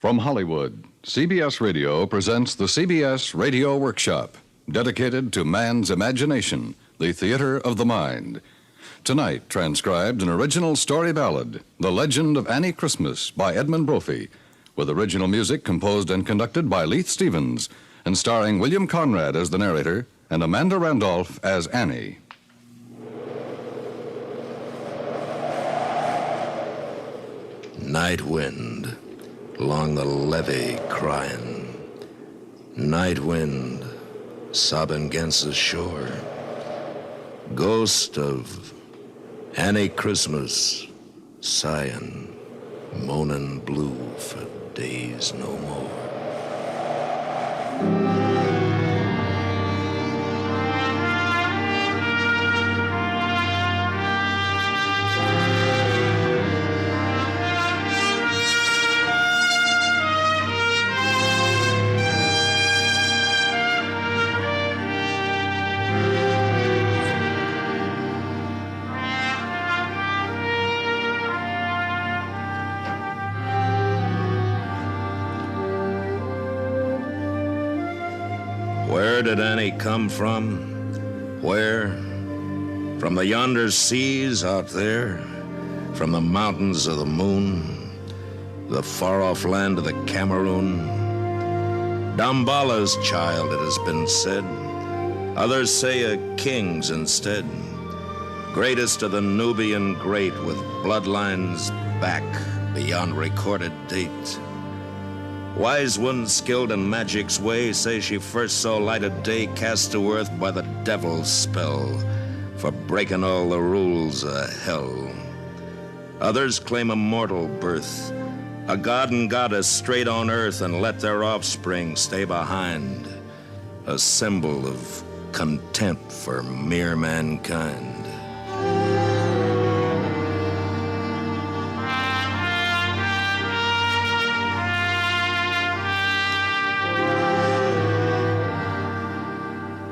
From Hollywood, CBS Radio presents the CBS Radio Workshop, dedicated to man's imagination, the theater of the mind. Tonight, transcribed an original story ballad, The Legend of Annie Christmas by Edmund Brophy, with original music composed and conducted by Leith Stevens, and starring William Conrad as the narrator and Amanda Randolph as Annie. Night wind along the levee crying, night wind sobbing against the shore, ghost of Annie Christmas sighing, moaning blue for days no more. Where did Annie come from? Where? From the yonder seas out there? From the mountains of the moon? The far-off land of the Cameroon? Dambala's child, it has been said. Others say a king's instead. Greatest of the Nubian great, with bloodlines back beyond recorded date. Wise ones skilled in magic's way say she first saw light of day cast to earth by the devil's spell for breaking all the rules of hell. Others claim a mortal birth, a god and goddess straight on earth and let their offspring stay behind, a symbol of contempt for mere mankind.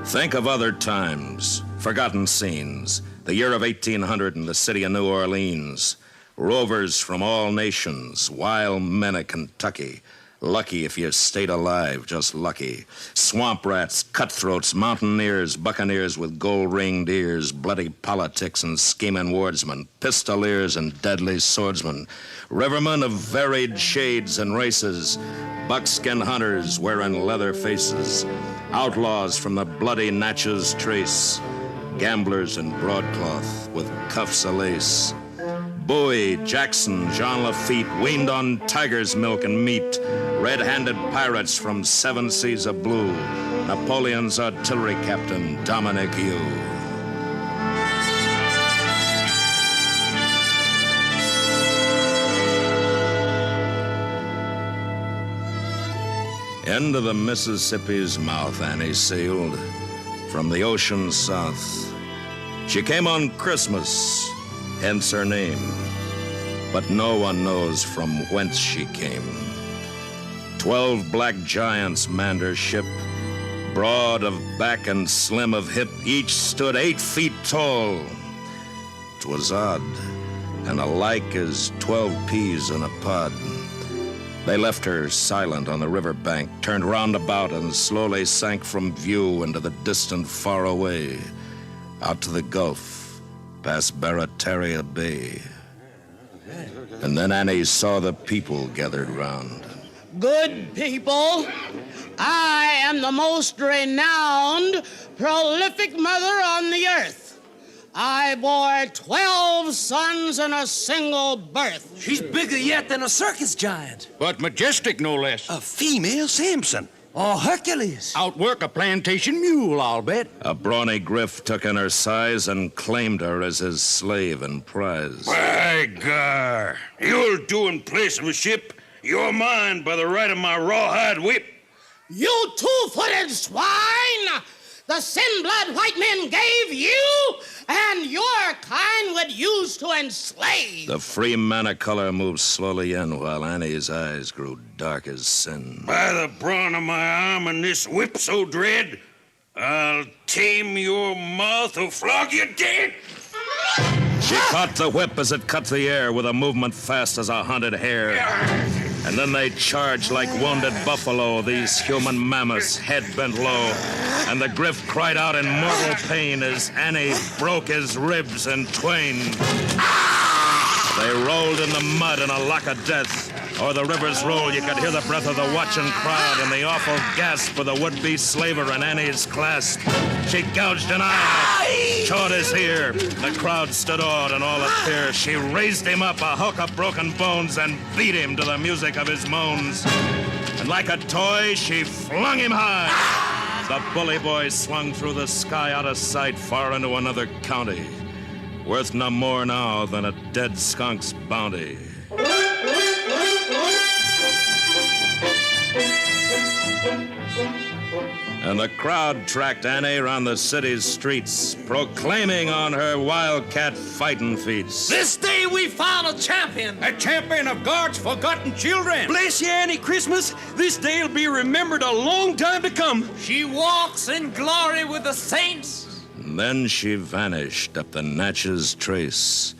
Think of other times, forgotten scenes, the year of 1800 in the city of New Orleans. Rovers from all nations, wild men of Kentucky. Lucky if you stayed alive, just lucky. Swamp rats, cutthroats, mountaineers, buccaneers with gold-ringed ears, bloody politics and scheming wardsmen, pistoliers and deadly swordsmen, rivermen of varied shades and races, buckskin hunters wearing leather faces, outlaws from the bloody Natchez Trace, gamblers in broadcloth with cuffs of lace, Bowie, Jackson, Jean Lafitte, weaned on tiger's milk and meat, red-handed pirates from 7 seas of blue, Napoleon's artillery captain, Dominic Hugh. Into the Mississippi's mouth Annie sailed from the ocean south. She came on Christmas, hence her name, but no one knows from whence she came. 12 black giants manned her ship, broad of back and slim of hip, each stood 8 feet tall. 'Twas odd, and alike as 12 peas in a pod. They left her silent on the riverbank, turned roundabout and slowly sank from view into the distant far away, out to the Gulf, past Barataria Bay. And then Annie saw the people gathered round. Good people, I am the most renowned, prolific mother on the earth. I bore 12 sons in a single birth. She's bigger yet than a circus giant. But majestic, no less. A female Samson. Or Hercules. Outwork a plantation mule, I'll bet. A brawny griff took in her size and claimed her as his slave and prize. By gar, you'll do in place of a ship. You're mine by the right of my rawhide whip. You two-footed swine! The sin-blood white men gave you, and your kind would use to enslave. The free manna color moved slowly in while Annie's eyes grew dark as sin. By the brawn of my arm and this whip so dread, I'll tame your mouth or flog you dead. She caught the whip as it cut the air with a movement fast as a hunted hare. And then they charged like wounded buffalo, these human mammoths, head bent low. And the griff cried out in mortal pain as Annie broke his ribs in twain. They rolled in the mud in a lock of death. O'er the river's roll, you could hear the breath of the watching crowd and the awful gasp of the would-be slaver in Annie's clasp. She gouged an eye, chawed his ear. The crowd stood awed and all of fear. She raised him up, a hulk of broken bones, and beat him to the music of his moans. And like a toy, she flung him high. The bully boy swung through the sky out of sight, far into another county, worth no more now than a dead skunk's bounty. And the crowd tracked Annie around the city's streets, proclaiming on her wildcat fighting feats. This day we found a champion. A champion of God's forgotten children. Bless you, Annie Christmas. This day'll be remembered a long time to come. She walks in glory with the saints. And then she vanished up the Natchez Trace,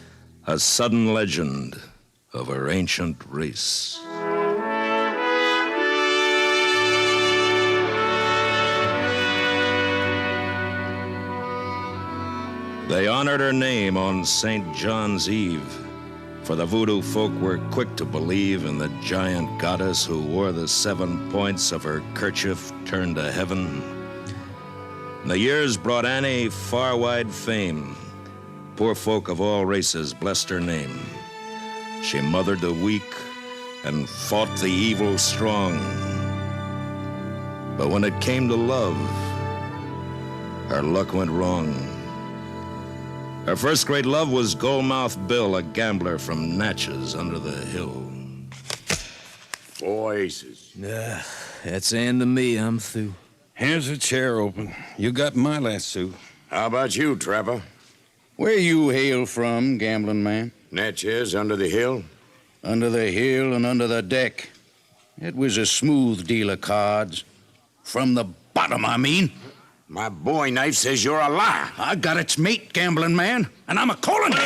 a sudden legend of her ancient race. They honored her name on St. John's Eve, for the voodoo folk were quick to believe in the giant goddess who wore the 7 points of her kerchief turned to heaven. The years brought Annie far-wide fame. Poor folk of all races blessed her name. She mothered the weak and fought the evil strong. But when it came to love, her luck went wrong. Her first great love was Goldmouth Bill, a gambler from Natchez under the hill. 4 aces. That's the end of me. I'm through. Here's a chair open. You got my lasso. How about you, Trapper? Where you hail from, gambling man? Natchez, under the hill? Under the hill and under the deck. It was a smooth deal of cards. From the bottom, I mean. My boy knife says you're a liar. I got its mate, gambling man, and I'm a calling you.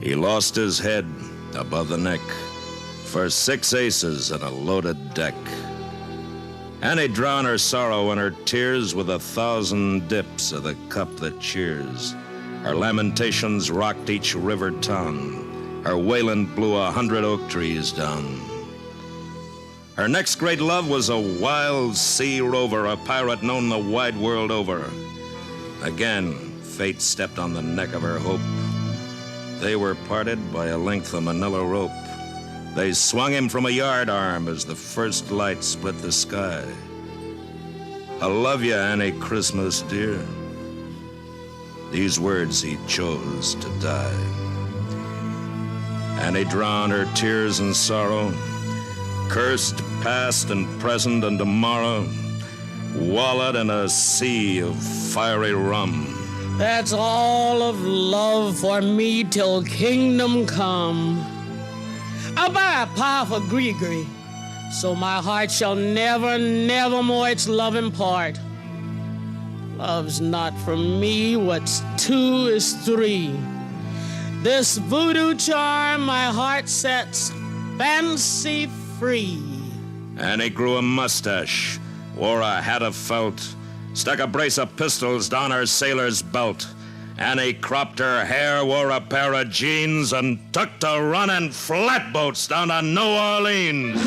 He lost his head above the neck for 6 aces and a loaded deck. Annie drowned her sorrow and her tears with 1,000 dips of the cup that cheers. Her lamentations rocked each river town. Her wailing blew 100 oak trees down. Her next great love was a wild sea rover, a pirate known the wide world over. Again, fate stepped on the neck of her hope. They were parted by a length of manila rope. They swung him from a yard arm as the first light split the sky. I love you, Annie Christmas, dear. These words he chose to die. Annie drowned her tears and sorrow, cursed past and present and tomorrow, wallowed in a sea of fiery rum. That's all of love for me till kingdom come. I'll buy a powerful gree-gree, so my heart shall never, never more its love impart. Love's not from me, what's 2 is 3. This voodoo charm my heart sets fancy free. Annie grew a mustache, wore a hat of felt, stuck a brace of pistols down her sailor's belt. Annie cropped her hair, wore a pair of jeans, and took to running flatboats down to New Orleans.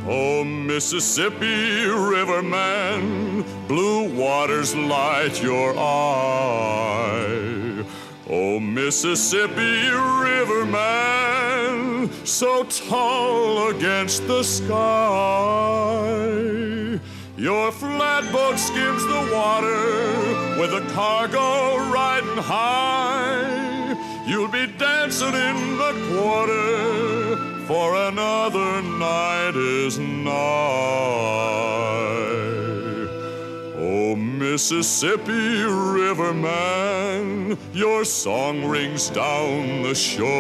Oh, Mississippi River man, blue waters light your eye. Oh, Mississippi River man, so tall against the sky. Your flatboat skims the water with a cargo riding high. You'll be dancing in the quarter, for another night is nigh. Oh, Mississippi River man, your song rings down the shore.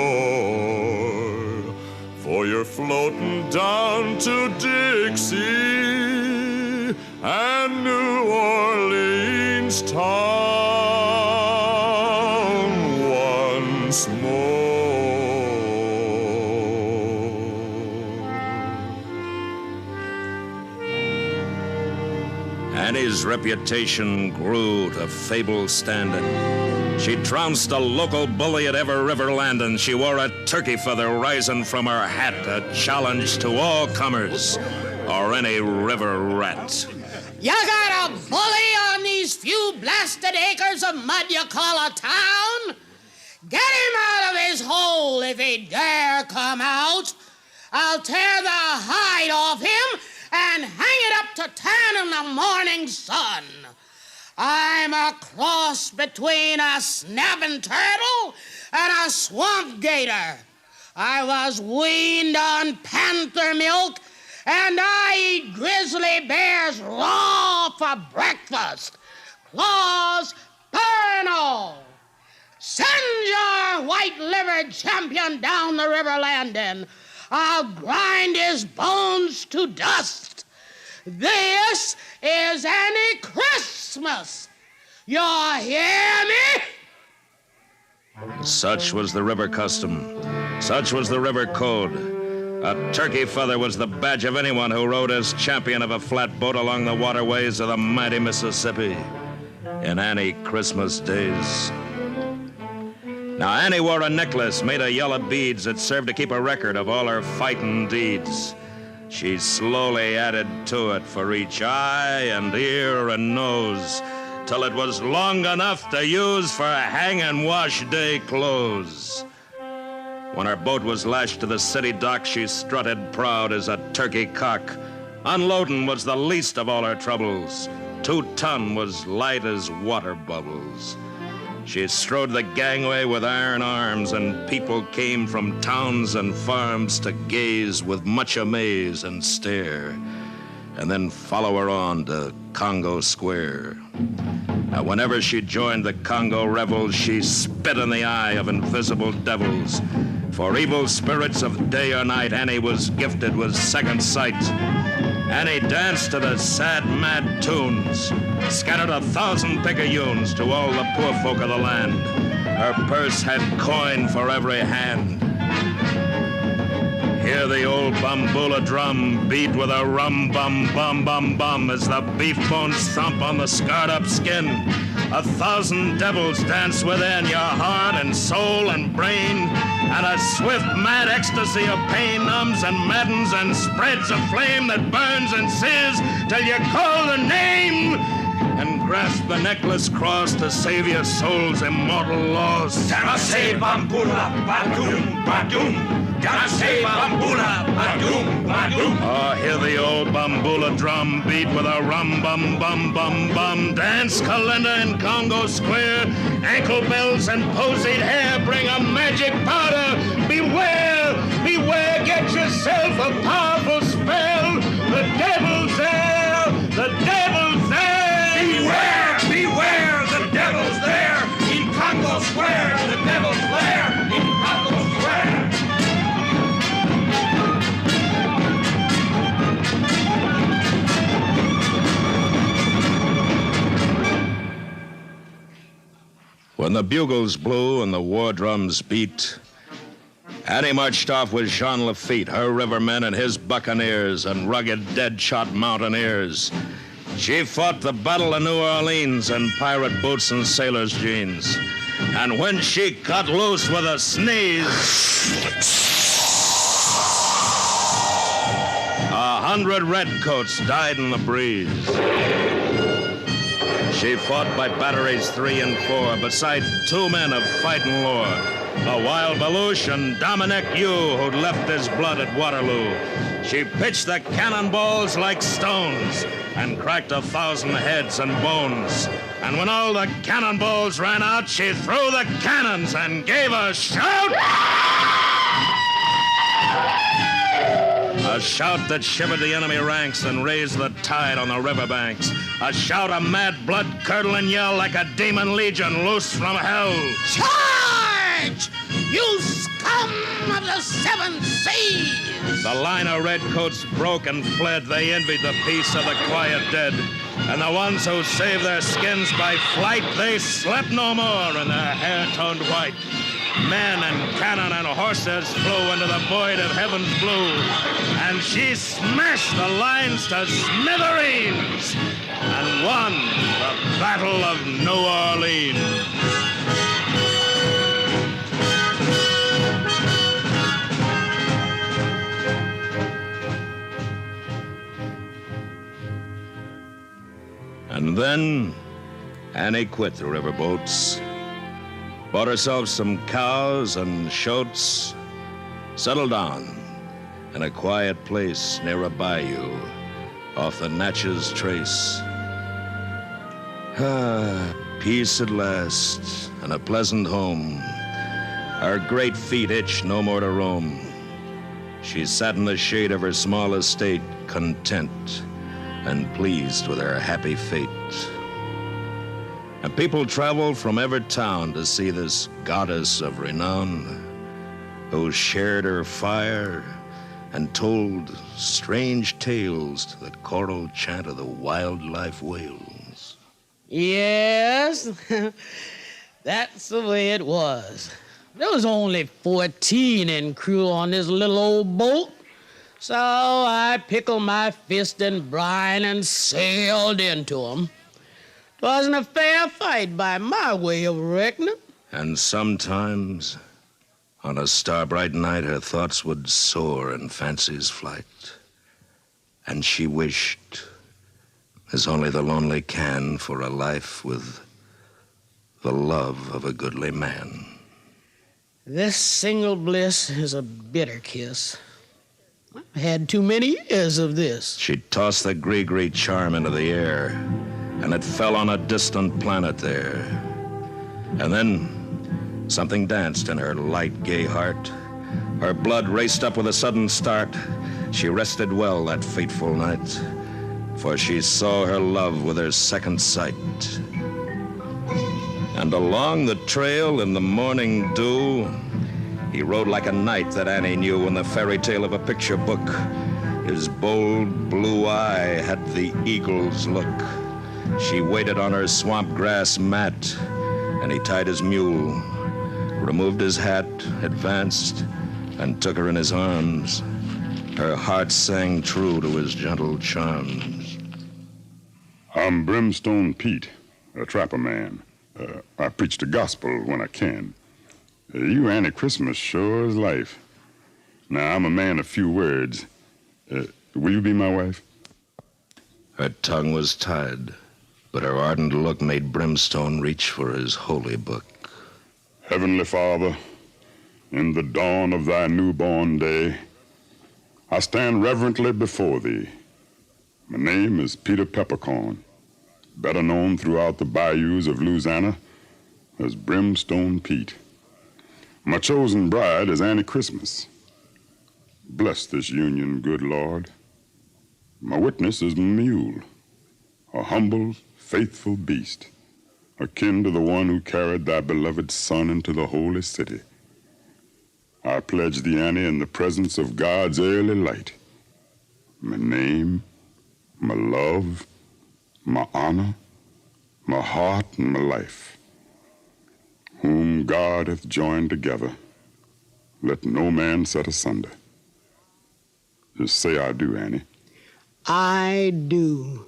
For or you're floating down to Dixie and New Orleans town once more. Annie's reputation grew to fable standing. She trounced a local bully at every river landing. She wore a turkey feather rising from her hat, a challenge to all comers or any river rat. You got a bully on these few blasted acres of mud you call a town? Get him out of his hole if he dare come out. I'll tear the hide off him and hang it up to tan in the morning sun. I'm a cross between a snapping turtle and a swamp gator. I was weaned on panther milk, and I eat grizzly bears raw for breakfast. Claws, burn all. Send your white-livered champion down the river landing. I'll grind his bones to dust. This is any Christmas. You hear me? Such was the river custom. Such was the river code. A turkey feather was the badge of anyone who rode as champion of a flatboat along the waterways of the mighty Mississippi in Annie Christmas days. Now, Annie wore a necklace made of yellow beads that served to keep a record of all her fighting deeds. She slowly added to it for each eye and ear and nose, till it was long enough to use for hanging wash day clothes. When her boat was lashed to the city dock, she strutted proud as a turkey cock. Unloading was the least of all her troubles. 2 ton was light as water bubbles. She strode the gangway with iron arms, and people came from towns and farms to gaze with much amaze and stare, and then follow her on to Congo Square. Now, whenever she joined the Congo revels, she spit in the eye of invisible devils. For evil spirits of day or night, Annie was gifted with second sight. Annie danced to the sad, mad tunes, scattered 1,000 picayunes to all the poor folk of the land. Her purse had coin for every hand. Hear the old bambula drum beat with a rum-bum-bum-bum-bum as the beef bones thump on the scarred-up skin. 1,000 devils dance within your heart and soul and brain, and a swift, mad ecstasy of pain numbs and maddens and spreads a flame that burns and sears till you call the name and grasp the necklace cross to save your soul's immortal laws. Say bambula, badum, badum. Say bambula, badum, badum. Oh, hear the old bambula drum beat with a rum-bum-bum-bum-bum. Dance calendar in Congo Square. Ankle bells and posied hair bring a magic powder. Beware, beware, get yourself a powerful spell. The devil's there, the devil's there. Beware, beware, the devil's there in Congo Square. The devil's there in Congo Square. When the bugles blew and the war drums beat, Annie marched off with Jean Lafitte, her rivermen and his buccaneers and rugged dead-shot mountaineers. She fought the Battle of New Orleans in pirate boots and sailor's jeans. And when she cut loose with a sneeze, 100 redcoats died in the breeze. She fought by batteries 3 and 4, beside 2 men of fighting lore, a wild Belush and Dominic Hugh, who'd left his blood at Waterloo. She pitched the cannonballs like stones and cracked 1,000 heads and bones. And when all the cannonballs ran out, she threw the cannons and gave a shout. A shout that shivered the enemy ranks and raised the tide on the riverbanks. A shout of mad, blood-curdling yell like a demon legion loose from hell. Charge! You scum of the 7 seas! The line of redcoats broke and fled. They envied the peace of the quiet dead. And the ones who saved their skins by flight, they slept no more, and their hair turned white. Men and cannon and horses flew into the void of heaven's blue, and she smashed the lines to smithereens and won the Battle of New Orleans. And then Annie quit the riverboats, bought herself some cows and shoats, settled down in a quiet place near a bayou off the Natchez Trace. Peace at last and a pleasant home. Her great feet itched no more to roam. She sat in the shade of her small estate, content and pleased with her happy fate. And people traveled from every town to see this goddess of renown, who shared her fire and told strange tales to the choral chant of the wildlife whales. Yes, that's the way it was. There was only 14 in crew on this little old boat. So I pickled my fist in brine and sailed into 'em. 'Twasn't a fair fight by my way of reckoning. And sometimes, on a star-bright night, her thoughts would soar in fancy's flight. And she wished, as only the lonely can, for a life with the love of a goodly man. This single bliss is a bitter kiss. I've had too many years of this. She tossed the gree-gree charm into the air, and it fell on a distant planet there. And then something danced in her light, gay heart. Her blood raced up with a sudden start. She rested well that fateful night, for she saw her love with her second sight. And along the trail in the morning dew, he rode like a knight that Annie knew in the fairy tale of a picture book. His bold blue eye had the eagle's look. She waited on her swamp grass mat, and he tied his mule, removed his hat, advanced, and took her in his arms. Her heart sang true to his gentle charms. I'm Brimstone Pete, a trapper man. I preach the gospel when I can. You Annie Christmas sure is life. Now, I'm a man of few words. Will you be my wife? Her tongue was tied, but her ardent look made Brimstone reach for his holy book. Heavenly Father, in the dawn of thy newborn day, I stand reverently before thee. My name is Peter Peppercorn, better known throughout the bayous of Louisiana as Brimstone Pete. My chosen bride is Annie Christmas. Bless this union, good Lord. My witness is my mule, a humble, faithful beast, akin to the one who carried thy beloved son into the holy city. I pledge thee, Annie, in the presence of God's early light, my name, my love, my honor, my heart, and my life. Whom God hath joined together, let no man set asunder. Just say I do, Annie. I do.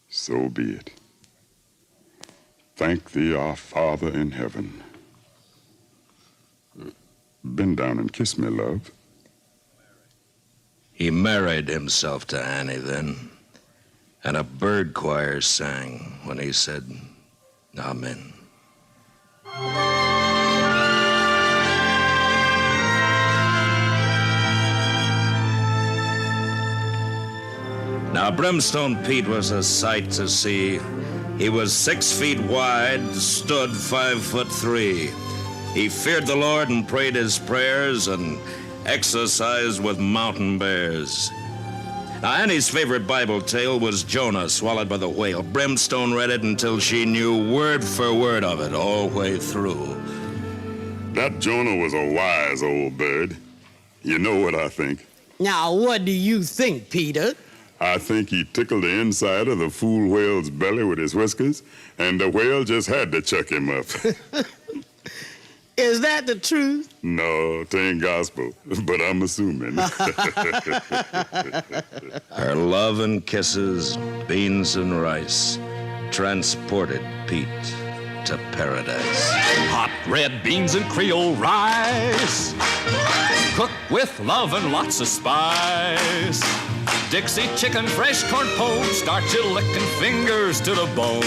So be it. Thank thee, our Father in heaven. Bend down and kiss me, love. He married himself to Annie then, and a bird choir sang when he said, Amen. Now, Brimstone Pete was a sight to see. He was 6 feet wide, stood 5'3". He feared the Lord and prayed his prayers and exercised with mountain bears. Now, Annie's favorite Bible tale was Jonah swallowed by the whale. Brimstone read it until she knew word for word of it all the way through. That Jonah was a wise old bird. You know what I think? Now, what do you think, Peter? I think he tickled the inside of the fool whale's belly with his whiskers, and the whale just had to chuck him up. Is that the truth? No, it ain't gospel, but I'm assuming. Her love and kisses, beans and rice, transported Pete to paradise. Hot red beans and Creole rice, cooked with love and lots of spice. Dixie chicken, fresh corn pone, start you licking fingers to the bone.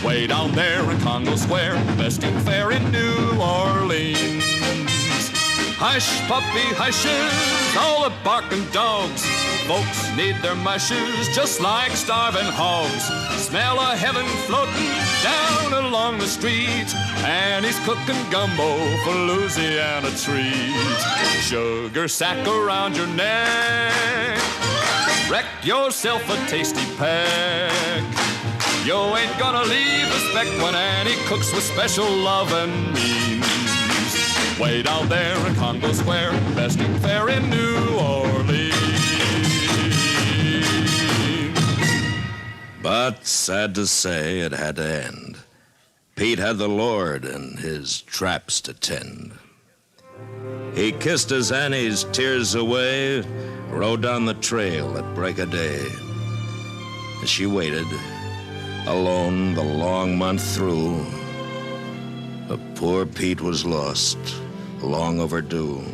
Way down there in Congo Square, best in fair in New Orleans. Hush, puppy, hushes, all the barking dogs. Folks need their mushes just like starving hogs. Smell of heaven floating down along the street, and he's cooking gumbo for Louisiana treats. Sugar sack around your neck, wreck yourself a tasty peck. You ain't gonna leave a speck when Annie cooks with special love and means. Way down there in Congo Square, best in fair in New Orleans. But sad to say, it had to end. Pete had the Lord and his traps to tend. He kissed his Annie's tears away, rode down the trail at break of day. As she waited, alone the long month through, but poor Pete was lost, long overdue.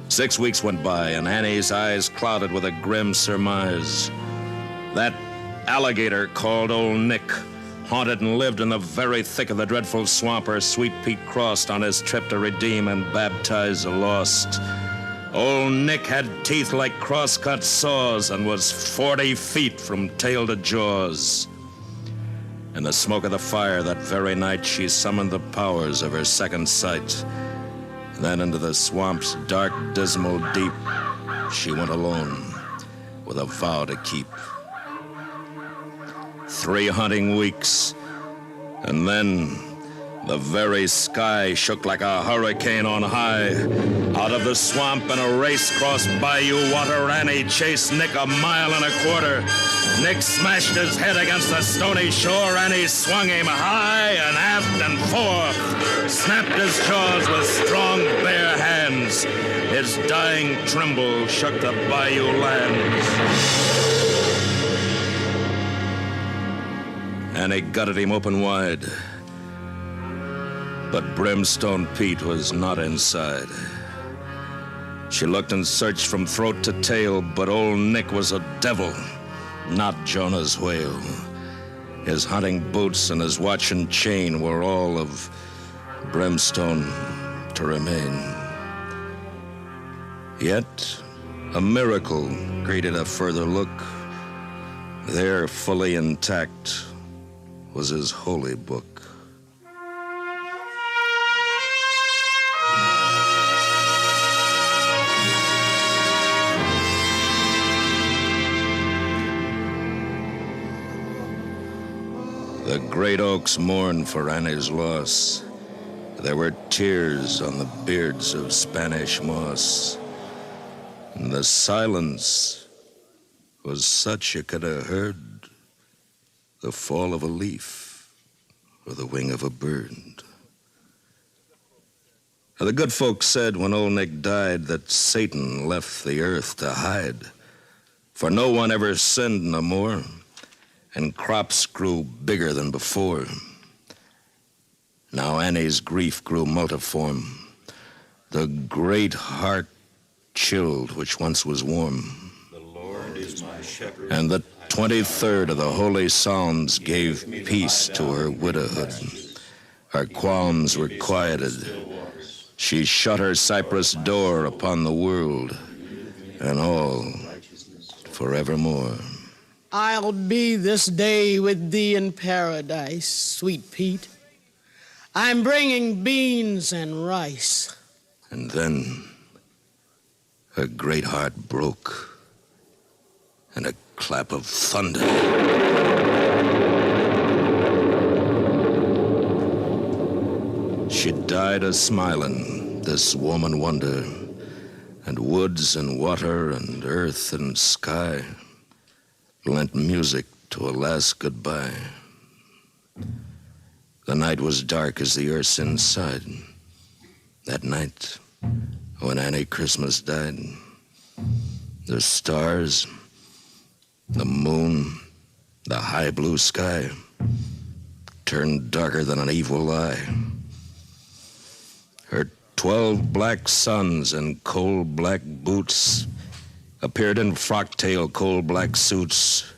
6 weeks went by, and Annie's eyes clouded with a grim surmise. That alligator called Old Nick haunted and lived in the very thick of the dreadful swamp where sweet Pete crossed on his trip to redeem and baptize the lost. Old Nick had teeth like cross-cut saws and was 40 feet from tail to jaws. In the smoke of the fire that very night, she summoned the powers of her second sight. Then into the swamp's dark, dismal deep, she went alone with a vow to keep. 3 hunting weeks, and then the very sky shook like a hurricane on high. Out of the swamp in a race cross bayou water, Annie chased Nick 1.25 miles. Nick smashed his head against the stony shore. Annie swung him high and aft and forth, snapped his jaws with strong bare hands. His dying tremble shook the bayou lands. Annie gutted him open wide, but Brimstone Pete was not inside. She looked and searched from throat to tail, but old Nick was a devil, not Jonah's whale. His hunting boots and his watch and chain were all of brimstone to remain. Yet a miracle greeted a further look. There, fully intact, was his holy book. The great oaks mourned for Annie's loss. There were tears on the beards of Spanish moss. And the silence was such you could have heard the fall of a leaf or the wing of a bird. The good folks said when old Nick died that Satan left the earth to hide, for no one ever sinned no more, and crops grew bigger than before. Now Annie's grief grew multiform. The great heart chilled which once was warm. The Lord is my shepherd. And the 23rd of the holy Psalms gave peace to her widowhood. Her qualms were quieted. She shut her cypress door upon the world and all forevermore. I'll be this day with thee in paradise, sweet Pete. I'm bringing beans and rice. And then her great heart broke, and a clap of thunder. She died a-smiling, this woman wonder, and woods and water and earth and sky lent music to a last goodbye. The night was dark as the earth's inside. That night, when Annie Christmas died, the stars, the moon, the high blue sky turned darker than an evil eye. Her 12 black sons in coal black boots appeared in frock-tail coal black suits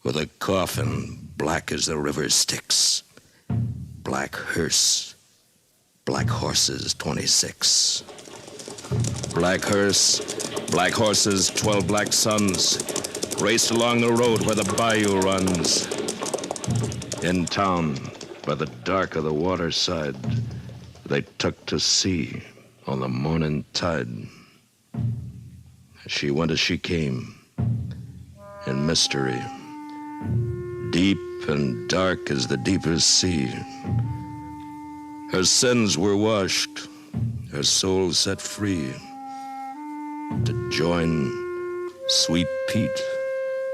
with a coffin black as the river Styx, black hearse, black horses 26. Black hearse, black horses, 12 black sons raced along the road where the bayou runs. In town, by the dark of the waterside, they took to sea on the morning tide. She went as she came, in mystery, deep and dark as the deepest sea. Her sins were washed, her soul set free, to join sweet Pete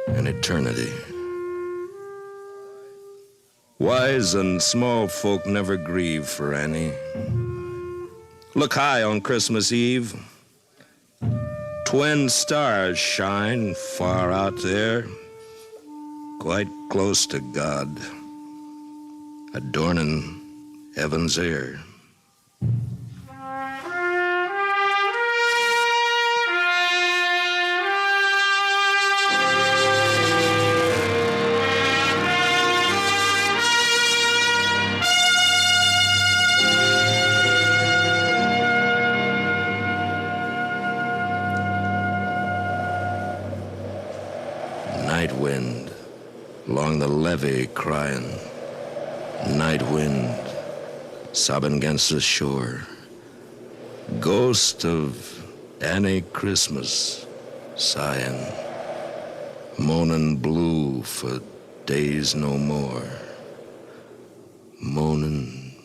in eternity. Wise and small folk never grieve for Annie. Look high on Christmas Eve. Twin stars shine far out there, quite close to God, adorning heaven's air. Night wind along the levee crying. Night wind sobbing against the shore. Ghost of Annie Christmas sighing. Moaning blue for days no more. Moaning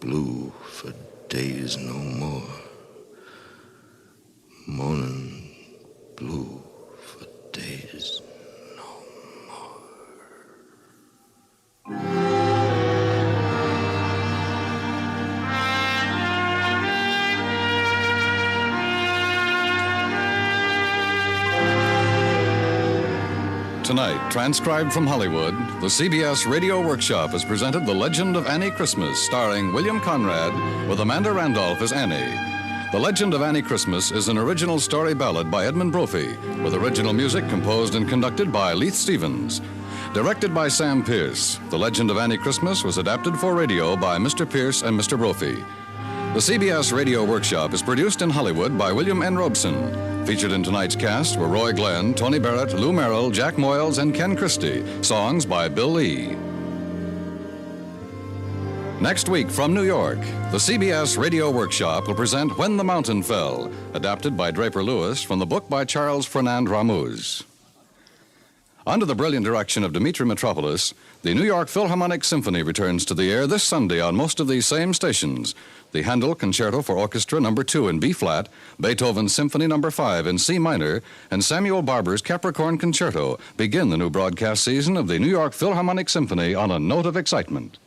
blue for days no more. Moaning blue for days. Tonight, transcribed from Hollywood, the CBS Radio Workshop has presented The Legend of Annie Christmas, starring William Conrad, with Amanda Randolph as Annie. The Legend of Annie Christmas is an original story ballad by Edmund Brophy, with original music composed and conducted by Leith Stevens. Directed by Sam Pierce, The Legend of Annie Christmas was adapted for radio by Mr. Pierce and Mr. Brophy. The CBS Radio Workshop is produced in Hollywood by William N. Robeson. Featured in tonight's cast were Roy Glenn, Tony Barrett, Lou Merrill, Jack Moyles, and Ken Christie. Songs by Bill Lee. Next week from New York, the CBS Radio Workshop will present When the Mountain Fell, adapted by Draper Lewis from the book by Charles Fernand Ramuz. Under the brilliant direction of Dimitri Mitropoulos, the New York Philharmonic Symphony returns to the air this Sunday on most of these same stations. The Handel Concerto for Orchestra No. 2 in B-flat, Beethoven's Symphony No. 5 in C minor, and Samuel Barber's Capricorn Concerto begin the new broadcast season of the New York Philharmonic Symphony on a note of excitement.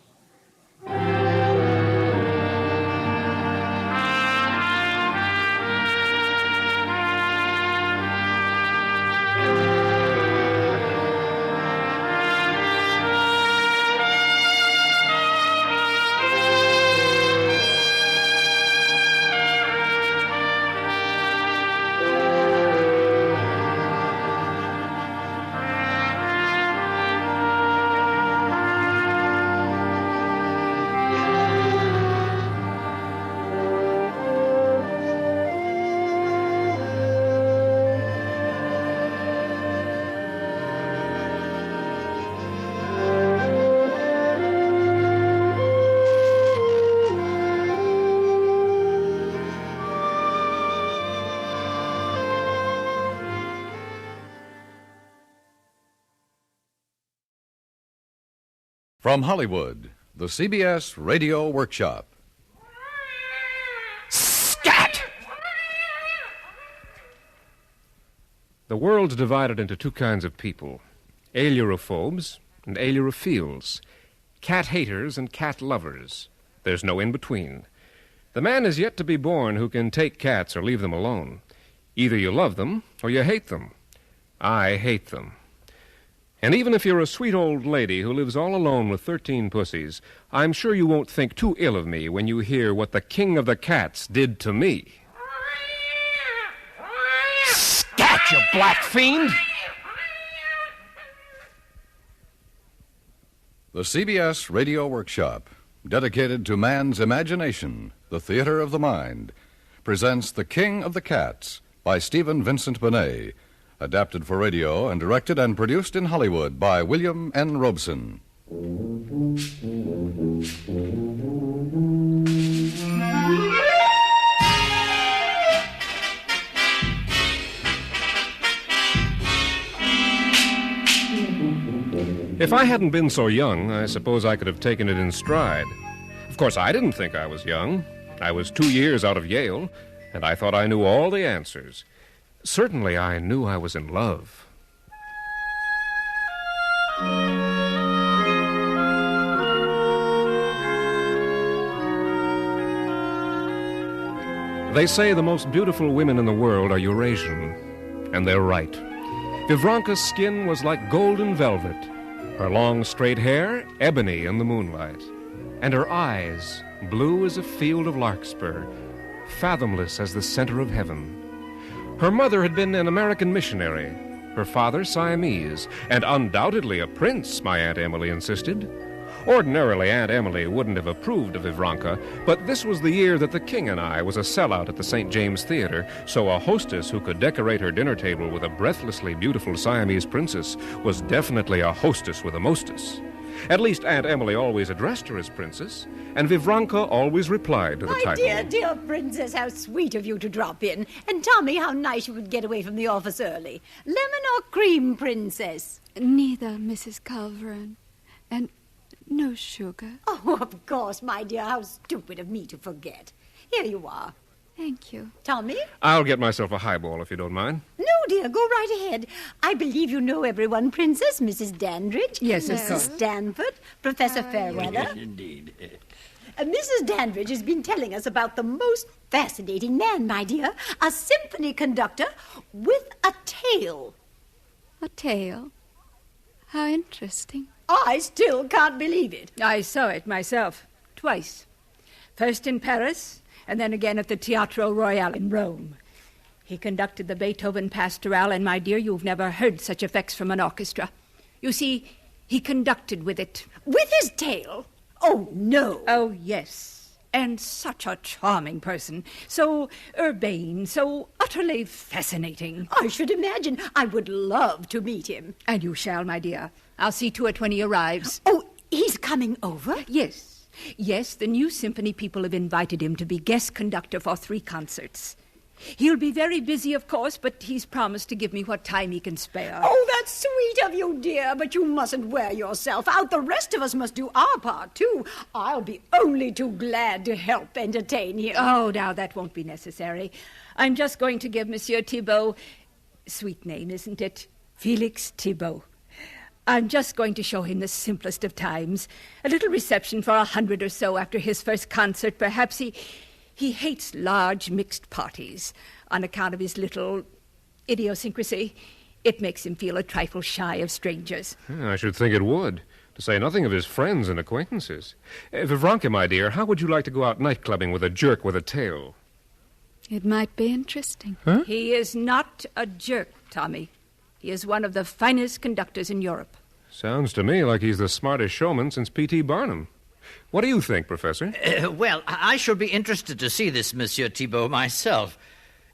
From Hollywood, the CBS Radio Workshop. Scat! The world's divided into two kinds of people, ailurophobes and ailurophiles, cat haters and cat lovers. There's no in-between. The man is yet to be born who can take cats or leave them alone. Either you love them or you hate them. I hate them. And even if you're a sweet old lady who lives all alone with 13 pussies, I'm sure you won't think too ill of me when you hear what the king of the cats did to me. Scat, you black fiend! The CBS Radio Workshop, dedicated to man's imagination, the theater of the mind, presents The King of the Cats by Stephen Vincent Benet, adapted for radio and directed and produced in Hollywood by William N. Robeson. If I hadn't been so young, I suppose I could have taken it in stride. Of course, I didn't think I was young. I was 2 years out of Yale, and I thought I knew all the answers. Certainly, I knew I was in love. They say the most beautiful women in the world are Eurasian, and they're right. Vivranka's skin was like golden velvet, her long straight hair ebony in the moonlight, and her eyes blue as a field of larkspur, fathomless as the center of heaven. Her mother had been an American missionary, her father Siamese, and undoubtedly a prince, my Aunt Emily insisted. Ordinarily, Aunt Emily wouldn't have approved of Vivranka, but this was the year that the King and I was a sellout at the St. James Theater, so a hostess who could decorate her dinner table with a breathlessly beautiful Siamese princess was definitely a hostess with a mostess. At least Aunt Emily always addressed her as princess, and Vivranka always replied to the title. My dear princess, how sweet of you to drop in. And tell me how nice you would get away from the office early. Lemon or cream, princess? Neither, Mrs. Calvert. And no sugar. Oh, of course, my dear. How stupid of me to forget. Here you are. Thank you. Tommy? I'll get myself a highball if you don't mind. No, dear, go right ahead. I believe you know everyone, Princess. Mrs. Dandridge. Yes, of Mrs. course. Stanford. Professor Fairweather. Yes, indeed. Mrs. Dandridge has been telling us about the most fascinating man, my dear. A symphony conductor with a tail. A tail? How interesting. I still can't believe it. I saw it myself, twice. First in Paris, and then again at the Teatro Royale in Rome. He conducted the Beethoven Pastoral, and, my dear, you've never heard such effects from an orchestra. You see, he conducted with it. With his tail? Oh, no. Oh, yes. And such a charming person. So urbane, so utterly fascinating. I should imagine. I would love to meet him. And you shall, my dear. I'll see to it when he arrives. Oh, he's coming over? Yes. Yes, the new symphony people have invited him to be guest conductor for 3 concerts. He'll be very busy, of course, but he's promised to give me what time he can spare. Oh, that's sweet of you, dear, but you mustn't wear yourself out. The rest of us must do our part, too. I'll be only too glad to help entertain him. Oh, now, that won't be necessary. I'm just going to give Monsieur Thibault... Sweet name, isn't it? Felix Thibault. I'm just going to show him the simplest of times. A little reception for 100 or so after his first concert. Perhaps he hates large mixed parties on account of his little idiosyncrasy. It makes him feel a trifle shy of strangers. I should think it would, to say nothing of his friends and acquaintances. Vivranka, my dear, how would you like to go out night-clubbing with a jerk with a tail? It might be interesting. Huh? He is not a jerk, Tommy. He is one of the finest conductors in Europe. Sounds to me like he's the smartest showman since P.T. Barnum. What do you think, Professor? Well, I should be interested to see this Monsieur Thibault myself.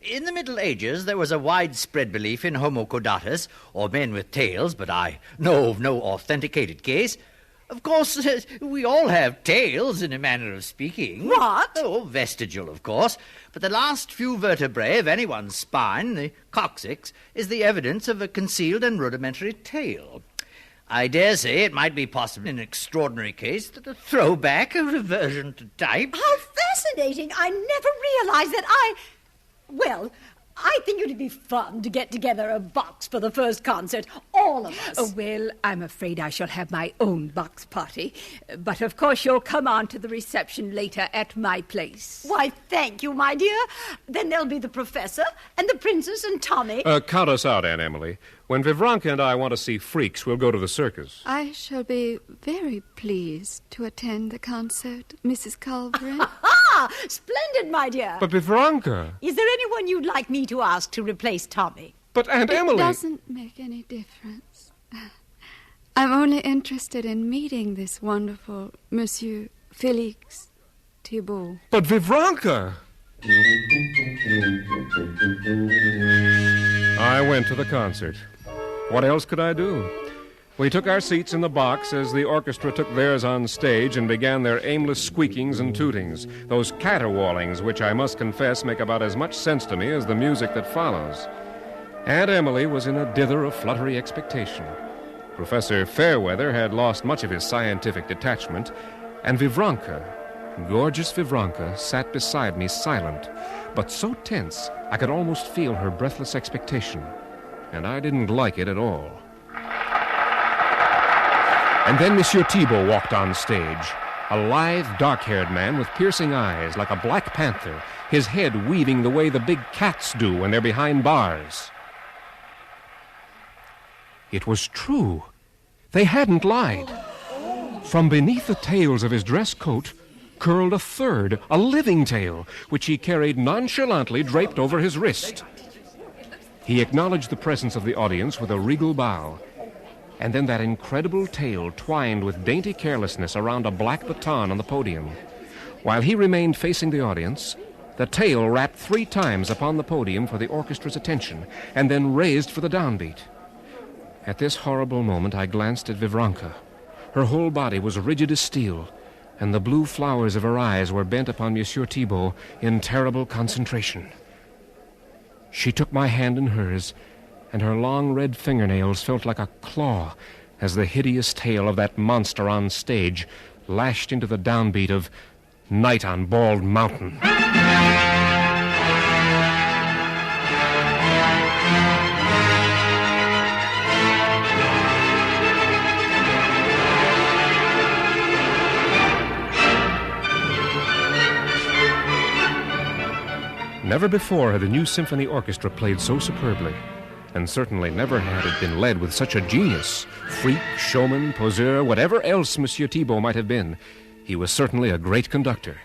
In the Middle Ages, there was a widespread belief in homo caudatus, or men with tails, but I know of no authenticated case. Of course, we all have tails, in a manner of speaking. What? Oh, vestigial, of course. But the last few vertebrae of anyone's spine, the coccyx, is the evidence of a concealed and rudimentary tail. I dare say it might be possible in an extraordinary case that a throwback, a reversion to type... How fascinating! I never realized that Well, I think it'd be fun to get together a box for the first concert, all of us. Oh, well, I'm afraid I shall have my own box party. But of course you'll come on to the reception later at my place. Why, thank you, my dear. Then there'll be the professor and the princess and Tommy. Count us out, Aunt Emily. When Vivranka and I want to see freaks, we'll go to the circus. I shall be very pleased to attend the concert, Mrs. Culverin. Ah, splendid, my dear. But Vivranka... Is there anyone you'd like me to ask to replace Tommy? But Aunt Emily... It doesn't make any difference. I'm only interested in meeting this wonderful Monsieur Félix Thibault. But Vivranka... I went to the concert. What else could I do? We took our seats in the box as the orchestra took theirs on stage and began their aimless squeakings and tootings, those caterwaulings which I must confess make about as much sense to me as the music that follows. Aunt Emily was in a dither of fluttery expectation. Professor Fairweather had lost much of his scientific detachment, and Vivranka, gorgeous Vivranka, sat beside me silent, but so tense I could almost feel her breathless expectation, and I didn't like it at all. And then Monsieur Thibault walked on stage, a lithe, dark-haired man with piercing eyes like a black panther, his head weaving the way the big cats do when they're behind bars. It was true. They hadn't lied. From beneath the tails of his dress coat curled a third, a living tail, which he carried nonchalantly draped over his wrist. He acknowledged the presence of the audience with a regal bow, and then that incredible tail twined with dainty carelessness around a black baton on the podium. While he remained facing the audience, the tail rapped 3 times upon the podium for the orchestra's attention, and then raised for the downbeat. At this horrible moment, I glanced at Vivranka. Her whole body was rigid as steel, and the blue flowers of her eyes were bent upon Monsieur Thibault in terrible concentration. She took my hand in hers, and her long red fingernails felt like a claw as the hideous tail of that monster on stage lashed into the downbeat of Night on Bald Mountain. Never before had the new symphony orchestra played so superbly, and certainly never had it been led with such a genius. Freak, showman, poseur, whatever else Monsieur Thibault might have been, he was certainly a great conductor.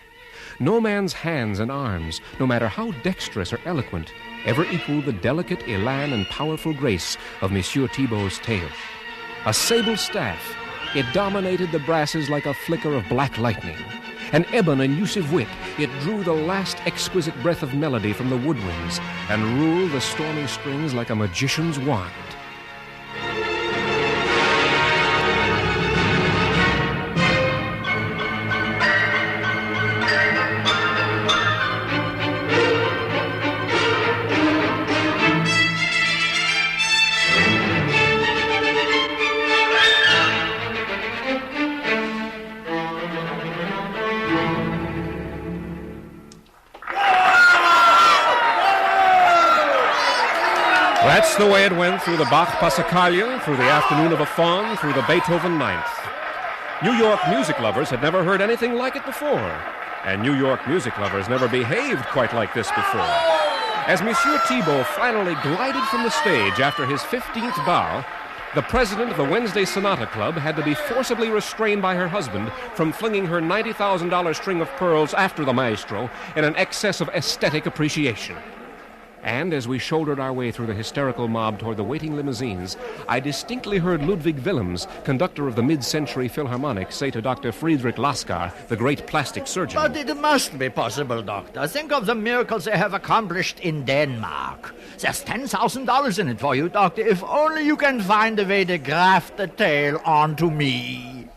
No man's hands and arms, no matter how dexterous or eloquent, ever equaled the delicate elan and powerful grace of Monsieur Thibault's tail. A sable staff, it dominated the brasses like a flicker of black lightning. An ebon and elusive whip, it drew the last exquisite breath of melody from the woodwinds and ruled the stormy strings like a magician's wand. That's the way it went through the Bach Passacaglia, through the Afternoon of a Faun, through the Beethoven Ninth. New York music lovers had never heard anything like it before, and New York music lovers never behaved quite like this before. As Monsieur Thibault finally glided from the stage after his 15th bow, the president of the Wednesday Sonata Club had to be forcibly restrained by her husband from flinging her $90,000 string of pearls after the maestro in an excess of aesthetic appreciation. And as we shouldered our way through the hysterical mob toward the waiting limousines, I distinctly heard Ludwig Willems, conductor of the mid-century Philharmonic, say to Dr. Friedrich Laskar, the great plastic surgeon, "But it must be possible, Doctor. Think of the miracles they have accomplished in Denmark. There's $10,000 in it for you, Doctor, if only you can find a way to graft the tail onto me."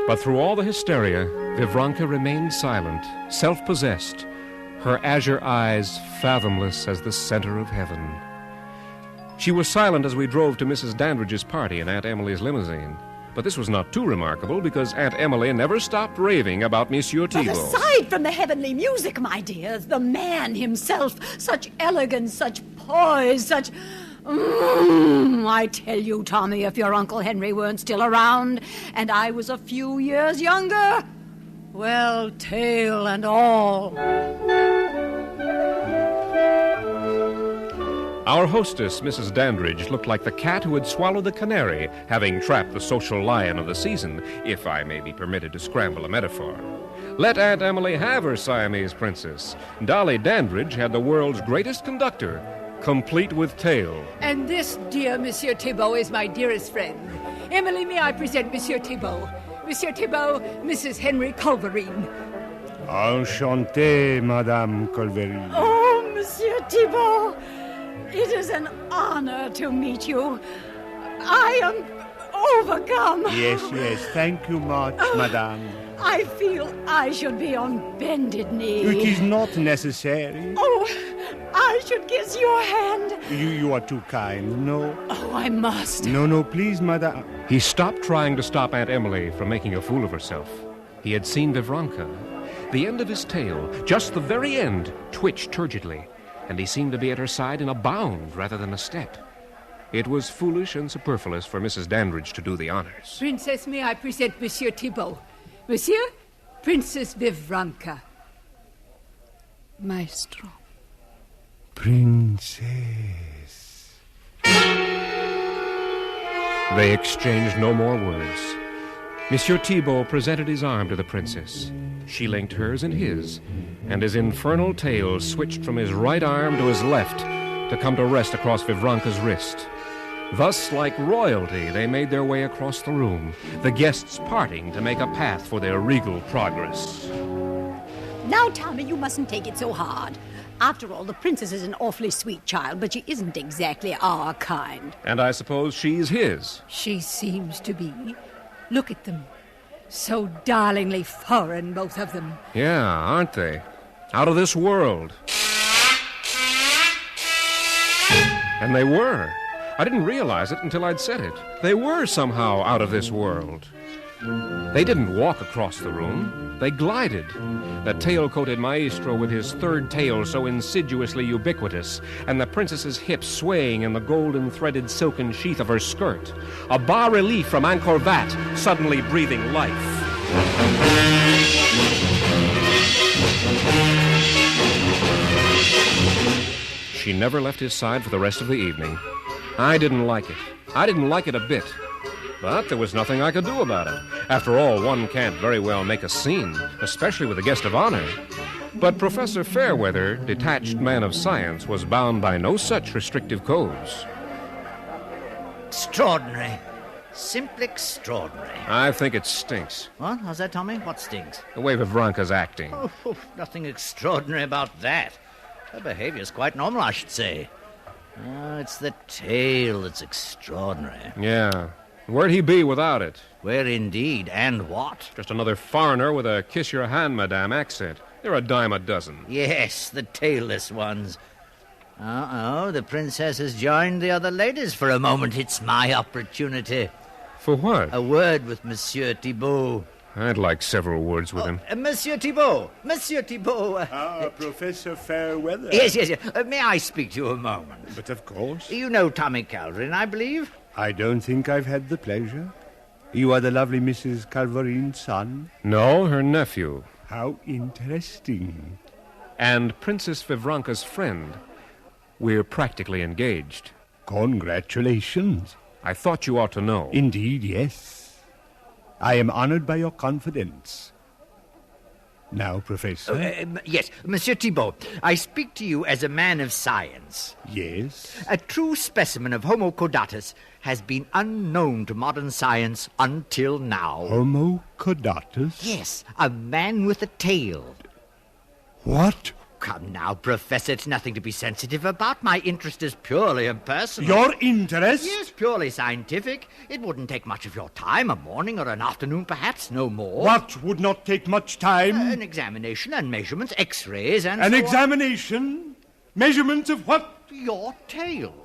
But through all the hysteria, Vivranka remained silent, self-possessed, her azure eyes fathomless as the center of heaven. She was silent as we drove to Mrs. Dandridge's party in Aunt Emily's limousine. But this was not too remarkable because Aunt Emily never stopped raving about Monsieur But Thibault. aside from the heavenly music, my dear, the man himself, such elegance, such poise, such... I tell you, Tommy, if your Uncle Henry weren't still around and I was a few years younger, well, tail and all. Our hostess, Mrs. Dandridge, looked like the cat who had swallowed the canary, having trapped the social lion of the season, if I may be permitted to scramble a metaphor. Let Aunt Emily have her Siamese princess. Dolly Dandridge had the world's greatest conductor, complete with tail. And this, dear Monsieur Thibault, is my dearest friend. Emily, may I present Monsieur Thibault? Monsieur Thibault, Mrs. Henry Culverine. Enchanté, Madame Culverine. Oh, Monsieur Thibault, it is an honor to meet you. I am overcome. Yes, thank you much, Madame. I feel I should be on bended knee. It is not necessary. Oh, I should kiss your hand. You are too kind, no? Oh, I must. No, please, Madame. He stopped trying to stop Aunt Emily from making a fool of herself. He had seen Vivranka. The end of his tail, just the very end, twitched turgidly, and he seemed to be at her side in a bound rather than a step. It was foolish and superfluous for Mrs. Dandridge to do the honors. Princess, may I present Monsieur Thibault? Monsieur, Princess Vivranka. Maestro. Princess. They exchanged no more words. Monsieur Thibault presented his arm to the princess. She linked hers and his, and his infernal tail switched from his right arm to his left to come to rest across Vivranka's wrist. Thus, like royalty, they made their way across the room, the guests parting to make a path for their regal progress. Now, Tommy, you mustn't take it so hard. After all, the princess is an awfully sweet child, but she isn't exactly our kind. And I suppose she's his. She seems to be. Look at them. So darlingly foreign, both of them. Yeah, aren't they? Out of this world. And they were. I didn't realize it until I'd said it. They were somehow out of this world. They didn't walk across the room. They glided. That tail-coated maestro with his third tail so insidiously ubiquitous, and the princess's hips swaying in the golden-threaded silken sheath of her skirt. A bas-relief from Angkor Wat, suddenly breathing life. She never left his side for the rest of the evening. I didn't like it. I didn't like it a bit. But there was nothing I could do about it. After all, one can't very well make a scene, especially with a guest of honor. But Professor Fairweather, detached man of science, was bound by no such restrictive codes. Extraordinary. Simply extraordinary. I think it stinks. What? How's that, Tommy? What stinks? The way Vivranka's acting. Oh, nothing extraordinary about that. Her behavior's quite normal, I should say. Oh, it's the tail that's extraordinary. Yeah. Where'd he be without it? Where indeed, and what? Just another foreigner with a kiss-your-hand, madame accent. They're a dime a dozen. Yes, the tailless ones. The princess has joined the other ladies for a moment. It's my opportunity. For what? A word with Monsieur Thibault. I'd like several words with him. Monsieur Thibault! Monsieur Thibault! Professor Fairweather. Yes. May I speak to you a moment? But of course. You know Tommy Calvin, I believe? I don't think I've had the pleasure. You are the lovely Mrs. Calverine's son? No, her nephew. How interesting. And Princess Vivranka's friend. We're practically engaged. Congratulations. I thought you ought to know. Indeed, yes. I am honored by your confidence. Now, Professor. Yes, Monsieur Thibault, I speak to you as a man of science. Yes? A true specimen of Homo caudatus has been unknown to modern science until now. Homo caudatus? Yes, a man with a tail. What? Come now, Professor, it's nothing to be sensitive about. My interest is purely impersonal. Your interest? Yes, purely scientific. It wouldn't take much of your time, a morning or an afternoon, perhaps, no more. What would not take much time? An examination and measurements, X-rays and An so examination? Measurements of what? Your tail.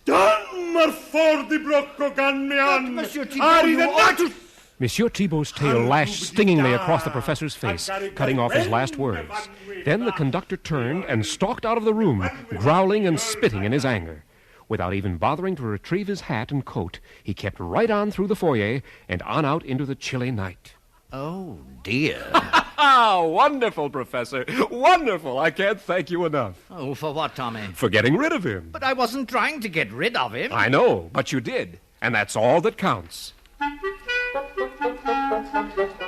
Dammer for the brocco ganmian! Monsieur Thibault, you ought to... Monsieur Thibault's tail lashed stingingly across the professor's face, cutting off his last words. Then the conductor turned and stalked out of the room, growling and spitting in his anger. Without even bothering to retrieve his hat and coat, he kept right on through the foyer and on out into the chilly night. Oh, dear. Wonderful, Professor. Wonderful. I can't thank you enough. Oh, for what, Tommy? For getting rid of him. But I wasn't trying to get rid of him. I know, but you did. And that's all that counts.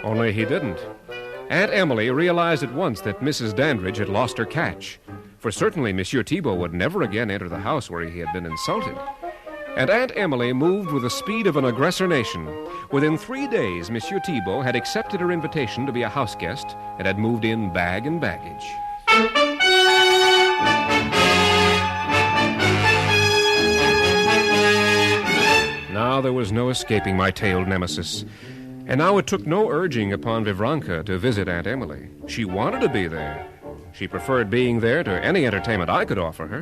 Only he didn't. Aunt Emily realized at once that Mrs. Dandridge had lost her catch. For certainly Monsieur Thibault would never again enter the house where he had been insulted. And Aunt Emily moved with the speed of an aggressor nation. Within 3 days, Monsieur Thibault had accepted her invitation to be a house guest and had moved in bag and baggage. Now there was no escaping my tailed nemesis. And now it took no urging upon Vivranka to visit Aunt Emily. She wanted to be there. She preferred being there to any entertainment I could offer her.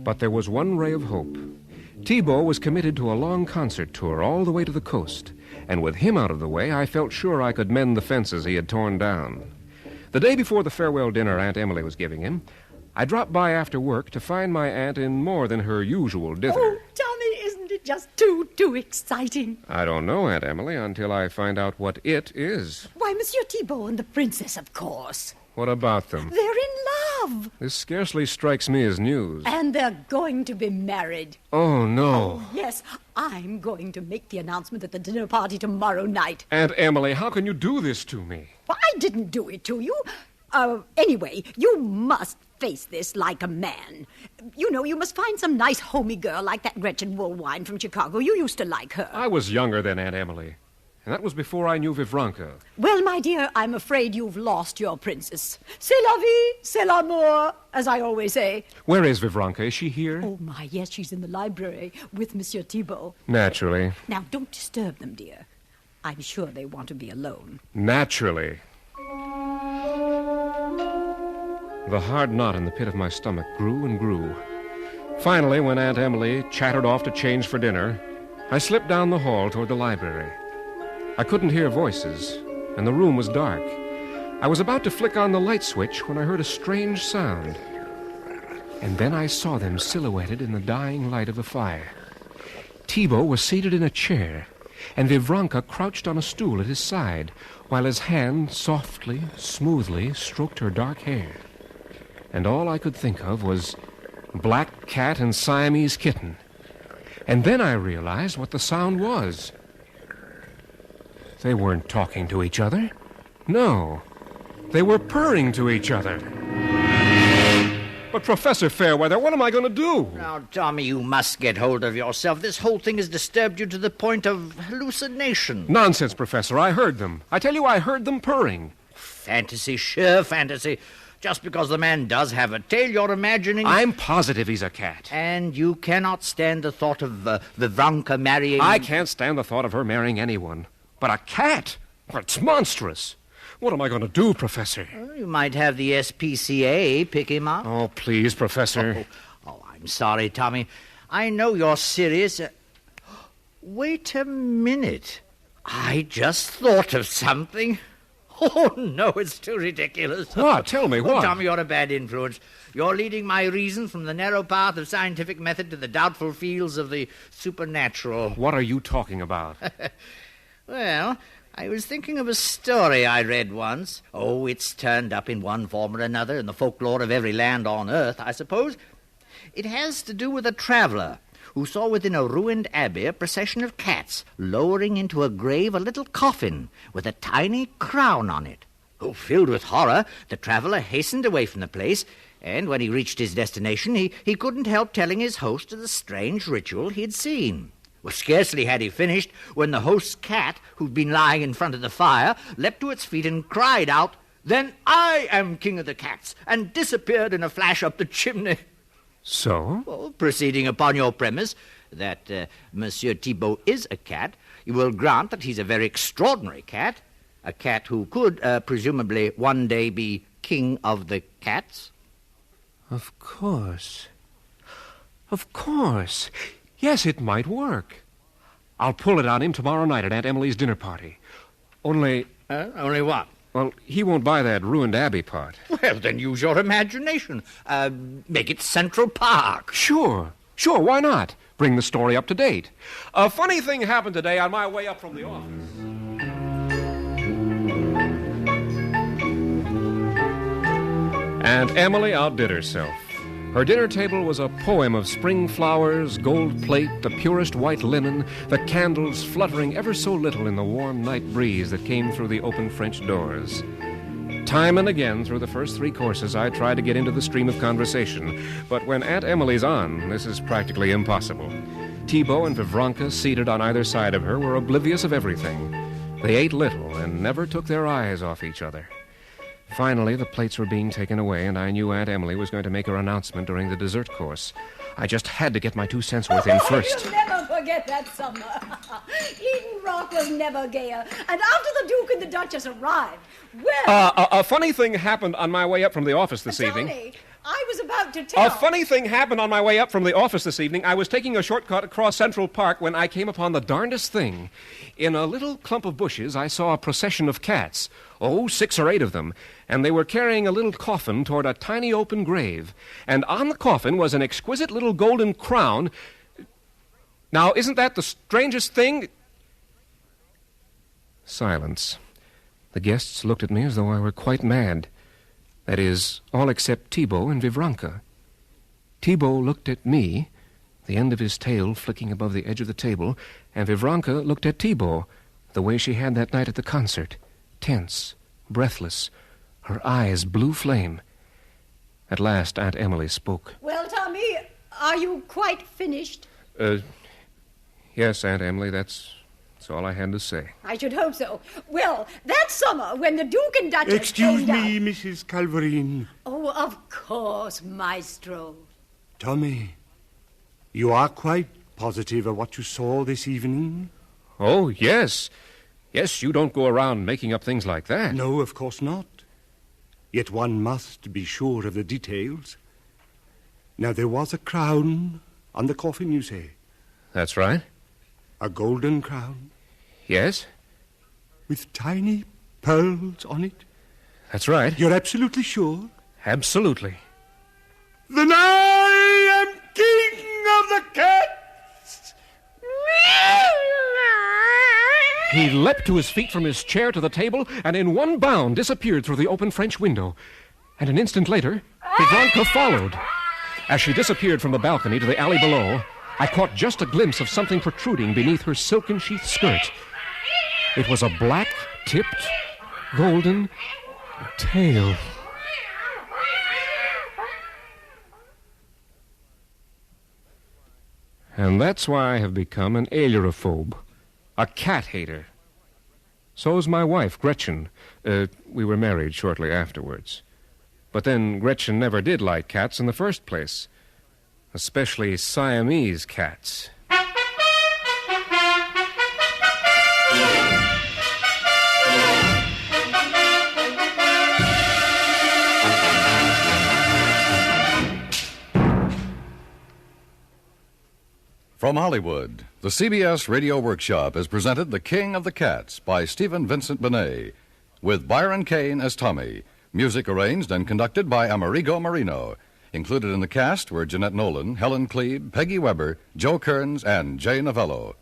But there was one ray of hope. Thibault was committed to a long concert tour all the way to the coast, and with him out of the way, I felt sure I could mend the fences he had torn down. The day before the farewell dinner Aunt Emily was giving him, I dropped by after work to find my aunt in more than her usual dither. Oh, Tommy, isn't it just too exciting? I don't know, Aunt Emily, until I find out what it is. Why, Monsieur Thibault and the princess, of course. What about them? They're in love. This scarcely strikes me as news. And they're going to be married. Oh, no. Oh, yes, I'm going to make the announcement at the dinner party tomorrow night. Aunt Emily, how can you do this to me? Well, I didn't do it to you. Anyway, you must face this like a man. You know, you must find some nice homey girl like that Gretchen Woolwine from Chicago. You used to like her. I was younger than Aunt Emily. And that was before I knew Vivranka. Well, my dear, I'm afraid you've lost your princess. C'est la vie, c'est l'amour, as I always say. Where is Vivranka? Is she here? Oh, my, yes, she's in the library with Monsieur Thibault. Naturally. Now, don't disturb them, dear. I'm sure they want to be alone. Naturally. The hard knot in the pit of my stomach grew and grew. Finally, when Aunt Emily chattered off to change for dinner, I slipped down the hall toward the library. I couldn't hear voices, and the room was dark. I was about to flick on the light switch when I heard a strange sound. And then I saw them silhouetted in the dying light of the fire. Thibault was seated in a chair, and Vivranka crouched on a stool at his side, while his hand softly, smoothly stroked her dark hair. And all I could think of was black cat and Siamese kitten. And then I realized what the sound was. They weren't talking to each other. No, they were purring to each other. But, Professor Fairweather, what am I going to do? Now, Tommy, you must get hold of yourself. This whole thing has disturbed you to the point of hallucination. Nonsense, Professor. I heard them. I tell you, I heard them purring. Fantasy, sheer fantasy. Just because the man does have a tail, you're imagining... I'm positive he's a cat. And you cannot stand the thought of Vivranka marrying... I can't stand the thought of her marrying anyone. But a cat? It's monstrous. What am I going to do, Professor? Well, you might have the SPCA pick him up. Oh, please, Professor. Oh, I'm sorry, Tommy. I know you're serious. Wait a minute. I just thought of something. Oh, no, it's too ridiculous. What? Tell me, what? Oh, Tommy, you're a bad influence. You're leading my reason from the narrow path of scientific method to the doubtful fields of the supernatural. What are you talking about? Well, I was thinking of a story I read once. Oh, it's turned up in one form or another in the folklore of every land on earth, I suppose. It has to do with a traveler who saw within a ruined abbey a procession of cats lowering into a grave a little coffin with a tiny crown on it. Oh, filled with horror, the traveler hastened away from the place, and when he reached his destination, he couldn't help telling his host of the strange ritual he had seen. Well, scarcely had he finished when the host's cat, who'd been lying in front of the fire, leapt to its feet and cried out, "Then I am king of the cats," and disappeared in a flash up the chimney. So? Well, proceeding upon your premise that Monsieur Thibault is a cat, you will grant that he's a very extraordinary cat, a cat who could, presumably, one day be king of the cats? Of course. Of course. Yes, it might work. I'll pull it on him tomorrow night at Aunt Emily's dinner party. Only... Only what? Well, he won't buy that ruined Abbey part. Well, then use your imagination. Make it Central Park. Sure, why not? Bring the story up to date. A funny thing happened today on my way up from the office. Aunt Emily outdid herself. Her dinner table was a poem of spring flowers, gold plate, the purest white linen, the candles fluttering ever so little in the warm night breeze that came through the open French doors. Time and again through the first 3 courses, I tried to get into the stream of conversation, but when Aunt Emily's on, this is practically impossible. Thibaut and Vivranka, seated on either side of her, were oblivious of everything. They ate little and never took their eyes off each other. Finally, the plates were being taken away, and I knew Aunt Emily was going to make her announcement during the dessert course. I just had to get my 2 cents worth in first. You'll never forget that summer. Eden Rock was never gayer. And after the Duke and the Duchess arrived, well... A funny thing happened on my way up from the office this evening. Tony, I was about to tell... A funny thing happened on my way up from the office this evening. I was taking a shortcut across Central Park when I came upon the darndest thing. In a little clump of bushes, I saw a procession of cats. 6 or 8 of them. And they were carrying a little coffin toward a tiny open grave. And on the coffin was an exquisite little golden crown. Now, isn't that the strangest thing? Silence. The guests looked at me as though I were quite mad. That is, all except Thibaut and Vivranka. Thibaut looked at me, the end of his tail flicking above the edge of the table, and Vivranka looked at Thibaut, the way she had that night at the concert, tense, breathless, her eyes blue flame. At last, Aunt Emily spoke. Well, Tommy, are you quite finished? Yes, Aunt Emily, that's all I had to say. I should hope so. Well, that summer, when the Duke and Duchess Excuse came me, down... Mrs. Calverine. Oh, of course, Maestro. Tommy, you are quite positive of what you saw this evening? Oh, yes. Yes, you don't go around making up things like that. No, of course not. Yet one must be sure of the details. Now, there was a crown on the coffin, you say? That's right. A golden crown? Yes. With tiny pearls on it? That's right. You're absolutely sure? Absolutely. Then I am king of the cats! He leapt to his feet from his chair to the table and in one bound disappeared through the open French window. And an instant later, Vivranka followed. As she disappeared from the balcony to the alley below, I caught just a glimpse of something protruding beneath her silken-sheathed skirt. It was a black-tipped, golden tail. And that's why I have become an ailurophobe, a cat-hater. So's my wife, Gretchen. We were married shortly afterwards. But then Gretchen never did like cats in the first place, especially Siamese cats. From Hollywood, the CBS Radio Workshop has presented The King of the Cats by Stephen Vincent Benet, with Byron Kane as Tommy, music arranged and conducted by Amerigo Marino. Included in the cast were Jeanette Nolan, Helen Cleve, Peggy Weber, Joe Kearns, and Jay Novello.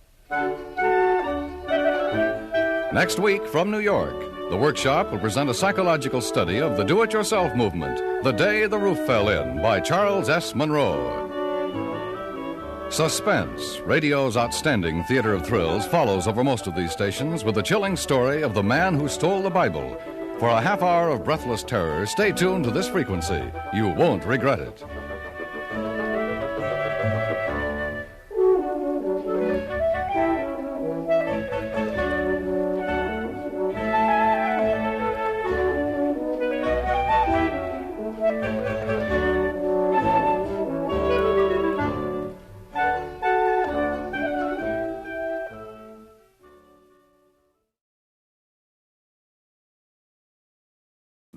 Next week, from New York, the workshop will present a psychological study of the do-it-yourself movement, The Day the Roof Fell In, by Charles S. Monroe. Suspense, radio's outstanding theater of thrills, follows over most of these stations with the chilling story of the man who stole the Bible. For a half hour of breathless terror, stay tuned to this frequency. You won't regret it.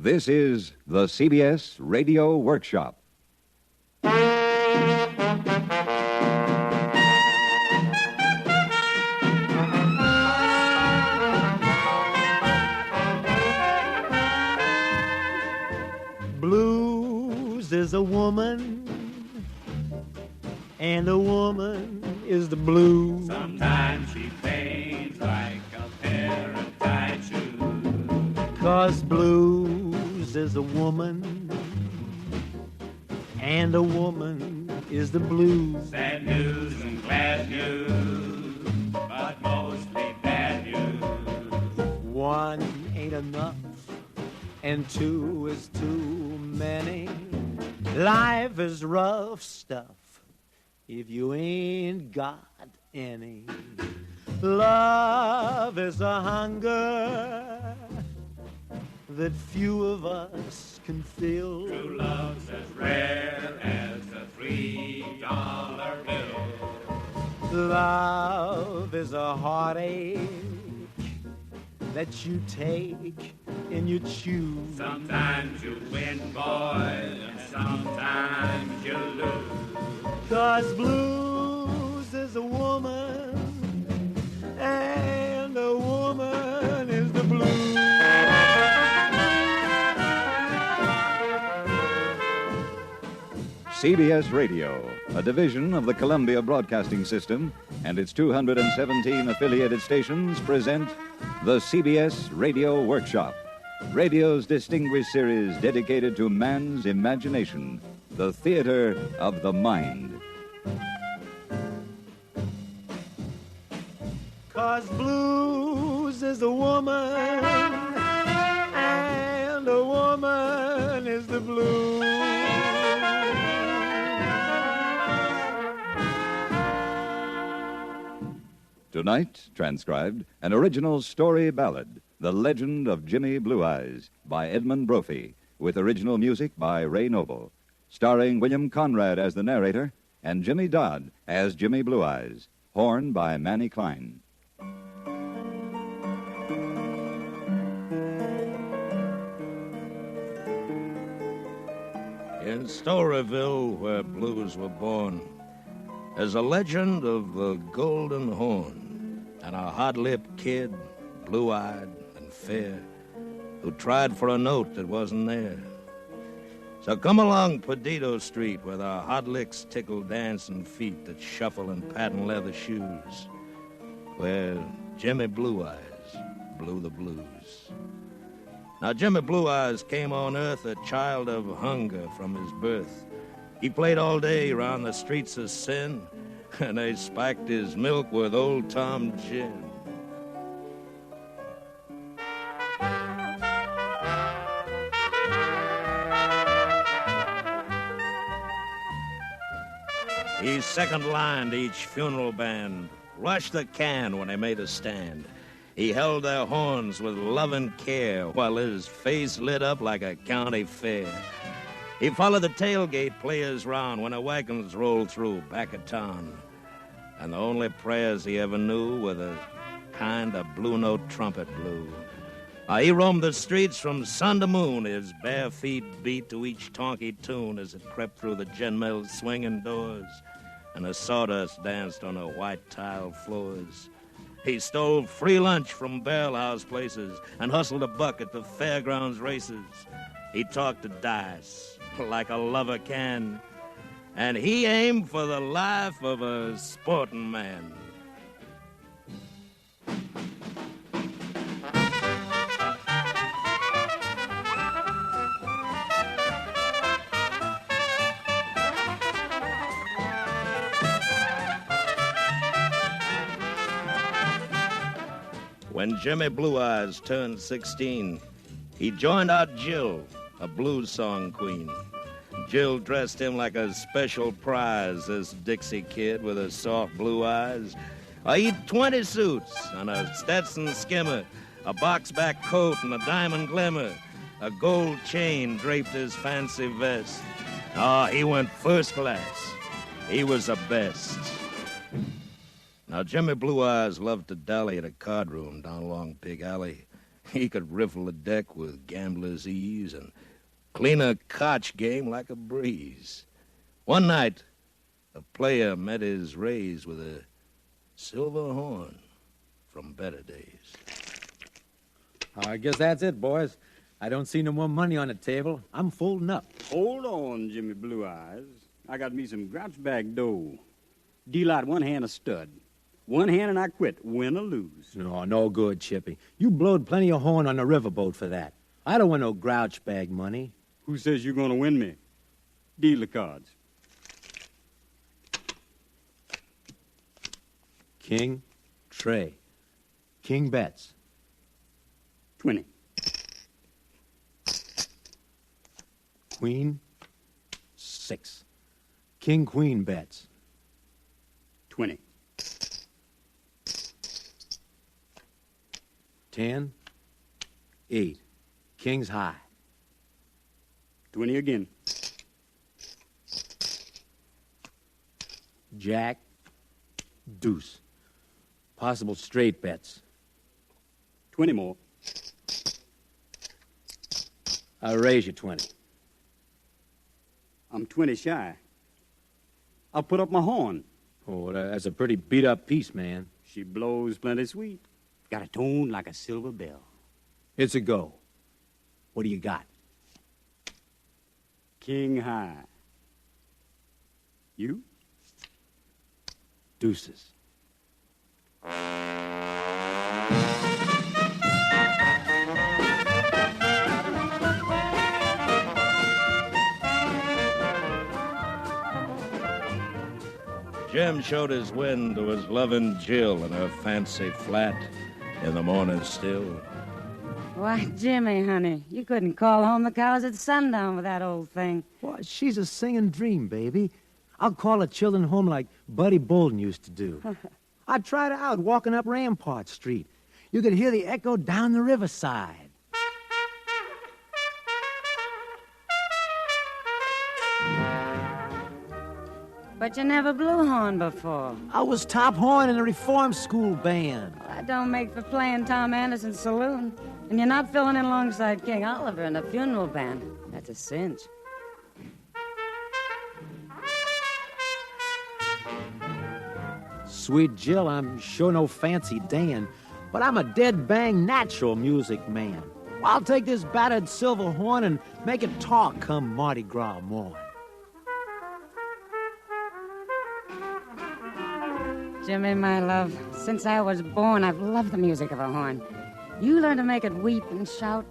This is the CBS Radio Workshop. is a woman, and a woman is the blues. Sometimes she fades like a pair of tight shoes. 'Cause blues is a woman, and a woman is the blues. Sad news and glad news, but mostly bad news. One ain't enough, and two is too many. Life is rough stuff if you ain't got any. Love is a hunger that few of us can fill. True love's as rare as a $3 bill. Love is a heartache that you take and you choose. Sometimes you win, boys, and sometimes you lose. 'Cause blues is a woman, and a woman is the blues. CBS Radio, a division of the Columbia Broadcasting System, and its 217 affiliated stations present the CBS Radio Workshop, radio's distinguished series dedicated to man's imagination, the theater of the mind. 'Cause blues is a woman, and a woman is the blues. Tonight, transcribed, an original story ballad, The Legend of Jimmy Blue Eyes, by Edmund Brophy, with original music by Ray Noble, starring William Conrad as the narrator and Jimmy Dodd as Jimmy Blue Eyes, horn by Manny Klein. In Storyville, where blues were born, there's a legend of the Golden Horn and a hot-lipped kid, blue-eyed and fair, who tried for a note that wasn't there. So come along Perdido Street, where the hot licks tickle dancing feet that shuffle in patent leather shoes, where Jimmy Blue Eyes blew the blues. Now, Jimmy Blue Eyes came on earth a child of hunger from his birth. He played all day round the streets of sin, and they spiked his milk with Old Tom gin. He second-lined each funeral band, rushed the can when they made a stand. He held their horns with loving care while his face lit up like a county fair. He followed the tailgate players round when the wagons rolled through back of town. And the only prayers he ever knew were the kind of blue note trumpet blew. He roamed the streets from sun to moon, his bare feet beat to each tonky tune as it crept through the gin mill's swinging doors, and the sawdust danced on the white tile floors. He stole free lunch from barrel house places and hustled a buck at the fairgrounds races. He talked to dice like a lover can, and he aimed for the life of a sporting man. When Jimmy Blue Eyes turned 16, he joined out Jill, a blues song queen. Jill dressed him like a special prize, this Dixie kid with his soft blue eyes. He'd 20 suits and a Stetson skimmer, a box-back coat and a diamond glimmer. A gold chain draped his fancy vest. He went first class. He was the best. Now, Jimmy Blue Eyes loved to dally at a card room down along Pig Alley. He could riffle the deck with gambler's ease and clean a cotch game like a breeze. One night, a player met his raise with a silver horn from better days. I guess that's it, boys. I don't see no more money on the table. I'm folding up. Hold on, Jimmy Blue Eyes. I got me some grouch bag dough. Deal out one hand a stud. One hand and I quit, win or lose. No good, Chippy. You blowed plenty of horn on the riverboat for that. I don't want no grouch bag money. Who says you're going to win me? Deal the cards. King, tray. King bets. 20. Queen, 6. King, queen bets. 20. 10, 8. King's high. 20 again. Jack, deuce. Possible straight bets. 20 more. I'll raise you 20. I'm 20 shy. I'll put up my horn. Oh, that's a pretty beat-up piece, man. She blows plenty sweet. Got a tone like a silver bell. It's a go. What do you got? King high. You? Deuces. Jim showed his wind to his loving Jill in her fancy flat in the morning still. Why, Jimmy, honey, you couldn't call home the cows at sundown with that old thing. Why, she's a singing dream, baby. I'll call the children home like Buddy Bolden used to do. I tried her out walking up Rampart Street. You could hear the echo down the riverside. But you never blew horn before. I was top horn in a reform school band. Well, that don't make for playing Tom Anderson's saloon. And you're not filling in alongside King Oliver in the funeral band. That's a cinch. Sweet Jill, I'm sure no fancy Dan, but I'm a dead bang natural music man. I'll take this battered silver horn and make it talk come Mardi Gras morn. Jimmy, my love, since I was born, I've loved the music of a horn. You learn to make it weep and shout.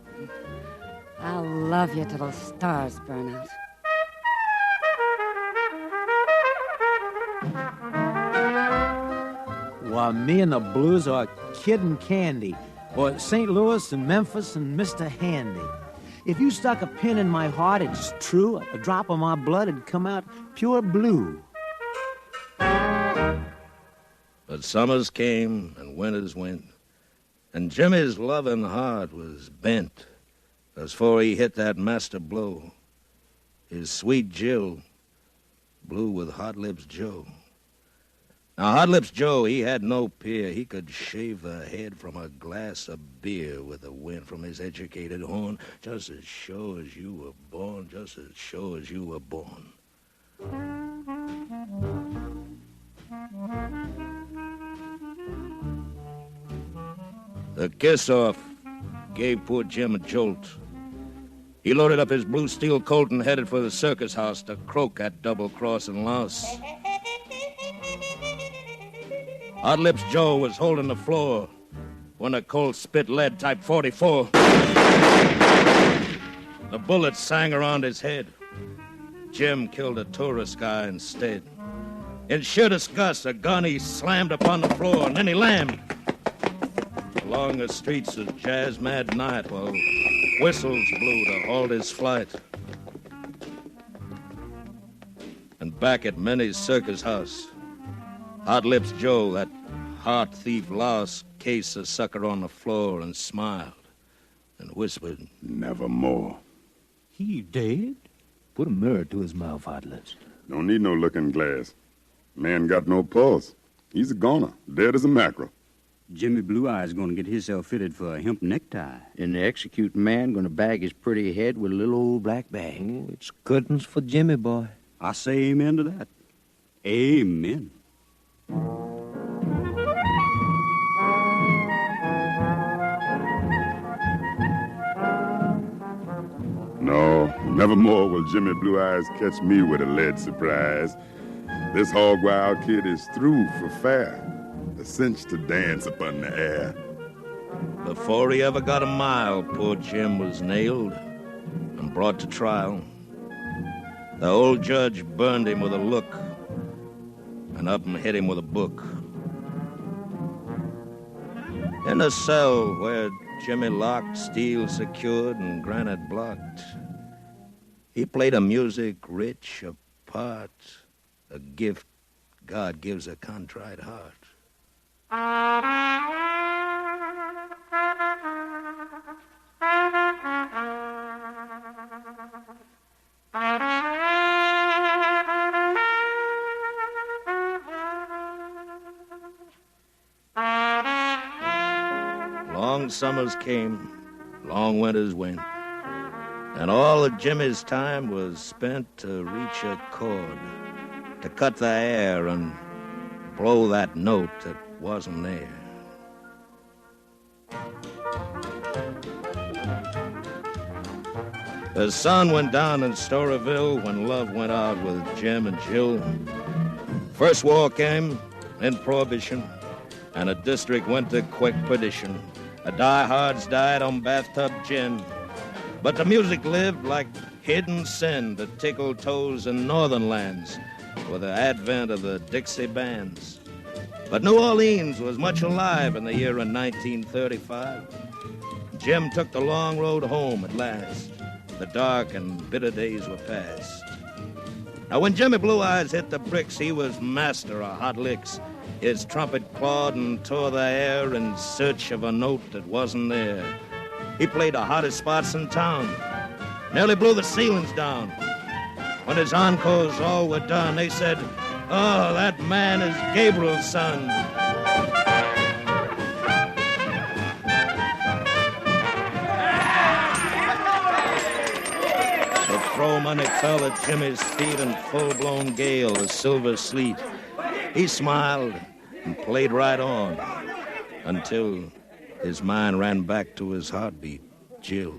I'll love you till the stars burn out. While me and the blues are Kid and Candy, or St. Louis and Memphis and Mr. Handy. If you stuck a pin in my heart, it's true, a drop of my blood would come out pure blue. But summers came and winters went, and Jimmy's loving heart was bent, as before he hit that master blow, his sweet Jill blew with Hot Lips Joe. Now, Hot Lips Joe, he had no peer. He could shave the head from a glass of beer with the wind from his educated horn, just as sure as you were born, just as sure as you were born. The kiss-off gave poor Jim a jolt. He loaded up his blue steel colt and headed for the circus house to croak at double-crossing loss. Hot Lips Joe was holding the floor when a colt spit lead type 44. The bullet sang around his head. Jim killed a tourist guy instead. In sheer disgust, a gun he slammed upon the floor, and then he lammed. Along the streets of jazz-mad night while whistles blew to halt his flight. And back at Minnie's circus house, Hot Lips Joe, that heart thief, lost case a sucker on the floor and smiled and whispered, "Nevermore." He dead? Put a mirror to his mouth, Hot Lips. Don't need no looking glass. Man got no pulse. He's a goner, dead as a mackerel. Jimmy Blue Eyes gonna get himself fitted for a hemp necktie. And the executing man gonna bag his pretty head with a little old black bag. Oh, it's goodness for Jimmy, boy. I say amen to that. Amen. No, nevermore will Jimmy Blue Eyes catch me with a lead surprise. This hog wild kid is through for fair, a cinch to dance upon the air. Before he ever got a mile, poor Jim was nailed and brought to trial. The old judge burned him with a look and up and hit him with a book. In a cell where Jimmy locked, steel secured, and granite blocked, he played a music rich, apart, a gift God gives a contrite heart. Long summers came, long winters went, and all of Jimmy's time was spent to reach a chord, to cut the air and blow that note that wasn't there. The sun went down in Storyville when love went out with Jim and Jill. First war came, then Prohibition, and a district went to quick perdition. The diehards died on bathtub gin, but the music lived like hidden sin that tickled toes in northern lands with the advent of the Dixie bands. But New Orleans was much alive in the year of 1935. Jim took the long road home at last. The dark and bitter days were past. Now when Jimmy Blue Eyes hit the bricks, he was master of hot licks. His trumpet clawed and tore the air in search of a note that wasn't there. He played the hottest spots in town, nearly blew the ceilings down. When his encores all were done, they said, "Oh, that man is Gabriel's son." The throw money fell at Jimmy's feet in full-blown gale, a silver sleet. He smiled and played right on until his mind ran back to his heartbeat, Jill.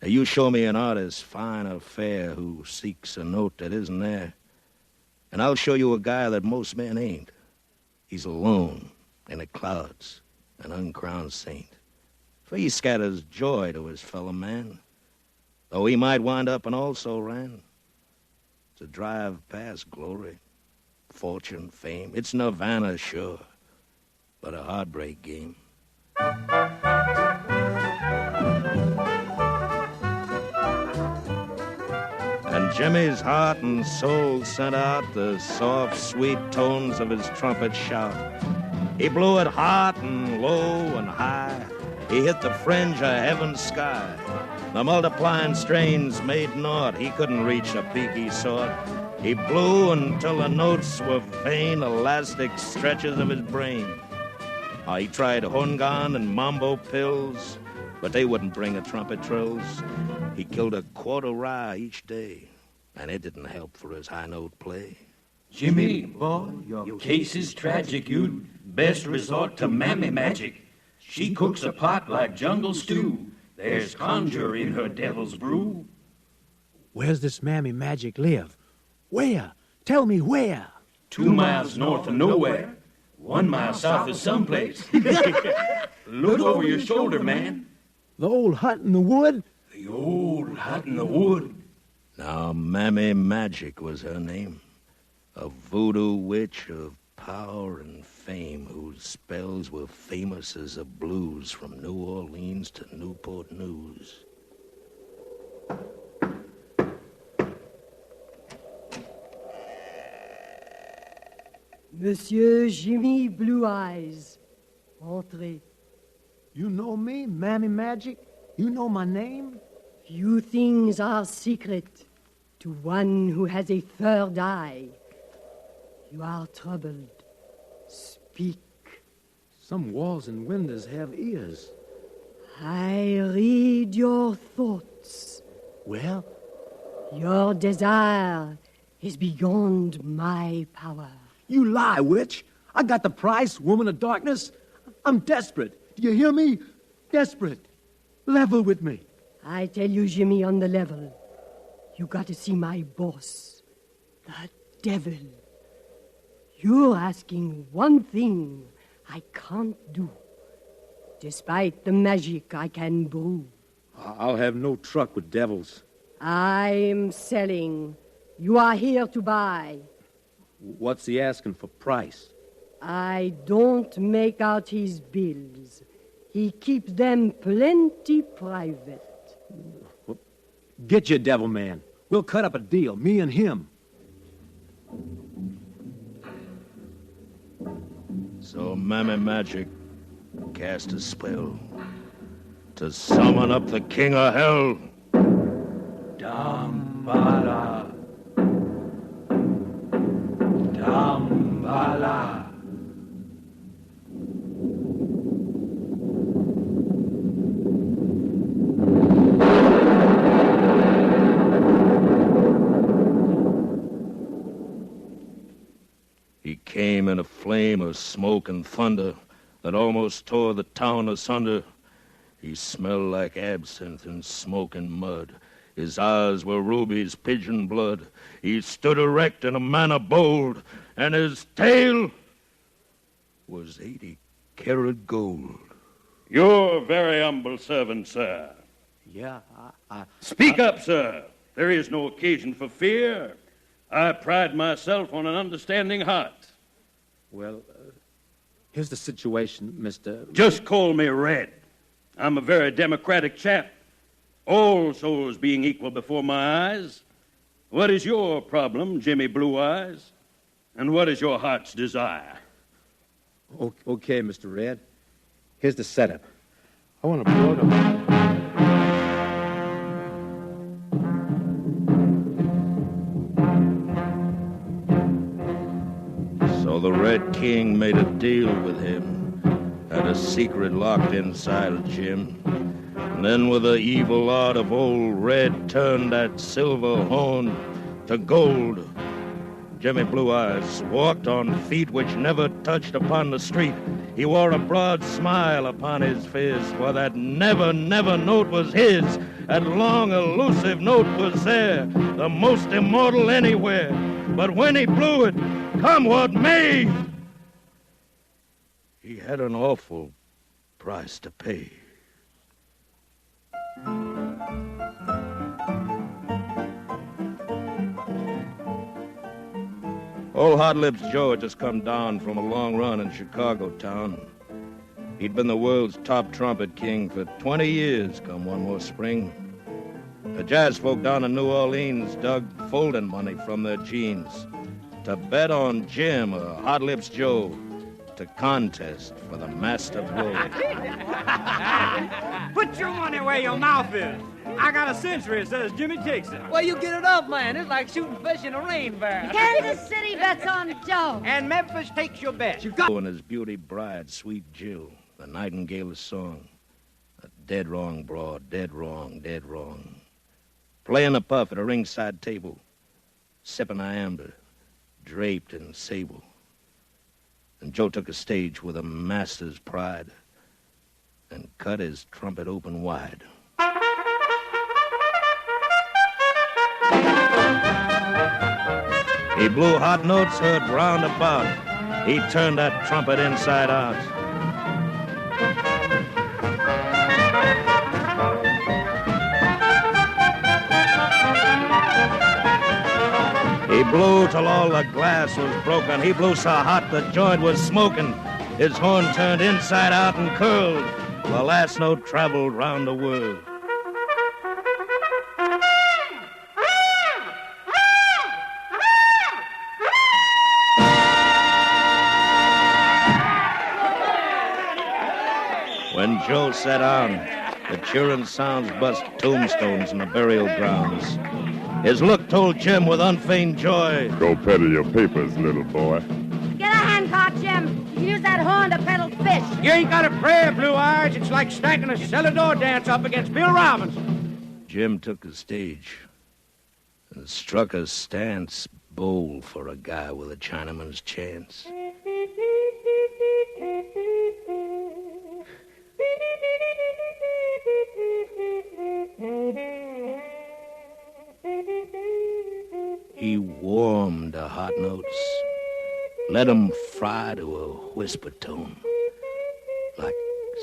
Now, you show me an artist, fine or fair, who seeks a note that isn't there, and I'll show you a guy that most men ain't. He's alone in the clouds, an uncrowned saint, for he scatters joy to his fellow man, though he might wind up and also ran to drive past glory, fortune, fame. It's Nirvana, sure, but a heartbreak game. And Jimmy's heart and soul sent out the soft, sweet tones of his trumpet shout. He blew it hot and low and high. He hit the fringe of heaven's sky. The multiplying strains made naught. He couldn't reach a peak he sought. He blew until the notes were vain, elastic stretches of his brain. He tried horngon and mambo pills, but they wouldn't bring a trumpet trills. He killed a quarter rye each day, and it didn't help for his high note play. Jimmy, boy, your case is tragic. You'd best resort to Mammy Magic. She cooks a pot like jungle stew. There's conjure in her devil's brew. Where's this Mammy Magic live? Where? Tell me where. 2 miles north of nowhere. 1 mile south of someplace. Look over your shoulder, man. The old hut in the wood? The old hut in the wood. Now, Mammy Magic was her name, a voodoo witch of power and fame whose spells were famous as the blues from New Orleans to Newport News. Monsieur Jimmy Blue Eyes, entrez. You know me, Mammy Magic? You know my name? Few things are secret to one who has a third eye. You are troubled. Speak. Some walls and windows have ears. I read your thoughts. Well? Your desire is beyond my power. You lie, witch. I got the price, woman of darkness. I'm desperate. Do you hear me? Desperate. Level with me. I tell you, Jimmy, on the level, you got to see my boss, the devil. You're asking one thing I can't do, despite the magic I can brew. I'll have no truck with devils. I'm selling. You are here to buy. What's he asking for price? I don't make out his bills. He keeps them plenty private. Get your devil man. We'll cut up a deal, me and him. So Mammy Magic cast a spell to summon up the king of hell. Dambala. Dambala. He came in a flame of smoke and thunder that almost tore the town asunder. He smelled like absinthe and smoke and mud. His eyes were rubies, pigeon blood. He stood erect in a manner bold, and his tail was 80-karat gold. Your very humble servant, sir. Yeah, Speak up, sir. There is no occasion for fear. I pride myself on an understanding heart. Well, here's the situation, Mr. Just call me Red. I'm a very democratic chap. All souls being equal before my eyes. What is your problem, Jimmy Blue Eyes? And what is your heart's desire? Okay, Mr. Red. Here's the setup. I want to blow the... So the Red King made a deal with him, had a secret locked inside of Jim. And then with the evil art of old Red turned that silver horn to gold. Jimmy Blue Eyes walked on feet which never touched upon the street. He wore a broad smile upon his face, for that never, never note was his. That long, elusive note was there, the most immortal anywhere. But when he blew it, come what may, he had an awful price to pay. Old Hot Lips Joe had just come down from a long run in Chicago town. He'd been the world's top trumpet king for 20 years come one more spring. The jazz folk down in New Orleans dug folding money from their jeans to bet on Jim or Hot Lips Joe to contest for the master blow. Put your money where your mouth is. I got a century that says Jimmy takes it. Well, you get it up, man. It's like shooting fish in a rain barrel. Kansas City bets on Joe. And Memphis takes your bet. Joe and his beauty bride, sweet Jill, the nightingale's song. A dead wrong broad, dead wrong, dead wrong. Playing the puff at a ringside table, sipping a amber, draped in sable. And Joe took a stage with a master's pride and cut his trumpet open wide. He blew hot notes heard round about. He turned that trumpet inside out. He blew till all the glass was broken. He blew so hot the joint was smoking. His horn turned inside out and curled. The last note traveled round the world. When Joe sat down, the cheering sounds bust tombstones in the burial grounds. His look told Jim with unfeigned joy, Go peddle your papers, little boy. Get a handcart, Jim. You can use that horn to peddle fish. You ain't got a prayer, Blue Eyes. It's like stacking a cellar door dance up against Bill Robinson. Jim took the stage and struck a stance bold for a guy with a Chinaman's chance. let 'em fry to a whisper tone, like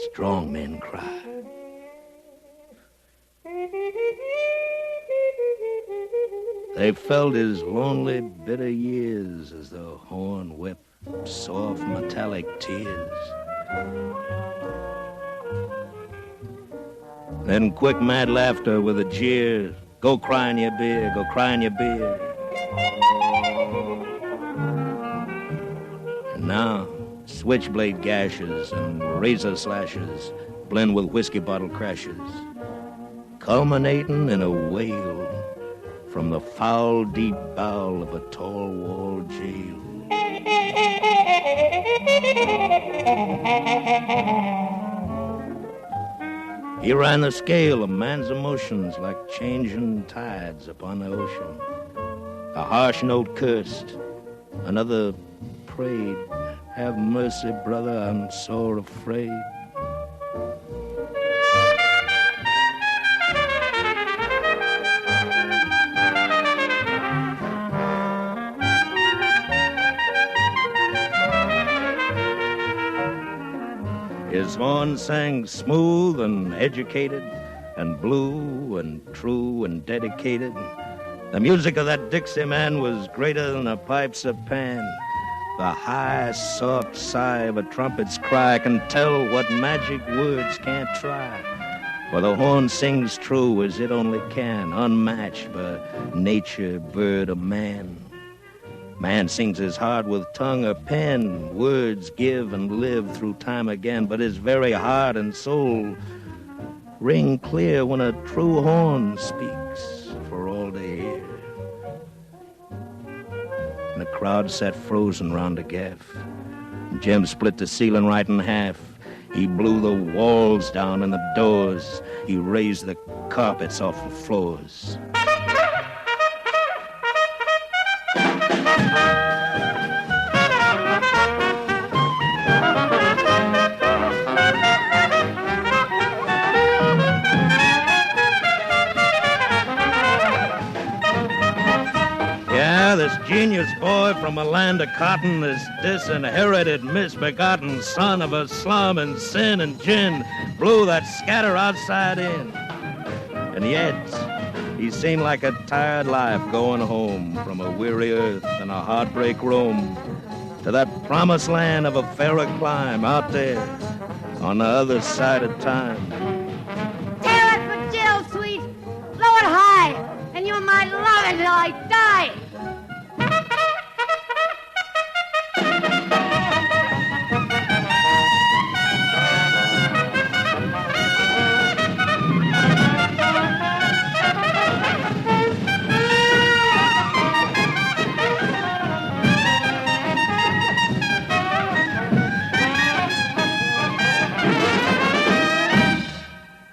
strong men cry. They felt his lonely, bitter years as the horn wept soft, metallic tears. Then quick, mad laughter with a jeer. Go cry in your beer, go cry in your beer. And now, switchblade gashes and razor slashes blend with whiskey bottle crashes, culminating in a wail from the foul, deep bowel of a tall-walled jail. He ran the scale of man's emotions like changing tides upon the ocean. A harsh note cursed, another prayed, have mercy, brother, I'm so afraid. His horn sang smooth and educated, and blue and true and dedicated. The music of that Dixie man was greater than a pipe's of Pan. The high, soft sigh of a trumpet's cry can tell what magic words can't try. For the horn sings true as it only can, unmatched by nature, bird, or man. Man sings his heart with tongue or pen. Words give and live through time again, but his very heart and soul ring clear when a true horn speaks for all to hear. And the crowd sat frozen round the gaff. Jim split the ceiling right in half. He blew the walls down and the doors. He raised the carpets off the floors. This genius boy from a land of cotton, this disinherited, misbegotten son of a slum and sin and gin, blew that scatter outside in. And yet, he seemed like a tired life going home from a weary earth and a heartbreak roam to that promised land of a fairer clime out there on the other side of time. Tear it for Jill, sweet. Blow it high, and you might love it till I die.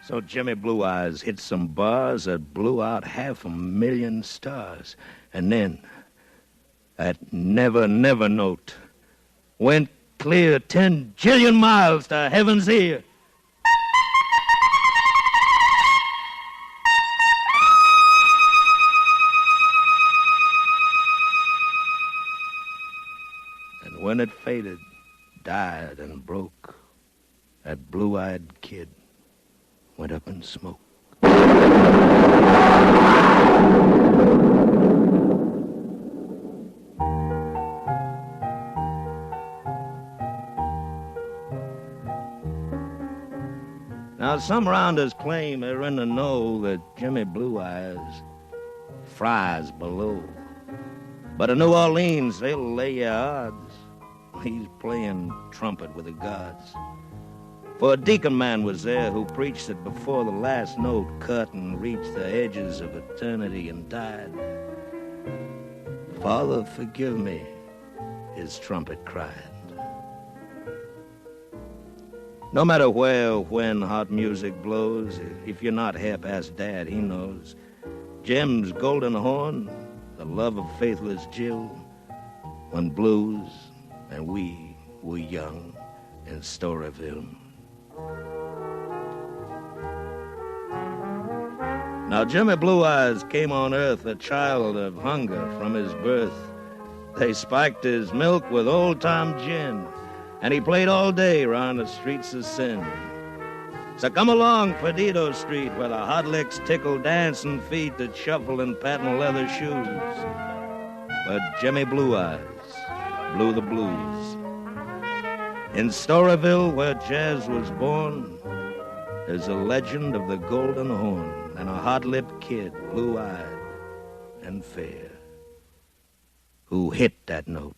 So Jimmy Blue Eyes hit some bars that blew out 500,000 stars. And then, that never, never note went clear 10 jillion miles to heaven's ear. And when it faded, died and broke, that blue-eyed kid went up in smoke. Now, some rounders claim they're in the know that Jimmy Blue Eyes fries below. But in New Orleans, they'll lay you odds. He's playing trumpet with the gods. For a deacon man was there who preached that before the last note cut and reached the edges of eternity and died. Father, forgive me, his trumpet cried. No matter where or when hot music blows, if you're not hip, ask Dad, he knows. Jim's golden horn, the love of faithless Jill, when blues and we were young in Storyville. Now Jimmy Blue Eyes came on earth a child of hunger from his birth. They spiked his milk with old-time gin, and he played all day round the streets of sin. So come along Perdido Street, where the hot licks tickle dancing feet that shuffle in patent leather shoes. But Jimmy Blue Eyes blew the blues. In Storyville, where jazz was born, there's a legend of the golden horn and a hot-lipped kid, blue-eyed and fair, who hit that note.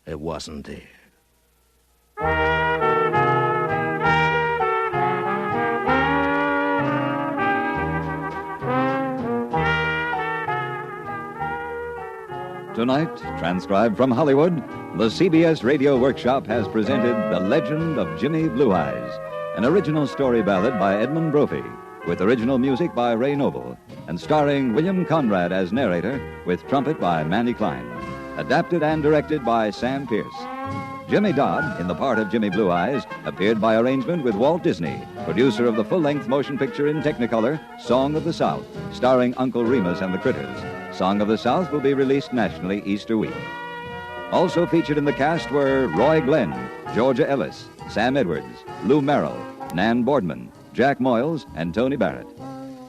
It wasn't there. Tonight, transcribed from Hollywood, the CBS Radio Workshop has presented The Legend of Jimmy Blue Eyes, an original story ballad by Edmund Brophy, with original music by Ray Noble, and starring William Conrad as narrator, with trumpet by Manny Klein. Adapted and directed by Sam Pierce. Jimmy Dodd, in the part of Jimmy Blue Eyes, appeared by arrangement with Walt Disney, producer of the full-length motion picture in Technicolor, Song of the South, starring Uncle Remus and the Critters. Song of the South will be released nationally Easter week. Also featured in the cast were Roy Glenn, Georgia Ellis, Sam Edwards, Lou Merrill, Nan Boardman, Jack Moyles, and Tony Barrett.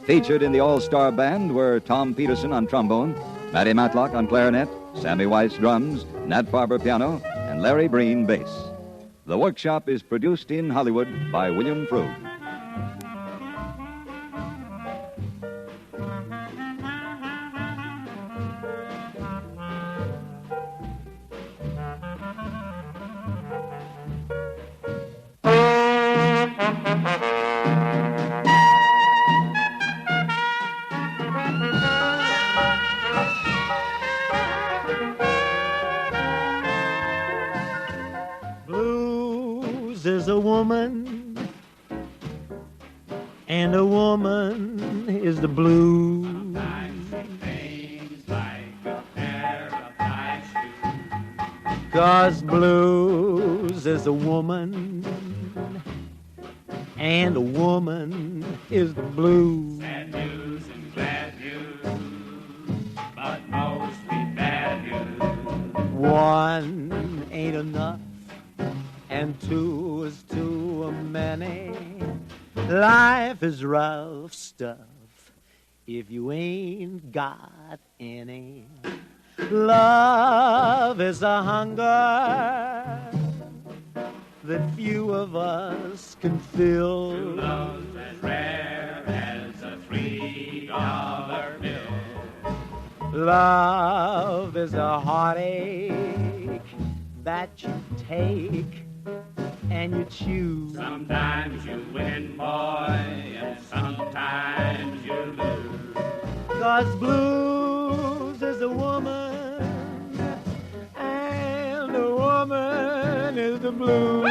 Featured in the all-star band were Tom Peterson on trombone, Matty Matlock on clarinet, Sammy Weiss drums, Nat Farber piano, and Larry Breen bass. The Workshop is produced in Hollywood by William Froug. Is a woman, and a woman is the blues. Cause blues is a woman, and a woman is the blues. Sad news and glad news, but mostly bad news. One ain't enough, and two is too many. Life is rough stuff if you ain't got any. Love is a hunger that few of us can fill. True love's as rare as a $3 bill. Love is a heartache that you take and you choose. Sometimes you win, boy, and sometimes you lose. 'Cause blues is a woman, and a woman is the blues.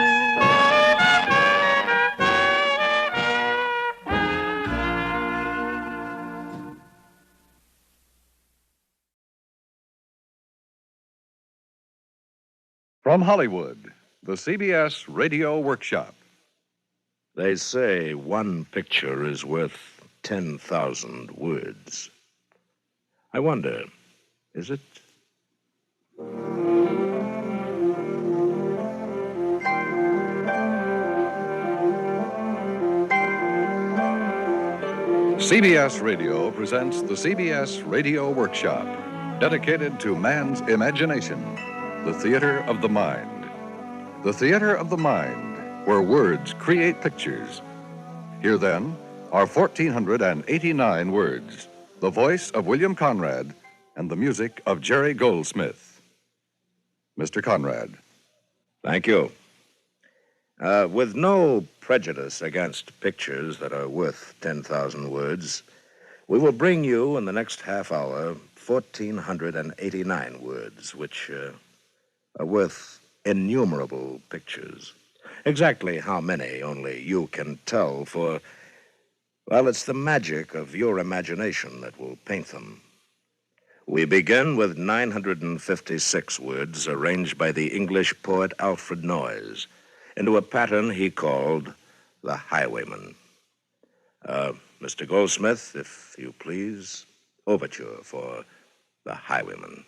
From Hollywood, the CBS Radio Workshop. They say one picture is worth 10,000 words. I wonder, is it? CBS Radio presents the CBS Radio Workshop, dedicated to man's imagination, the theater of the mind. The theater of the mind, where words create pictures. Here, then, are 1,489 words, the voice of William Conrad and the music of Jerry Goldsmith. Mr. Conrad. Thank you. With no prejudice against pictures that are worth 10,000 words, we will bring you in the next half hour 1,489 words, which are worth innumerable pictures. Exactly how many only you can tell, for, well, it's the magic of your imagination that will paint them. We begin with 956 words arranged by the English poet Alfred Noyes into a pattern he called The Highwayman. Mr. Goldsmith, if you please, overture for The Highwayman.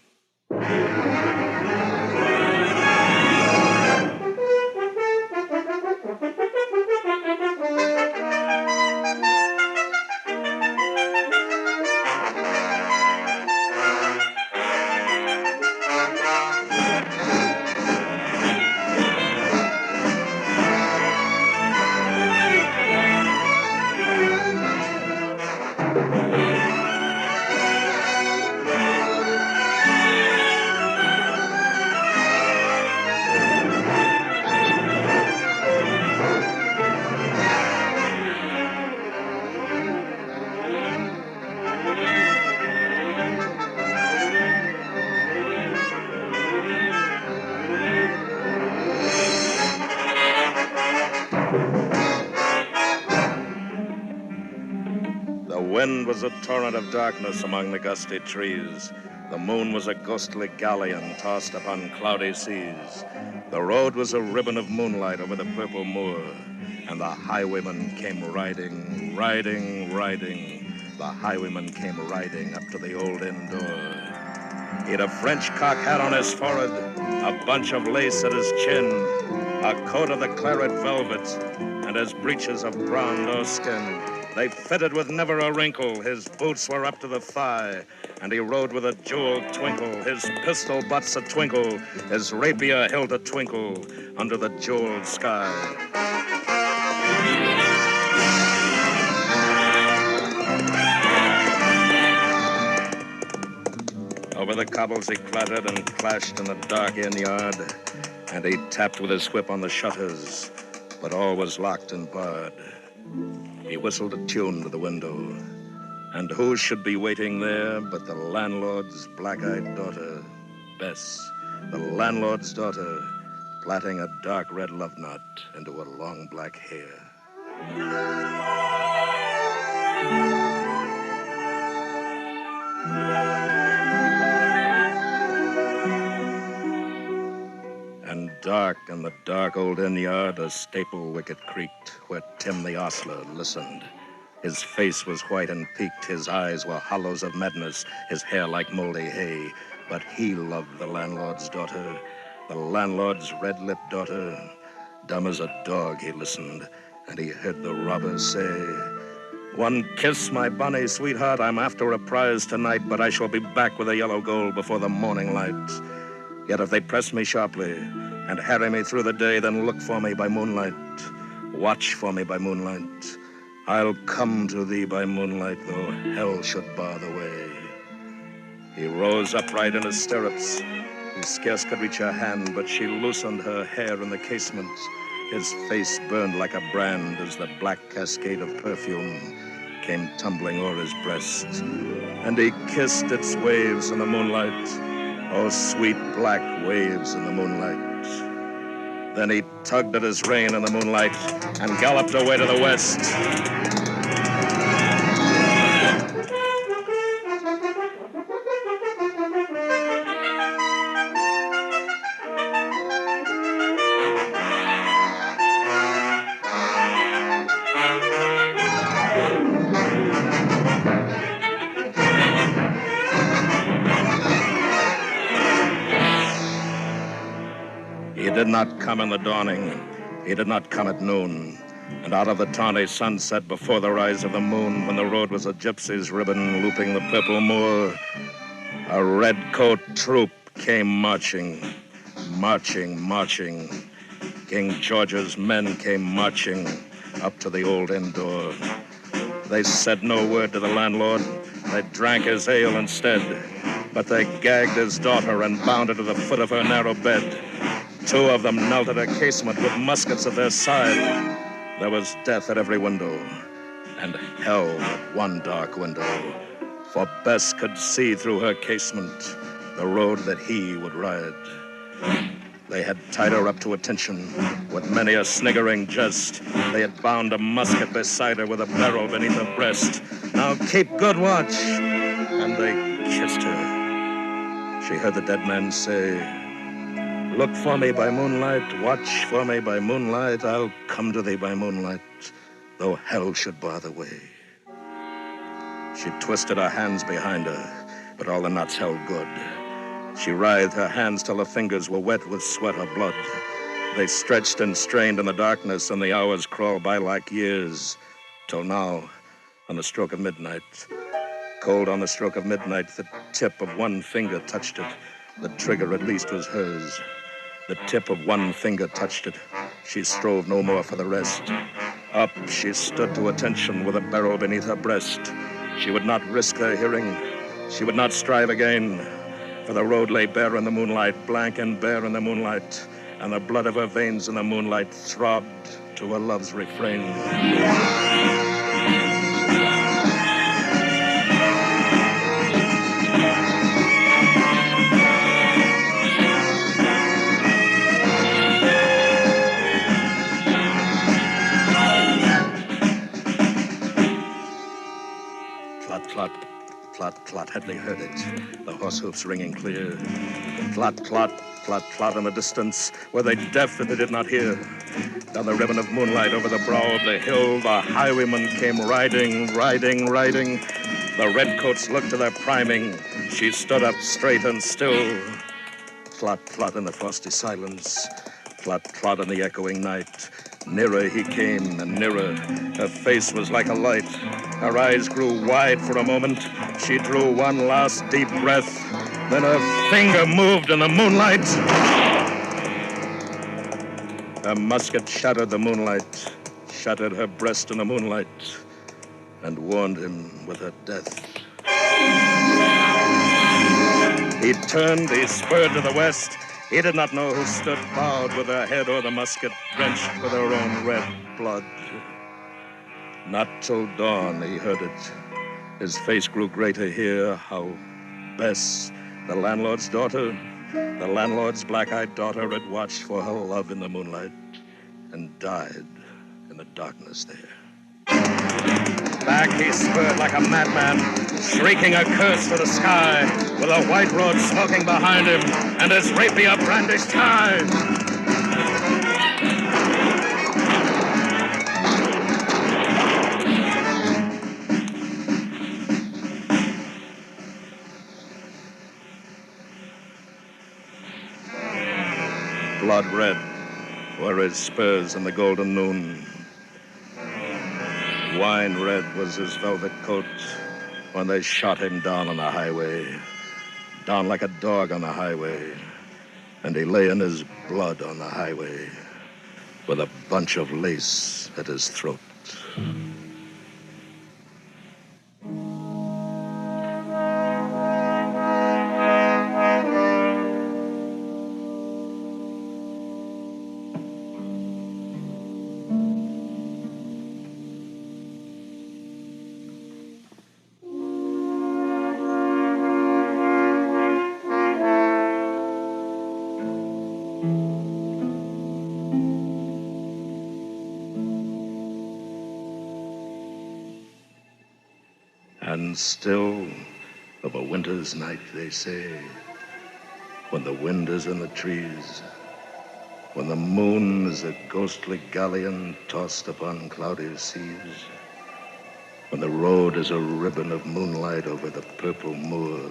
The wind was a torrent of darkness among the gusty trees. The moon was a ghostly galleon tossed upon cloudy seas. The road was a ribbon of moonlight over the purple moor. And the highwayman came riding, riding, riding. The highwayman came riding up to the old inn door. He'd a French cock hat on his forehead, a bunch of lace at his chin, a coat of the claret velvet, and his breeches of brown doeskin. They fitted with never a wrinkle. His boots were up to the thigh, and he rode with a jeweled twinkle. His pistol butts a twinkle, his rapier hilt a twinkle under the jeweled sky. Over the cobbles he clattered and clashed in the dark inn yard, and he tapped with his whip on the shutters, but all was locked and barred. He whistled a tune to the window, and who should be waiting there but the landlord's black-eyed daughter, Bess, the landlord's daughter, plaiting a dark red love knot into her long black hair. And dark in the dark old inn yard, a staple wicket creaked where Tim the ostler listened. His face was white and peaked, his eyes were hollows of madness, his hair like moldy hay. But he loved the landlord's daughter, the landlord's red-lipped daughter. Dumb as a dog he listened, and he heard the robbers say, "One kiss, my bonny sweetheart, I'm after a prize tonight, but I shall be back with the yellow gold before the morning light. Yet if they press me sharply and harry me through the day, then look for me by moonlight, watch for me by moonlight. I'll come to thee by moonlight, though hell should bar the way." He rose upright in his stirrups. He scarce could reach her hand, but she loosened her hair in the casement. His face burned like a brand as the black cascade of perfume came tumbling o'er his breast. And he kissed its waves in the moonlight. Oh, sweet black waves in the moonlight. Then he tugged at his rein in the moonlight and galloped away to the west. He did not come in the dawning. He did not come at noon. And out of the tawny sunset before the rise of the moon, when the road was a gypsy's ribbon looping the purple moor, a red-coat troop came marching, marching, marching. King George's men came marching up to the old inn door. They said no word to the landlord. They drank his ale instead. But they gagged his daughter and bound her to the foot of her narrow bed. Two of them knelt at her casement with muskets at their side. There was death at every window, and hell at one dark window. For Bess could see through her casement the road that he would ride. They had tied her up to attention with many a sniggering jest. They had bound a musket beside her with a barrel beneath her breast. "Now keep good watch." And they kissed her. She heard the dead man say, "Look for me by moonlight, watch for me by moonlight, I'll come to thee by moonlight, though hell should bar the way." She twisted her hands behind her, but all the knots held good. She writhed her hands till her fingers were wet with sweat or blood. They stretched and strained in the darkness, and the hours crawled by like years. Till now, on the stroke of midnight. Cold on the stroke of midnight, the tip of one finger touched it. The trigger, at least, was hers. The tip of one finger touched it. She strove no more for the rest. Up, she stood to attention with a barrel beneath her breast. She would not risk their hearing. She would not strive again. For the road lay bare in the moonlight, blank and bare in the moonlight, and the blood of her veins in the moonlight throbbed to her love's refrain. Clot, clot, clot, had they heard it? The horse hoofs ringing clear. Clot, clot, clot, clot in the distance. Were they deaf that they did not hear? Down the ribbon of moonlight over the brow of the hill, the highwaymen came riding, riding, riding. The redcoats looked to their priming. She stood up straight and still. Clot, clot in the frosty silence. Clot, clot in the echoing night. Nearer he came, and nearer. Her face was like a light. Her eyes grew wide for a moment. She drew one last deep breath. Then her finger moved in the moonlight. Her musket shattered the moonlight, shattered her breast in the moonlight, and warned him with her death. He turned, he spurred to the west. He did not know who stood bowed with her head or the musket drenched with her own red blood. Not till dawn he heard it. His face grew gray to hear how Bess, the landlord's daughter, the landlord's black-eyed daughter, had watched for her love in the moonlight and died in the darkness there. Back he spurred like a madman, shrieking a curse to the sky, with a white road smoking behind him and his rapier brandished high. Blood red were his spurs in the golden noon. Wine red was his velvet coat when they shot him down on the highway, down like a dog on the highway, and he lay in his blood on the highway with a bunch of lace at his throat. And still, of a winter's night, they say, when the wind is in the trees, when the moon is a ghostly galleon tossed upon cloudy seas, when the road is a ribbon of moonlight over the purple moor,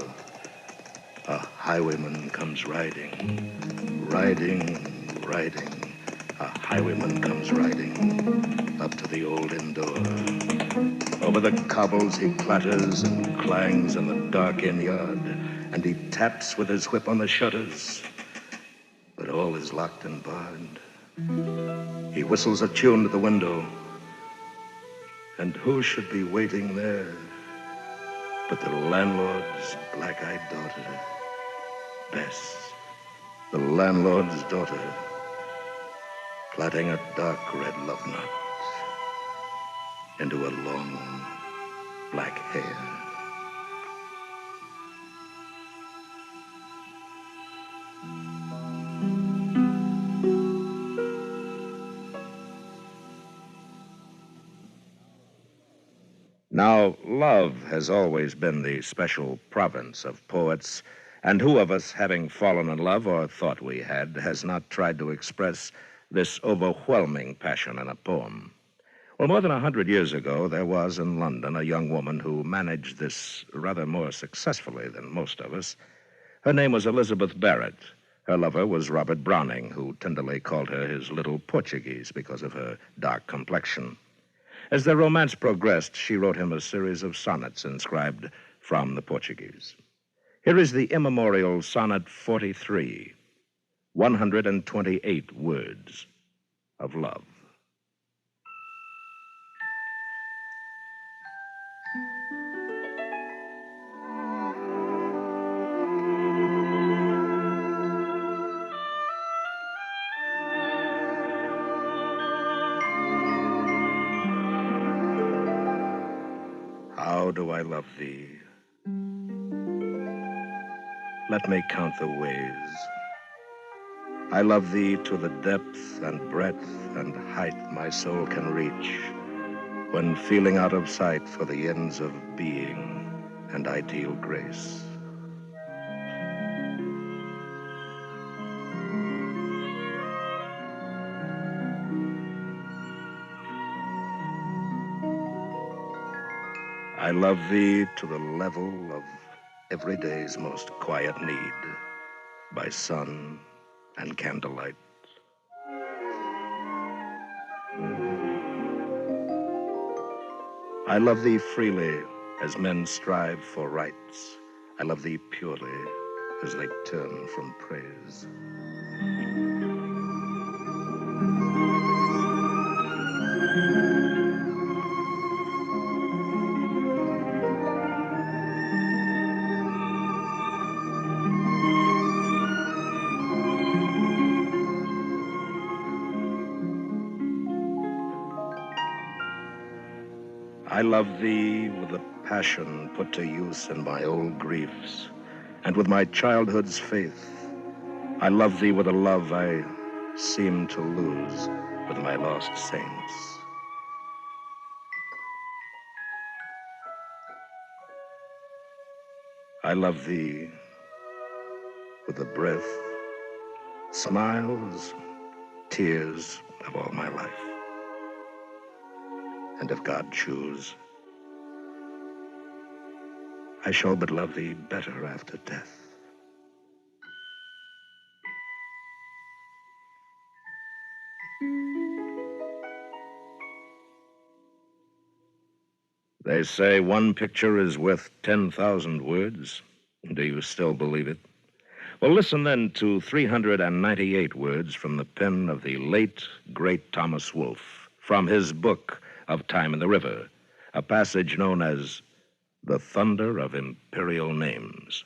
a highwayman comes riding, riding, riding. A highwayman comes riding up to the old inn door. Over the cobbles he clatters and clangs in the dark inn yard, and he taps with his whip on the shutters. But all is locked and barred. He whistles a tune to the window, and who should be waiting there but the landlord's black-eyed daughter, Bess, the landlord's daughter, plaiting a dark red love knot into her long black hair. Now, love has always been the special province of poets, and who of us, having fallen in love or thought we had, has not tried to express this overwhelming passion in a poem? Well, more than 100 years ago, there was in London a young woman who managed this rather more successfully than most of us. Her name was Elizabeth Barrett. Her lover was Robert Browning, who tenderly called her his little Portuguese because of her dark complexion. As their romance progressed, she wrote him a series of sonnets inscribed from the Portuguese. Here is the immemorial Sonnet 43, 128 words of love. How do I love thee? Let me count the ways. I love thee to the depth and breadth and height my soul can reach, when feeling out of sight for the ends of being and ideal grace. I love thee to the level of every day's most quiet need, by sun and candlelight. I love thee freely as men strive for rights. I love thee purely as they turn from praise. I love thee with the passion put to use in my old griefs, and with my childhood's faith. I love thee with a love I seem to lose with my lost saints. I love thee with the breath, smiles, tears of all my life. And if God choose, I shall but love thee better after death. They say one picture is worth 10,000 words. Do you still believe it? Well, listen then to 398 words from the pen of the late, great Thomas Wolfe, from his book of Time in the River, a passage known as The Thunder of Imperial Names.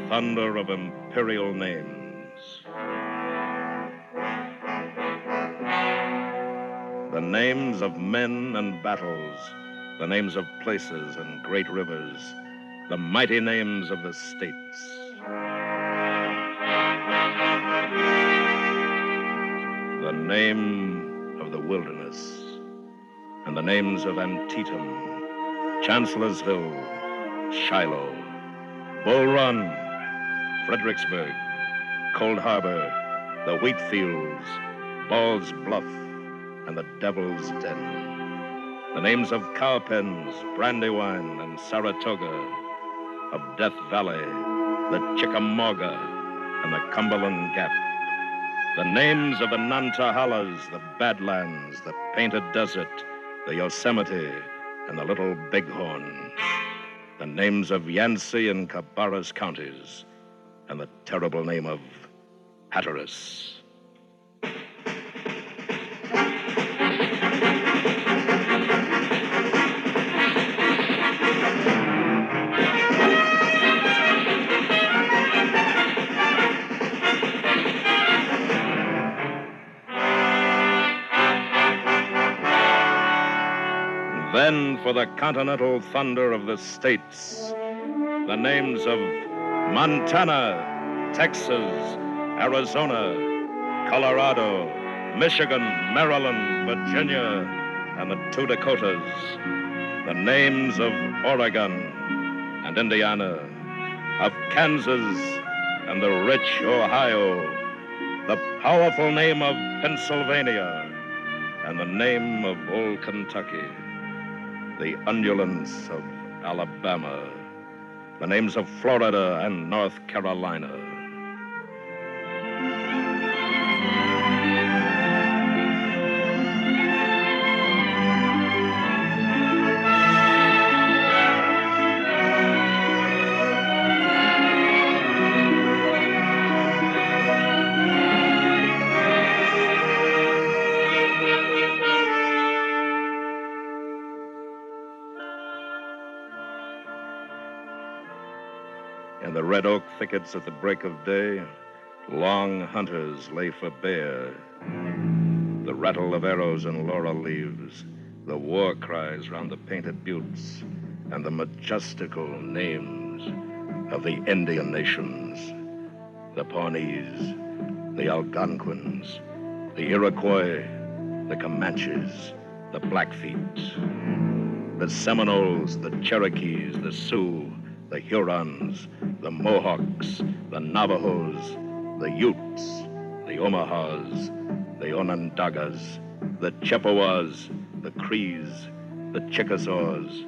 Thunder of imperial names. The names of men and battles, the names of places and great rivers, the mighty names of the states. The name of the wilderness, and the names of Antietam, Chancellorsville, Shiloh, Bull Run, Fredericksburg, Cold Harbor, the wheat fields, Ball's Bluff, and the Devil's Den. The names of Cowpens, Brandywine, and Saratoga, of Death Valley, the Chickamauga, and the Cumberland Gap. The names of the Nantahalas, the Badlands, the Painted Desert, the Yosemite, and the Little Bighorn. The names of Yancey and Cabarrus counties, and the terrible name of Hatteras. Then for the continental thunder of the states, the names of Montana, Texas, Arizona, Colorado, Michigan, Maryland, Virginia, and the two Dakotas. The names of Oregon and Indiana, of Kansas and the rich Ohio, the powerful name of Pennsylvania, and the name of old Kentucky, the undulants of Alabama, the names of Florida and North Carolina. In the red oak thickets at the break of day, long hunters lay for bear. The rattle of arrows and laurel leaves, the war cries round the painted buttes, and the majestical names of the Indian nations, the Pawnees, the Algonquins, the Iroquois, the Comanches, the Blackfeet, the Seminoles, the Cherokees, the Sioux, the Hurons, the Mohawks, the Navajos, the Utes, the Omahas, the Onondagas, the Chippewas, the Crees, the Chickasaws,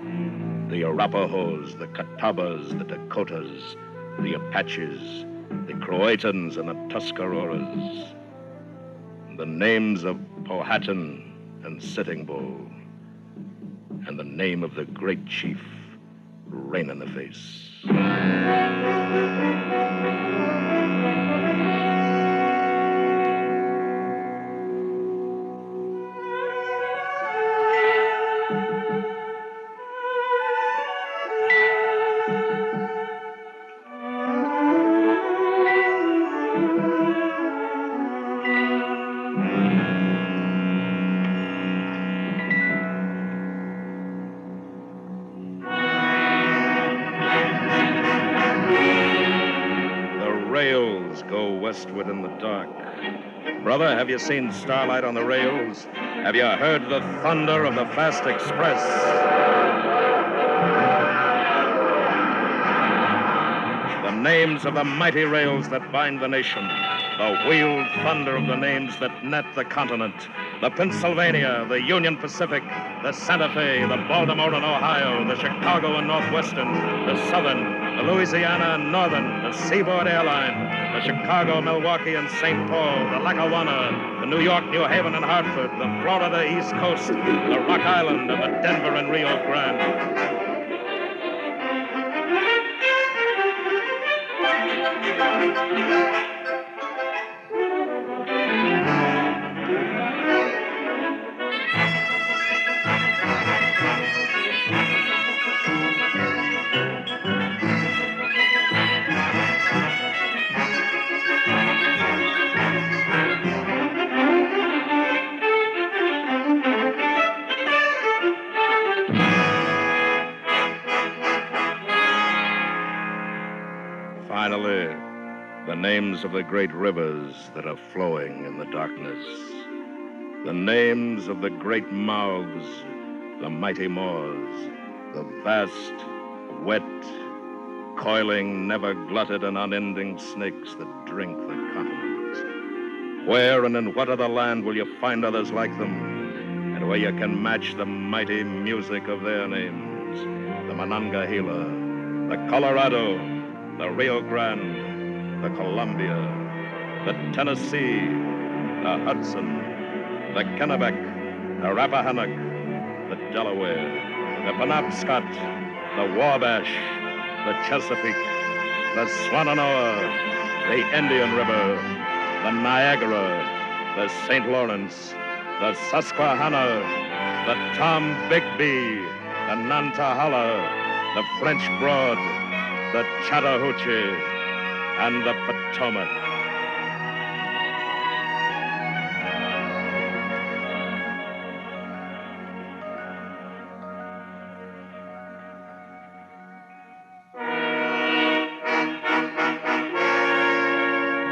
the Arapahoes, the Catawbas, the Dakotas, the Apaches, the Croatans, and the Tuscaroras. The names of Powhatan and Sitting Bull, and the name of the great chief, Rain in the Face. Westward in the dark. Brother, have you seen starlight on the rails? Have you heard the thunder of the fast express? The names of the mighty rails that bind the nation. The wheeled thunder of the names that net the continent. The Pennsylvania, the Union Pacific, the Santa Fe, the Baltimore and Ohio, the Chicago and Northwestern, the Southern, the Louisiana and Northern, the Seaboard Airline, the Chicago, Milwaukee, and St. Paul, the Lackawanna, the New York, New Haven, and Hartford, the Florida East Coast, the Rock Island, and the Denver and Rio Grande. Finally, the names of the great rivers that are flowing in the darkness. The names of the great mouths, the mighty maws, the vast, wet, coiling, never glutted and unending snakes that drink the continents. Where and in what other land will you find others like them, and where you can match the mighty music of their names? The Monongahela, the Colorado, the Rio Grande, the Columbia, the Tennessee, the Hudson, the Kennebec, the Rappahannock, the Delaware, the Penobscot, the Wabash, the Chesapeake, the Swannanoa, the Indian River, the Niagara, the St. Lawrence, the Susquehanna, the Tombigbee, the Nantahala, the French Broad, the Chattahoochee, and the Potomac.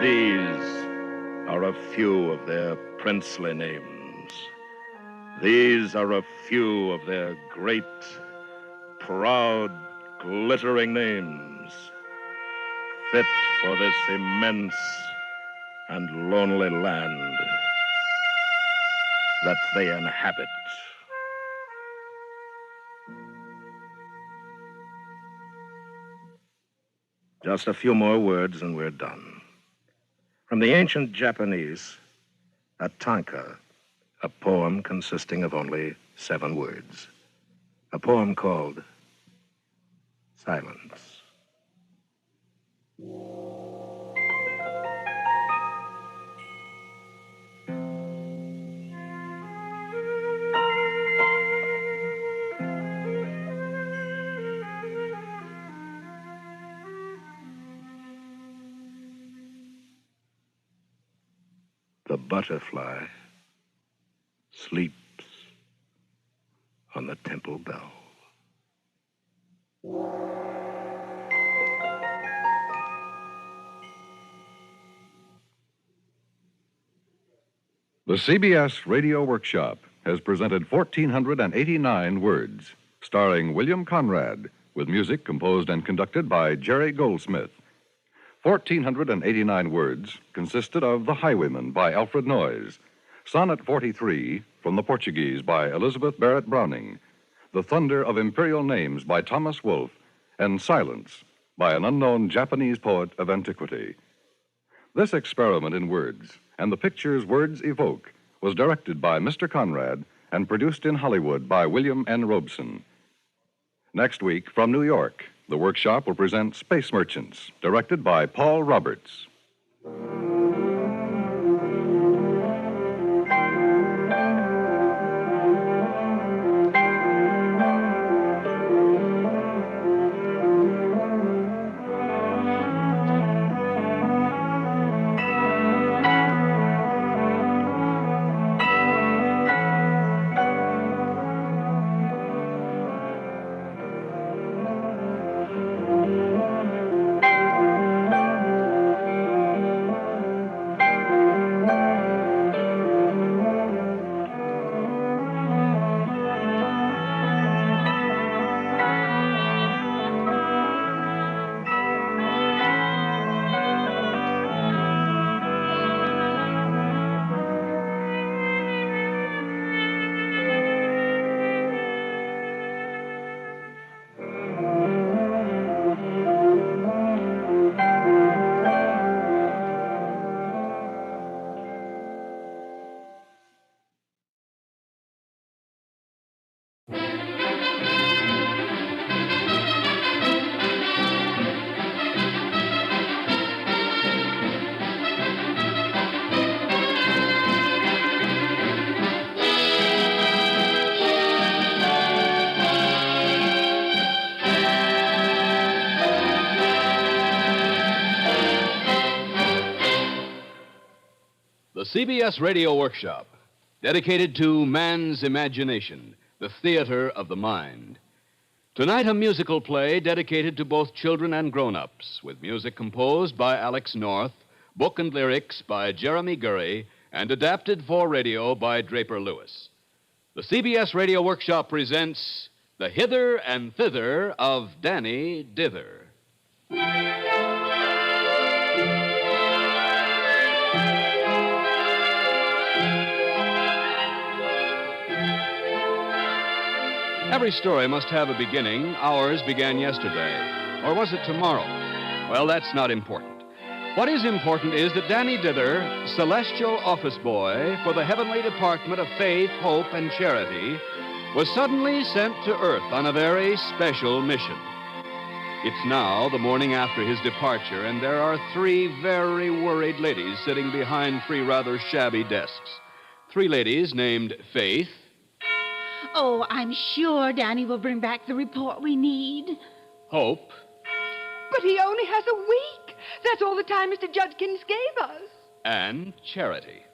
These are a few of their princely names. These are a few of their great, proud, glittering names, fit for this immense and lonely land that they inhabit. Just a few more words and we're done. From the ancient Japanese, a tanka, a poem consisting of only 7 words. A poem called Silence. The butterfly sleeps on the temple bell. The CBS Radio Workshop has presented 1,489 words, starring William Conrad, with music composed and conducted by Jerry Goldsmith. 1,489 words consisted of The Highwayman by Alfred Noyes, Sonnet 43 from the Portuguese by Elizabeth Barrett Browning, The Thunder of Imperial Names by Thomas Wolfe, and Silence by an unknown Japanese poet of antiquity. This experiment in words and the pictures words evoke was directed by Mr. Conrad and produced in Hollywood by William N. Robeson. Next week, from New York, the workshop will present Space Merchants, directed by Paul Roberts. The CBS Radio Workshop, dedicated to man's imagination, the theater of the mind. Tonight, a musical play dedicated to both children and grown-ups, with music composed by Alex North, book and lyrics by Jeremy Gurry, and adapted for radio by Draper Lewis. The CBS Radio Workshop presents The Hither and Thither of Danny Dither. Every story must have a beginning. Ours began yesterday. Or was it tomorrow? Well, that's not important. What is important is that Danny Dither, celestial office boy for the heavenly department of faith, hope, and charity, was suddenly sent to Earth on a very special mission. It's now the morning after his departure, and there are 3 very worried ladies sitting behind 3 rather shabby desks. 3 ladies named Faith. Oh, I'm sure Danny will bring back the report we need. Hope. But he only has a week. That's all the time Mr. Judkins gave us. And Charity.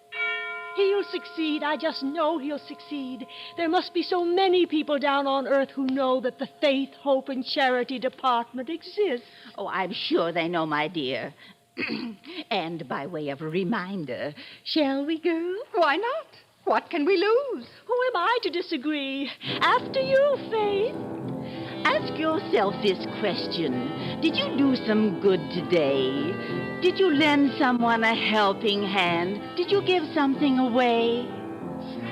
He'll succeed. I just know he'll succeed. There must be so many people down on Earth who know that the Faith, Hope, and Charity Department exists. Oh, I'm sure they know, my dear. And by way of a reminder, shall we, girl? Why not? What can we lose? Who am I to disagree? After you, Faith. Ask yourself this question. Did you do some good today? Did you lend someone a helping hand? Did you give something away?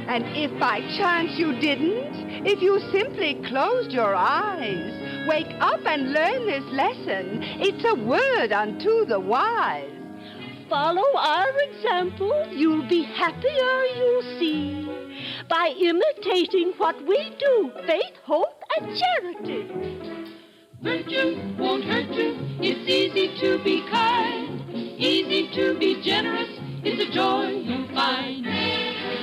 And if by chance you didn't, if you simply closed your eyes, wake up and learn this lesson. It's a word unto the wise. Follow our example, you'll be happier, you'll see. By imitating what we do, faith, hope, and charity. Virtue won't hurt you, it's easy to be kind. Easy to be generous, it's a joy you'll find.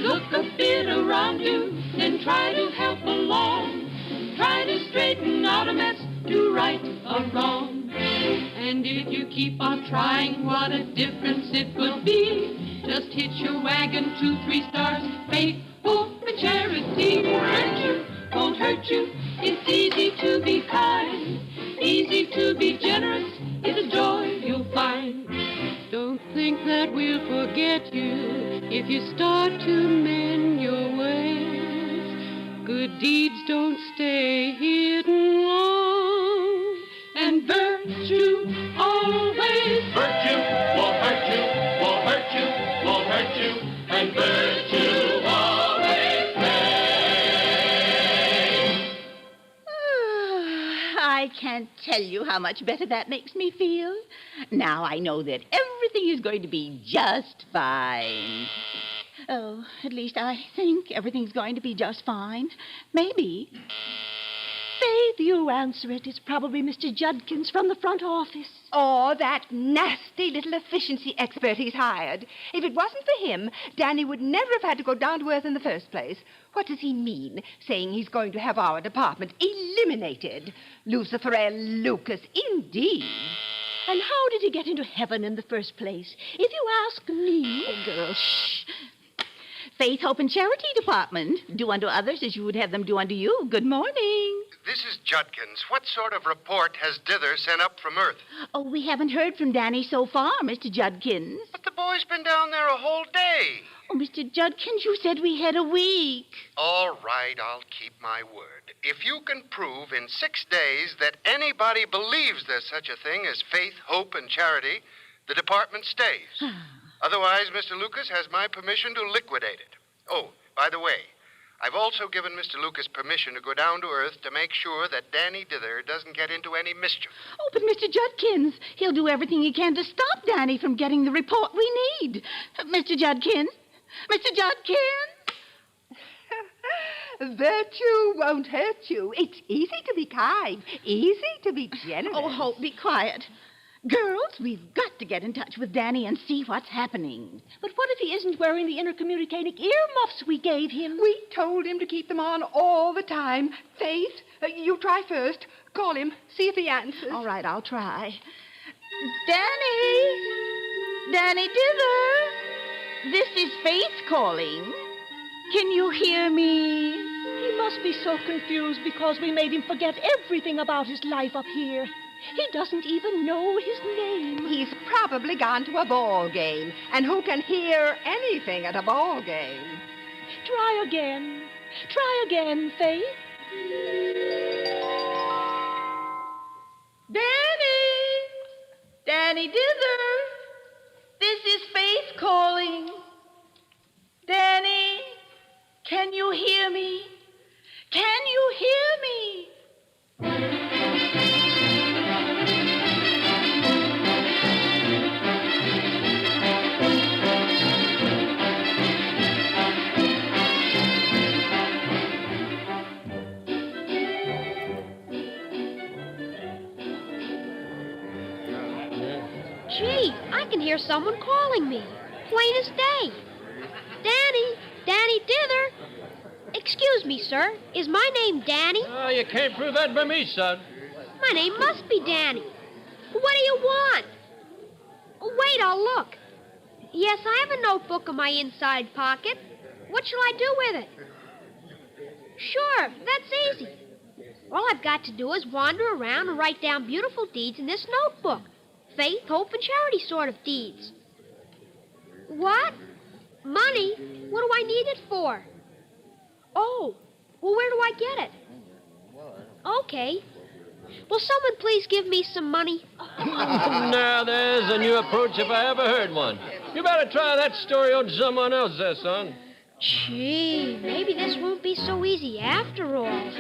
Look a bit around you, then try to help along. Try to straighten out a mess, do right or wrong. And if you keep on trying, what a difference it will be. Just hitch your wagon 2-3 stars, faith, hope, and charity. Virtue won't hurt you, it's easy to be kind. Easy to be generous, it's a joy you'll find. Don't think that we'll forget you if you start to mend your ways. Good deeds don't stay hidden long, and virtue always. Virtue won't hurt you, won't hurt you, won't hurt you, and virtue always pays. I can't tell you how much better that makes me feel. Now I know that everything is going to be just fine. Oh, at least I think everything's going to be just fine. Maybe. Faith, you answer it. It's probably Mr. Judkins from the front office. Oh, that nasty little efficiency expert he's hired. If it wasn't for him, Danny would never have had to go down to Earth in the first place. What does he mean, saying he's going to have our department eliminated? Lucifer Lucas, indeed. And how did he get into heaven in the first place? If you ask me... Oh, girl, shh. Faith, Hope, and Charity Department. Do unto others as you would have them do unto you. Good morning. This is Judkins. What sort of report has Dither sent up from Earth? Oh, we haven't heard from Danny so far, Mr. Judkins. But the boy's been down there a whole day. Oh, Mr. Judkins, you said we had a week. All right, I'll keep my word. If you can prove in 6 days that anybody believes there's such a thing as faith, hope, and charity, the department stays. Otherwise, Mr. Lucas has my permission to liquidate it. Oh, by the way, I've also given Mr. Lucas permission to go down to Earth to make sure that Danny Dither doesn't get into any mischief. Oh, but Mr. Judkins, he'll do everything he can to stop Danny from getting the report we need. Mr. Judkins? Mr. Judkins? Virtue won't hurt you. It's easy to be kind, easy to be generous. Oh, Hope, be quiet. Girls, we've got to get in touch with Danny and see what's happening. But what if he isn't wearing the intercommunicating earmuffs we gave him? We told him to keep them on all the time. Faith, you try first. Call him. See if he answers. All right, I'll try. Danny! Danny Dither! This is Faith calling. Can you hear me? He must be so confused because we made him forget everything about his life up here. He doesn't even know his name. He's probably gone to a ball game. And who can hear anything at a ball game? Try again. Try again, Faith. Danny! Danny Dither, this is Faith calling. Danny, can you hear me? Can you hear me? Gee, I can hear someone calling me. Plain as day. Danny Dither. Excuse me, sir. Is my name Danny? Oh, you can't prove that by me, son. My name must be Danny. What do you want? Wait, I'll look. Yes, I have a notebook in my inside pocket. What shall I do with it? Sure, that's easy. All I've got to do is wander around and write down beautiful deeds in this notebook. Faith, hope, and charity sort of deeds. What? Money? What do I need it for? Oh, well, where do I get it? Okay. Will someone please give me some money? Now, there's a new approach if I ever heard one. You better try that story on someone else there, son. Gee, maybe this won't be so easy after all.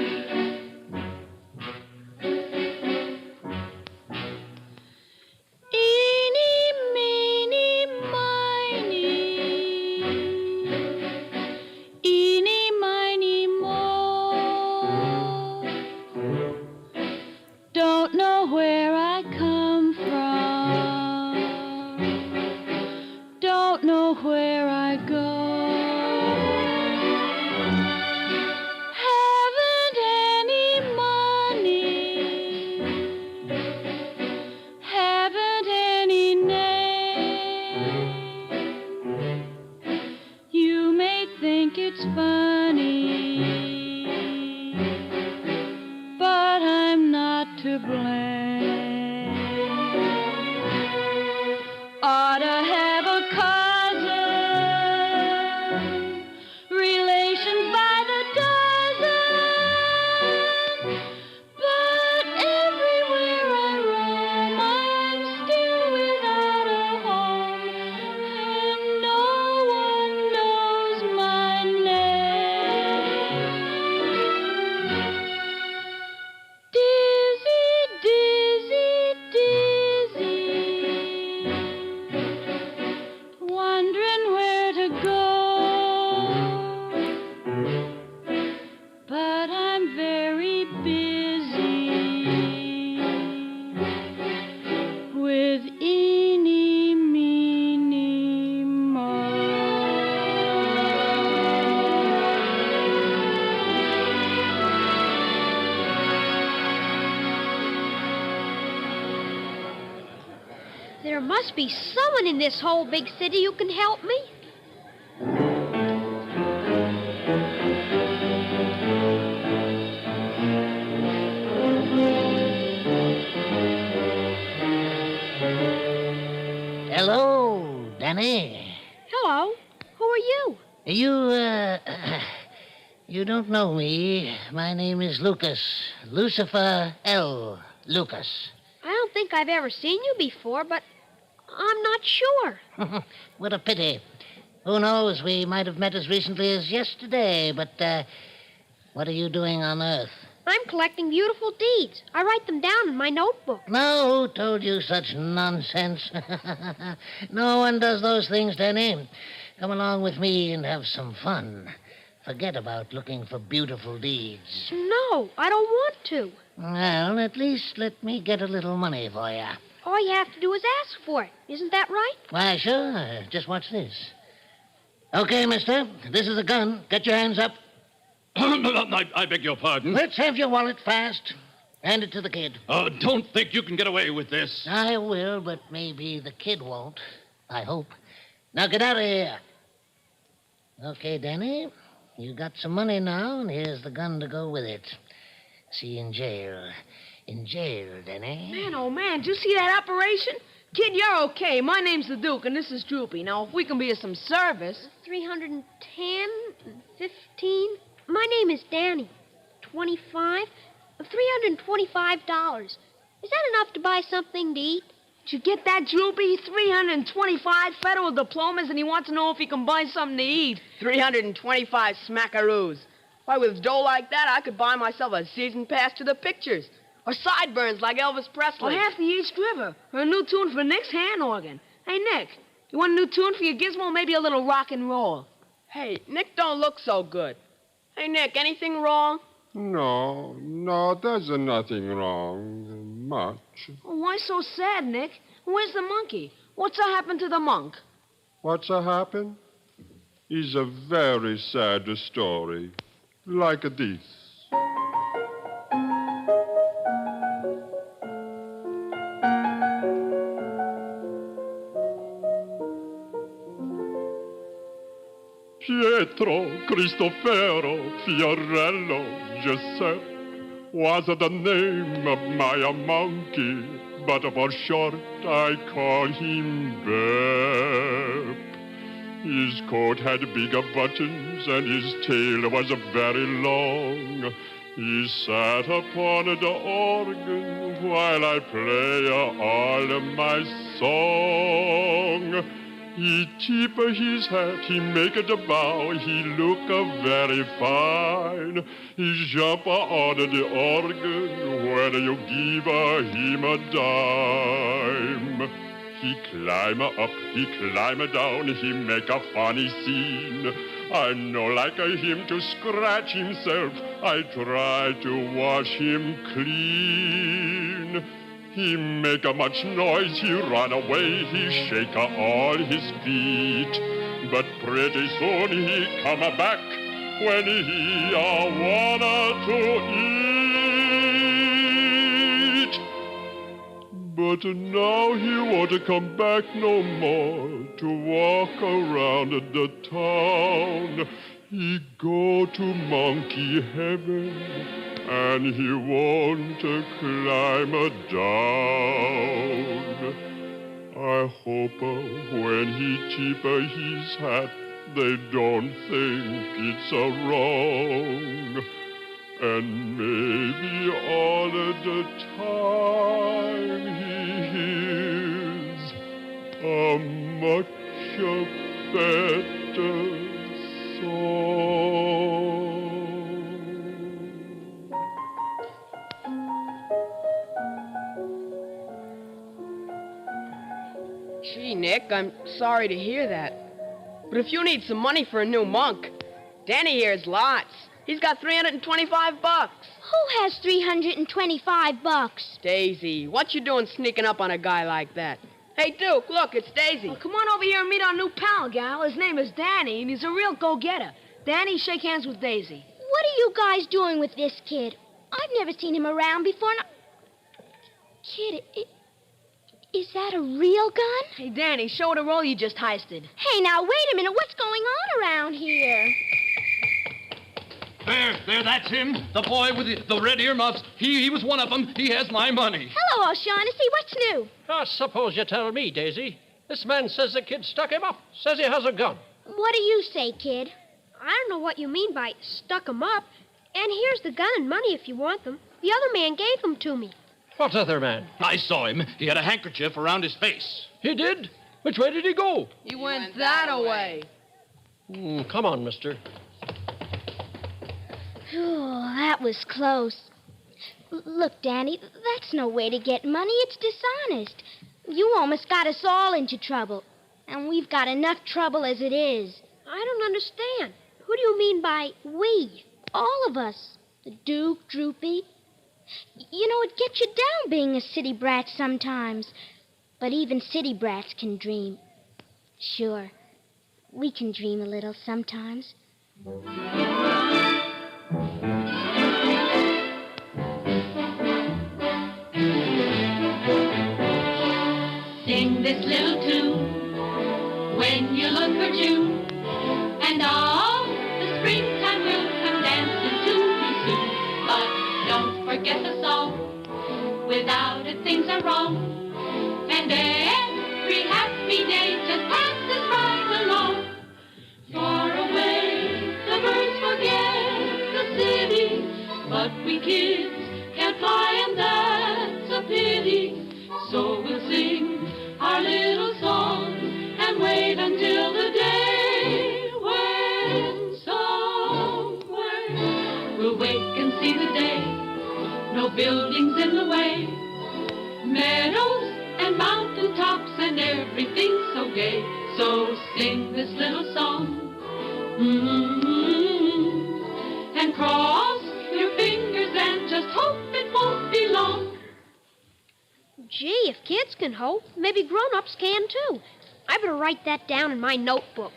Don't know where I come from. Don't know where I go. Haven't any money. Haven't any name. You may think it's funny, but I'm not to blame. Ought to have a cousin, relations by the dozen, but everywhere I roam, I'm still without a home, and no one knows my name. Dizzy, dizzy, dizzy, wondering where to go, but I'm very busy with eeny, meeny, mo. There must be someone in this whole big city who can help me. Hello, Danny. Hello. Who are you? You don't know me. My name is Lucas. Lucifer L. Lucas. I don't think I've ever seen you before, but I'm not sure. What a pity. Who knows? We might have met as recently as yesterday, but, what are you doing on Earth? I'm collecting beautiful deeds. I write them down in my notebook. No, who told you such nonsense? No one does those things, Danny. Come along with me and have some fun. Forget about looking for beautiful deeds. No, I don't want to. Well, at least let me get a little money for you. All you have to do is ask for it. Isn't that right? Why, sure. Just watch this. Okay, mister. This is a gun. Get your hands up. I beg your pardon. Let's have your wallet fast. Hand it to the kid. Don't think you can get away with this. I will, but maybe the kid won't. I hope. Now get out of here. Okay, Danny. You got some money now, and here's the gun to go with it. See you in jail. In jail, Danny. Man, oh, man, did you see that operation? Kid, you're okay. My name's the Duke, and this is Droopy. Now, if we can be of some service... 310, 15. My name is Danny. 25. $325. Is that enough to buy something to eat? Did you get that, Droopy? 325 federal diplomas, and he wants to know if he can buy something to eat. 325 smackaroos. Why, with dough like that, I could buy myself a season pass to the pictures. Or sideburns like Elvis Presley. Or half the East River. Or a new tune for Nick's hand organ. Hey, Nick, you want a new tune for your gizmo? Maybe a little rock and roll. Hey, Nick don't look so good. Hey, Nick, anything wrong? No, there's nothing wrong. Much. Oh, why so sad, Nick? Where's the monkey? What's happened to the monk? What's happened? Is a very sad story. Like this. Pietro, Cristofero, Fiorello, Giuseppe was the name of my monkey, but for short I call him Bep. His coat had bigger buttons and his tail was very long. He sat upon the organ while I play all my song. He tip his hat, he make a bow, he look very fine. He jump on the organ when you give him a dime. He climb up, he climb down, he make a funny scene. I no like him to scratch himself, I try to wash him clean. He make a much noise, he run away, he shake all his feet. But pretty soon he come back when he wanna to eat. But now he won't come back no more to walk around the town. He go to monkey heaven and he won't climb down. I hope when he tip his hat, they don't think it's wrong. And maybe all the time he is a much better song. Gee, Nick, I'm sorry to hear that. But if you need some money for a new monk, Danny here's lots. He's got 325 bucks. Who has 325 bucks? Daisy, what you doing sneaking up on a guy like that? Hey, Duke, look, it's Daisy. Oh, come on over here and meet our new pal, gal. His name is Danny, and he's a real go-getter. Danny, shake hands with Daisy. What are you guys doing with this kid? I've never seen him around before. Kid, is that a real gun? Hey, Danny, show the roll you just heisted. Hey, now, wait a minute. What's going on around here? There, that's him. The boy with the red earmuffs. He was one of them. He has my money. Hello, O'Shaughnessy. What's new? Suppose you tell me, Daisy. This man says the kid stuck him up. Says he has a gun. What do you say, kid? I don't know what you mean by stuck 'em up. And here's the gun and money if you want them. The other man gave them to me. What other man? I saw him. He had a handkerchief around his face. He did? Which way did he go? He went that away. Come on, mister. Oh, that was close. Look, Danny, that's no way to get money. It's dishonest. You almost got us all into trouble. And we've got enough trouble as it is. I don't understand. Who do you mean by we? All of us. The Duke, Droopy. You know, it gets you down being a city brat sometimes. But even city brats can dream. Sure, we can dream a little sometimes. Sing this little tune when you look for June, and all the springtime will come dancing to you soon. But don't forget the song, without it things are wrong, and every happy day just passes right along. Far away the birds forget the city, but we kids can't fly, and that's a pity. So we'll sing our little song and wait until the day when somewhere we'll wake and see the day. No buildings in the way, meadows and mountain tops and everything so gay. So sing this little song, and cross your fingers and just hope it won't be long. Gee, if kids can hope, maybe grown-ups can too. I better write that down in my notebook.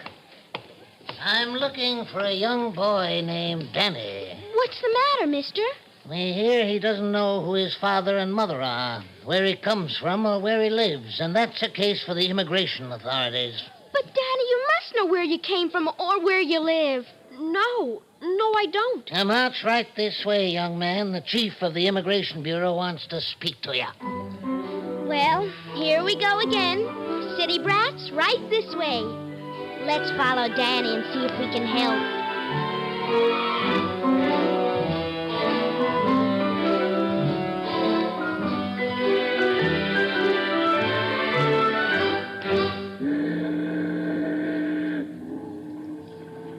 I'm looking for a young boy named Danny. What's the matter, mister? We hear he doesn't know who his father and mother are, where he comes from, or where he lives, and that's a case for the immigration authorities. But, Danny, you must know where you came from or where you live. No, I don't. Now, march right this way, young man. The chief of the Immigration Bureau wants to speak to you. Well, here we go again. City brats, right this way. Let's follow Danny and see if we can help.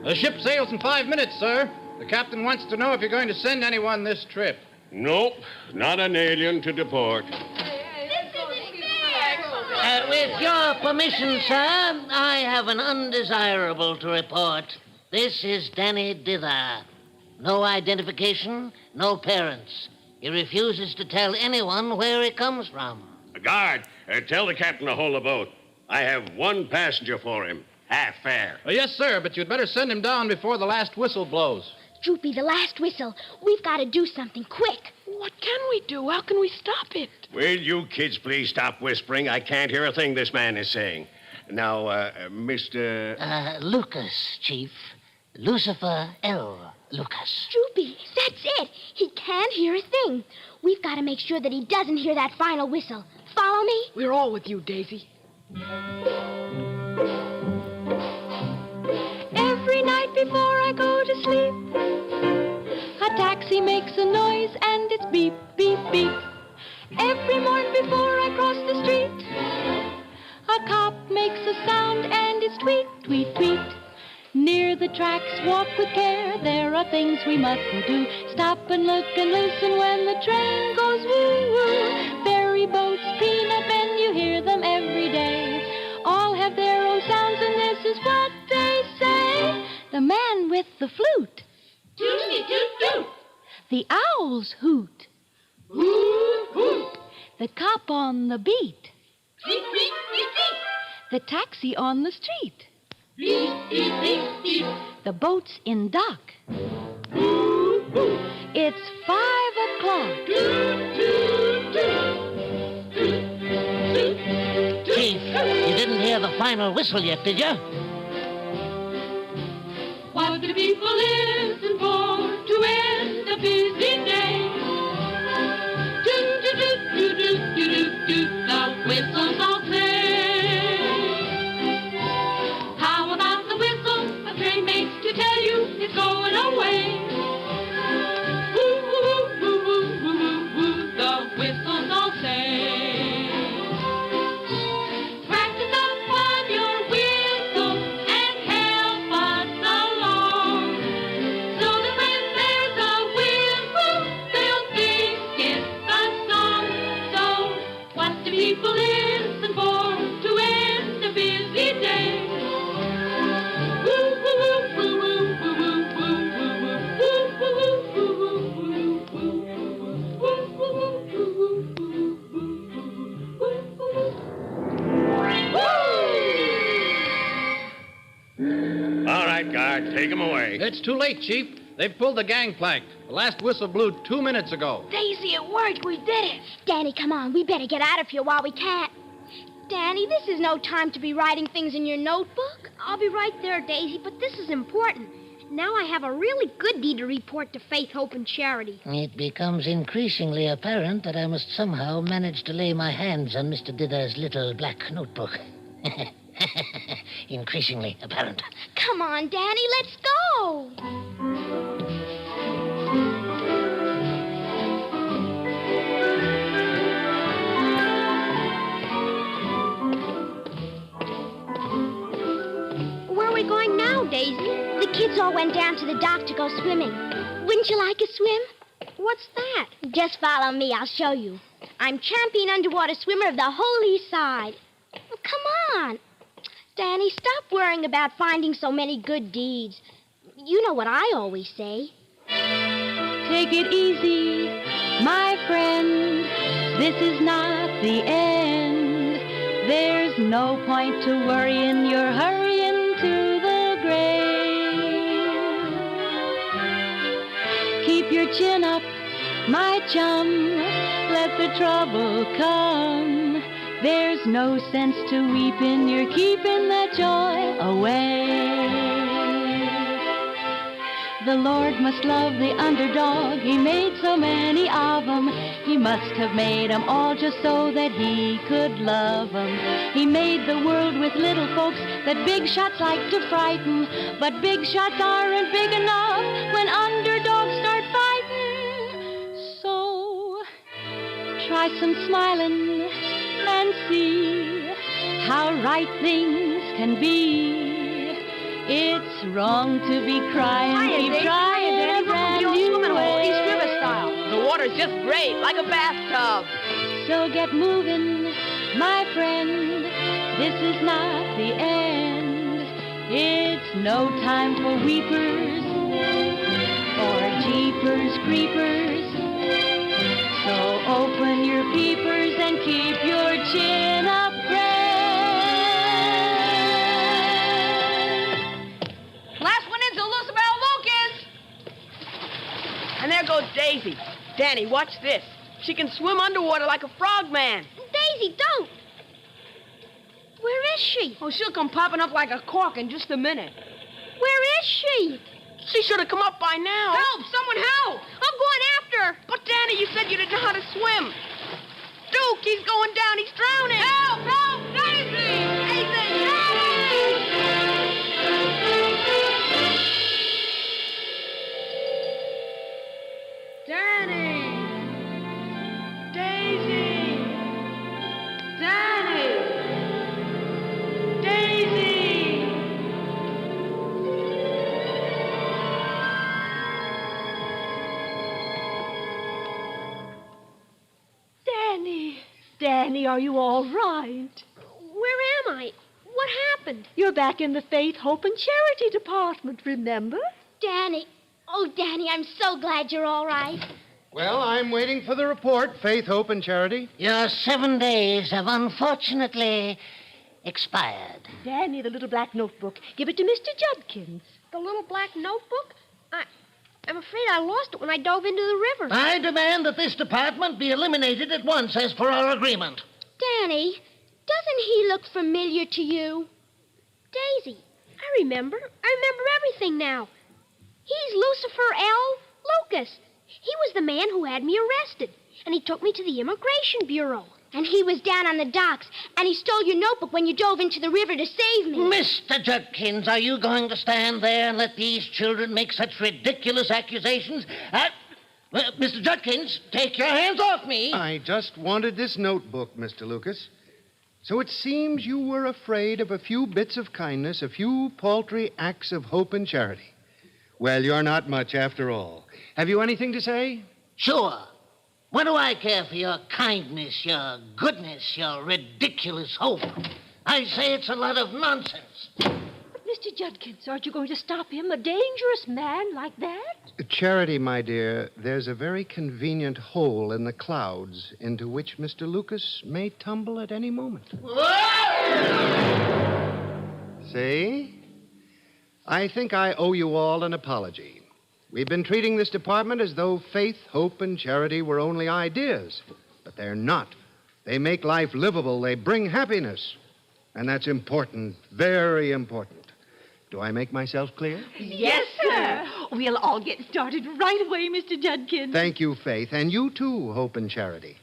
The ship sails in 5 minutes, sir. The captain wants to know if you're going to send anyone this trip. Nope, not an alien to deport. With your permission, sir, I have an undesirable to report. This is Danny Dither. No identification, no parents. He refuses to tell anyone where he comes from. Guard, tell the captain to hold the boat. I have one passenger for him. Half fare. Yes, sir, but you'd better send him down before the last whistle blows. Droopy, the last whistle. We've got to do something quick. What can we do? How can we stop it? Will you kids please stop whispering? I can't hear a thing this man is saying. Now, Mr... Lucas, Chief. Lucifer L. Lucas. Droopy, that's it. He can't hear a thing. We've got to make sure that he doesn't hear that final whistle. Follow me? We're all with you, Daisy. Every night before I go to sleep, a taxi makes a noise and it's beep, beep, beep. Every morning before I cross the street, a cop makes a sound and it's tweet, tweet, tweet. Near the tracks, walk with care, there are things we mustn't do. Stop and look and listen when the train goes woo-woo. Ferry boats, peanut men, you hear them every day. All have their own sounds and this is what they say. The man with the flute, toot-toot-toot. The owls hoot, hoot, hoot. The cop on the beat, tweet, tweet, tweet, tweet. The taxi on the street, beep, beep, beep, beep. The boat's in dock, boop, boop. It's 5 o'clock, toot, toot, toot. Chief, you didn't hear the final whistle yet, did you? What do people listen for to end a busy day? Toot, toot, toot, toot, toot, toot, toot, the whistles all say. How about the whistle a train makes to tell you it's going away? Woo, woo, woo, woo, woo, woo, woo, the whistles all say. Practice up on your whistle and help us along, so that when there's a whistle, they'll think it's a song. So, what do people listen for to end a busy day? Woo, woo, woo, woo, woo, woo, woo, woo, woo, woo, woo, woo, All right, guard, take him away. It's too late, Chief. They've pulled the gangplank. The last whistle blew 2 minutes ago. Daisy, it worked. We did it. Danny, come on. We better get out of here while we can. Danny, this is no time to be writing things in your notebook. I'll be right there, Daisy, but this is important. Now I have a really good deed to report to Faith, Hope, and Charity. It becomes increasingly apparent that I must somehow manage to lay my hands on Mr. Dither's little black notebook. Increasingly apparent. Come on, Danny, let's go. went down to the dock to go swimming. Wouldn't you like a swim? What's that? Just follow me, I'll show you. I'm champion underwater swimmer of the whole east side. Well, come on. Danny, stop worrying about finding so many good deeds. You know what I always say. Take it easy, my friend. This is not the end. There's no point to worrying. You're hurrying to the grave. Keep your chin up, my chum. Let the trouble come. There's no sense to weeping. You're keeping that joy away. The Lord must love the underdog. He made so many of them. He must have made them all just so that he could love them. He made the world with little folks that big shots like to frighten. But big shots aren't big enough when underdogs start fighting. So try some smiling and see how right things can be. It's wrong to be crying. Keep trying a brand new way. East River style. The water's just great, like a bathtub. So get moving, my friend. This is not the end. It's no time for weepers or jeepers creepers. So open your peepers and keep your chin up, friend. And there goes Daisy. Danny, watch this. She can swim underwater like a frogman. Daisy, don't. Where is she? Oh, she'll come popping up like a cork in just a minute. Where is she? She should have come up by now. Help! Someone help! I'm going after her. But, Danny, you said you didn't know how to swim. Duke, he's going down. He's drowning. Help! Help! Daisy! Daisy! Danny! Daisy! Danny! Daisy! Danny! Danny, are you all right? Where am I? What happened? You're back in the Faith, Hope, and Charity department, remember? Danny. Oh, Danny, I'm so glad you're all right. Well, I'm waiting for the report, Faith, Hope, and Charity. Your 7 days have unfortunately expired. Danny, the little black notebook. Give it to Mr. Judkins. The little black notebook? I'm afraid I lost it when I dove into the river. I demand that this department be eliminated at once as per our agreement. Danny, doesn't he look familiar to you? Daisy, I remember everything now. He's Lucifer L. Lucas. He was the man who had me arrested, and he took me to the Immigration Bureau. And he was down on the docks, and he stole your notebook when you dove into the river to save me. Mr. Judkins, are you going to stand there and let these children make such ridiculous accusations? Mr. Judkins, take your hands off me. I just wanted this notebook, Mr. Lucas. So it seems you were afraid of a few bits of kindness, a few paltry acts of hope and charity. Well, you're not much after all. Have you anything to say? Sure. What do I care for your kindness, your goodness, your ridiculous hope? I say it's a lot of nonsense. Mr. Judkins, aren't you going to stop him, a dangerous man like that? Charity, my dear, there's a very convenient hole in the clouds into which Mr. Lucas may tumble at any moment. See? I think I owe you all an apology. We've been treating this department as though faith, hope, and charity were only ideas. But they're not. They make life livable. They bring happiness. And that's important, very important. Do I make myself clear? Yes, sir. We'll all get started right away, Mr. Judkins. Thank you, Faith. And you, too, Hope and Charity.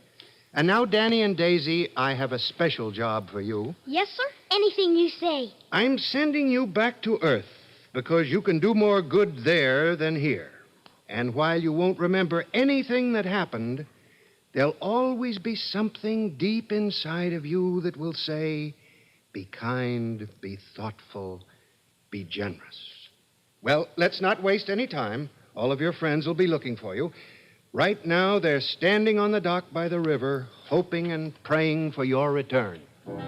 And now, Danny and Daisy, I have a special job for you. Yes, sir? Anything you say. I'm sending you back to Earth because you can do more good there than here. And while you won't remember anything that happened, there'll always be something deep inside of you that will say, be kind, be thoughtful, be generous. Well, let's not waste any time. All of your friends will be looking for you. Right now, they're standing on the dock by the river, hoping and praying for your return.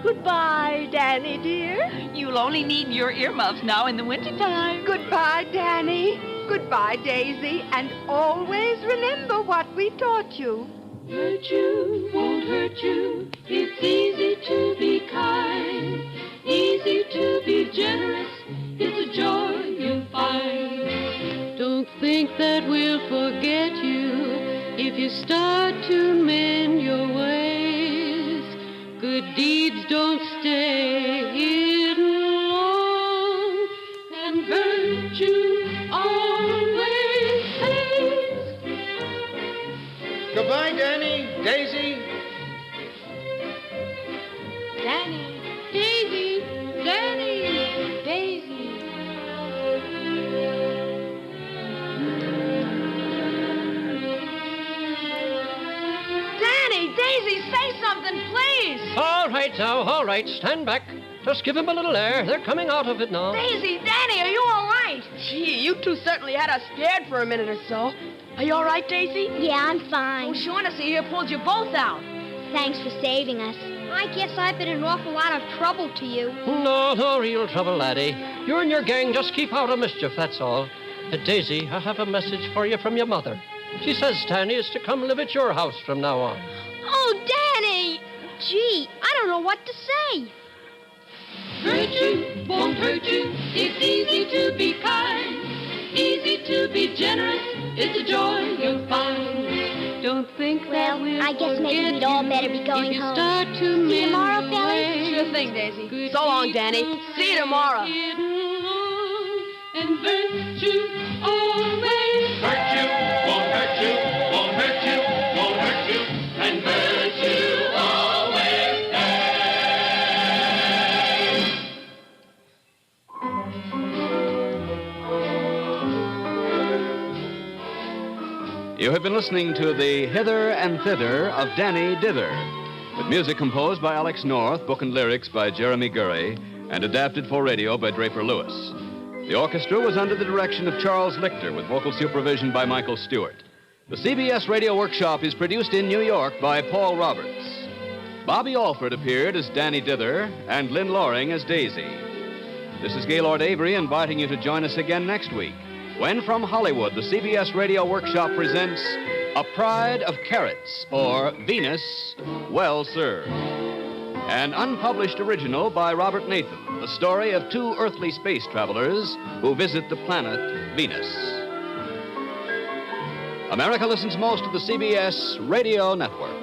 Goodbye, Danny, dear. You'll only need your earmuffs now in the wintertime. Goodbye, Danny. Goodbye, Daisy. And always remember what we taught you. Hurt you, won't hurt you. It's easy to be kind, easy to be generous. It's a joy you find. Don't think that we'll forget you if you start to mend your ways. Good deeds don't stay hidden long, and virtue always pays. Goodbye, Danny, Daisy. Danny, Daisy, Danny, Daisy. Danny, Daisy, say something, please. All right now, all right. Stand back. Just give him a little air. They're coming out of it now. Daisy, Danny, are you all right? Gee, you two certainly had us scared for a minute or so. Are you all right, Daisy? Yeah, I'm fine. Oh, Shaughnessy here pulled you both out. Thanks for saving us. I guess I've been an awful lot of trouble to you. No real trouble, laddie. You and your gang just keep out of mischief, that's all. Daisy, I have a message for you from your mother. She says Danny is to come live at your house from now on. Oh, Danny! Gee, I don't know what to say. Hurt you, won't hurt you. It's easy to be kind, easy to be generous. It's a joy you'll find. Don't think that we'll I guess maybe we'd all better be going if you home. start to See you tomorrow, mend fellas? Sure thing, Daisy. So long, Danny. See you tomorrow. And virtue always Hurt you, won't hurt you, won't hurt you, won't hurt you, and virtue always You have been listening to the Hither and Thither of Danny Dither, with music composed by Alex North, book and lyrics by Jeremy Gurry, and adapted for radio by Draper Lewis. The orchestra was under the direction of Charles Lichter, with vocal supervision by Michael Stewart. The CBS Radio Workshop is produced in New York by Paul Roberts. Bobby Alford appeared as Danny Dither and Lynn Loring as Daisy. This is Gaylord Avery inviting you to join us again next week, when from Hollywood, the CBS Radio Workshop presents A Pride of Carrots, or Venus, Well Served. An unpublished original by Robert Nathan, the story of two earthly space travelers who visit the planet Venus. America listens most to the CBS Radio Network.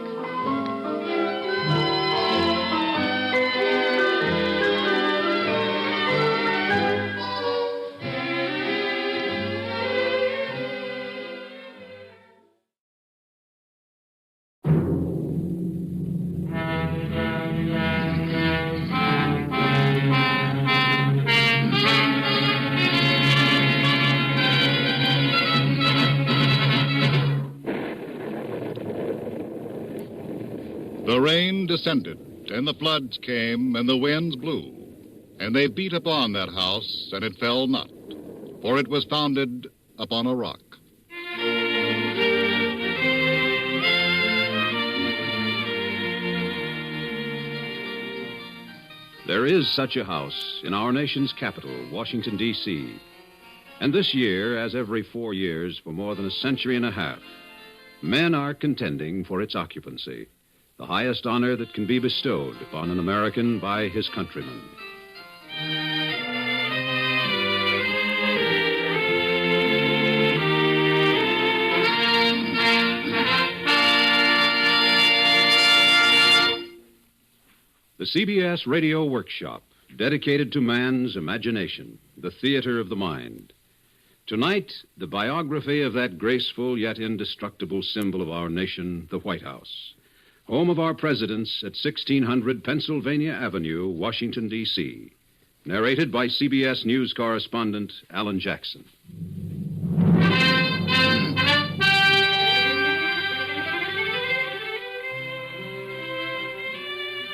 The rain descended, and the floods came, and the winds blew, and they beat upon that house, and it fell not, for it was founded upon a rock. There is such a house in our nation's capital, Washington, D.C. And this year, as every 4 years for more than a century and a half, men are contending for its occupancy, the highest honor that can be bestowed upon an American by his countrymen. The CBS Radio Workshop, dedicated to man's imagination, the theater of the mind. Tonight, the biography of that graceful yet indestructible symbol of our nation, the White House, home of our presidents at 1600 Pennsylvania Avenue, Washington, D.C. Narrated by CBS News correspondent Alan Jackson.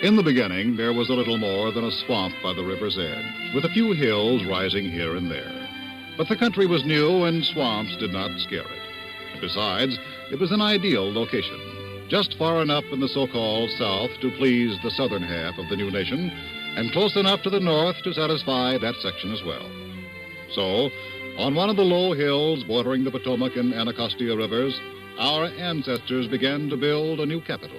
In the beginning, there was a little more than a swamp by the river's edge, with a few hills rising here and there. But the country was new and swamps did not scare it. And besides, it was an ideal location, just far enough in the so-called South to please the southern half of the new nation, and close enough to the north to satisfy that section as well. So, on one of the low hills bordering the Potomac and Anacostia rivers, our ancestors began to build a new capital.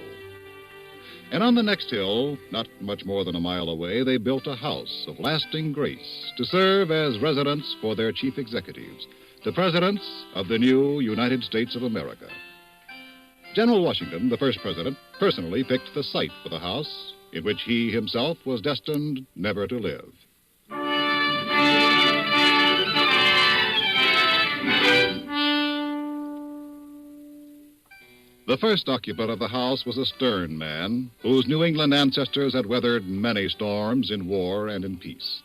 And on the next hill, not much more than a mile away, they built a house of lasting grace to serve as residence for their chief executives, the presidents of the new United States of America. General Washington, the first president, personally picked the site for the house in which he himself was destined never to live. The first occupant of the house was a stern man whose New England ancestors had weathered many storms in war and in peace.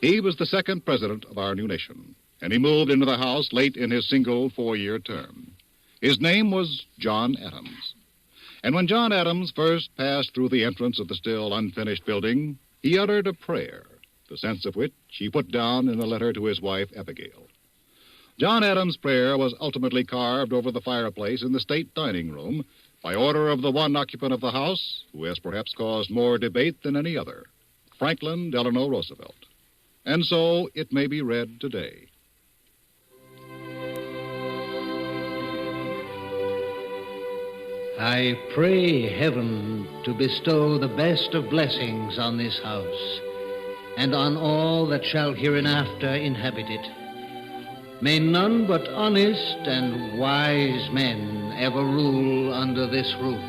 He was the second president of our new nation, and he moved into the house late in his single 4-year term. His name was John Adams. And when John Adams first passed through the entrance of the still unfinished building, he uttered a prayer, the sense of which he put down in a letter to his wife, Abigail. John Adams' prayer was ultimately carved over the fireplace in the state dining room by order of the one occupant of the house who has perhaps caused more debate than any other, Franklin Delano Roosevelt. And so it may be read today. I pray heaven to bestow the best of blessings on this house and on all that shall hereinafter inhabit it. May none but honest and wise men ever rule under this roof.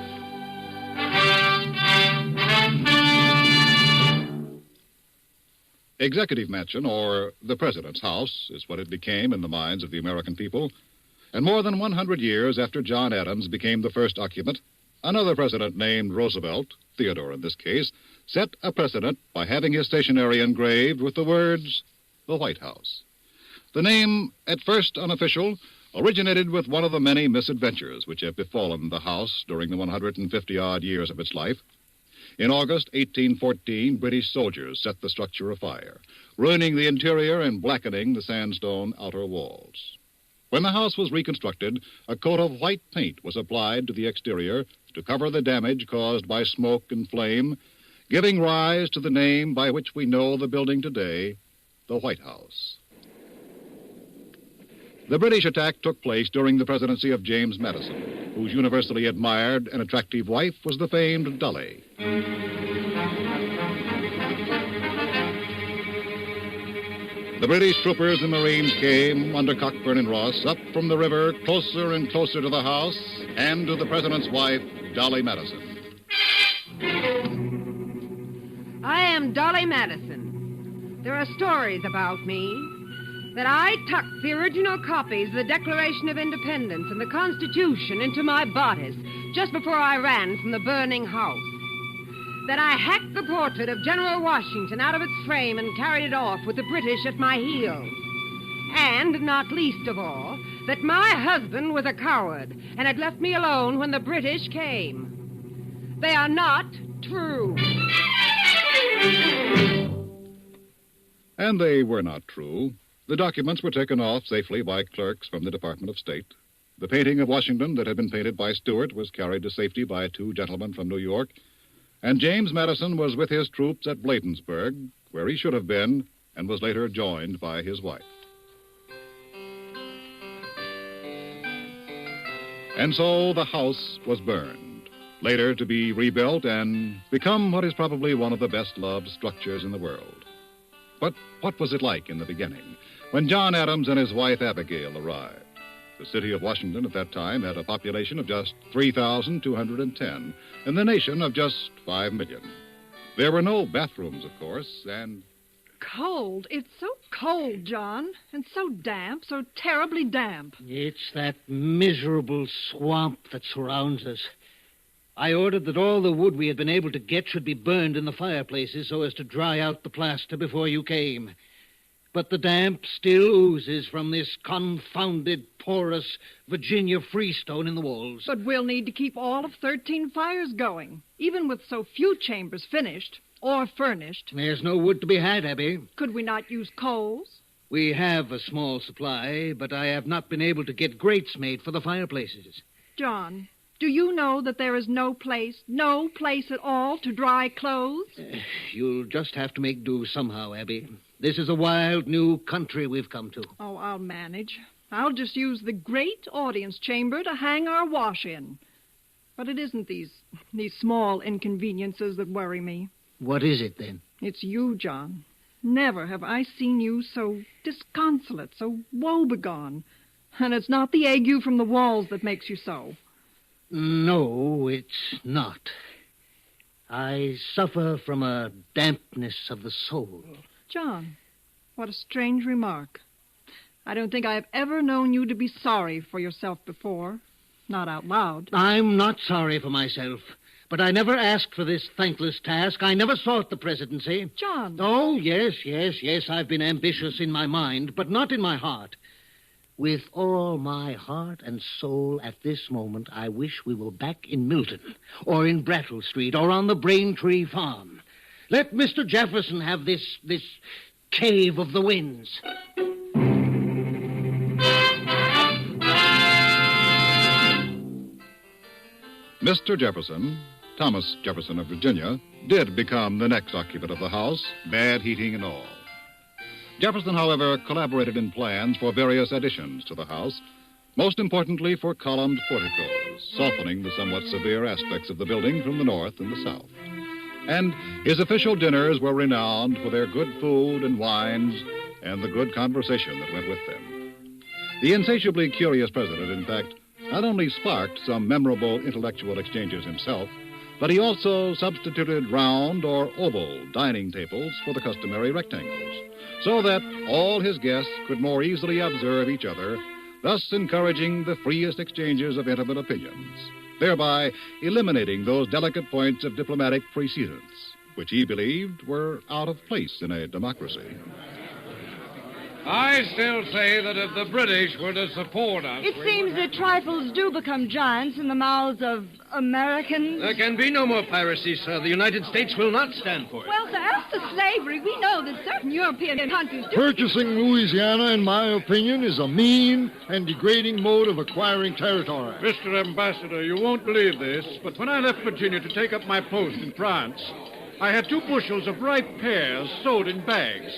Executive Mansion, or the President's House, is what it became in the minds of the American people. And more than 100 years after John Adams became the first occupant, another president named Roosevelt, Theodore in this case, set a precedent by having his stationery engraved with the words, the White House. The name, at first unofficial, originated with one of the many misadventures which have befallen the house during the 150-odd years of its life. In August 1814, British soldiers set the structure afire, ruining the interior and blackening the sandstone outer walls. When the house was reconstructed, a coat of white paint was applied to the exterior to cover the damage caused by smoke and flame, giving rise to the name by which we know the building today, the White House. The British attack took place during the presidency of James Madison, whose universally admired and attractive wife was the famed Dolly. The British troopers and Marines came, under Cockburn and Ross, up from the river, closer and closer to the house and to the president's wife, Dolly Madison. I am Dolly Madison. There are stories about me that I tucked the original copies of the Declaration of Independence and the Constitution into my bodice just before I ran from the burning house. That I hacked the portrait of General Washington out of its frame and carried it off with the British at my heels. And, not least of all, that my husband was a coward and had left me alone when the British came. They are not true. And they were not true. The documents were taken off safely by clerks from the Department of State. The painting of Washington that had been painted by Stuart was carried to safety by 2 gentlemen from New York. And James Madison was with his troops at Bladensburg, where he should have been, and was later joined by his wife. And so the house was burned, later to be rebuilt and become what is probably one of the best-loved structures in the world. But what was it like in the beginning, when John Adams and his wife Abigail arrived? The city of Washington at that time had a population of just 3,210, and the nation of just 5 million. There were no bathrooms, of course, and... Cold. It's so cold, John, and so damp, so terribly damp. It's that miserable swamp that surrounds us. I ordered that all the wood we had been able to get should be burned in the fireplaces so as to dry out the plaster before you came. But the damp still oozes from this confounded, porous Virginia freestone in the walls. But we'll need to keep all of 13 fires going, even with so few chambers finished or furnished. There's no wood to be had, Abby. Could we not use coals? We have a small supply, but I have not been able to get grates made for the fireplaces. John, do you know that there is no place at all to dry clothes? You'll just have to make do somehow, Abby. This is a wild new country we've come to. Oh, I'll manage. I'll just use the great audience chamber to hang our wash in. But it isn't these small inconveniences that worry me. What is it, then? It's you, John. Never have I seen you so disconsolate, so woebegone. And it's not the ague from the walls that makes you so. No, it's not. I suffer from a dampness of the soul. John, what a strange remark. I don't think I have ever known you to be sorry for yourself before. Not out loud. I'm not sorry for myself. But I never asked for this thankless task. I never sought the presidency. John. Oh, yes. I've been ambitious in my mind, but not in my heart. With all my heart and soul at this moment, I wish we were back in Milton, or in Brattle Street, or on the Braintree Farm. Let Mr. Jefferson have this cave of the winds. Mr. Jefferson, Thomas Jefferson of Virginia, did become the next occupant of the house, bad heating and all. Jefferson, however, collaborated in plans for various additions to the house, most importantly for columned porticos, softening the somewhat severe aspects of the building from the north and the south. And his official dinners were renowned for their good food and wines and the good conversation that went with them. The insatiably curious president, in fact, not only sparked some memorable intellectual exchanges himself, but he also substituted round or oval dining tables for the customary rectangles, so that all his guests could more easily observe each other, thus encouraging the freest exchanges of intimate opinions, thereby eliminating those delicate points of diplomatic precedence, which he believed were out of place in a democracy. I still say that if the British were to support us... It seems that trifles do become giants in the mouths of Americans. There can be no more piracy, sir. The United States will not stand for it. Well, sir, as to slavery, we know that certain European countries do... Purchasing Louisiana, in my opinion, is a mean and degrading mode of acquiring territory. Mr. Ambassador, you won't believe this, but when I left Virginia to take up my post in France, I had 2 bushels of ripe pears sewed in bags.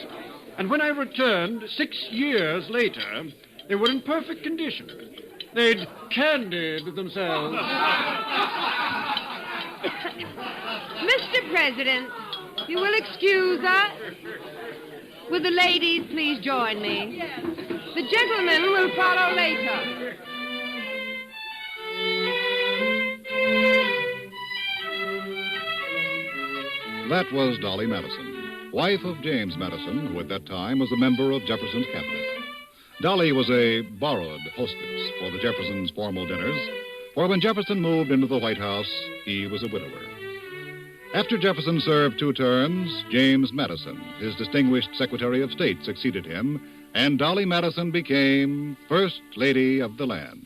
And when I returned 6 years later, they were in perfect condition. They'd candied themselves. Mr. President, you will excuse us? Will the ladies please join me? The gentlemen will follow later. That was Dolly Madison, wife of James Madison, who at that time was a member of Jefferson's cabinet. Dolly was a borrowed hostess for the Jeffersons' formal dinners, for when Jefferson moved into the White House, he was a widower. After Jefferson served 2 terms, James Madison, his distinguished Secretary of State, succeeded him, and Dolly Madison became First Lady of the land.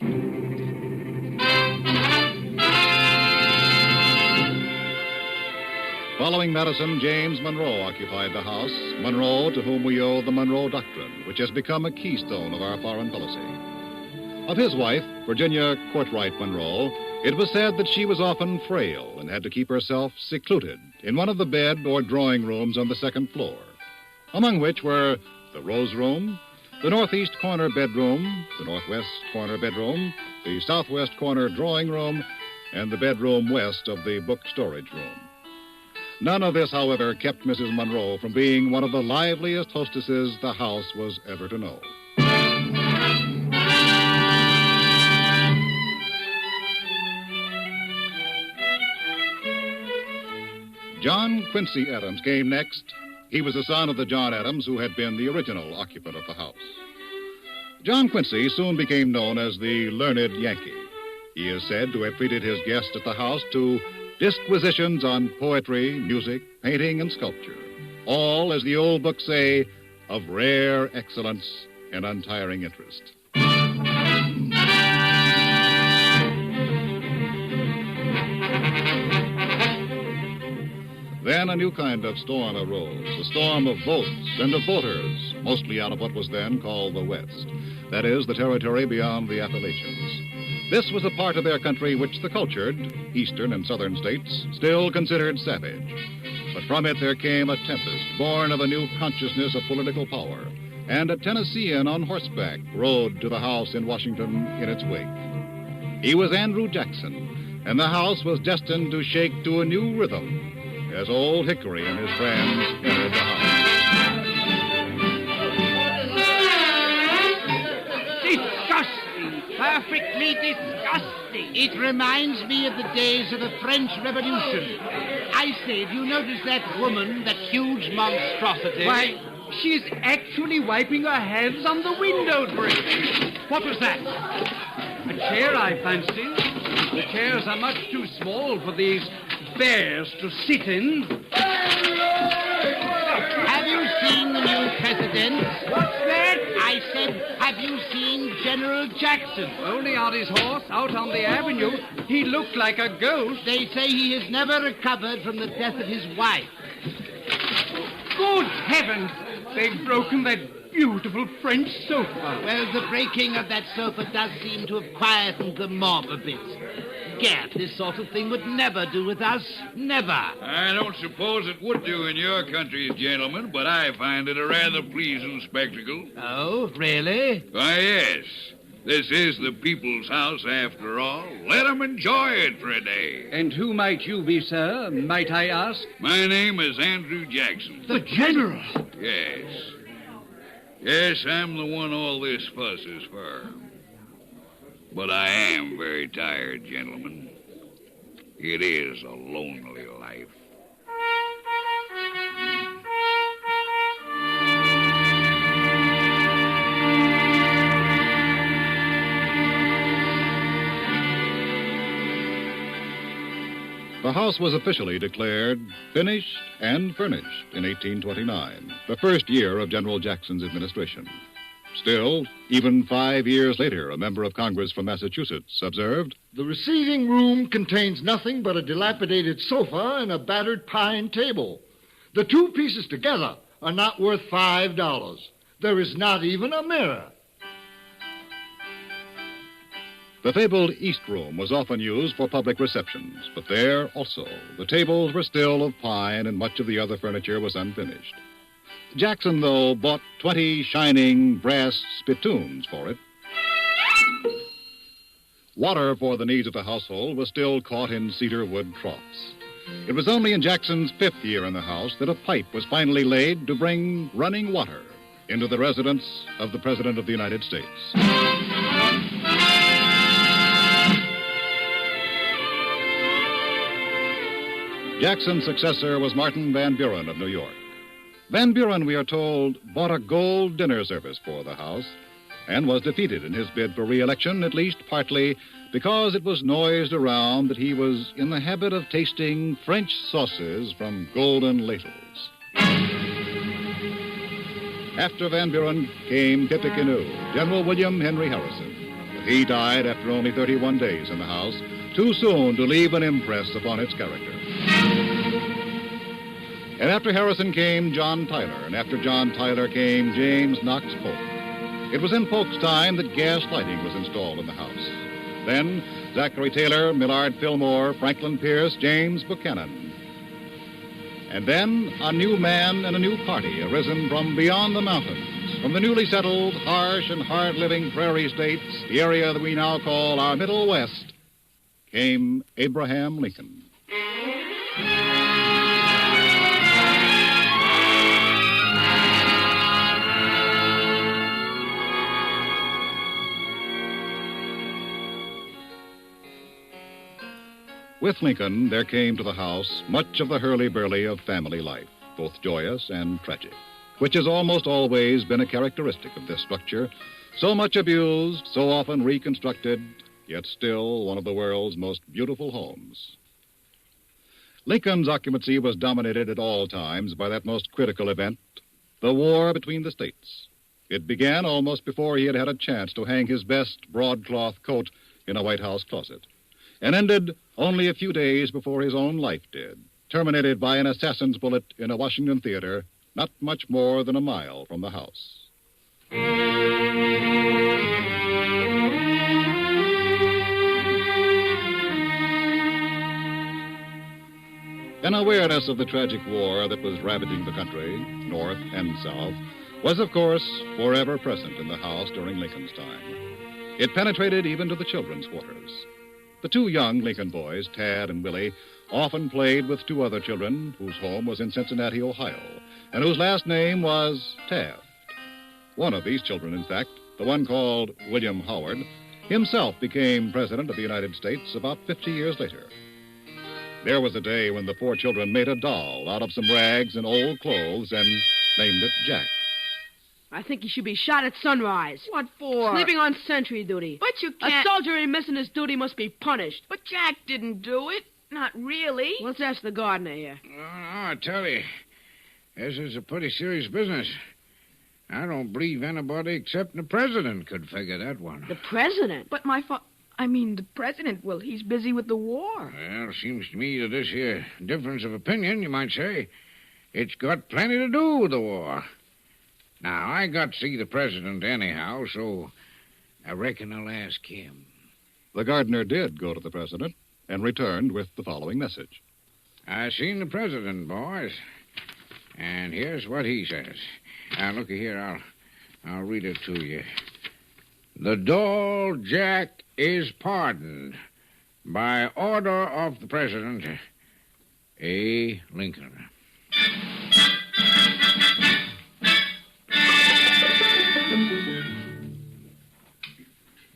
Following Madison, James Monroe occupied the House, Monroe to whom we owe the Monroe Doctrine, which has become a keystone of our foreign policy. Of his wife, Virginia Courtwright Monroe, it was said that she was often frail and had to keep herself secluded in one of the bed or drawing rooms on the 2nd floor, among which were the Rose Room, the northeast corner bedroom, the northwest corner bedroom, the southwest corner drawing room, and the bedroom west of the book storage room. None of this, however, kept Mrs. Monroe from being one of the liveliest hostesses the house was ever to know. John Quincy Adams came next. He was the son of the John Adams who had been the original occupant of the house. John Quincy soon became known as the learned Yankee. He is said to have treated his guests at the house to disquisitions on poetry, music, painting, and sculpture, all, as the old books say, of rare excellence and untiring interest. Then a new kind of storm arose, a storm of votes and of voters, mostly out of what was then called the West. That is, the territory beyond the Appalachians. This was a part of their country which the cultured, eastern and southern states, still considered savage. But from it there came a tempest, born of a new consciousness of political power, and a Tennessean on horseback rode to the house in Washington in its wake. He was Andrew Jackson, and the house was destined to shake to a new rhythm as Old Hickory and his friends entered the house. Disgusting, perfectly disgusting. It reminds me of the days of the French Revolution. I say, have you noticed that woman, that huge monstrosity? Why, she's actually wiping her hands on the window brick. What was that? A chair, I fancy. The chairs are much too small for these bears to sit in. Have you seen the new president? What's that? I said, have you seen General Jackson? Only on his horse, out on the avenue. He looked like a ghost. They say he has never recovered from the death of his wife. Good heavens! They've broken that beautiful French sofa. Well, the breaking of that sofa does seem to have quietened the mob a bit. Gad, this sort of thing would never do with us. Never. I don't suppose it would do in your countries, gentlemen, but I find it a rather pleasing spectacle. Oh, really? Why, yes. This is the people's house, after all. Let 'em enjoy it for a day. And who might you be, sir? Might I ask? My name is Andrew Jackson. The General? Yes. Yes, I'm the one all this fuss is for. But I am very tired, gentlemen. It is a lonely life. The house was officially declared finished and furnished in 1829, the first year of General Jackson's administration. Still, even 5 years later, a member of Congress from Massachusetts observed, "The receiving room contains nothing but a dilapidated sofa and a battered pine table. The two pieces together are not worth $5. There is not even a mirror." The fabled East Room was often used for public receptions, but there also the tables were still of pine and much of the other furniture was unfinished. Jackson, though, bought 20 shining brass spittoons for it. Water for the needs of the household was still caught in cedar wood troughs. It was only in Jackson's 5th year in the house that a pipe was finally laid to bring running water into the residence of the President of the United States. Jackson's successor was Martin Van Buren of New York. Van Buren, we are told, bought a gold dinner service for the house and was defeated in his bid for re-election, at least partly because it was noised around that he was in the habit of tasting French sauces from golden ladles. After Van Buren came Tippecanoe, General William Henry Harrison. But he died after only 31 days in the house, too soon to leave an impress upon its character. And after Harrison came John Tyler, and after John Tyler came James Knox Polk. It was in Polk's time that gas lighting was installed in the house. Then Zachary Taylor, Millard Fillmore, Franklin Pierce, James Buchanan. And then a new man and a new party arisen from beyond the mountains, from the newly settled, harsh and hard-living prairie states, the area that we now call our Middle West, came Abraham Lincoln. With Lincoln, there came to the house much of the hurly-burly of family life, both joyous and tragic, which has almost always been a characteristic of this structure, so much abused, so often reconstructed, yet still one of the world's most beautiful homes. Lincoln's occupancy was dominated at all times by that most critical event, the war between the states. It began almost before he had had a chance to hang his best broadcloth coat in a White House closet, and ended only a few days before his own life did, terminated by an assassin's bullet in a Washington theater not much more than a mile from the house. An awareness of the tragic war that was ravaging the country, North and South, was, of course, forever present in the house during Lincoln's time. It penetrated even to the children's quarters. The two young Lincoln boys, Tad and Willie, often played with two other children whose home was in Cincinnati, Ohio, and whose last name was Taft. One of these children, in fact, the one called William Howard, himself became President of the United States about 50 years later. There was a day when the four children made a doll out of some rags and old clothes and named it Jack. I think he should be shot at sunrise. What for? Sleeping on sentry duty. But you can't... A soldier in missing his duty must be punished. But Jack didn't do it. Not really. Let's ask the gardener here. No, I tell you, this is a pretty serious business. I don't believe anybody except the president could figure that one. The president? But the president, well, he's busy with the war. Well, seems to me that this here difference of opinion, you might say, it's got plenty to do with the war. Now, I got to see the president anyhow, so I reckon I'll ask him. The gardener did go to the president and returned with the following message. I seen the president, boys, and here's what he says. Now, looky here, I'll read it to you. The doll Jack is pardoned by order of the President, A. Lincoln.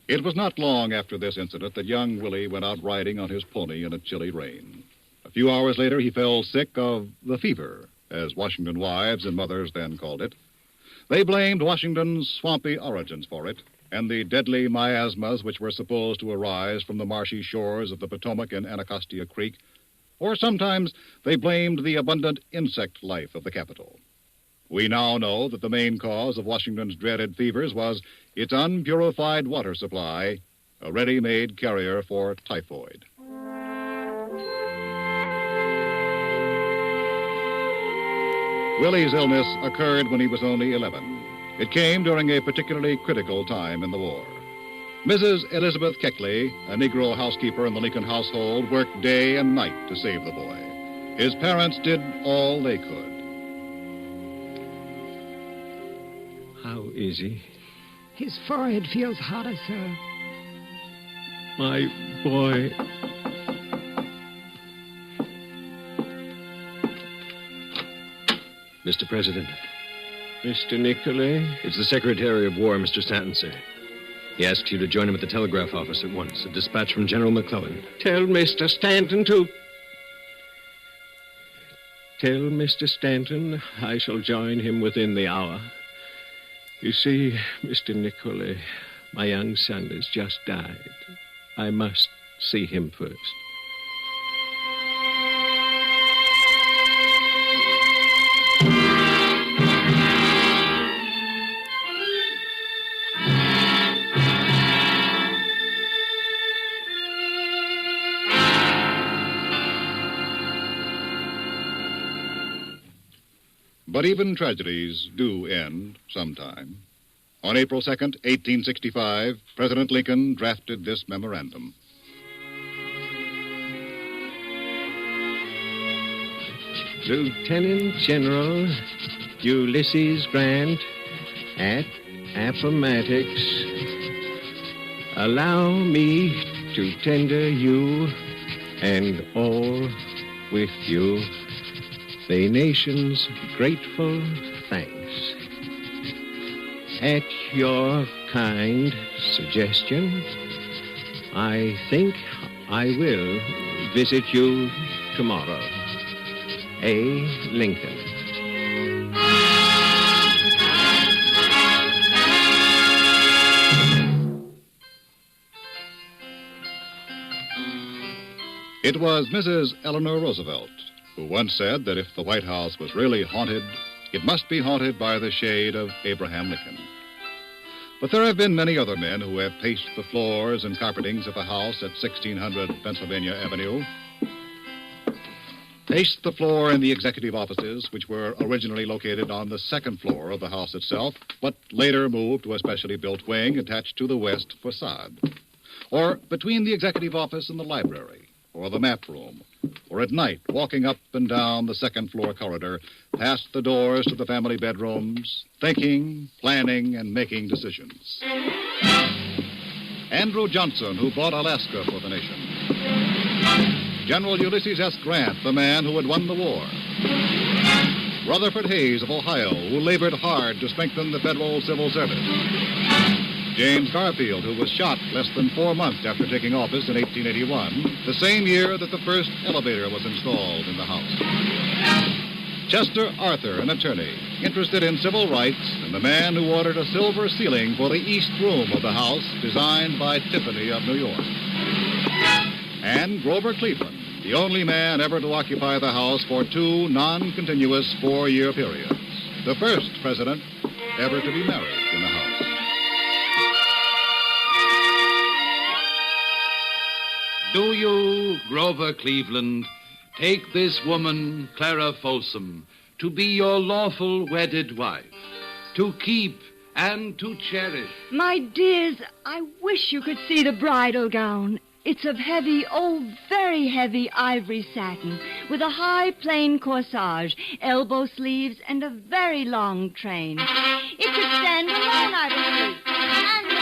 It was not long after this incident that young Willie went out riding on his pony in a chilly rain. A few hours later, he fell sick of the fever, as Washington wives and mothers then called it. They blamed Washington's swampy origins for it, and the deadly miasmas which were supposed to arise from the marshy shores of the Potomac and Anacostia Creek, or sometimes they blamed the abundant insect life of the capital. We now know that the main cause of Washington's dreaded fevers was its unpurified water supply, a ready-made carrier for typhoid. Willie's illness occurred when he was only 11. It came during a particularly critical time in the war. Mrs. Elizabeth Keckley, a Negro housekeeper in the Lincoln household, worked day and night to save the boy. His parents did all they could. How is he? His forehead feels hotter, sir. My boy. Mr. President. Mr. Nicolay? It's the Secretary of War, Mr. Stanton, sir. He asks you to join him at the telegraph office at once. A dispatch from General McClellan. Tell Mr. Stanton I shall join him within the hour. You see, Mr. Nicolay, my young son has just died. I must see him first. But even tragedies do end sometime. On April 2nd, 1865, President Lincoln drafted this memorandum. Lieutenant General Ulysses Grant at Appomattox, allow me to tender you and all with you the nation's grateful thanks. At your kind suggestion, I think I will visit you tomorrow. A. Lincoln. It was Mrs. Eleanor Roosevelt who once said that if the White House was really haunted, it must be haunted by the shade of Abraham Lincoln. But there have been many other men who have paced the floors and carpetings of a house at 1600 Pennsylvania Avenue. Paced the floor in the executive offices, which were originally located on the second floor of the house itself, but later moved to a specially built wing attached to the west facade. Or between the executive office and the library, or the map room, or at night, walking up and down the second floor corridor, past the doors to the family bedrooms, thinking, planning, and making decisions. Andrew Johnson, who bought Alaska for the nation. General Ulysses S. Grant, the man who had won the war. Rutherford Hayes of Ohio, who labored hard to strengthen the federal civil service. James Garfield, who was shot less than 4 months after taking office in 1881, the same year that the first elevator was installed in the House. Chester Arthur, an attorney, interested in civil rights, and the man who ordered a silver ceiling for the east room of the House, designed by Tiffany of New York. And Grover Cleveland, the only man ever to occupy the House for 2 non-continuous 4-year periods. The first president ever to be married in the House. Do you, Grover Cleveland, take this woman, Clara Folsom, to be your lawful wedded wife, to keep and to cherish? My dears, I wish you could see the bridal gown. It's of heavy, very heavy ivory satin, with a high plain corsage, elbow sleeves, and a very long train. It could stand alone, I believe. And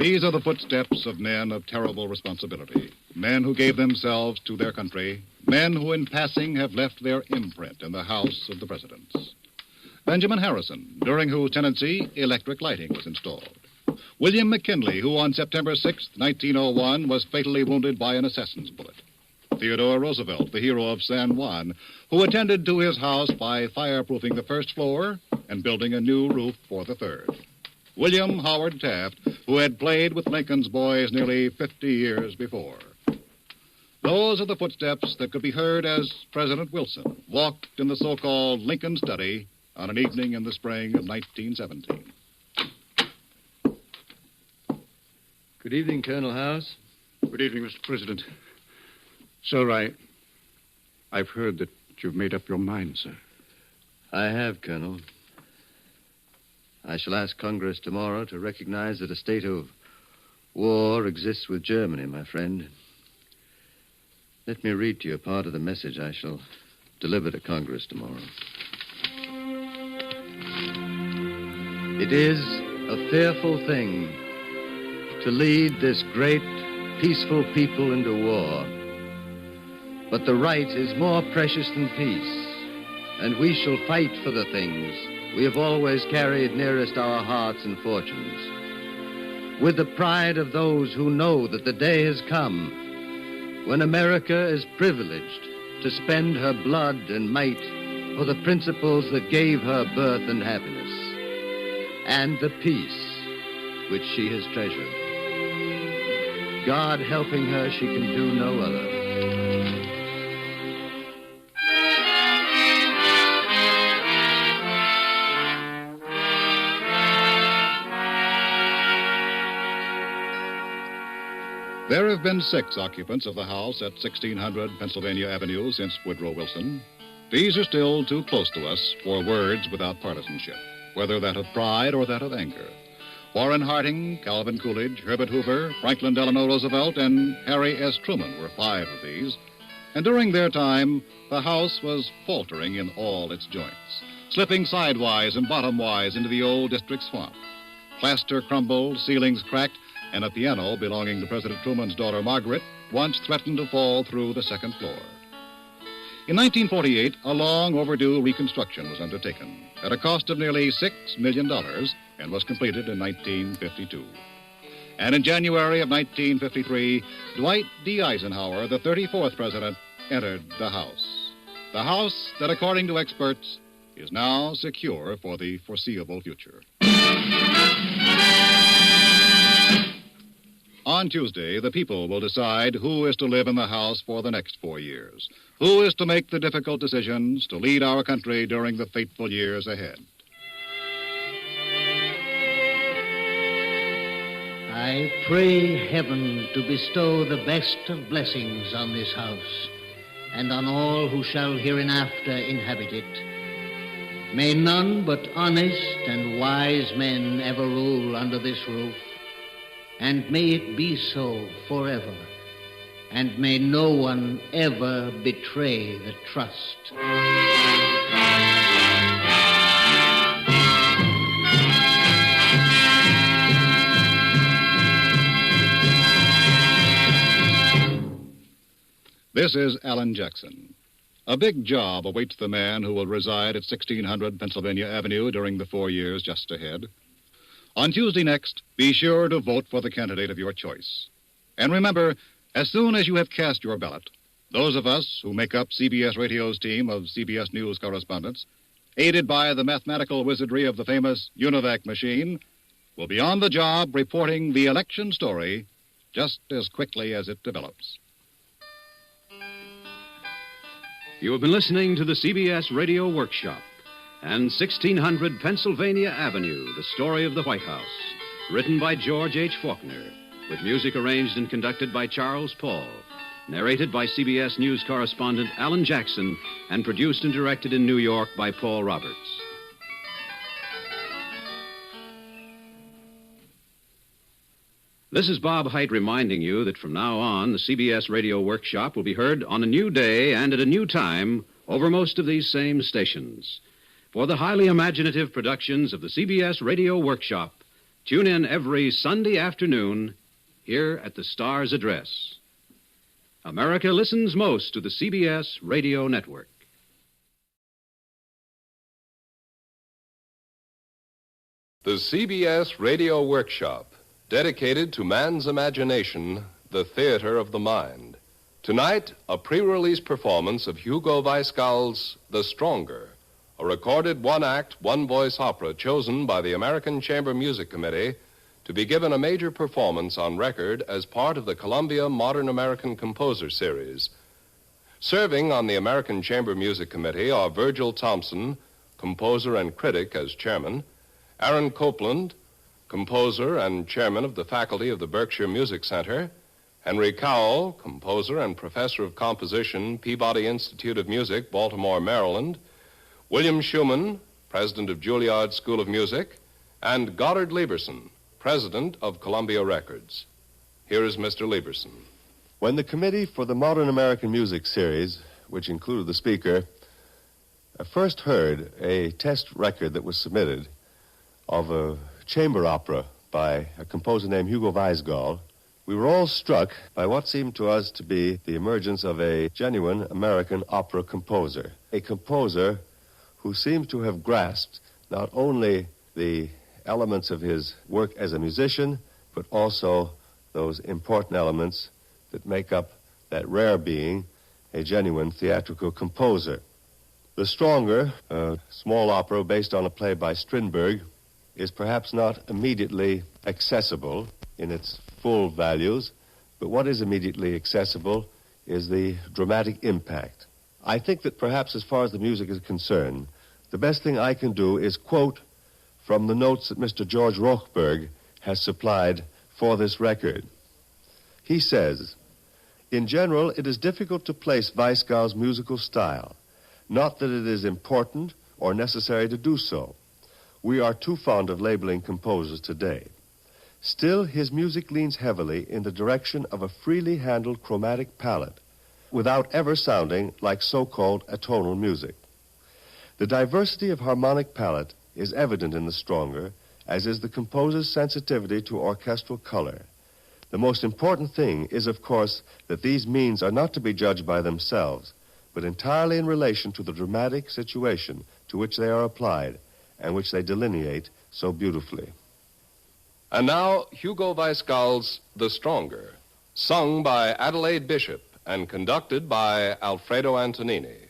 These are the footsteps of men of terrible responsibility, men who gave themselves to their country, men who in passing have left their imprint in the House of the Presidents. Benjamin Harrison, during whose tenancy electric lighting was installed. William McKinley, who on September 6, 1901, was fatally wounded by an assassin's bullet. Theodore Roosevelt, the hero of San Juan, who attended to his house by fireproofing the first floor and building a new roof for the third. William Howard Taft, who had played with Lincoln's boys nearly 50 years before. Those are the footsteps that could be heard as President Wilson walked in the so-called Lincoln study on an evening in the spring of 1917. Good evening, Colonel House. Good evening, Mr. President. Sir, I've heard that you've made up your mind, sir. I have, Colonel. I shall ask Congress tomorrow to recognize that a state of war exists with Germany, my friend. Let me read to you a part of the message I shall deliver to Congress tomorrow. It is a fearful thing to lead this great, peaceful people into war. But the right is more precious than peace, and we shall fight for the things we have always carried nearest our hearts and fortunes, with the pride of those who know that the day has come when America is privileged to spend her blood and might for the principles that gave her birth and happiness, and the peace which she has treasured. God helping her, she can do no other. There have been 6 occupants of the house at 1600 Pennsylvania Avenue since Woodrow Wilson. These are still too close to us for words without partisanship, whether that of pride or that of anger. Warren Harding, Calvin Coolidge, Herbert Hoover, Franklin Delano Roosevelt, and Harry S. Truman were 5 of these. And during their time, the house was faltering in all its joints, slipping sidewise and bottomwise into the old district swamp. Plaster crumbled, ceilings cracked, and a piano belonging to President Truman's daughter Margaret once threatened to fall through the second floor. In 1948, a long overdue reconstruction was undertaken at a cost of nearly $6 million and was completed in 1952. And in January of 1953, Dwight D. Eisenhower, the 34th president, entered the House. The House that, according to experts, is now secure for the foreseeable future. On Tuesday, the people will decide who is to live in the House for the next 4 years, who is to make the difficult decisions to lead our country during the fateful years ahead. I pray heaven to bestow the best of blessings on this house and on all who shall hereinafter inhabit it. May none but honest and wise men ever rule under this roof, and may it be so forever, and may no one ever betray the trust. This is Alan Jackson. A big job awaits the man who will reside at 1600 Pennsylvania Avenue during the 4 years just ahead. On Tuesday next, be sure to vote for the candidate of your choice. And remember, as soon as you have cast your ballot, those of us who make up CBS Radio's team of CBS News correspondents, aided by the mathematical wizardry of the famous UNIVAC machine, will be on the job reporting the election story just as quickly as it develops. You have been listening to the CBS Radio Workshop and 1600 Pennsylvania Avenue, The Story of the White House, written by George H. Faulkner, with music arranged and conducted by Charles Paul, narrated by CBS News correspondent Alan Jackson, and produced and directed in New York by Paul Roberts. This is Bob Hite reminding you that from now on, the CBS Radio Workshop will be heard on a new day and at a new time over most of these same stations. For the highly imaginative productions of the CBS Radio Workshop, tune in every Sunday afternoon here at the Star's address. America listens most to the CBS Radio Network. The CBS Radio Workshop, dedicated to man's imagination, the theater of the mind. Tonight, a pre-release performance of Hugo Weisgall's The Stronger, a recorded one-act, one-voice opera chosen by the American Chamber Music Committee to be given a major performance on record as part of the Columbia Modern American Composer Series. Serving on the American Chamber Music Committee are Virgil Thompson, composer and critic as chairman, Aaron Copeland, composer and chairman of the faculty of the Berkshire Music Center, Henry Cowell, composer and professor of composition, Peabody Institute of Music, Baltimore, Maryland, William Schumann, president of Juilliard School of Music, and Goddard Lieberson, president of Columbia Records. Here is Mr. Lieberson. When the Committee for the Modern American Music Series, which included the speaker, first heard a test record that was submitted of a chamber opera by a composer named Hugo Weisgall, we were all struck by what seemed to us to be the emergence of a genuine American opera composer, a composer who seems to have grasped not only the elements of his work as a musician, but also those important elements that make up that rare being, a genuine theatrical composer. The Stronger, a small opera based on a play by Strindberg, is perhaps not immediately accessible in its full values, but what is immediately accessible is the dramatic impact. I think that perhaps as far as the music is concerned, the best thing I can do is quote from the notes that Mr. George Rochberg has supplied for this record. He says, "In general, it is difficult to place Weisgall's musical style, not that it is important or necessary to do so. We are too fond of labeling composers today. Still, his music leans heavily in the direction of a freely handled chromatic palette, without ever sounding like so-called atonal music. The diversity of harmonic palette is evident in The Stronger, as is the composer's sensitivity to orchestral color. The most important thing is, of course, that these means are not to be judged by themselves, but entirely in relation to the dramatic situation to which they are applied, and which they delineate so beautifully." And now, Hugo Weisgall's The Stronger, sung by Adelaide Bishop and conducted by Alfredo Antonini.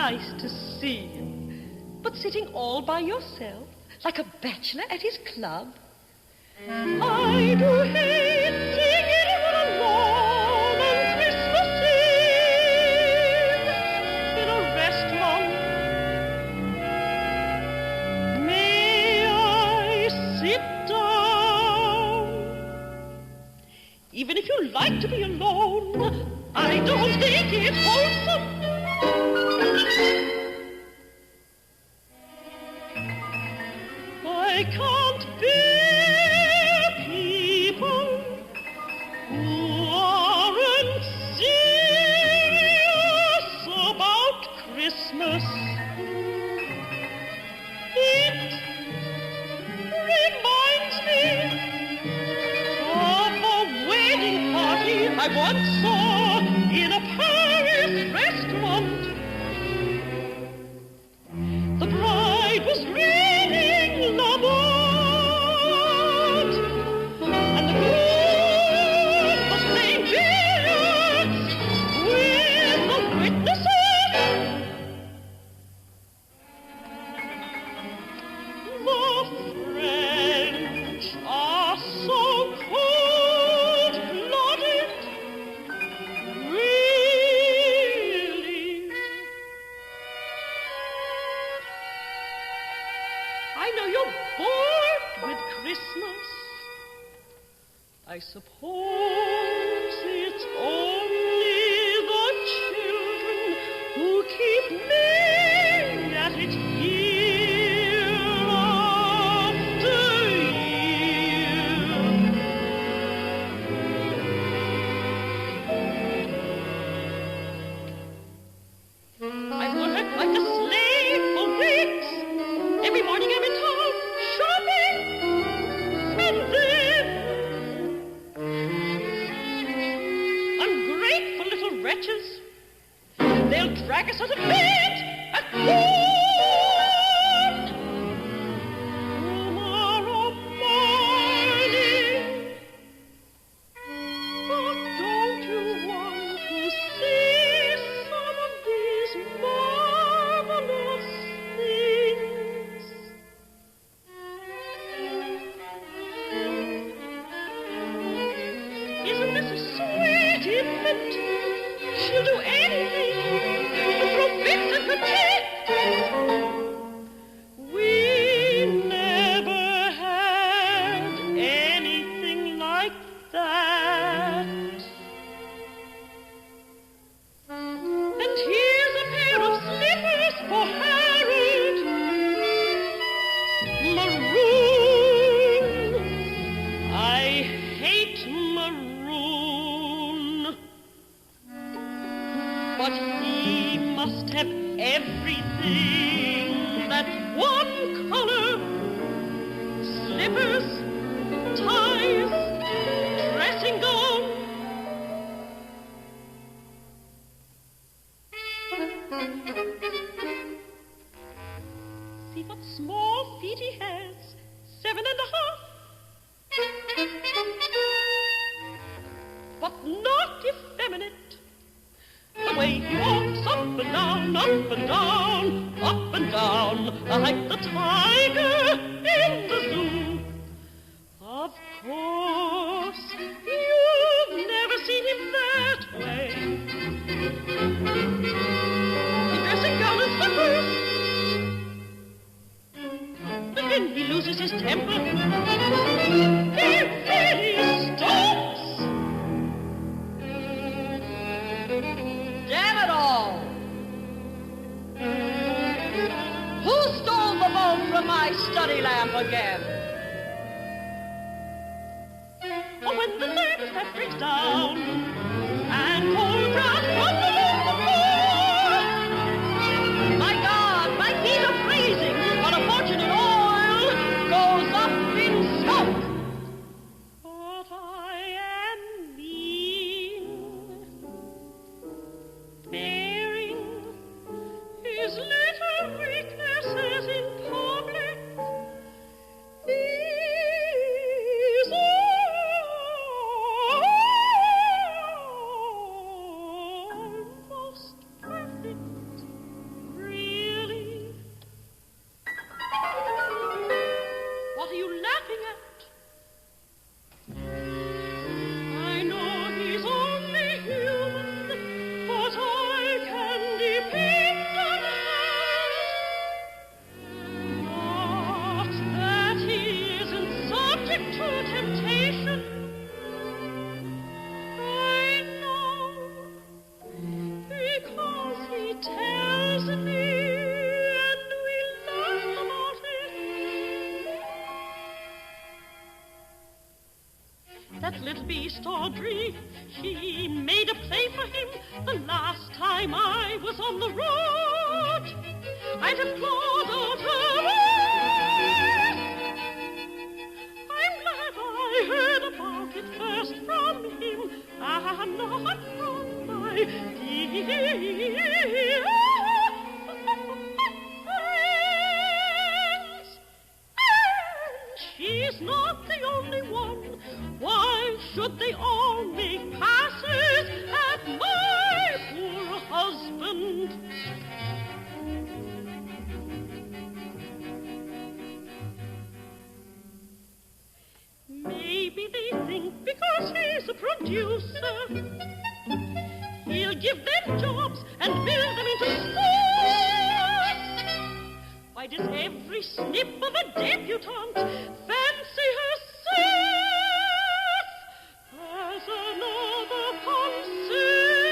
nice to see him. But sitting all by yourself, like a bachelor at his club. I do hate seeing anyone alone on Christmas Eve in a restaurant. May I sit down? Even if you like to be alone, I don't think it's wholesome. I can't bear people who aren't serious about Christmas. It reminds me of a wedding party I once saw in a Paris restaurant. The bride was reading La Mode, and the groom was playing billiards with the witnesses. The French are so cold-blooded, really. I know you're bored with Christmas. I suppose it's only the children who keep me at it year after year. I've worked like a slave for weeks. Every morning I'm in town shopping, and then ungrateful little wretches, they'll drag us out of bed at dawn. Tomorrow morning, but don't you want to see some of these marvelous things? Isn't this a sweet infant? She'll do anything to protect and protect. We never had anything like that. And here's a pair of slippers for Harold. Maroon. I hate maroon. But he must have everything. That one color. Slippers, ties, dressing gown. See what small feet he has. 7.5. But not effeminate. The way he walks up and down, up and down, up and down, like the tiger in the zoo. Of course, you've never seen him that way. In dressing gown and slippers. But then he loses his temper. He really stops. Damn it all! Who stole the bulb from my study lamp again? Oh, when the thermostat breaks down and cold drops from the floor. My God, my feet are freezing, but a fortune in oil goes up in smoke. But I am mean, bearing his little weaknesses in public. He's all to temptation. I know, because he tells me, and we laugh about it. That little beast Audrey, he made a play for him the last time I was on the road. I'd have clawed out her eyes. I'm glad I heard about it first from him, and not from my dear friends. And she's not the only one. Why should they all make passes at my poor husband? Maybe they think because he's a producer, he'll give them jobs and build them into stars. Why does every snip of a debutante fancy herself as another Ponselle?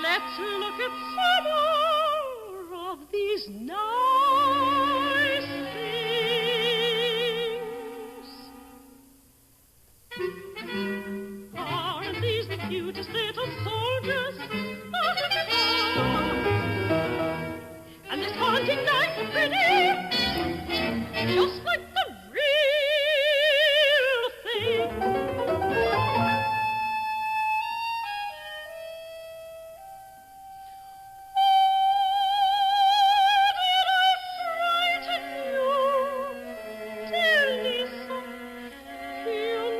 Let's look at some more of these nice things. Aren't these the cutest little soldiers? And this hunting knife is pretty, just like the real thing. Spill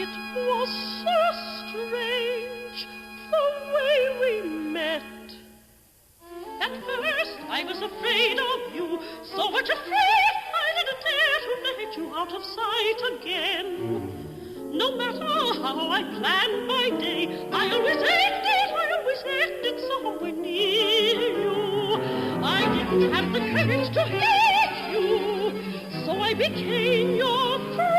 It was so strange, the way we met. At first I was afraid of you, so much afraid I didn't dare to let you out of sight again. No matter how I planned my day, I always ended somewhere near you. I didn't have the courage to hate you, so I became your friend.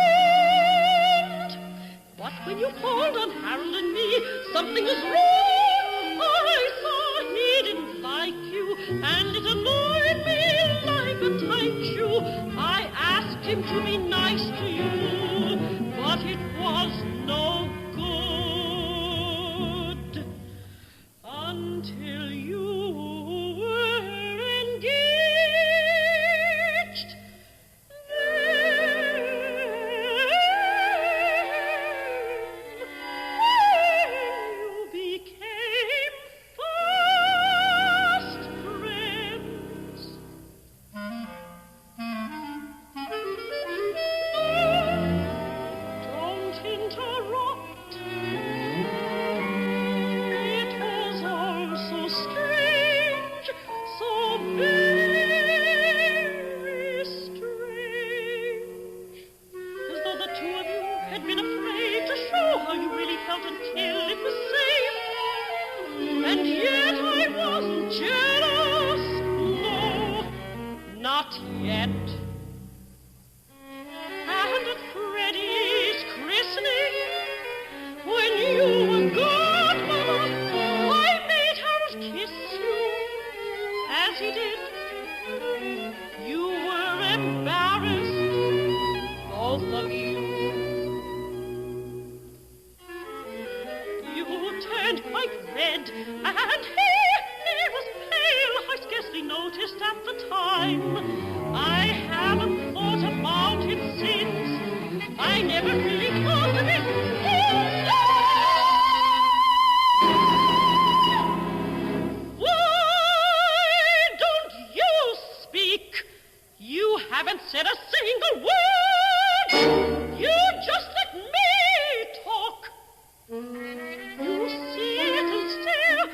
But when you called on Harold and me, something was wrong. I saw he didn't like you, and it annoyed me like a tight shoe. I asked him to be nice to you, but it was no good until you were engaged. Then you became fast friends. Don't interrupt. It was all so strange, so very strange. As though the two of you had been afraid to show how you really felt until it was safe. And yet I wasn't jealous. No, not yet. And at Freddie's christening, when you were godmother, I made Harold kiss you, as he did. You were embarrassed, both of you. You turned quite red, and he was pale. I scarcely noticed at the time. I haven't thought about it since. I never really thought of it. Why don't you speak? You haven't said a single word. You just let me talk. You sit and stare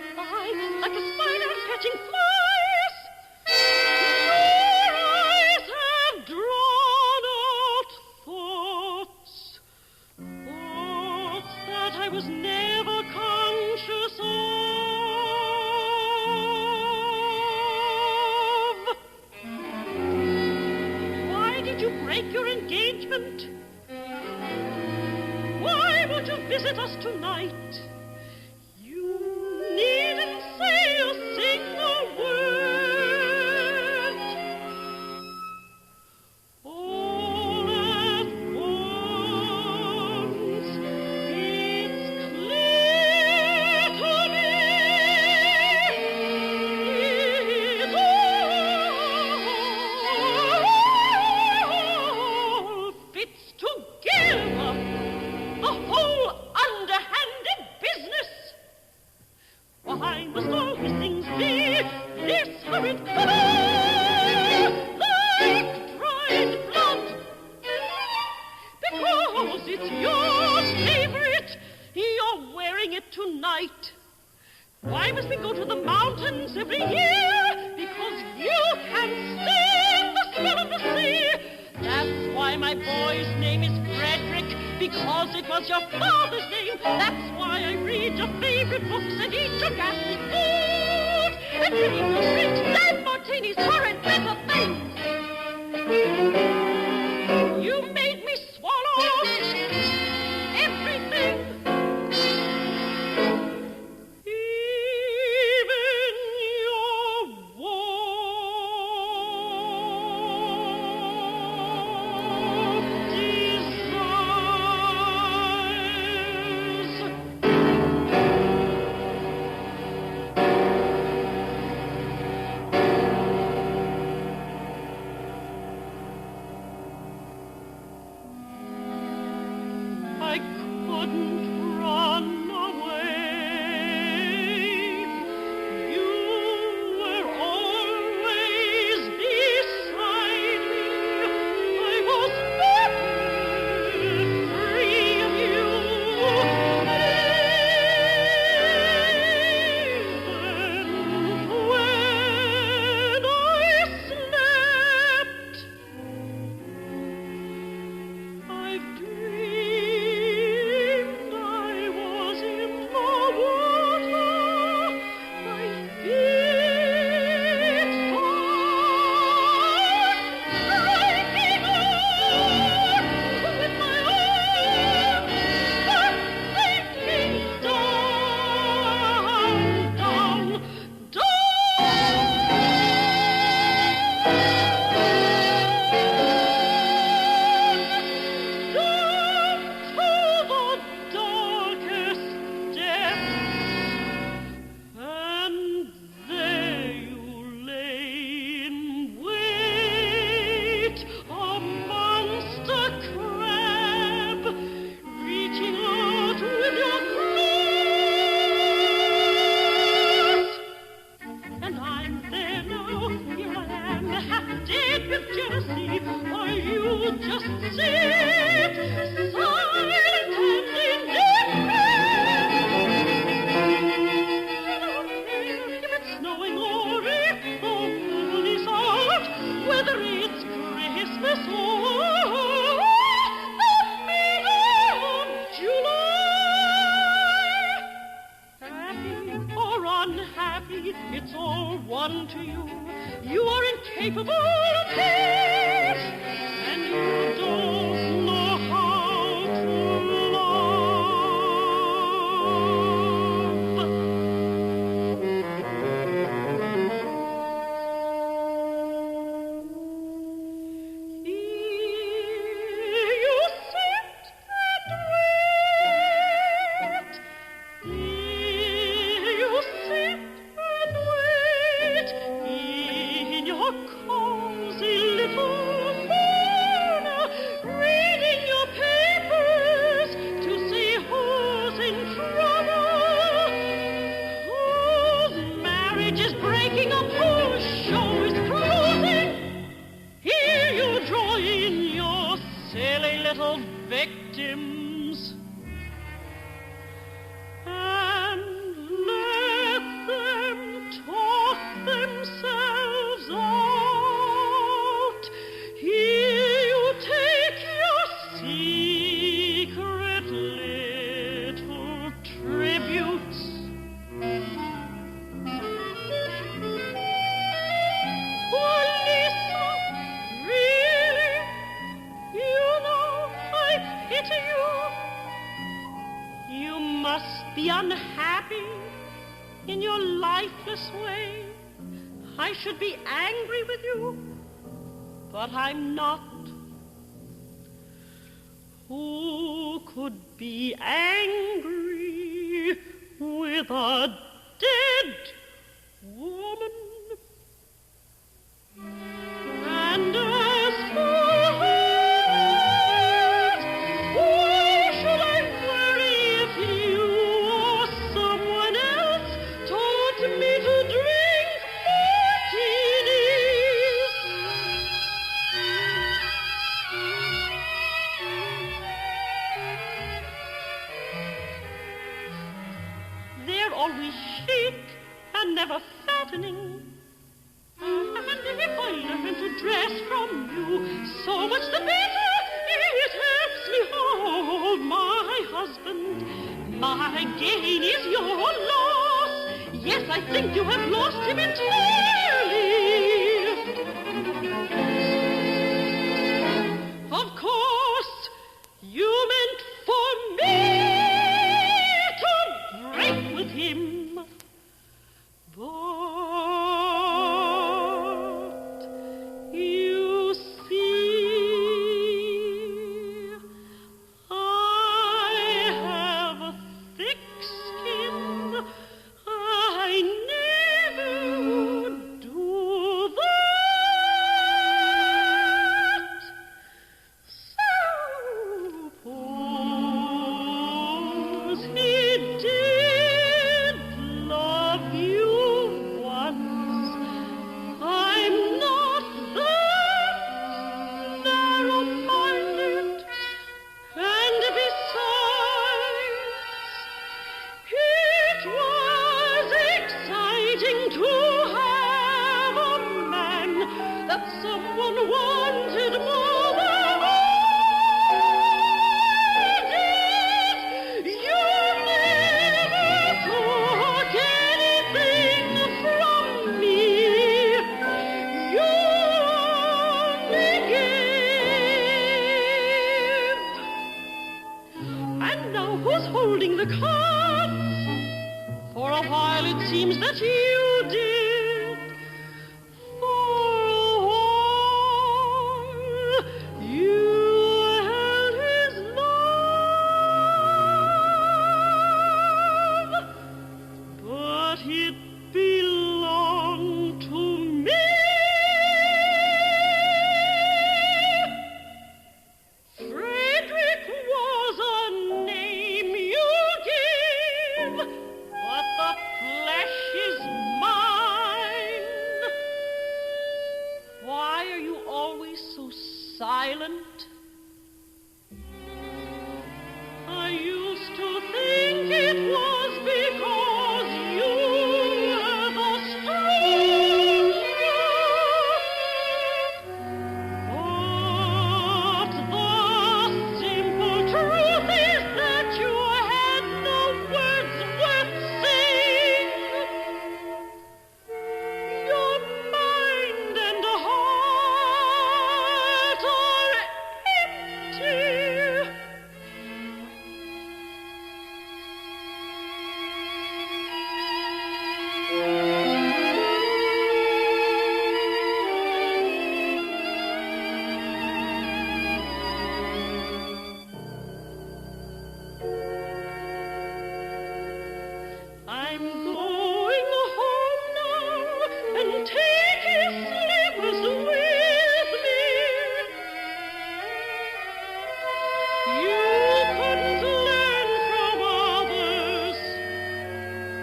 like a spider catching flies. Your eyes have drawn out thoughts, thoughts that I was never conscious of. Why did you break your engagement? Why won't you visit us tonight? You needn't say a single word. All at once, it's clear to me. It all fits together. The whole underhanded business. Why must all these things be this hurried color, like dried blood? Because it's your favorite, you're wearing it tonight. Why must we go to the mountains every year? Because you can stand the smell of the sea. That's why my boy's name is Frederick, because it was your father's name. That's why I read your favorite books and eat your ghastly food and drink your drinks and martinis, horrid bitter things. You made me swallow everything. Even your warm desires. I couldn't run away. You were always beside me. I was never free of you. would just sit silent and indifferent. If it's snowing or if the moon is out, whether it's Christmas or the middle of July. Happy or unhappy, it's all one to you. You are incapable of this, and you don't know how to love. Here you sit and wait. Here you sit and wait in your cozy little corner, reading your papers to see who's in trouble, whose marriage is breaking up, whose show is closing. Here you draw in your silly little victims and let them talk themselves out. Here you take your secret little tributes. Poor Lisa, really, you know I pity you. You must be unhappy in your lifeless way. I should be angry with you, but I'm not. Who could be angry with a dead woman? And as for hers, why should I worry if you or someone else taught me to drink martinis? They're always chic and never fattening. And if I learn to dress from you, so much the better. It helps me hold my husband. My gain is your loss. Yes, I think you have lost him entirely. Of course, you meant for me to break with him. But you see, I have a thick skin. I never would do that. Suppose he did love you once. I'm not that narrow-minded. And besides, it was exciting to have a man that someone wanted more than I did. You never took anything from me. You only gave. And now who's holding the cards? For a while it seems that you did. For a while you held his love, but it belonged to me. Frederick was a name you give, but the flesh is went. I used to think it was because you were the stranger. But the simple truth is that you had no words worth saying. Your mind and heart are empty. I'm going home now and take his slippers with me. You couldn't learn from others,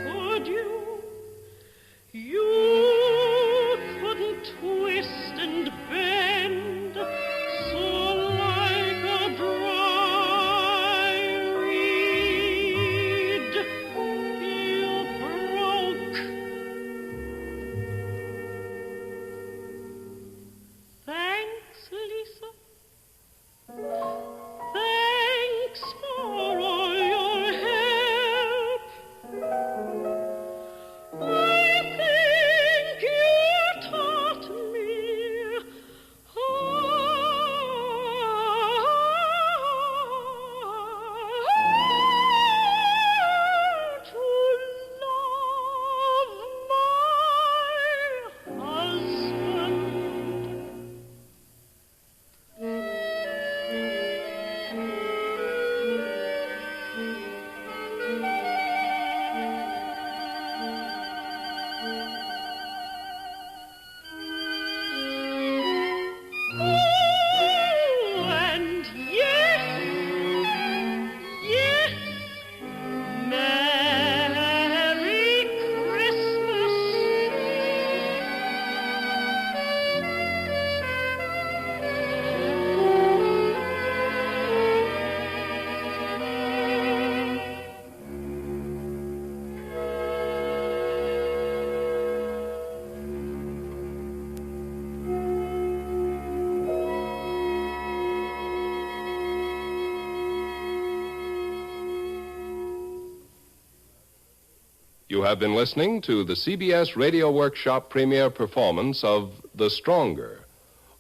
could you? You couldn't twist and bend so like a dry reed. You broke. Thanks, Lisa. Thanks for all your help. I think you taught me to love my husband. And yes, Merry Christmas. You have been listening to the CBS Radio Workshop premiere performance of The Stronger,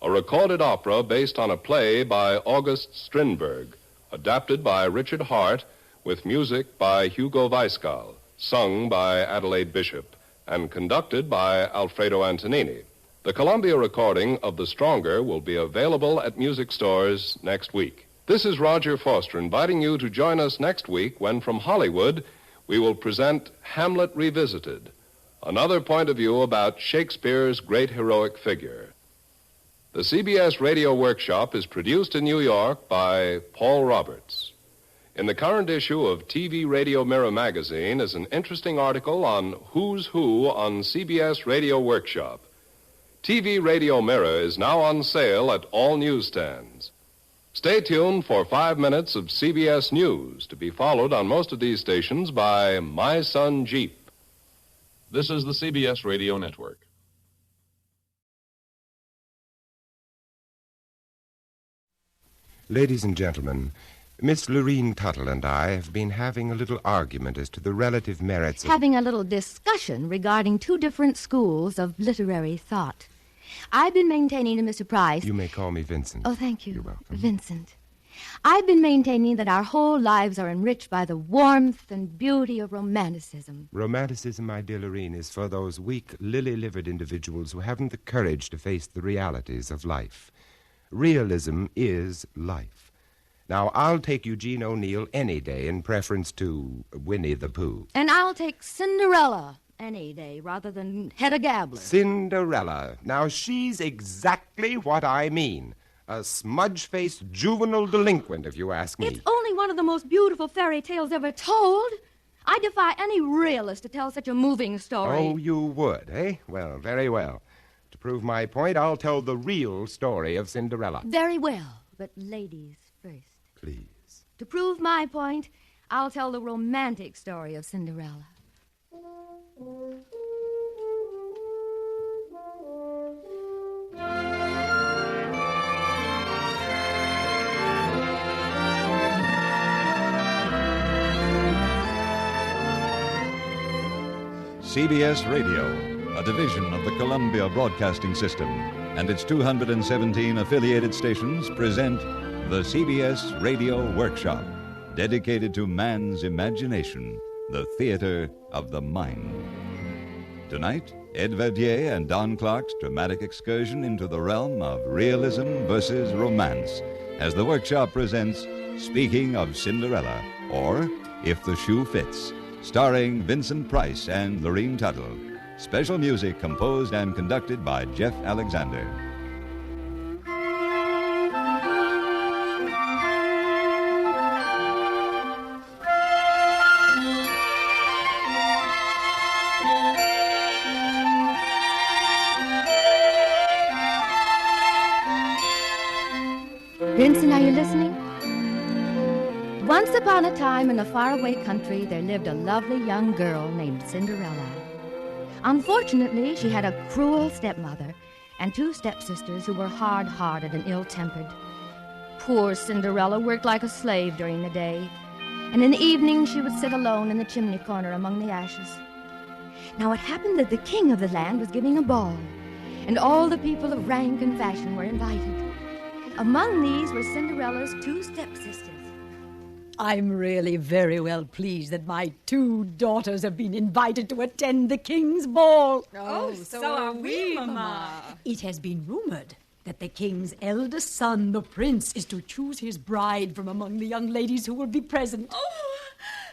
a recorded opera based on a play by August Strindberg, adapted by Richard Hart, with music by Hugo Weisskall, sung by Adelaide Bishop, and conducted by Alfredo Antonini. The Columbia recording of The Stronger will be available at music stores next week. This is Roger Foster inviting you to join us next week when, from Hollywood, we will present Hamlet Revisited, another point of view about Shakespeare's great heroic figure. The CBS Radio Workshop is produced in New York by Paul Roberts. In the current issue of TV Radio Mirror magazine is an interesting article on Who's Who on CBS Radio Workshop. TV Radio Mirror is now on sale at all newsstands. Stay tuned for 5 minutes of CBS News, to be followed on most of these stations by My Son Jeep. This is the CBS Radio Network. Ladies and gentlemen, Miss Lorene Tuttle and I have been having a little argument as to the relative merits of... Having a little discussion regarding two different schools of literary thought. I've been maintaining to Mr. Price... You may call me Vincent. Oh, thank you. You're welcome. Vincent. I've been maintaining that our whole lives are enriched by the warmth and beauty of romanticism. Romanticism, my dear Lorene, is for those weak, lily-livered individuals who haven't the courage to face the realities of life. Realism is life. Now, I'll take Eugene O'Neill any day in preference to Winnie the Pooh. And I'll take Cinderella any day rather than Hedda Gabler. Cinderella. Now, she's exactly what I mean. A smudge-faced juvenile delinquent, if you ask me. It's only one of the most beautiful fairy tales ever told. I defy any realist to tell such a moving story. Oh, you would, eh? Well, very well. To prove my point, I'll tell the real story of Cinderella. Very well. but ladies first. Please. To prove my point, I'll tell the romantic story of Cinderella. CBS Radio, a division of the Columbia Broadcasting System, and its 217 affiliated stations present the CBS Radio Workshop, dedicated to man's imagination, the theater of the mind. Tonight, Ed Verdier and Don Clark's dramatic excursion into the realm of realism versus romance, as the workshop presents Speaking of Cinderella, or If the Shoe Fits, starring Vincent Price and Lorene Tuttle. Special music composed and conducted by Jeff Alexander. Vincent, are you listening? Once upon a time in a faraway country, there lived a lovely young girl named Cinderella. Unfortunately, she had a cruel stepmother and two stepsisters who were hard-hearted and ill-tempered. Poor Cinderella worked like a slave during the day, and in the evening she would sit alone in the chimney corner among the ashes. Now it happened that the king of the land was giving a ball, and all the people of rank and fashion were invited. Among these were Cinderella's two stepsisters. I'm really very well pleased that my two daughters have been invited to attend the king's ball. Oh, so are we, Mama. It has been rumored that the king's eldest son, the prince, is to choose his bride from among the young ladies who will be present. Oh,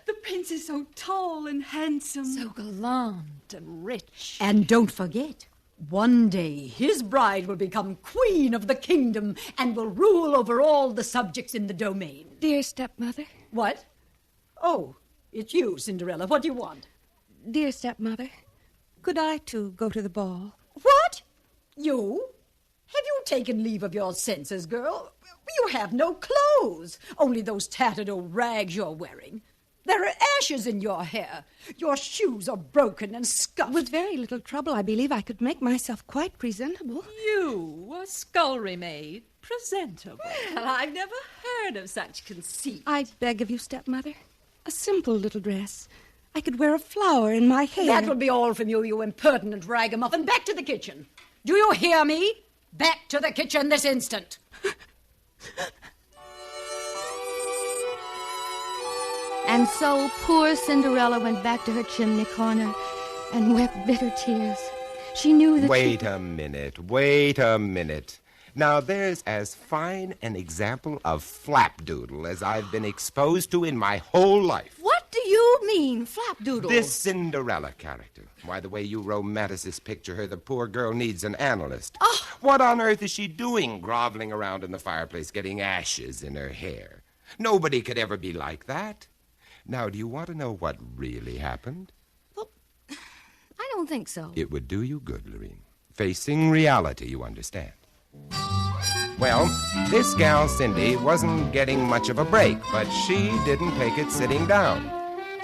the prince is so tall and handsome. So gallant and rich. And don't forget, one day his bride will become queen of the kingdom and will rule over all the subjects in the domain. Dear stepmother. What? Oh, it's you, Cinderella. What do you want? Dear stepmother, could I too go to the ball? What? You? Have you taken leave of your senses, girl? You have no clothes, only those tattered old rags you're wearing. There are ashes in your hair. Your shoes are broken and scuffed. With very little trouble, I believe I could make myself quite presentable. You, a scullery maid, presentable. Well, I've never heard of such conceit. I beg of you, stepmother, a simple little dress. I could wear a flower in my hair. That will be all from you, you impertinent ragamuffin. Back to the kitchen. Do you hear me? Back to the kitchen this instant. And so poor Cinderella went back to her chimney corner and wept bitter tears. She knew that Wait a minute. Now, there's as fine an example of flapdoodle as I've been exposed to in my whole life. What do you mean, flapdoodle? This Cinderella character. Why, the way you romanticists picture her, the poor girl needs an analyst. Oh. What on earth is she doing groveling around in the fireplace getting ashes in her hair? Nobody could ever be like that. Now, do you want to know what really happened? Well, I don't think so. It would do you good, Lorene. Facing reality, you understand. Well, this gal, Cindy, wasn't getting much of a break, but she didn't take it sitting down.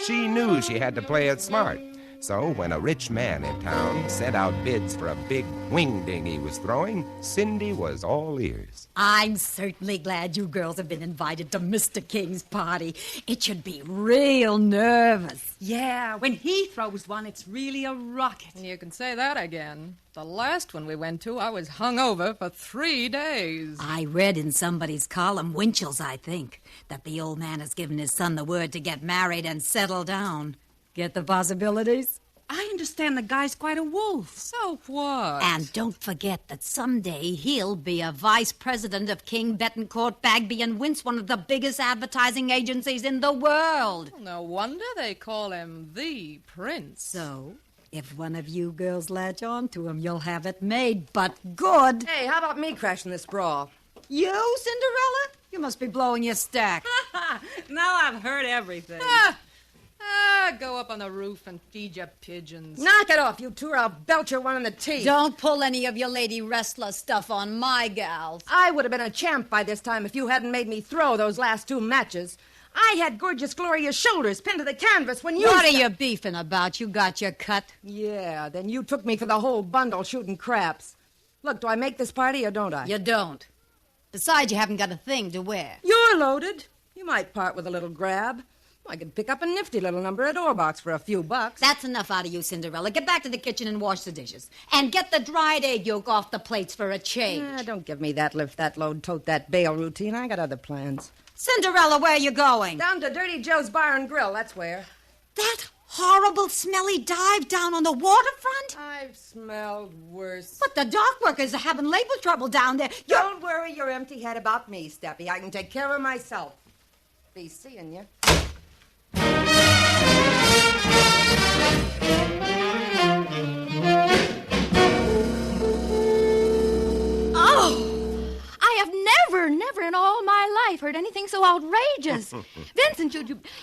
She knew she had to play it smart. So when a rich man in town sent out bids for a big wingding he was throwing, Cindy was all ears. I'm certainly glad you girls have been invited to Mr. King's party. It should be real nervous. Yeah, when he throws one, it's really a rocket. You can say that again. The last one we went to, I was hungover for 3 days. I read in somebody's column, Winchell's, I think, that the old man has given his son the word to get married and settle down. Get the possibilities? I understand the guy's quite a wolf. So what? And don't forget that someday he'll be a vice president of King, Bettencourt, Bagby, and Wince, one of the biggest advertising agencies in the world. No wonder they call him the Prince. So, if one of you girls latch on to him, you'll have it made, but good. Hey, how about me crashing this brawl? You, Cinderella? You must be blowing your stack. Now I've heard everything. not go up on the roof and feed your pigeons? Knock it off, you two, or I'll belt your one in the teeth. Don't pull any of your Lady Wrestler stuff on my gals. I would have been a champ by this time if you hadn't made me throw those last 2 matches. I had gorgeous Gloria's shoulders pinned to the canvas when you... What are you beefing about? You got your cut. Yeah, then you took me for the whole bundle shooting craps. Look, do I make this party or don't I? You don't. Besides, you haven't got a thing to wear. You're loaded. You might part with a little grab. I could pick up a nifty little number at Orbach's for a few bucks. That's enough out of you, Cinderella. Get back to the kitchen and wash the dishes. And get the dried egg yolk off the plates for a change. Don't give me that lift that load, tote that bail routine. I got other plans. Cinderella, where are you going? Down to Dirty Joe's Bar and Grill, that's where. That horrible, smelly dive down on the waterfront? I've smelled worse. But the dock workers are having labor trouble down there. Don't worry your empty head about me, Steppy. I can take care of myself. Be seeing you. Oh! I have never in all my life heard anything so outrageous. Vincent,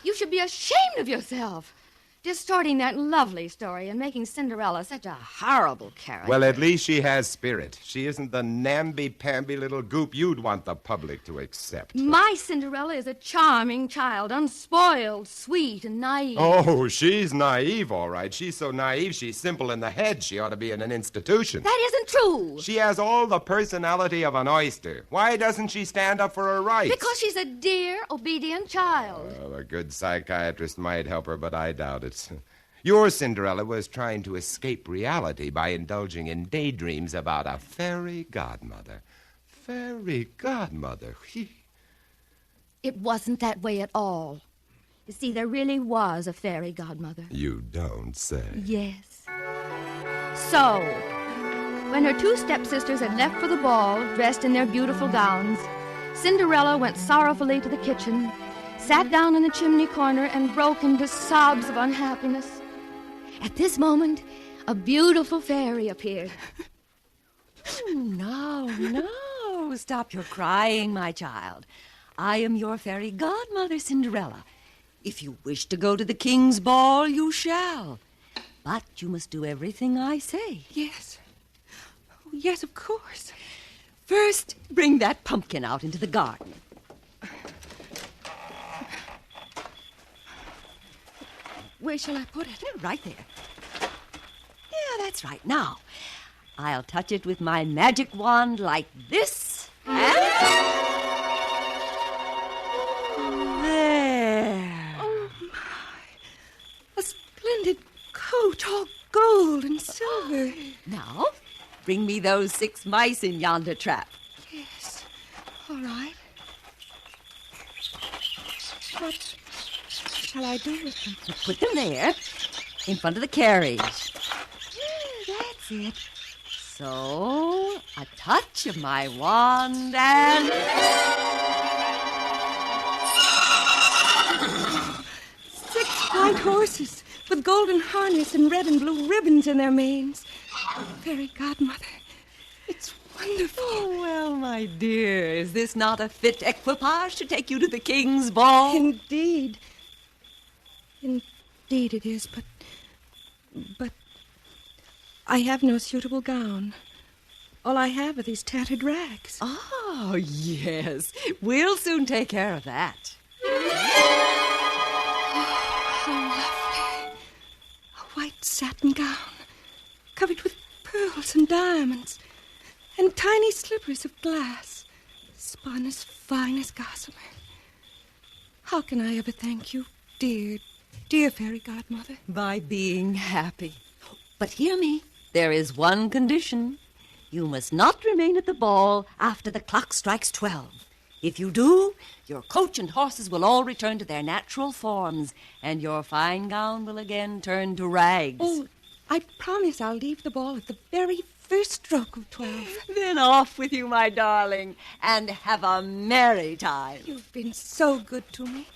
you should be ashamed of yourself. Distorting that lovely story and making Cinderella such a horrible character. Well, at least she has spirit. She isn't the namby-pamby little goop you'd want the public to accept. My Cinderella is a charming child, unspoiled, sweet, and naive. Oh, she's naive, all right. She's so naive, she's simple in the head. She ought to be in an institution. That isn't true. She has all the personality of an oyster. Why doesn't she stand up for her rights? Because she's a dear, obedient child. Well, a good psychiatrist might help her, but I doubt it. Your Cinderella was trying to escape reality by indulging in daydreams about a fairy godmother. Fairy godmother. It wasn't that way at all. You see, there really was a fairy godmother. You don't say. Yes. So, when her 2 stepsisters had left for the ball, dressed in their beautiful gowns, Cinderella went sorrowfully to the kitchen, sat down in the chimney corner, and broke into sobs of unhappiness. At this moment, a beautiful fairy appeared. No. Stop your crying, my child. I am your fairy godmother, Cinderella. If you wish to go to the king's ball, you shall. But you must do everything I say. Yes. Oh, yes, of course. First, bring that pumpkin out into the garden. Where shall I put it? Right there. Yeah, that's right. Now, I'll touch it with my magic wand like this. And there. Oh, my. A splendid coat, all gold and silver. Now, bring me those 6 mice in yonder trap. Yes. All right. What shall I do with them? Put them there, in front of the carriage. Yeah, that's it. So, a touch of my wand and... 6 white horses with golden harness and red and blue ribbons in their manes. Fairy godmother, it's wonderful. Oh, well, my dear, is this not a fit equipage to take you to the king's ball? Indeed. Indeed it is, but I have no suitable gown. All I have are these tattered rags. Oh, yes. We'll soon take care of that. How lovely. A white satin gown, covered with pearls and diamonds, and tiny slippers of glass, spun as fine as gossamer. How can I ever thank you, dear fairy godmother? By being happy. But hear me. There is one condition. You must not remain at the ball after the clock strikes 12. If you do, your coach and horses will all return to their natural forms, and your fine gown will again turn to rags. Oh, I promise I'll leave the ball at the very first stroke of 12. Then off with you, my darling, and have a merry time. You've been so good to me.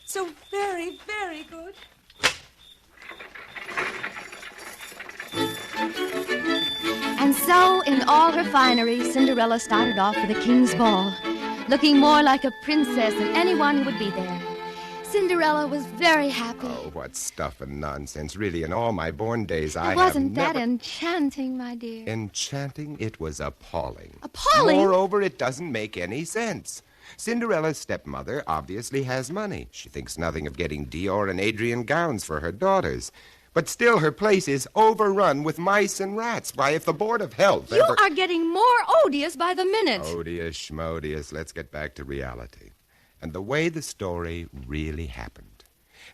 So very, very good. And so, in all her finery, Cinderella started off for the king's ball, looking more like a princess than anyone who would be there. Cinderella was very happy. Oh, what stuff and nonsense. Really, in all my born days, I Wasn't have that never... enchanting, my dear? Enchanting? It was appalling. Appalling? Moreover, it doesn't make any sense. Cinderella's stepmother obviously has money. She thinks nothing of getting Dior and Adrian gowns for her daughters. But still, her place is overrun with mice and rats. Why, if the Board of Health You are getting more odious by the minute. Odious, schmodious. Let's get back to reality. And the way the story really happened.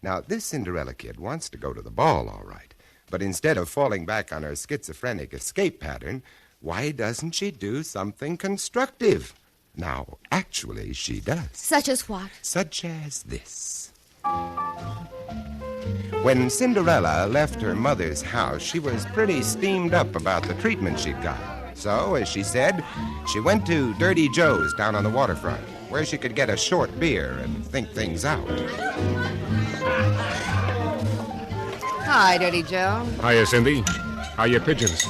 Now, this Cinderella kid wants to go to the ball, all right. But instead of falling back on her schizophrenic escape pattern, why doesn't she do something constructive? Now, actually, she does. Such as what? Such as this. When Cinderella left her mother's house, she was pretty steamed up about the treatment she'd got. So, as she said, she went to Dirty Joe's down on the waterfront, where she could get a short beer and think things out. Hi, Dirty Joe. Hiya, Cindy. How your pigeons?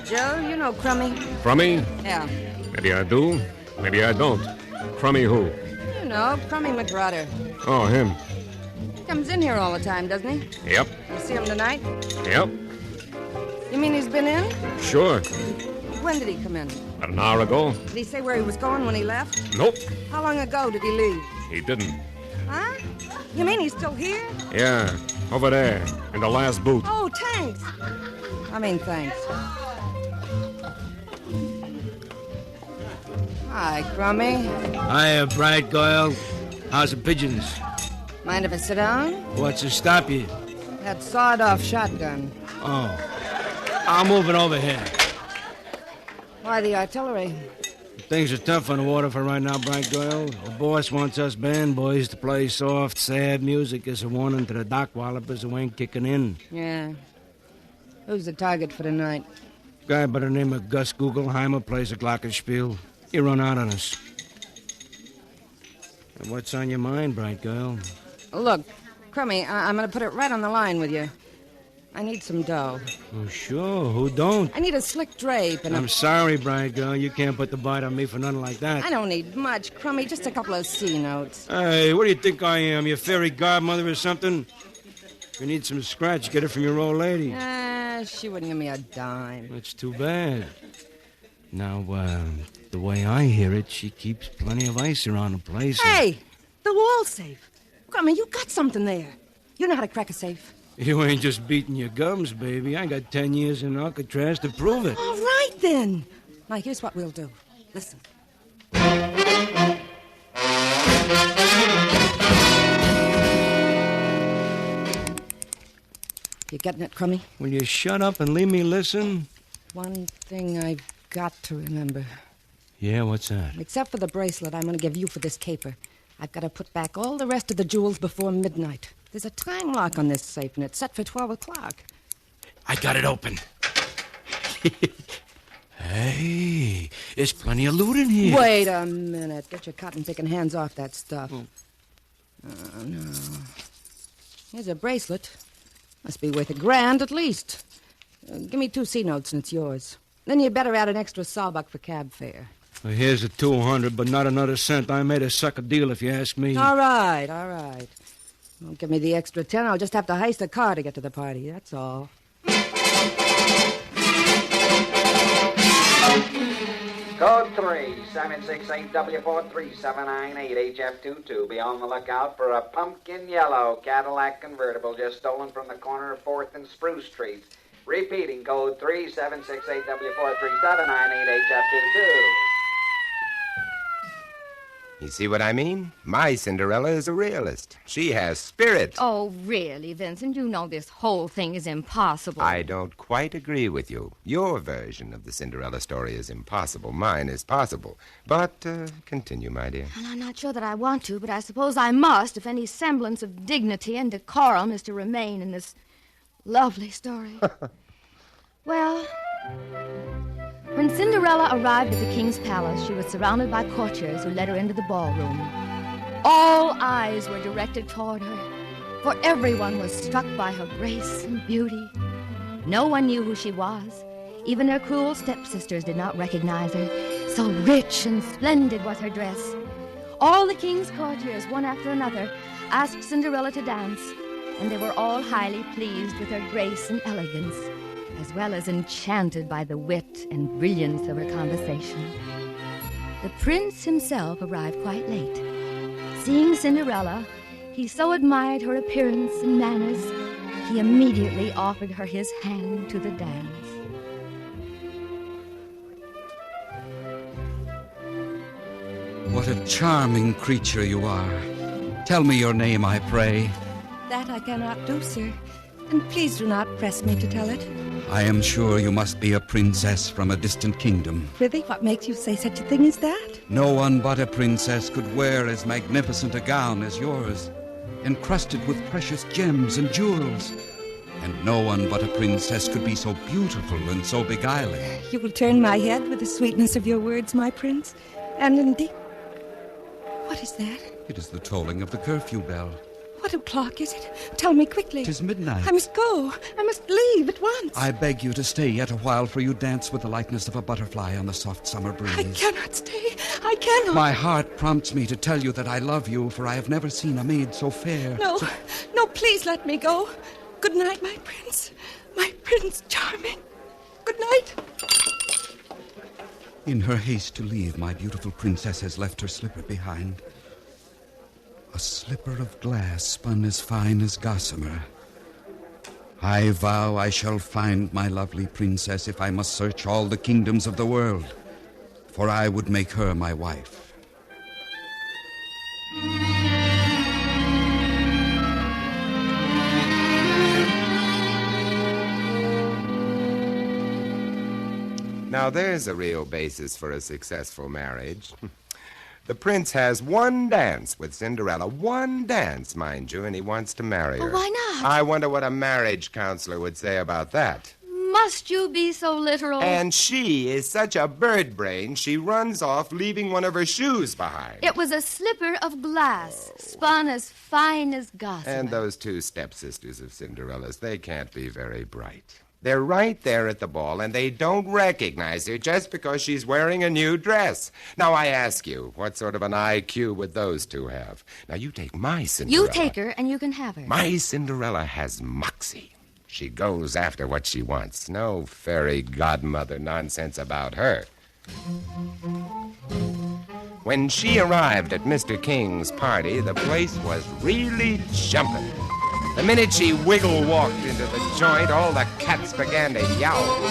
Joe, you know Crummy? Crummy? Yeah. Maybe I do, maybe I don't. Crummy who? You know, Crummy McGrutter. Oh, him. He comes in here all the time, doesn't he? Yep. You see him tonight? Yep. You mean he's been in? Sure. When did he come in? About an hour ago. Did he say where he was going when he left? Nope. How long ago did he leave? He didn't. Huh? You mean he's still here? Yeah, over there, in the last booth. Oh, thanks. Thanks. Hi, Crummy. Hiya, bright girl. How's the pigeons? Mind if I sit down? What's to stop you? That sawed-off shotgun. Oh. I'm moving over here. Why the artillery? Things are tough on the water for right now, bright girl. The boss wants us band boys to play soft, sad music as a warning to the dock wallopers who ain't kicking in. Yeah. Who's the target for tonight? Guy by the name of Gus Gugelheimer plays a glockenspiel. He run out on us. And what's on your mind, bright girl? Look, Crummy, I'm going to put it right on the line with you. I need some dough. Oh, sure. Who don't? I need a slick drape and I'm sorry, bright girl. You can't put the bite on me for nothing like that. I don't need much, Crummy. Just a couple of C notes. Hey, what do you think I am? Your fairy godmother or something? If you need some scratch, get it from your old lady. She wouldn't give me a dime. That's too bad. Now, the way I hear it, she keeps plenty of ice around the place. Hey, the wall safe. Crummy, you got something there. You know how to crack a safe. You ain't just beating your gums, baby. I got 10 years in Alcatraz to prove it. All right, then. Now, here's what we'll do. Listen. You getting it, Crummy? Will you shut up and leave me listen? One thing I've got to remember. Yeah, what's that? Except for the bracelet I'm going to give you for this caper. I've got to put back all the rest of the jewels before midnight. There's a time lock on this safe, and it's set for 12 o'clock. I got it open. Hey, there's plenty of loot in here. Wait a minute. Get your cotton-picking hands off that stuff. Oh, no. Here's a bracelet. Must be worth $1,000 at least. Give me 2 C notes and it's yours. Then you better add an extra sawbuck for cab fare. Well, here's the 200, but not another cent. I made a sucker deal, if you ask me. All right. Don't give me the extra 10. I'll just have to heist a car to get to the party. That's all. Code 3, 768W43798HF22. Be on the lookout for a pumpkin yellow Cadillac convertible just stolen from the corner of 4th and Spruce Street. Repeating, code 3, 768W43798HF22. You see what I mean? My Cinderella is a realist. She has spirit. Oh, really, Vincent? You know this whole thing is impossible. I don't quite agree with you. Your version of the Cinderella story is impossible. Mine is possible. But continue, my dear. Well, I'm not sure that I want to, but I suppose I must if any semblance of dignity and decorum is to remain in this lovely story. Well, when Cinderella arrived at the king's palace, she was surrounded by courtiers who led her into the ballroom. All eyes were directed toward her, for everyone was struck by her grace and beauty. No one knew who she was. Even her cruel stepsisters did not recognize her. So rich and splendid was her dress. All the king's courtiers, one after another, asked Cinderella to dance, and they were all highly pleased with her grace and elegance, as well as enchanted by the wit and brilliance of her conversation. The prince himself arrived quite late. Seeing Cinderella, he so admired her appearance and manners, he immediately offered her his hand to the dance. What a charming creature you are. Tell me your name, I pray. That I cannot do, sir. And please do not press me to tell it. I am sure you must be a princess from a distant kingdom. Prithee, what makes you say such a thing as that? No one but a princess could wear as magnificent a gown as yours, encrusted with precious gems and jewels. And no one but a princess could be so beautiful and so beguiling. You will turn my head with the sweetness of your words, my prince. And indeed... What is that? It is the tolling of the curfew bell. What o'clock is it? Tell me quickly. 'Tis midnight. I must go. I must leave at once. I beg you to stay yet a while, for you dance with the likeness of a butterfly on the soft summer breeze. I cannot stay. I cannot. My heart prompts me to tell you that I love you, for I have never seen a maid so fair. No, no, please let me go. Good night, my prince. My prince charming. Good night. In her haste to leave, my beautiful princess has left her slipper behind. A slipper of glass spun as fine as gossamer. I vow I shall find my lovely princess if I must search all the kingdoms of the world, for I would make her my wife. Now, there's a real basis for a successful marriage. The prince has one dance with Cinderella. One dance, mind you, and he wants to marry her. Well, why not? I wonder what a marriage counselor would say about that. Must you be so literal? And she is such a bird brain, she runs off leaving one of her shoes behind. It was a slipper of glass, spun as fine as gossamer. And those two stepsisters of Cinderella's, they can't be very bright. They're right there at the ball, and they don't recognize her just because she's wearing a new dress. Now, I ask you, what sort of an IQ would those two have? Now, you take my Cinderella. You take her, and you can have her. My Cinderella has moxie. She goes after what she wants. No fairy godmother nonsense about her. When she arrived at Mr. King's party, the place was really jumping. The minute she wiggle-walked into the joint, all the cats began to yowl.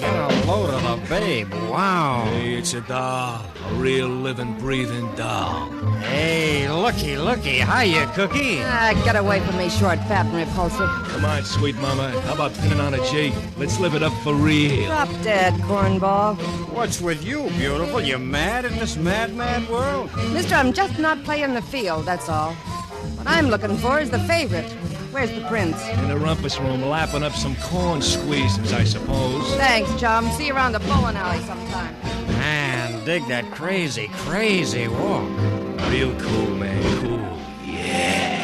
Get a load of the babe. Wow. Hey, it's a doll. A real living, breathing doll. Hey, looky. Hiya, Cookie. Get away from me, short, fat, and repulsive. Come on, sweet mama. How about pinning on a G? Let's live it up for real. Drop dead, cornball. What's with you, beautiful? You mad in this mad world? Mister, I'm just not playing the field, that's all. What I'm looking for is the favorite. Where's the prince? In the rumpus room, lapping up some corn squeezes, I suppose. Thanks, chum. See you around the bowling alley sometime. Man, dig that crazy walk. Real cool, man. Cool. Yeah.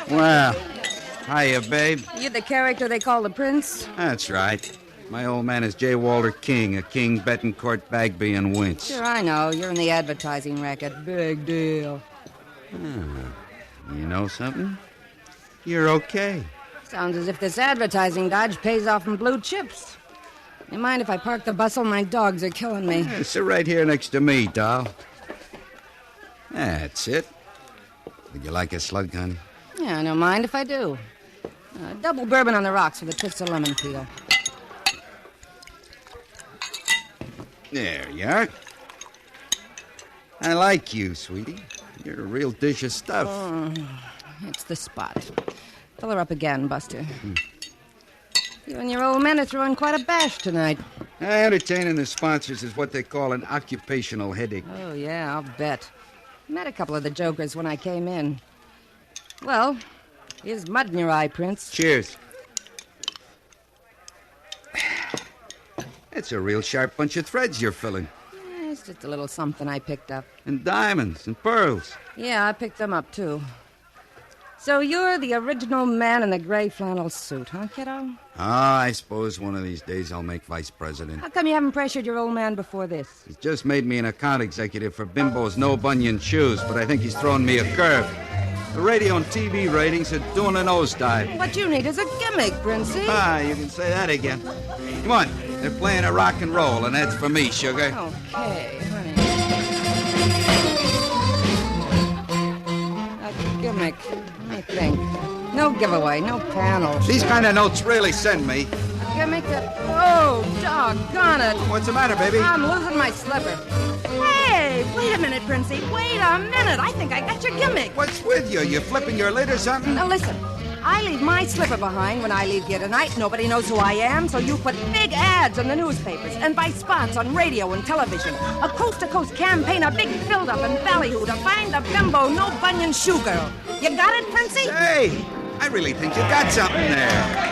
Well, hiya, babe. You the character they call the prince? That's right. My old man is J. Walter King, a King, Betancourt, Bagby, and Winch. Sure, I know. You're in the advertising racket. Big deal. You know something? You're okay. Sounds as if this advertising dodge pays off in blue chips. You mind if I park the bustle? My dogs are killing me. Sit right here next to me, doll. That's it. Would you like a slug gun? Yeah, I don't mind if I do. Double bourbon on the rocks with a twist of lemon peel. There you are. I like you, sweetie. You're a real dish of stuff. It's the spot. Fill her up again, Buster. You and your old men are throwing quite a bash tonight. Entertaining the sponsors is what they call an occupational headache. Oh, yeah, I'll bet. Met a couple of the jokers when I came in. Well, here's mud in your eye, Prince. Cheers. It's a real sharp bunch of threads you're filling. It's just a little something I picked up. And diamonds and pearls. Yeah, I picked them up, too. So you're the original man in the gray flannel suit, huh, kiddo? I suppose one of these days I'll make vice president. How come you haven't pressured your old man before this? He's just made me an account executive for Bimbo's no-bunion shoes, but I think he's throwing me a curve. The radio and TV ratings are doing a nosedive. What you need is a gimmick, Princey. Ah, you can say that again. Come on, they're playing a rock and roll, and that's for me, sugar. Okay, honey. A gimmick, I think. No giveaway, no panels. These kind of notes really send me. A gimmick that... Oh, doggone it. What's the matter, baby? I'm losing my slipper. Hey, wait a minute, Princey. Wait a minute. I think I got your gimmick. What's with you? You flipping your lid or something? Now, listen. I leave my slipper behind when I leave here tonight. Nobody knows who I am, so you put big ads in the newspapers and buy spots on radio and television. A coast-to-coast campaign, a big build-up and ballyhoo to find the Bimbo no-bunion shoe girl. You got it, Princey? Hey, I really think you got something there.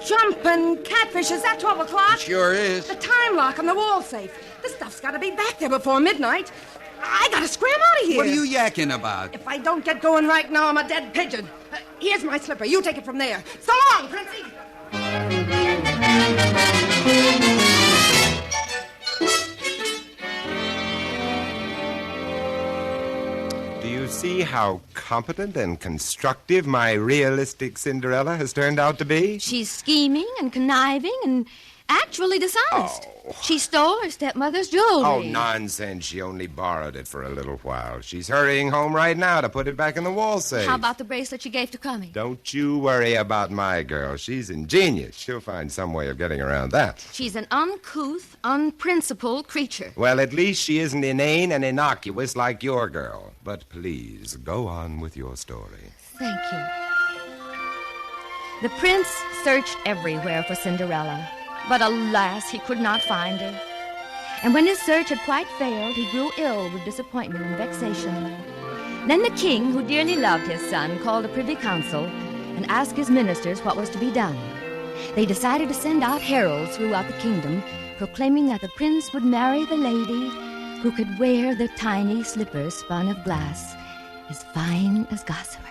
Jumping catfish, is that 12 o'clock? Sure is. The time lock on the wall safe. This stuff's got to be back there before midnight. I got to scram out of here. What are you yakking about? If I don't get going right now, I'm a dead pigeon. Here's my slipper. You take it from there. So long, Princey. Do you see how competent and constructive my realistic Cinderella has turned out to be? She's scheming and conniving and actually dishonest. She stole her stepmother's jewelry. Oh, nonsense. She only borrowed it for a little while. She's hurrying home right now to put it back in the wall safe. How about the bracelet she gave to Crummy? Don't you worry about my girl. She's ingenious. She'll find some way of getting around that. She's an uncouth, unprincipled creature. Well, at least she isn't inane and innocuous like your girl. But please, go on with your story. Thank you. The prince searched everywhere for Cinderella. But alas, he could not find her. And when his search had quite failed, he grew ill with disappointment and vexation. Then the king, who dearly loved his son, called a privy council and asked his ministers what was to be done. They decided to send out heralds throughout the kingdom, proclaiming that the prince would marry the lady who could wear the tiny slippers spun of glass, as fine as gossamer.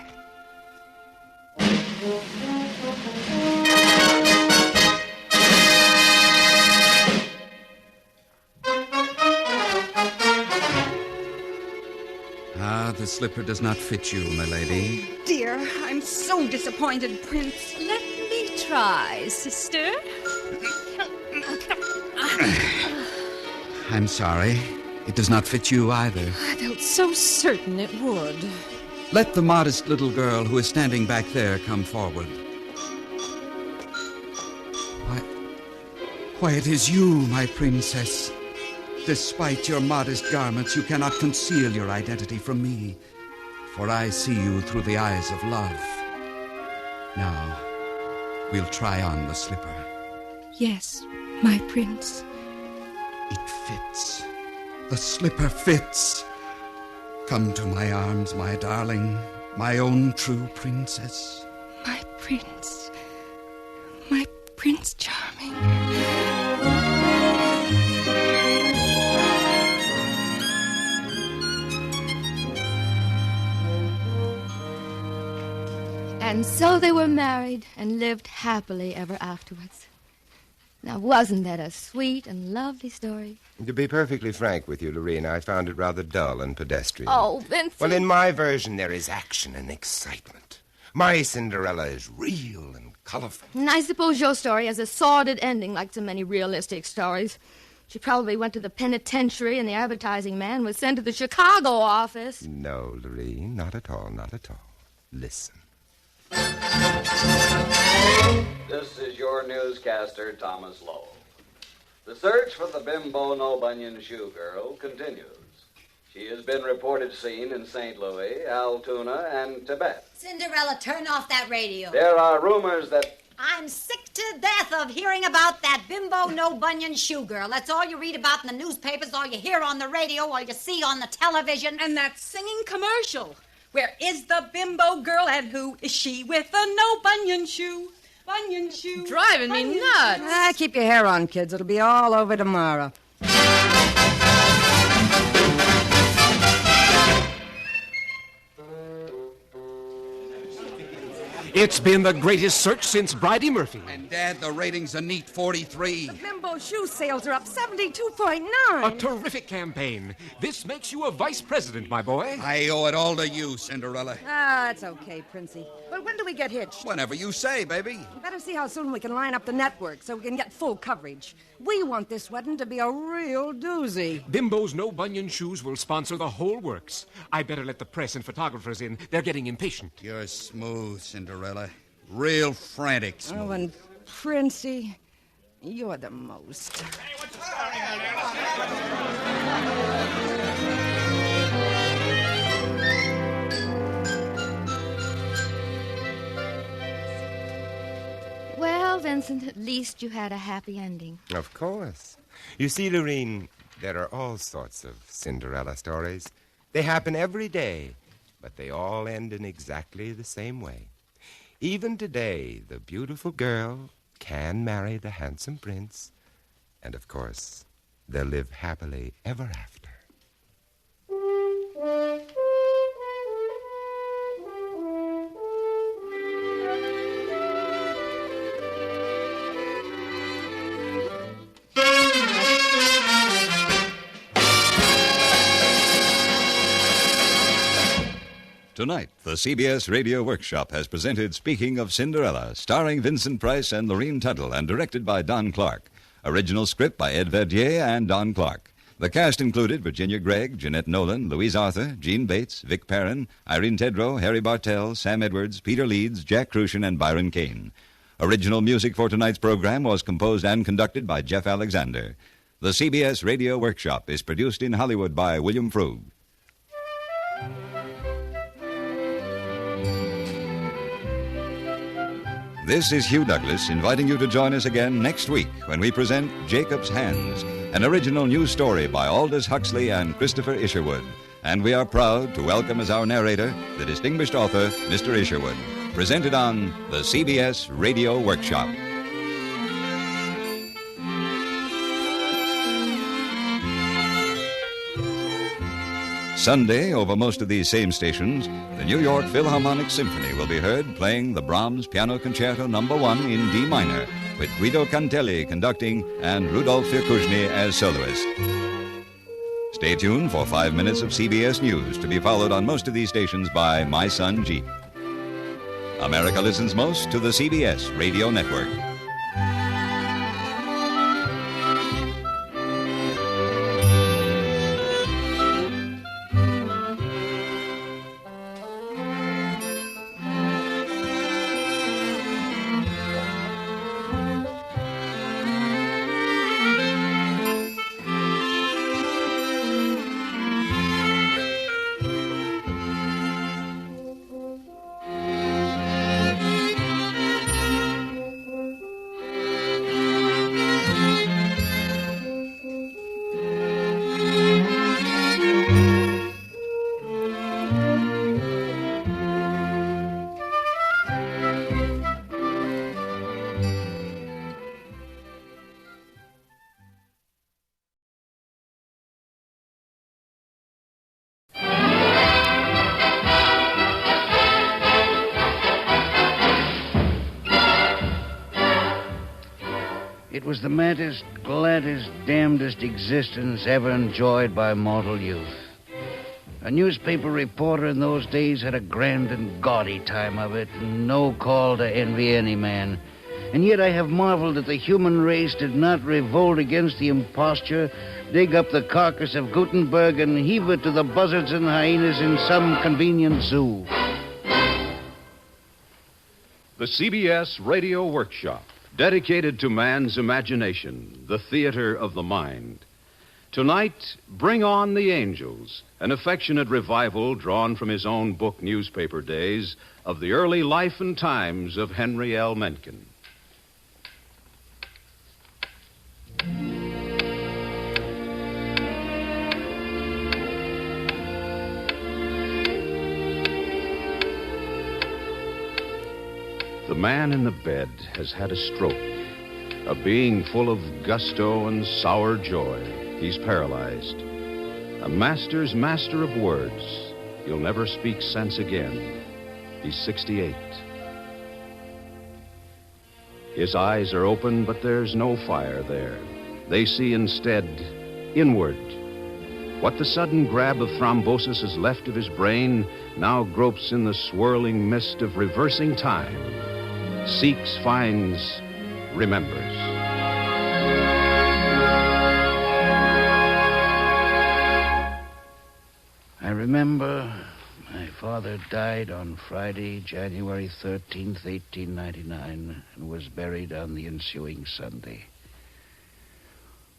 The slipper does not fit you, my lady. Dear, I'm so disappointed, Prince. Let me try, sister. I'm sorry. It does not fit you either. I felt so certain it would. Let the modest little girl who is standing back there come forward. Why, it is you, my princess. Despite your modest garments, you cannot conceal your identity from me, for I see you through the eyes of love. Now, we'll try on the slipper. Yes, my prince. It fits. The slipper fits. Come to my arms, my darling, my own true princess. My prince. My Prince Charming. And so they were married and lived happily ever afterwards. Now, wasn't that a sweet and lovely story? To be perfectly frank with you, Lorena, I found it rather dull and pedestrian. Oh, Vincent. Well, in my version, there is action and excitement. My Cinderella is real and colorful. And I suppose your story has a sordid ending like so many realistic stories. She probably went to the penitentiary and the advertising man was sent to the Chicago office. No, Lorene, not at all, not at all. Listen. This is your newscaster, Thomas Lowell. The search for the Bimbo no-bunion shoe girl continues. She has been reported seen in St. Louis, Altoona, and Tibet. Cinderella, turn off that radio. There are rumors that... I'm sick to death of hearing about that Bimbo no-bunion shoe girl. That's all you read about in the newspapers, all you hear on the radio, all you see on the television. And that singing commercial. Where is the bimbo girl and who is she with the no-bunion shoe? Bunion shoe. Driving me nuts. Keep your hair on, kids. It'll be all over tomorrow. It's been the greatest search since Bridie Murphy. And, Dad, the rating's a neat 43. The Bimbo shoe sales are up 72.9. A terrific campaign. This makes you a vice president, my boy. I owe it all to you, Cinderella. Ah, it's okay, Princey. But when do we get hitched? Whenever you say, baby. Better see how soon we can line up the network so we can get full coverage. We want this wedding to be a real doozy. Bimbo's No Bunion Shoes will sponsor the whole works. I better let the press and photographers in. They're getting impatient. You're smooth, Cinderella. Real frantic smooth. Oh, and Princey, you're the most. Well, Vincent, at least you had a happy ending. Of course. You see, Lorene, there are all sorts of Cinderella stories. They happen every day, but they all end in exactly the same way. Even today, the beautiful girl can marry the handsome prince, and of course, they'll live happily ever after. Tonight, the CBS Radio Workshop has presented Speaking of Cinderella, starring Vincent Price and Lorene Tuttle, and directed by Don Clark. Original script by Ed Verdier and Don Clark. The cast included Virginia Gregg, Jeanette Nolan, Louise Arthur, Gene Bates, Vic Perrin, Irene Tedrow, Harry Bartell, Sam Edwards, Peter Leeds, Jack Crucian, and Byron Kane. Original music for tonight's program was composed and conducted by Jeff Alexander. The CBS Radio Workshop is produced in Hollywood by William Frug. This is Hugh Douglas inviting you to join us again next week when we present Jacob's Hands, an original news story by Aldous Huxley and Christopher Isherwood. And we are proud to welcome as our narrator the distinguished author, Mr. Isherwood. Presented on the CBS Radio Workshop. Sunday, over most of these same stations, the New York Philharmonic Symphony will be heard playing the Brahms Piano Concerto No. 1 in D minor, with Guido Cantelli conducting and Rudolph Firkushny as soloist. Stay tuned for 5 minutes of CBS News, to be followed on most of these stations by My Son Jeep. America listens most to the CBS Radio Network. It was the maddest, gladdest, damnedest existence ever enjoyed by mortal youth. A newspaper reporter in those days had a grand and gaudy time of it, and no call to envy any man. And yet I have marveled that the human race did not revolt against the imposture, dig up the carcass of Gutenberg, and heave it to the buzzards and hyenas in some convenient zoo. The CBS Radio Workshop, dedicated to man's imagination, the theater of the mind. Tonight, Bring On the Angels, an affectionate revival drawn from his own book newspaper days of the early life and times of Henry L. Mencken. The man in the bed has had a stroke, a being full of gusto and sour joy. He's paralyzed. A master's master of words. He'll never speak sense again. He's 68. His eyes are open, but there's no fire there. They see instead inward. What the sudden grab of thrombosis has left of his brain now gropes in the swirling mist of reversing time. Seeks, finds, remembers. I remember my father died on Friday, January 13th, 1899, and was buried on the ensuing Sunday.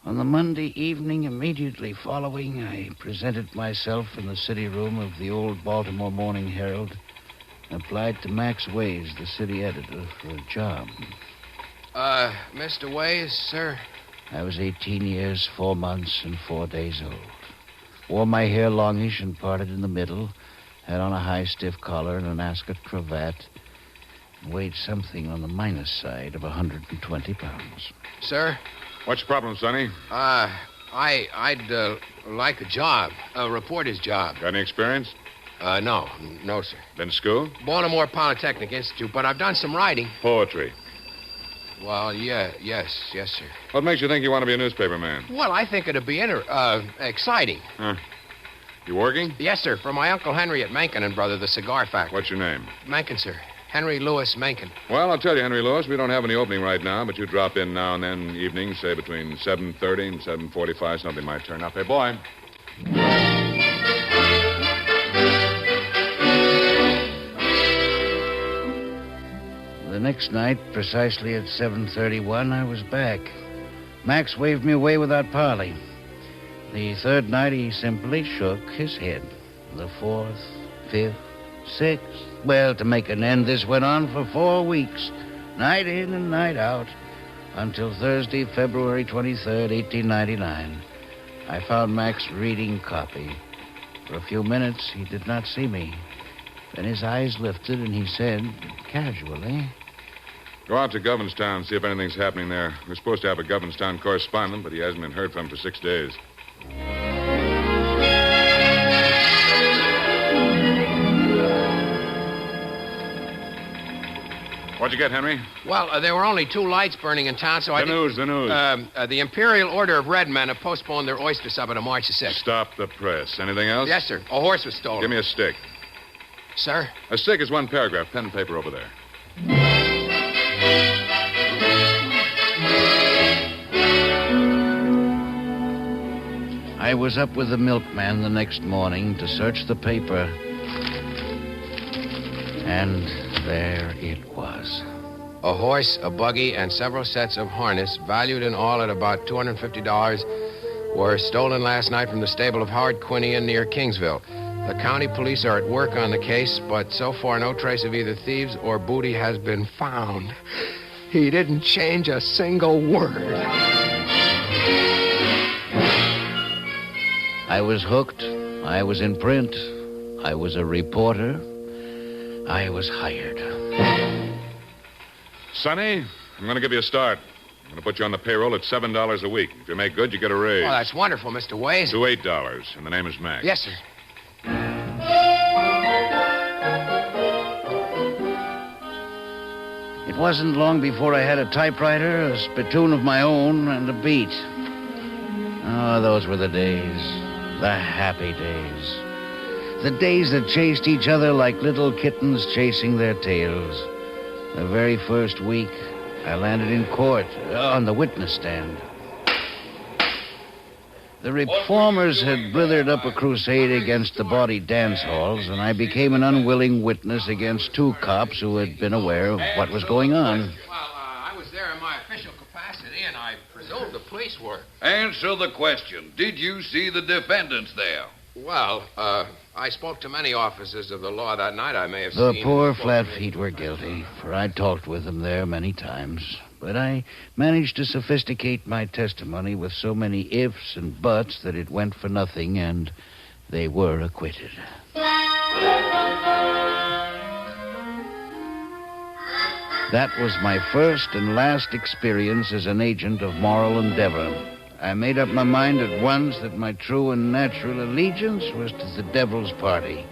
On the Monday evening immediately following, I presented myself in the city room of the old Baltimore Morning Herald and applied to Max Ways, the city editor, for a job. Mr. Ways, sir? I was 18 years, 4 months, and 4 days old. Wore my hair longish and parted in the middle, had on a high, stiff collar and an ascot cravat, and weighed something on the minus side of 120 pounds. Sir? What's your problem, Sonny? I'd like a job, a reporter's job. Got any experience? No, sir. Been to school? Baltimore Polytechnic Institute, but I've done some writing. Poetry. Well, yes, sir. What makes you think you want to be a newspaper man? Well, I think it'd be exciting. Huh. You working? Yes, sir, for my Uncle Henry at Mencken and Brother, the cigar factory. What's your name? Mencken, sir. Henry Lewis Mencken. Well, I'll tell you, Henry Lewis, we don't have any opening right now, but you drop in now and then evenings, say between 7:30 and 7:45, something might turn up. Hey, boy. The next night, precisely at 7:31, I was back. Max waved me away without parley. The third night, he simply shook his head. The fourth, fifth, sixth. Well, to make an end, this went on for 4 weeks, night in and night out, until Thursday, February 23rd, 1899. I found Max reading copy. For a few minutes, he did not see me. Then his eyes lifted, and he said, casually, Go out to Governorstown and see if anything's happening there. We're supposed to have a Governorstown correspondent, but he hasn't been heard from for 6 days. What'd you get, Henry? Well, there were only 2 lights burning in town, so The news. The Imperial Order of Red Men have postponed their oyster supper to March the 6th. Stop the press. Anything else? Yes, sir. A horse was stolen. Give me a stick. Sir? A stick is 1 paragraph. Pen and paper over there. I was up with the milkman the next morning to search the paper. And there it was. A horse, a buggy, and several sets of harness, valued in all at about $250, were stolen last night from the stable of Howard Quinian near Kingsville. The county police are at work on the case, but so far no trace of either thieves or booty has been found. He didn't change a single word. I was hooked. I was in print. I was a reporter. I was hired. Sonny, I'm going to give you a start. I'm going to put you on the payroll at $7 a week. If you make good, you get a raise. Oh, that's wonderful, Mr. Ways. To $8, and the name is Max. Yes, sir. It wasn't long before I had a typewriter, a spittoon of my own, and a beat. Oh, those were the days. The happy days. The days that chased each other like little kittens chasing their tails. The very first week, I landed in court on the witness stand. The reformers had blithered up a crusade against the bawdy dance halls, and I became an unwilling witness against 2 cops who had been aware of what was going on. Well, I was there in my official capacity, and I presume the police were. Answer the question. Did you see the defendants there? Well, I spoke to many officers of the law that night. I may have The seen... poor flat feet were guilty, for I talked with them there many times. But I managed to sophisticate my testimony with so many ifs and buts that it went for nothing, and they were acquitted. That was my first and last experience as an agent of moral endeavor. I made up my mind at once that my true and natural allegiance was to the devil's party.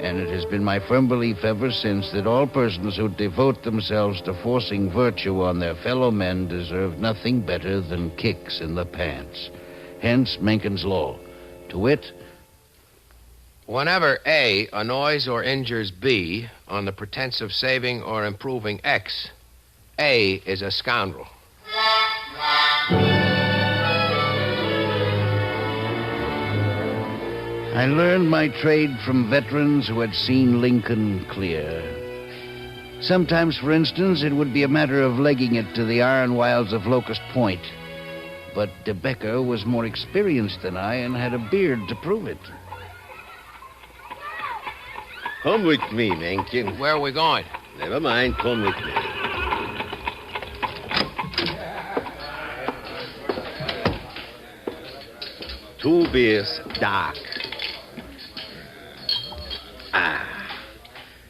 And it has been my firm belief ever since that all persons who devote themselves to forcing virtue on their fellow men deserve nothing better than kicks in the pants. Hence Mencken's law. To wit, whenever A annoys or injures B on the pretense of saving or improving X, A is a scoundrel. I learned my trade from veterans who had seen Lincoln clear. Sometimes, for instance, it would be a matter of legging it to the iron wilds of Locust Point. But De Becker was more experienced than I and had a beard to prove it. Come with me, Mencken. Where are we going? Never mind, come with me. Two beers, dark.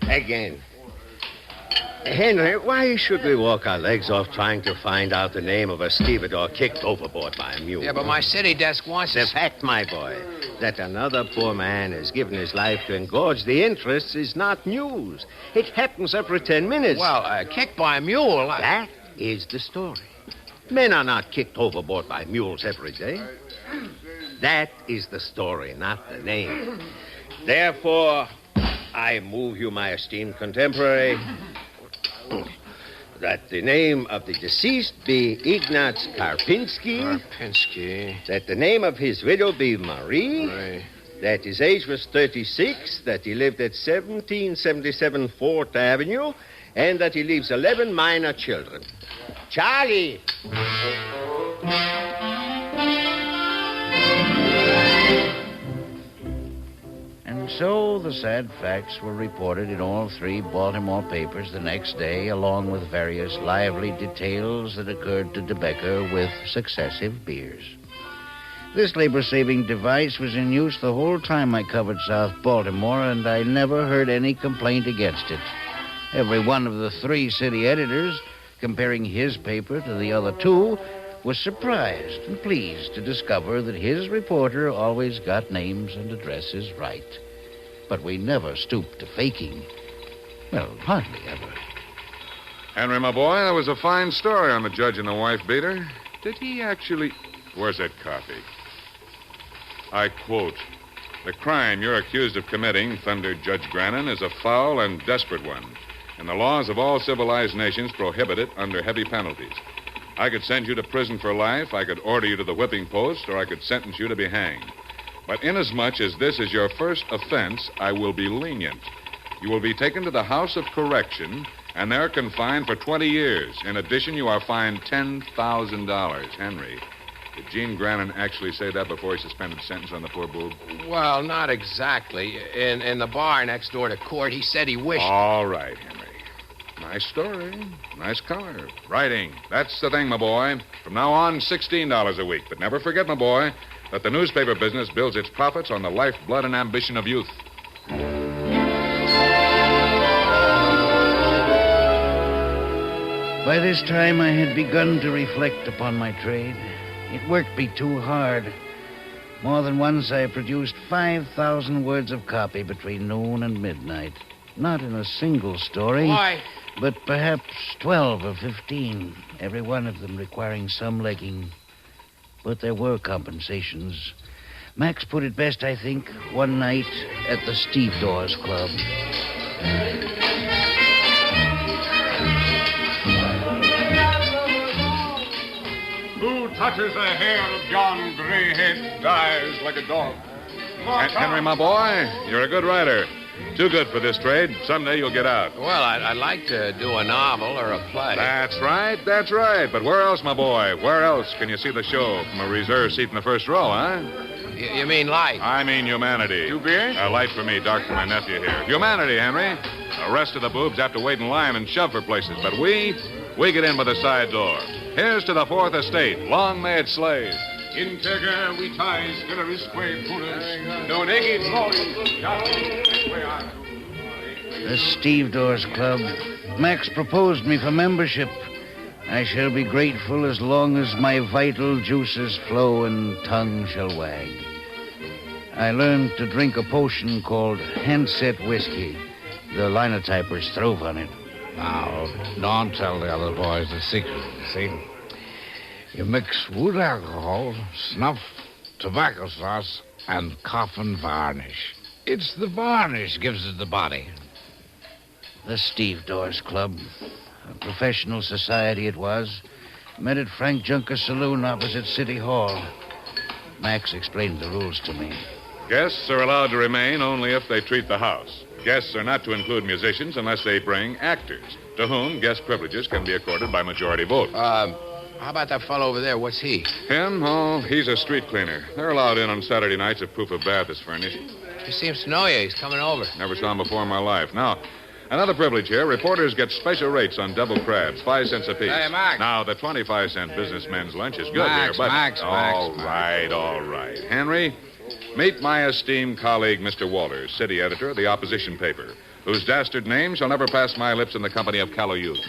Again. Henry, why should we walk our legs off trying to find out the name of a stevedore kicked overboard by a mule? Yeah, but my city desk wants The us. fact, my boy, that another poor man has given his life to engorge the interests is not news. It happens every 10 minutes. Well, kicked by a mule. That is the story. Men are not kicked overboard by mules every day. That is the story, not the name. Therefore, I move you, my esteemed contemporary, that the name of the deceased be Ignaz Karpinski. That the name of his widow be Marie. That his age was 36. That he lived at 1777 4th Avenue. And that he leaves 11 minor children. Charlie! And so the sad facts were reported in all 3 Baltimore papers the next day, along with various lively details that occurred to De Becker with successive beers. This labor-saving device was in use the whole time I covered South Baltimore, and I never heard any complaint against it. Every one of the 3 city editors, comparing his paper to the other 2, was surprised and pleased to discover that his reporter always got names and addresses right. But we never stooped to faking. Well, hardly ever. Henry, my boy, that was a fine story on the judge and the wife beater. Did he actually... Where's that copy? I quote, "The crime you're accused of committing," thundered Judge Grande, "is a foul and desperate one, and the laws of all civilized nations prohibit it under heavy penalties. I could send you to prison for life, I could order you to the whipping post, or I could sentence you to be hanged. But inasmuch as this is your first offense, I will be lenient. You will be taken to the House of Correction, and there confined for 20 years. In addition, you are fined $10,000. Henry, did Gene Grande actually say that before he suspended sentence on the poor boob? Well, not exactly. In the bar next door to court, he said he wished... All right, Henry. Nice story. Nice color. Writing. That's the thing, my boy. From now on, $16 a week. But never forget, my boy, that the newspaper business builds its profits on the life, blood, and ambition of youth. By this time, I had begun to reflect upon my trade. It worked me too hard. More than once, I produced 5,000 words of copy between noon and midnight. Not in a single story. Why? But perhaps 12 or 15, every one of them requiring some legging. But there were compensations. Max put it best, I think, one night at the Stevedores Club. Who touches the hair of John Greyhead dies like a dog. Henry, my boy, you're a good writer. Too good for this trade. Someday you'll get out. Well, I'd like to do a novel or a play. That's right. But where else, my boy? Where else can you see the show from a reserved seat in the first row, huh? You mean light? I mean humanity. 2 beers? Light for me, dark for my nephew here. Humanity, Henry. The rest of the boobs have to wait in line and shove for places. But we get in by the side door. Here's to the 4th Estate. Long may it slay. Integer vitais generisque puris, donegit The Stevedores Club. Max proposed me for membership. I shall be grateful as long as my vital juices flow and tongue shall wag. I learned to drink a potion called handset whiskey. The linotypers throve on it. Now, don't tell the other boys the secret, see? You mix wood alcohol, snuff, tobacco sauce, and coffin varnish. It's the varnish gives it the body. The Steve Dawes Club. A professional society it was. Met at Frank Junker's saloon opposite City Hall. Max explained the rules to me. Guests are allowed to remain only if they treat the house. Guests are not to include musicians unless they bring actors, to whom guest privileges can be accorded by majority vote. How about that fellow over there? What's he? Him? Oh, he's a street cleaner. They're allowed in on Saturday nights if proof of bath is furnished. He seems to know you. He's coming over. Never saw him before in my life. Now, another privilege here. Reporters get special rates on double crabs, 5 cents apiece. Hey, Max. Now, the 25-cent businessman's lunch is good Max, here, but... Max. All right. Henry, meet my esteemed colleague, Mr. Walters, city editor of the opposition paper, whose dastard name shall never pass my lips in the company of callow youth.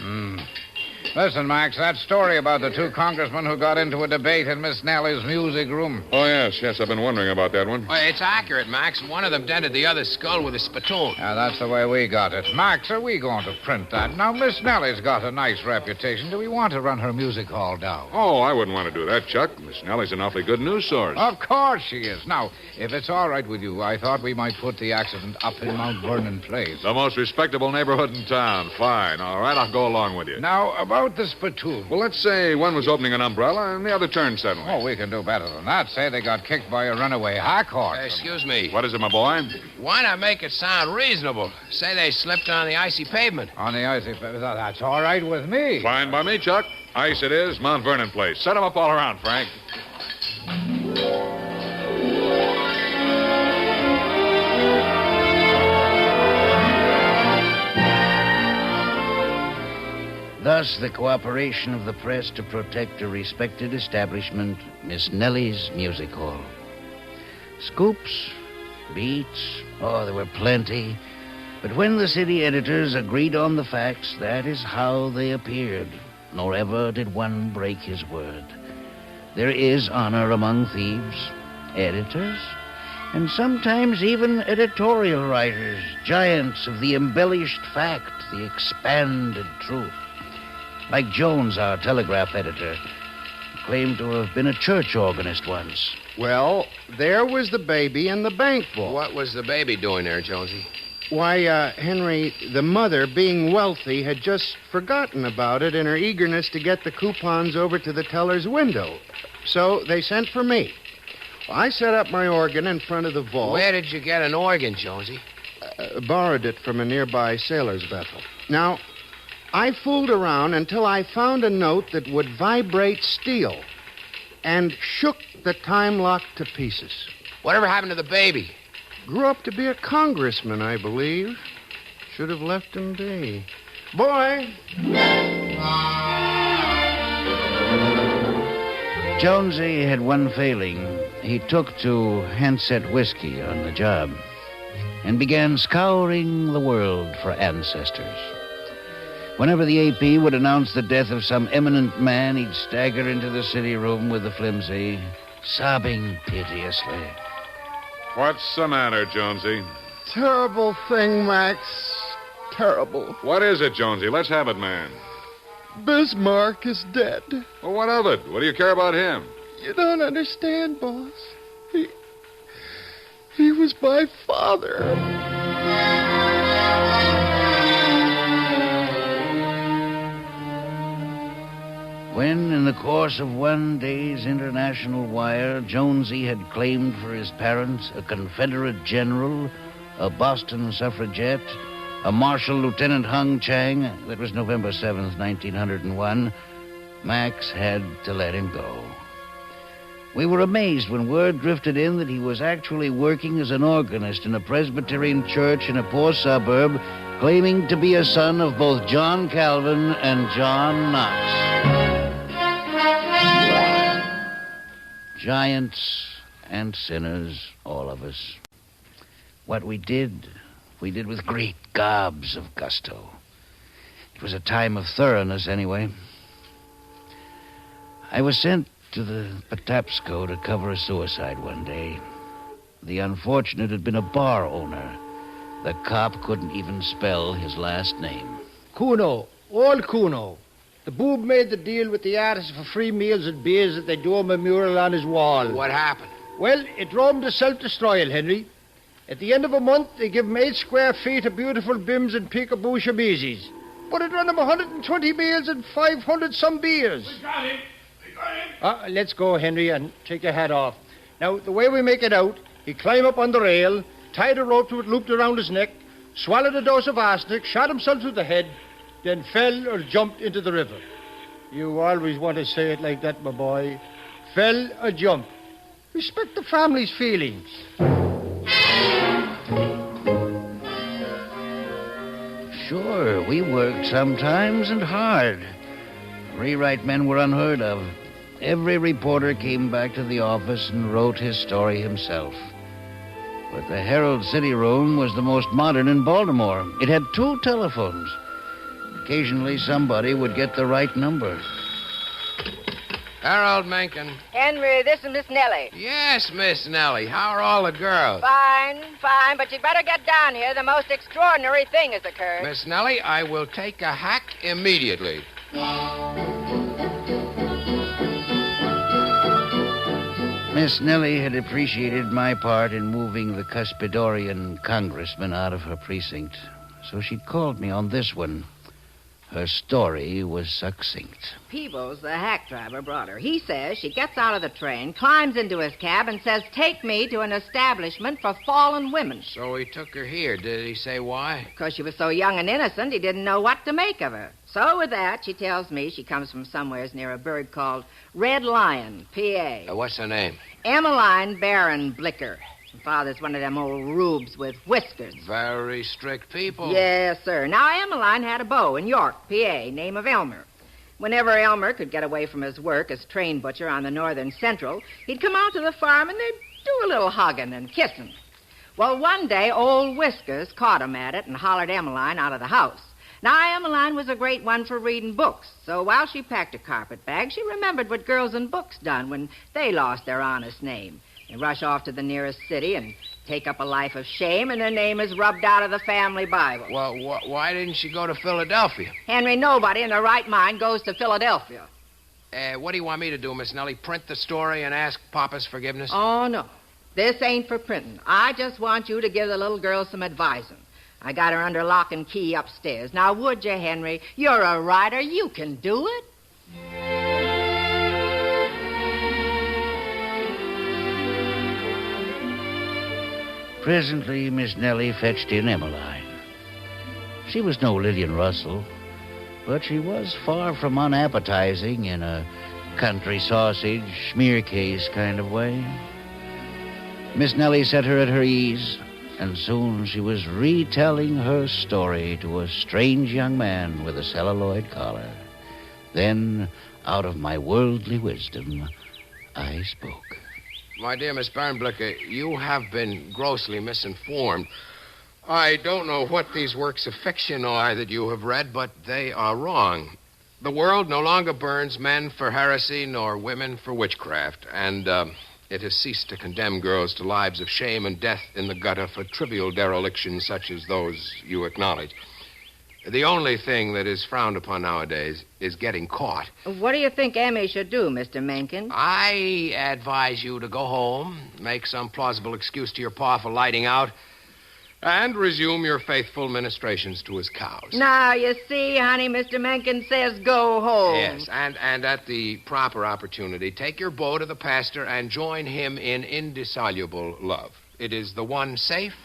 Listen, Max, that story about the 2 congressmen who got into a debate in Miss Nellie's music room. Oh, yes, I've been wondering about that one. Well, it's accurate, Max. One of them dented the other's skull with a spittoon. Yeah, that's the way we got it. Max, are we going to print that? Now, Miss Nellie's got a nice reputation. Do we want to run her music hall down? Oh, I wouldn't want to do that, Chuck. Miss Nellie's an awfully good news source. Of course she is. Now, if it's all right with you, I thought we might put the accident up in Mount Vernon Place. The most respectable neighborhood in town. Fine. All right, I'll go along with you. Now, about the spittoon. Well, let's say one was opening an umbrella and the other turned suddenly. Oh, we can do better than that. Say they got kicked by a runaway hack horse. Excuse me. What is it, my boy? Why not make it sound reasonable? Say they slipped on the icy pavement. On the icy pavement? That's all right with me. Fine by me, Chuck. Ice it is, Mount Vernon Place. Set them up all around, Frank. Thus, the cooperation of the press to protect a respected establishment, Miss Nellie's Music Hall. Scoops, beats, oh, there were plenty. But when the city editors agreed on the facts, that is how they appeared. Nor ever did one break his word. There is honor among thieves, editors, and sometimes even editorial writers, giants of the embellished fact, the expanded truth. Like Jones, our telegraph editor, claimed to have been a church organist once. Well, there was the baby in the bank vault. What was the baby doing there, Jonesy? Why, Henry, the mother, being wealthy, had just forgotten about it in her eagerness to get the coupons over to the teller's window. So they sent for me. I set up my organ in front of the vault. Where did you get an organ, Jonesy? Borrowed it from a nearby sailor's vessel. Now, I fooled around until I found a note that would vibrate steel and shook the time lock to pieces. Whatever happened to the baby? Grew up to be a congressman, I believe. Should have left him be. Boy! Jonesy had one failing. He took to handset whiskey on the job and began scouring the world for ancestors. Whenever the AP would announce the death of some eminent man, he'd stagger into the city room with the flimsy, sobbing piteously. What's the matter, Jonesy? Terrible thing, Max. Terrible. What is it, Jonesy? Let's have it, man. Bismarck is dead. Well, what of it? What do you care about him? You don't understand, boss. He was my father. When, in the course of one day's international wire, Jonesy had claimed for his parents a Confederate general, a Boston suffragette, a Marshal Lieutenant Hung Chang, that was November 7th, 1901, Max had to let him go. We were amazed when word drifted in that he was actually working as an organist in a Presbyterian church in a poor suburb, claiming to be a son of both John Calvin and John Knox. Giants and sinners, all of us. What we did with great gobs of gusto. It was a time of thoroughness, anyway. I was sent to the Patapsco to cover a suicide one day. The unfortunate had been a bar owner. The cop couldn't even spell his last name. Kuno. Old Kuno. The boob made the deal with the artist for free meals and beers that they do him a mural on his wall. What happened? Well, it drove him to self-destroyal, Henry. At the end of a month, they give him 8 square feet of beautiful bims and peekaboo chemises. But it run him 120 meals and 500 some beers. We got him. Let's go, Henry, and take your hat off. Now, the way we make it out, he climbed up on the rail, tied a rope to it looped around his neck, swallowed a dose of arsenic, shot himself through the head, then fell or jumped into the river. You always want to say it like that, my boy. Fell or jumped. Respect the family's feelings. Sure, we worked sometimes and hard. Rewrite men were unheard of. Every reporter came back to the office and wrote his story himself. But the Herald City Room was the most modern in Baltimore. It had 2 telephones. Occasionally somebody would get the right number. Harold Mencken. Henry, this is Miss Nellie. Yes, Miss Nellie. How are all the girls? Fine, but you'd better get down here. The most extraordinary thing has occurred. Miss Nellie, I will take a hack immediately. Miss Nellie had appreciated my part in moving the cuspidorian congressman out of her precinct, so she'd called me on this one. Her story was succinct. Peebles, the hack driver, brought her. He says she gets out of the train, climbs into his cab, and says, "Take me to an establishment for fallen women." So he took her here. Did he say why? Because she was so young and innocent, he didn't know what to make of her. So with that, she tells me she comes from somewheres near a burg called Red Lion, P.A. What's her name? Emmeline Baron Blicker. Her father's one of them old rubes with whiskers. Very strict people. Yes, sir. Now, Emmeline had a beau in York, P.A., name of Elmer. Whenever Elmer could get away from his work as train butcher on the Northern Central, he'd come out to the farm and they'd do a little hugging and kissing. Well, one day, old Whiskers caught him at it and hollered Emmeline out of the house. Now, Emmeline was a great one for reading books, so while she packed a carpet bag, she remembered what girls in books done when they lost their honest name. They rush off to the nearest city and take up a life of shame, and their name is rubbed out of the family Bible. Well, why didn't she go to Philadelphia? Henry, nobody in their right mind goes to Philadelphia. What do you want me to do, Miss Nellie? Print the story and ask Papa's forgiveness? Oh, no. This ain't for printing. I just want you to give the little girl some advising. I got her under lock and key upstairs. Now, would you, Henry? You're a writer. You can do it. Presently, Miss Nellie fetched in Emmeline. She was no Lillian Russell, but she was far from unappetizing in a country sausage, smear case kind of way. Miss Nellie set her at her ease, and soon she was retelling her story to a strange young man with a celluloid collar. Then, out of my worldly wisdom, I spoke. My dear Miss Bernblicker, you have been grossly misinformed. I don't know what these works of fiction are that you have read, but they are wrong. The world no longer burns men for heresy nor women for witchcraft, and it has ceased to condemn girls to lives of shame and death in the gutter for trivial derelictions such as those you acknowledge. The only thing that is frowned upon nowadays is getting caught. What do you think Emmy should do, Mr. Mencken? I advise you to go home, make some plausible excuse to your pa for lighting out, and resume your faithful ministrations to his cows. Now, you see, honey, Mr. Mencken says go home. Yes, and at the proper opportunity, take your bow to the pastor and join him in indissoluble love. It is the one safe,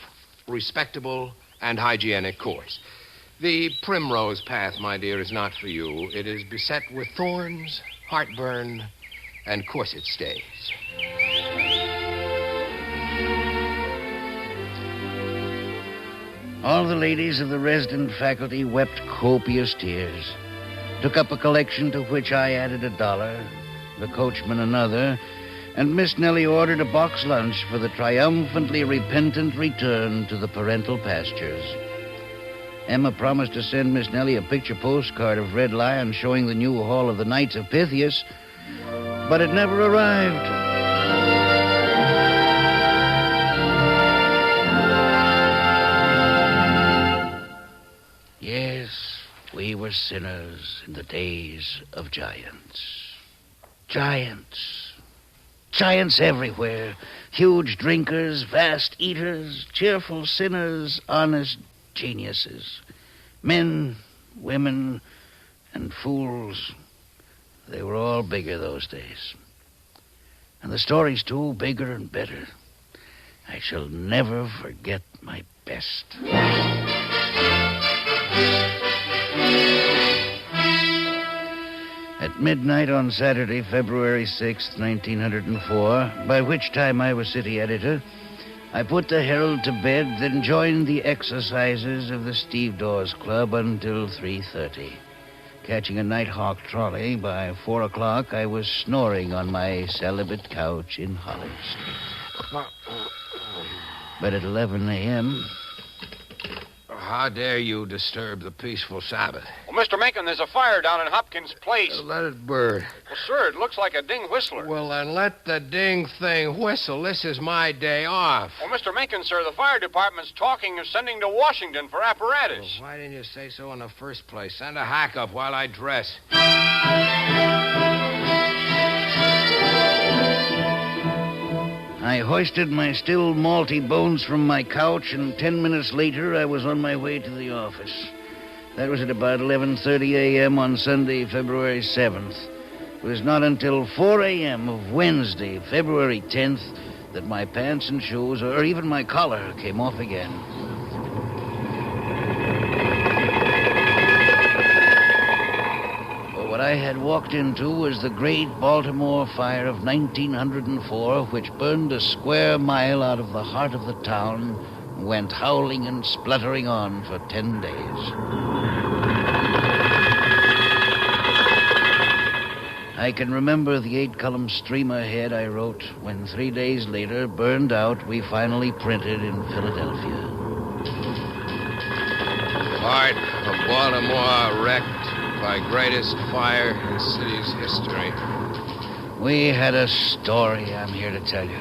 respectable, and hygienic course. The primrose path, my dear, is not for you. It is beset with thorns, heartburn, and corset stays. All the ladies of the resident faculty wept copious tears, took up a collection to which I added $1, the coachman another, and Miss Nellie ordered a box lunch for the triumphantly repentant return to the parental pastures. Emma promised to send Miss Nellie a picture postcard of Red Lion showing the new hall of the Knights of Pythias, but it never arrived. were sinners in the days of giants. Giants. Giants everywhere. Huge drinkers, vast eaters, cheerful sinners, honest geniuses. Men, women, and fools. They were all bigger those days. And the stories, too, bigger and better. I shall never forget my best. At midnight on Saturday, February 6th, 1904, by which time I was city editor, I put the Herald to bed, then joined the exercises of the Steve Dawes Club until 3:30. Catching a Nighthawk trolley, by 4 o'clock, I was snoring on my celibate couch in Holly Street. But at 11 a.m., How dare you disturb the peaceful Sabbath? Well, Mr. Mencken, there's a fire down in Hopkins Place. Let it burn. Well, sir, it looks like a ding whistler. Well, then let the ding thing whistle. This is my day off. Well, Mr. Mencken, sir, the fire department's talking of sending to Washington for apparatus. Well, why didn't you say so in the first place? Send a hack up while I dress. I hoisted my still malty bones from my couch, and 10 minutes later I was on my way to the office. That was at about 11:30 a.m. on Sunday, February 7th. It was not until 4 a.m. of Wednesday, February 10th, that my pants and shoes, or even my collar, came off again. What I had walked into was the great Baltimore fire of 1904, which burned a square mile out of the heart of the town and went howling and spluttering on for 10 days. I can remember the 8-column streamer head I wrote when 3 days later, Burned Out, we finally printed in Philadelphia. Part of Baltimore wrecked by greatest fire in city's history. We had a story, I'm here to tell you.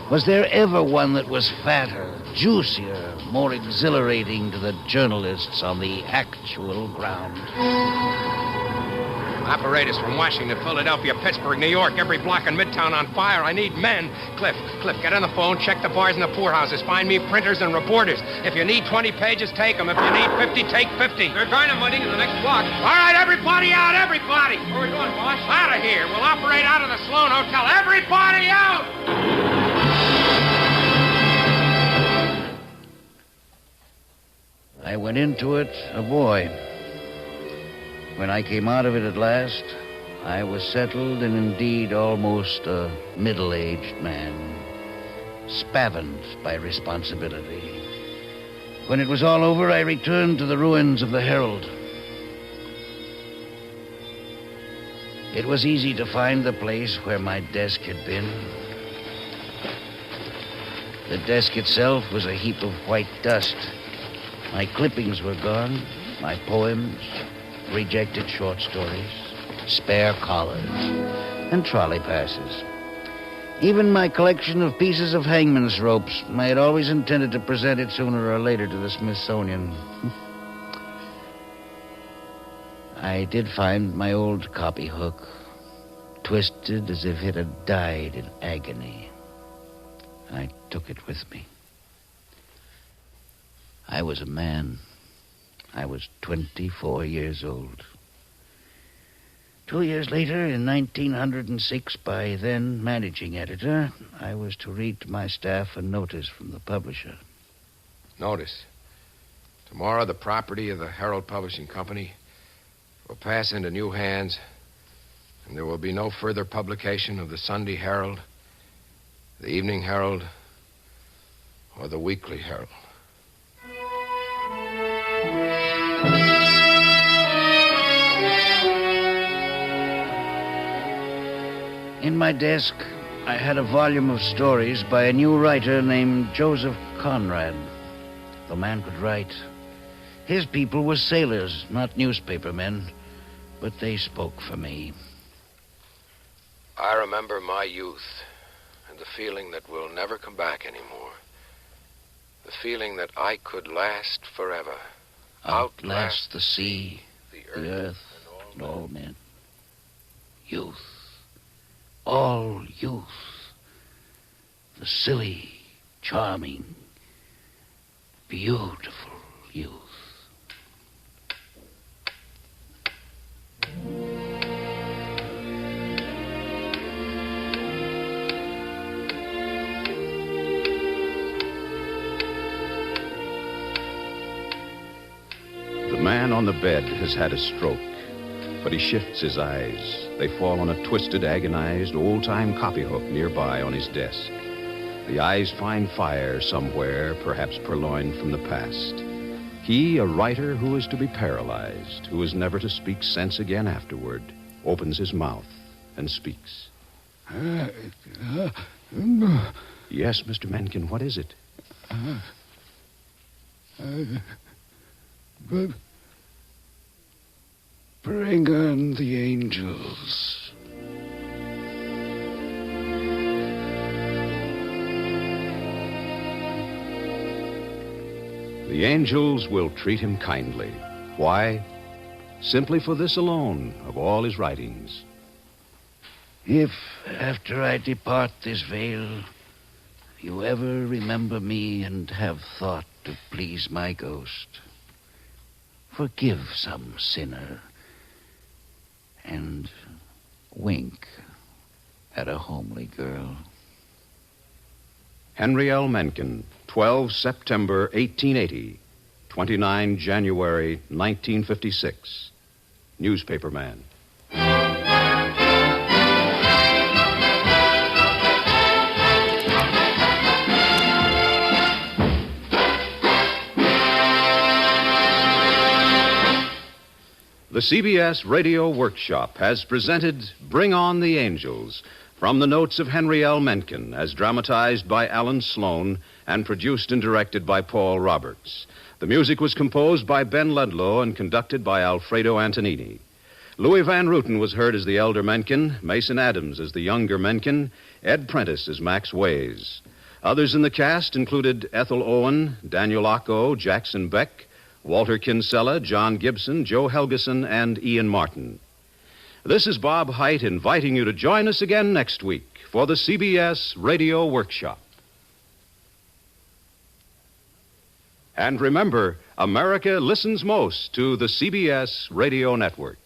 Was there ever one that was fatter, juicier, more exhilarating to the journalists on the actual ground? Apparatus from Washington, Philadelphia, Pittsburgh, New York, every block in Midtown on fire. I need men. Cliff, get on the phone, check the bars and the poorhouses. Find me printers and reporters. If you need 20 pages, take them. If you need 50, take 50. They're dynamiting in the next block. All right, everybody out, everybody. Where are we going, boss? Out of here. We'll operate out of the Sloan Hotel. Everybody out! I went into it a boy. When I came out of it at last, I was settled and indeed almost a middle-aged man, spavined by responsibility. When it was all over, I returned to the ruins of the Herald. It was easy to find the place where my desk had been. The desk itself was a heap of white dust. My clippings were gone, my poems, rejected short stories, spare collars, and trolley passes. Even my collection of pieces of hangman's ropes, I had always intended to present it sooner or later to the Smithsonian. I did find my old copy hook, twisted as if it had died in agony. I took it with me. I was a man. I was 24 years old. 2 years later, in 1906, by then managing editor, I was to read to my staff a notice from the publisher. Notice. Tomorrow, the property of the Herald Publishing Company will pass into new hands, and there will be no further publication of the Sunday Herald, the Evening Herald, or the Weekly Herald. In my desk, I had a volume of stories by a new writer named Joseph Conrad. The man could write. His people were sailors, not newspapermen, but they spoke for me. I remember my youth and the feeling that will never come back anymore. The feeling that I could last forever. Outlast the sea, the earth and all men. Youth. All youth. The silly, charming, beautiful youth. The man on the bed has had a stroke, but he shifts his eyes. They fall on a twisted, agonized, old-time copyhook nearby on his desk. The eyes find fire somewhere, perhaps purloined from the past. He, a writer who is to be paralyzed, who is never to speak sense again afterward, opens his mouth and speaks. Yes, Mr. Mencken, what is it? Bring on the angels. The angels will treat him kindly. Why? Simply for this alone of all his writings. If, after I depart this vale, you ever remember me and have thought to please my ghost, forgive some sinner and wink at a homely girl. Henry L. Mencken, 12 September 1880, 29 January 1956. Newspaperman. The CBS Radio Workshop has presented Bring On the Angels, from the notes of Henry L. Mencken, as dramatized by Alan Sloan and produced and directed by Paul Roberts. The music was composed by Ben Ludlow and conducted by Alfredo Antonini. Louis Van Ruten was heard as the elder Mencken, Mason Adams as the younger Mencken, Ed Prentice as Max Ways. Others in the cast included Ethel Owen, Daniel Ocko, Jackson Beck, Walter Kinsella, John Gibson, Joe Helgeson, and Ian Martin. This is Bob Hite inviting you to join us again next week for the CBS Radio Workshop. And remember, America listens most to the CBS Radio Network.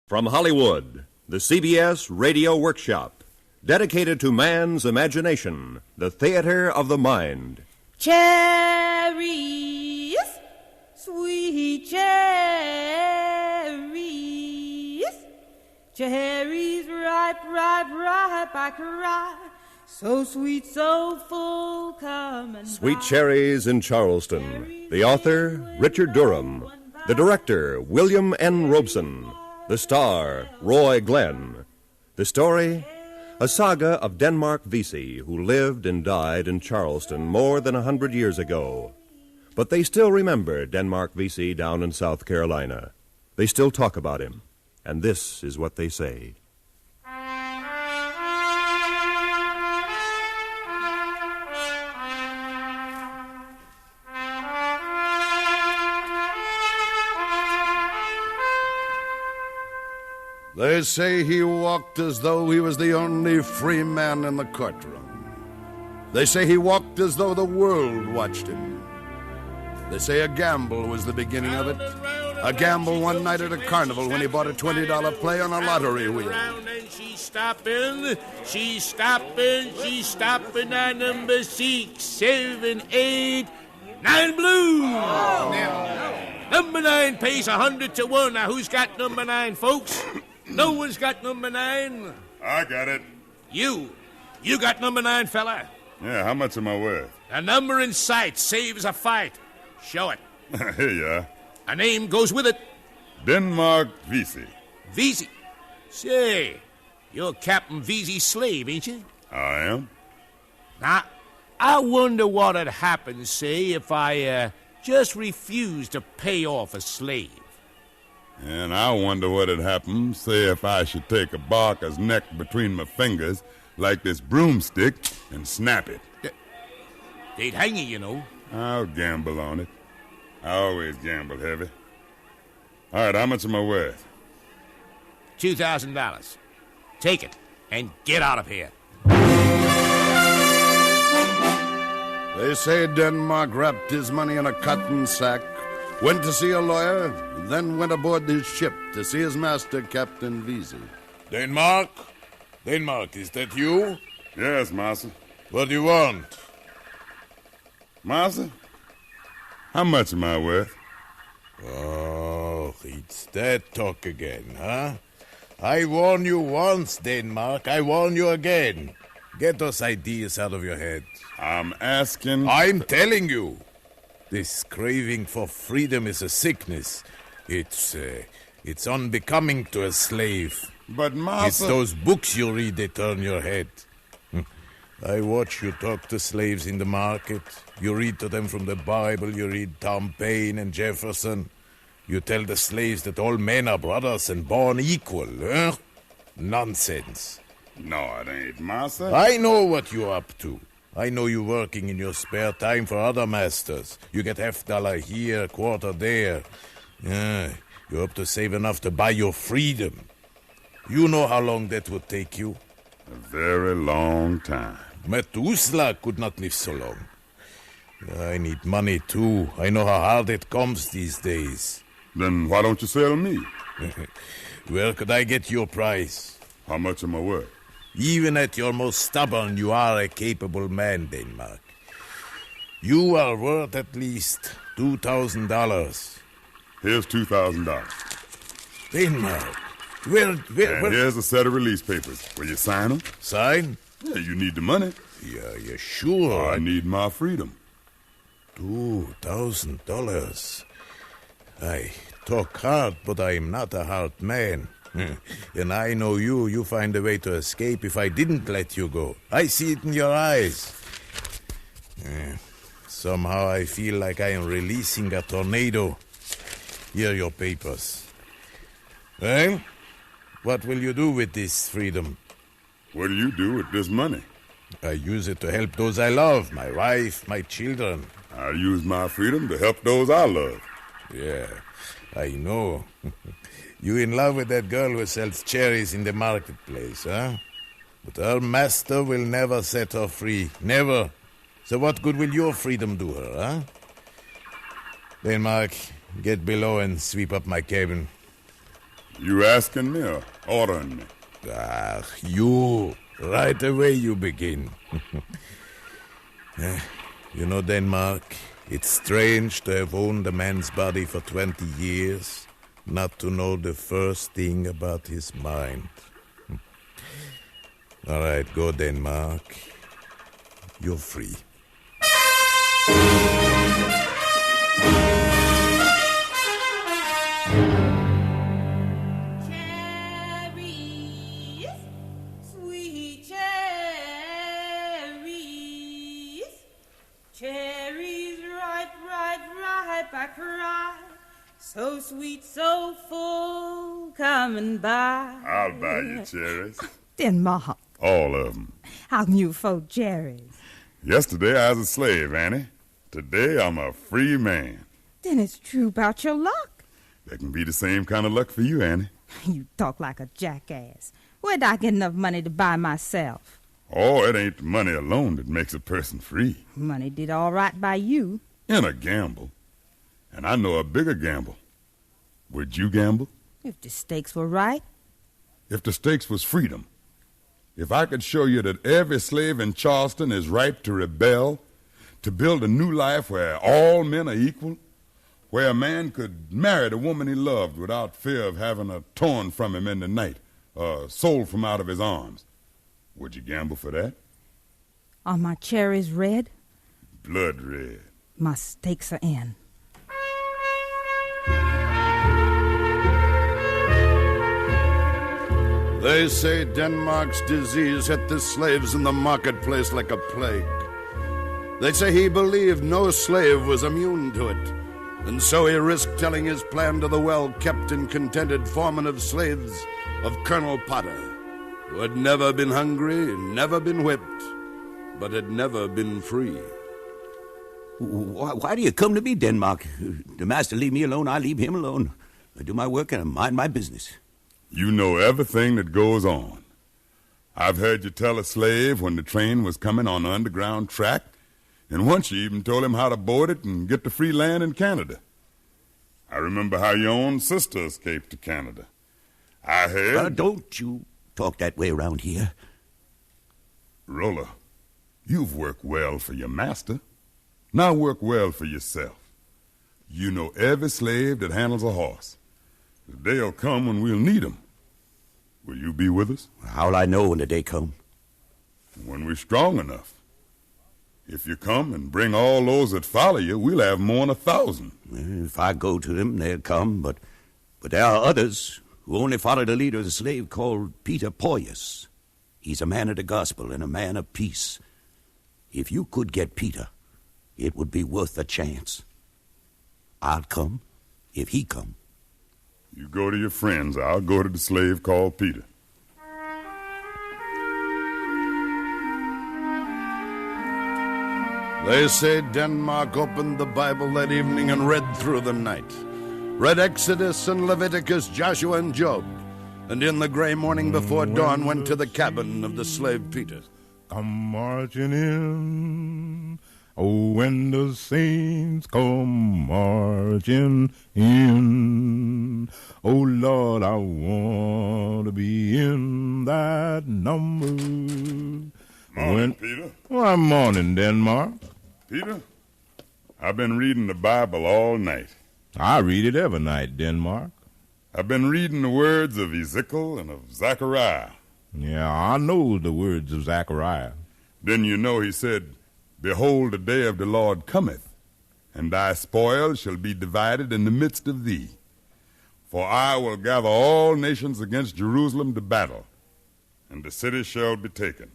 From Hollywood, the CBS Radio Workshop, dedicated to man's imagination, the theater of the mind. Cherries, sweet cherries, cherries ripe, ripe, ripe, I cry, so sweet, so full, come and Sweet Cherries in Charleston. The author, Richard Durham. The director, William N. Robeson. The star, Roy Glenn. The story, a saga of Denmark Vesey, who lived and died in Charleston more than 100 years ago. But they still remember Denmark Vesey down in South Carolina. They still talk about him, and this is what they say. They say he walked as though he was the only free man in the courtroom. They say he walked as though the world watched him. They say a gamble was the beginning of it. A gamble one night at a carnival when he bought a $20 play on a lottery wheel. She's stopping on number 6, 7, 8, 9 blue. Number 9 pays 100 to 1. Now, who's got number 9, folks? No one's got number 9. I got it. You got number 9, fella. Yeah, how much am I worth? A number in sight saves a fight. Show it. Here you are. A name goes with it. Denmark Vesey. Vesey? Say, you're Captain Vesey's slave, ain't you? I am. Now, I wonder what'd happen, say, if I just refused to pay off a slave. And I wonder what'd happen, say, if I should take a barker's neck between my fingers like this broomstick and snap it. They'd hang you, you know. I'll gamble on it. I always gamble heavy. All right, how much am I worth? $2,000. Take it and get out of here. They say Denmark wrapped his money in a cotton sack, went to see a lawyer, then went aboard his ship to see his master, Captain Vesey. Denmark? Denmark, is that you? Yes, master. What do you want? Master, how much am I worth? Oh, it's that talk again, huh? I warned you once, Denmark. I warn you again. Get those ideas out of your head. I'm asking... I'm telling you. This craving for freedom is a sickness. It's unbecoming to a slave. But, master... It's those books you read that turn your head. I watch you talk to slaves in the market. You read to them from the Bible. You read Tom Paine and Jefferson. You tell the slaves that all men are brothers and born equal, huh? Nonsense. No, it ain't, master. I know what you're up to. I know you working in your spare time for other masters. You get $50 here, quarter there. You hope to save enough to buy your freedom. You know how long that would take you? A very long time. Methuselah could not live so long. I need money, too. I know how hard it comes these days. Then why don't you sell me? Where could I get your price? How much am I worth? Even at your most stubborn, you are a capable man, Denmark. You are worth at least $2,000. Here's $2,000. Denmark, where... Here's a set of release papers. Will you sign them? Sign? Yeah, you need the money. Yeah, you're sure? I need my freedom. $2,000. I talk hard, but I am not a hard man. And I know you find a way to escape if I didn't let you go. I see it in your eyes. Somehow I feel like I am releasing a tornado. Here are your papers. Well, what will you do with this freedom? What do you do with this money? I use it to help those I love, my wife, my children. I use my freedom to help those I love. Yeah, I know. You in love with that girl who sells cherries in the marketplace, huh? But her master will never set her free. Never. So what good will your freedom do her, huh? Denmark, get below and sweep up my cabin. You asking me or ordering me? You. Right away you begin. You know, Denmark, it's strange to have owned a man's body for 20 years, not to know the first thing about his mind. All right, go, Denmark. You're free. Cherries, sweet cherries, cherries ripe, ripe, ripe, I cry. So sweet, so full, coming by. I'll buy you cherries. Denmark, All of them. how can you afford cherries? Yesterday I was a slave, Annie. Today I'm a free man. Then it's true about your luck. That can be the same kind of luck for you, Annie. You talk like a jackass. Where'd I get enough money to buy myself? Oh, it ain't money alone that makes a person free. Money did all right by you. In a gamble. And I know a bigger gamble. Would you gamble? If the stakes were right. If the stakes was freedom. If I could show you that every slave in Charleston is ripe to rebel, to build a new life where all men are equal, where a man could marry the woman he loved without fear of having her torn from him in the night, or sold from out of his arms, would you gamble for that? Are my cherries red? Blood red. My stakes are in. They say Denmark's disease hit the slaves in the marketplace like a plague. They say he believed no slave was immune to it, and so he risked telling his plan to the well-kept and contented foreman of slaves of Colonel Potter, who had never been hungry, never been whipped, but had never been free. Why do you come to me, Denmark? The master leave me alone, I leave him alone. I do my work and I mind my business. You know everything that goes on. I've heard you tell a slave when the train was coming on the underground track, and once you even told him how to board it and get to free land in Canada. I remember how your own sister escaped to Canada. I heard... Don't you talk that way around here. Roller, you've worked well for your master. Now work well for yourself. You know every slave that handles a horse. The day'll come when we'll need 'em. Will you be with us? How'll I know when the day come? When we're strong enough. If you come and bring all those that follow you, we'll have more than 1,000. If I go to them, they'll come, but there are others who only follow the leader of the slave called Peter Poyas. He's a man of the gospel and a man of peace. If you could get Peter, it would be worth a chance. I'll come if he come. You go to your friends. I'll go to the slave called Peter. They say Denmark opened the Bible that evening and read through the night. Read Exodus and Leviticus, Joshua and Job. And in the gray morning before dawn went to the cabin of the slave Peter. Come marching in. Oh, when the saints come marching in. Oh, Lord, I want to be in that number. Morning, Peter. Why, morning, Denmark. Peter, I've been reading the Bible all night. I read it every night, Denmark. I've been reading the words of Ezekiel and of Zechariah. Yeah, I know the words of Zechariah. Then you know he said, Behold, the day of the Lord cometh, and thy spoil shall be divided in the midst of thee. For I will gather all nations against Jerusalem to battle, and the city shall be taken.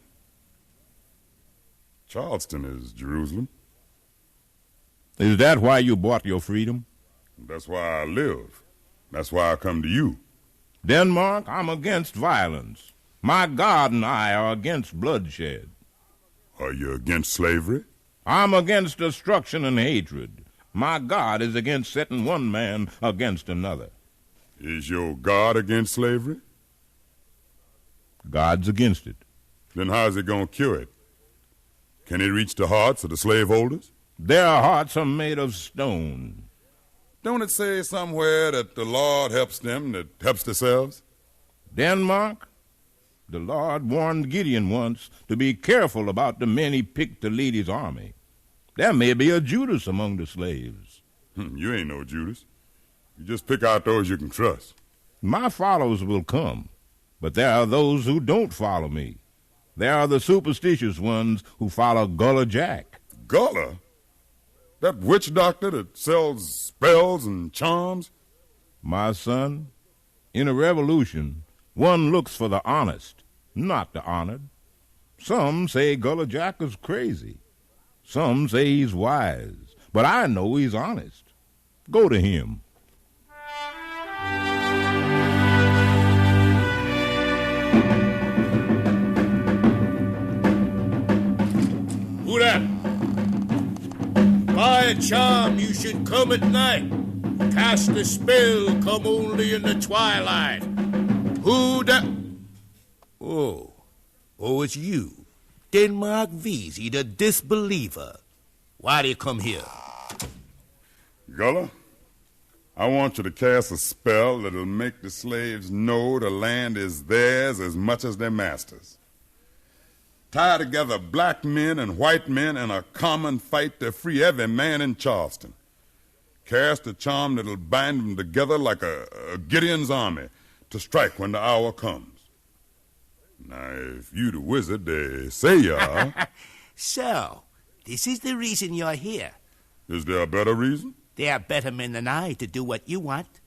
Charleston is Jerusalem. Is that why you bought your freedom? That's why I live. That's why I come to you. Denmark, I'm against violence. My God and I are against bloodshed. Are you against slavery? I'm against destruction and hatred. My God is against setting one man against another. Is your God against slavery? God's against it. Then how's he going to cure it? Can he reach the hearts of the slaveholders? Their hearts are made of stone. Don't it say somewhere that the Lord helps them that helps themselves? Denmark, the Lord warned Gideon once to be careful about the men he picked to lead his army. There may be a Judas among the slaves. You ain't no Judas. You just pick out those you can trust. My followers will come, but there are those who don't follow me. There are the superstitious ones who follow Gullah Jack. Gullah? That witch doctor that sells spells and charms? My son, in a revolution, one looks for the honest, not the honored. Some say Gullah Jack is crazy. Some say he's wise, but I know he's honest. Go to him. Who that? By a charm, you should come at night. Cast a spell, come only in the twilight. Who that? Oh, it's you. Denmark Vesey, the disbeliever. Why do you come here? Gullah, I want you to cast a spell that'll make the slaves know the land is theirs as much as their masters. Tie together black men and white men in a common fight to free every man in Charleston. Cast a charm that'll bind them together like a Gideon's army to strike when the hour comes. Now, if you the wizard they say you are... So, this is the reason you're here. Is there a better reason? There are better men than I to do what you want.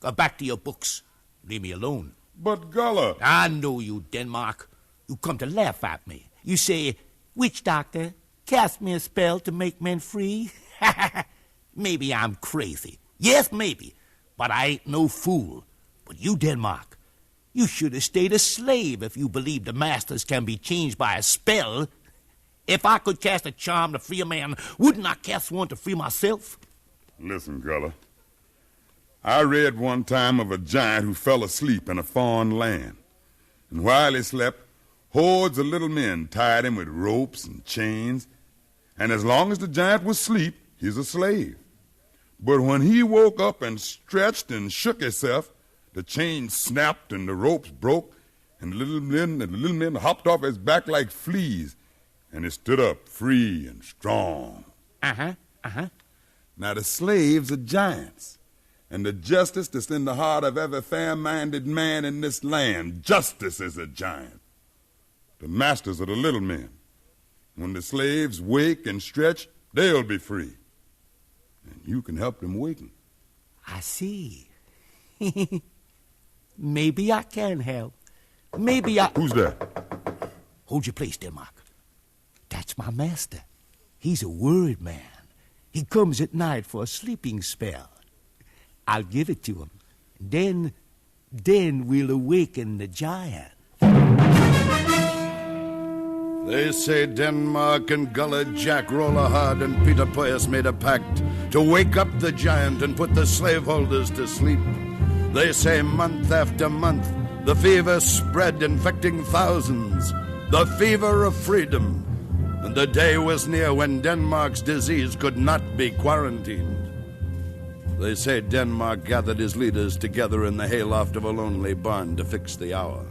Go back to your books. Leave me alone. But, Gullah... I know you, Denmark. You come to laugh at me. You say, witch doctor, cast me a spell to make men free. Maybe I'm crazy. Yes, maybe. But I ain't no fool. But you, Denmark, you should have stayed a slave if you believe the masters can be changed by a spell. If I could cast a charm to free a man, wouldn't I cast one to free myself? Listen, Gullah. I read one time of a giant who fell asleep in a foreign land. And while he slept, hordes of little men tied him with ropes and chains. And as long as the giant was asleep, he's a slave. But when he woke up and stretched and shook himself, the chains snapped and the ropes broke, and the little men hopped off his back like fleas, and he stood up free and strong. Now the slaves are giants, and the justice that's in the heart of every fair-minded man in this land, justice is a giant. The masters are the little men. When the slaves wake and stretch, they'll be free. And you can help them waken. I see. Maybe I can help. Maybe I... Who's that? Hold your place, Denmark. That's my master. He's a word man. He comes at night for a sleeping spell. I'll give it to him. Then we'll awaken the giant. They say Denmark and Gullah Jack Rollerhard and Peter Poyas made a pact to wake up the giant and put the slaveholders to sleep. They say month after month the fever spread, infecting thousands. The fever of freedom. And the day was near when Denmark's disease could not be quarantined. They say Denmark gathered his leaders together in the hayloft of a lonely barn to fix the hour.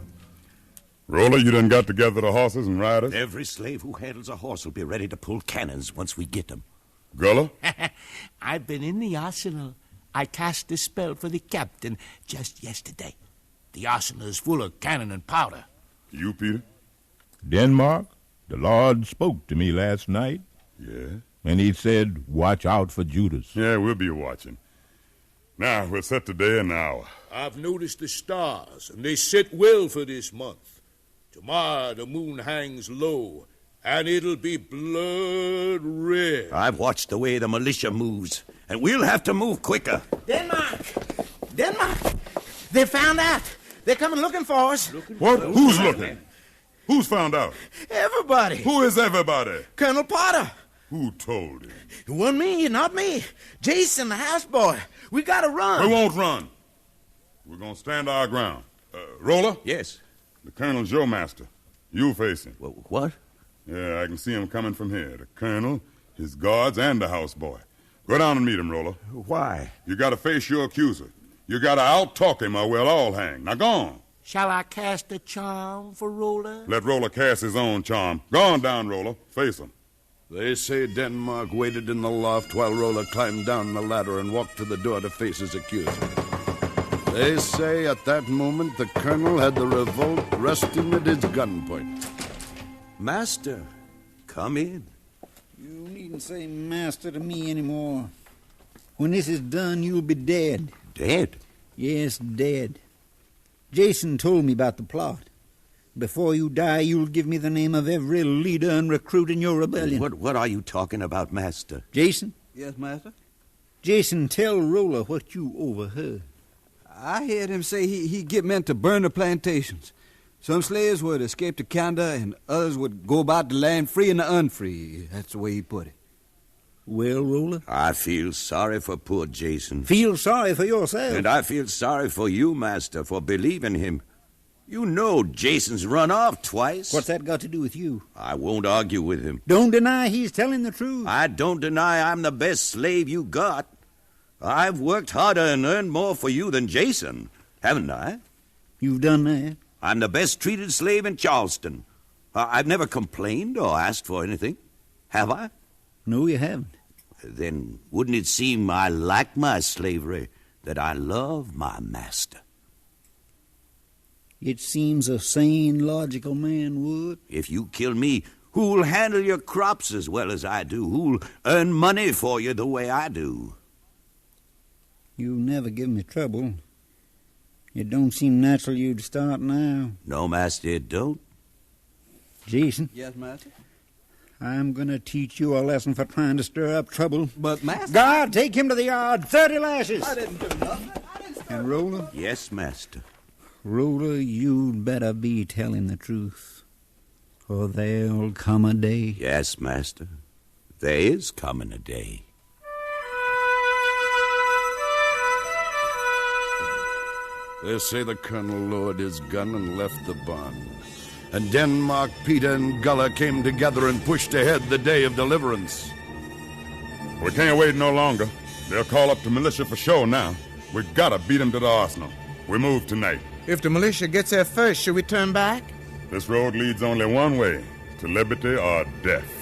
Roller, you done got together the horses and riders? Every slave who handles a horse will be ready to pull cannons once we get them. Gullah? I've been in the arsenal. I cast a spell for the captain just yesterday. The arsenal is full of cannon and powder. You, Peter? Denmark, the Lord spoke to me last night. Yeah? And he said, watch out for Judas. Yeah, we'll be watching. Now, we'll set the day and the hour. I've noticed the stars, and they sit well for this month. Tomorrow the moon hangs low, and it'll be blood red. I've watched the way the militia moves, and we'll have to move quicker. Denmark! They found out. They're coming looking for us. What? Who's looking? Who's found out? Everybody. Who is everybody? Colonel Potter. Who told him? It wasn't me, not me. Jason, the houseboy. We gotta run. We won't run. We're gonna stand our ground. Roller? Yes? The colonel's your master. You face him. What? Yeah, I can see him coming from here. The colonel, his guards, and the houseboy. Go down and meet him, Roller. Why? You gotta face your accuser. You gotta out-talk him or we'll all hang. Now go on. Shall I cast a charm for Roller? Let Roller cast his own charm. Go on down, Roller. Face him. They say Denmark waited in the loft while Roller climbed down the ladder and walked to the door to face his accuser. They say at that moment the colonel had the revolt resting at his gunpoint. Master, come in. You needn't say master to me anymore. When this is done, you'll be dead. Dead? Yes, dead. Jason told me about the plot. Before you die, you'll give me the name of every leader and recruit in your rebellion. What are you talking about, Master? Jason? Yes, Master? Jason, tell Roller what you overheard. I heard him say he'd get men to burn the plantations. Some slaves would escape to Canada, and others would go about the land free and the unfree. That's the way he put it. Well, Roller? I feel sorry for poor Jason. Feel sorry for yourself. And I feel sorry for you, Master, for believing him. You know Jason's run off twice. What's that got to do with you? I won't argue with him. Don't deny he's telling the truth. I don't deny I'm the best slave you got. I've worked harder and earned more for you than Jason, haven't I? You've done that? I'm the best treated slave in Charleston. I've never complained or asked for anything. Have I? No, you haven't. Then wouldn't it seem I like my slavery, that I love my master? It seems a sane, logical man would. If you kill me, who'll handle your crops as well as I do? Who'll earn money for you the way I do? You never give me trouble. It don't seem natural you'd start now. No, master, it don't. Jason? Yes, master? I'm going to teach you a lesson for trying to stir up trouble. But, master... Guard, take him to the yard. 30 lashes. I didn't do nothing. And Roller? Yes, master. Roller, you'd better be telling the truth. For there'll come a day. Yes, master. There is coming a day. They say the colonel lowered his gun and left the barn. And Denmark, Peter, and Gullah came together and pushed ahead the day of deliverance. We can't wait no longer. They'll call up the militia for sure now. We gotta beat them to the arsenal. We move tonight. If the militia gets there first, should we turn back? This road leads only one way, to liberty or death.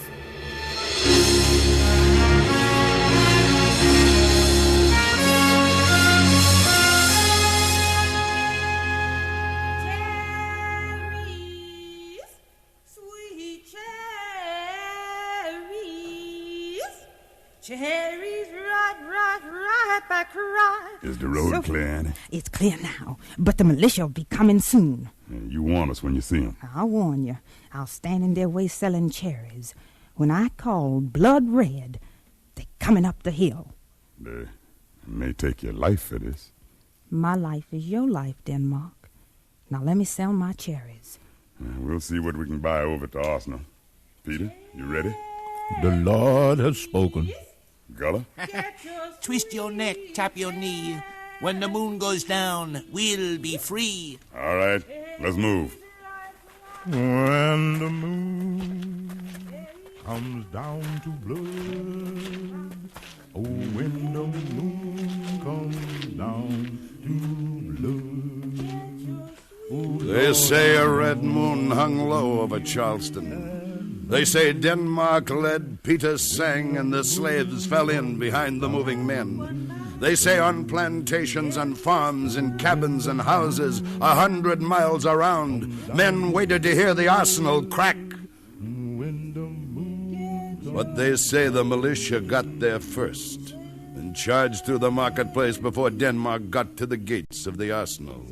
Cherries, right back, right. Is the road clear, Annie? It's clear now, but the militia will be coming soon. Yeah, you warn us when you see them. I'll warn you. I'll stand in their way selling cherries. When I call blood red, they're coming up the hill. They may take your life for this. My life is your life, Denmark. Now let me sell my cherries. We'll see what we can buy over at the arsenal. Peter, you ready? The Lord has spoken. Gullah? Twist your neck, tap your knee. When the moon goes down, we'll be free. All right, let's move. When the moon comes down to blood, oh, when the moon comes down to blood. Oh, They say a red moon hung low over Charleston. They say Denmark led, Peter sang, and the slaves fell in behind the moving men. They say on plantations and farms, in cabins and houses, 100 miles around, men waited to hear the arsenal crack. But they say the militia got there first and charged through the marketplace before Denmark got to the gates of the arsenal.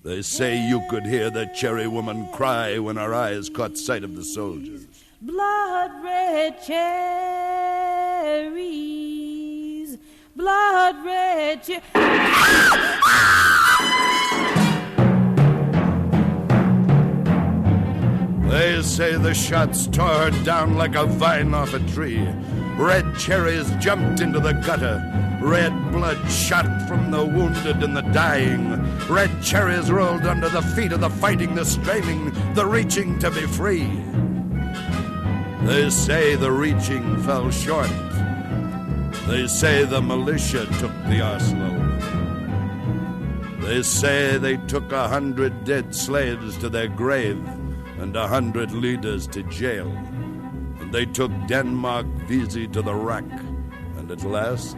They say you could hear the cherry woman cry when her eyes caught sight of the soldiers. Blood red cherries, blood red cherries. They say the shots tore her down like a vine off a tree. Red cherries jumped into the gutter. Red blood shot from the wounded and the dying. Red cherries rolled under the feet of the fighting, the straining, the reaching to be free. They say the reaching fell short. They say the militia took the arsenal. They say they took 100 dead slaves to their grave and 100 leaders to jail. And they took Denmark Vesey to the rack, and at last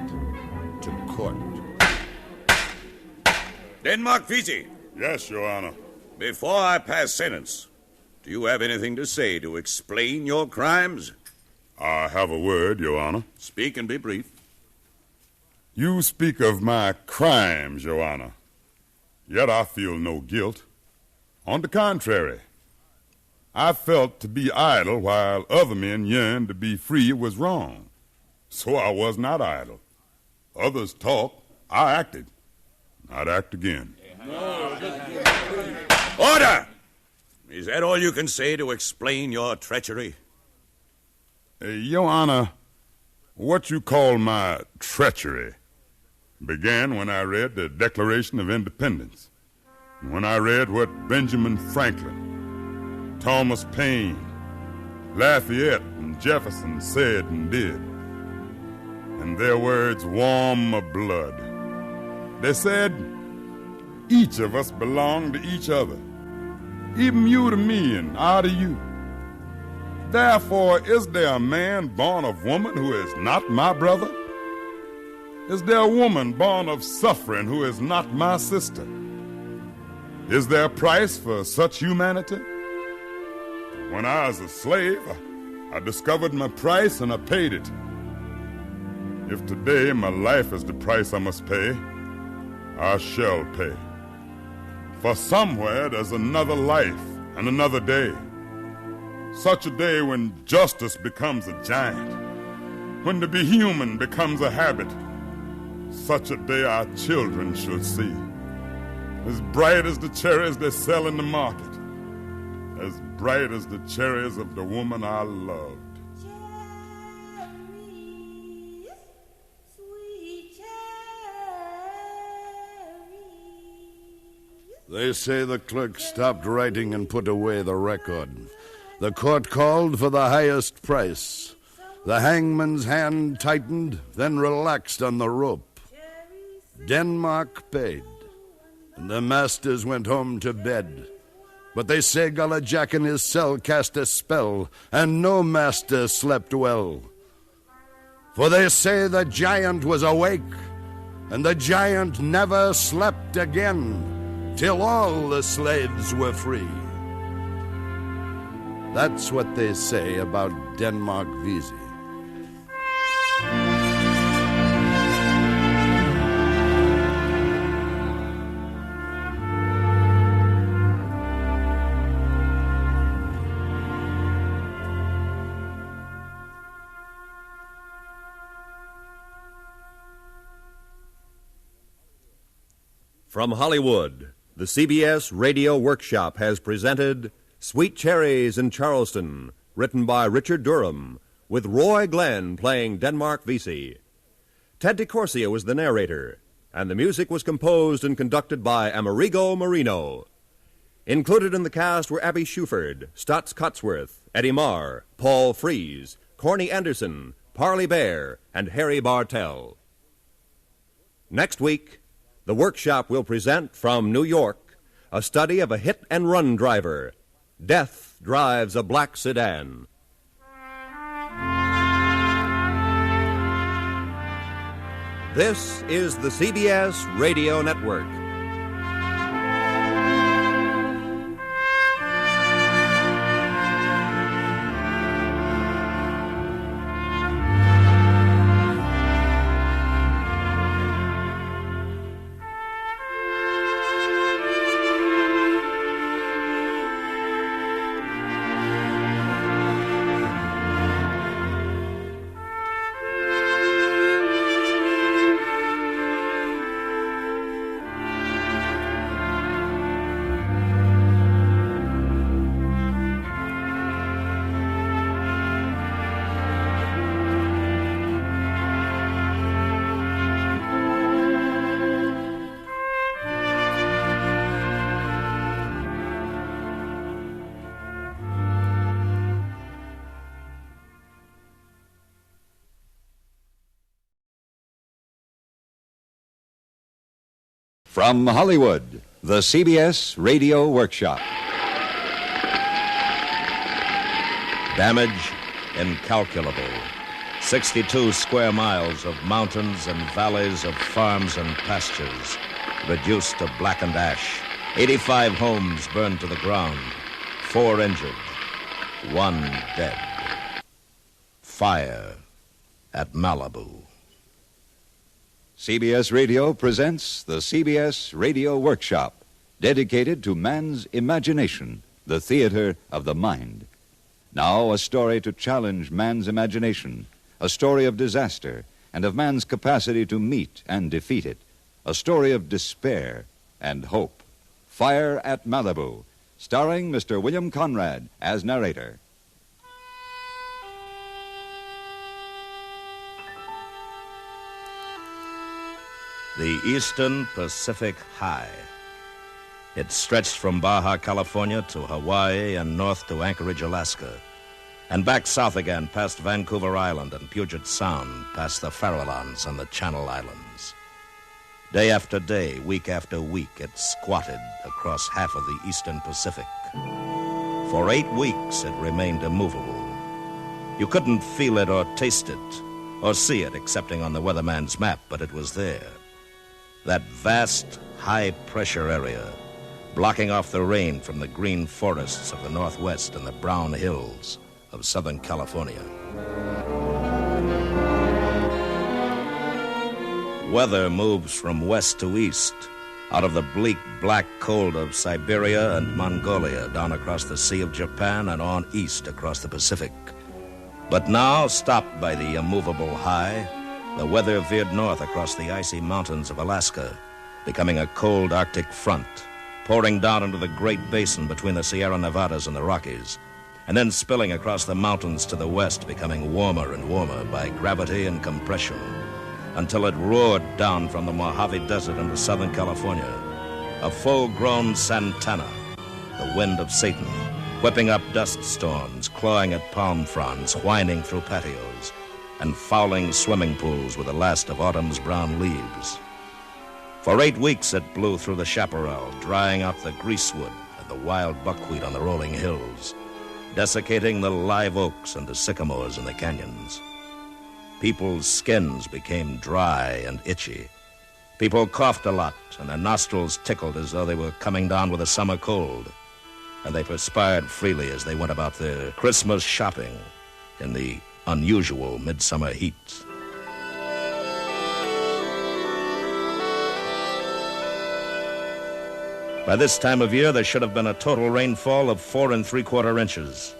to court. Denmark Vesey. Yes, Your Honor. Before I pass sentence, do you have anything to say to explain your crimes? I have a word, Your Honor. Speak and be brief. You speak of my crimes, Your Honor. Yet I feel no guilt. On the contrary, I felt to be idle while other men yearned to be free was wrong. So I was not idle. Others talked, I acted. I'd act again. Order! Is that all you can say to explain your treachery? Your Honor, what you call my treachery began when I read the Declaration of Independence, when I read what Benjamin Franklin, Thomas Paine, Lafayette, and Jefferson said and did. And their words warm my blood. They said, each of us belong to each other, even you to me and I to you. Therefore, is there a man born of woman who is not my brother? Is there a woman born of suffering who is not my sister? Is there a price for such humanity? When I was a slave, I discovered my price and I paid it. If today my life is the price I must pay, I shall pay. For somewhere there's another life and another day. Such a day when justice becomes a giant, when to be human becomes a habit. Such a day our children shall see, as bright as the cherries they sell in the market, as bright as the cherries of the woman I loved. They say the clerk stopped writing and put away the record. The court called for the highest price. The hangman's hand tightened, then relaxed on the rope. Denmark paid, and the masters went home to bed. But they say Gullah Jack in his cell cast a spell, and no master slept well. For they say the giant was awake, and the giant never slept again, till all the slaves were free. That's what they say about Denmark Vesey. From Hollywood, the CBS Radio Workshop has presented Sweet Cherries in Charleston, written by Richard Durham, with Roy Glenn playing Denmark Vesey. Ted DeCorsia was the narrator, and the music was composed and conducted by Amerigo Marino. Included in the cast were Abby Shuford, Stotts Cotsworth, Eddie Marr, Paul Frees, Corny Anderson, Parley Bear, and Harry Bartell. Next week, the Workshop will present from New York a study of a hit-and-run driver. Death drives a black sedan. This is the CBS Radio Network. From Hollywood, the CBS Radio Workshop. Damage incalculable. 62 square miles of mountains and valleys of farms and pastures reduced to blackened ash. 85 homes burned to the ground. 4 injured. 1 dead. Fire at Malibu. CBS Radio presents the CBS Radio Workshop, dedicated to man's imagination, the theater of the mind. Now, a story to challenge man's imagination, a story of disaster and of man's capacity to meet and defeat it, a story of despair and hope. Fire at Malibu, starring Mr. William Conrad as narrator. The Eastern Pacific High. It stretched from Baja, California to Hawaii and north to Anchorage, Alaska, and back south again past Vancouver Island and Puget Sound, past the Farallones and the Channel Islands. Day after day, week after week, it squatted across half of the Eastern Pacific. For 8 weeks, it remained immovable. You couldn't feel it or taste it or see it, excepting on the weatherman's map, but it was there. That vast, high-pressure area, blocking off the rain from the green forests of the Northwest and the brown hills of Southern California. Weather moves from west to east, out of the bleak black cold of Siberia and Mongolia, down across the Sea of Japan and on east across the Pacific. But now, stopped by the immovable high, the weather veered north across the icy mountains of Alaska, becoming a cold Arctic front, pouring down into the Great Basin between the Sierra Nevadas and the Rockies, and then spilling across the mountains to the west, becoming warmer and warmer by gravity and compression, until it roared down from the Mojave Desert into Southern California, a full-grown Santana, the wind of Satan, whipping up dust storms, clawing at palm fronds, whining through patios, and fouling swimming pools with the last of autumn's brown leaves. For 8 weeks it blew through the chaparral, drying out the greasewood and the wild buckwheat on the rolling hills, desiccating the live oaks and the sycamores in the canyons. People's skins became dry and itchy. People coughed a lot, and their nostrils tickled as though they were coming down with a summer cold. And they perspired freely as they went about their Christmas shopping in the unusual midsummer heat. By this time of year, there should have been a total rainfall of 4 3/4 inches.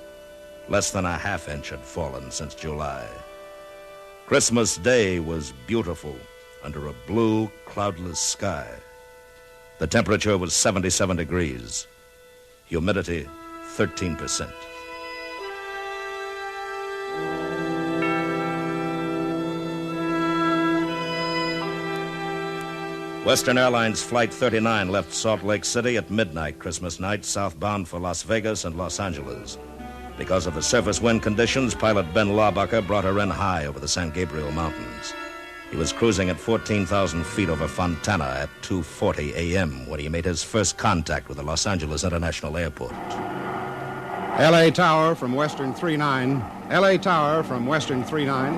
Less than a half inch had fallen since July. Christmas Day was beautiful under a blue, cloudless sky. The temperature was 77 degrees. Humidity, 13%. Western Airlines Flight 39 left Salt Lake City at midnight Christmas night, southbound for Las Vegas and Los Angeles. Because of the surface wind conditions, pilot Ben Laubacher brought her in high over the San Gabriel Mountains. He was cruising at 14,000 feet over Fontana at 2:40 a.m. when he made his first contact with the Los Angeles International Airport. L.A. Tower from Western 39. L.A. Tower from Western 39.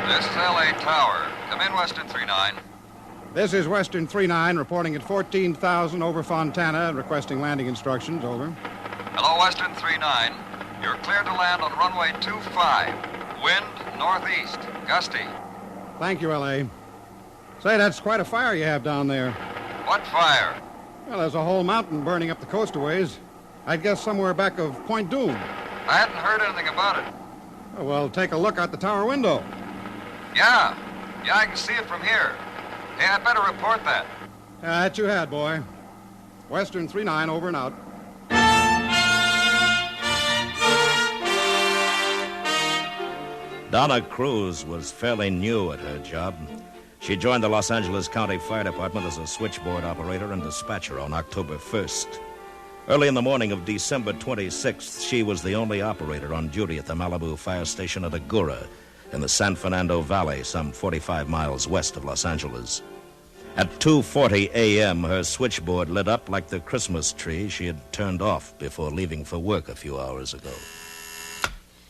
This is L.A. Tower. Come in, Western 39. This is Western 39 reporting at 14,000 over Fontana, requesting landing instructions. Over. Hello, Western 39. You're cleared to land on runway 25. Wind northeast, gusty. Thank you, L.A. Say, that's quite a fire you have down there. What fire? Well, there's a whole mountain burning up the coast a ways. I'd guess somewhere back of Point Doom. I hadn't heard anything about it. Oh, well, take a look out the tower window. Yeah, I can see it from here. Hey, I'd better report that. That you had, boy. Western 39, over and out. Donna Cruz was fairly new at her job. She joined the Los Angeles County Fire Department as a switchboard operator and dispatcher on October 1st. Early in the morning of December 26th, she was the only operator on duty at the Malibu fire station at Agoura in the San Fernando Valley, some 45 miles west of Los Angeles. At 2:40 a.m., her switchboard lit up like the Christmas tree she had turned off before leaving for work a few hours ago.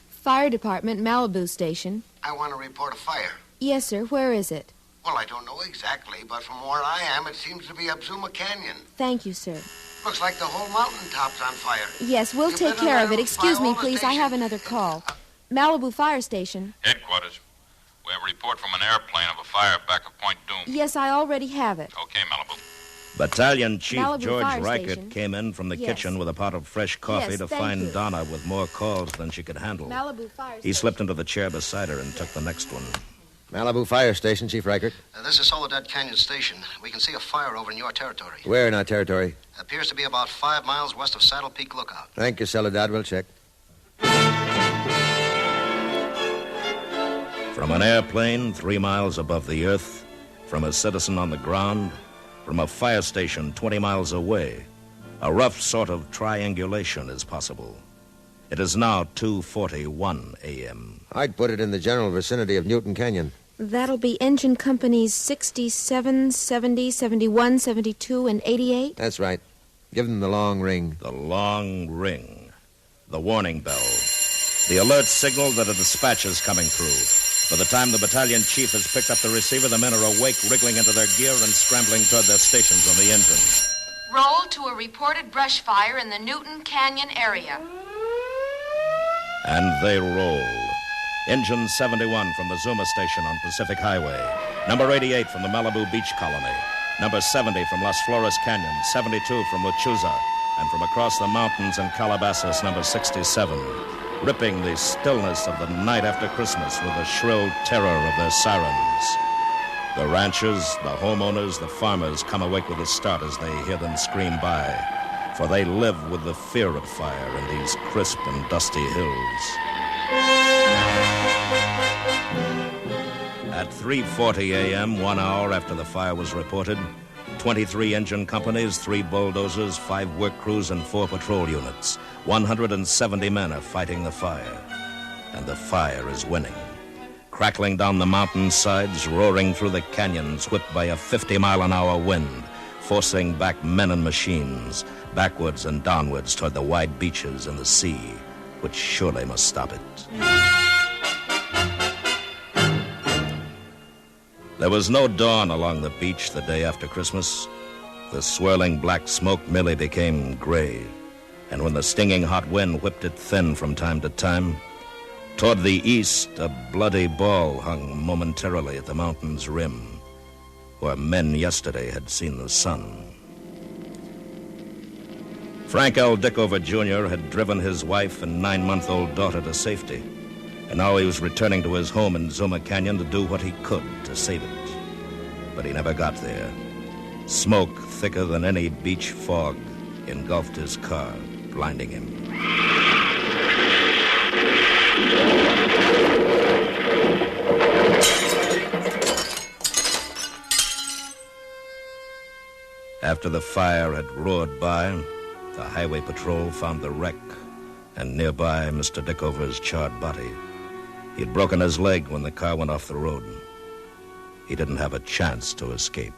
Fire Department, Malibu Station. I want to report a fire. Yes, sir. Where is it? Well, I don't know exactly, but from where I am, it seems to be Abzuma Canyon. Thank you, sir. Looks like the whole mountaintop's on fire. Yes, we'll take care of it. Excuse me, please. I have another call. Malibu Fire Station. Headquarters. We have a report from an airplane of a fire back at Point Doom. Yes, I already have it. Okay, Malibu. Battalion Chief Malibu George Fire Reichert Station. came in from the Yes. kitchen with a pot of fresh coffee Yes, to thank find you. Donna with more calls than she could handle. Malibu Fire He slipped into the chair beside her and took the next one. Malibu Fire Station, Chief Reichert. This is Soledad Canyon Station. We can see a fire over in your territory. Where in our territory? Appears to be about 5 miles west of Saddle Peak Lookout. Thank you, Soledad. We'll check. From an airplane 3 miles above the earth, from a citizen on the ground, from a fire station 20 miles away, a rough sort of triangulation is possible. It is now 2:41 a.m. I'd put it in the general vicinity of Newton Canyon. That'll be engine companies 67, 70, 71, 72, and 88? That's right. Give them the long ring. The long ring. The warning bell. The alert signal that a dispatch is coming through. By the time the battalion chief has picked up the receiver, the men are awake, wriggling into their gear and scrambling toward their stations on the engine. Roll to a reported brush fire in the Newton Canyon area. And they roll. Engine 71 from the Zuma station on Pacific Highway. Number 88 from the Malibu Beach Colony. Number 70 from Las Flores Canyon. 72 from Lechuza. And from across the mountains in Calabasas, number 67. Ripping the stillness of the night after Christmas with the shrill terror of their sirens. The ranchers, the homeowners, the farmers come awake with a start as they hear them scream by, for they live with the fear of fire in these crisp and dusty hills. At 3:40 a.m., 1 hour after the fire was reported, 23 engine companies, 3 bulldozers, 5 work crews, and 4 patrol units. 170 men are fighting the fire, and the fire is winning. Crackling down the mountainsides, roaring through the canyons, whipped by a 50-mile-an-hour wind, forcing back men and machines, backwards and downwards toward the wide beaches and the sea, which surely must stop it. There was no dawn along the beach the day after Christmas. The swirling black smoke merely became gray, and when the stinging hot wind whipped it thin from time to time, toward the east, a bloody ball hung momentarily at the mountain's rim, where men yesterday had seen the sun. Frank L. Dickover Jr. had driven his wife and 9-month-old daughter to safety, and now he was returning to his home in Zuma Canyon to do what he could to save it. But he never got there. Smoke thicker than any beach fog engulfed his car, blinding him. After the fire had roared by, the highway patrol found the wreck, and nearby Mr. Dickover's charred body. He'd broken his leg when the car went off the road. He didn't have a chance to escape.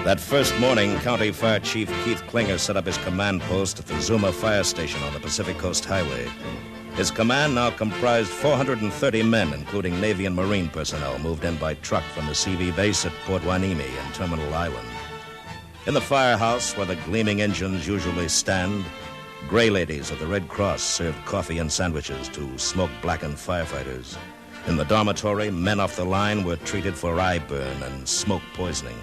That first morning, County Fire Chief Keith Klinger set up his command post at the Zuma Fire Station on the Pacific Coast Highway. His command now comprised 430 men, including Navy and Marine personnel, moved in by truck from the CV base at Port Hueneme and Terminal Island. In the firehouse, where the gleaming engines usually stand, gray ladies of the Red Cross served coffee and sandwiches to smoke-blackened firefighters. In the dormitory, men off the line were treated for eye burn and smoke poisoning.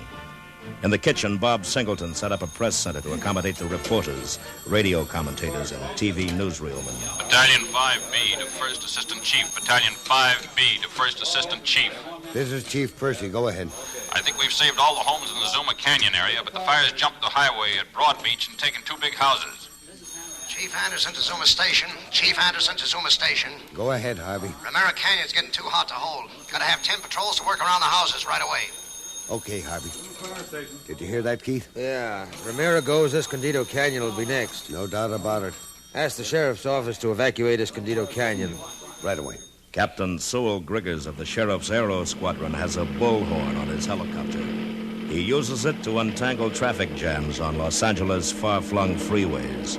In the kitchen, Bob Singleton set up a press center to accommodate the reporters, radio commentators, and TV newsreelmen. Battalion 5B to First Assistant Chief. Battalion 5B to First Assistant Chief. This is Chief Percy. Go ahead. I think we've saved all the homes in the Zuma Canyon area, but the fire's jumped the highway at Broad Beach and taken 2 big houses. Chief Anderson to Zuma Station. Chief Anderson to Zuma Station. Go ahead, Harvey. Ramiro Canyon's getting too hot to hold. Gotta have 10 patrols to work around the houses right away. Okay, Harvey. Did you hear that, Keith? Yeah. Ramiro goes, Escondido Canyon will be next. No doubt about it. Ask the sheriff's office to evacuate Escondido Canyon. Right away. Captain Sewell Griggers of the Sheriff's Aero Squadron has a bullhorn on his helicopter. He uses it to untangle traffic jams on Los Angeles' far-flung freeways.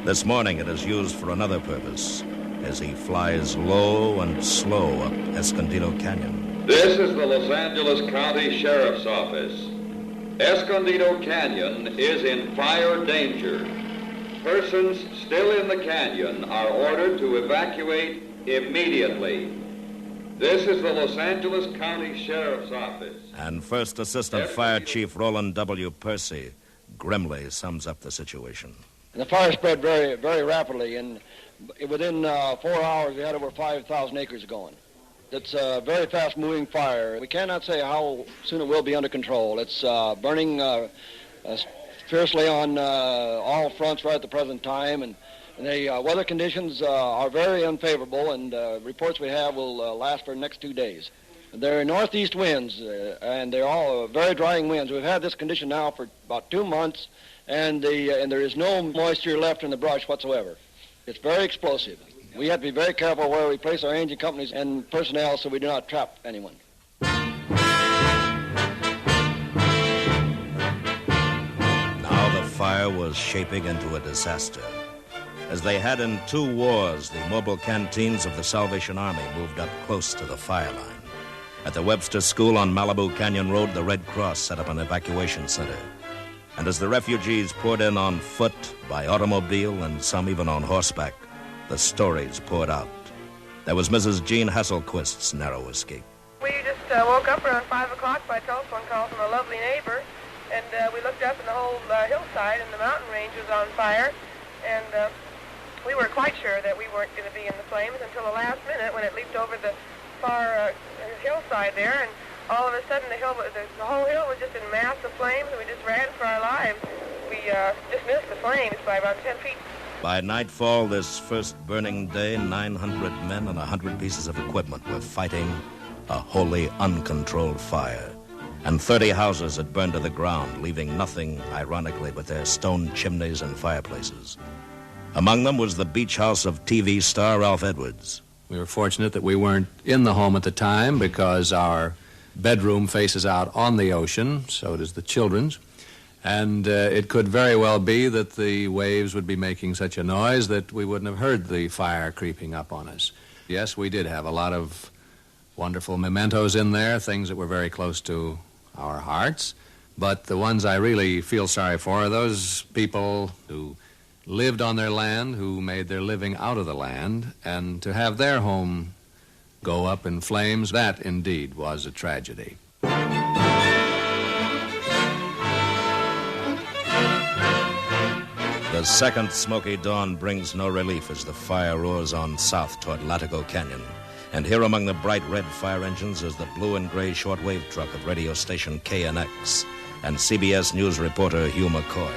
This morning it is used for another purpose, as he flies low and slow up Escondido Canyon. This is the Los Angeles County Sheriff's Office. Escondido Canyon is in fire danger. Persons still in the canyon are ordered to evacuate immediately. This is the Los Angeles County Sheriff's Office. And First Assistant Fire Chief Roland W. Percy grimly sums up the situation. And the fire spread very, very rapidly, and within 4 hours we had over 5,000 acres going. It's a very fast-moving fire. We cannot say how soon it will be under control. It's burning fiercely on all fronts right at the present time, and the weather conditions are very unfavorable, and reports we have will last for the next 2 days. They're northeast winds, and they're all very drying winds. We've had this condition now for about 2 months, and there is no moisture left in the brush whatsoever. It's very explosive. We have to be very careful where we place our engine companies and personnel so we do not trap anyone. Now the fire was shaping into a disaster. As they had in 2 wars, the mobile canteens of the Salvation Army moved up close to the fire line. At the Webster School on Malibu Canyon Road, the Red Cross set up an evacuation center. And as the refugees poured in on foot, by automobile, and some even on horseback, The stories poured out. There was Mrs. Jean Hasselquist's narrow escape. We just woke up around 5 o'clock by telephone call from a lovely neighbor, and we looked up and the whole hillside and the mountain range was on fire, and we were quite sure that we weren't going to be in the flames until the last minute when it leaped over the far hillside there, and all of a sudden the whole hill was just in mass of flames, and we just ran for our lives. We just missed the flames by about 10 feet. By nightfall this first burning day, 900 men and 100 pieces of equipment were fighting a wholly uncontrolled fire. And 30 houses had burned to the ground, leaving nothing, ironically, but their stone chimneys and fireplaces. Among them was the beach house of TV star Ralph Edwards. We were fortunate that we weren't in the home at the time because our bedroom faces out on the ocean, so does the children's. And it could very well be that the waves would be making such a noise that we wouldn't have heard the fire creeping up on us. Yes, we did have a lot of wonderful mementos in there, things that were very close to our hearts. But the ones I really feel sorry for are those people who lived on their land, who made their living out of the land, and to have their home go up in flames, that indeed was a tragedy. The second smoky dawn brings no relief as the fire roars on south toward Latigo Canyon. And here among the bright red fire engines is the blue and gray shortwave truck of radio station KNX and CBS News reporter Hugh McCoy.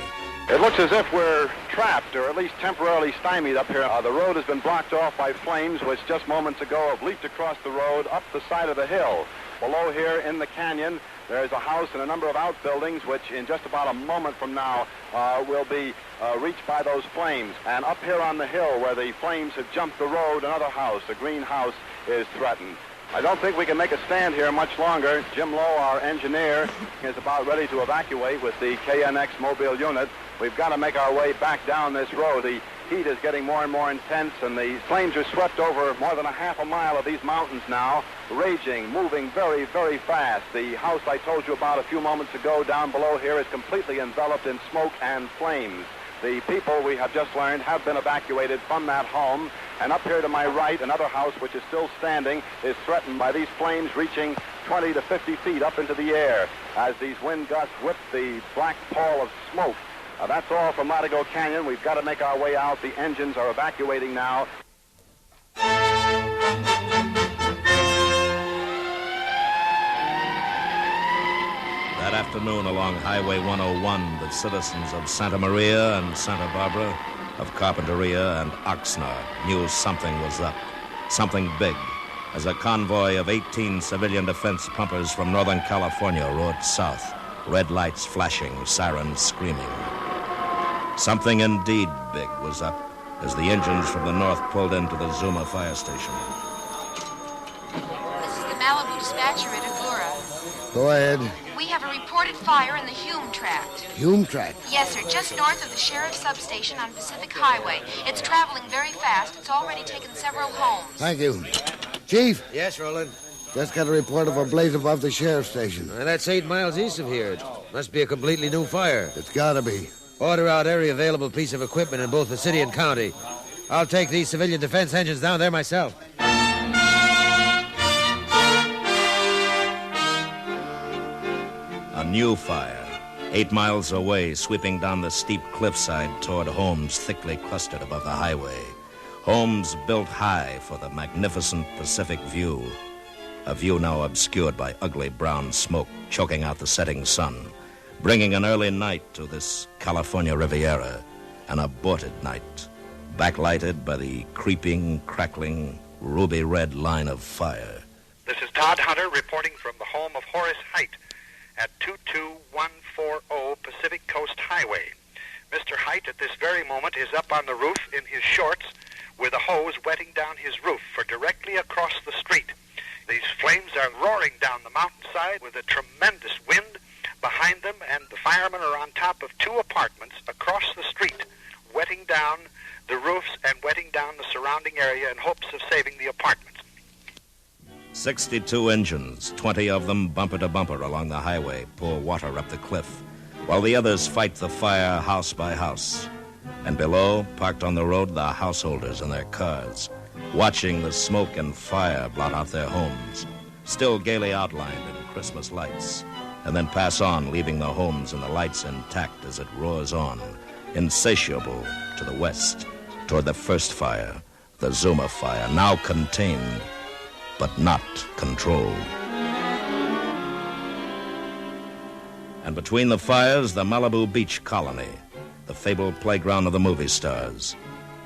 It looks as if we're trapped, or at least temporarily stymied up here. The road has been blocked off by flames, which just moments ago have leaped across the road up the side of the hill. Below here in the canyon, there's a house and a number of outbuildings, which in just about a moment from now will be reached by those flames. And up here on the hill where the flames have jumped the road, another house, a green house, is threatened. I don't think we can make a stand here much longer. Jim Lowe, our engineer, is about ready to evacuate with the KNX mobile unit. We've got to make our way back down this road. The heat is getting more and more intense, and the flames are swept over more than a half a mile of these mountains now, raging, moving very, very fast. The house I told you about a few moments ago down below here is completely enveloped in smoke and flames. The people, we have just learned, have been evacuated from that home. And up here to my right, another house which is still standing is threatened by these flames reaching 20 to 50 feet up into the air as these wind gusts whip the black pall of smoke. That's all from Latigo Canyon. We've got to make our way out. The engines are evacuating now. That afternoon along Highway 101, the citizens of Santa Maria and Santa Barbara, of Carpinteria and Oxnard knew something was up, something big, as a convoy of 18 civilian defense pumpers from Northern California roared south, red lights flashing, sirens screaming. Something indeed big was up as the engines from the north pulled into the Zuma fire station. This is the Malibu dispatcher at Agora. Go ahead. We have a reported fire in the Hume Tract. Hume Tract? Yes, sir, just north of the sheriff's substation on Pacific Highway. It's traveling very fast. It's already taken several homes. Thank you. Chief? Yes, Roland? Just got a report of a blaze above the sheriff's station. That's 8 miles east of here. It must be a completely new fire. It's gotta be. Order out every available piece of equipment in both the city and county. I'll take these civilian defense engines down there myself. A new fire, 8 miles away, sweeping down the steep cliffside toward homes thickly clustered above the highway. Homes built high for the magnificent Pacific view. A view now obscured by ugly brown smoke choking out the setting sun, bringing an early night to this California Riviera, an aborted night, backlighted by the creeping, crackling, ruby-red line of fire. This is Todd Hunter reporting from the home of Horace Height at 22140 Pacific Coast Highway. Mr. Height at this very moment is up on the roof in his shorts with a hose wetting down his roof for directly across the street. These flames are roaring down the mountainside with a tremendous wind behind them, and the firemen are on top of 2 apartments across the street, wetting down the roofs and wetting down the surrounding area in hopes of saving the apartments. 62 engines, 20 of them bumper to bumper along the highway, pour water up the cliff, while the others fight the fire house by house. And below, parked on the road, the householders in their cars, watching the smoke and fire blot out their homes, still gaily outlined in Christmas lights, and then pass on, leaving the homes and the lights intact as it roars on, insatiable to the west, toward the first fire, the Zuma fire, now contained, but not controlled. And between the fires, the Malibu beach colony, the fabled playground of the movie stars,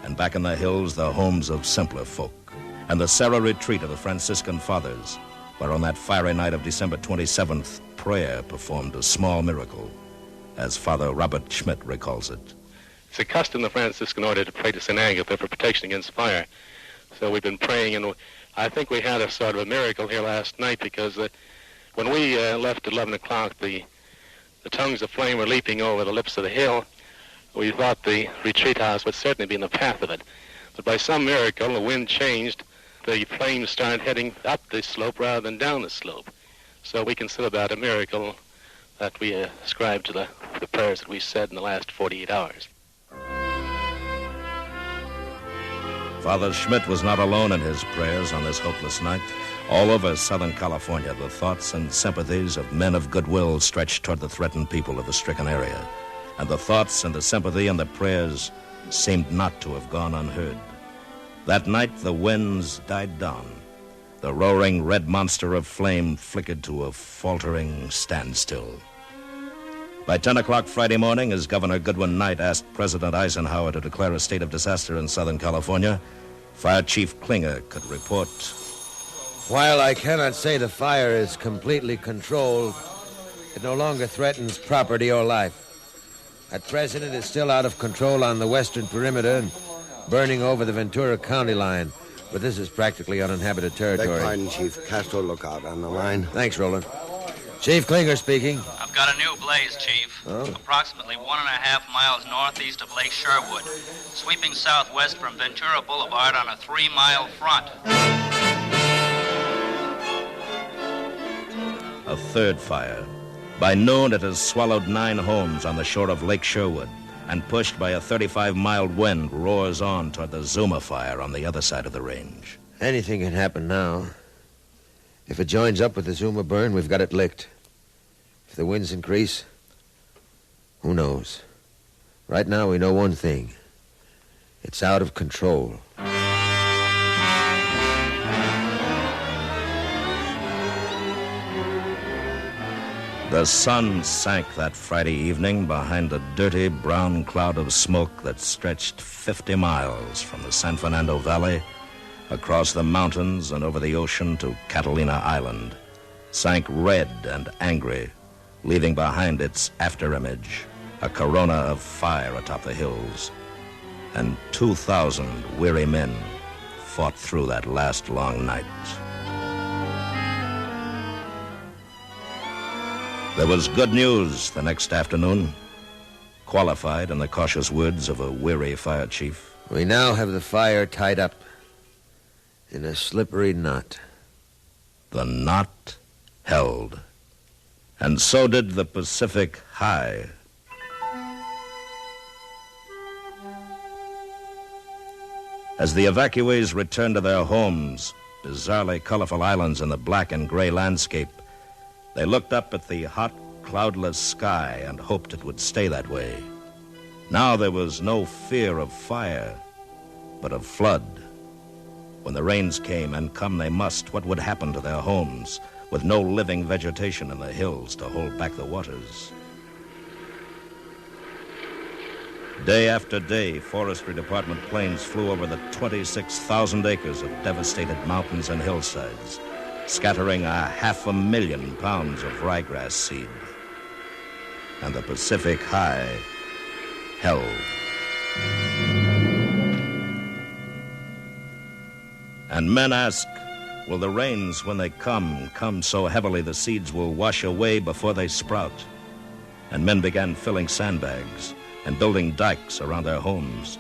and back in the hills, the homes of simpler folk, and the Sarah retreat of the Franciscan fathers, where on that fiery night of December 27th, prayer performed a small miracle, as Father Robert Schmidt recalls it. It's a custom in the Franciscan order to pray to St. Agatha for protection against fire. So we've been praying, and I think we had a sort of a miracle here last night, because when we left at 11 o'clock, the tongues of flame were leaping over the lips of the hill. We thought the retreat house would certainly be in the path of it. But by some miracle, the wind changed. The flames started heading up the slope rather than down the slope. So we consider that a miracle that we ascribe to the prayers that we said in the last 48 hours. Father Schmidt was not alone in his prayers on this hopeless night. All over Southern California, the thoughts and sympathies of men of goodwill stretched toward the threatened people of the stricken area. And the thoughts and the sympathy and the prayers seemed not to have gone unheard. That night, the winds died down. The roaring red monster of flame flickered to a faltering standstill. By 10 o'clock Friday morning, as Governor Goodwin Knight asked President Eisenhower to declare a state of disaster in Southern California, Fire Chief Klinger could report, "While I cannot say the fire is completely controlled, it no longer threatens property or life. At present, it is still out of control on the western perimeter and burning over the Ventura County line, but this is practically uninhabited territory." Beg pardon, Chief. Castro Lookout on the line. Thanks, Roland. Chief Klinger speaking. I've got a new blaze, Chief. Oh? Approximately 1.5 miles northeast of Lake Sherwood, sweeping southwest from Ventura Boulevard on a 3-mile front. a third fire. By noon, it has swallowed 9 homes on the shore of Lake Sherwood, and pushed by a 35-mile wind, roars on toward the Zuma fire on the other side of the range. Anything can happen now. If it joins up with the Zuma burn, we've got it licked. If the winds increase, who knows? Right now, we know one thing. It's out of control. The sun sank that Friday evening behind a dirty brown cloud of smoke that stretched 50 miles from the San Fernando Valley, across the mountains and over the ocean to Catalina Island, sank red and angry, leaving behind its afterimage a corona of fire atop the hills. And 2,000 weary men fought through that last long night. There was good news the next afternoon, qualified in the cautious words of a weary fire chief. We now have the fire tied up in a slippery knot. The knot held, and so did the Pacific High. As the evacuees returned to their homes, bizarrely colorful islands in the black and gray landscape, they looked up at the hot, cloudless sky and hoped it would stay that way. Now there was no fear of fire, but of flood. When the rains came, and come they must, what would happen to their homes, with no living vegetation in the hills to hold back the waters? Day after day, Forestry Department planes flew over the 26,000 acres of devastated mountains and hillsides, scattering 500,000 pounds of ryegrass seed. And the Pacific High held. And men ask, will the rains, when they come so heavily the seeds will wash away before they sprout? And men began filling sandbags and building dikes around their homes.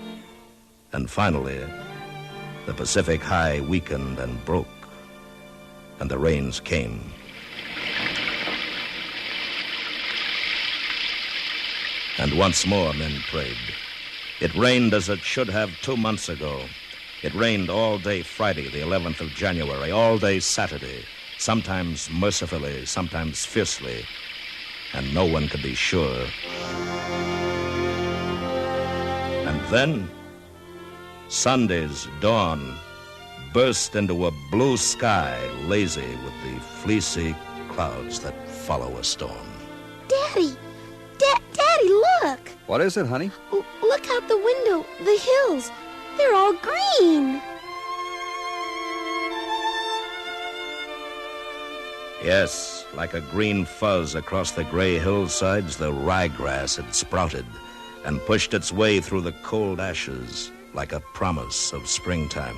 And finally, the Pacific High weakened and broke, and the rains came. And once more men prayed, It rained as it should have 2 months ago. It rained all day Friday, the 11th of January, all day Saturday, sometimes mercifully, sometimes fiercely, and no one could be sure. And then, Sunday's dawn burst into a blue sky, lazy with the fleecy clouds that follow a storm. Daddy! Daddy, look! What is it, honey? Look out the window. The hills. They're all green. Yes, like a green fuzz across the gray hillsides, the ryegrass had sprouted and pushed its way through the cold ashes like a promise of springtime.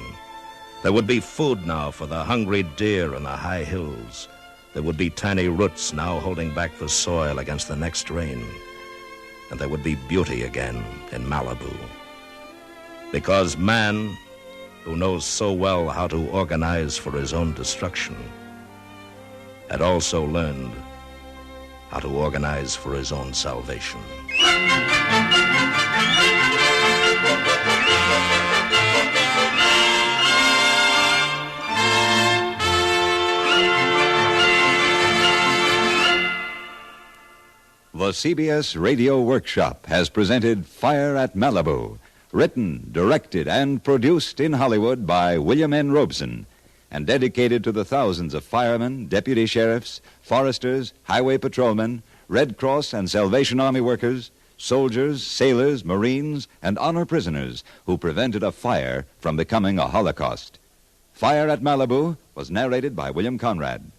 There would be food now for the hungry deer in the high hills. There would be tiny roots now holding back the soil against the next rain. And there would be beauty again in Malibu. Because man, who knows so well how to organize for his own destruction, had also learned how to organize for his own salvation. The CBS Radio Workshop has presented Fire at Malibu, written, directed, and produced in Hollywood by William N. Robeson, and dedicated to the thousands of firemen, deputy sheriffs, foresters, highway patrolmen, Red Cross and Salvation Army workers, soldiers, sailors, Marines, and honor prisoners who prevented a fire from becoming a Holocaust. Fire at Malibu was narrated by William Conrad.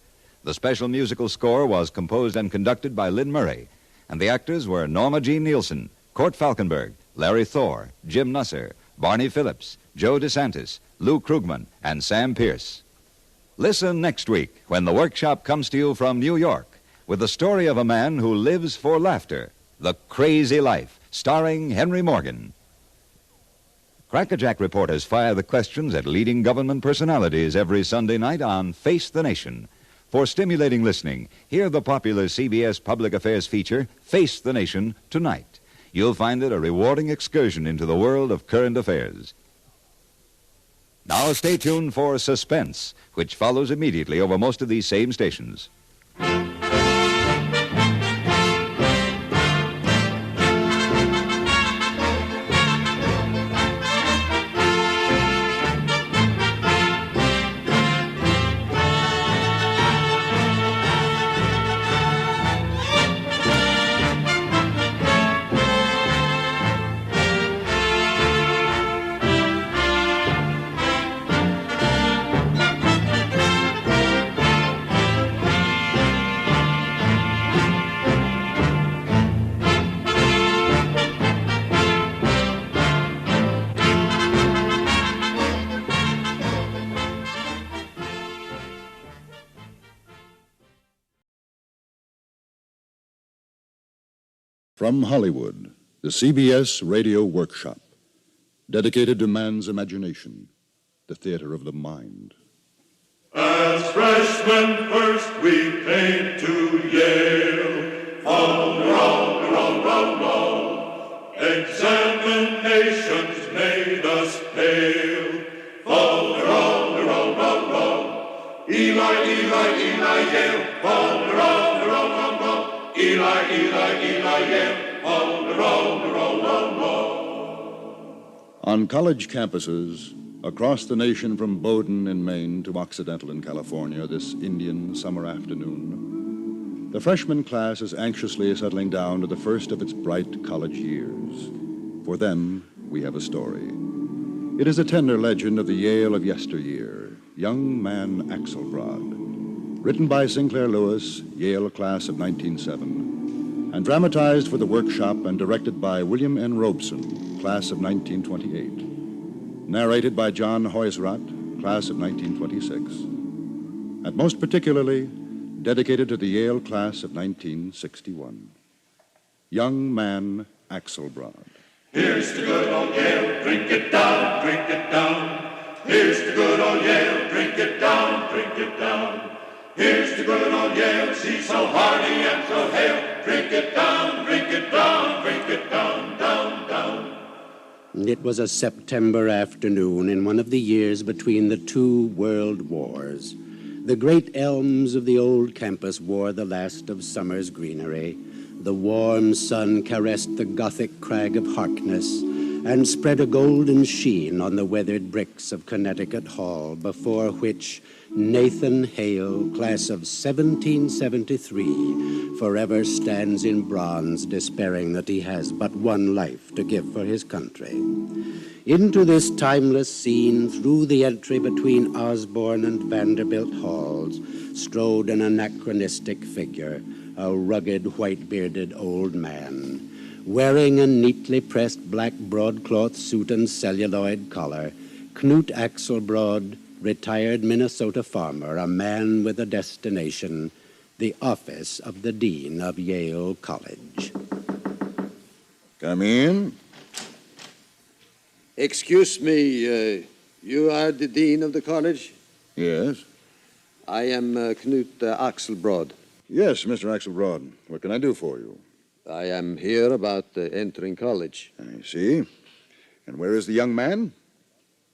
The special musical score was composed and conducted by Lynn Murray, and the actors were Norma Jean Nielsen, Court Falkenberg, Larry Thor, Jim Nusser, Barney Phillips, Joe DeSantis, Lou Krugman, and Sam Pierce. Listen next week when the workshop comes to you from New York with the story of a man who lives for laughter, The Crazy Life, starring Henry Morgan. Crackerjack reporters fire the questions at leading government personalities every Sunday night on Face the Nation. For stimulating listening, hear the popular CBS public affairs feature, Face the Nation, tonight. You'll find it a rewarding excursion into the world of current affairs. Now stay tuned for Suspense, which follows immediately over most of these same stations. From Hollywood, the CBS Radio Workshop, dedicated to man's imagination, the theater of the mind. As freshmen first we came to Yale, roll, examinations made us pale. Roll, Eli, Yale, roll, Eli, Yale, roll. On college campuses across the nation, from Bowdoin in Maine to Occidental in California, this Indian summer afternoon, the freshman class is anxiously settling down to the first of its bright college years. For them, we have a story. It is a tender legend of the Yale of yesteryear, young man Axelbrod, written by Sinclair Lewis, Yale class of 1907, and dramatized for the workshop and directed by William N. Robeson, class of 1928, narrated by John Hoysradt, class of 1926, and most particularly dedicated to the Yale class of 1961. Young man Axelbrod. Here's to good old Yale, drink it down, drink it down. Here's to good old Yale, drink it down, drink it down. Here's to good old Yale, she's so hardy and so hale. Drink it down, drink it down, drink it down, down, down. It was a September afternoon in one of the years between the two world wars. The great elms of the old campus wore the last of summer's greenery. The warm sun caressed the Gothic crag of Harkness and spread a golden sheen on the weathered bricks of Connecticut Hall, before which Nathan Hale, class of 1773, forever stands in bronze, despairing that he has but one life to give for his country. Into this timeless scene, through the entry between Osborne and Vanderbilt halls, strode an anachronistic figure, a rugged, white-bearded old man. Wearing a neatly pressed black broadcloth suit and celluloid collar, Knut Axelbrod, retired Minnesota farmer, a man with a destination, the office of the dean of Yale College. Come in. Excuse me, you are the dean of the college? Yes. I am Knut Axelbrod. Yes, Mr. Axelbrod. What can I do for you? I am here about entering college. I see. And where is the young man?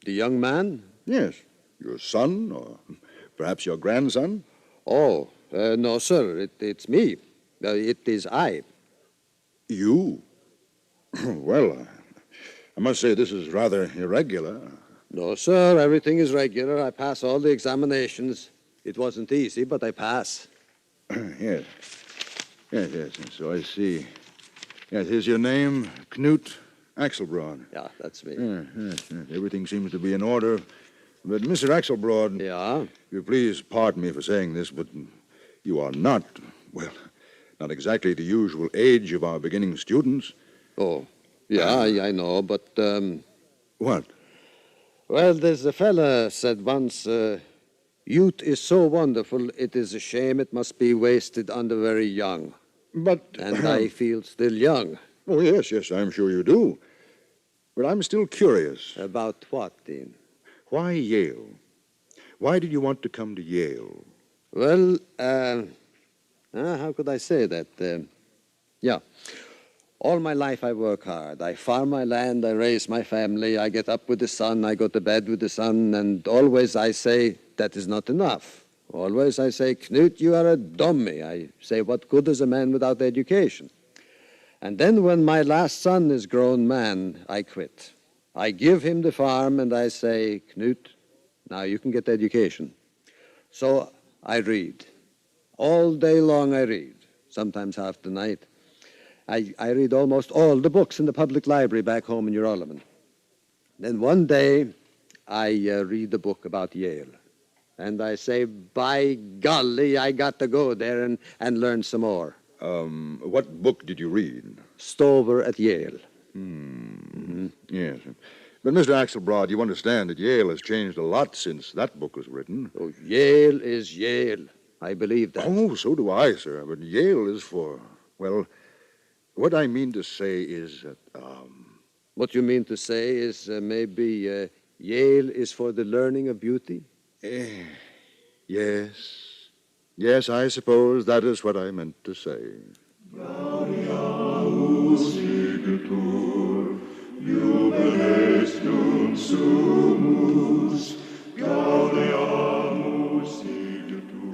The young man? Yes. Your son, or perhaps your grandson? Oh, no, sir. It's me. It is I. You? Well, I must say this is rather irregular. No, sir. Everything is regular. I pass all the examinations. It wasn't easy, but I pass. Yes. Yes. So I see. Yes, here's your name, Knut Axelbrod. Yeah, that's me. Yes. Everything seems to be in order. But, Mr. Axelbrod... Yeah? You please pardon me for saying this, but you are not, well, not exactly the usual age of our beginning students. Oh, yeah, I know, but... What? Well, there's a fella said once, youth is so wonderful, it is a shame it must be wasted on the very young. But... And I feel still young. Oh, yes, I'm sure you do. But I'm still curious. About what, Dean? Why Yale? Why did you want to come to Yale? Well, how could I say that? Yeah. All my life I work hard. I farm my land, I raise my family, I get up with the sun, I go to bed with the sun, and always I say, that is not enough. Always I say, Knut, you are a dummy. I say, what good is a man without education? And then when my last son is grown man, I quit. I give him the farm and I say, Knut, now you can get education. So I read. All day long I read, sometimes half the night. I read almost all the books in the public library back home in Uralaman. Then one day I read a book about Yale. And I say, by golly, I got to go there and learn some more. What book did you read? Stover at Yale. Yes. But, Mr. Axelbrod, you understand that Yale has changed a lot since that book was written. Oh, Yale is Yale. I believe that. Oh, so do I, sir. But Yale is for, well, what I mean to say is that, What you mean to say is maybe Yale is for the learning of beauty? Yes. Yes, I suppose that is what I meant to say.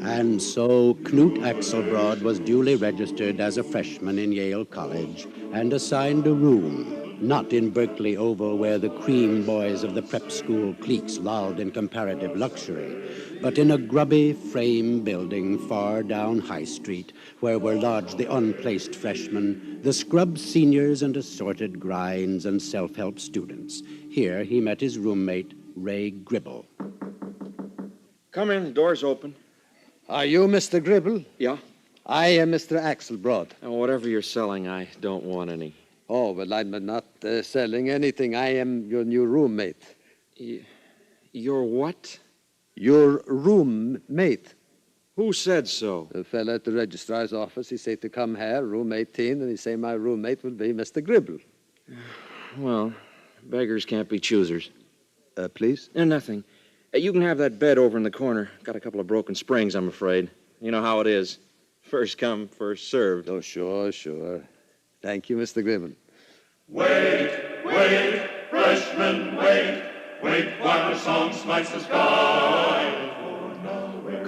And so Knut Axelbrod was duly registered as a freshman in Yale College and assigned a room, not in Berkeley Oval where the cream boys of the prep school cliques lolled in comparative luxury, but in a grubby frame building far down High Street where were lodged the unplaced freshmen, the scrub seniors and assorted grinds and self-help students. Here he met his roommate, Ray Gribble. Come in, the door's open. Are you Mr. Gribble? Yeah. I am Mr. Axelbrod. Whatever you're selling, I don't want any. Oh, well, I'm not selling anything. I am your new roommate. Your what? Your roommate. Who said so? The fella at the registrar's office, he said to come here, room 18, and he say my roommate will be Mr. Gribble. Well, beggars can't be choosers. Please? Nothing. You can have that bed over in the corner. Got a couple of broken springs, I'm afraid. You know how it is. First come, first served. Oh, sure. Thank you, Mr. Gribble. Wait, freshmen, wait, wait while the song smites the sky.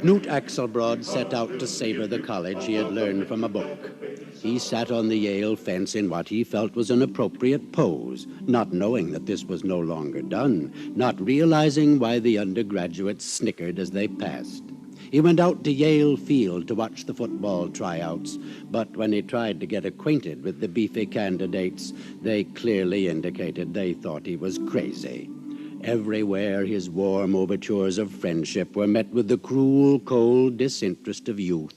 Knut Axelbrod set out to savor the college he had learned from a book. He sat on the Yale fence in what he felt was an appropriate pose, not knowing that this was no longer done, not realizing why the undergraduates snickered as they passed. He went out to Yale Field to watch the football tryouts, but when he tried to get acquainted with the beefy candidates, they clearly indicated they thought he was crazy. Everywhere his warm overtures of friendship were met with the cruel, cold disinterest of youth.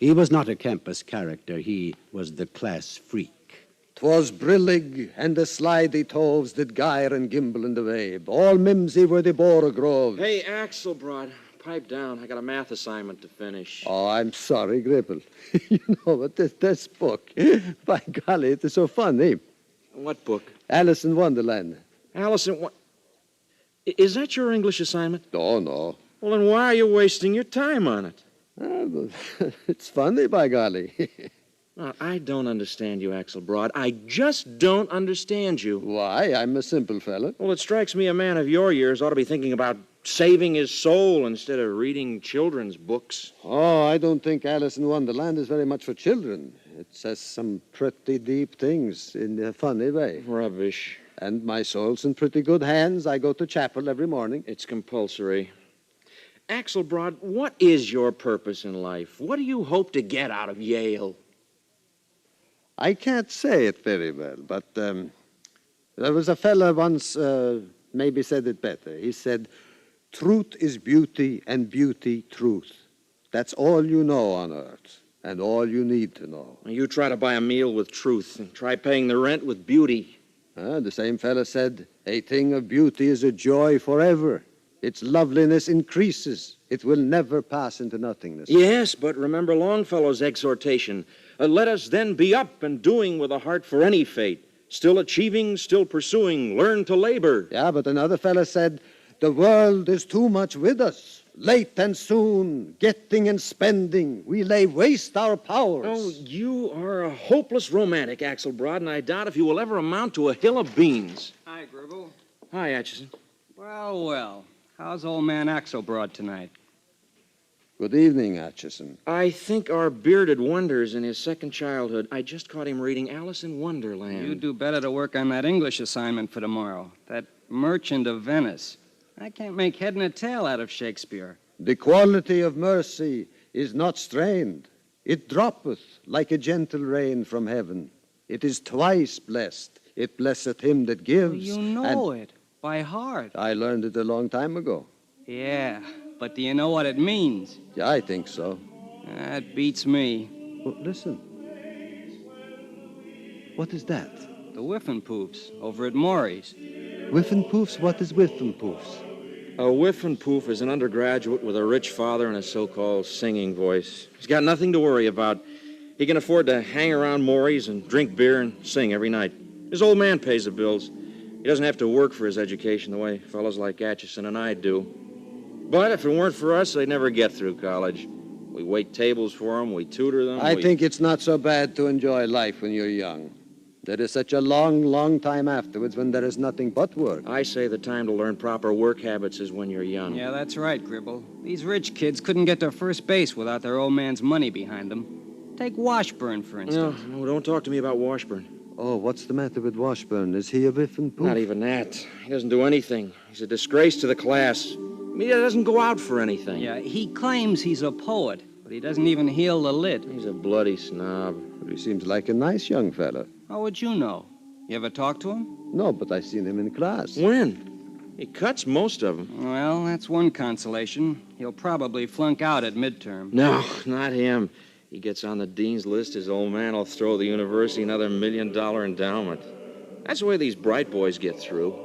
He was not a campus character, he was the class freak. 'Twas brillig, and the slithy toves did gyre and gimble in the wave. All mimsy were the borogroves. Hey, Axelbrod, pipe down. I got a math assignment to finish. Oh, I'm sorry, Gribble. You know, but this book, by golly, it is so funny. What book? Alice in Wonderland. Alice in Is that your English assignment? Oh, no. Well, then why are you wasting your time on it? It's funny, by golly. Well, I don't understand you, Axelbrod. I just don't understand you. Why? I'm a simple fella. Well, it strikes me a man of your years ought to be thinking about saving his soul instead of reading children's books. Oh, I don't think Alice in Wonderland is very much for children. It says some pretty deep things in a funny way. Rubbish. And my soul's in pretty good hands. I go to chapel every morning. It's compulsory. Axelbrod, what is your purpose in life? What do you hope to get out of Yale? I can't say it very well, but there was a fella once maybe said it better. He said, truth is beauty and beauty truth. That's all you know on earth and all you need to know. You try to buy a meal with truth and try paying the rent with beauty. The same fella said, a thing of beauty is a joy forever. Its loveliness increases. It will never pass into nothingness. Yes, but remember Longfellow's exhortation. Let us then be up and doing with a heart for any fate. Still achieving, still pursuing, learn to labor. Yeah, but another fella said, the world is too much with us. Late and soon, getting and spending, we lay waste our powers. Oh, you are a hopeless romantic, Axelbrod, and I doubt if you will ever amount to a hill of beans. Hi, Gribble. Hi, Atchison. Well, well. How's old man Axelbrod tonight? Good evening, Atchison. I think our bearded wonder's in his second childhood. I just caught him reading Alice in Wonderland. You'd do better to work on that English assignment for tomorrow. That Merchant of Venice. I can't make head and a tail out of Shakespeare. The quality of mercy is not strained. It droppeth like a gentle rain from heaven. It is twice blessed. It blesseth him that gives. You know it by heart. I learned it a long time ago. Yeah, but do you know what it means? Yeah, I think so. That beats me. Well, listen. What is that? The Whiffenpoofs over at Maury's. Whiffenpoofs? What is Whiffenpoofs? A Whiffenpoof is an undergraduate with a rich father and a so-called singing voice. He's got nothing to worry about. He can afford to hang around Maury's and drink beer and sing every night. His old man pays the bills. He doesn't have to work for his education the way fellows like Atchison and I do. But if it weren't for us, they'd never get through college. We wait tables for them, we tutor them. I think it's not so bad to enjoy life when you're young. There is such a long, long time afterwards when there is nothing but work. I say the time to learn proper work habits is when you're young. Yeah, that's right, Gribble. These rich kids couldn't get to first base without their old man's money behind them. Take Washburn, for instance. No, don't talk to me about Washburn. Oh, what's the matter with Washburn? Is he a Whiffenpoof? Not even that. He doesn't do anything. He's a disgrace to the class. I mean, he doesn't go out for anything. Yeah, he claims he's a poet, but he doesn't even heal the lid. He's a bloody snob. But he seems like a nice young fella. How would you know? You ever talk to him? No, but I seen him in class. When? He cuts most of them. Well, that's one consolation. He'll probably flunk out at midterm. No, not him. He gets on the dean's list, his old man will throw the university another $1 million endowment. That's the way these bright boys get through.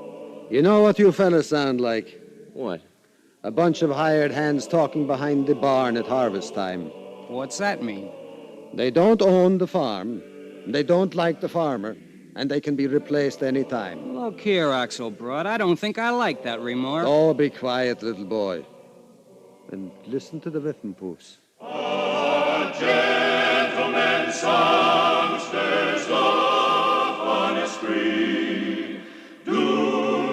You know what you fellas sound like? What? A bunch of hired hands talking behind the barn at harvest time. What's that mean? They don't own the farm, they don't like the farmer, and they can be replaced any time. Look here, Axelbrod, I don't think I like that remark. Oh, be quiet, little boy. And listen to the Whiffenpoofs. Gentleman's songsters off on a spree. Do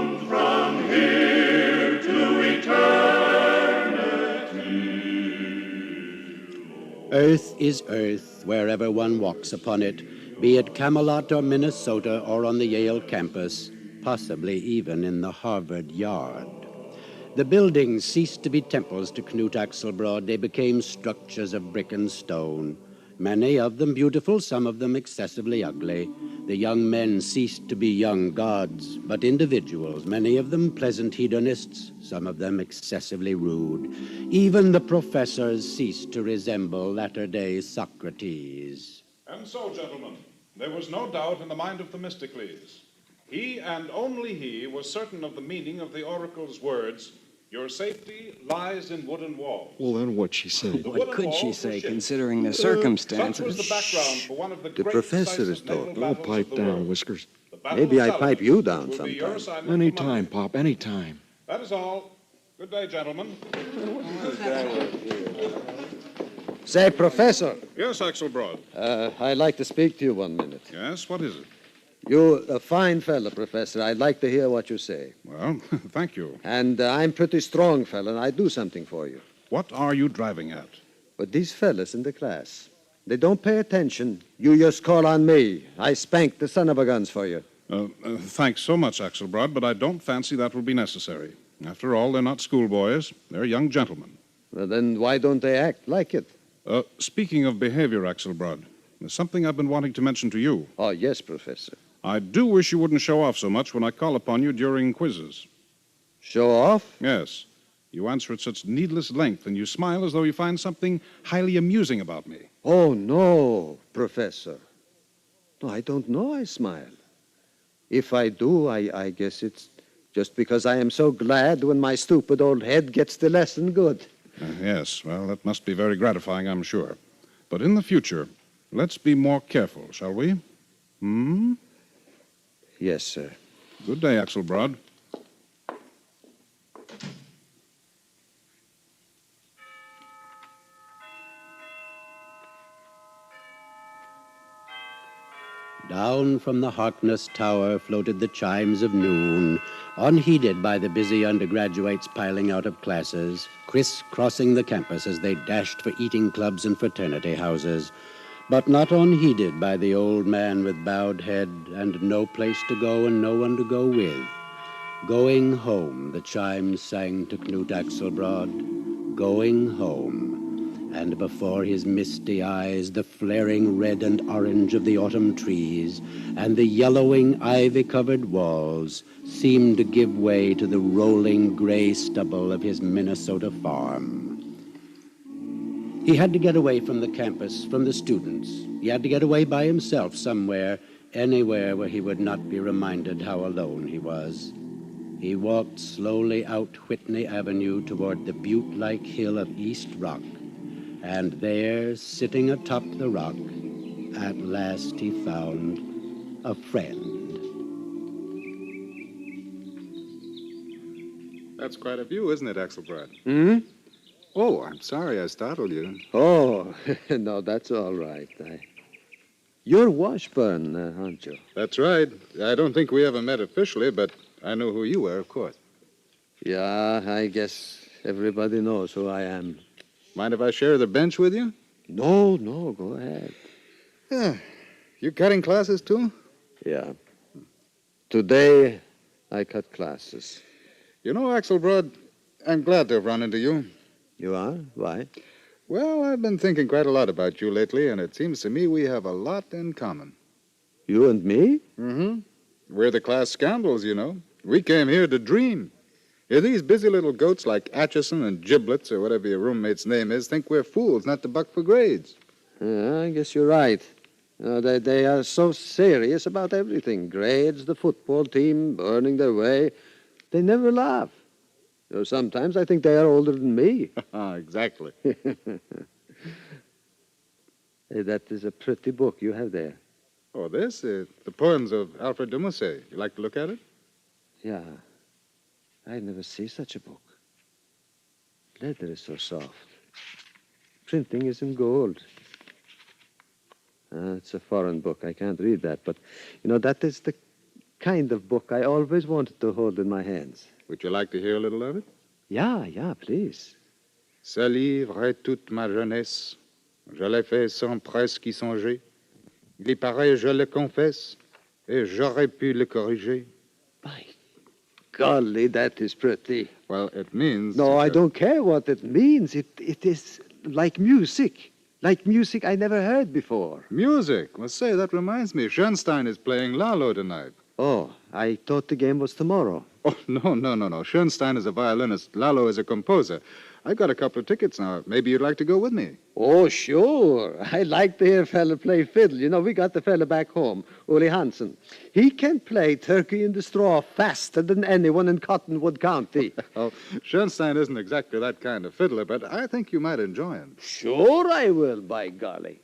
is earth wherever one walks upon it, be it Camelot or Minnesota or on the Yale campus, possibly even in the Harvard yard. The buildings ceased to be temples to Knut Axelbrod. They became structures of brick and stone, many of them beautiful, some of them excessively ugly. The young men ceased to be young gods, but individuals, many of them pleasant hedonists, some of them excessively rude. Even the professors ceased to resemble latter-day Socrates. And so, gentlemen, there was no doubt in the mind of Themistocles. He and only he was certain of the meaning of the oracle's words, "Your safety lies in wooden walls." Well, then what'd she say? What could she say, considering the circumstances? Such was the background for one of the The great professor decisive is talking. naval Don't battles pipe of the down, world. Whiskers. The Battle Maybe of I pipe Saladin you down will be your sometime. assignment for Anytime, Monday. Pop, anytime. That is all. Good day, gentlemen. Say, Professor. Yes, Axelbrod. I'd like to speak to you 1 minute. Yes, what is it? You're a fine fella, Professor. I'd like to hear what you say. Well, thank you. And I'm pretty strong fella, and I'd do something for you. What are you driving at? But these fellas in the class, they don't pay attention. You just call on me. I spank the son of a guns for you. Thanks so much, Axelbrod, but I don't fancy that will be necessary. After all, they're not schoolboys. They're young gentlemen. Well, then why don't they act like it? Speaking of behavior, Axelbrod, there's something I've been wanting to mention to you. Oh, yes, Professor. I do wish you wouldn't show off so much when I call upon you during quizzes. Show off? Yes. You answer at such needless length, and you smile as though you find something highly amusing about me. Oh, no, Professor. No, I don't know I smile. If I do, I guess it's just because I am so glad when my stupid old head gets the lesson good. Yes, well, that must be very gratifying, I'm sure. But in the future, let's be more careful, shall we? Hmm? Yes, sir. Good day, Axelbrod. Down from the Harkness Tower floated the chimes of noon, unheeded by the busy undergraduates piling out of classes, crisscrossing the campus as they dashed for eating clubs and fraternity houses, but not unheeded by the old man with bowed head and no place to go and no one to go with. Going home, the chimes sang to Knut Axelbrod, going home. And before his misty eyes the flaring red and orange of the autumn trees and the yellowing ivy-covered walls seemed to give way to the rolling gray stubble of his Minnesota farm. He had to get away from the campus, from the students. He had to get away by himself somewhere, anywhere where he would not be reminded how alone he was. He walked slowly out Whitney Avenue toward the butte-like hill of East Rock. And there, sitting atop the rock, at last he found a friend. That's quite a view, isn't it, Axelbrod? Hmm? Oh, I'm sorry I startled you. Oh, no, that's all right. You're Washburn, aren't you? That's right. I don't think we ever met officially, but I know who you were, of course. Yeah, I guess everybody knows who I am. Mind if I share the bench with you? No, go ahead. Yeah. You cutting classes, too? Yeah. Today, I cut classes. You know, Axelbrod, I'm glad to have run into you. You are? Why? Well, I've been thinking quite a lot about you lately, and it seems to me we have a lot in common. You and me? Mm-hmm. We're the class scoundrels, you know. We came here to dream. These busy little goats like Atchison and Giblets, or whatever your roommate's name is, think we're fools not to buck for grades. I guess you're right. They are so serious about everything. Grades, the football team, burning their way. They never laugh. Sometimes I think they are older than me. Exactly. Hey, that is a pretty book you have there. Oh, this? The poems of Alfred de Musset. You like to look at it? Yeah. I never see such a book. Leather is so soft. Printing is in gold. It's a foreign book. I can't read that. But, that is the kind of book I always wanted to hold in my hands. Would you like to hear a little of it? Yeah, please. Ce livre est toute ma jeunesse. Je l'ai fait sans presque y songer. Il y paraît, je le confesse, et j'aurais pu le corriger. Golly, that is pretty. Well, it means... No, I don't care what it means. It is like music. Like music I never heard before. Music? Well, say, that reminds me. Schoenstein is playing Lalo tonight. Oh, I thought the game was tomorrow. Oh, no. Schoenstein is a violinist. Lalo is a composer. I've got a couple of tickets now. Maybe you'd like to go with me. Oh, sure. I like to hear a fella play fiddle. You know, we got the fella back home, Uli Hansen. He can play Turkey in the Straw faster than anyone in Cottonwood County. Oh, Schoenstein isn't exactly that kind of fiddler, but I think you might enjoy him. Sure I will, by golly.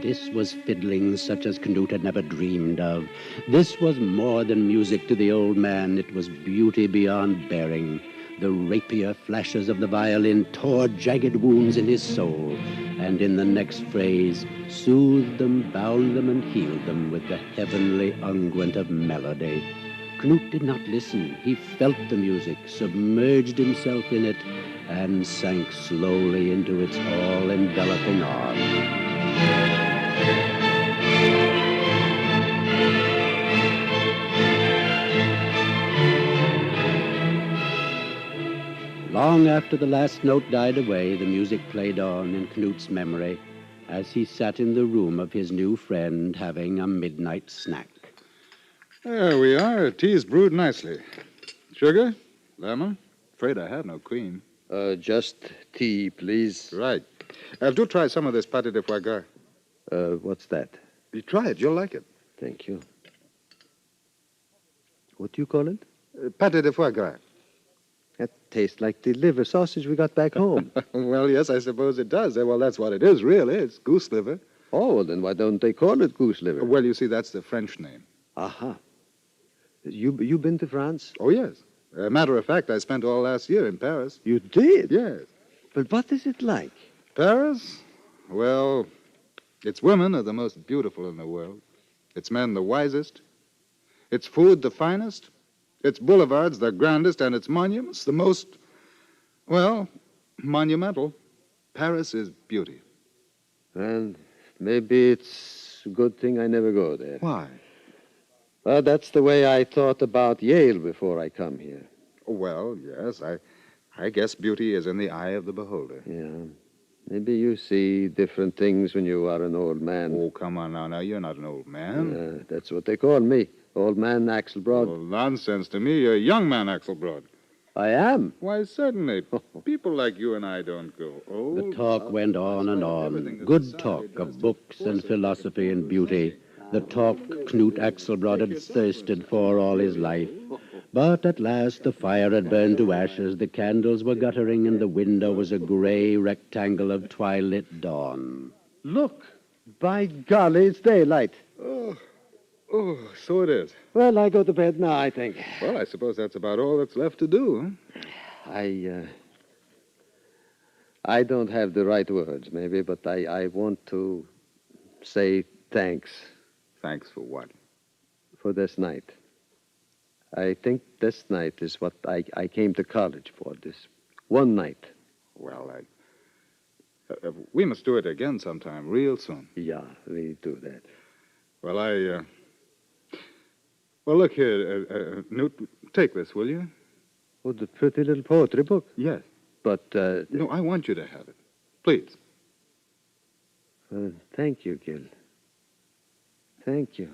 This was fiddling such as Knut had never dreamed of. This was more than music to the old man. It was beauty beyond bearing. The rapier flashes of the violin tore jagged wounds in his soul, and in the next phrase soothed them, bound them, and healed them with the heavenly unguent of melody. Knut did not listen. He felt the music, submerged himself in it, and sank slowly into its all-enveloping arms. Long after the last note died away, the music played on in Knut's memory as he sat in the room of his new friend having a midnight snack. There we are. Tea's brewed nicely. Sugar? Lemon? Afraid I have no cream. Just tea, please. Right. Do try some of this pâté de foie gras. What's that? You try it. You'll like it. Thank you. What do you call it? Pâté de foie gras. That tastes like the liver sausage we got back home. Well, yes, I suppose it does. Well, that's what it is, really. It's goose liver. Oh, well, then why don't they call it goose liver? Well, you see, that's the French name. Aha. You been to France? Oh, yes. Matter of fact, I spent all last year in Paris. You did? Yes. But what is it like? Paris? Well, its women are the most beautiful in the world. Its men the wisest. Its food the finest. Its boulevards the grandest, and its monuments the most, well, monumental. Paris is beauty. And maybe it's a good thing I never go there. Why? Well, that's the way I thought about Yale before I come here. Well, yes, I guess beauty is in the eye of the beholder. Yeah. Maybe you see different things when you are an old man. Oh, come on now. You're not an old man. That's what they call me. Old man Axelbrod. Well, nonsense to me. You're a young man, Axelbrod. I am? Why, certainly. People like you and I don't go old. The talk went on and on. Good talk of books and philosophy and beauty. The talk Knut Axelbrod had thirsted for all his life. But at last the fire had burned to ashes, the candles were guttering, and the window was a gray rectangle of twilit dawn. Look, by golly, it's daylight. Oh, so it is. Well, I go to bed now, I think. Well, I suppose that's about all that's left to do, huh? I don't have the right words, maybe, but I want to say thanks. Thanks for what? For this night. I think this night is what I came to college for, this one night. Well, we must do it again sometime, real soon. Yeah, we do that. Well, well, look here, Newt, take this, will you? Oh, the pretty little poetry book? Yes. But, No, I want you to have it. Please. Thank you, Gil. Thank you.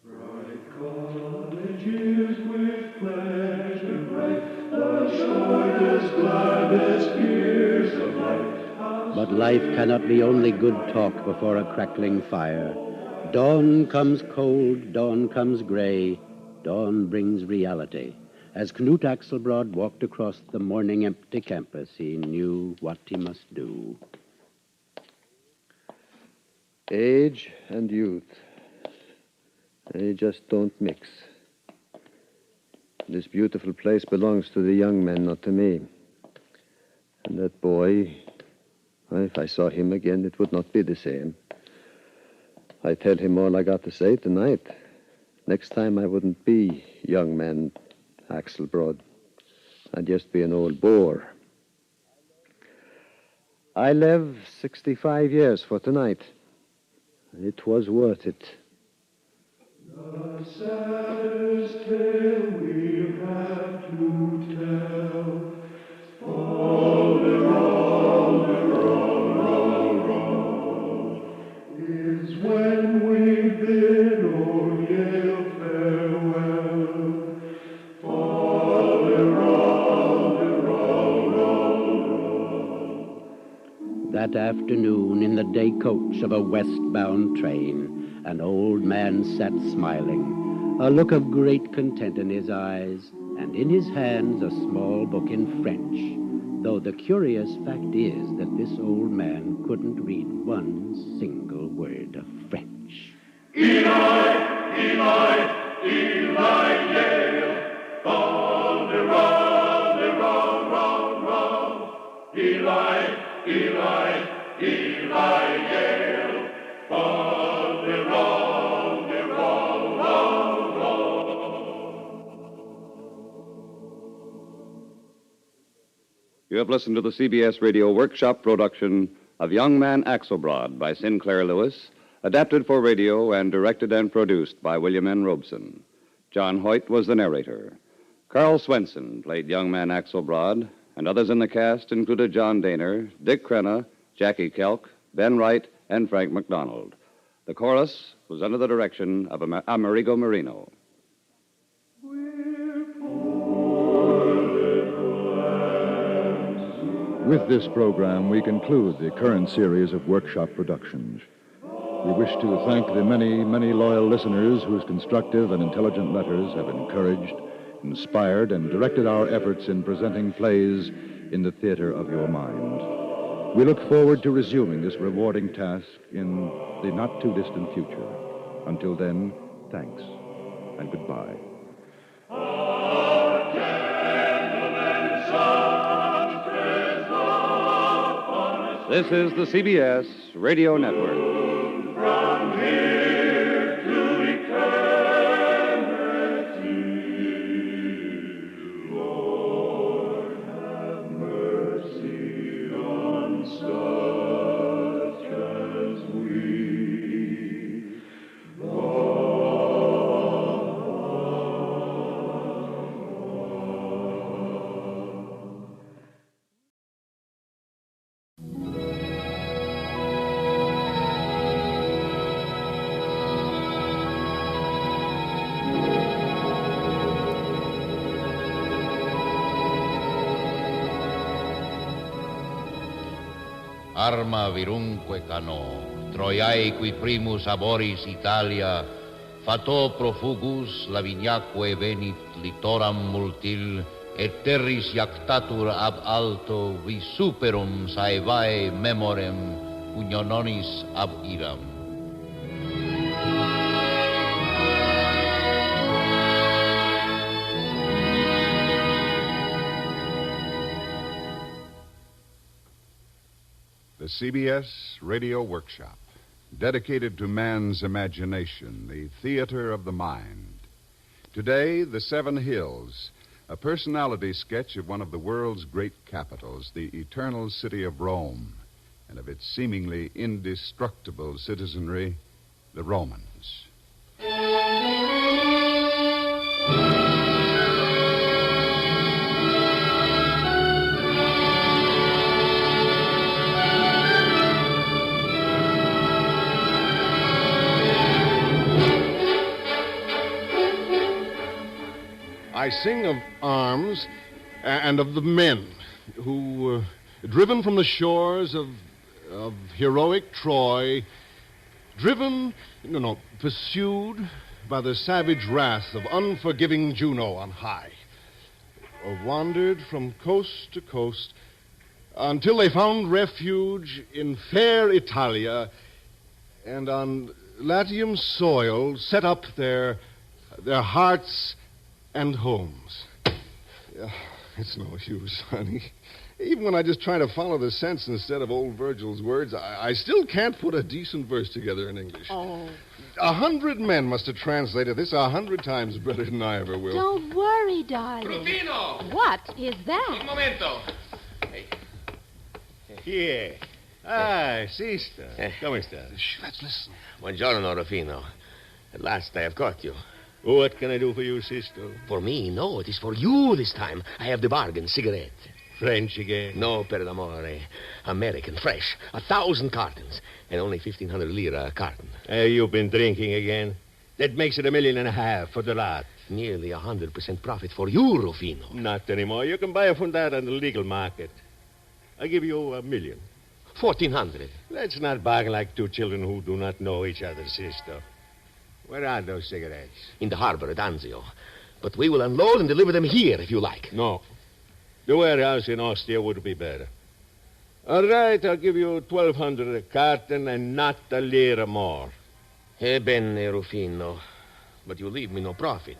Bright colleges with pleasure bright, the shortest, gladdest years of life. But life cannot be only good talk before a crackling fire. Dawn comes cold, dawn comes gray, dawn brings reality. As Knut Axelbrod walked across the morning empty campus, he knew what he must do. Age and youth, they just don't mix. This beautiful place belongs to the young men, not to me. And that boy, If I saw him again, it would not be the same. I tell him all I got to say tonight. Next time I wouldn't be young man Axelbrod. I'd just be an old bore. I live 65 years for tonight. It was worth it. The saddest tale we have to tell. All the roll, is when we bid old Yale farewell. For the roll. That afternoon, in the day coach of a westbound train, an old man sat smiling, a look of great content in his eyes, and in his hands a small book in French, though the curious fact is that this old man couldn't read one single word of French. Eli, Eli, Eli, Yale, on the roll. Eli, Eli, Eli, Yale, on the roll. You have listened to the CBS Radio Workshop production of Young Man Axelbrod by Sinclair Lewis, adapted for radio and directed and produced by William N. Robeson. John Hoyt was the narrator. Carl Swenson played Young Man Axelbrod, and others in the cast included John Daner, Dick Crenna, Jackie Kelk, Ben Wright, and Frank McDonald. The chorus was under the direction of Amerigo Marino. With this program, we conclude the current series of workshop productions. We wish to thank the many, many loyal listeners whose constructive and intelligent letters have encouraged, inspired, and directed our efforts in presenting plays in the theater of your mind. We look forward to resuming this rewarding task in the not-too-distant future. Until then, thanks and goodbye. This is the CBS Radio Network. From here to eternity, Lord, have mercy on such as we. Arma virumque cano, Troiae qui primus aboris Italia, fato profugus Laviniaque venit litoram multil, et terris iactatur ab alto vi superum saevae memorem, uniononis ab iram. The CBS Radio Workshop, dedicated to man's imagination, the theater of the mind. Today, The Seven Hills, a personality sketch of one of the world's great capitals, the eternal city of Rome, and of its seemingly indestructible citizenry, the Romans. I sing of arms and of the men who, driven from the shores of heroic Troy, pursued by the savage wrath of unforgiving Juno on high, wandered from coast to coast until they found refuge in fair Italia, and on Latium soil set up their hearts and homes. It's no use, honey. Even when I just try to follow the sense instead of old Virgil's words, I still can't put a decent verse together in English. Oh. 100 men must have translated this 100 times better than I ever will. Don't worry, darling. Rufino! What is that? Un momento. Here. Ah, sister. Come sta? Shh, let's listen. Buongiorno, Rufino. At last I have caught you. What can I do for you, sister? For me? No, it is for you this time. I have the bargain cigarette. French again? No, per l'amore. American, fresh. 1,000 cartons. And only 1,500 lira a carton. You've been drinking again? That makes it $1.5 million for the lot. Nearly 100% profit for you, Rufino. Not anymore. You can buy a fundata on the legal market. I'll give you $1 million. 1,400. Let's not bargain like two children who do not know each other, sister. Where are those cigarettes? In the harbor at Anzio. But we will unload and deliver them here if you like. No. The warehouse in Ostia would be better. All right, I'll give you 1,200 a carton and not a lira more. Bene, Rufino. But you leave me no profit.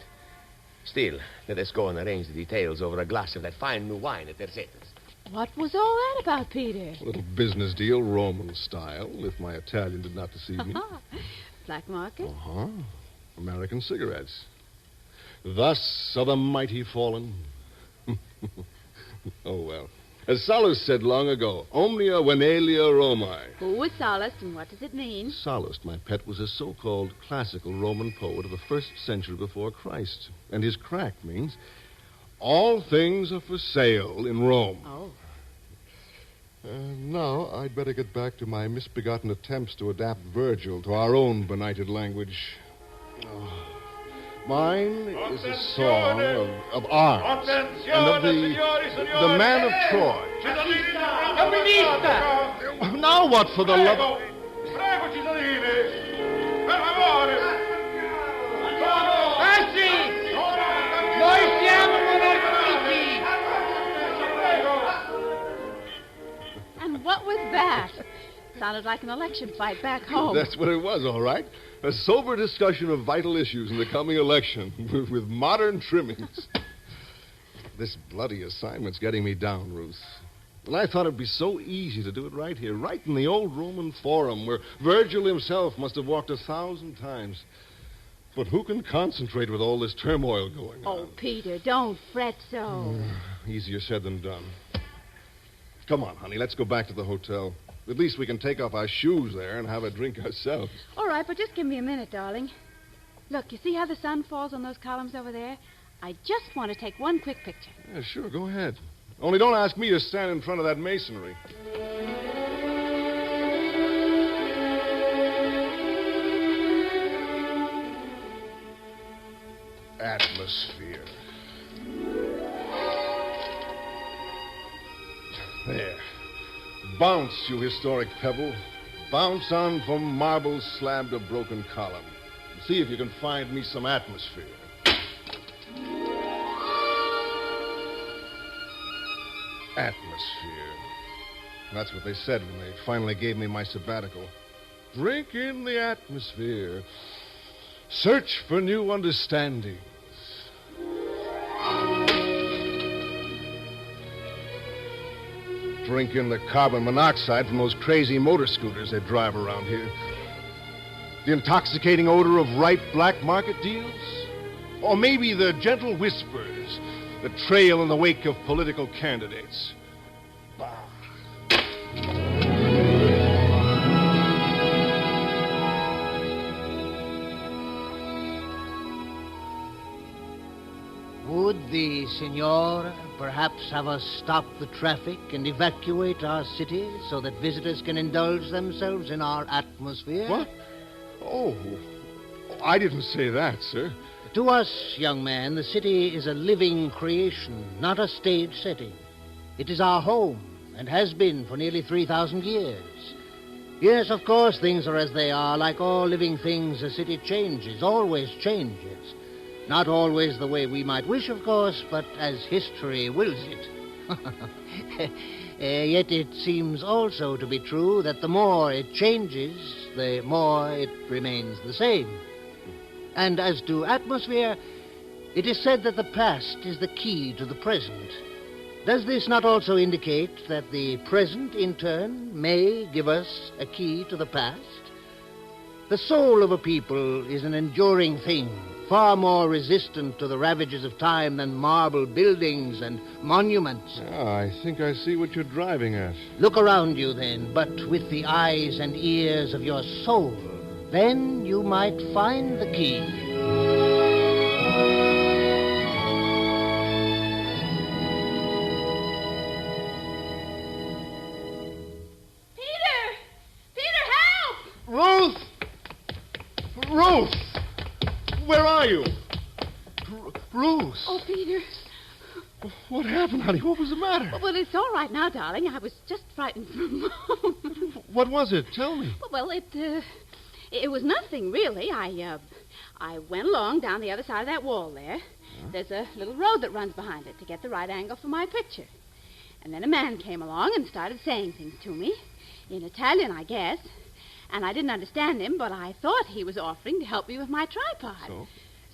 Still, let us go and arrange the details over a glass of that fine new wine at Terzetti's. What was all that about, Peter? A little business deal, Roman style, if my Italian did not deceive me. Black market? Uh-huh. American cigarettes. Thus are the mighty fallen. Oh, well. As Sallust said long ago, omnia venelia Romae. Who was Sallust and what does it mean? Sallust, my pet, was a so-called classical Roman poet of the 1st century before Christ. And his crack means, all things are for sale in Rome. Oh. Now, I'd better get back to my misbegotten attempts to adapt Virgil to our own benighted language. Oh. Mine is a song of arms and of the man of Troy. Now what for the love... Prego, cittadini! Per favore! Noi siamo monarchici! And what was that? Sounded like an election fight back home. That's what it was, all right. A sober discussion of vital issues in the coming election with modern trimmings. This bloody assignment's getting me down, Ruth. And I thought it'd be so easy to do it right here, right in the old Roman Forum, where Virgil himself must have walked 1,000 times. But who can concentrate with all this turmoil going on? Oh, Peter, don't fret so. Easier said than done. Come on, honey, let's go back to the hotel. At least we can take off our shoes there and have a drink ourselves. All right, but just give me a minute, darling. Look, you see how the sun falls on those columns over there? I just want to take one quick picture. Yeah, sure, go ahead. Only don't ask me to stand in front of that masonry. Atmosphere. There. Bounce, you historic pebble. Bounce on from marble slabbed a broken column. See if you can find me some atmosphere. Atmosphere. That's what they said when they finally gave me my sabbatical. Drink in the atmosphere. Search for new understandings. Drink in the carbon monoxide from those crazy motor scooters they drive around here. The intoxicating odor of ripe black market deals? Or maybe the gentle whispers that trail in the wake of political candidates. Would the senor perhaps have us stop the traffic and evacuate our city so that visitors can indulge themselves in our atmosphere? What? Oh, I didn't say that, sir. To us, young man, the city is a living creation, not a stage setting. It is our home, and has been for nearly 3,000 years. Yes, of course, things are as they are. Like all living things, a city changes, always changes. Not always the way we might wish, of course, but as history wills it. Yet it seems also to be true that the more it changes, the more it remains the same. And as to atmosphere, it is said that the past is the key to the present. Does this not also indicate that the present, in turn, may give us a key to the past? The soul of a people is an enduring thing, far more resistant to the ravages of time than marble buildings and monuments. I think I see what you're driving at. Look around you, then, but with the eyes and ears of your soul. Then you might find the key. Ruth! Ruth! Where are you? Ruth! Oh, Peter. What happened, honey? What was the matter? Well, it's all right now, darling. I was just frightened for a moment. What was it? Tell me. Well, it was nothing, really. I went along down the other side of that wall there. Huh? There's a little road that runs behind it to get the right angle for my picture. And then a man came along and started saying things to me. In Italian, I guess. And I didn't understand him, but I thought he was offering to help me with my tripod.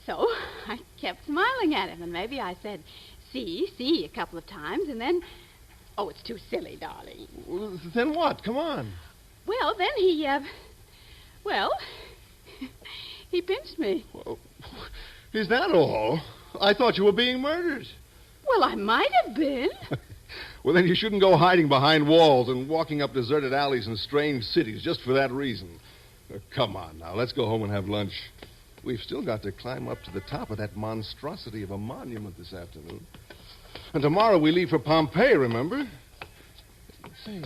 So I kept smiling at him, and maybe I said, see, a couple of times, and then... Oh, it's too silly, darling. Then what? Come on. Well, then he, he pinched me. Well, is that all? I thought you were being murdered. Well, I might have been. Well, then you shouldn't go hiding behind walls and walking up deserted alleys in strange cities just for that reason. Come on now, let's go home and have lunch. We've still got to climb up to the top of that monstrosity of a monument this afternoon. And tomorrow we leave for Pompeii, remember? Say,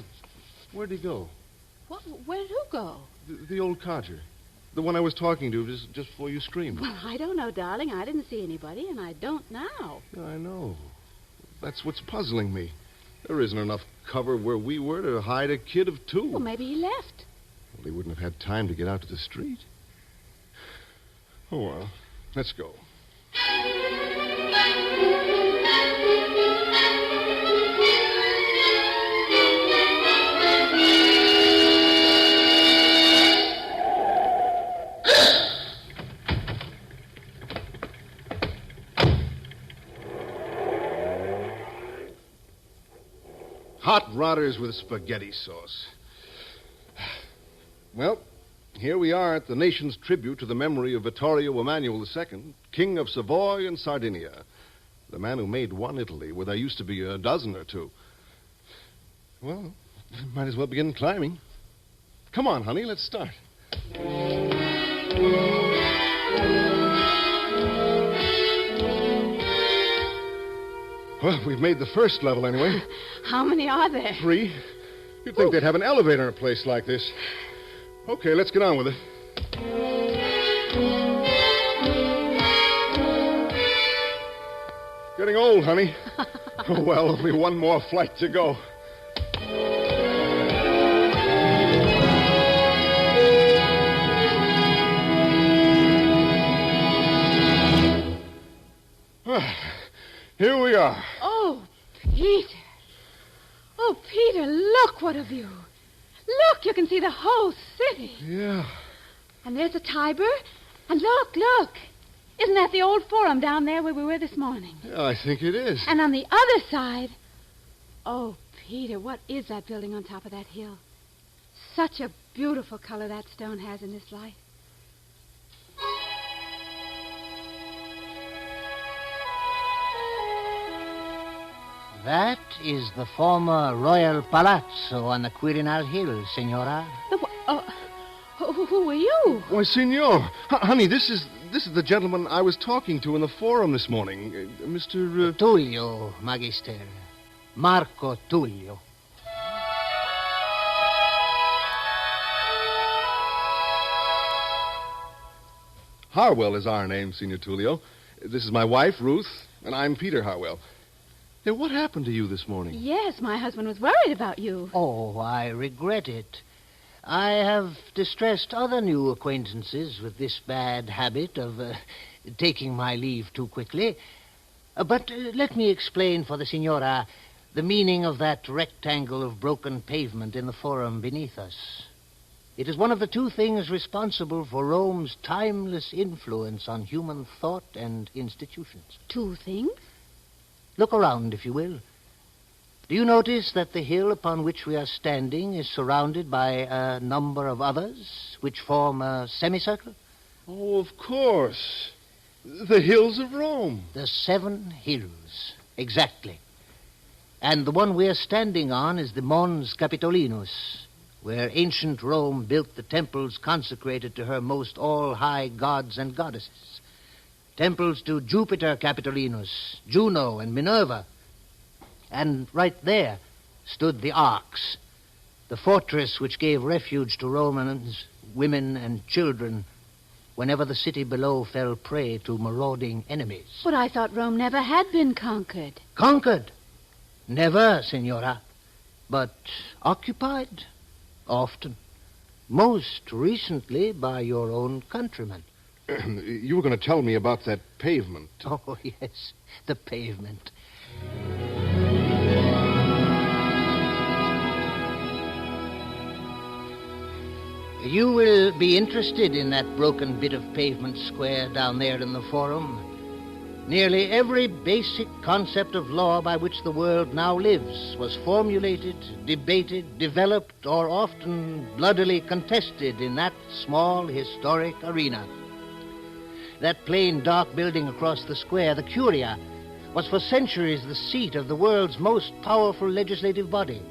where'd he go? What? Where'd who go? The old codger. The one I was talking to just before you screamed. Well, I don't know, darling. I didn't see anybody, and I don't now. Yeah, I know. That's what's puzzling me. There isn't enough cover where we were to hide a kid of 2. Well, maybe he left. Well, he wouldn't have had time to get out to the street. Oh, well, let's go. Hot rotters with spaghetti sauce. Well, here we are at the nation's tribute to the memory of Vittorio Emanuele II, King of Savoy and Sardinia, the man who made one Italy where there used to be a dozen or 2. Well, might as well begin climbing. Come on, honey, let's start. Well, we've made the first level anyway. How many are there? 3. You'd think they'd have an elevator in a place like this. Okay, let's get on with it. Getting old, honey. Oh, well, only one more flight to go. Here we are. Oh, Peter. Oh, Peter, look, what a view. Look, you can see the whole city. Yeah. And there's the Tiber. And look. Isn't that the old Forum down there where we were this morning? Yeah, I think it is. And on the other side... Oh, Peter, what is that building on top of that hill? Such a beautiful color that stone has in this light. That is the former Royal Palazzo on the Quirinal Hill, Signora. Who are you? Why, Signor. Honey, this is the gentleman I was talking to in the Forum this morning. Mr. Tullio, Magister. Marco Tullio. Harwell is our name, Signor Tullio. This is my wife, Ruth, and I'm Peter Harwell. Hey, what happened to you this morning? Yes, my husband was worried about you. Oh, I regret it. I have distressed other new acquaintances with this bad habit of taking my leave too quickly. But let me explain for the Signora the meaning of that rectangle of broken pavement in the Forum beneath us. It is one of the 2 things responsible for Rome's timeless influence on human thought and institutions. 2 things? Look around, if you will. Do you notice that the hill upon which we are standing is surrounded by a number of others, which form a semicircle? Oh, of course. The hills of Rome. The 7 hills, exactly. And the one we are standing on is the Mons Capitolinus, where ancient Rome built the temples consecrated to her most all-high gods and goddesses. Temples to Jupiter Capitolinus, Juno, and Minerva. And right there stood the Arx, the fortress which gave refuge to Romans, women, and children whenever the city below fell prey to marauding enemies. But I thought Rome never had been conquered. Conquered? Never, Senora. But occupied? Often. Most recently by your own countrymen. You were going to tell me about that pavement. Oh, yes, the pavement. You will be interested in that broken bit of pavement square down there in the Forum. Nearly every basic concept of law by which the world now lives was formulated, debated, developed, or often bloodily contested in that small historic arena. That plain, dark building across the square, the Curia, was for centuries the seat of the world's most powerful legislative body.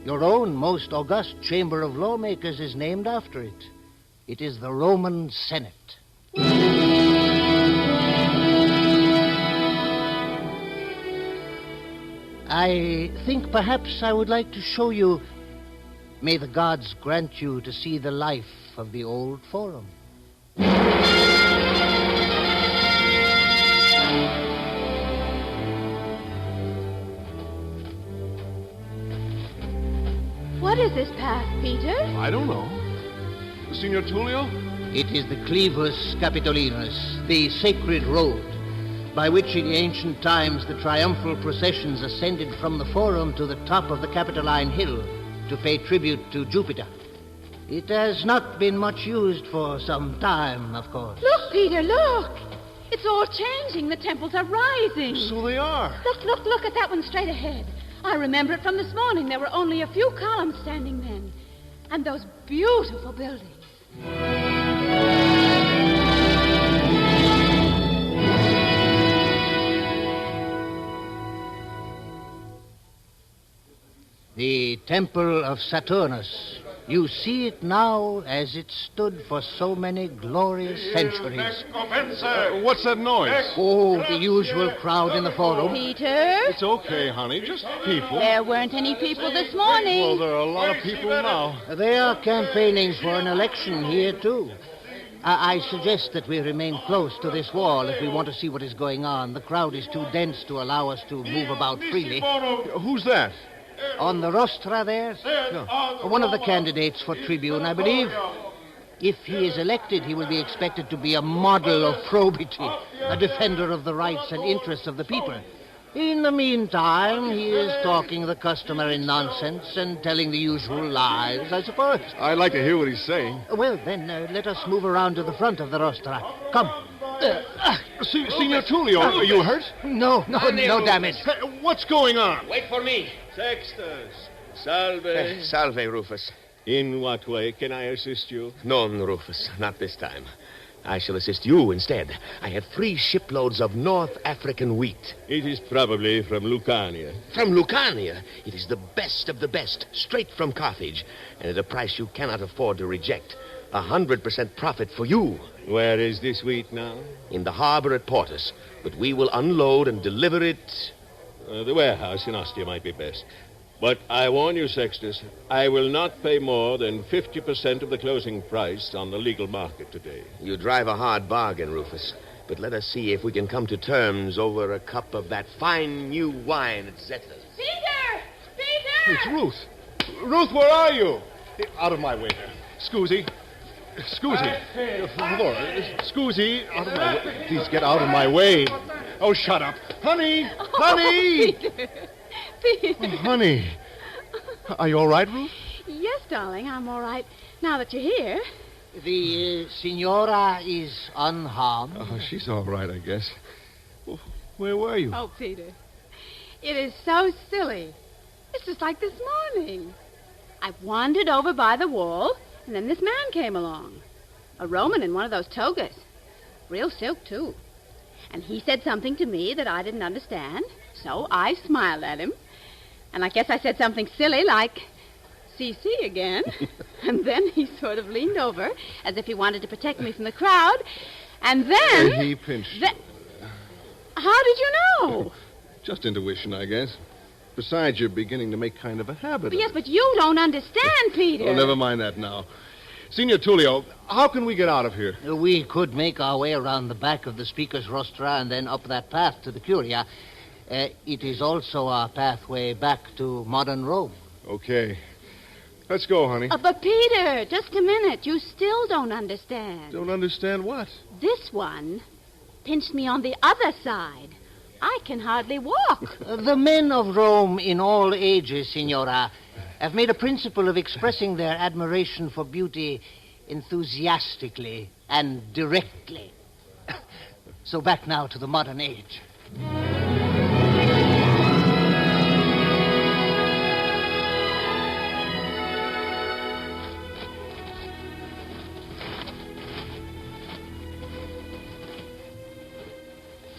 Your own most august chamber of lawmakers is named after it. It is the Roman Senate. I think perhaps I would like to show you. May the gods grant you to see the life of the old Forum. What is this path, Peter? I don't know. Signor Tullio? It is the Clivus Capitolinus, the sacred road, by which in ancient times the triumphal processions ascended from the Forum to the top of the Capitoline Hill to pay tribute to Jupiter. It has not been much used for some time, of course. Look, Peter, look! It's all changing. The temples are rising. So they are. Look at that one straight ahead. I remember it from this morning. There were only a few columns standing then. And those beautiful buildings. The Temple of Saturnus. You see it now as it stood for so many glorious centuries. What's that noise? Oh, the usual crowd in the Forum. Peter? It's okay, honey. Just people. There weren't any people this morning. Well, there are a lot of people now. They are campaigning for an election here, too. I suggest that we remain close to this wall if we want to see what is going on. The crowd is too dense to allow us to move about freely. Who's that? On the rostra there? One of the candidates for tribune, I believe. If he is elected, he will be expected to be a model of probity, a defender of the rights and interests of the people. In the meantime, he is talking the customary nonsense and telling the usual lies, I suppose. I'd like to hear what he's saying. Well, then, let us move around to the front of the rostra. Come. Signor Tullio, are you hurt? No damage. Hey, what's going on? Wait for me. Sextus, salve. Salve, Rufus. In what way can I assist you? No, Rufus, not this time. I shall assist you instead. I have 3 shiploads of North African wheat. It is probably from Lucania. From Lucania? It is the best of the best, straight from Carthage, and at a price you cannot afford to reject. 100% profit for you. Where is this wheat now? In the harbor at Portus, but we will unload and deliver it. The warehouse in Ostia might be best. But I warn you, Sextus, I will not pay more than 50% of the closing price on the legal market today. You drive a hard bargain, Rufus. But let us see if we can come to terms over a cup of that fine new wine at Zeta's. Peter! Peter! It's Ruth. Ruth, where are you? Out of my way there. Scusi. Laura, Scusi, out of my way. Please get out of my way. Oh, shut up. Honey! Honey! Peter. Oh, honey. Are you all right, Ruth? Yes, darling, I'm all right. Now that you're here. The Signora is unharmed. Oh, she's all right, I guess. Where were you? Oh, Peter. It is so silly. It's just like this morning. I wandered over by the wall, and then this man came along. A Roman in one of those togas. Real silk, too. And he said something to me that I didn't understand, so I smiled at him. And I guess I said something silly like, CC again. And then he sort of leaned over as if he wanted to protect me from the crowd. And then... He pinched. How did you know? Just intuition, I guess. Besides, you're beginning to make kind of a habit of Yes, but you don't understand, Peter. Oh, never mind that now. Signor Tullio, how can we get out of here? We could make our way around the back of the speaker's rostra and then up that path to the Curia. It is also our pathway back to modern Rome. Okay. Let's go, honey. But Peter, just a minute. You still don't understand. Don't understand what? This one pinched me on the other side. I can hardly walk. The men of Rome in all ages, Signora, have made a principle of expressing their admiration for beauty enthusiastically and directly. So back now to the modern age.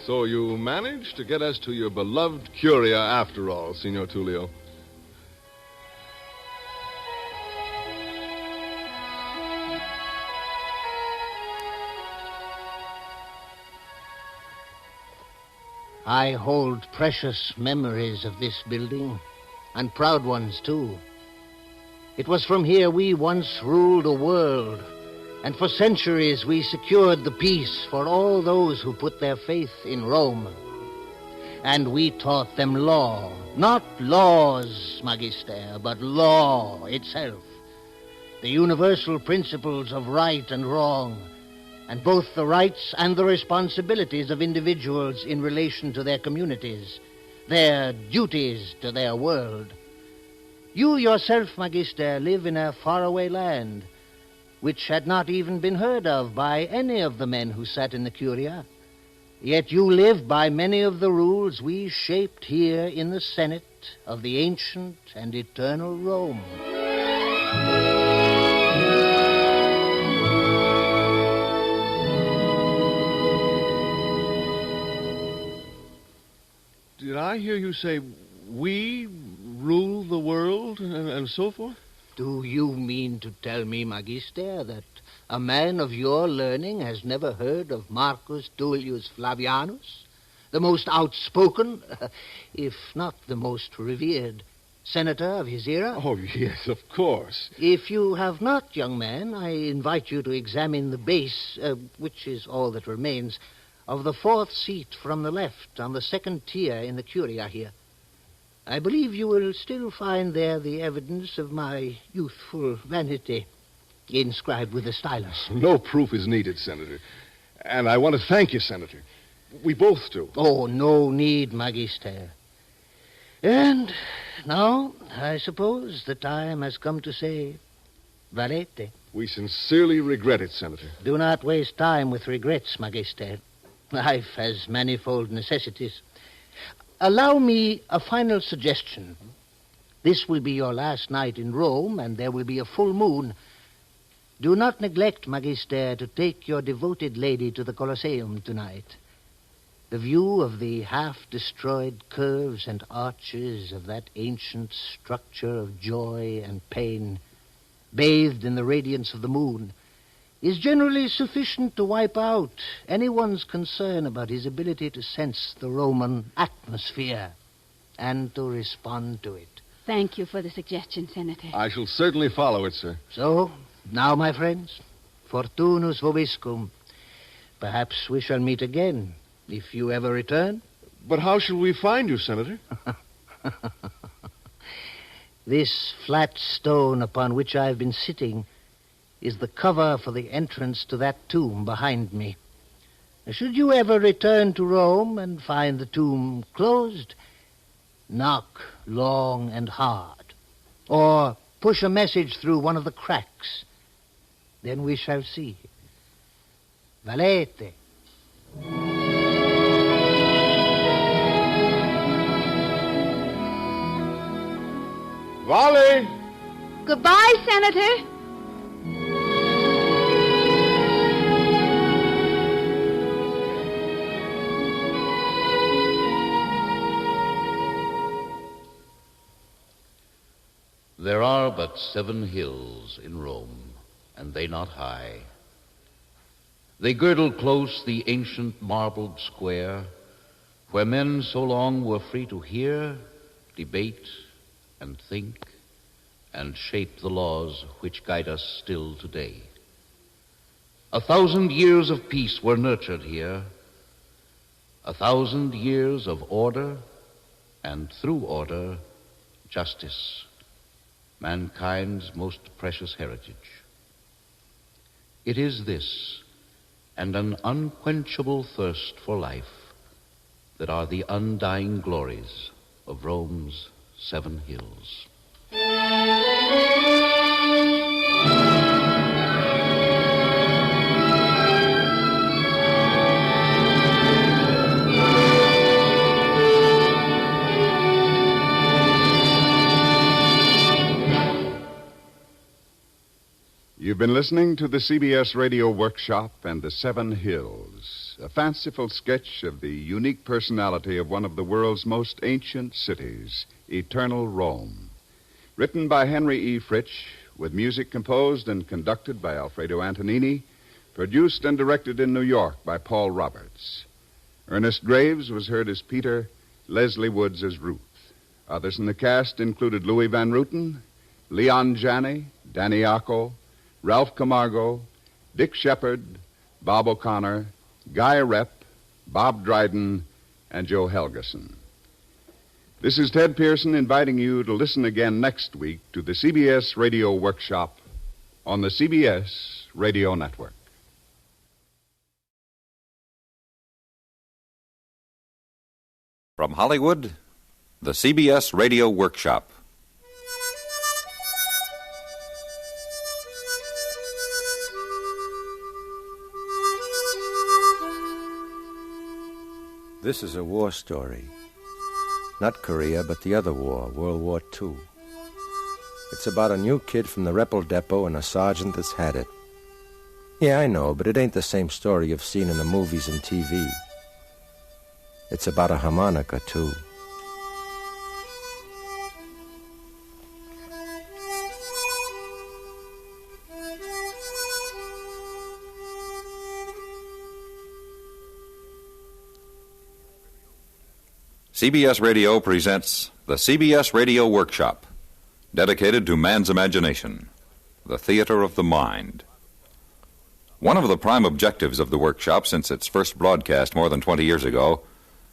So you managed to get us to your beloved Curia after all, Signor Tullio. I hold precious memories of this building, and proud ones, too. It was from here we once ruled a world, and for centuries we secured the peace for all those who put their faith in Rome. And we taught them law, not laws, Magister, but law itself. The universal principles of right and wrong, and both the rights and the responsibilities of individuals in relation to their communities, their duties to their world. You yourself, Magister, live in a faraway land, which had not even been heard of by any of the men who sat in the Curia. Yet you live by many of the rules we shaped here in the Senate of the ancient and eternal Rome. Did I hear you say, we rule the world and so forth? Do you mean to tell me, Magister, that a man of your learning has never heard of Marcus Tullius Flavianus, the most outspoken, if not the most revered, senator of his era? Oh, yes, of course. If you have not, young man, I invite you to examine the base, which is all that remains, of the fourth seat from the left on the second tier in the Curia here. I believe you will still find there the evidence of my youthful vanity, inscribed with a stylus. No proof is needed, Senator. And I want to thank you, Senator. We both do. Oh, no need, Magister. And now, I suppose the time has come to say, valete. We sincerely regret it, Senator. Do not waste time with regrets, Magister. Life has manifold necessities. Allow me a final suggestion. This will be your last night in Rome, and there will be a full moon. Do not neglect, Magister, to take your devoted lady to the Colosseum tonight. The view of the half-destroyed curves and arches of that ancient structure of joy and pain, bathed in the radiance of the moon, is generally sufficient to wipe out anyone's concern about his ability to sense the Roman atmosphere and to respond to it. Thank you for the suggestion, Senator. I shall certainly follow it, sir. So, now, my friends, fortunus vobiscum. Perhaps we shall meet again, if you ever return. But how shall we find you, Senator? This flat stone upon which I have been sitting is the cover for the entrance to that tomb behind me. Should you ever return to Rome and find the tomb closed, knock long and hard, or push a message through one of the cracks. Then we shall see. Valete. Volley! Goodbye, Senator. There are but 7 hills in Rome, and they not high. They girdle close the ancient marbled square, where men so long were free to hear, debate, and think, and shape the laws which guide us still today. 1,000 years of peace were nurtured here, 1,000 years of order, and through order, justice, mankind's most precious heritage. It is this, and an unquenchable thirst for life, that are the undying glories of Rome's 7 hills. You've been listening to the CBS Radio Workshop and the 7 Hills, a fanciful sketch of the unique personality of one of the world's most ancient cities, eternal Rome. Written by Henry E. Fritsch, with music composed and conducted by Alfredo Antonini, produced and directed in New York by Paul Roberts. Ernest Graves was heard as Peter, Leslie Woods as Ruth. Others in the cast included Louis Van Ruten, Leon Janney, Danny Acco, Ralph Camargo, Dick Shepard, Bob O'Connor, Guy Rep, Bob Dryden, and Joe Helgeson. This is Ted Pearson inviting you to listen again next week to the CBS Radio Workshop on the CBS Radio Network. From Hollywood, the CBS Radio Workshop. This is a war story. Not Korea, but the other war, World War II. It's about a new kid from the Repel Depot and a sergeant that's had it. Yeah, I know, but it ain't the same story you've seen in the movies and TV. It's about a harmonica, too. CBS Radio presents the CBS Radio Workshop, dedicated to man's imagination, the theater of the mind. One of the prime objectives of the workshop since its first broadcast more than 20 years ago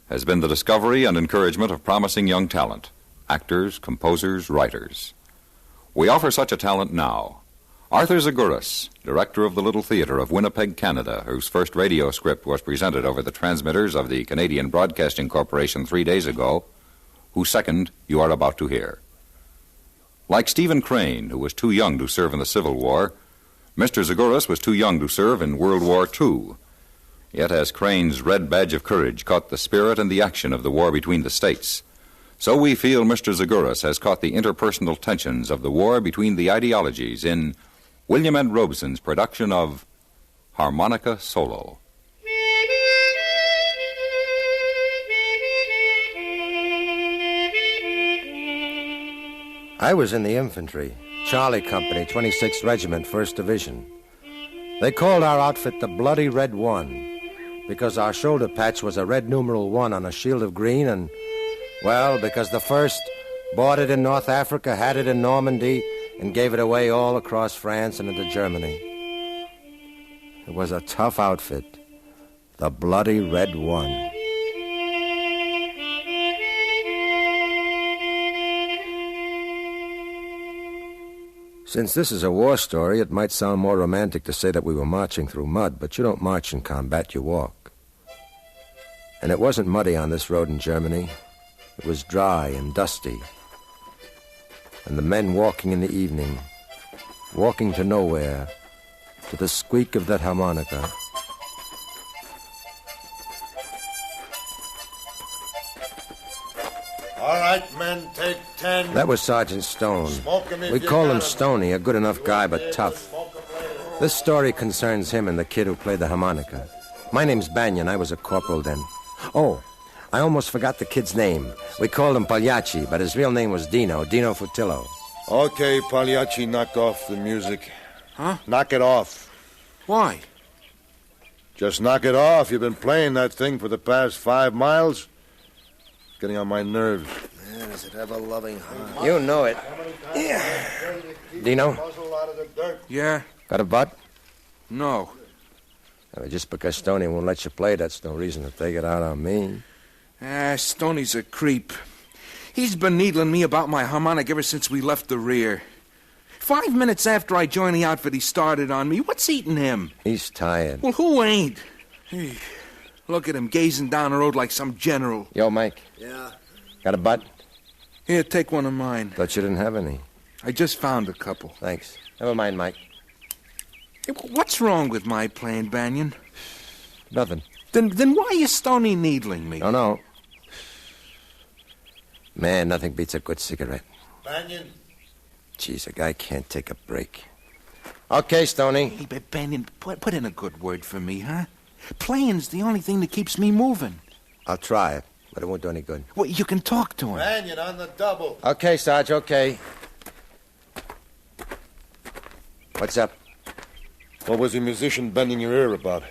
has been the discovery and encouragement of promising young talent, actors, composers, writers. We offer such a talent now. Arthur Zaguras, director of the Little Theater of Winnipeg, Canada, whose first radio script was presented over the transmitters of the Canadian Broadcasting Corporation 3 days ago, whose second you are about to hear. Like Stephen Crane, who was too young to serve in the Civil War, Mr. Zaguras was too young to serve in World War II. Yet as Crane's red badge of courage caught the spirit and the action of the war between the states, so we feel Mr. Zaguras has caught the interpersonal tensions of the war between the ideologies in William N. Robeson's production of Harmonica Solo. I was in the infantry, Charlie Company, 26th Regiment, 1st Division. They called our outfit the Bloody Red One because our shoulder patch was a red numeral 1 on a shield of green and, well, because the 1st bought it in North Africa, had it in Normandy, and gave it away all across France and into Germany. It was a tough outfit, the Bloody Red One. Since this is a war story, it might sound more romantic to say that we were marching through mud, but you don't march in combat, you walk. And it wasn't muddy on this road in Germany. It was dry and dusty. And the men walking in the evening, walking to nowhere, to the squeak of that harmonica. All right, men, take 10. That was Sergeant Stone. Smoke him if We you call got him him. Stoney, a good enough guy, but tough. This story concerns him and the kid who played the harmonica. My name's Banyan. I was a corporal then. Oh, I almost forgot the kid's name. We called him Pagliacci, but his real name was Dino Futillo. Okay, Pagliacci, knock off the music. Huh? Knock it off. Why? Just knock it off. You've been playing that thing for the past 5 miles. Getting on my nerves. Man, is it ever loving heart? You know it. Yeah. Dino? Yeah? Got a butt? No. Just because Stoney won't let you play, that's no reason to take it out on me. Stoney's a creep. He's been needling me about my harmonic ever since we left the rear. 5 minutes after I joined the outfit, he started on me. What's eating him? He's tired. Well, who ain't? Hey, look at him gazing down the road like some general. Yo, Mike. Yeah? Got a butt? Here, take one of mine. Thought you didn't have any. I just found a couple. Thanks. Never mind, Mike. Hey, what's wrong with my playing, Banyan? Nothing. Then why is Stoney needling me? No. Man, nothing beats a good cigarette. Banyan. Jeez, a guy can't take a break. Okay, Stoney. Hey, but Banyan, put in a good word for me, huh? Playing's the only thing that keeps me moving. I'll try it, but it won't do any good. Well, you can talk to him. Banyan on the double. Okay, Sarge, okay. What's up? What was the musician bending your ear about?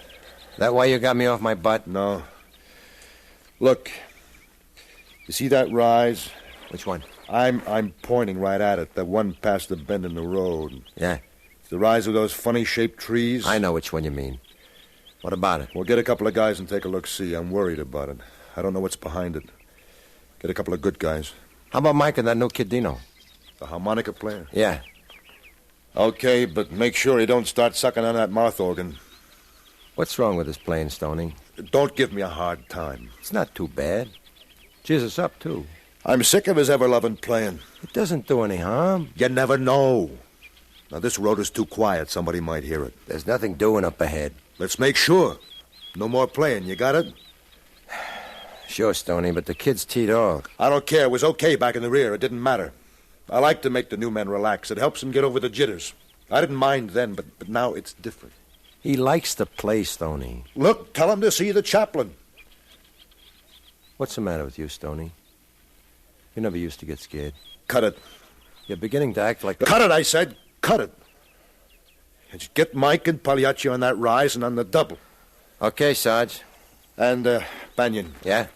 That why you got me off my butt? No. Look, you see that rise? Which one? I'm pointing right at it, that one past the bend in the road. Yeah. The rise of those funny-shaped trees. I know which one you mean. What about it? Well, get a couple of guys and take a look-see. I'm worried about it. I don't know what's behind it. Get a couple of good guys. How about Mike and that new kid Dino? The harmonica player? Yeah. Okay, but make sure he don't start sucking on that mouth organ. What's wrong with his playing, Stoney? Don't give me a hard time. It's not too bad. Cheers us up, too. I'm sick of his ever-loving playing. It doesn't do any harm. You never know. Now, this road is too quiet. Somebody might hear it. There's nothing doing up ahead. Let's make sure. No more playing. You got it? Sure, Stoney, but the kid's teed off. I don't care. It was okay back in the rear. It didn't matter. I like to make the new men relax. It helps them get over the jitters. I didn't mind then, but now it's different. He likes to play, Stoney. Look, tell him to see the chaplain. What's the matter with you, Stoney? You never used to get scared. Cut it. You're beginning to act like... Cut it, I said. Cut it. And get Mike and Pagliacci on that rise and on the double. Okay, Sarge. And, Banyan. Yeah?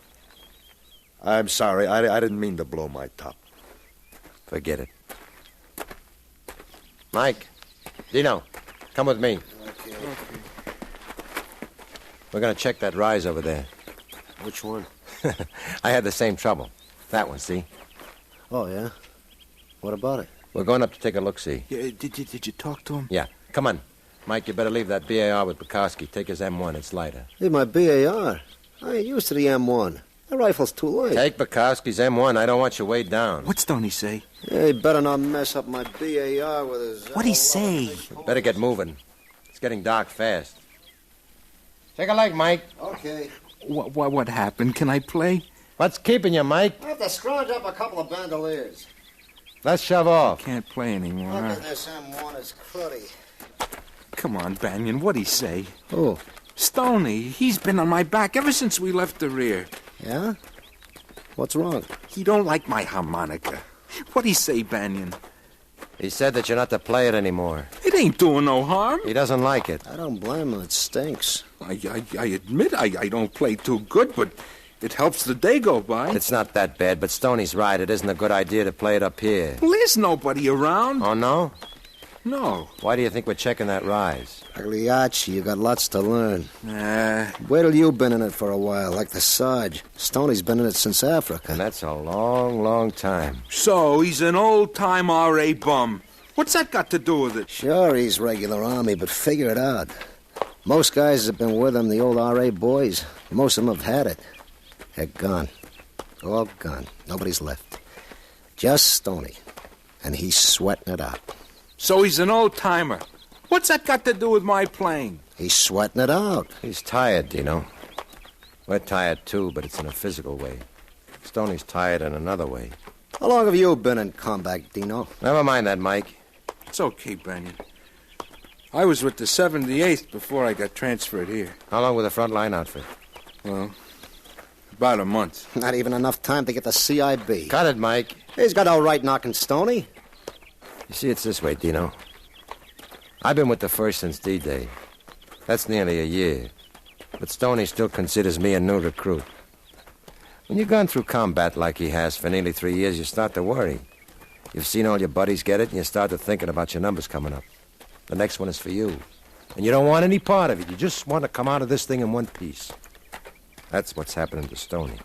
I'm sorry. I didn't mean to blow my top. Forget it. Mike. Dino, come with me. Okay. We're going to check that rise over there. Which one? I had the same trouble. That one, see? Oh, yeah? What about it? We're going up to take a look-see. Yeah, did you talk to him? Yeah. Come on. Mike, you better leave that BAR with Bukowski. Take his M1. It's lighter. Hey, my BAR. I ain't used to the M1. That rifle's too light. Take Bukowski's M1. I don't want you weighed down. What's Stoney say? Yeah, he better not mess up my BAR with his... What'd he say? Better get moving. It's getting dark fast. Take a leg, Mike. Okay. What happened? Can I play? What's keeping you, Mike? I have to scrounge up a couple of bandoliers. Let's shove off. Can't play anymore. Look at this M1. It's cruddy. Come on, Banyan. What'd he say? Who? Stoney. He's been on my back ever since we left the rear. Yeah? What's wrong? He don't like my harmonica. What'd he say, Banyan? He said that you're not to play it anymore. It ain't doing no harm. He doesn't like it. I don't blame him. It stinks. I admit I don't play too good, but it helps the day go by. It's not that bad, but Stoney's right. It isn't a good idea to play it up here. Well, there's nobody around. Oh, no? No. Why do you think we're checking that rise? Pagliacci, you got lots to learn. Nah. Wait till you've been in it for a while, like the Sarge. Stoney's been in it since Africa. And that's a long, long time. So, he's an old-time R.A. bum. What's that got to do with it? Sure, he's regular Army, but figure it out. Most guys have been with him, the old R.A. boys. Most of them have had it. They're gone. All gone. Nobody's left. Just Stoney. And he's sweating it out. So he's an old-timer. What's that got to do with my playing? He's sweating it out. He's tired, Dino. We're tired, too, but it's in a physical way. Stoney's tired in another way. How long have you been in combat, Dino? Never mind that, Mike. It's okay, Banyan. I was with the 78th before I got transferred here. How long with the front line outfit? Well, about a month. Not even enough time to get the CIB. Cut it, Mike. He's got no right knocking Stoney. You see, it's this way, Dino. I've been with the 1st since D-Day. That's nearly a year. But Stoney still considers me a new recruit. When you've gone through combat like he has for nearly 3 years, you start to worry. You've seen all your buddies get it, and you start to thinking about your numbers coming up. The next one is for you. And you don't want any part of it. You just want to come out of this thing in one piece. That's what's happening to Stoney.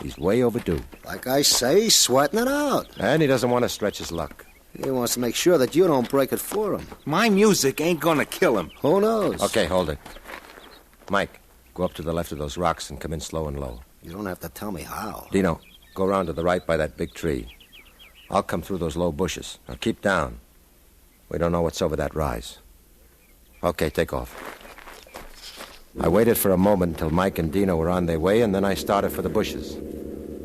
He's way overdue. Like I say, he's sweating it out. And he doesn't want to stretch his luck. He wants to make sure that you don't break it for him. My music ain't gonna kill him. Who knows? Okay, hold it. Mike, go up to the left of those rocks and come in slow and low. You don't have to tell me how. Dino, go around to the right by that big tree. I'll come through those low bushes. Now keep down. We don't know what's over that rise. Okay, take off. I waited for a moment until Mike and Dino were on their way, and then I started for the bushes.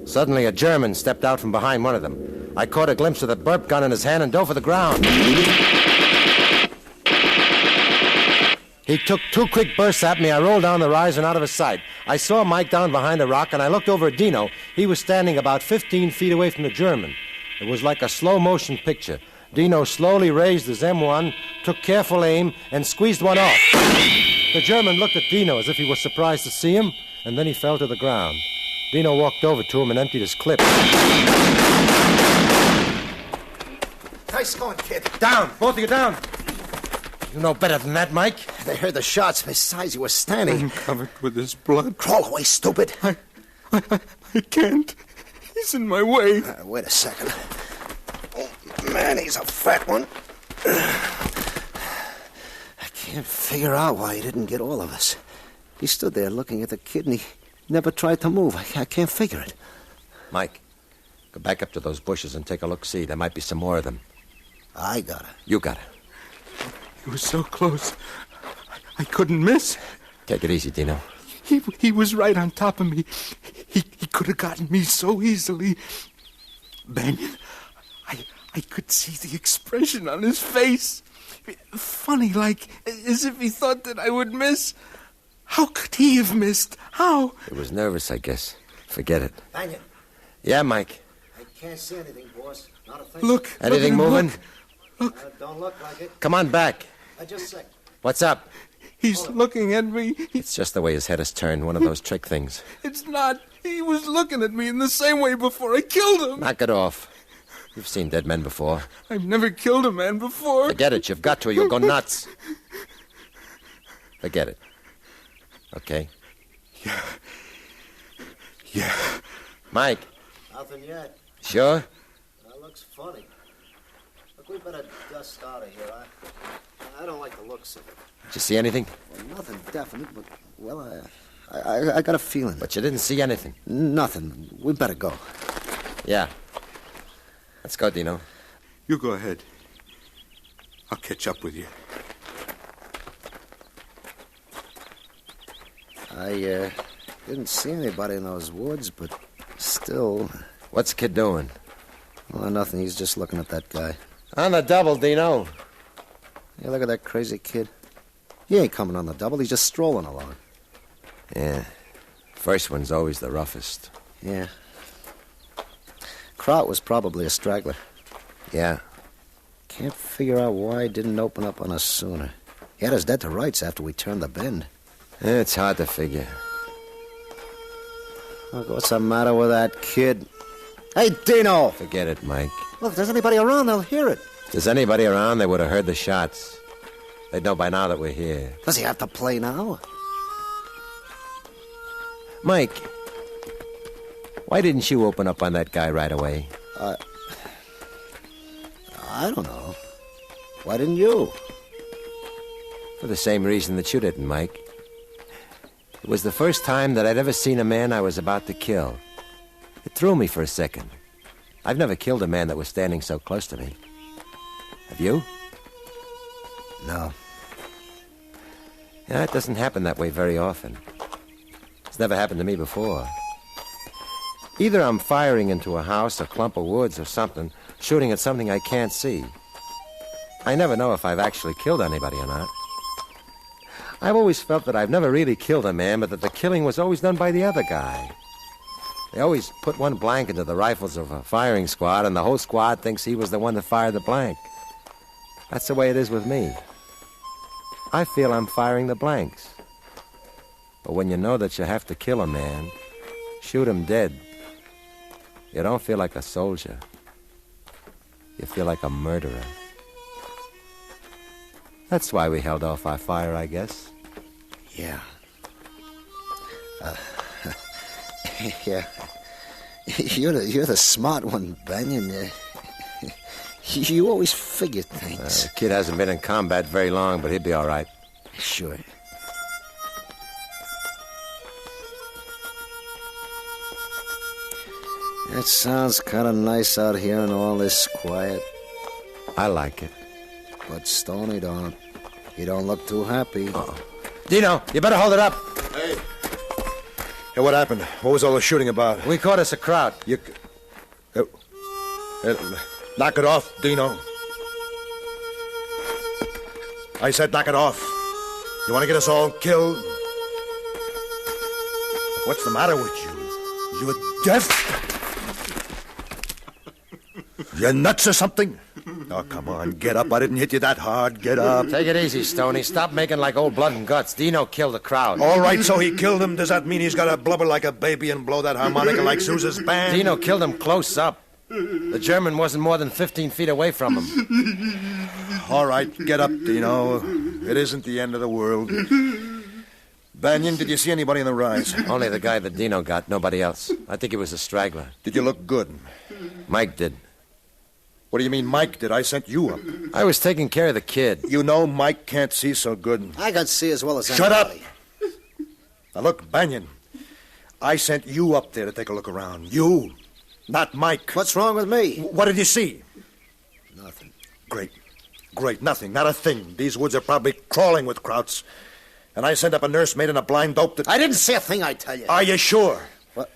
Suddenly, a German stepped out from behind one of them. I caught a glimpse of the burp gun in his hand and dove for the ground. He took 2 quick bursts at me. I rolled down the rise and out of his sight. I saw Mike down behind the rock, and I looked over at Dino. He was standing about 15 feet away from the German. It was like a slow-motion picture. Dino slowly raised his M1, took careful aim, and squeezed one off. The German looked at Dino as if he was surprised to see him, and then he fell to the ground. Dino walked over to him and emptied his clip. Nice going, kid. Down! Both of you down! You know better than that, Mike. They heard the shots. Besides, he was standing. I'm covered with his blood. Crawl away, stupid. I can't. He's in my way. Wait a second. Oh, man, he's a fat one. I can't figure out why he didn't get all of us. He stood there looking at the kid, and he never tried to move. I can't figure it. Mike, go back up to those bushes and take a look-see. There might be some more of them. I got it. You got it. He was so close. I couldn't miss. Take it easy, Dino. He was right on top of me. He could have gotten me so easily. Banyan, I could see the expression on his face. Funny, like as if he thought that I would miss. How could he have missed? How? He was nervous, I guess. Forget it. Banyan. Yeah, Mike. I can't see anything, boss. Not a thing. Look. Anything moving? Look. Don't look like it. Come on back. Just a sec. What's up? He's looking at me. It's just the way his head is turned, one of those trick things. It's not. He was looking at me in the same way before I killed him. Knock it off. You've seen dead men before. I've never killed a man before. Forget it. You've got to. You'll go nuts. Forget it. Okay? Yeah. Mike. Nothing yet. Sure? That looks funny. Look, we better dust out of here. I don't like the looks of it. Did you see anything? Well, nothing definite, but, well, I got a feeling. But you didn't see anything? Nothing. We better go. Yeah. Let's go, Dino. You go ahead. I'll catch up with you. I didn't see anybody in those woods, but still... What's the kid doing? Well, nothing. He's just looking at that guy. On the double, Dino. Hey, look at that crazy kid. He ain't coming on the double. He's just strolling along. Yeah. First one's always the roughest. Yeah. Kraut was probably a straggler. Yeah. Can't figure out why he didn't open up on us sooner. He had us dead to rights after we turned the bend. It's hard to figure. Look, what's the matter with that kid? Hey, Dino! Forget it, Mike. Look, if there's anybody around, they'll hear it. If there's anybody around, they would have heard the shots. They'd know by now that we're here. Does he have to play now? Mike, why didn't you open up on that guy right away? I don't know. Why didn't you? For the same reason that you didn't, Mike. It was the first time that I'd ever seen a man I was about to kill. It threw me for a second. I've never killed a man that was standing so close to me. Have you? No. Yeah, it doesn't happen that way very often. It's never happened to me before. Either I'm firing into a house, a clump of woods, or something, shooting at something I can't see. I never know if I've actually killed anybody or not. I've always felt that I've never really killed a man, but that the killing was always done by the other guy. They always put one blank into the rifles of a firing squad, and the whole squad thinks he was the one that fired the blank. That's the way it is with me. I feel I'm firing the blanks. But when you know that you have to kill a man, shoot him dead, you don't feel like a soldier. You feel like a murderer. That's why we held off our fire, I guess. Yeah. Yeah. You're the smart one, Banyan. You always figure things. The kid hasn't been in combat very long, but he'll be all right. Sure. It sounds kind of nice out here in all this quiet. I like it. But Stoney don't. He don't look too happy. Uh-oh. Dino, you better hold it up. Hey. Hey, what happened? What was all the shooting about? We caught us a crowd. You... knock it off, Dino. I said knock it off. You want to get us all killed? What's the matter with you? You're deaf? You nuts or something? Oh, come on, get up. I didn't hit you that hard. Get up. Take it easy, Stoney. Stop making like old blood and guts. Dino killed the crowd. All right, so he killed him. Does that mean he's got to blubber like a baby and blow that harmonica like Sousa's band? Dino killed him close up. The German wasn't more than 15 feet away from him. All right, get up, Dino. It isn't the end of the world. Banyan, did you see anybody in the rise? Only the guy that Dino got, nobody else. I think he was a straggler. Did you look good? Mike did. What do you mean Mike did? I sent you up. I was taking care of the kid. You know Mike can't see so good. I can see as well as anybody. Shut up! Now look, Banyan, I sent you up there to take a look around. You, not Mike. What's wrong with me? What did you see? Nothing. Great, nothing, not a thing. These woods are probably crawling with krauts. And I sent up a nursemaid and a blind dope that... I didn't see a thing, I tell you. Are you sure? What?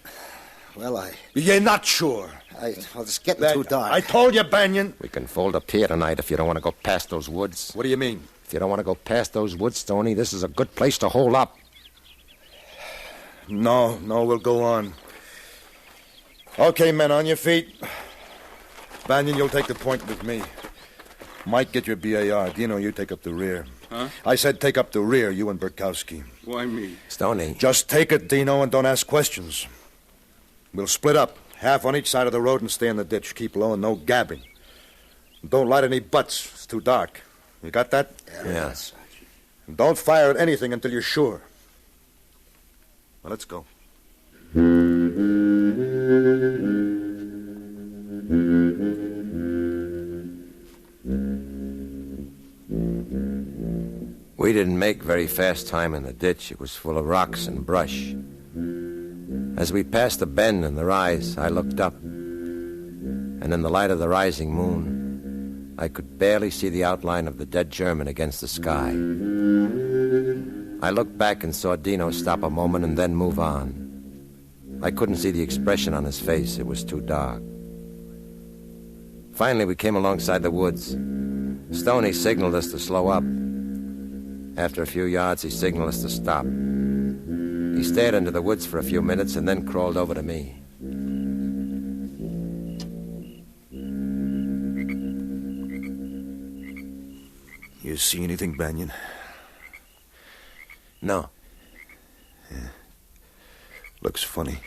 Well, You're not sure. Well, it's getting too dark. I told you, Banyan. We can fold up here tonight if you don't want to go past those woods. What do you mean? If you don't want to go past those woods, Stoney, this is a good place to hold up. No, we'll go on. Okay, men, on your feet. Banyan, you'll take the point with me. Mike, get your BAR. Dino, you take up the rear. Huh? I said take up the rear, you and Burkowski. Why me? Stoney. Just take it, Dino, and don't ask questions. We'll split up. Half on each side of the road and stay in the ditch. Keep low and no gabbing. Don't light any butts. It's too dark. You got that? Yeah. And don't fire at anything until you're sure. Well, let's go. We didn't make very fast time in the ditch. It was full of rocks and brush. As we passed the bend and the rise, I looked up. And in the light of the rising moon, I could barely see the outline of the dead German against the sky. I looked back and saw Dino stop a moment and then move on. I couldn't see the expression on his face. It was too dark. Finally, we came alongside the woods. Stoney signaled us to slow up. After a few yards, he signaled us to stop. He stared into the woods for a few minutes and then crawled over to me. You see anything, Banyan? No. Yeah. Looks funny.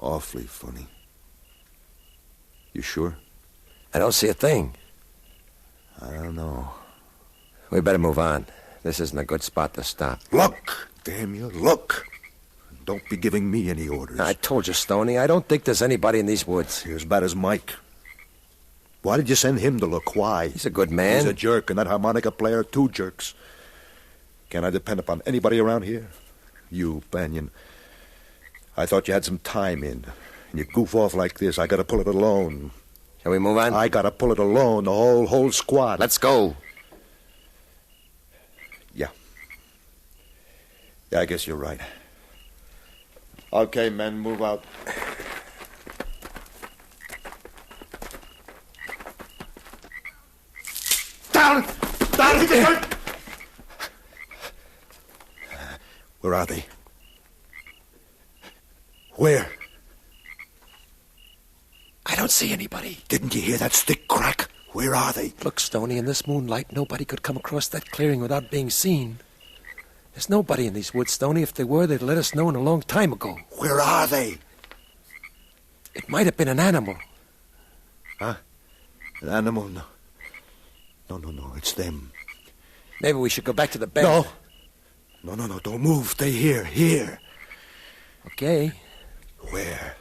Awfully funny. You sure? I don't see a thing. I don't know. We better move on. This isn't a good spot to stop. Look! Damn you, look! Don't be giving me any orders. I told you, Stoney, I don't think there's anybody in these woods. You're as bad as Mike. Why did you send him to look? Why? He's a good man. He's a jerk, and that harmonica player, 2 jerks. Can I depend upon anybody around here? You, Banyan. I thought you had some time in. And you goof off like this, I gotta pull it alone. Shall we move on? I gotta pull it alone, the whole squad. Let's go. Yeah, I guess you're right. Okay, men, move out. Where are they? Where? I don't see anybody. Didn't you hear that stick crack? Where are they? Look, Stoney, in this moonlight, nobody could come across that clearing without being seen. There's nobody in these woods, Stoney. If they were, they'd let us know in a long time ago. Where are they? It might have been an animal. Huh? An animal? No. No, it's them. Maybe we should go back to the bed. No, don't move. Stay here, here. Okay. Where?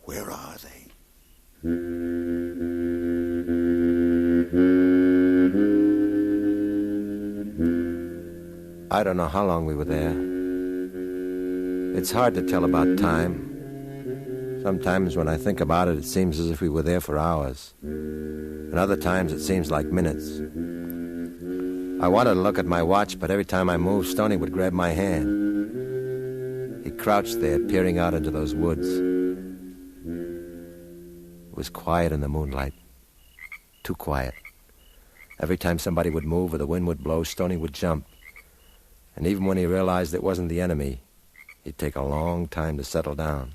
Where are they? I don't know how long we were there. It's hard to tell about time. Sometimes when I think about it, it seems as if we were there for hours. And other times it seems like minutes. I wanted to look at my watch, but every time I moved, Stoney would grab my hand. He crouched there, peering out into those woods. It was quiet in the moonlight. Too quiet. Every time somebody would move or the wind would blow, Stoney would jump. And even when he realized it wasn't the enemy, he'd take a long time to settle down.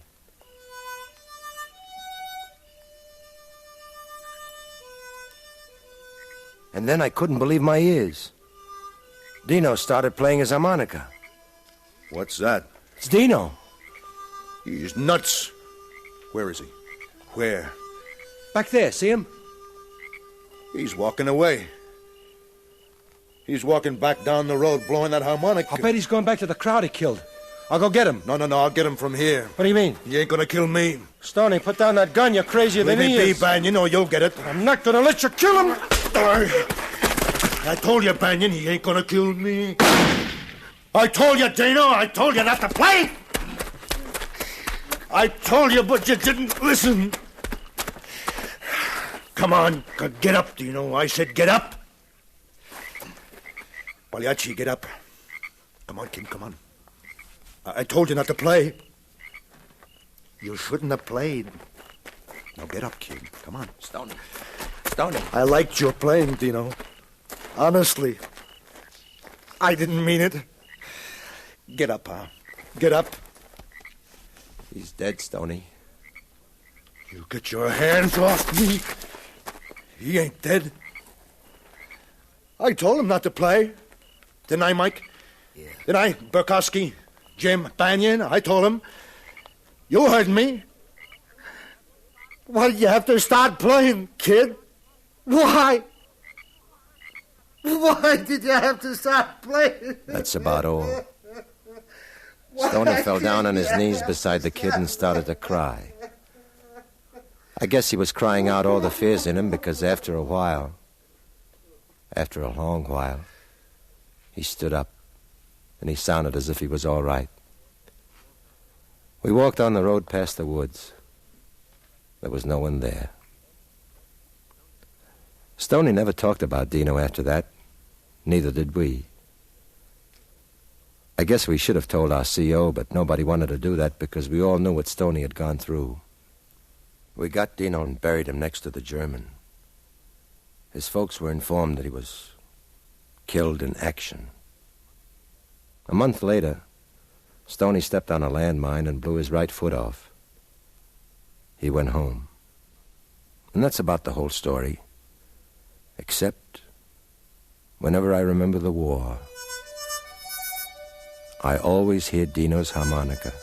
And then I couldn't believe my ears. Dino started playing his harmonica. What's that? It's Dino. He's nuts. Where is he? Where? Back there, see him? He's walking away. He's walking back down the road, blowing that harmonica. I'll bet he's going back to the crowd he killed. I'll go get him. No, I'll get him from here. What do you mean? He ain't gonna kill me. Stoney, put down that gun. You're crazier than he Leave me is. be, Banyan. You know you'll get it. I'm not gonna let you kill him. I told you, Banyan, he ain't gonna kill me. I told you, Dino. I told you not to play. I told you, but you didn't listen. Come on, get up, Dino. I said get up. Pagliacci, get up. Come on, kid, come on. I told you not to play. You shouldn't have played. Now get up, kid. Come on. Stoney. I liked your playing, Dino. Honestly. I didn't mean it. Get up, huh? Get up. He's dead, Stoney. You get your hands off me. He ain't dead. I told him not to play. Didn't I, Mike? Yeah. Didn't I, Burkowski, Jim, Banyan? I told him. You heard me. Why did you have to start playing, kid? Why? Why did you have to start playing? That's about all. Stoney fell down on his knees beside the kid and started to cry. I guess he was crying out all the fears in him because after a long while, he stood up and he sounded as if he was all right. We walked on the road past the woods. There was no one there. Stoney never talked about Dino after that. Neither did we. I guess we should have told our CO, but nobody wanted to do that because we all knew what Stoney had gone through. We got Dino and buried him next to the German. His folks were informed that he was killed in action. A month later, Stoney stepped on a landmine and blew his right foot off. He went home. And that's about the whole story. Except whenever I remember the war, I always hear Dino's harmonica.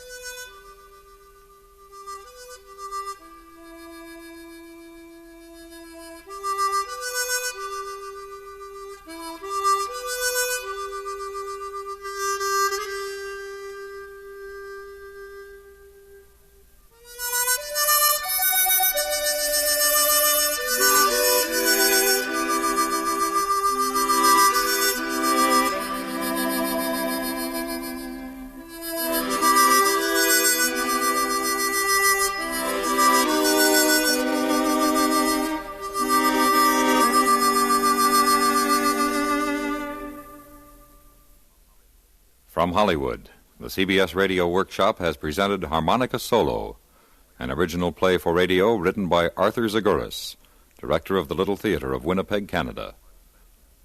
From Hollywood, the CBS Radio Workshop has presented Harmonica Solo, an original play for radio written by Arthur Zagoras, director of the Little Theatre of Winnipeg, Canada.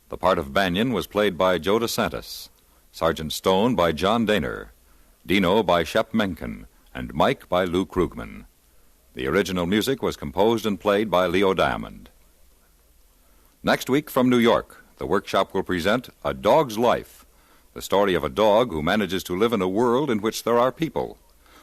The part of Banyan was played by Joe DeSantis, Sergeant Stone by John Daner, Dino by Shep Menken, and Mike by Lou Krugman. The original music was composed and played by Leo Diamond. Next week from New York, the workshop will present A Dog's Life, the story of a dog who manages to live in a world in which there are people.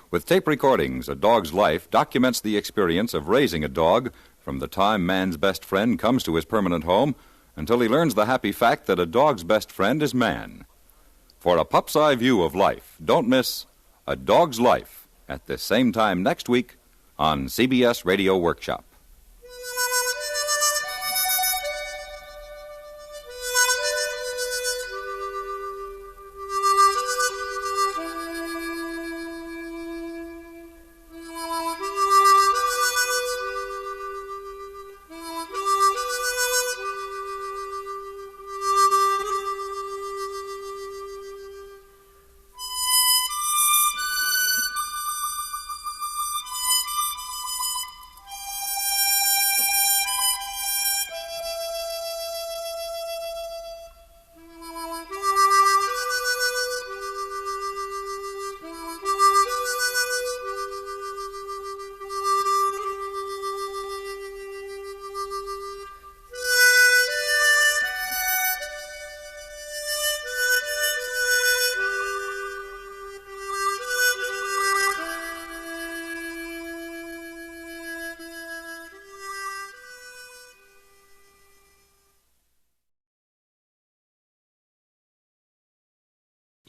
With tape recordings, A Dog's Life documents the experience of raising a dog from the time man's best friend comes to his permanent home until he learns the happy fact that a dog's best friend is man. For a pup's eye view of life, don't miss A Dog's Life at this same time next week on CBS Radio Workshop.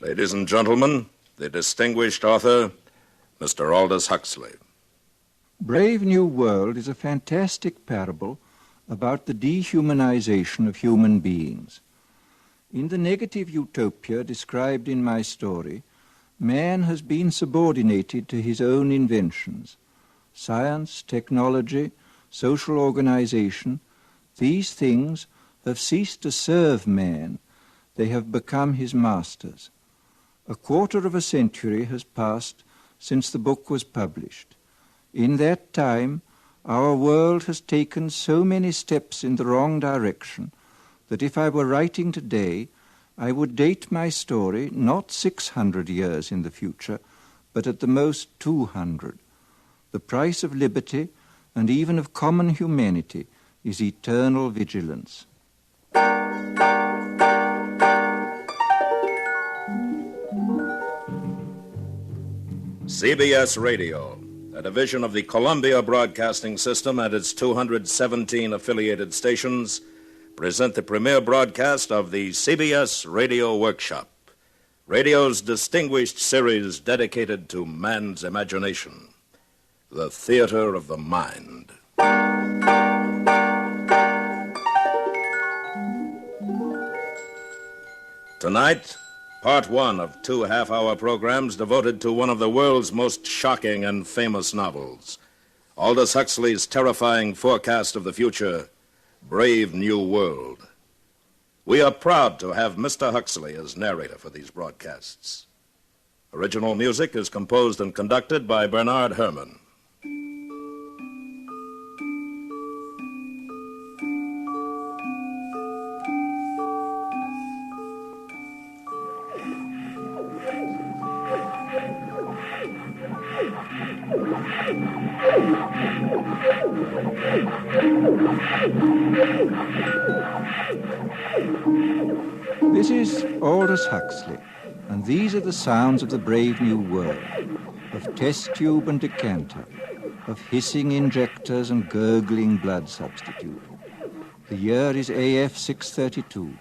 Ladies and gentlemen, the distinguished author, Mr. Aldous Huxley. Brave New World is a fantastic parable about the dehumanization of human beings. In the negative utopia described in my story, man has been subordinated to his own inventions. Science, technology, social organization, these things have ceased to serve man. They have become his masters. A quarter of a century has passed since the book was published. In that time, our world has taken so many steps in the wrong direction that if I were writing today, I would date my story not 600 years in the future, but at the most 200. The price of liberty and even of common humanity is eternal vigilance. CBS Radio, a division of the Columbia Broadcasting System and its 217 affiliated stations, present the premiere broadcast of the CBS Radio Workshop, radio's distinguished series dedicated to man's imagination, the theater of the mind. Tonight, Part 1 of 2 half-hour programs devoted to one of the world's most shocking and famous novels, Aldous Huxley's terrifying forecast of the future, Brave New World. We are proud to have Mr. Huxley as narrator for these broadcasts. Original music is composed and conducted by Bernard Herrmann. This is Aldous Huxley, and these are the sounds of the brave new world, of test tube and decanter, of hissing injectors and gurgling blood substitute. The year is AF 632,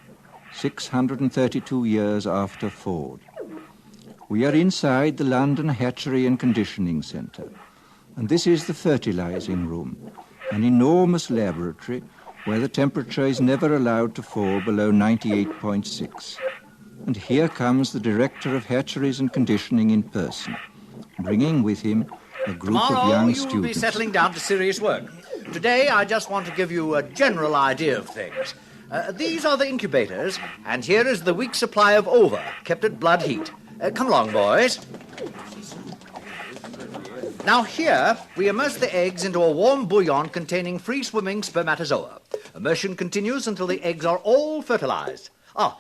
632 years after Ford. We are inside the London Hatchery and Conditioning Centre, and this is the fertilizing room, an enormous laboratory where the temperature is never allowed to fall below 98.6. And here comes the director of hatcheries and conditioning in person, bringing with him a group of young students. Tomorrow you'll be settling down to serious work. Today I just want to give you a general idea of things. These are the incubators, and here is the week's supply of ova, kept at blood heat. Come along, boys. Now here, we immerse the eggs into a warm bouillon containing free-swimming spermatozoa. Immersion continues until the eggs are all fertilized.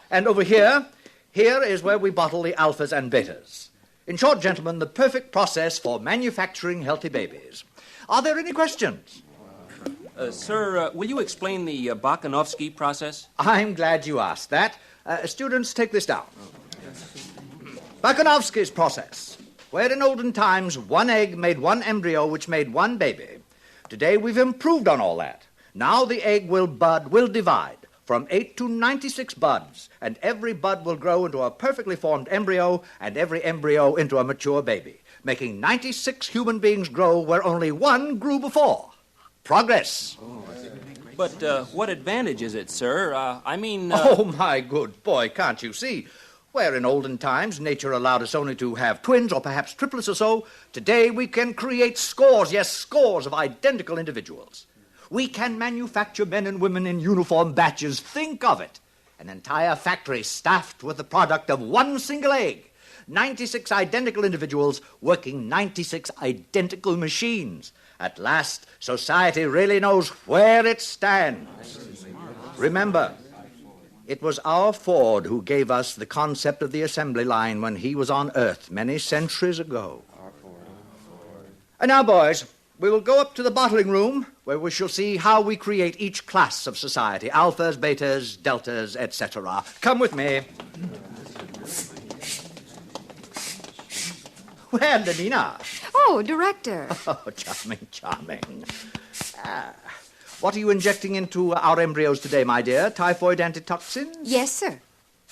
And over here is where we bottle the alphas and betas. In short, gentlemen, the perfect process for manufacturing healthy babies. Are there any questions? Sir, will you explain the Bakanovsky process? I'm glad you asked that. Students, take this down. Bakanovsky's process, where in olden times one egg made one embryo which made one baby. Today we've improved on all that. Now the egg will divide from 8 to 96 buds, and every bud will grow into a perfectly formed embryo, and every embryo into a mature baby, making 96 human beings grow where only one grew before. Progress. But what advantage is it, sir? Oh, my good boy, can't you see? Where in olden times nature allowed us only to have twins or perhaps triplets or so, today we can create scores of identical individuals. We can manufacture men and women in uniform batches. Think of it. An entire factory staffed with the product of one single egg. 96 identical individuals working 96 identical machines. At last, society really knows where it stands. Remember, it was our Ford who gave us the concept of the assembly line when he was on Earth many centuries ago. And now, boys, we will go up to the bottling room where we shall see how we create each class of society, alphas, betas, deltas, etc. Come with me. Well, Lenina. Oh, Director. Oh, charming. What are you injecting into our embryos today, my dear? Typhoid antitoxins? Yes, sir.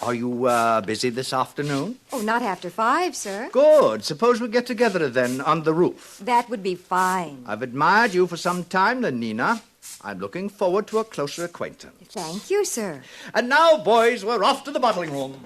Are you busy this afternoon? Oh, not after 5, sir. Good. Suppose we get together then on the roof. That would be fine. I've admired you for some time, Lenina. I'm looking forward to a closer acquaintance. Thank you, sir. And now, boys, we're off to the bottling room.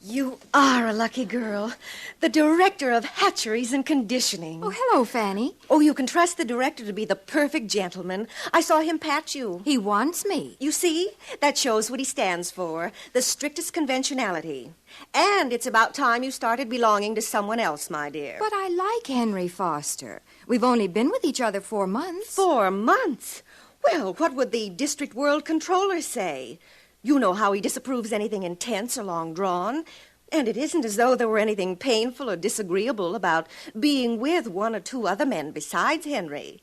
You are a lucky girl. The director of hatcheries and conditioning. Oh, hello, Fanny. Oh, you can trust the director to be the perfect gentleman. I saw him pat you. He wants me. You see? That shows what he stands for. The strictest conventionality. And it's about time you started belonging to someone else, my dear. But I like Henry Foster. We've only been with each other 4 months. 4 months? Well, what would the district world controller say? You know how he disapproves anything intense or long-drawn. And it isn't as though there were anything painful or disagreeable about being with 1 or 2 other men besides Henry.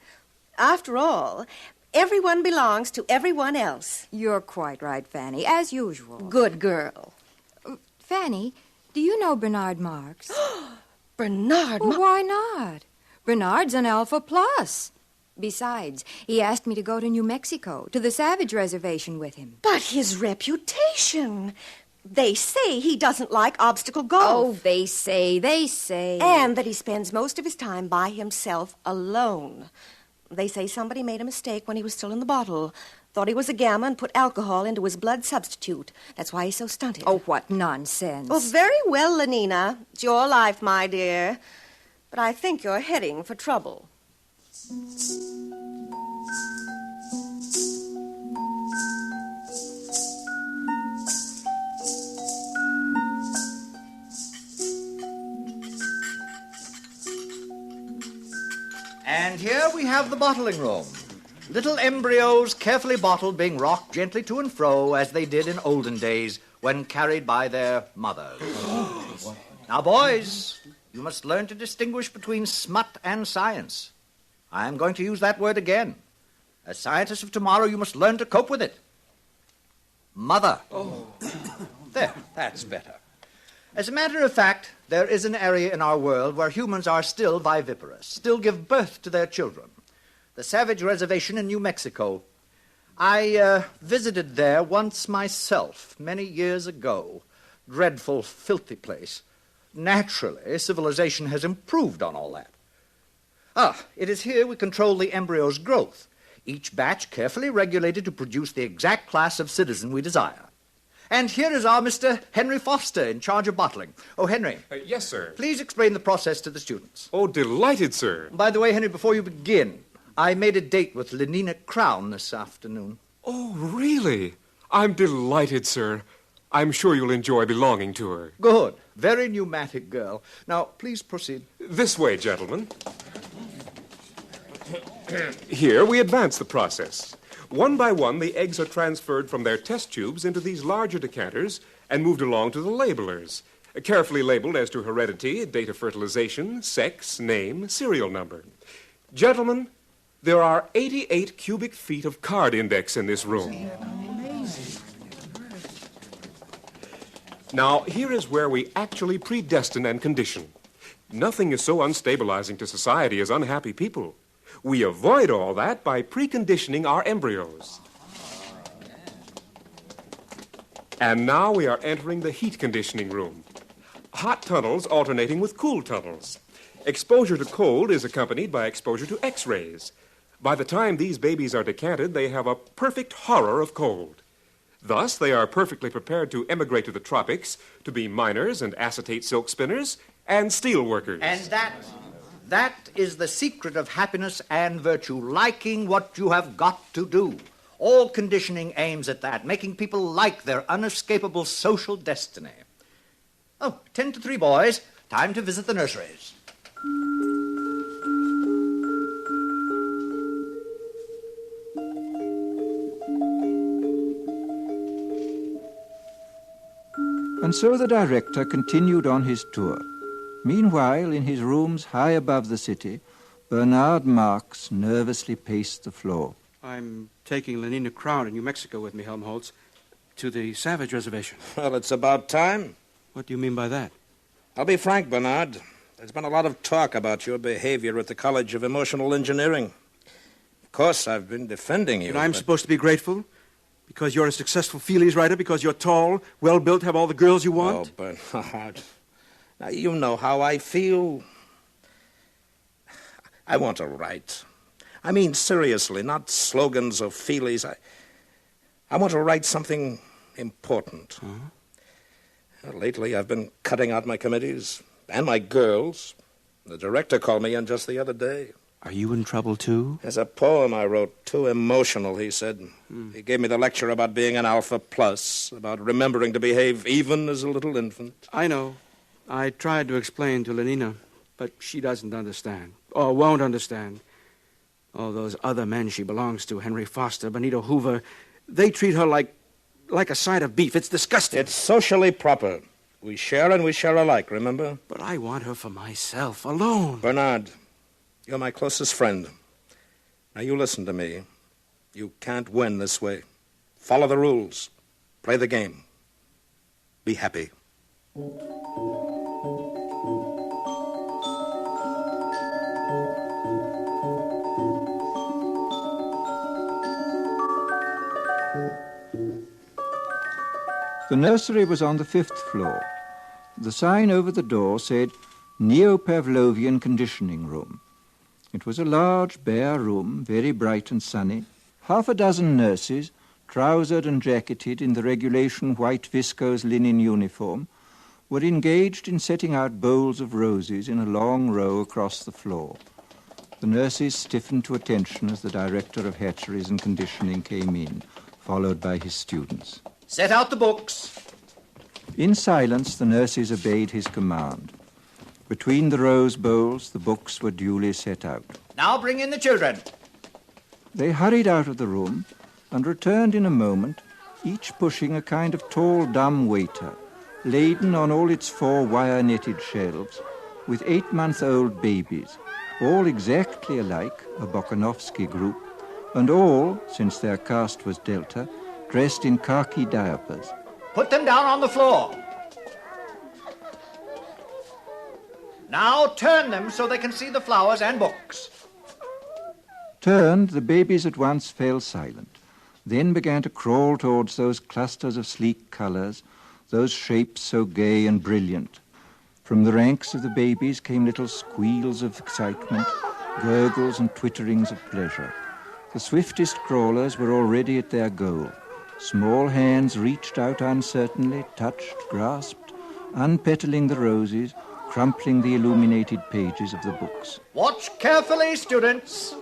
After all, everyone belongs to everyone else. You're quite right, Fanny, as usual. Good girl. Fanny, do you know Bernard Marx? Bernard Marx? Why not? Bernard's an Alpha Plus. Besides, he asked me to go to New Mexico, to the Savage Reservation with him. But his reputation... They say he doesn't like obstacle golf. Oh, they say. And that he spends most of his time by himself alone. They say somebody made a mistake when he was still in the bottle. Thought he was a gamma and put alcohol into his blood substitute. That's why he's so stunted. Oh, what nonsense. Oh, very well, Lenina. It's your life, my dear. But I think you're heading for trouble. And here we have the bottling room. Little embryos carefully bottled being rocked gently to and fro as they did in olden days when carried by their mothers. Now, boys, you must learn to distinguish between smut and science. I am going to use that word again. As scientists of tomorrow, you must learn to cope with it. Mother. Oh. There, that's better. As a matter of fact, there is an area in our world where humans are still viviparous, still give birth to their children. The Savage Reservation in New Mexico. I visited there once myself, many years ago. Dreadful, filthy place. Naturally, civilization has improved on all that. It is here we control the embryo's growth, each batch carefully regulated to produce the exact class of citizen we desire. And here is our Mr. Henry Foster in charge of bottling. Oh, Henry. Yes, sir. Please explain the process to the students. Oh, delighted, sir. By the way, Henry, before you begin, I made a date with Lenina Crown this afternoon. Oh, really? I'm delighted, sir. I'm sure you'll enjoy belonging to her. Good. Very pneumatic girl. Now, please proceed. This way, gentlemen. Here, we advance the process. One by one, the eggs are transferred from their test tubes into these larger decanters and moved along to the labelers, carefully labeled as to heredity, date of fertilization, sex, name, serial number. Gentlemen, there are 88 cubic feet of card index in this room. Now, here is where we actually predestine and condition. Nothing is so unstabilizing to society as unhappy people. We avoid all that by preconditioning our embryos. And now we are entering the heat conditioning room. Hot tunnels alternating with cool tunnels. Exposure to cold is accompanied by exposure to X-rays. By the time these babies are decanted, they have a perfect horror of cold. Thus, they are perfectly prepared to emigrate to the tropics, to be miners and acetate silk spinners and steel workers. And that is the secret of happiness and virtue, liking what you have got to do. All conditioning aims at that, making people like their unescapable social destiny. Oh, 10 to 3, boys. Time to visit the nurseries. And so the director continued on his tour. Meanwhile, in his rooms high above the city, Bernard Marx nervously paced the floor. I'm taking Lenina Crown in New Mexico with me, Helmholtz, to the Savage Reservation. Well, it's about time. What do you mean by that? I'll be frank, Bernard. There's been a lot of talk about your behavior at the College of Emotional Engineering. Of course, I've been defending you. And I'm supposed to be grateful? Because you're a successful feelies writer? Because you're tall, well-built, have all the girls you want? Oh, Bernard. Now, you know how I feel. I want to write. I mean, seriously, not slogans or feelies. I want to write something important. Lately, I've been cutting out my committees and my girls. The director called me in just the other day. Are you in trouble, too? There's a poem I wrote, too emotional, he said. He gave me the lecture about being an alpha plus, about remembering to behave even as a little infant. I know. I tried to explain to Lenina, but she doesn't understand, or won't understand. All those other men she belongs to, Henry Foster, Benito Hoover, they treat her like a side of beef. It's disgusting. It's socially proper. We share and we share alike, remember? But I want her for myself, alone. Bernard, you're my closest friend. Now, you listen to me. You can't win this way. Follow the rules. Play the game. Be happy. The nursery was on the 5th floor. The sign over the door said, Neo-Pavlovian Conditioning Room. It was a large, bare room, very bright and sunny. Half a dozen nurses, trousered and jacketed in the regulation white viscose linen uniform, were engaged in setting out bowls of roses in a long row across the floor. The nurses stiffened to attention as the director of hatcheries and conditioning came in, followed by his students. Set out the books. In silence, the nurses obeyed his command. Between the rose bowls, the books were duly set out. Now bring in the children. They hurried out of the room and returned in a moment, each pushing a kind of tall, dumb waiter, laden on all its 4 wire-netted shelves with 8-month-old babies, all exactly alike, a Bokanovsky group, and all, since their caste was Delta, dressed in khaki diapers. Put them down on the floor. Now turn them so they can see the flowers and books. Turned, the babies at once fell silent, then began to crawl towards those clusters of sleek colors, those shapes so gay and brilliant. From the ranks of the babies came little squeals of excitement, gurgles and twitterings of pleasure. The swiftest crawlers were already at their goal. Small hands reached out uncertainly, touched, grasped, unpetaling the roses, crumpling the illuminated pages of the books. Watch carefully, students.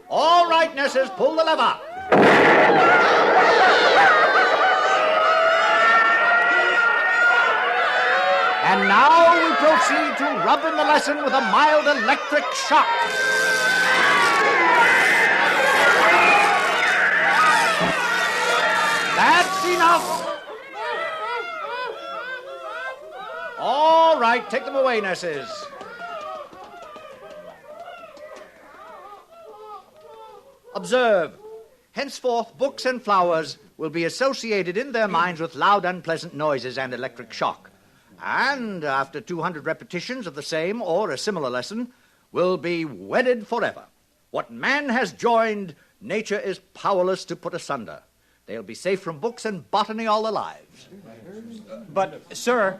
All right, nurses, pull the lever. And now we proceed to rub in the lesson with a mild electric shock. That's enough. All right, take them away, nurses. Observe. Henceforth, books and flowers will be associated in their minds with loud, unpleasant noises and electric shock. And after 200 repetitions of the same or a similar lesson, will be wedded forever. What man has joined, nature is powerless to put asunder. They'll be safe from books and botany all their lives. But, sir,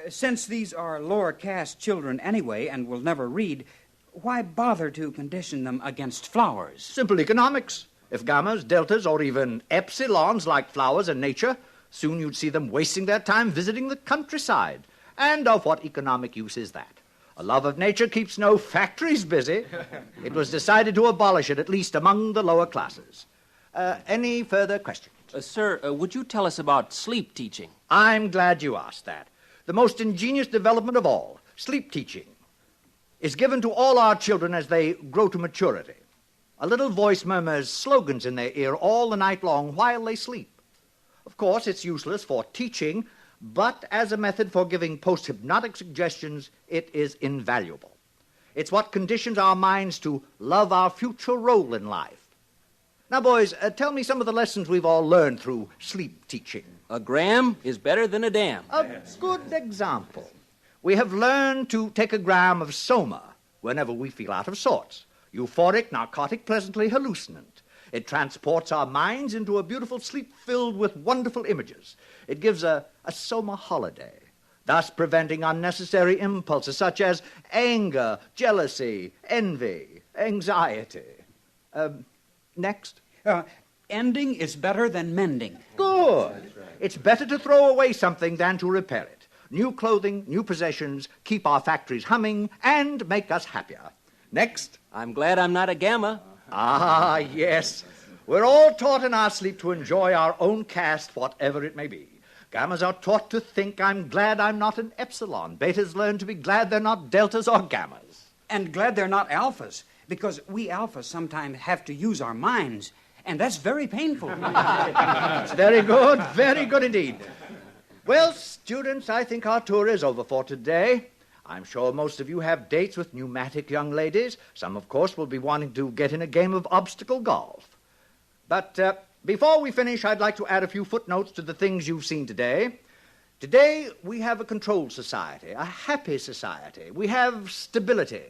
since these are lower caste children anyway and will never read, why bother to condition them against flowers? Simple economics. If gammas, deltas, or even epsilons like flowers and nature, soon you'd see them wasting their time visiting the countryside. And of what economic use is that? A love of nature keeps no factories busy. It was decided to abolish it, at least among the lower classes. Any further questions? Sir, would you tell us about sleep teaching? I'm glad you asked that. The most ingenious development of all, sleep teaching, is given to all our children as they grow to maturity. A little voice murmurs slogans in their ear all the night long while they sleep. Of course, it's useless for teaching, but as a method for giving post-hypnotic suggestions, it is invaluable. It's what conditions our minds to love our future role in life. Now, boys, tell me some of the lessons we've all learned through sleep teaching. A gram is better than a dam. A good example. We have learned to take a gram of soma whenever we feel out of sorts. Euphoric, narcotic, pleasantly hallucinant. It transports our minds into a beautiful sleep filled with wonderful images. It gives a soma holiday, thus preventing unnecessary impulses such as anger, jealousy, envy, anxiety. Next. Ending is better than mending. Good. It's better to throw away something than to repair it. New clothing, new possessions keep our factories humming and make us happier. Next. I'm glad I'm not a gamma. Ah, yes. We're all taught in our sleep to enjoy our own caste, whatever it may be. Gammas are taught to think, I'm glad I'm not an epsilon. Betas learn to be glad they're not deltas or gammas. And glad they're not alphas, because we alphas sometimes have to use our minds, and that's very painful. Very good indeed. Well, students, I think our tour is over for today. I'm sure most of you have dates with pneumatic young ladies. Some, of course, will be wanting to get in a game of obstacle golf. But before we finish, I'd like to add a few footnotes to the things you've seen today. Today, we have a controlled society, a happy society. We have stability.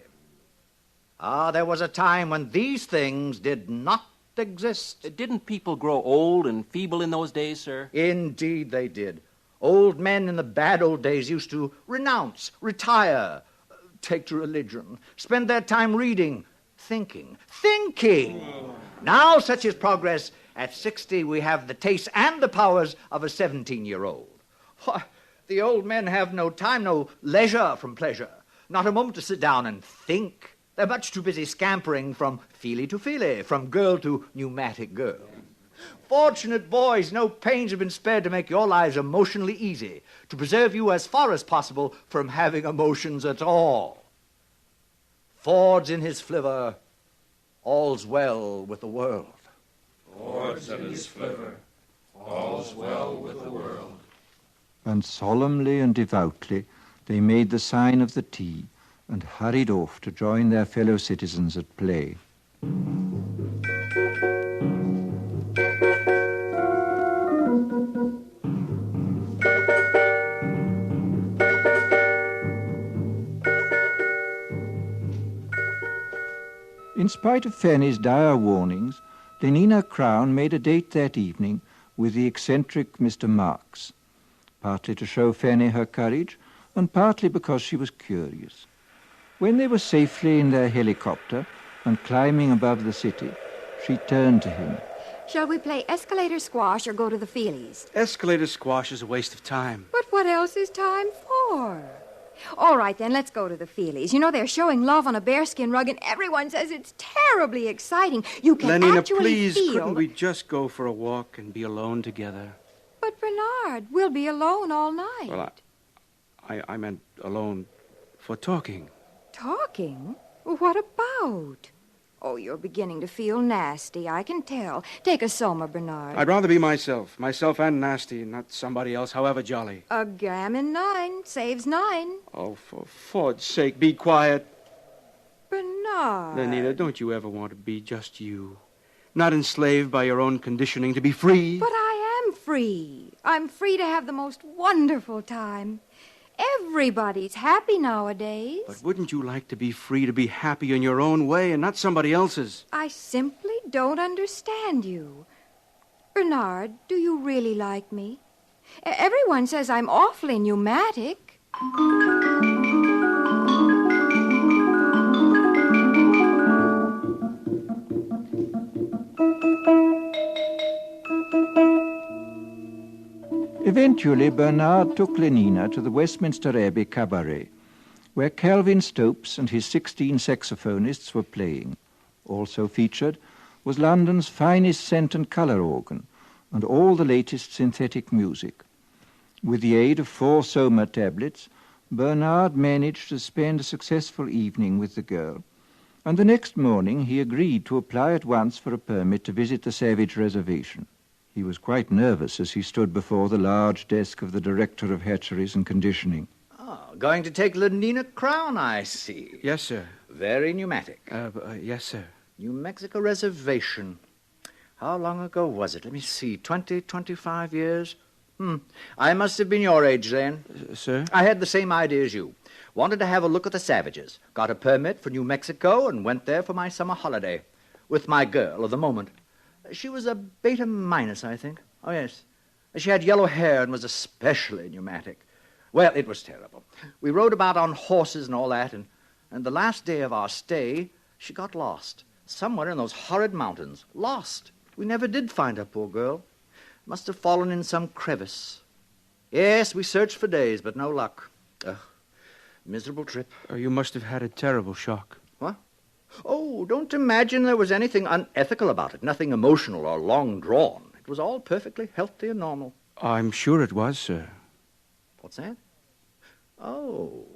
There was a time when these things did not exist. Didn't people grow old and feeble in those days, sir? Indeed they did. Old men in the bad old days used to renounce, retire, take to religion, spend their time reading, thinking. Now, such is progress. At 60, we have the tastes and the powers of a 17-year-old. The old men have no time, no leisure from pleasure, not a moment to sit down and think. They're much too busy scampering from feely to feely, from girl to pneumatic girl. Fortunate boys, no pains have been spared to make your lives emotionally easy, to preserve you as far as possible from having emotions at all. Ford's in his flivver, all's well with the world. Ford's in his flivver, all's well with the world. And solemnly and devoutly they made the sign of the T and hurried off to join their fellow citizens at play. In spite of Fanny's dire warnings, Lenina Crown made a date that evening with the eccentric Mr. Marks, partly to show Fanny her courage, and partly because she was curious. When they were safely in their helicopter and climbing above the city, she turned to him. Shall we play escalator squash or go to the Feelies? Escalator squash is a waste of time. But what else is time for? All right, then, let's go to the Feelies. You know, they're showing love on a bearskin rug, and everyone says it's terribly exciting. You can Lenina, actually please, feel... couldn't we just go for a walk and be alone together? But, Bernard, we'll be alone all night. Well, I meant alone for talking. Talking? What about? Oh, you're beginning to feel nasty, I can tell. Take a soma, Bernard. I'd rather be myself and nasty, not somebody else, however jolly. A gammon 9 saves 9. Oh, for Ford's sake, be quiet. Bernard. Lenina, don't you ever want to be just you? Not enslaved by your own conditioning, to be free? But I am free. I'm free to have the most wonderful time. Everybody's happy nowadays. But wouldn't you like to be free to be happy in your own way and not somebody else's? I simply don't understand you. Bernard, do you really like me? Everyone says I'm awfully pneumatic. Eventually, Bernard took Lenina to the Westminster Abbey Cabaret, where Calvin Stopes and his 16 saxophonists were playing. Also featured was London's finest scent and colour organ, and all the latest synthetic music. With the aid of 4 soma tablets, Bernard managed to spend a successful evening with the girl, and the next morning he agreed to apply at once for a permit to visit the Savage Reservation. He was quite nervous as he stood before the large desk of the Director of Hatcheries and Conditioning. Oh, going to take Lenina Crown, I see. Yes, sir. Very pneumatic. Yes, sir. New Mexico Reservation. How long ago was it? Let me see. 25 years? I must have been your age then. Sir? I had the same idea as you. Wanted to have a look at the Savages. Got a permit for New Mexico and went there for my summer holiday. With my girl of the moment. She was a beta minus, I think. Oh, yes. She had yellow hair and was especially pneumatic. Well, it was terrible. We rode about on horses and all that, and the last day of our stay, she got lost. Somewhere in those horrid mountains. Lost. We never did find her, poor girl. Must have fallen in some crevice. Yes, we searched for days, but no luck. Ugh. Miserable trip. You must have had a terrible shock. What? Oh, don't imagine there was anything unethical about it. Nothing emotional or long drawn. It was all perfectly healthy and normal. I'm sure it was, sir. What's that? Oh.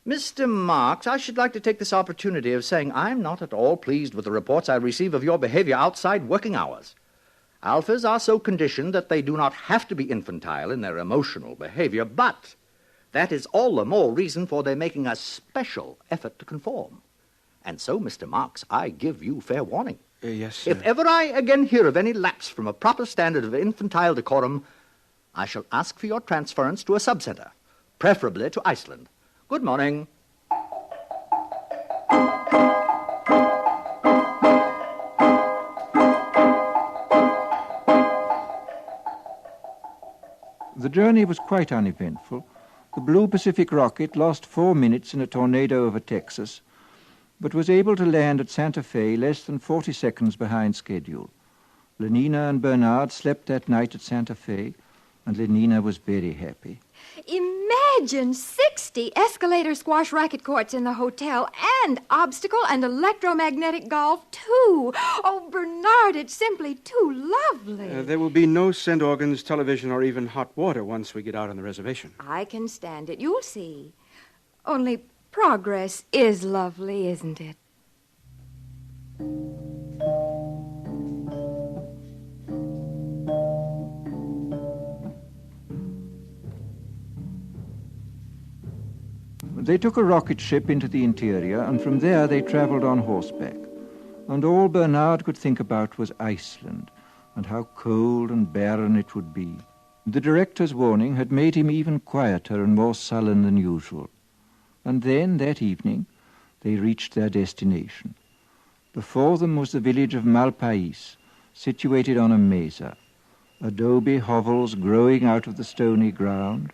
Mr. Marks, I should like to take this opportunity of saying I'm not at all pleased with the reports I receive of your behavior outside working hours. Alphas are so conditioned that they do not have to be infantile in their emotional behavior, but that is all the more reason for their making a special effort to conform. And so, Mr. Marks, I give you fair warning. Yes, sir. If ever I again hear of any lapse from a proper standard of infantile decorum, I shall ask for your transference to a subcenter, preferably to Iceland. Good morning. The journey was quite uneventful. The Blue Pacific rocket lost 4 minutes in a tornado over Texas, but was able to land at Santa Fe less than 40 seconds behind schedule. Lenina and Bernard slept that night at Santa Fe, and Lenina was very happy. Imagine 60 escalator squash racket courts in the hotel, and obstacle and electromagnetic golf, too. Oh, Bernard, it's simply too lovely. There will be no scent organs, television, or even hot water once we get out on the reservation. I can stand it. You'll see. Only progress is lovely, isn't it? They took a rocket ship into the interior, and from there they traveled on horseback. And all Bernard could think about was Iceland, and how cold and barren it would be. The director's warning had made him even quieter and more sullen than usual. And then, that evening, they reached their destination. Before them was the village of Malpais, situated on a mesa. Adobe hovels growing out of the stony ground,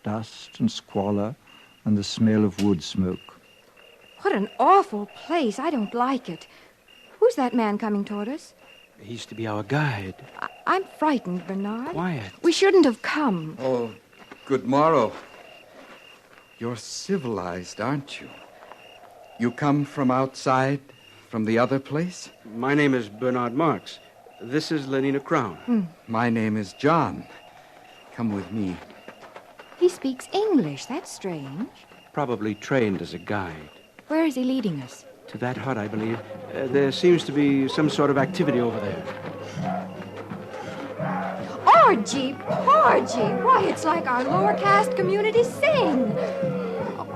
dust and squalor, and the smell of wood smoke. What an awful place. I don't like it. Who's that man coming toward us? He's to be our guide. I'm frightened, Bernard. Quiet. We shouldn't have come. Oh, good morrow. You're civilized, aren't you? You come from outside, from the other place? My name is Bernard Marks. This is Lenina Crown. My name is John. Come with me. He speaks English. That's strange. Probably trained as a guide. Where is he leading us? To that hut, I believe. There seems to be some sort of activity over there. Orgy, porgy. Why, it's like our lower caste community sing.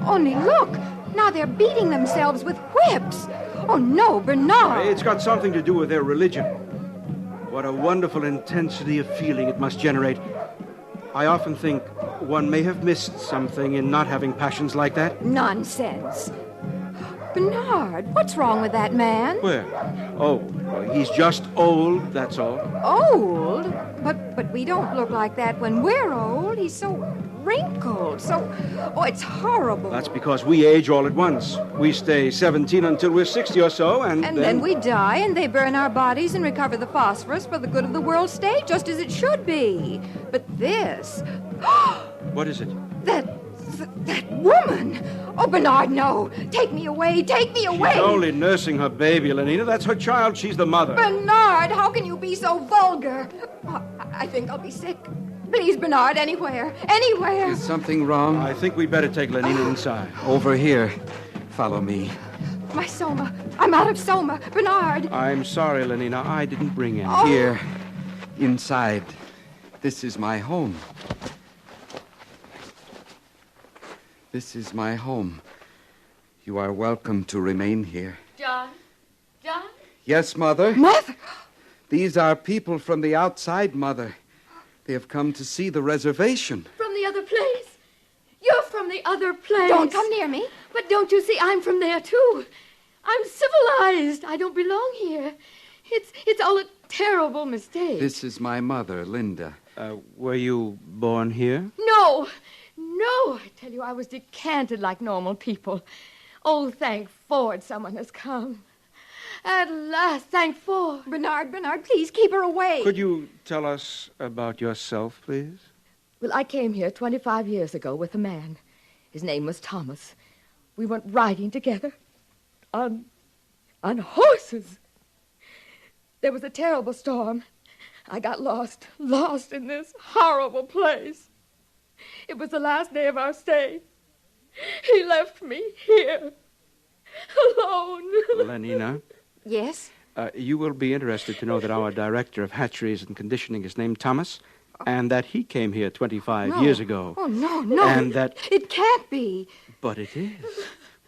Only look. Now they're beating themselves with whips. Oh, no, Bernard. It's got something to do with their religion. What a wonderful intensity of feeling it must generate. I often think one may have missed something in not having passions like that. Nonsense. Bernard, what's wrong with that man? Where? Oh, he's just old, that's all. Old? But we don't look like that when we're old. He's so wrinkled, oh, it's horrible. That's because we age all at once. We stay 17 until we're 60 or so, and then we die, and they burn our bodies and recover the phosphorus for the good of the world state, just as it should be. But this... What is it? That woman! Oh, Bernard, no! Take me away! Take me away! She's only nursing her baby, Lenina. That's her child. She's the mother. Bernard, how can you be so vulgar? Oh, I think I'll be sick. Please, Bernard, anywhere. Anywhere. Is something wrong? I think we'd better take Lenina inside. Over here. Follow me. My soma. I'm out of soma. Bernard. I'm sorry, Lenina. I didn't bring any. Oh. Here. Inside. This is my home. This is my home. You are welcome to remain here. John? John? Yes, Mother? Mother? These are people from the outside, Mother. They have come to see the reservation. From the other place? You're from the other place. Don't come near me. But don't you see, I'm from there, too. I'm civilized. I don't belong here. It's all a terrible mistake. This is my mother, Linda. Were you born here? No, I tell you, I was decanted like normal people. Oh, thank Ford, someone has come. At last, thank Ford. Bernard, please keep her away. Could you tell us about yourself, please? Well, I came here 25 years ago with a man. His name was Thomas. We went riding together on horses. There was a terrible storm. I got lost in this horrible place. It was the last day of our stay. He left me here, alone. Lenina? Yes? You will be interested to know that our director of hatcheries and conditioning is named Thomas, and that he came here 25 years ago. Oh, no. And that... It can't be. But it is.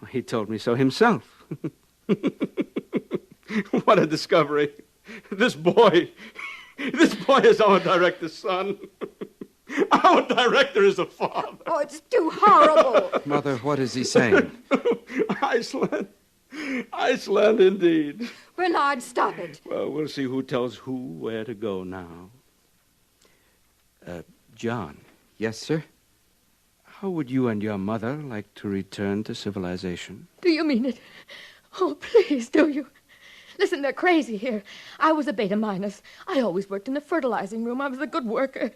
He told me so himself. What a discovery. This boy is our director's son. Our director is a father. Oh, it's too horrible. Mother, what is he saying? Iceland indeed. Bernard, stop it. Well, we'll see who tells who where to go now. John. Yes, sir? How would you and your mother like to return to civilization? Do you mean it? Oh, please, do you? Listen, they're crazy here. I was a beta minus. I always worked in the fertilizing room. I was a good worker.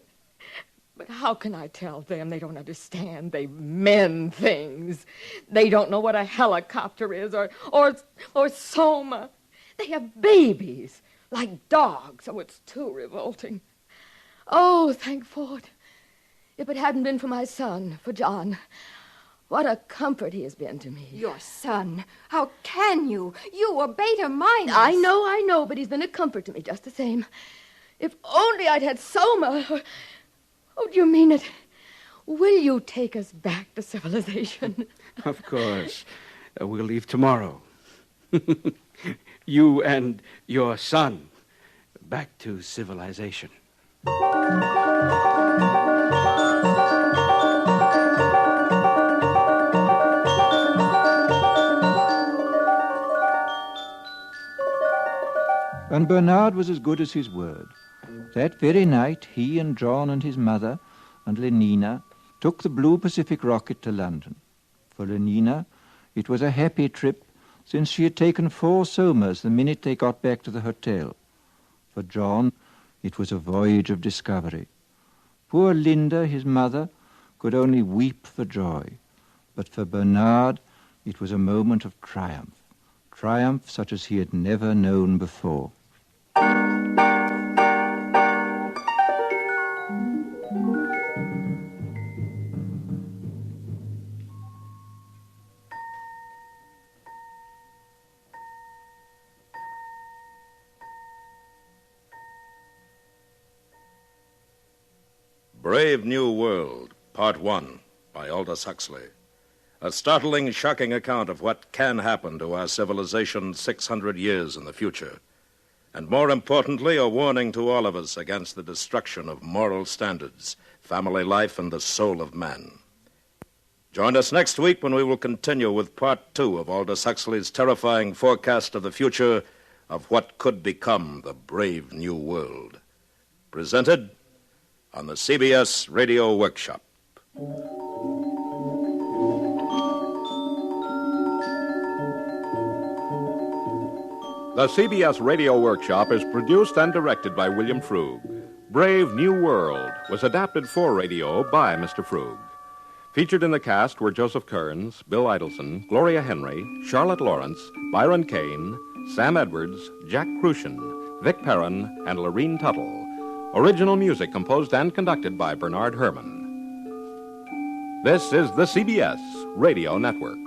But how can I tell them? They don't understand. They mend things. They don't know what a helicopter is or soma. They have babies like dogs. Oh, it's too revolting. Oh, thank Ford. If it hadn't been for my son, for John, what a comfort he has been to me. Your son? How can you? You were beta minus. I know, but he's been a comfort to me just the same. If only I'd had soma. Oh, do you mean it? Will you take us back to civilization? Of course. We'll leave tomorrow. You and your son back to civilization. And Bernard was as good as his word. That very night, he and John and his mother and Lenina took the Blue Pacific rocket to London. For Lenina, it was a happy trip, since she had taken 4 somas the minute they got back to the hotel. For John, it was a voyage of discovery. Poor Linda, his mother, could only weep for joy. But for Bernard, it was a moment of triumph. Triumph such as he had never known before. Brave New World, Part 1, by Aldous Huxley. A startling, shocking account of what can happen to our civilization 600 years in the future. And more importantly, a warning to all of us against the destruction of moral standards, family life, and the soul of man. Join us next week when we will continue with Part 2 of Aldous Huxley's terrifying forecast of the future of what could become the brave new world. Presented on the CBS Radio Workshop. The CBS Radio Workshop is produced and directed by William Frug. Brave New World was adapted for radio by Mr. Frug. Featured in the cast were Joseph Kearns, Bill Idelson, Gloria Henry, Charlotte Lawrence, Byron Kane, Sam Edwards, Jack Crucian, Vic Perrin, and Lorene Tuttle. Original music composed and conducted by Bernard Herrmann. This is the CBS Radio Network.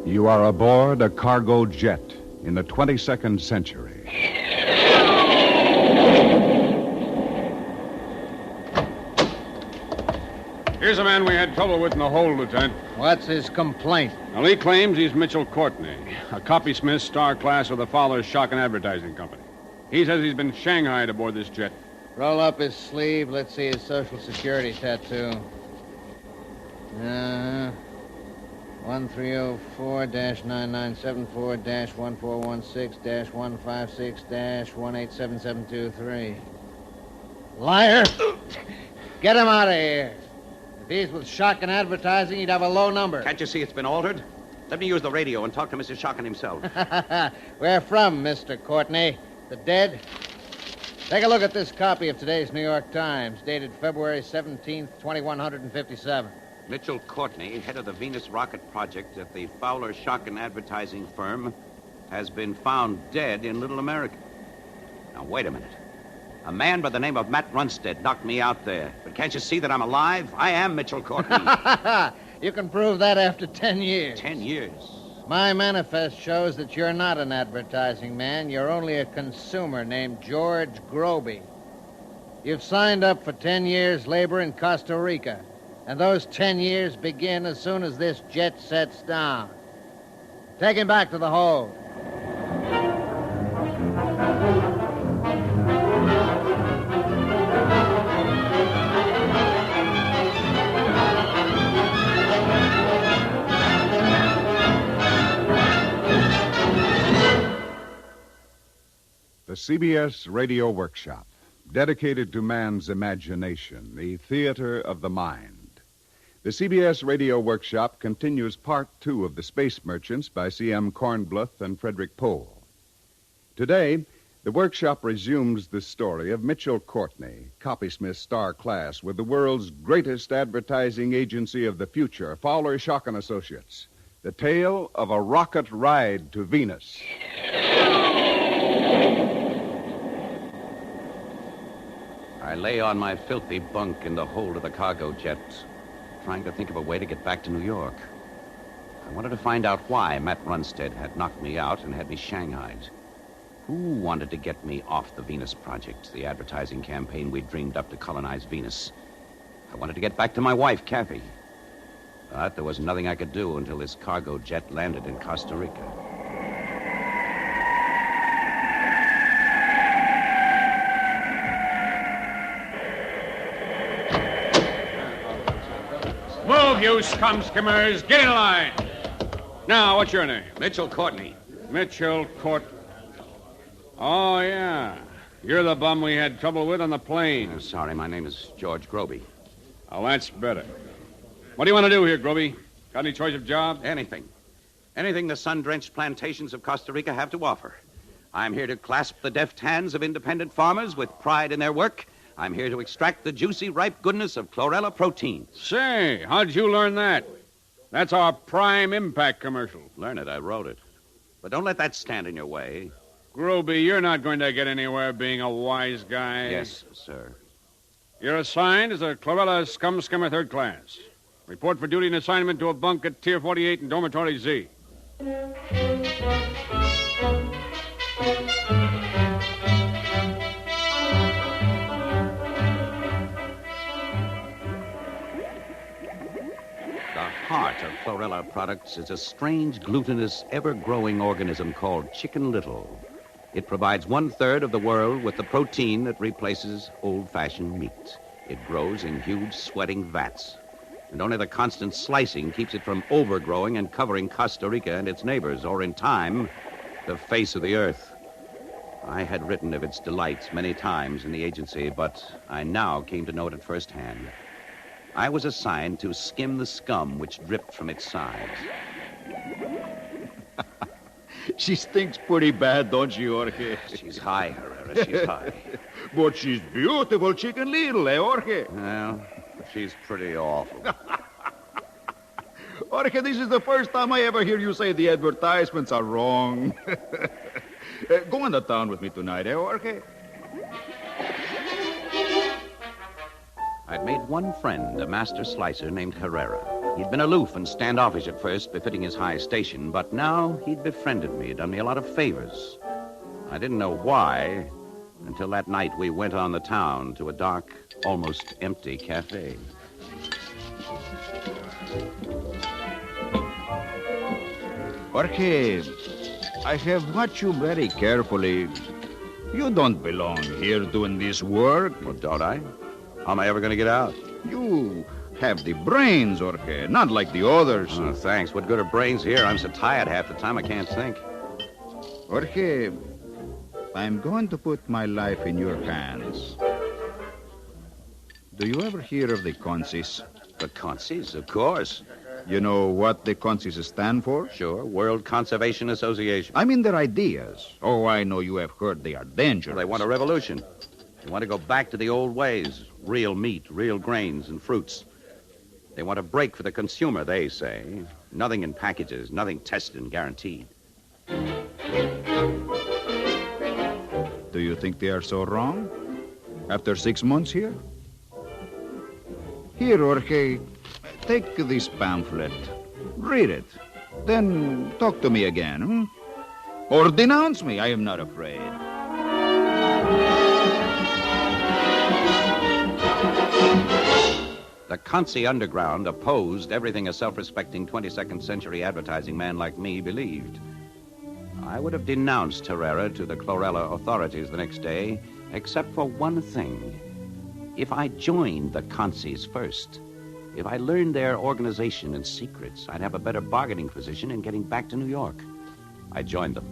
You are aboard a cargo jet in the 22nd century. Here's a man we had trouble with in the hold, Lieutenant. What's his complaint? Well, he claims he's Mitchell Courtney, a copysmith star class of the Fowler Shock and Advertising Company. He says he's been shanghaied aboard this jet. Roll up his sleeve. Let's see his Social Security tattoo. 1304-9974-1416-156-1877723. Liar! Get him out of here. If he's with Shock and Advertising, he'd have a low number. Can't you see it's been altered? Let me use the radio and talk to Mr. Shock and himself. Where from, Mr. Courtney? The dead? Take a look at this copy of today's New York Times, dated February 17th, 2157. Mitchell Courtney, head of the Venus rocket project at the Fowler Shock and Advertising firm, has been found dead in Little America. Now, wait a minute. A man by the name of Matt Runstead knocked me out there. But can't you see that I'm alive? I am Mitchell Courtney. You can prove that after 10 years. 10 years? My manifest shows that you're not an advertising man. You're only a consumer named George Groby. You've signed up for 10 years' labor in Costa Rica. And those 10 years begin as soon as this jet sets down. Take him back to the hold. The CBS Radio Workshop, dedicated to man's imagination, the theater of the mind. The CBS Radio Workshop continues Part 2 of The Space Merchants by C.M. Kornbluth and Frederick Pohl. Today, the workshop resumes the story of Mitchell Courtney, copysmith star class with the world's greatest advertising agency of the future, Fowler Shock and Associates. The tale of a rocket ride to Venus. I lay on my filthy bunk in the hold of the cargo jet, trying to think of a way to get back to New York. I wanted to find out why Matt Runstead had knocked me out and had me shanghaied. Who wanted to get me off the Venus project, the advertising campaign we dreamed up to colonize Venus? I wanted to get back to my wife, Kathy. But there was nothing I could do until this cargo jet landed in Costa Rica. Move, you scum-skimmers. Get in line. Now, what's your name? Mitchell Courtney. Mitchell Court. Oh, yeah. You're the bum we had trouble with on the plane. Sorry, my name is George Groby. Oh, that's better. What do you want to do here, Groby? Got any choice of job? Anything. Anything the sun-drenched plantations of Costa Rica have to offer. I'm here to clasp the deft hands of independent farmers with pride in their work. I'm here to extract the juicy, ripe goodness of chlorella protein. Say, how'd you learn that? That's our Prime Impact commercial. Learn it. I wrote it. But don't let that stand in your way. Groby, you're not going to get anywhere being a wise guy. Yes, sir. You're assigned as a chlorella scum-skimmer 3rd class. Report for duty and assignment to a bunk at Tier 48 in Dormitory Z. The heart of chlorella products is a strange, glutinous, ever-growing organism called Chicken Little. It provides 1/3 of the world with the protein that replaces old-fashioned meat. It grows in huge, sweating vats. And only the constant slicing keeps it from overgrowing and covering Costa Rica and its neighbors, or in time, the face of the earth. I had written of its delights many times in the agency, but I now came to know it at first hand. I was assigned to skim the scum which dripped from its sides. She stinks pretty bad, don't she, Jorge? She's high, Herrera. She's high. But she's beautiful, Chicken Little, Jorge? Well, she's pretty awful. Jorge, this is the first time I ever hear you say the advertisements are wrong. Go into town with me tonight, Jorge? I'd made one friend, a master slicer named Herrera. He'd been aloof and standoffish at first, befitting his high station, but now he'd befriended me, done me a lot of favors. I didn't know why until that night we went on the town to a dark, almost empty cafe. Jorge, I have watched you very carefully. You don't belong here doing this work. Well, don't I? How am I ever going to get out? You have the brains, Jorge, not like the others. Oh, thanks. What good are brains here? I'm so tired half the time I can't think. Jorge, I'm going to put my life in your hands. Do you ever hear of the CONCIS? The CONCIS, of course. You know what the CONCIS stand for? Sure, World Conservation Association. I mean their ideas. Oh, I know you have heard they are dangerous. Well, they want a revolution. They want to go back to the old ways. Real meat, real grains, and fruits. They want a break for the consumer, they say. Nothing in packages, nothing tested and guaranteed. Do you think they are so wrong? After 6 months here? Here, Jorge, take this pamphlet. Read it. Then talk to me again, hmm? Or denounce me. I am not afraid. The Consi underground opposed everything a self-respecting 22nd century advertising man like me believed. I would have denounced Herrera to the chlorella authorities the next day, except for one thing. If I joined the Consis first, if I learned their organization and secrets, I'd have a better bargaining position in getting back to New York. I joined them.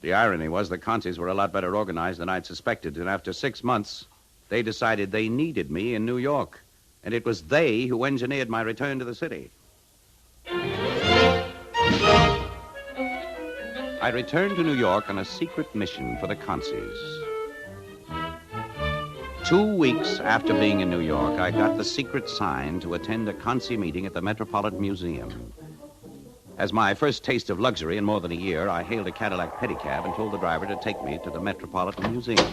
The irony was the Consis were a lot better organized than I'd suspected, and after 6 months, they decided they needed me in New York, and it was they who engineered my return to the city. I returned to New York on a secret mission for the Consis. 2 weeks after being in New York, I got the secret sign to attend a Consi meeting at the Metropolitan Museum. As my first taste of luxury in more than a year, I hailed a Cadillac pedicab and told the driver to take me to the Metropolitan Museum.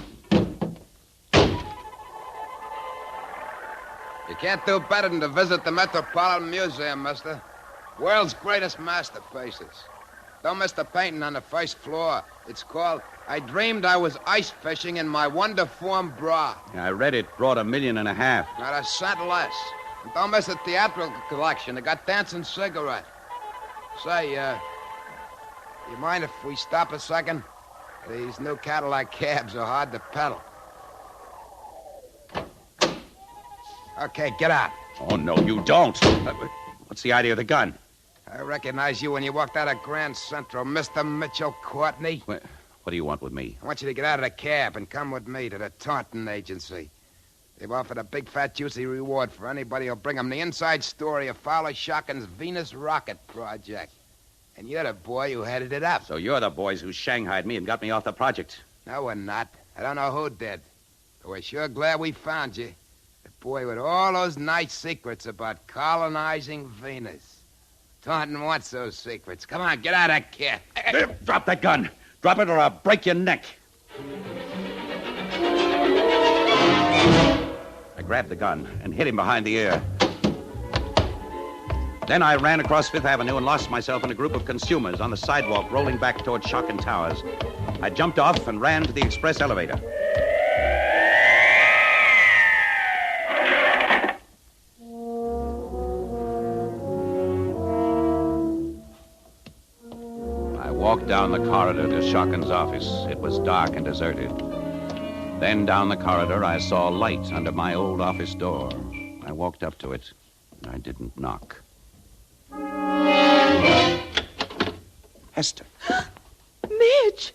You can't do better than to visit the Metropolitan Museum, mister. World's greatest masterpieces. Don't miss the painting on the first floor. It's called I Dreamed I Was Ice Fishing in My Wonder-Form Bra. I read it brought $1.5 million. Not a cent less. And don't miss the theatrical collection. They got Dancing Cigarette. Say, you mind if we stop a second? These new Cadillac cabs are hard to pedal. Okay, get out. Oh, no, you don't. What's the idea of the gun? I recognize you when you walked out of Grand Central, Mr. Mitchell Courtney. What do you want with me? I want you to get out of the cab and come with me to the Taunton Agency. They've offered a big, fat, juicy reward for anybody who'll bring them the inside story of Fowler Shocken's Venus rocket project. And you're the boy who headed it up. So you're the boys who shanghaied me and got me off the project. No, we're not. I don't know who did. But we're sure glad we found you. The boy with all those nice secrets about colonizing Venus. Taunton wants those secrets. Come on, get out of here. Drop that gun. Drop it or I'll break your neck. I grabbed the gun and hit him behind the ear. Then I ran across Fifth Avenue and lost myself in a group of consumers on the sidewalk rolling back toward Shockin' Towers. I jumped off and ran to the express elevator. I walked down the corridor to Shockin's office. It was dark and deserted. Then down the corridor, I saw a light under my old office door. I walked up to it. I didn't knock. Hester. Mitch!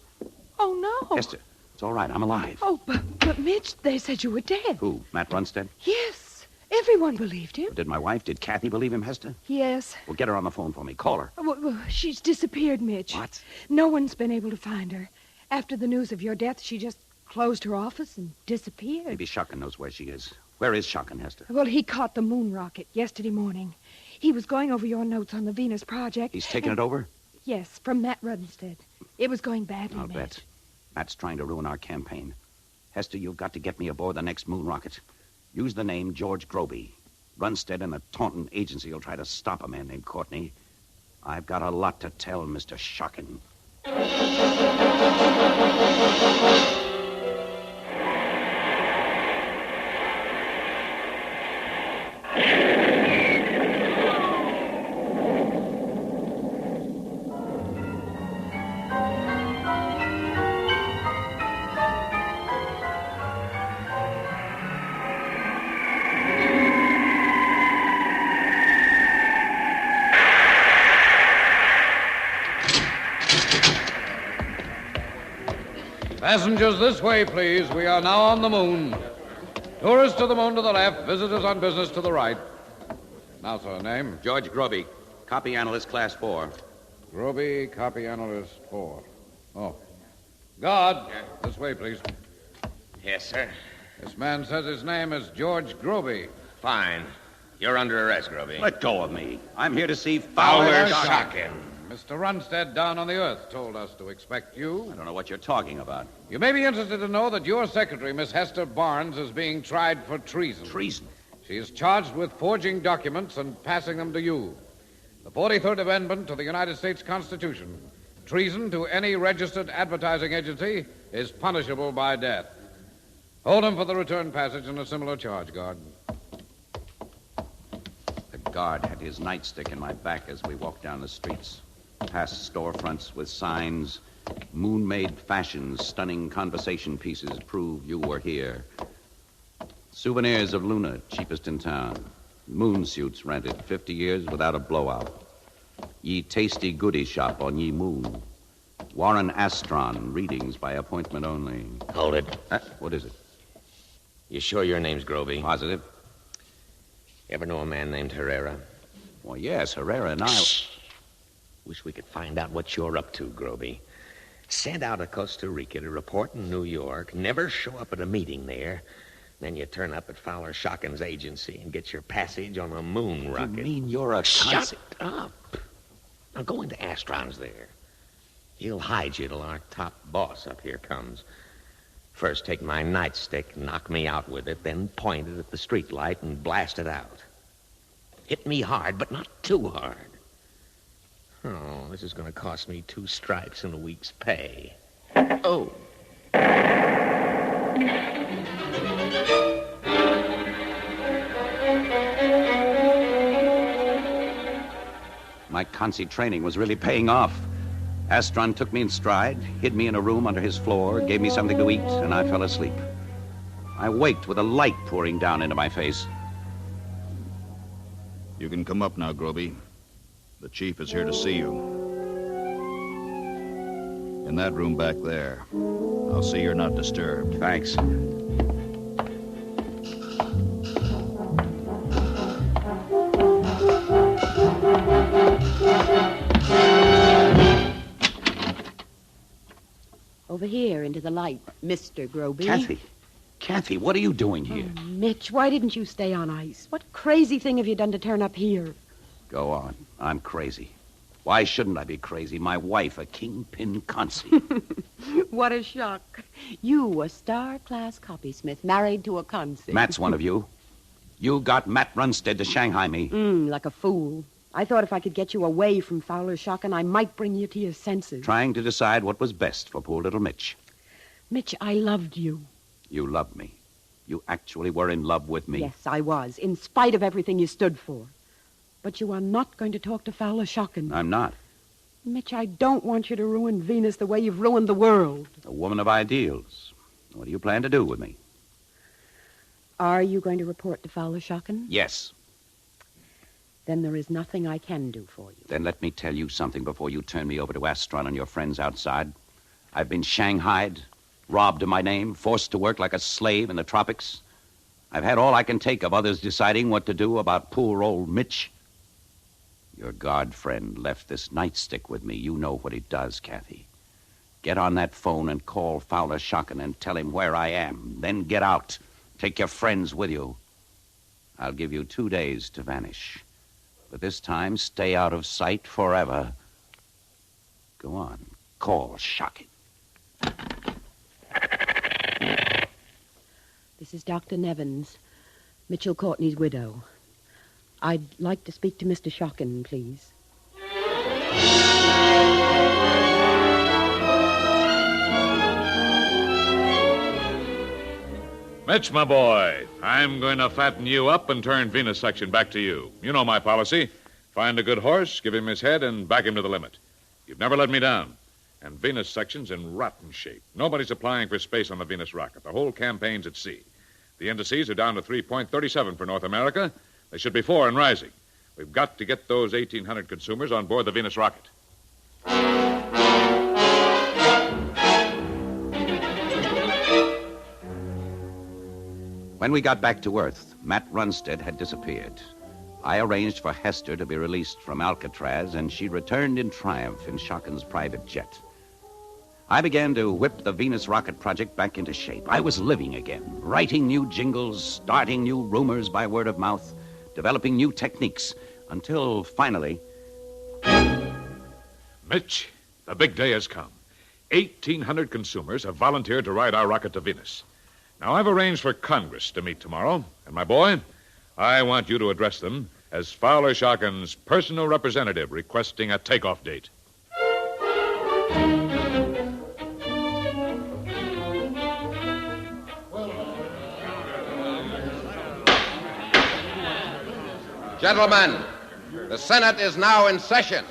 Oh, no. Hester, it's all right. I'm alive. Oh, but Mitch, they said you were dead. Who, Matt Runstead? Yes. Everyone believed him. Did my wife, did Kathy believe him, Hester? Yes. Well, get her on the phone for me. Call her. Well, she's disappeared, Mitch. What? No one's been able to find her. After the news of your death, she just closed her office and disappeared. Maybe Shockin knows where she is. Where is Shockin, Hester? Well, he caught the moon rocket yesterday morning. He was going over your notes on the Venus project. He's taking it over? Yes, from Matt Runstead. It was going badly, I'll Mitch. bet. Matt's trying to ruin our campaign. Hester, you've got to get me aboard the next moon rocket. Use the name George Groby. Runstead and the Taunton Agency will try to stop a man named Courtney. I've got a lot to tell Mr. Shockin. Passengers this way, please. We are now on the moon. Tourists to the moon to the left, visitors on business to the right. Now, sir, name? George Groby, copy analyst, class 4. Groby, copy analyst 4. Oh. Guard, this way, please. Yes, sir. This man says his name is George Groby. Fine. You're under arrest, Groby. Let go of me. I'm here to see Fowler Shockin. Mr. Runstead down on the earth told us to expect you. I don't know what you're talking about. You may be interested to know that your secretary, Miss Hester Barnes, is being tried for treason. Treason? She is charged with forging documents and passing them to you. The 43rd Amendment to the United States Constitution. Treason to any registered advertising agency is punishable by death. Hold him for the return passage and a similar charge, guard. The guard had his nightstick in my back as we walked down the streets. Past storefronts with signs, moon-made fashions, stunning conversation pieces prove you were here. Souvenirs of Luna, cheapest in town. Moon suits rented, 50 years without a blowout. Ye tasty goody shop on ye moon. Warren Astron, readings by appointment only. Hold it. What is it? You sure your name's Groby? Positive. Ever know a man named Herrera? Well, yes, Herrera and I... Wish we could find out what you're up to, Groby. Sent out of Costa Rica to report in New York, never show up at a meeting there, then you turn up at Fowler Shockin's agency and get your passage on a moon rocket. You mean you're a... Shut up. Now go into Astron's there. He'll hide you till our top boss up here comes. First take my nightstick, knock me out with it, then point it at the streetlight and blast it out. Hit me hard, but not too hard. Oh, this is going to cost me 2 stripes and a week's pay. Oh. My concert training was really paying off. Astron took me in stride, hid me in a room under his floor, gave me something to eat, and I fell asleep. I waked with a light pouring down into my face. You can come up now, Groby. The chief is here to see you. In that room back there. I'll see you're not disturbed. Thanks. Over here, into the light, Mr. Groby. Kathy, what are you doing here? Oh, Mitch, why didn't you stay on ice? What crazy thing have you done to turn up here? Go on. I'm crazy. Why shouldn't I be crazy? My wife, a kingpin consi. What a shock. You, a star-class copysmith, married to a consi. Matt's one of you. You got Matt Runstead to Shanghai me. Like a fool. I thought if I could get you away from Fowler Shockin', I might bring you to your senses. Trying to decide what was best for poor little Mitch. Mitch, I loved you. You loved me. You actually were in love with me. Yes, I was, in spite of everything you stood for. But you are not going to talk to Fowler Shockin'. I'm not. Mitch, I don't want you to ruin Venus the way you've ruined the world. A woman of ideals. What do you plan to do with me? Are you going to report to Fowler Shockin'? Yes. Then there is nothing I can do for you. Then let me tell you something before you turn me over to Astron and your friends outside. I've been shanghaied, robbed of my name, forced to work like a slave in the tropics. I've had all I can take of others deciding what to do about poor old Mitch. Your guard friend left this nightstick with me. You know what he does, Kathy. Get on that phone and call Fowler Shockin' and tell him where I am. Then get out. Take your friends with you. I'll give you 2 days to vanish. But this time, stay out of sight forever. Go on. Call Shockin'. This is Dr. Nevins, Mitchell Courtney's widow. I'd like to speak to Mr. Shockin', please. Mitch, my boy, I'm going to fatten you up and turn Venus section back to you. You know my policy. Find a good horse, give him his head, and back him to the limit. You've never let me down. And Venus section's in rotten shape. Nobody's applying for space on the Venus rocket. The whole campaign's at sea. The indices are down to 3.37 for North America. They should be 4 and rising. We've got to get those 1,800 consumers on board the Venus rocket. When we got back to Earth, Matt Runstead had disappeared. I arranged for Hester to be released from Alcatraz, and she returned in triumph in Shockin's private jet. I began to whip the Venus rocket project back into shape. I was living again, writing new jingles, starting new rumors by word of mouth, developing new techniques, until finally... Mitch, the big day has come. 1,800 consumers have volunteered to ride our rocket to Venus. Now, I've arranged for Congress to meet tomorrow, and my boy, I want you to address them as Fowler Shockin's personal representative requesting a takeoff date. Gentlemen, the Senate is now in session.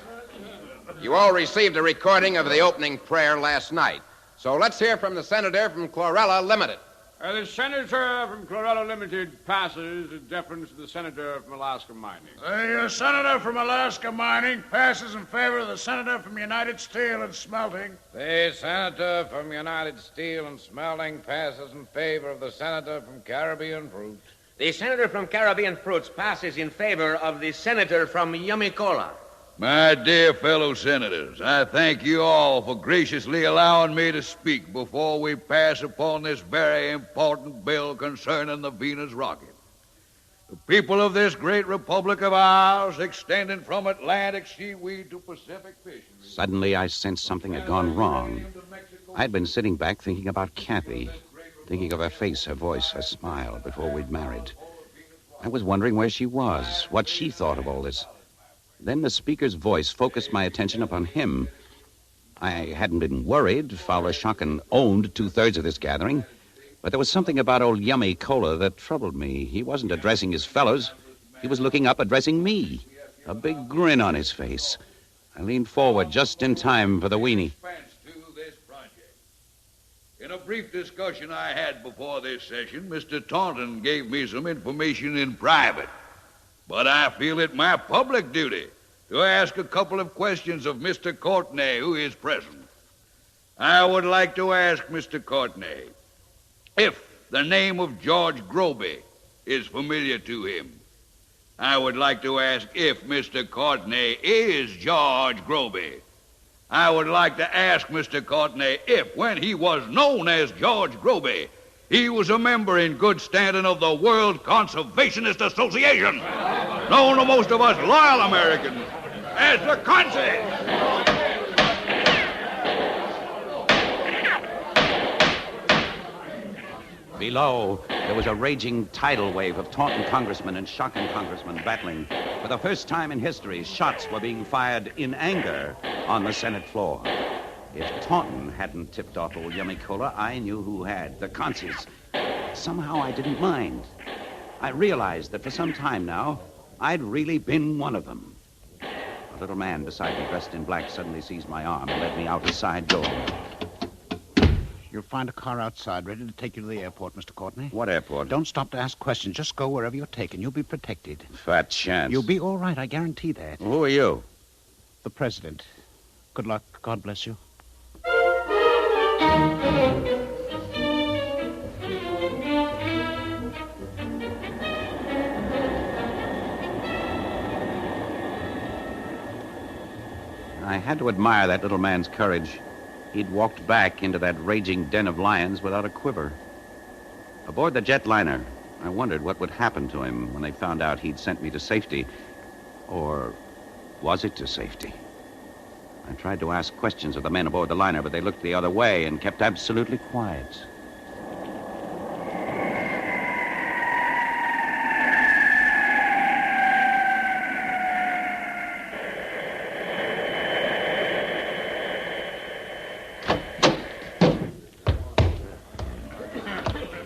You all received a recording of the opening prayer last night. So let's hear from the senator from Chlorella Limited. The senator from Chlorella Limited passes in deference to the senator from Alaska Mining. The senator from Alaska Mining passes in favor of the senator from United Steel and Smelting. The senator from United Steel and Smelting passes in favor of the senator from Caribbean Fruit. The senator from Caribbean Fruits passes in favor of the senator from Yummy Cola. My dear fellow senators, I thank you all for graciously allowing me to speak before we pass upon this very important bill concerning the Venus rocket. The people of this great republic of ours, extending from Atlantic seaweed to Pacific fishing. Suddenly, I sensed something had gone wrong. I'd been sitting back thinking about Kathy, thinking of her face, her voice, her smile before we'd married. I was wondering where she was, what she thought of all this. Then the speaker's voice focused my attention upon him. I hadn't been worried. Fowler Shockin owned 2/3 of this gathering. But there was something about old Yummy Cola that troubled me. He wasn't addressing his fellows. He was looking up, addressing me. A big grin on his face. I leaned forward just in time for the weenie. In a brief discussion I had before this session, Mr. Taunton gave me some information in private. But I feel it my public duty to ask a couple of questions of Mr. Courtney, who is present. I would like to ask Mr. Courtney if the name of George Groby is familiar to him. I would like to ask if Mr. Courtney is George Groby. I would like to ask Mr. Courtney if, when he was known as George Groby, he was a member in good standing of the World Conservationist Association, known to most of us loyal Americans as the Consies. Below, there was a raging tidal wave of Taunton congressmen and Shocking congressmen battling. For the first time in history, shots were being fired in anger on the Senate floor. If Taunton hadn't tipped off old Yummy Cola, I knew who had. The Consies. Somehow I didn't mind. I realized that for some time now, I'd really been one of them. A little man beside me, dressed in black, suddenly seized my arm and led me out the side door. You'll find a car outside ready to take you to the airport, Mr. Courtney. What airport? Don't stop to ask questions. Just go wherever you're taken. You'll be protected. Fat chance. You'll be all right. I guarantee that. Who are you? The president. Good luck. God bless you. I had to admire that little man's courage. He'd walked back into that raging den of lions without a quiver. Aboard the jetliner, I wondered what would happen to him when they found out he'd sent me to safety. Or was it to safety? I tried to ask questions of the men aboard the liner, but they looked the other way and kept absolutely quiet.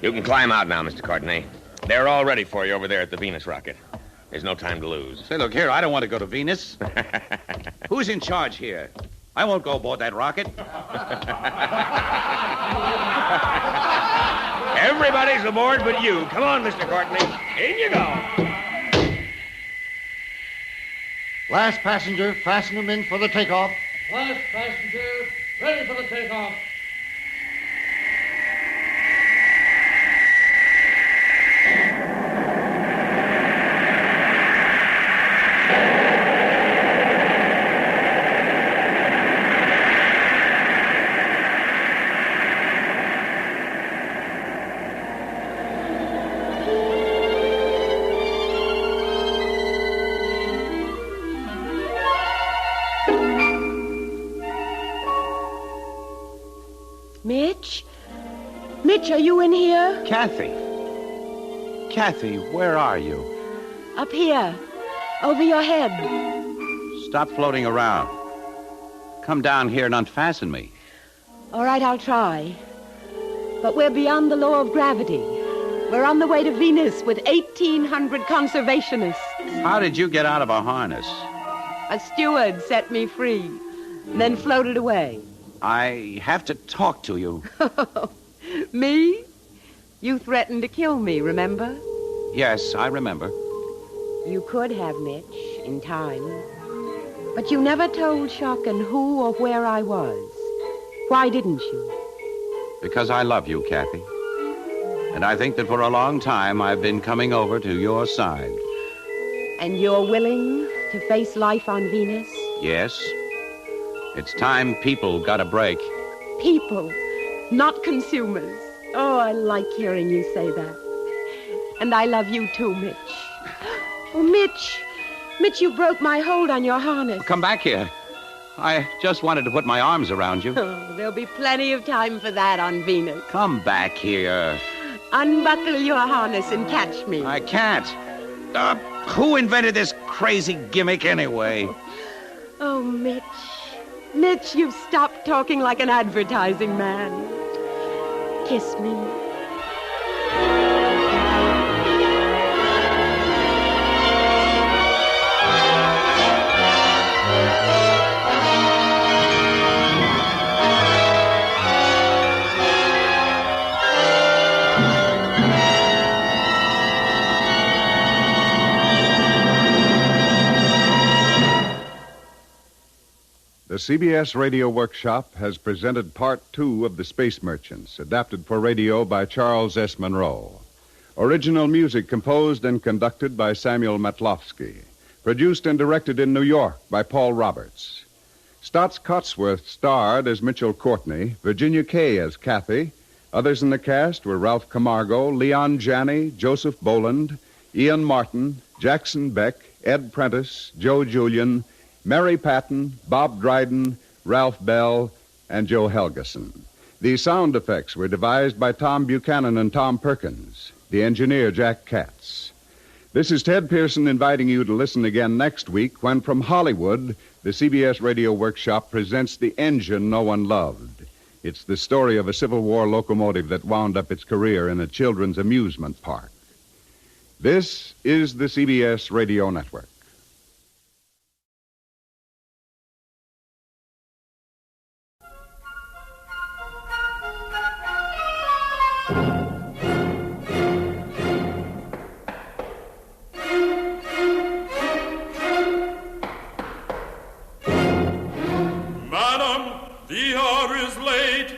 You can climb out now, Mr. Courtney. They're all ready for you over there at the Venus rocket. There's no time to lose. Say, look here, I don't want to go to Venus. Who's in charge here? I won't go aboard that rocket. Everybody's aboard but you. Come on, Mr. Courtney. In you go. Last passenger, fasten him in for the takeoff. Last passenger, ready for the takeoff. Mitch? Mitch, are you in here? Kathy. Kathy, where are you? Up here. Over your head. Stop floating around. Come down here and unfasten me. All right, I'll try. But we're beyond the law of gravity. We're on the way to Venus with 1,800 conservationists. How did you get out of a harness? A steward set me free, then floated away. I have to talk to you. Me? You threatened to kill me, remember? Yes, I remember. You could have, Mitch, in time. But you never told Shockin who or where I was. Why didn't you? Because I love you, Kathy. And I think that for a long time I've been coming over to your side. And you're willing to face life on Venus? Yes. It's time people got a break. People, not consumers. Oh, I like hearing you say that. And I love you too, Mitch. Oh, Mitch. Mitch, you broke my hold on your harness. Come back here. I just wanted to put my arms around you. Oh, there'll be plenty of time for that on Venus. Come back here. Unbuckle your harness and catch me. I can't. Who invented this crazy gimmick anyway? Oh, Mitch. Mitch, you've stopped talking like an advertising man. Kiss me. CBS Radio Workshop has presented Part 2 of The Space Merchants, adapted for radio by Charles S. Monroe. Original music composed and conducted by Samuel Matlofsky. Produced and directed in New York by Paul Roberts. Stotts Cotsworth starred as Mitchell Courtney, Virginia Kay as Kathy. Others in the cast were Ralph Camargo, Leon Janney, Joseph Boland, Ian Martin, Jackson Beck, Ed Prentice, Joe Julian, Mary Patton, Bob Dryden, Ralph Bell, and Joe Helgeson. The sound effects were devised by Tom Buchanan and Tom Perkins. The engineer, Jack Katz. This is Ted Pearson inviting you to listen again next week when, from Hollywood, the CBS Radio Workshop presents The Engine No One Loved. It's the story of a Civil War locomotive that wound up its career in a children's amusement park. This is the CBS Radio Network. The hour is late,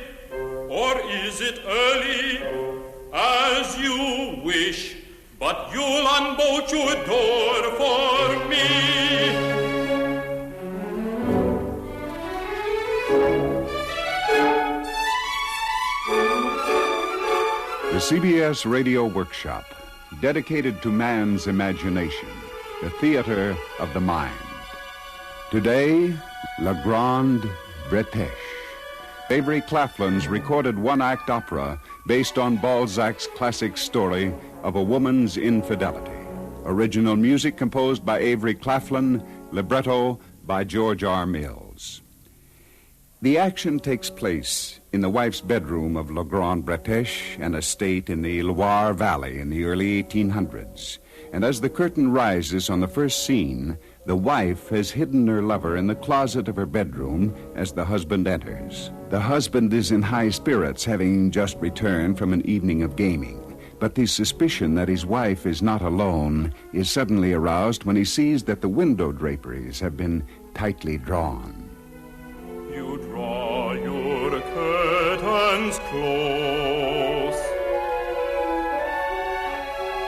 or is it early? As you wish, but you'll unbolt your door for me. The CBS Radio Workshop, dedicated to man's imagination, the theater of the mind. Today, Grande, Breteche. Avery Claflin's recorded one-act opera based on Balzac's classic story of a woman's infidelity. Original music composed by Avery Claflin, libretto by George R. Mills. The action takes place in the wife's bedroom of Grande Breteche, an estate in the Loire Valley in the early 1800s. And as the curtain rises on the first scene, the wife has hidden her lover in the closet of her bedroom as the husband enters. The husband is in high spirits, having just returned from an evening of gaming. But the suspicion that his wife is not alone is suddenly aroused when he sees that the window draperies have been tightly drawn. You draw your curtains close.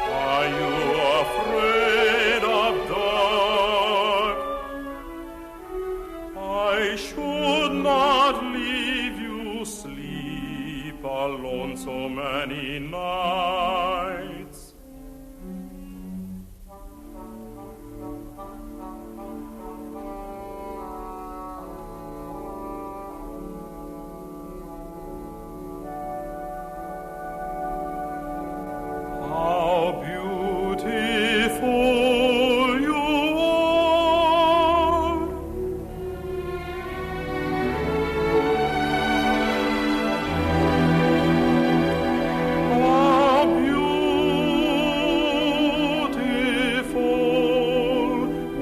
Are you afraid of dark? I should not leave you sleep alone so many nights. How beautiful you are. How beautiful you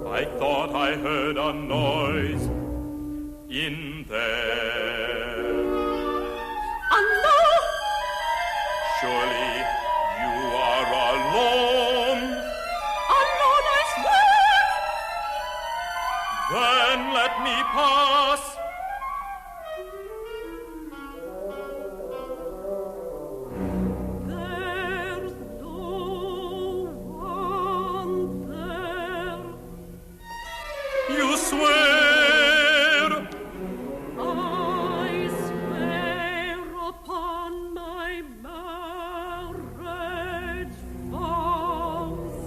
I thought I heard a noise in there. Alone? Surely you are alone. Alone, I swear. Then let me pass. There's no one there. You swear? I swear upon my marriage vows.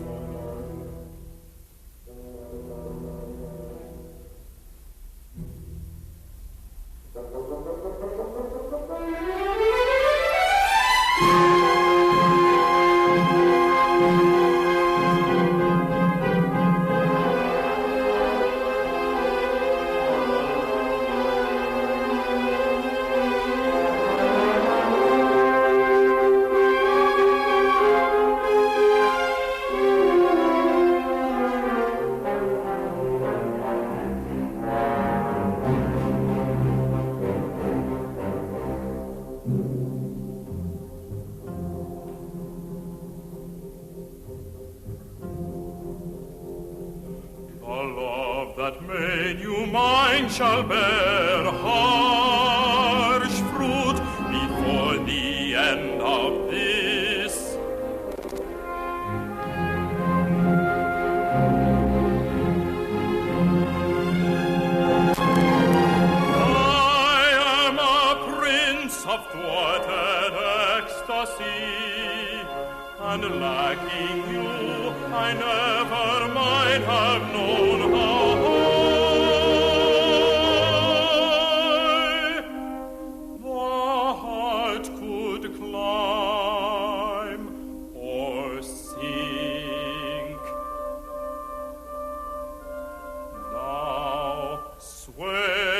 that made you mine shall bear harsh fruit before the end of this. I am a prince of thwarted ecstasy, and lacking you, I never might have known how high the heart could climb or sink. Now swear.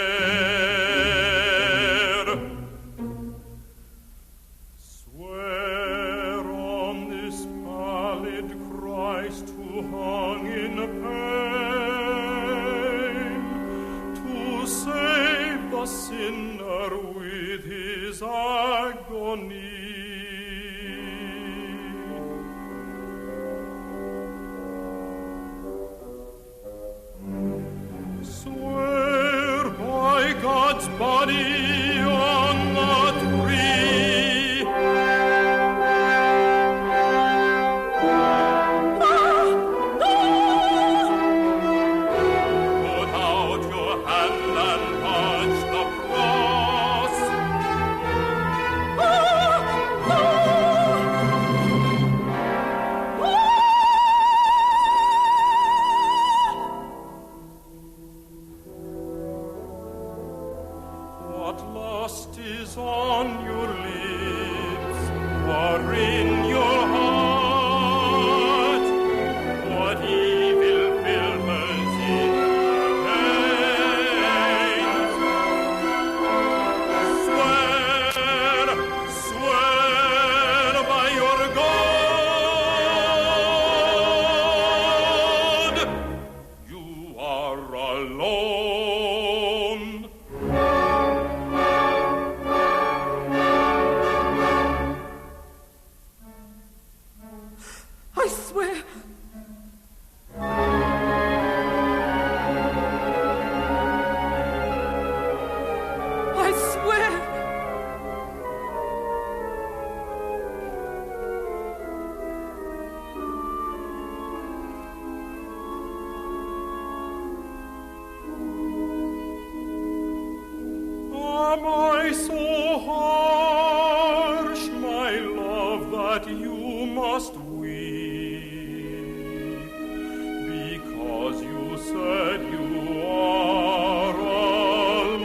Sinner with his agony. Swear by God's body on the tree. Put out your hand and touch the cross. What lust is on your lips or in your heart? What evil filters in your veins? Swear by your God, you are alone. I swear. I swear. Am I so harsh, my love, that you must weep? Because you said you are alone.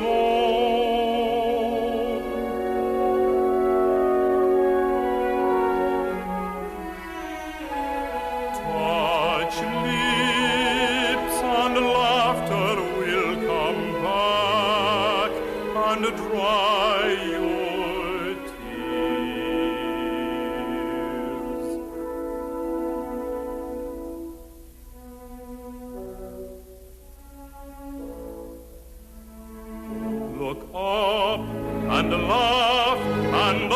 Touch lips and laughter will come back and dry your tears. Look up and laugh, and I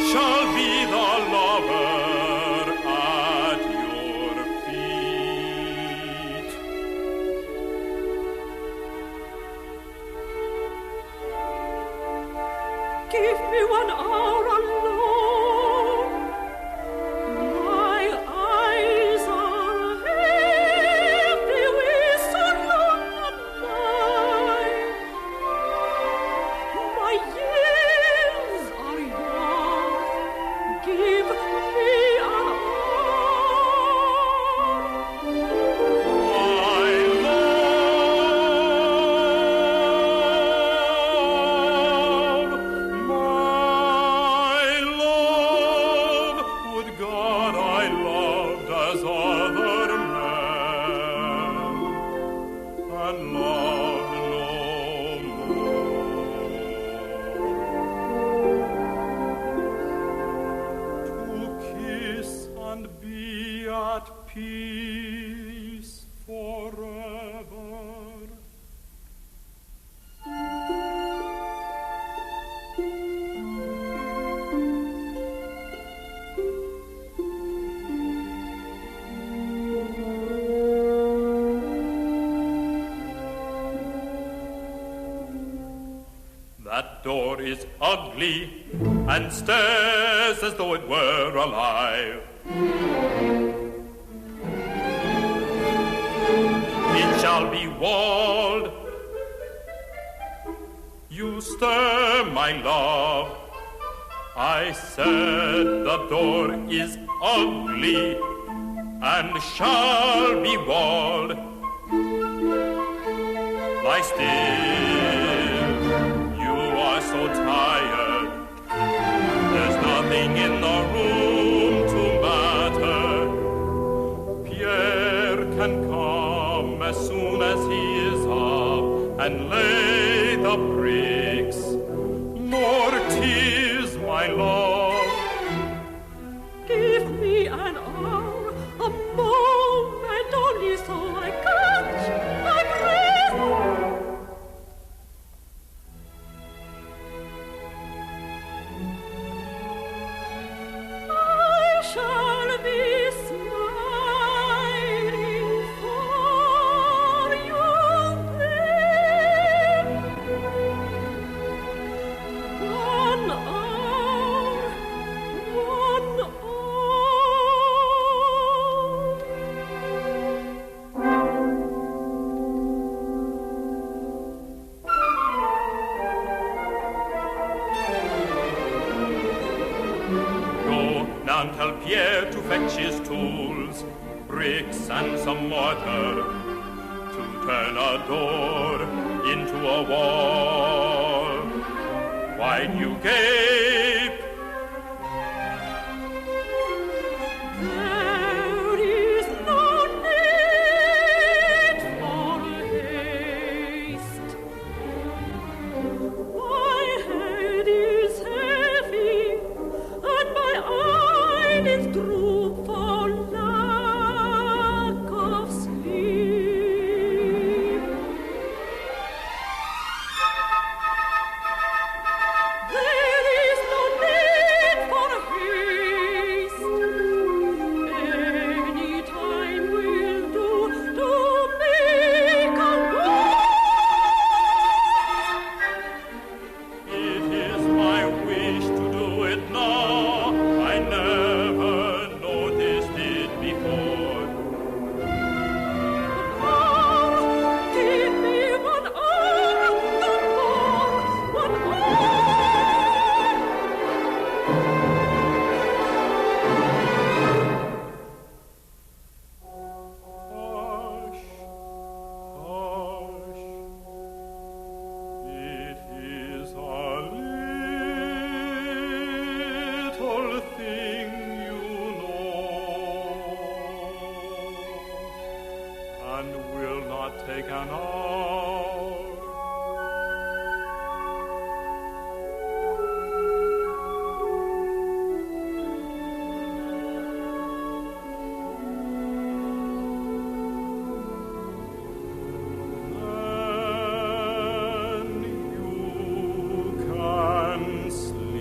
shall be the lover at your feet. Give me 1 hour alone. My eyes are heavy with so long a night. My years are yours. Give me an hour. My love, would God I loved as other men, and loved no more. To kiss and be at peace forever. That door is ugly and stares as though it were alive. It shall be walled. You stir, my love. I said the door is ugly and shall be walled. Lie still, you are so tired. There's nothing in the room to matter. Pierre can come as soon as he is up and lay the bricks. More tears, my love. Give me an hour, a moment, only so I catch my breath. I shall be smiling for you then. 1 hour, 1 hour. Go now and tell Pierre to fetch his tools, bricks and some mortar, to turn a door into a wall. Why do you gape? There is no need for haste. My head is heavy, and my eyelids droop for lack of sleep. There is no need for haste. Any time will do to make a It is my wish to do it now. I never noticed it before. Give me 1 hour, no more, 1 hour. Hush, hush. It is a little thing you know, and will not take an hour. Then you can sleep.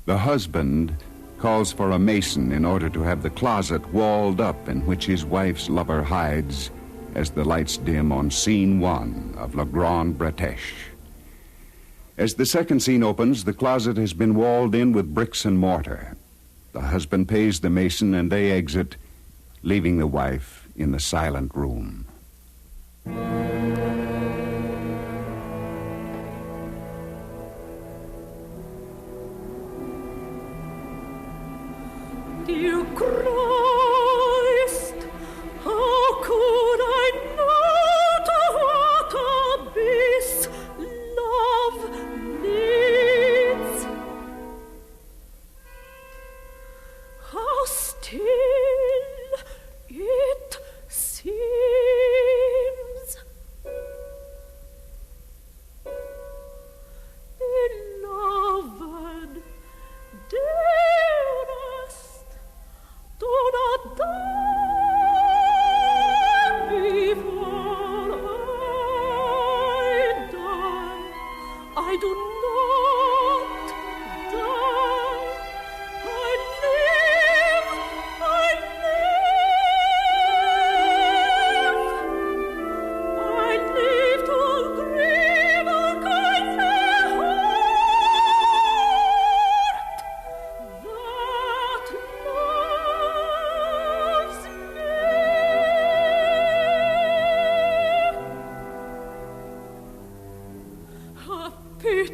The husband calls for a mason in order to have the closet walled up in which his wife's lover hides as the lights dim on scene 1 of Le Grand Breteche. As the second scene opens, the closet has been walled in with bricks and mortar. The husband pays the mason and they exit, leaving the wife in the silent room. Dear Christ, how could I not what abyss love needs? How still it seems.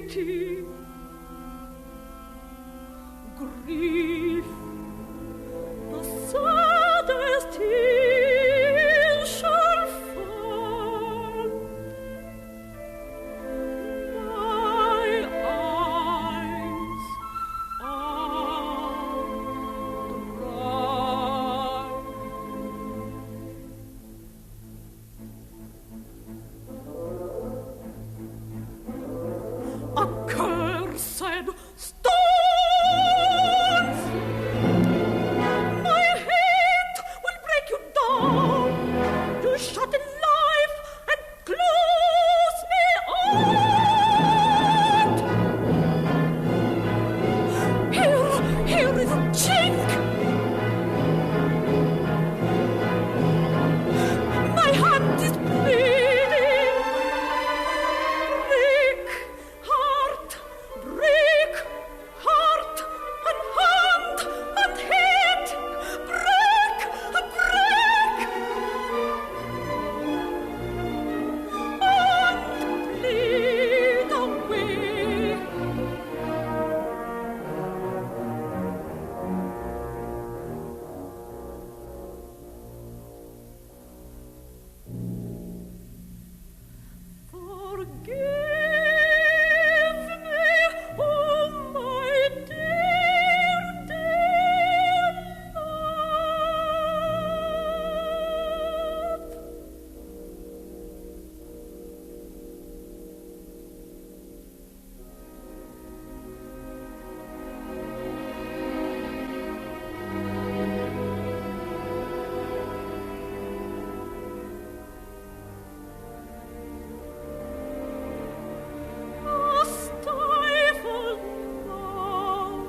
pity, grief, the saddest hill shall fall. My eyes are dry. Accursed stones! My hate will break you down. You shut in life and close me out. Here is a chink. My hand is bleeding. Break heart and hand and head. Break and bleed away. Forgive me, oh my dear, dear love. A stifled love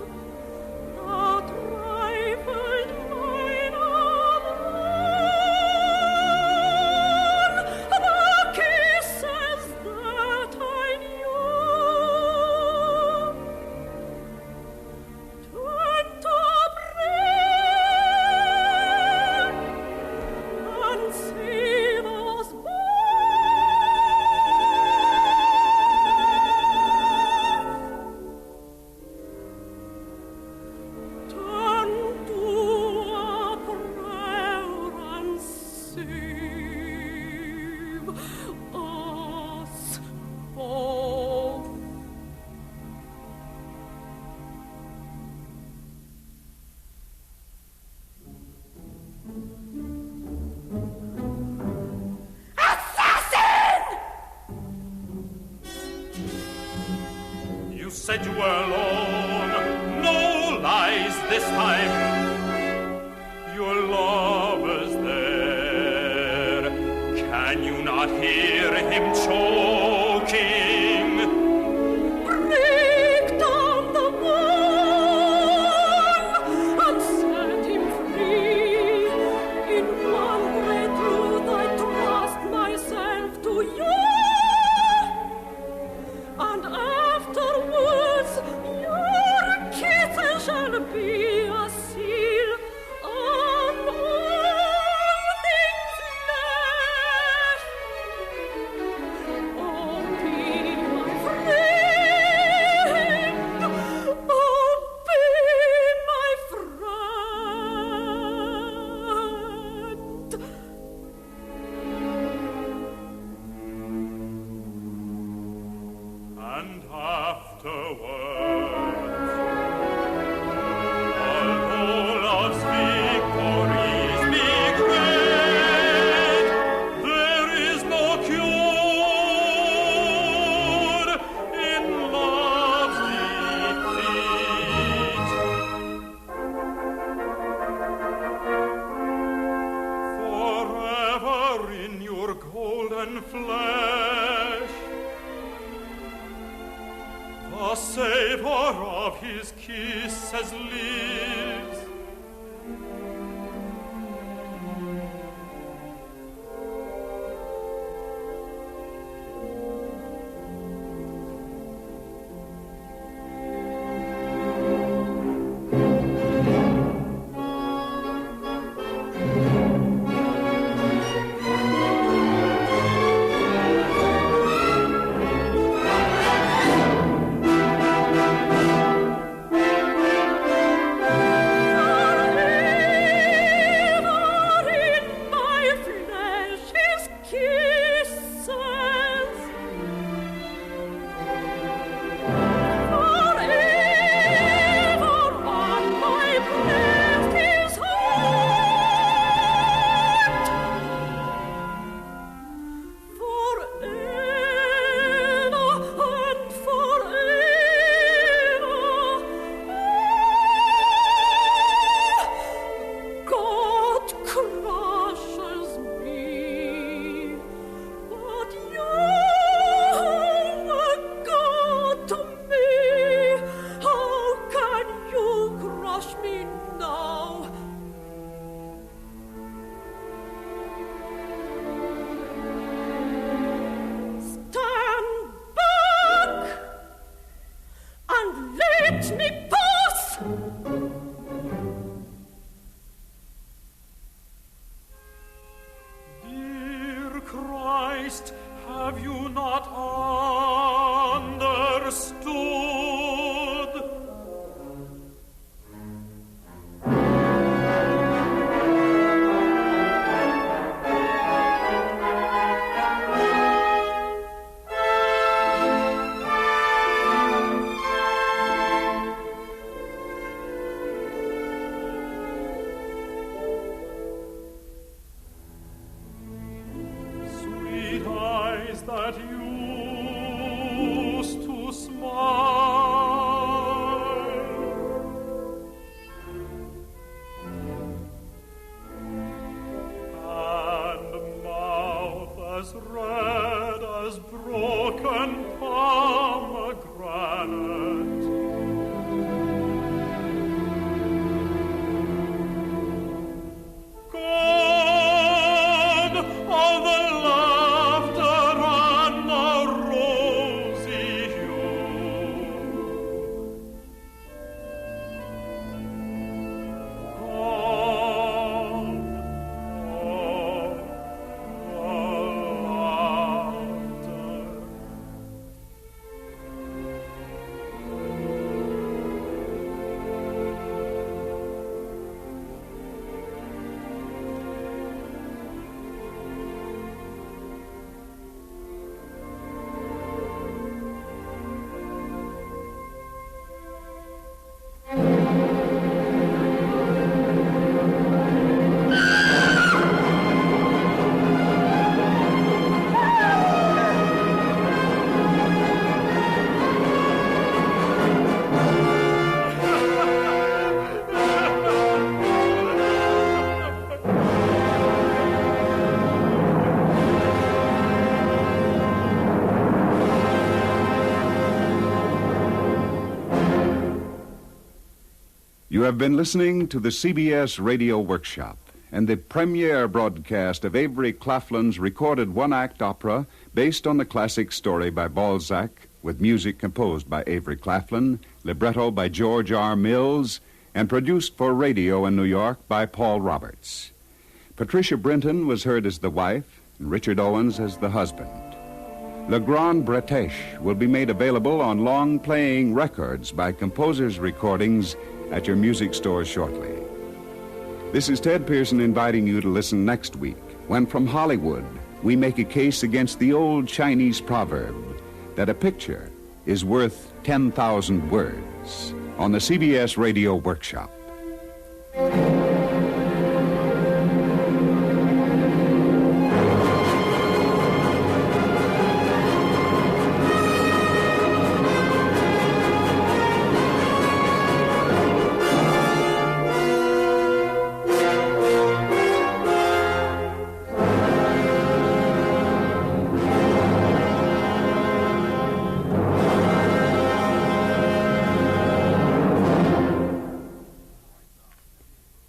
that rifled mine own, the kisses that I knew turned to bread and savors turn to a prayer and save us both. Assassin! You said you were alone. No lies this time. Your lover's there. Can you not hear him choking? Break down the wall and set him free. In one great truth I trust myself to you. And afterwards your kisses shall be a seal on all things left. Oh, be my friend. Oh, be my friend. And afterwards, although love's victories be great, there is no cure in love's defeat. Forever in your golden flesh, the savor of his kisses lives. Christ, have you not understood? Sweet eyes that used to smile, and mouth as red as broken pomegranate, gone all the laughter and the rosy hue, gone all the laughter. You have been listening to the CBS Radio Workshop and the premiere broadcast of Avery Claflin's recorded one-act opera based on the classic story by Balzac, with music composed by Avery Claflin, libretto by George R. Mills, and produced for radio in New York by Paul Roberts. Patricia Brinton was heard as the wife, and Richard Owens as the husband. Le Grande Breteche will be made available on long-playing records by Composers Recordings at your music stores shortly. This is Ted Pearson inviting you to listen next week when from Hollywood we make a case against the old Chinese proverb that a picture is worth 10,000 words on the CBS Radio Workshop.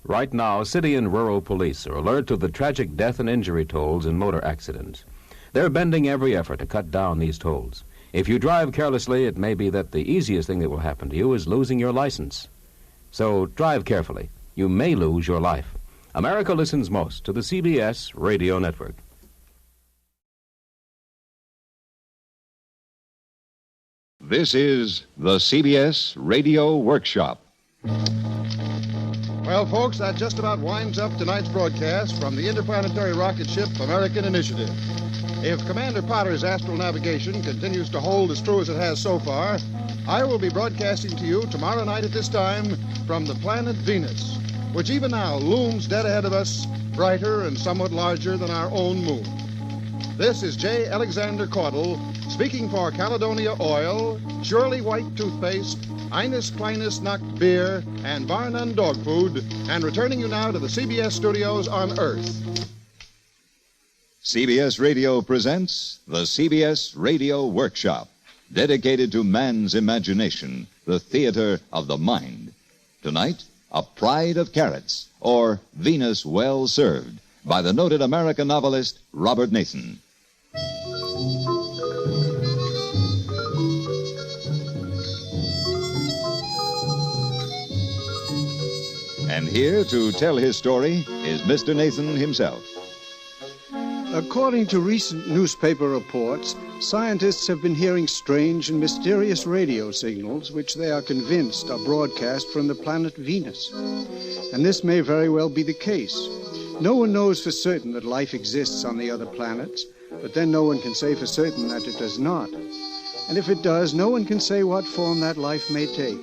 Right now, city and rural police are alert to the tragic death and injury tolls in motor accidents. They're bending every effort to cut down these tolls. If you drive carelessly, it may be that the easiest thing that will happen to you is losing your license. So drive carefully. You may lose your life. America listens most to the CBS Radio Network. This is the CBS Radio Workshop. Well, folks, that just about winds up tonight's broadcast from the interplanetary rocket ship American Initiative. If Commander Potter's astral navigation continues to hold as true as it has so far, I will be broadcasting to you tomorrow night at this time from the planet Venus, which even now looms dead ahead of us, brighter and somewhat larger than our own moon. This is J. Alexander Caudle, speaking for Caledonia Oil, Shirley White Toothpaste, Eines Kleines Nacht Beer, and Bar None Dog Food, and returning you now to the CBS studios on Earth. CBS Radio presents the CBS Radio Workshop, dedicated to man's imagination, the theater of the mind. Tonight, A Pride of Carrots, or Venus Well Served, by the noted American novelist Robert Nathan. And here to tell his story is Mr. Nathan himself. According to recent newspaper reports, scientists have been hearing strange and mysterious radio signals which they are convinced are broadcast from the planet Venus. And this may very well be the case. No one knows for certain that life exists on the other planets, but then no one can say for certain that it does not. And if it does, no one can say what form that life may take.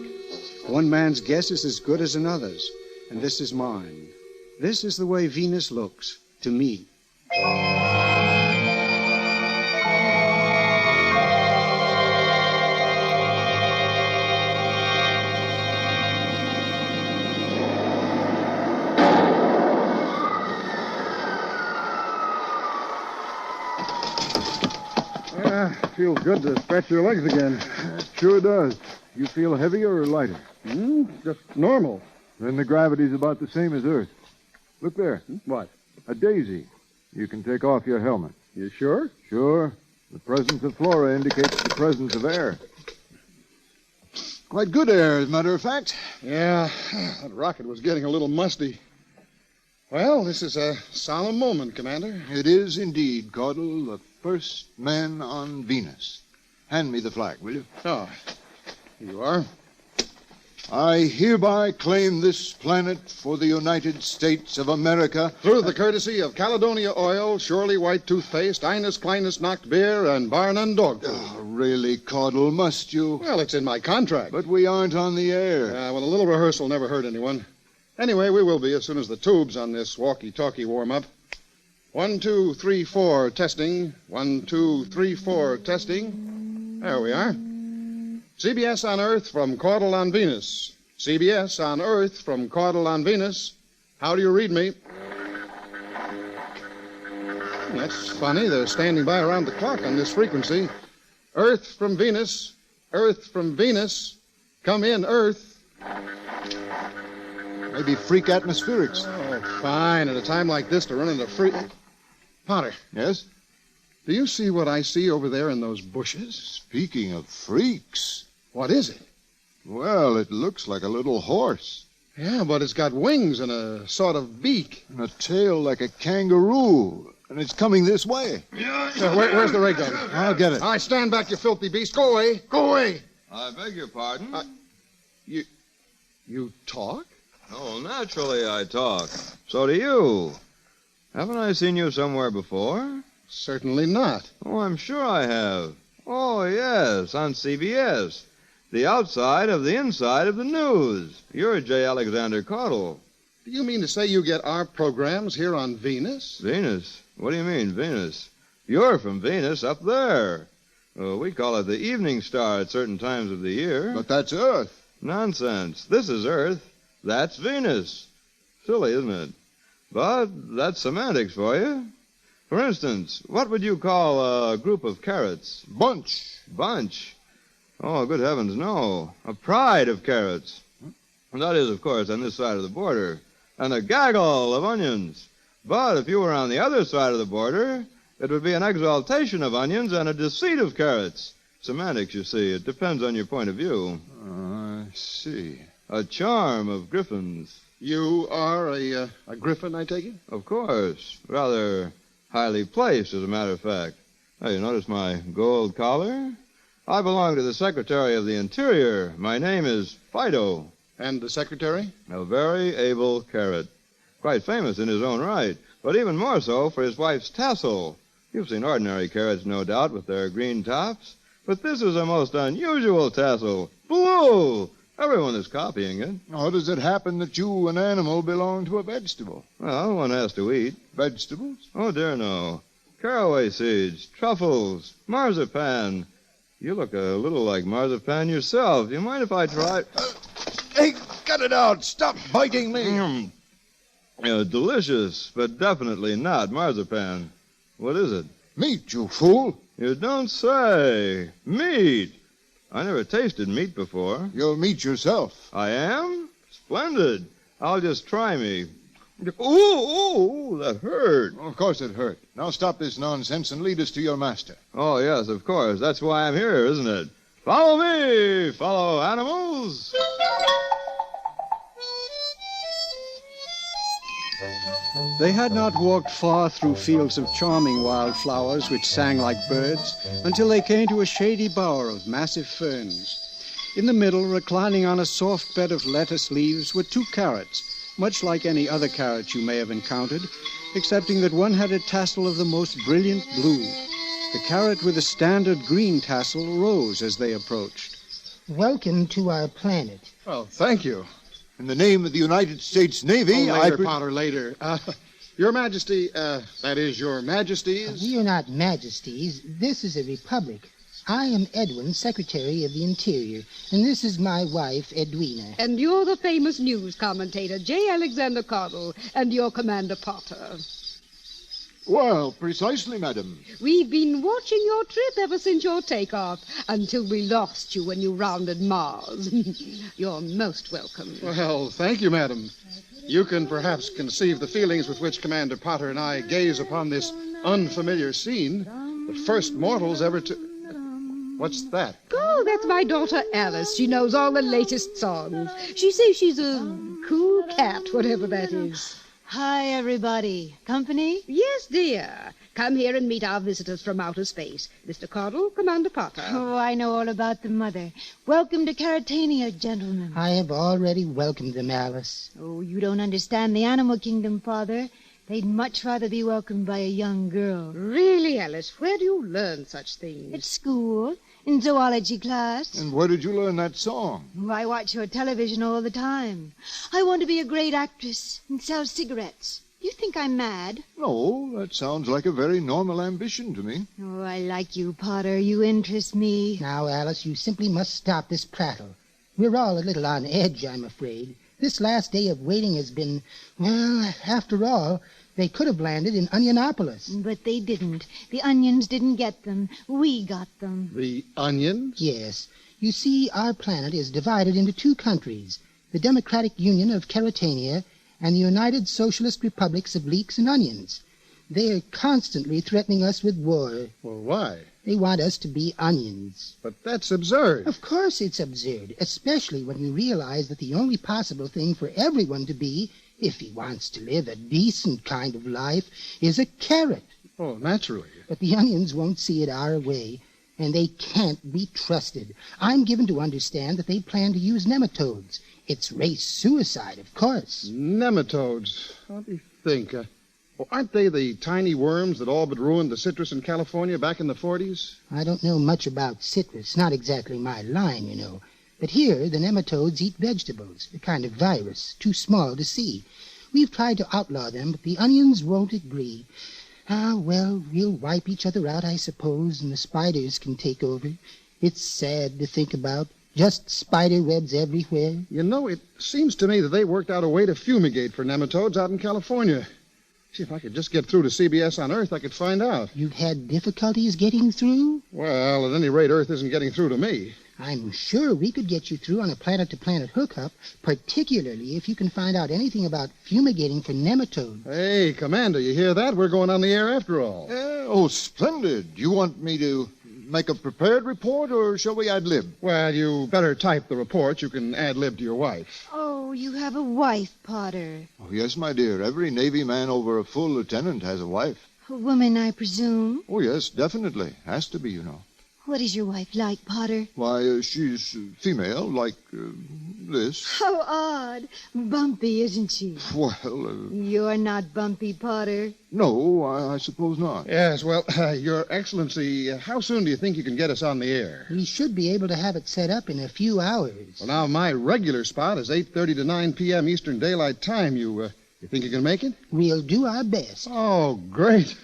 One man's guess is as good as another's, and this is mine. This is the way Venus looks to me. Feels good to stretch your legs again. It sure does. You feel heavier or lighter? Just normal. Then the gravity's about the same as Earth. Look there. What? A daisy. You can take off your helmet. You sure? Sure. The presence of flora indicates the presence of air. Quite good air, as a matter of fact. Yeah, that rocket was getting a little musty. Well, this is a solemn moment, Commander. It is indeed, Caudle, the first man on Venus. Hand me the flag, will you? Oh, here you are. I hereby claim this planet for the United States of America. Through the courtesy of Caledonia Oil, Shorley White Toothpaste, Eines Kleines Nacht Beer, and Bar None Dog Food. Oh, really, Caudle, must you? Well, it's in my contract. But we aren't on the air. Well, a little rehearsal never hurt anyone. Anyway, we will be as soon as the tubes on this walkie-talkie warm up. 1, 2, 3, 4, testing. 1, 2, 3, 4, testing. There we are. CBS on Earth from Caudle on Venus. CBS on Earth from Caudle on Venus. How do you read me? That's funny. They're standing by around the clock on this frequency. Earth from Venus. Earth from Venus. Come in, Earth. Maybe freak atmospherics. Oh, fine. At a time like this to run into freak... Potter. Yes? Do you see what I see over there in those bushes? Speaking of freaks... What is it? Well, it looks like a little horse. Yeah, but it's got wings and a sort of beak. And a tail like a kangaroo. And it's coming this way. Where's the ray gun? I'll get it. All right, stand back, you filthy beast. Go away. Go away. I beg your pardon? You talk? Oh, naturally I talk. So do you. Haven't I seen you somewhere before? Certainly not. Oh, I'm sure I have. Oh, yes, on CBS. The outside of the inside of the news. You're J. Alexander Caudle. Do you mean to say you get our programs here on Venus? Venus? What do you mean, Venus? You're from Venus up there. We call it the evening star at certain times of the year. But that's Earth. Nonsense. This is Earth. That's Venus. Silly, isn't it? But that's semantics for you. For instance, what would you call a group of carrots? Bunch. Bunch? Oh, good heavens, no. A pride of carrots. And that is, of course, on this side of the border. And a gaggle of onions. But if you were on the other side of the border, it would be an exaltation of onions and a deceit of carrots. Semantics, you see. It depends on your point of view. I see. A charm of griffins. You are a griffin, I take it? Of course. Rather highly placed, as a matter of fact. Now, you notice my gold collar? I belong to the Secretary of the Interior. My name is Fido. And the Secretary? A very able carrot. Quite famous in his own right, but even more so for his wife's tassel. You've seen ordinary carrots, no doubt, with their green tops. But this is a most unusual tassel. Blue! Everyone is copying it. How does it happen that you, an animal, belong to a vegetable? Well, one has to eat. Vegetables? Oh, dear, no. Caraway seeds, truffles, marzipan. You look a little like marzipan yourself. Do you mind if I try? Hey, cut it out. Stop biting me. Delicious, but definitely not marzipan. What is it? Meat, you fool. You don't say. Meat. I never tasted meat before. You'll meet yourself. I am? Splendid. I'll just try me. Ooh, that hurt. Of course it hurt. Now stop this nonsense and lead us to your master. Oh, yes, of course. That's why I'm here, isn't it? Follow me, fellow animals. They had not walked far through fields of charming wildflowers which sang like birds until they came to a shady bower of massive ferns. In the middle, reclining on a soft bed of lettuce leaves, were 2 carrots, much like any other carrot you may have encountered, excepting that one had a tassel of the most brilliant blue. The carrot with a standard green tassel rose as they approached. Welcome to our planet. Well, thank you. In the name of the United States Navy, later, Potter, later. Your Majesty, that is, your Majesties. We are not majesties. This is a republic. I am Edwin, Secretary of the Interior, and this is my wife, Edwina. And you're the famous news commentator, J. Alexander Caudle, and you're Commander Potter. Well, precisely, madam. We've been watching your trip ever since your takeoff, until we lost you when you rounded Mars. You're most welcome. Well, thank you, madam. You can perhaps conceive the feelings with which Commander Potter and I gaze upon this unfamiliar scene, the first mortals ever to... What's that? Oh, that's my daughter Alice. She knows all the latest songs. She says she's a cool cat, whatever that is. Hi, everybody. Company? Yes, dear. Come here and meet our visitors from outer space. Mr. Caudle, Commander Potter. Oh, I know all about them, Mother. Welcome to Caratania, gentlemen. I have already welcomed them, Alice. Oh, you don't understand the animal kingdom, Father. They'd much rather be welcomed by a young girl. Really, Alice? Where do you learn such things? At school, in zoology class. And where did you learn that song? Oh, I watch your television all the time. I want to be a great actress and sell cigarettes. You think I'm mad? No, that sounds like a very normal ambition to me. Oh, I like you, Potter. You interest me. Now, Alice, you simply must stop this prattle. We're all a little on edge, I'm afraid. This last day of waiting has been, well, after all, they could have landed in Onionopolis. But they didn't. The onions didn't get them. We got them. The onions? Yes. You see, our planet is divided into 2 countries, the Democratic Union of Caratania and the United Socialist Republics of Leeks and Onions. They are constantly threatening us with war. Well, why? They want us to be onions. But that's absurd. Of course it's absurd, especially when you realize that the only possible thing for everyone to be, if he wants to live a decent kind of life, is a carrot. Oh, naturally. But the onions won't see it our way, and they can't be trusted. I'm given to understand that they plan to use nematodes. It's race suicide, of course. Nematodes? Let me think. Aren't they the tiny worms that all but ruined the citrus in California back in the 40s? I don't know much about citrus. Not exactly my line, you know. But here, the nematodes eat vegetables, a kind of virus, too small to see. We've tried to outlaw them, but the onions won't agree. Ah, well, we'll wipe each other out, I suppose, and the spiders can take over. It's sad to think about. Just spider webs everywhere. You know, it seems to me that they worked out a way to fumigate for nematodes out in California. See, if I could just get through to CBS on Earth, I could find out. You've had difficulties getting through? Well, at any rate, Earth isn't getting through to me. I'm sure we could get you through on a planet-to-planet hookup, particularly if you can find out anything about fumigating for nematodes. Hey, Commander, you hear that? We're going on the air after all. Oh, splendid. You want me to make a prepared report, or shall we ad-lib? Well, you better type the report. You can ad-lib to your wife. Oh, you have a wife, Potter. Oh, yes, my dear. Every Navy man over a full lieutenant has a wife. A woman, I presume. Oh, yes, definitely. Has to be, you know. What is your wife like, Potter? Why, she's female, like this. How odd. Bumpy, isn't she? Well, You're not bumpy, Potter. no, I suppose not. Yes, well, Your Excellency, how soon do you think you can get us on the air? We should be able to have it set up in a few hours. Well, now, my regular spot is 8:30 to 9 p.m. Eastern Daylight Time. You think you can make it? We'll do our best. Oh, great.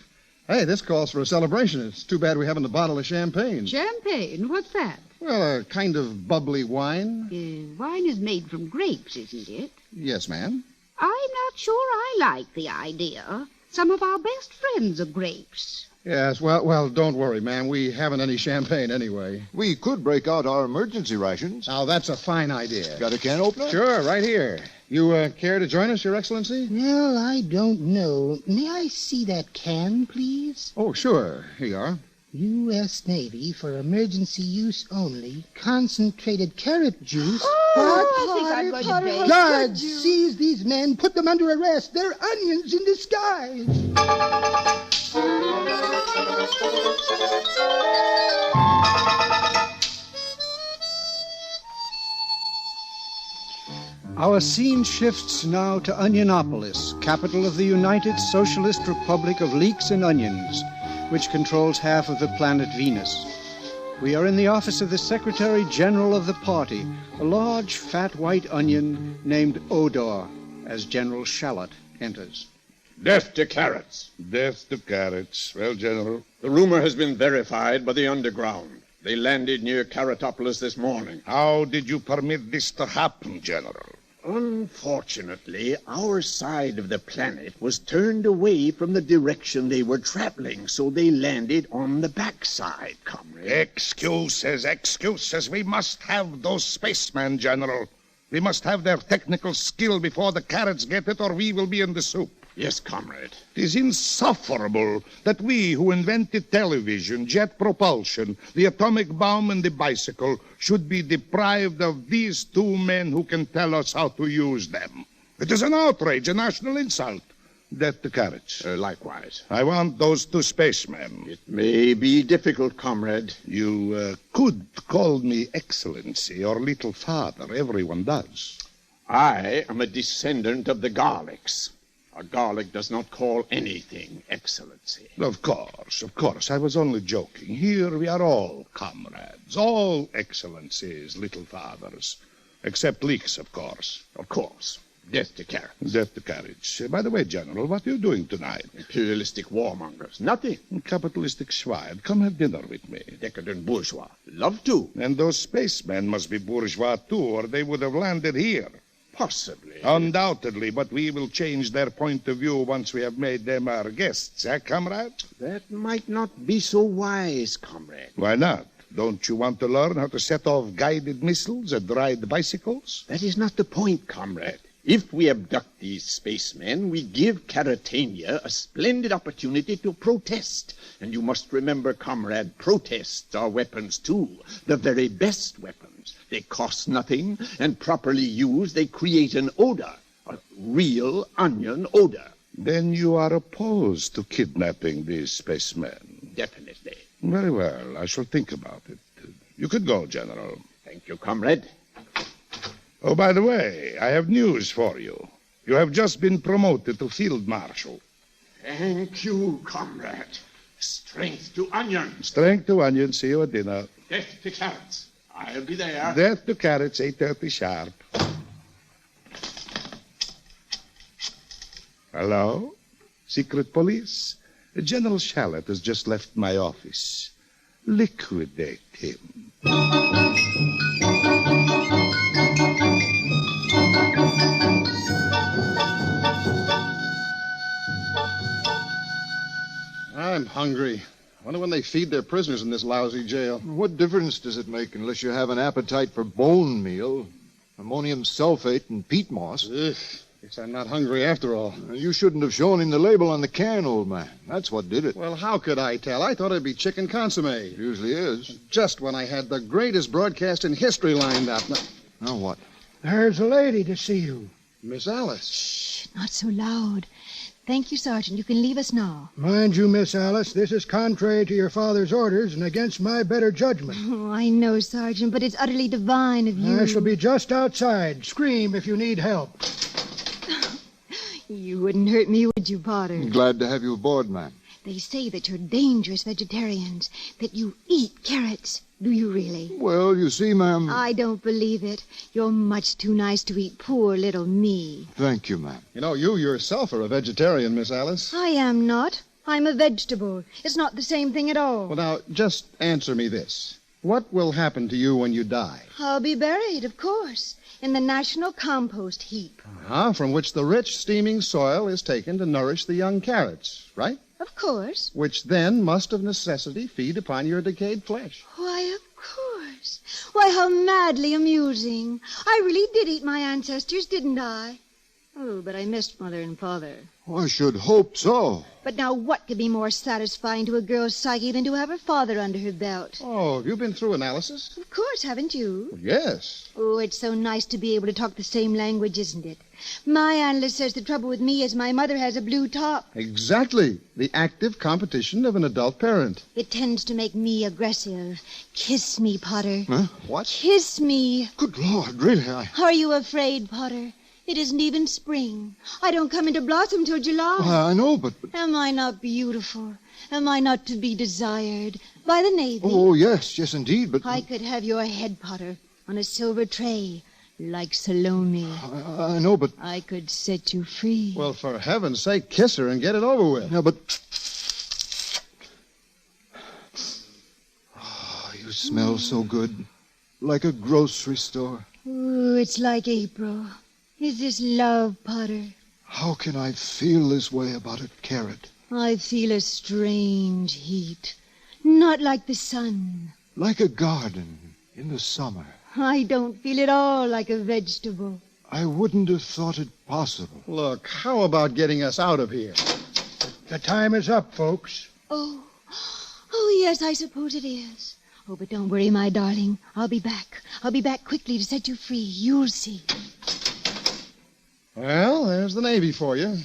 Hey, this calls for a celebration. It's too bad we haven't a bottle of champagne. Champagne? What's that? Well, a kind of bubbly wine. Wine is made from grapes, isn't it? Yes, ma'am. I'm not sure I like the idea. Some of our best friends are grapes. Yes, well, don't worry, ma'am. We haven't any champagne anyway. We could break out our emergency rations. Now, that's a fine idea. Got a can opener? Sure, right here. You care to join us, Your Excellency? Well, I don't know. May I see that can, please? Oh, sure. Here you are. U.S. Navy for emergency use only. Concentrated carrot juice. I think I'm going to bed. Guards, seize these men. Put them under arrest. They're onions in disguise. Our scene shifts now to Onionopolis, capital of the United Socialist Republic of Leeks and Onions, which controls half of the planet Venus. We are in the office of the Secretary General of the party, a large, fat, white onion named Odor, as General Shallot enters. Death to carrots. Death to carrots. Well, General? The rumor has been verified by the underground. They landed near Carrotopolis this morning. How did you permit this to happen, General? Unfortunately, our side of the planet was turned away from the direction they were traveling, so they landed on the backside, comrade. Excuses. We must have those spacemen, General. We must have their technical skill before the carrots get it, or we will be in the soup. Yes, comrade. It is insufferable that we who invented television, jet propulsion, the atomic bomb, and the bicycle should be deprived of these two men who can tell us how to use them. It is an outrage, a national insult. Death to carrots. Likewise. I want those two spacemen. It may be difficult, comrade. You could call me Excellency or Little Father. Everyone does. I am a descendant of the Garlics. A Garlic does not call anything Excellency. Of course. I was only joking. Here we are all comrades, all Excellencies, Little Fathers. Except Leeks, of course. Of course. Death to carrots. Death to carrots. By the way, General, what are you doing tonight? Imperialistic warmongers. Nothing. Capitalistic swine. Come have dinner with me. Decadent bourgeois. Love to. And those spacemen must be bourgeois, too, or they would have landed here. Possibly. Undoubtedly, but we will change their point of view once we have made them our guests, comrade? That might not be so wise, comrade. Why not? Don't you want to learn how to set off guided missiles and ride bicycles? That is not the point, comrade. If we abduct these spacemen, we give Carotania a splendid opportunity to protest. And you must remember, comrade, protests are weapons too, the very best weapons. They cost nothing, and properly used, they create an odor, a real onion odor. Then you are opposed to kidnapping these spacemen? Definitely. Very well, I shall think about it. You could go, General. Thank you, comrade. Oh, by the way, I have news for you. You have just been promoted to Field Marshal. Thank you, comrade. Strength to onion. Strength to onion. See you at dinner. Death to carrots. I'll be there. Death to carrots, 8:30 sharp. Hello? Secret police? General Shallot has just left my office. Liquidate him. I'm hungry. I wonder when they feed their prisoners in this lousy jail. What difference does it make unless you have an appetite for bone meal, ammonium sulfate, and peat moss? Ugh, guess I'm not hungry after all. You shouldn't have shown him the label on the can, old man. That's what did it. Well, how could I tell? I thought it'd be chicken consomme. It usually is. Just when I had the greatest broadcast in history lined up. Now what? There's a lady to see you. Miss Alice. Shh, not so loud. Thank you, Sergeant. You can leave us now. Mind you, Miss Alice, this is contrary to your father's orders and against my better judgment. Oh, I know, Sergeant, but it's utterly divine of you. I shall be just outside. Scream if you need help. You wouldn't hurt me, would you, Potter? Glad to have you aboard, ma'am. They say that you're dangerous vegetarians, that you eat carrots. Do you really? Well, you see, ma'am... I don't believe it. You're much too nice to eat poor little me. Thank you, ma'am. You know, you yourself are a vegetarian, Miss Alice. I am not. I'm a vegetable. It's not the same thing at all. Well, now, just answer me this. What will happen to you when you die? I'll be buried, of course, in the National Compost Heap. From which the rich, steaming soil is taken to nourish the young carrots, right? Of course. Which then must of necessity feed upon your decayed flesh. Why, of course. Why, how madly amusing. I really did eat my ancestors, didn't I? Oh, but I missed Mother and Father. I should hope so. But now what could be more satisfying to a girl's psyche than to have her father under her belt? Oh, have you been through analysis? Of course, haven't you? Yes. Oh, it's so nice to be able to talk the same language, isn't it? My analyst says the trouble with me is my mother has a blue top. Exactly. The active competition of an adult parent. It tends to make me aggressive. Kiss me, Potter. Huh? What? Kiss me. Good Lord, really? Are you afraid, Potter? It isn't even spring. I don't come into blossom till July. I know, but... Am I not beautiful? Am I not to be desired by the Navy? Oh, yes, indeed, but... I could have your head, Potter, on a silver tray, like Salome. I know, but... I could set you free. Well, for heaven's sake, kiss her and get it over with. Yeah, but... Oh, you smell so good. Like a grocery store. Ooh, it's like April. Is this love, Potter? How can I feel this way about a carrot? I feel a strange heat. Not like the sun. Like a garden in the summer. I don't feel at all like a vegetable. I wouldn't have thought it possible. Look, how about getting us out of here? The time is up, folks. Oh, yes, I suppose it is. Oh, but don't worry, my darling. I'll be back. I'll be back quickly to set you free. You'll see. Well, there's the Navy for you.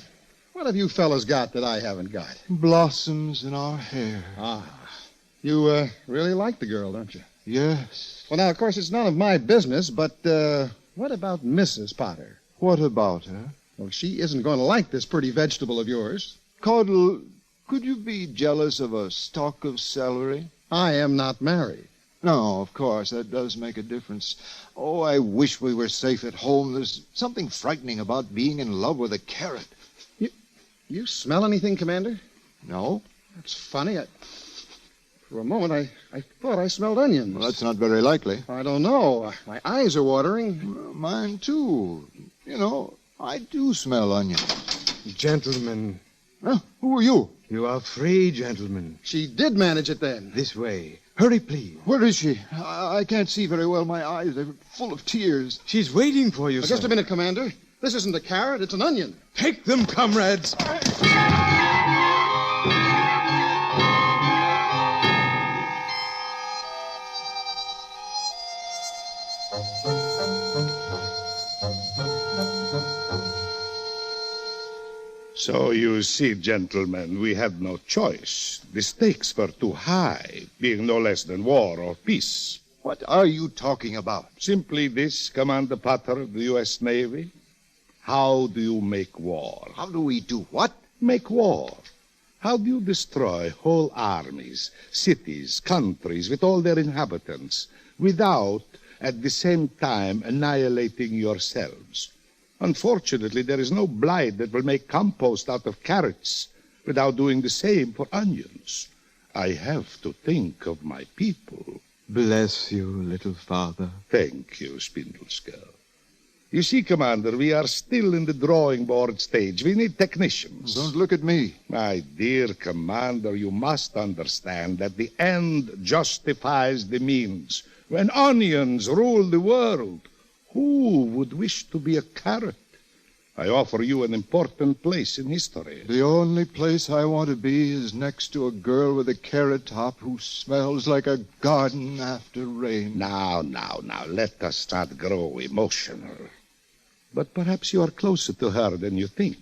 What have you fellas got that I haven't got? Blossoms in our hair. You really like the girl, don't you? Yes. Well, now, of course, it's none of my business, but what about Mrs. Potter? What about her? Well, she isn't going to like this pretty vegetable of yours. Caudle, could you be jealous of a stalk of celery? I am not married. No, of course, that does make a difference. Oh, I wish we were safe at home. There's something frightening about being in love with a carrot. You smell anything, Commander? No. That's funny. For a moment, I thought I smelled onions. Well, that's not very likely. I don't know. My eyes are watering. Mine, too. You know, I do smell onions. Gentlemen. Huh? Who are you? You are free, gentlemen. She did manage it then. This way. Hurry, please. Where is she? I can't see very well. My eyes are full of tears. She's waiting for you, sir. Just a minute, Commander. This isn't a carrot, it's an onion. Take them, comrades. So you see, gentlemen, we had no choice. The stakes were too high, being no less than war or peace. What are you talking about? Simply this, Commander Potter of the U.S. Navy. How do you make war? How do we do what? Make war. How do you destroy whole armies, cities, countries with all their inhabitants, without, at the same time, annihilating yourselves? Unfortunately, there is no blight that will make compost out of carrots without doing the same for onions. I have to think of my people. Bless you, little father. Thank you, Spindleskull. You see, Commander, we are still in the drawing board stage. We need technicians. Don't look at me. My dear Commander, you must understand that the end justifies the means. When onions rule the world, who would wish to be a carrot? I offer you an important place in history. The only place I want to be is next to a girl with a carrot top who smells like a garden after rain. Now, let us not grow emotional. But perhaps you are closer to her than you think.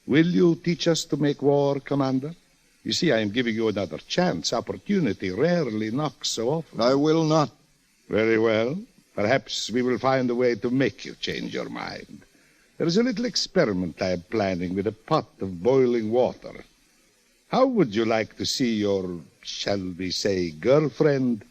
Will you teach us to make war, Commander? You see, I am giving you another chance. Opportunity rarely knocks so often. I will not. Very well. Perhaps we will find a way to make you change your mind. There is a little experiment I am planning with a pot of boiling water. How would you like to see your, shall we say, girlfriend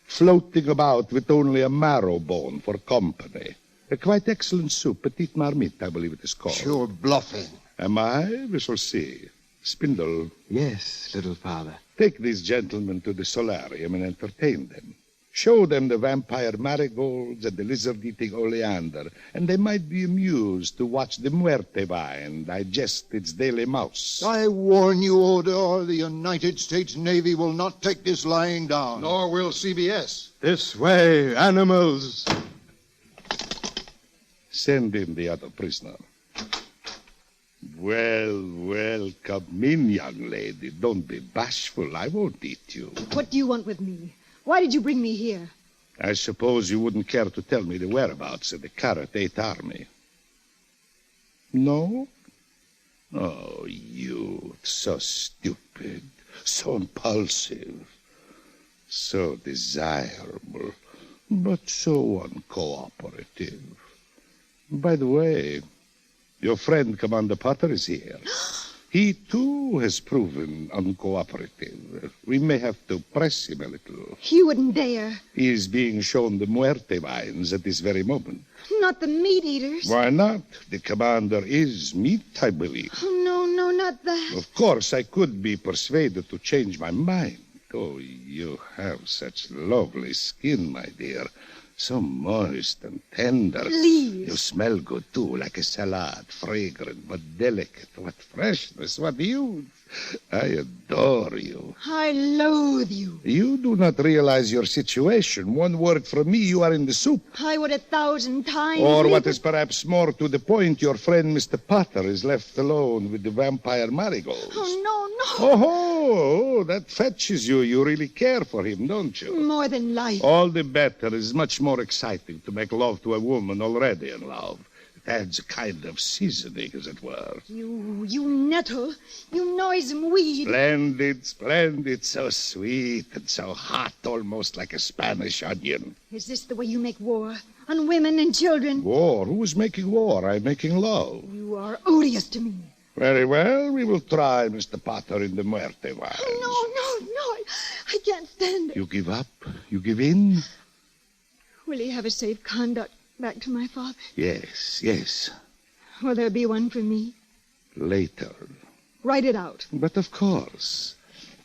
floating about with only a marrow bone for company? A quite excellent soup, petite marmite, I believe it is called. You're bluffing. Am I? We shall see. Spindle. Yes, little father. Take these gentlemen to the solarium and entertain them. Show them the vampire marigolds and the lizard-eating oleander, and they might be amused to watch the muerte vine digest its daily mouse. I warn you, OTR, the United States Navy will not take this lying down. Nor will CBS. This way, animals. Send in the other prisoner. Well, come in, young lady. Don't be bashful. I won't eat you. What do you want with me? Why did you bring me here? I suppose you wouldn't care to tell me the whereabouts of the Carrot 8th Army. No? Oh, youth, so stupid, so impulsive, so desirable, but so uncooperative. By the way, your friend Commander Potter is here. He, too, has proven uncooperative. We may have to press him a little. He wouldn't dare. He is being shown the muerte vines at this very moment. Not the meat eaters. Why not? The commander is meat, I believe. Oh, no, not that. Of course, I could be persuaded to change my mind. Oh, you have such lovely skin, my dear. So moist and tender. Please. You smell good, too, like a salad. Fragrant, but delicate. What freshness, what youth. I adore you. I loathe you. You do not realize your situation. One word from me, you are in the soup. I would 1,000 times... Or what is perhaps more to the point, your friend Mr. Potter is left alone with the vampire marigolds. Oh, no. Oh, that fetches you. You really care for him, don't you? More than life. All the better. It's much more exciting to make love to a woman already in love. It adds a kind of seasoning, as it were. You nettle. You noisome weed. Splendid. So sweet and so hot, almost like a Spanish onion. Is this the way you make war? On women and children? War? Who is making war? I'm making love. You are odious to me. Very well. We will try Mr. Potter in the muerte vines. Oh, no. I can't stand it. You give up? You give in? Will he have a safe conduct back to my father? Yes. Will there be one for me? Later. Write it out. But of course.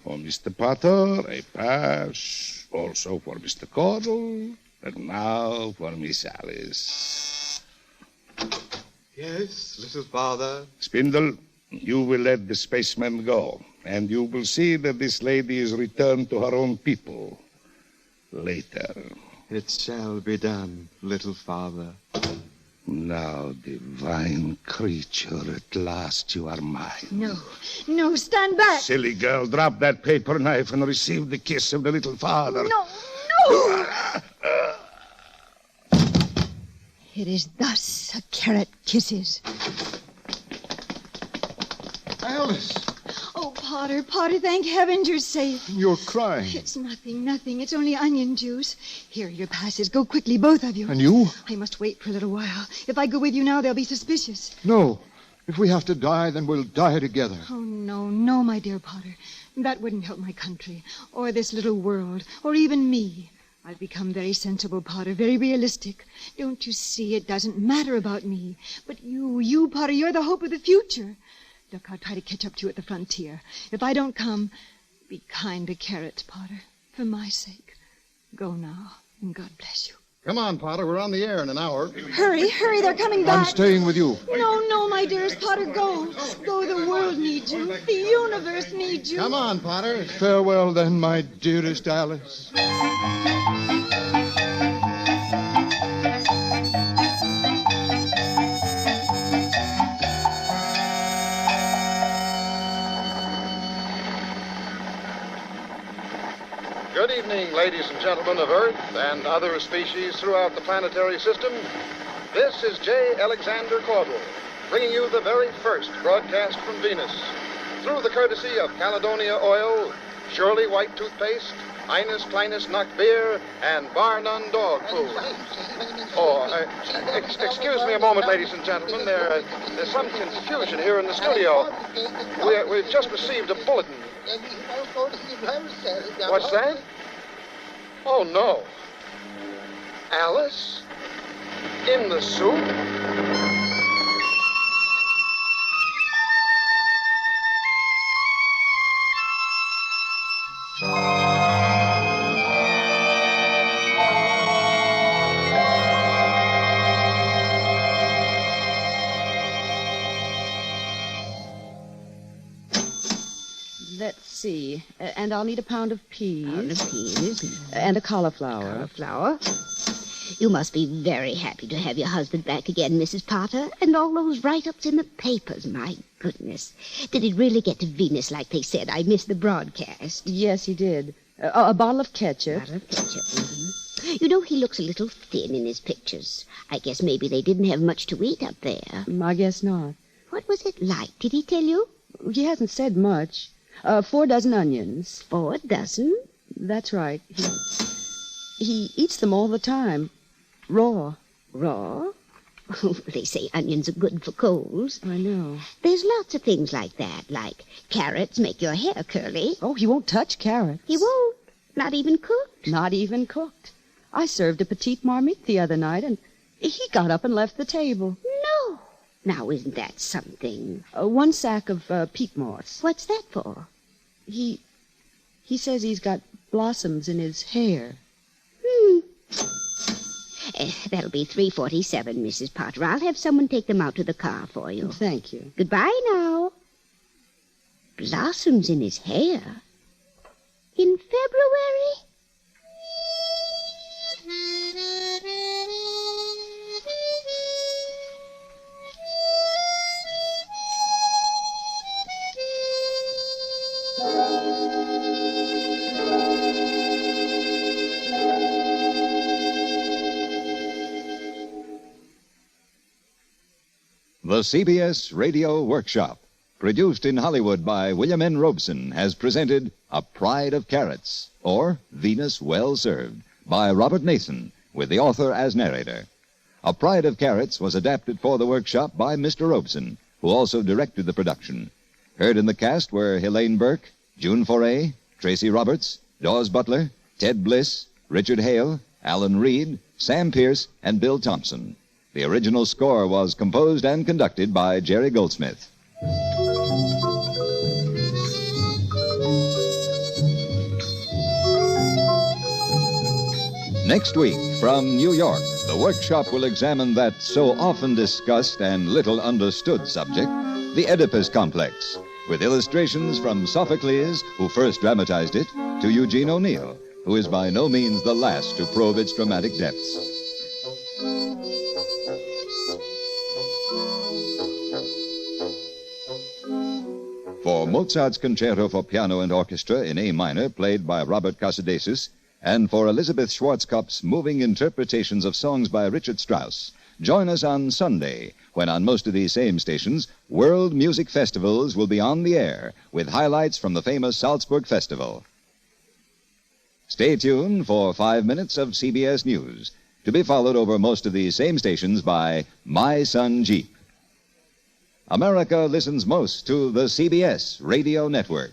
For Mr. Potter, a pass. Also for Mr. Caudle. And now for Miss Alice. Yes, little father. Spindle, you will let the spaceman go. And you will see that this lady is returned to her own people. Later. It shall be done, little father. Now, divine creature, at last you are mine. No, stand back. Silly girl, drop that paper knife and receive the kiss of the little father. No. It is thus a carrot kisses. Alice! Oh, Potter, thank heaven you're safe. You're crying. It's nothing. It's only onion juice. Here are your passes. Go quickly, both of you. And you? I must wait for a little while. If I go with you now, they'll be suspicious. No. If we have to die, then we'll die together. Oh, no, my dear Potter. That wouldn't help my country, or this little world, or even me. I've become very sensible, Potter, very realistic. Don't you see, it doesn't matter about me. But you, Potter, you're the hope of the future. Look, I'll try to catch up to you at the frontier. If I don't come, be kind to Carrot, Potter, for my sake. Go now, and God bless you. Come on, Potter, we're on the air in an hour. Hurry, they're coming back. I'm staying with you. No, my dearest Potter, go. Go, the world needs you. The universe needs you. Come on, Potter. Farewell, then, my dearest Alice. Good evening, ladies and gentlemen of Earth and other species throughout the planetary system. This is J. Alexander Caudle, bringing you the very first broadcast from Venus. Through the courtesy of Caledonia Oil, Shirley White Toothpaste, Eines Kleines Nacht Beer, and Bar None Dog Food. Excuse me a moment, ladies and gentlemen. There's some confusion here in the studio. We've just received a bulletin. What's that? Oh, no. Alice? In the soup? Let's see. And I'll need a pound of peas. And a cauliflower. You must be very happy to have your husband back again, Mrs. Potter, and all those write-ups in the papers. My goodness. Did it really get to Venus like they said? I missed the broadcast. Yes, he did. A bottle of ketchup. You know, he looks a little thin in his pictures. I guess maybe they didn't have much to eat up there. I guess not. What was it like? Did he tell you? He hasn't said much. 4 dozen onions. 4 dozen? That's right. He eats them all the time. Raw. Raw? They say onions are good for colds. I know. There's lots of things like that, like carrots make your hair curly. Oh, he won't touch carrots. He won't? Not even cooked? Not even cooked. I served a petite marmite the other night, and he got up and left the table. No. Now, isn't that something? 1 sack of peat moss. What's that for? He says he's got blossoms in his hair. That'll be 3:47, Mrs. Potter. I'll have someone take them out to the car for you. Thank you. Goodbye now. Blossoms in his hair? In February? The CBS Radio Workshop, produced in Hollywood by William N. Robeson, has presented A Pride of Carrots, or Venus Well Served, by Robert Nason, with the author as narrator. A Pride of Carrots was adapted for the workshop by Mr. Robeson, who also directed the production. Heard in the cast were Helene Burke, June Foray, Tracy Roberts, Dawes Butler, Ted Bliss, Richard Hale, Alan Reed, Sam Pierce, and Bill Thompson. The original score was composed and conducted by Jerry Goldsmith. Next week, from New York, the workshop will examine that so often discussed and little understood subject, the Oedipus complex, with illustrations from Sophocles, who first dramatized it, to Eugene O'Neill, who is by no means the last to probe its dramatic depths. For Mozart's concerto for piano and orchestra in A minor, played by Robert Casadesus, and for Elizabeth Schwarzkopf's moving interpretations of songs by Richard Strauss, join us on Sunday, when on most of these same stations, world music festivals will be on the air, with highlights from the famous Salzburg Festival. Stay tuned for 5 minutes of CBS News, to be followed over most of these same stations by My Son Jeep. America listens most to the CBS Radio Network.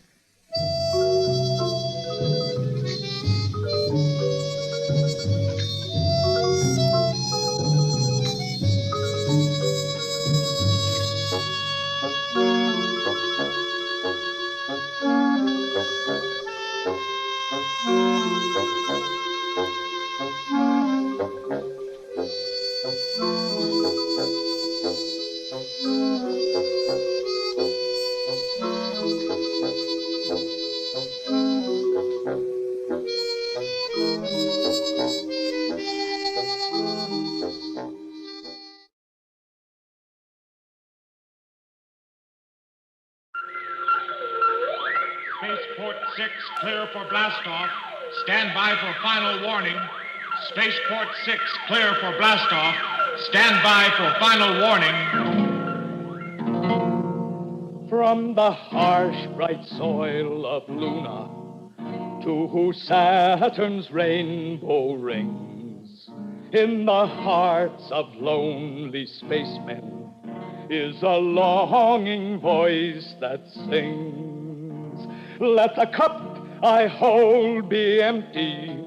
Spaceport 6, clear for blastoff. Stand by for final warning. Spaceport 6, clear for blastoff. Stand by for final warning. From the harsh, bright soil of Luna, to whose Saturn's rainbow rings, in the hearts of lonely spacemen is a longing voice that sings. Let the cup I hold be empty.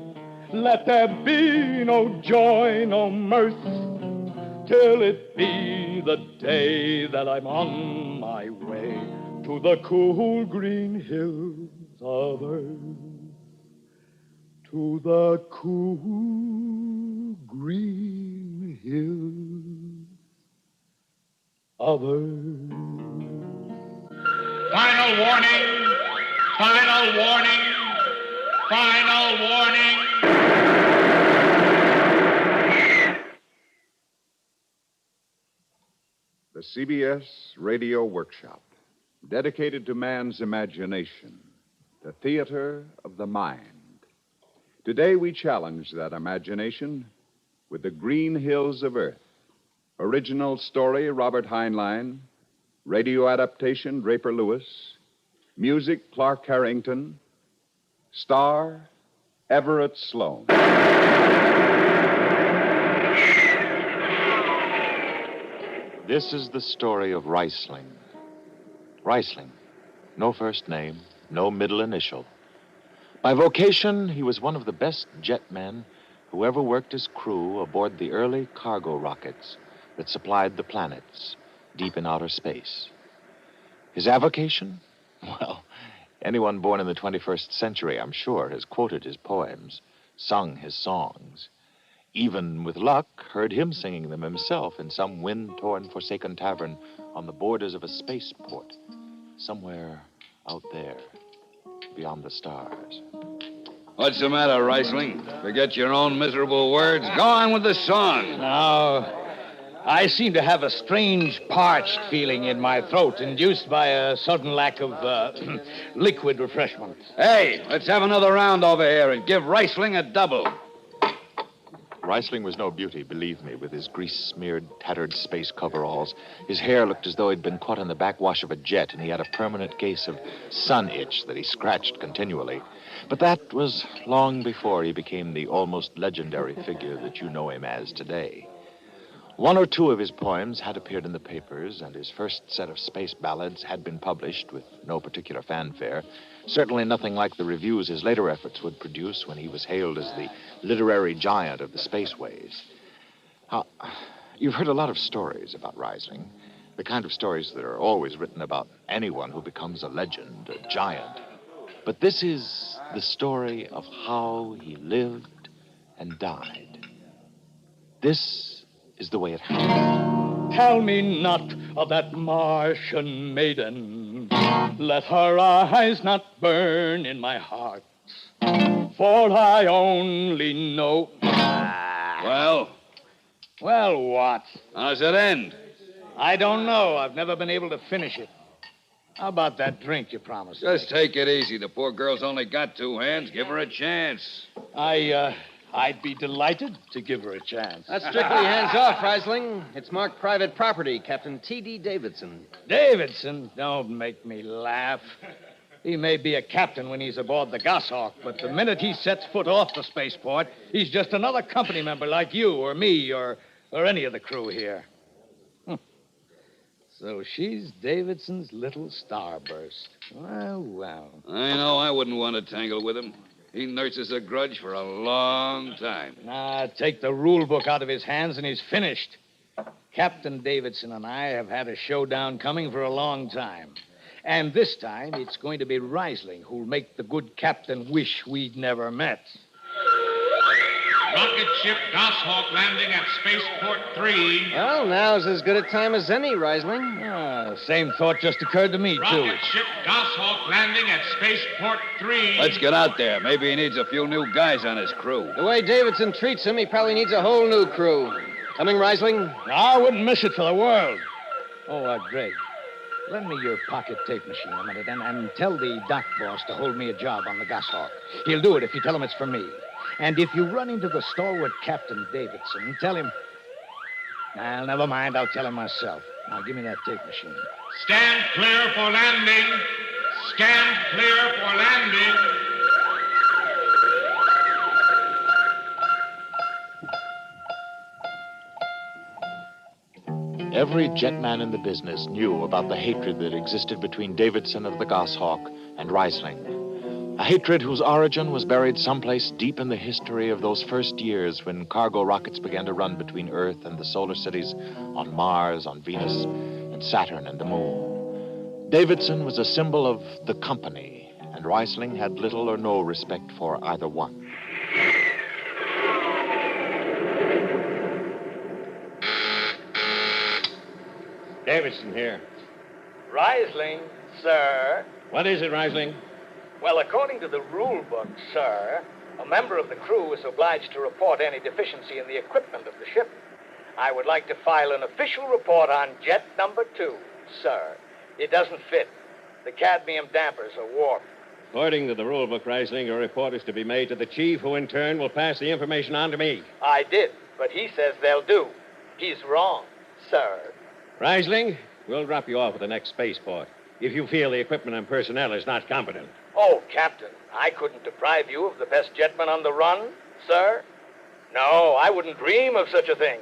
Let there be no joy, no mirth, till it be the day that I'm on my way to the cool green hills of earth. To the cool green hills of earth. Final warning. Final warning. Final warning. The CBS Radio Workshop. dedicated to man's imagination, the theater of the mind. Today we challenge that imagination with the Green Hills of Earth. Original story, Robert Heinlein. Radio adaptation, Draper Lewis. Music, Clark Harrington. Star, Everett Sloan. This is the story of Reisling. Reisling. No first name, no middle initial. By vocation, he was one of the best jetmen who ever worked as crew aboard the early cargo rockets that supplied the planets deep in outer space. His avocation? Well, anyone born in the 21st century, I'm sure, has quoted his poems, sung his songs, even with luck, heard him singing them himself in some wind-torn, forsaken tavern on the borders of a spaceport, somewhere out there, beyond the stars. What's the matter, Reisling? Forget your own miserable words? Go on with the song. Now, I seem to have a strange parched feeling in my throat, induced by a sudden lack of liquid refreshment. Hey, let's have another round over here and give Reisling a double. Reisling was no beauty, believe me, with his grease-smeared, tattered space coveralls. His hair looked as though he'd been caught in the backwash of a jet, and he had a permanent case of sun itch that he scratched continually. But that was long before he became the almost legendary figure that you know him as today. One or two of his poems had appeared in the papers, and his first set of space ballads had been published with no particular fanfare. Certainly nothing like the reviews his later efforts would produce when he was hailed as the literary giant of the spaceways. You've heard a lot of stories about Reisling, the kind of stories that are always written about anyone who becomes a legend, a giant. But this is the story of how he lived and died. This is the way it happened. Tell me not of that Martian maiden. Let her eyes not burn in my heart. For I only know... Well? Well, what? How's it end? I don't know. I've never been able to finish it. How about that drink you promised? Just take it easy. The poor girl's only got two hands. Give her a chance. I'd be delighted to give her a chance. That's strictly hands off, Reisling. It's marked private property, Captain T.D. Davidson. Davidson? Don't make me laugh. He may be a captain when he's aboard the Goshawk, but the minute he sets foot off the spaceport, he's just another company member like you or me or any of the crew here. So she's Davidson's little starburst. Well, well. I know I wouldn't want to tangle with him. He nurses a grudge for a long time. Take the rule book out of his hands and he's finished. Captain Davidson and I have had a showdown coming for a long time. And this time it's going to be Reisling who'll make the good captain wish we'd never met. Rocket ship Goshawk landing at Spaceport 3. Well, now's as good a time as any, Reisling. Same thought just occurred to me, too. Rocket ship Goshawk landing at Spaceport 3. Let's get out there. Maybe he needs a few new guys on his crew. The way Davidson treats him, he probably needs a whole new crew. Coming, Reisling? I wouldn't miss it for the world. Oh, Greg, lend me your pocket tape machine a minute and tell the dock boss to hold me a job on the Goshawk. He'll do it if you tell him it's for me. And if you run into the stalwart Captain Davidson, tell him... Well, never mind. I'll tell him myself. Now, give me that tape machine. Stand clear for landing. Stand clear for landing. Every jetman in the business knew about the hatred that existed between Davidson of the Goshawk and Reisling. A hatred whose origin was buried someplace deep in the history of those first years when cargo rockets began to run between Earth and the solar cities on Mars, on Venus, and Saturn and the Moon. Davidson was a symbol of the company, and Reisling had little or no respect for either one. Davidson here. Reisling, sir. What is it, Reisling? Well, according to the rule book, sir, a member of the crew is obliged to report any deficiency in the equipment of the ship. I would like to file an official report on jet number 2, sir. It doesn't fit. The cadmium dampers are warped. According to the rule book, Reisling, a report is to be made to the chief, who in turn will pass the information on to me. I did, but he says they'll do. He's wrong, sir. Reisling, we'll drop you off at the next spaceport if you feel the equipment and personnel is not competent. Oh, Captain, I couldn't deprive you of the best jetman on the run, sir. No, I wouldn't dream of such a thing.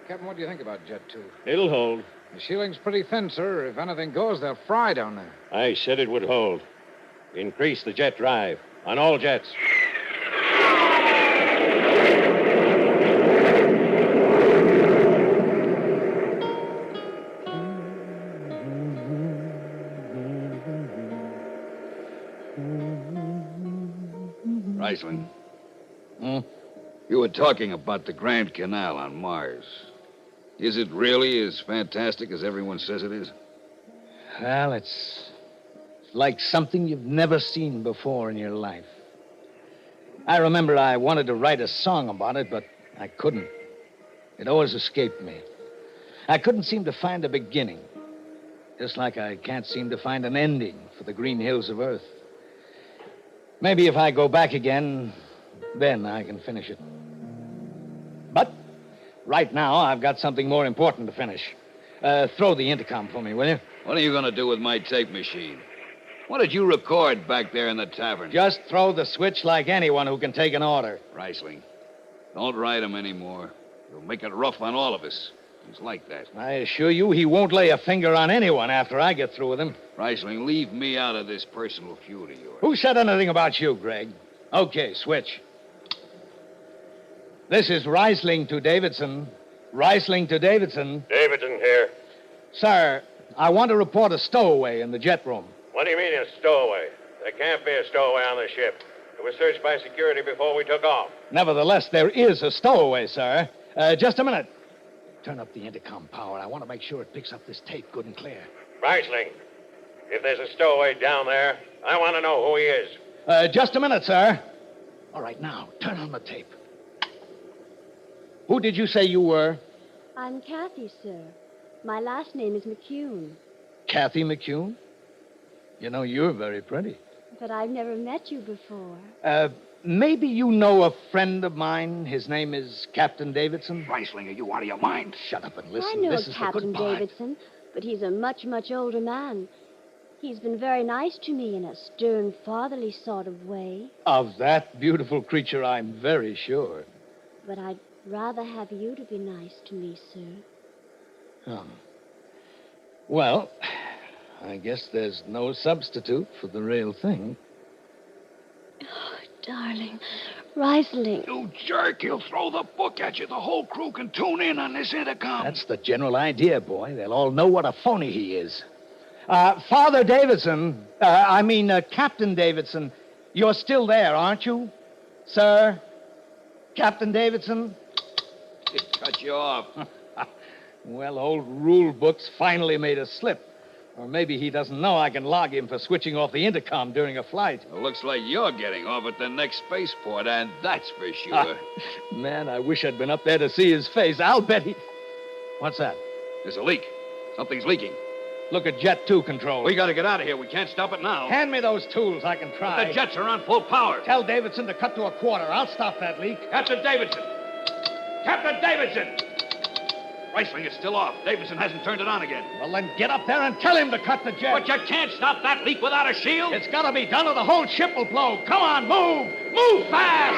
Captain, what do you think about Jet 2? It'll hold. The ceiling's pretty thin, sir. If anything goes, they'll fry down there. I said it would hold. Increase the jet drive on all jets. Reisling. You were talking about the Grand Canal on Mars. Is it really as fantastic as everyone says it is? Well, it's like something you've never seen before in your life. I remember I wanted to write a song about it, but I couldn't. It always escaped me. I couldn't seem to find a beginning. Just like I can't seem to find an ending for the green hills of Earth. Maybe if I go back again, then I can finish it. But right now, I've got something more important to finish. Throw the intercom for me, will you? What are you going to do with my tape machine? What did you record back there in the tavern? Just throw the switch like anyone who can take an order. Reisling, don't ride him anymore. You'll make it rough on all of us. He's like that. I assure you he won't lay a finger on anyone after I get through with him. Reisling, leave me out of this personal feud of yours. Who said anything about you, Greg? Okay, switch. This is Reisling to Davidson. Reisling to Davidson. Davidson here. Sir, I want to report a stowaway in the jet room. What do you mean a stowaway? There can't be a stowaway on the ship. It was searched by security before we took off. Nevertheless, there is a stowaway, sir. Just a minute. Turn up the intercom power. I want to make sure it picks up this tape good and clear. Reisling, if there's a stowaway down there, I want to know who he is. Just a minute, sir. All right, now, turn on the tape. Who did you say you were? I'm Kathy, sir. My last name is McCune. Kathy McCune? You know, you're very pretty. But I've never met you before. Maybe you know a friend of mine. His name is Captain Davidson. Reisling, are you out of your mind? Shut up and listen. I know This is Captain the good part. Davidson, but he's a much, much older man. He's been very nice to me in a stern, fatherly sort of way. Of that beautiful creature, I'm very sure. But I'd rather have you to be nice to me, sir. Oh. Well, I guess there's no substitute for the real thing. Darling, Reisling. You jerk, he'll throw the book at you. The whole crew can tune in on this intercom. That's the general idea, boy. They'll all know what a phony he is. Father Davidson, Captain Davidson, you're still there, aren't you? Sir? Captain Davidson? It cut you off. Well, old rule books finally made a slip. Or maybe he doesn't know I can log him for switching off the intercom during a flight. It looks like you're getting off at the next spaceport, and that's for sure. Man, I wish I'd been up there to see his face. I'll bet he... What's that? There's a leak. Something's leaking. Look at Jet 2 control. We gotta get out of here. We can't stop it now. Hand me those tools. I can try. The jets are on full power. Tell Davidson to cut to a quarter. I'll stop that leak. Captain Davidson! Captain Davidson! Reisling is still off. Davidson hasn't turned it on again. Well, then get up there and tell him to cut the jet. But you can't stop that leak without a shield. It's got to be done or the whole ship will blow. Come on, move! Move fast!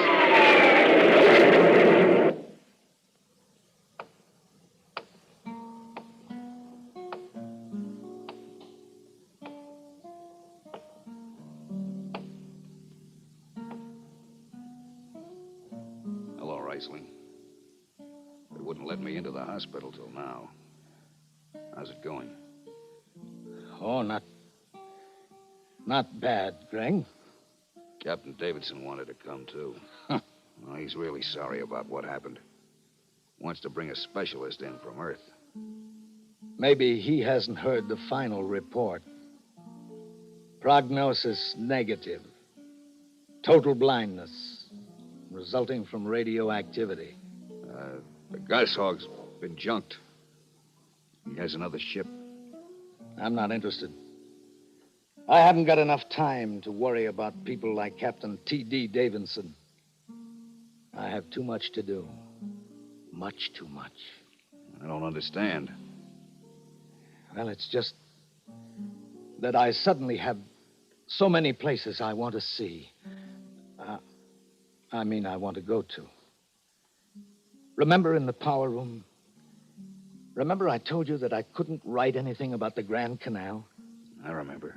Hello, Reisling. They wouldn't let me into the hospital till now. How's it going? Oh, not bad, Greg. Captain Davidson wanted to come, too. Well, he's really sorry about what happened. Wants to bring a specialist in from Earth. Maybe he hasn't heard the final report. Prognosis negative. Total blindness, resulting from radioactivity. The Goshawk's been junked. He has another ship. I'm not interested. I haven't got enough time to worry about people like Captain T.D. Davidson. I have too much to do. Much too much. I don't understand. Well, it's just that I suddenly have so many places I want to see. I want to go to. Remember in the power room? Remember I told you that I couldn't write anything about the Grand Canal? I remember.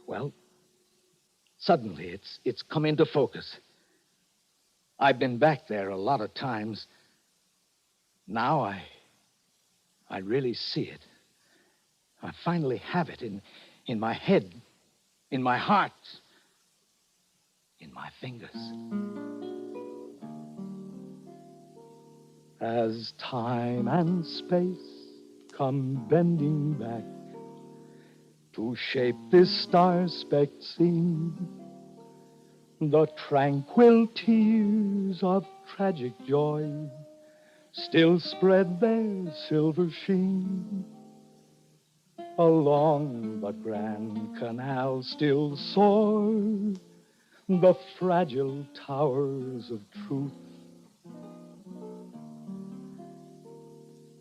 Well, suddenly it's come into focus. I've been back there a lot of times. Now I really see it. I finally have it in my head, in my heart, in my fingers. As time and space come bending back to shape this star-specked scene, the tranquil tears of tragic joy still spread their silver sheen. Along the Grand Canal still soar the fragile towers of truth.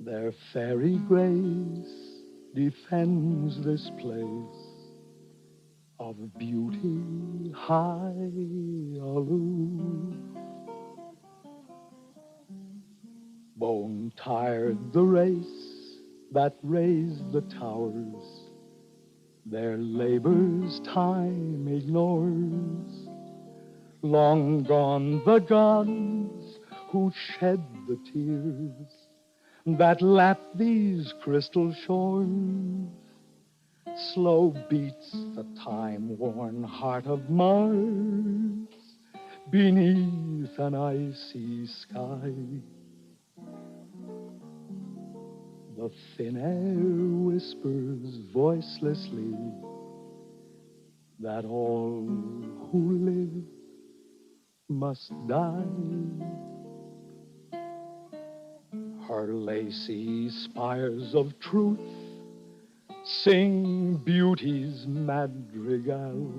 Their fairy grace defends this place of beauty high aloof. Bone-tired the race that raised the towers, their labors time ignores. Long gone the gods who shed the tears that lap these crystal shores. Slow beats the time-worn heart of Mars beneath an icy sky. The thin air whispers voicelessly that all who live must die. Her lacy spires of truth sing beauty's madrigal,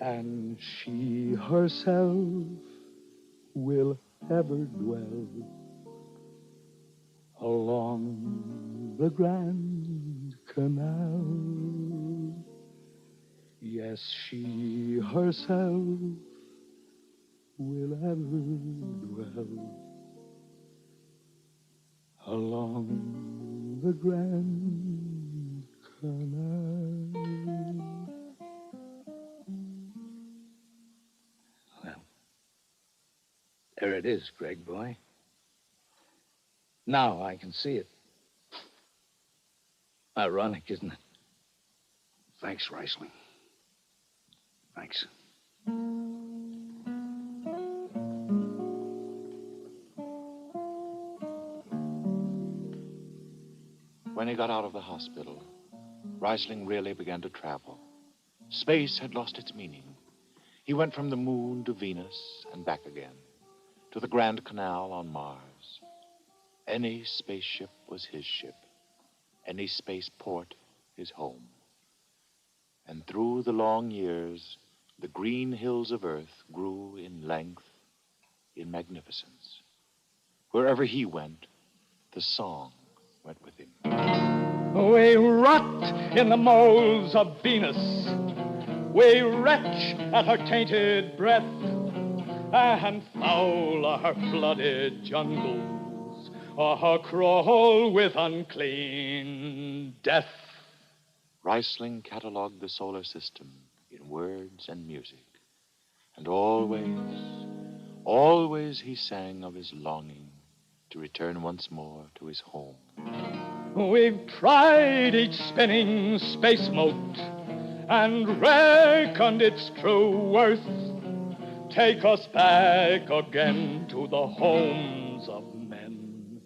and she herself will ever dwell along the Grand Canal. Yes, she herself will ever dwell along the Grand Canal. Well, there it is, Greg boy. Now I can see it. Ironic, isn't it? Thanks, Reisling. Thanks. When he got out of the hospital, Reisling really began to travel. Space had lost its meaning. He went from the moon to Venus and back again, to the Grand Canal on Mars. Any spaceship was his ship, any spaceport his home. And through the long years, the green hills of Earth grew in length, in magnificence. Wherever he went, the song went with him. We rot in the moles of Venus. We retch at her tainted breath, and foul are her flooded jungles, or her crawl with unclean death. Reisling cataloged the solar system in words and music. And always he sang of his longing to return once more to his home. We've tried each spinning space mote and reckoned its true worth. Take us back again to the homes of men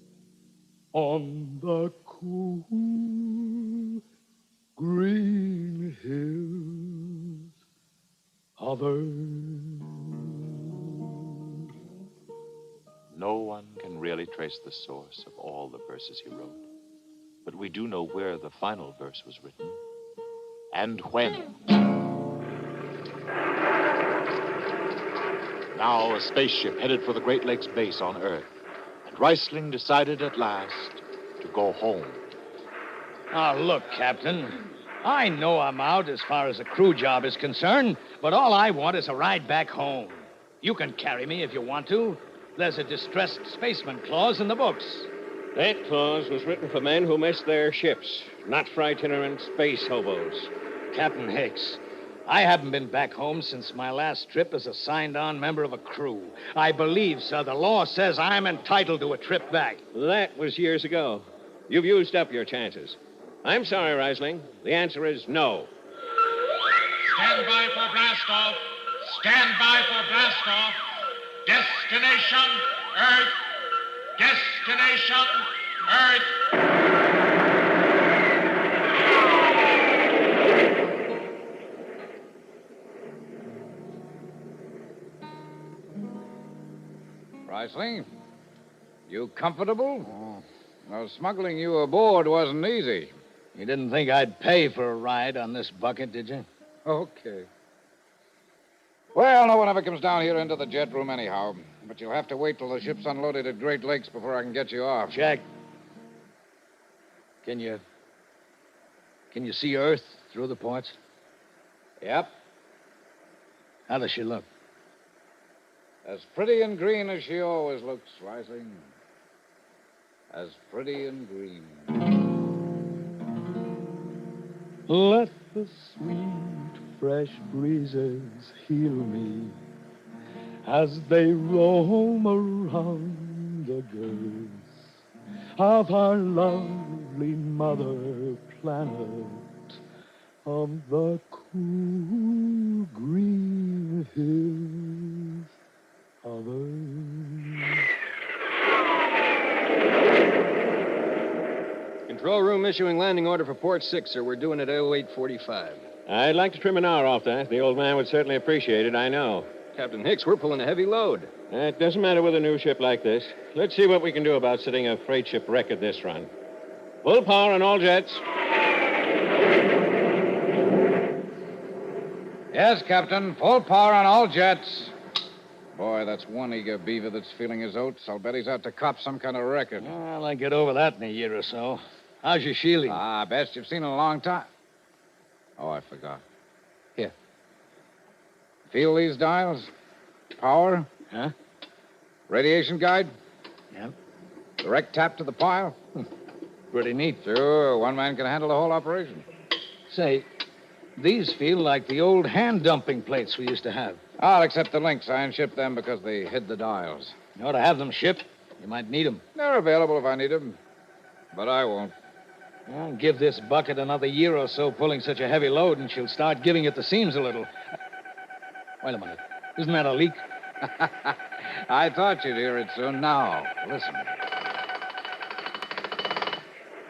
on the cool green hills of Earth. No one can really trace the source of all the verses he wrote. but we do know where the final verse was written and when. Now a spaceship headed for the Great Lakes base on Earth, and Reisling decided at last to go home. Now, look, Captain. I know I'm out as far as a crew job is concerned, but all I want is a ride back home. You can carry me if you want to. There's a distressed spaceman clause in the books. That clause was written for men who missed their ships, not for itinerant space hobos. Captain Hicks, I haven't been back home since my last trip as a signed-on member of a crew. I believe, sir, the law says I'm entitled to a trip back. That was years ago. You've used up your chances. I'm sorry, Reisling. The answer is no. Stand by for blastoff. Stand by for blastoff. Destination, Earth. Destination, Earth. Reisling, you comfortable? Well, smuggling you aboard wasn't easy. You didn't think I'd pay for a ride on this bucket, did you? Okay. Well, no one ever comes down here into the jet room anyhow. But you'll have to wait till the ship's unloaded at Great Lakes before I can get you off. Jack, can you see Earth through the ports? Yep. How does she look? As pretty and green as she always looks, Reisling. As pretty and green. Let the sweet, fresh breezes heal me as they roam around the girth of our lovely mother planet of the cool green hills of Earth. Control room issuing landing order for Port 6, sir. We're doing it 0845. I'd like to trim an hour off that. The old man would certainly appreciate it, I know. Captain Hicks, we're pulling a heavy load. It doesn't matter with a new ship like this. Let's see what we can do about setting a freight ship wreck at this run. Full power on all jets. Yes, Captain. Full power on all jets. Boy, that's one eager beaver that's feeling his oats. I'll bet he's out to cop some kind of record. Well, I'll get over that in a year or so. How's your shielding? Best you've seen in a long time. Oh, I forgot. Here. Feel these dials? Power? Huh? Radiation guide? Yep. Direct tap to the pile? Pretty neat. Sure, one man can handle the whole operation. Say, these feel like the old hand dumping plates we used to have. I'll accept the links. I unshipped them because they hid the dials. You ought to have them shipped. You might need them. They're available if I need them. But I won't. Well, give this bucket another year or so pulling such a heavy load, and she'll start giving at the seams a little. Wait a minute. Isn't that a leak? I thought you'd hear it soon. Now, listen.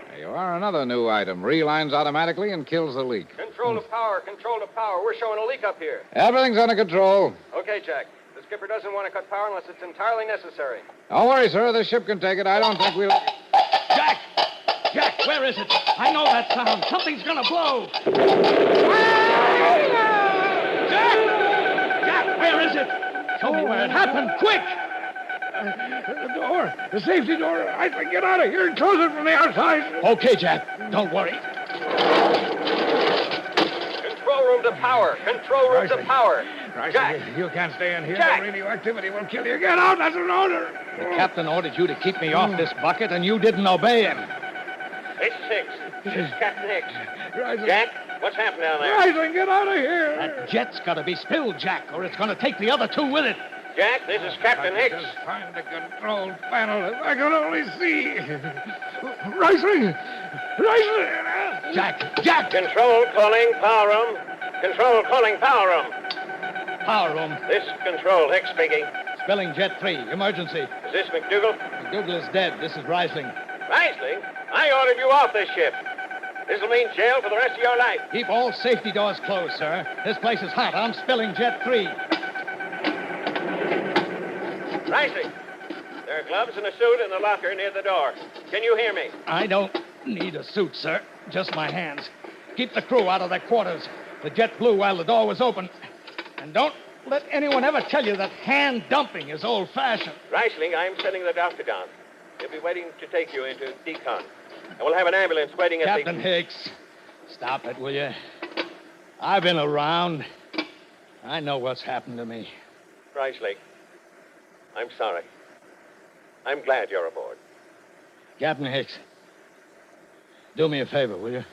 There you are, another new item. Relines automatically and kills the leak. Control to power, control to power. We're showing a leak up here. Everything's under control. Okay, Jack. The skipper doesn't want to cut power unless it's entirely necessary. Don't worry, sir. The ship can take it. I don't think we'll... Jack! Jack, where is it? I know that sound. Something's gonna blow. Jack! Jack, where is it? Show me where it happened, quick! The door. The safety door. I can get out of here and close it from the outside. Okay, Jack. Don't worry. Control room to power. Control room to power. Jack! You can't stay in here. Jack! The radioactivity will kill you. Get out. That's an order. The captain ordered you to keep me off this bucket, and you didn't obey him. It's Hicks. This is Captain Hicks. Reisling. Jack, what's happened down there? Reisling, get out of here. That jet's got to be spilled, Jack, or it's going to take the other two with it. Jack, this is Captain Hicks. Just find the control panel. If I can only see. Reisling! Reisling! Jack! Control calling power room. Control calling power room. Power room. This is Control, Hicks speaking. Spelling Jet 3, emergency. Is this McDougal? McDougal is dead. This is Reisling. Reisling? I ordered you off this ship. This'll mean jail for the rest of your life. Keep all safety doors closed, sir. This place is hot. I'm spilling Jet 3. Reisling, there are gloves and a suit in the locker near the door. Can you hear me? I don't need a suit, sir. Just my hands. Keep the crew out of their quarters. The jet flew while the door was open. And don't let anyone ever tell you that hand dumping is old-fashioned. Reisling, I'm sending the doctor down. He'll be waiting to take you into decon. And we'll have an ambulance waiting at Captain Hicks, stop it, will you? I've been around. I know what's happened to me. Reisling, I'm sorry. I'm glad you're aboard. Captain Hicks, do me a favor, will you?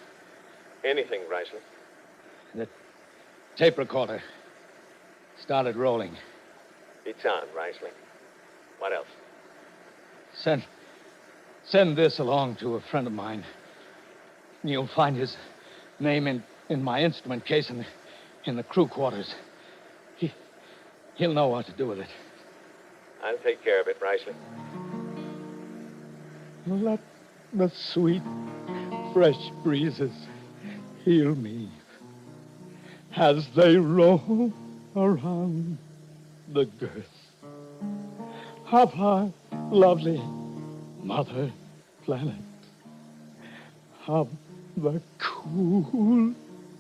Anything, Reisling. The tape recorder started rolling. It's on, Reisling. What else? Send this along to a friend of mine. You'll find his name in my instrument case in the crew quarters. He'll know what to do with it. I'll take care of it, Reisling. Let the sweet, fresh breezes heal me as they roam around the girth of our lovely mother planet, of the cool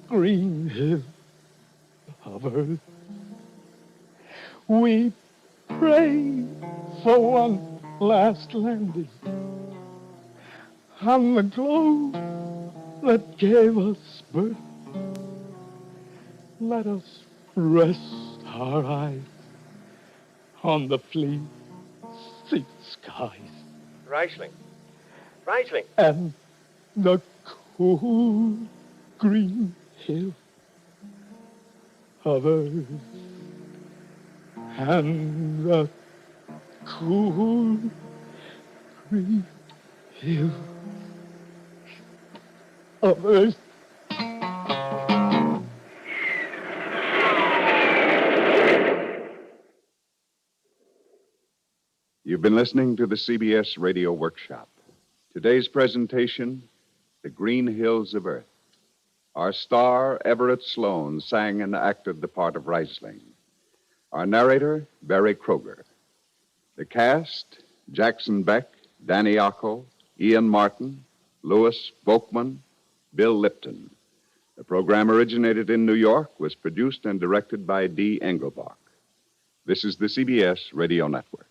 green hill of earth. We pray for one last landing on the globe that gave us birth. Let us rest our eyes on the fleet skies Reisling. Reisling. and the cool green hill of earth, and the cool green hill of earth. You've been listening to the CBS Radio Workshop. Today's presentation, The Green Hills of Earth. Our star, Everett Sloan, sang and acted the part of Reisling. Our narrator, Barry Kroger. The cast, Jackson Beck, Danny Ocko, Ian Martin, Louis Volkman, Bill Lipton. The program originated in New York, was produced and directed by D. Engelbach. This is the CBS Radio Network.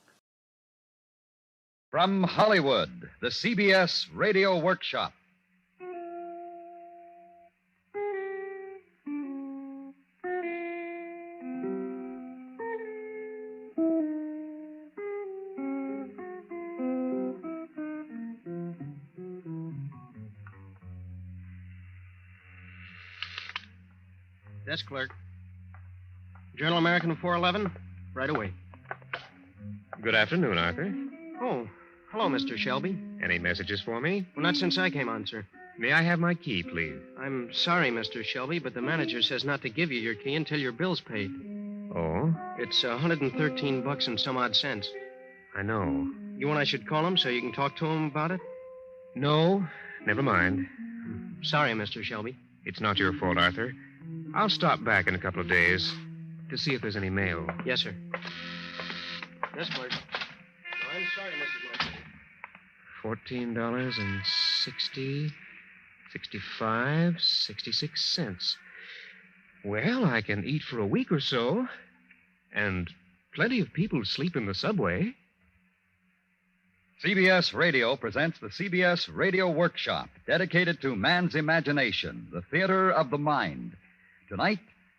From Hollywood, the CBS Radio Workshop. Desk clerk. Journal American 411. Right away. Good afternoon, Arthur. Oh, hello, Mr. Shelby. Any messages for me? Well, not since I came on, sir. May I have my key, please? I'm sorry, Mr. Shelby, but the manager says not to give you your key until your bill's paid. Oh? It's $113 and some odd cents. I know. You want I should call him so you can talk to him about it? No, never mind. Sorry, Mr. Shelby. It's not your fault, Arthur. I'll stop back in a couple of days to see if there's any mail. Yes, sir. Desk clerk. I'm sorry, Mrs. Martin. $14.60, 65, 66 cents. Well, I can eat for a week or so, and plenty of people sleep in the subway. CBS Radio presents the CBS Radio Workshop, dedicated to man's imagination, the theater of the mind. Tonight,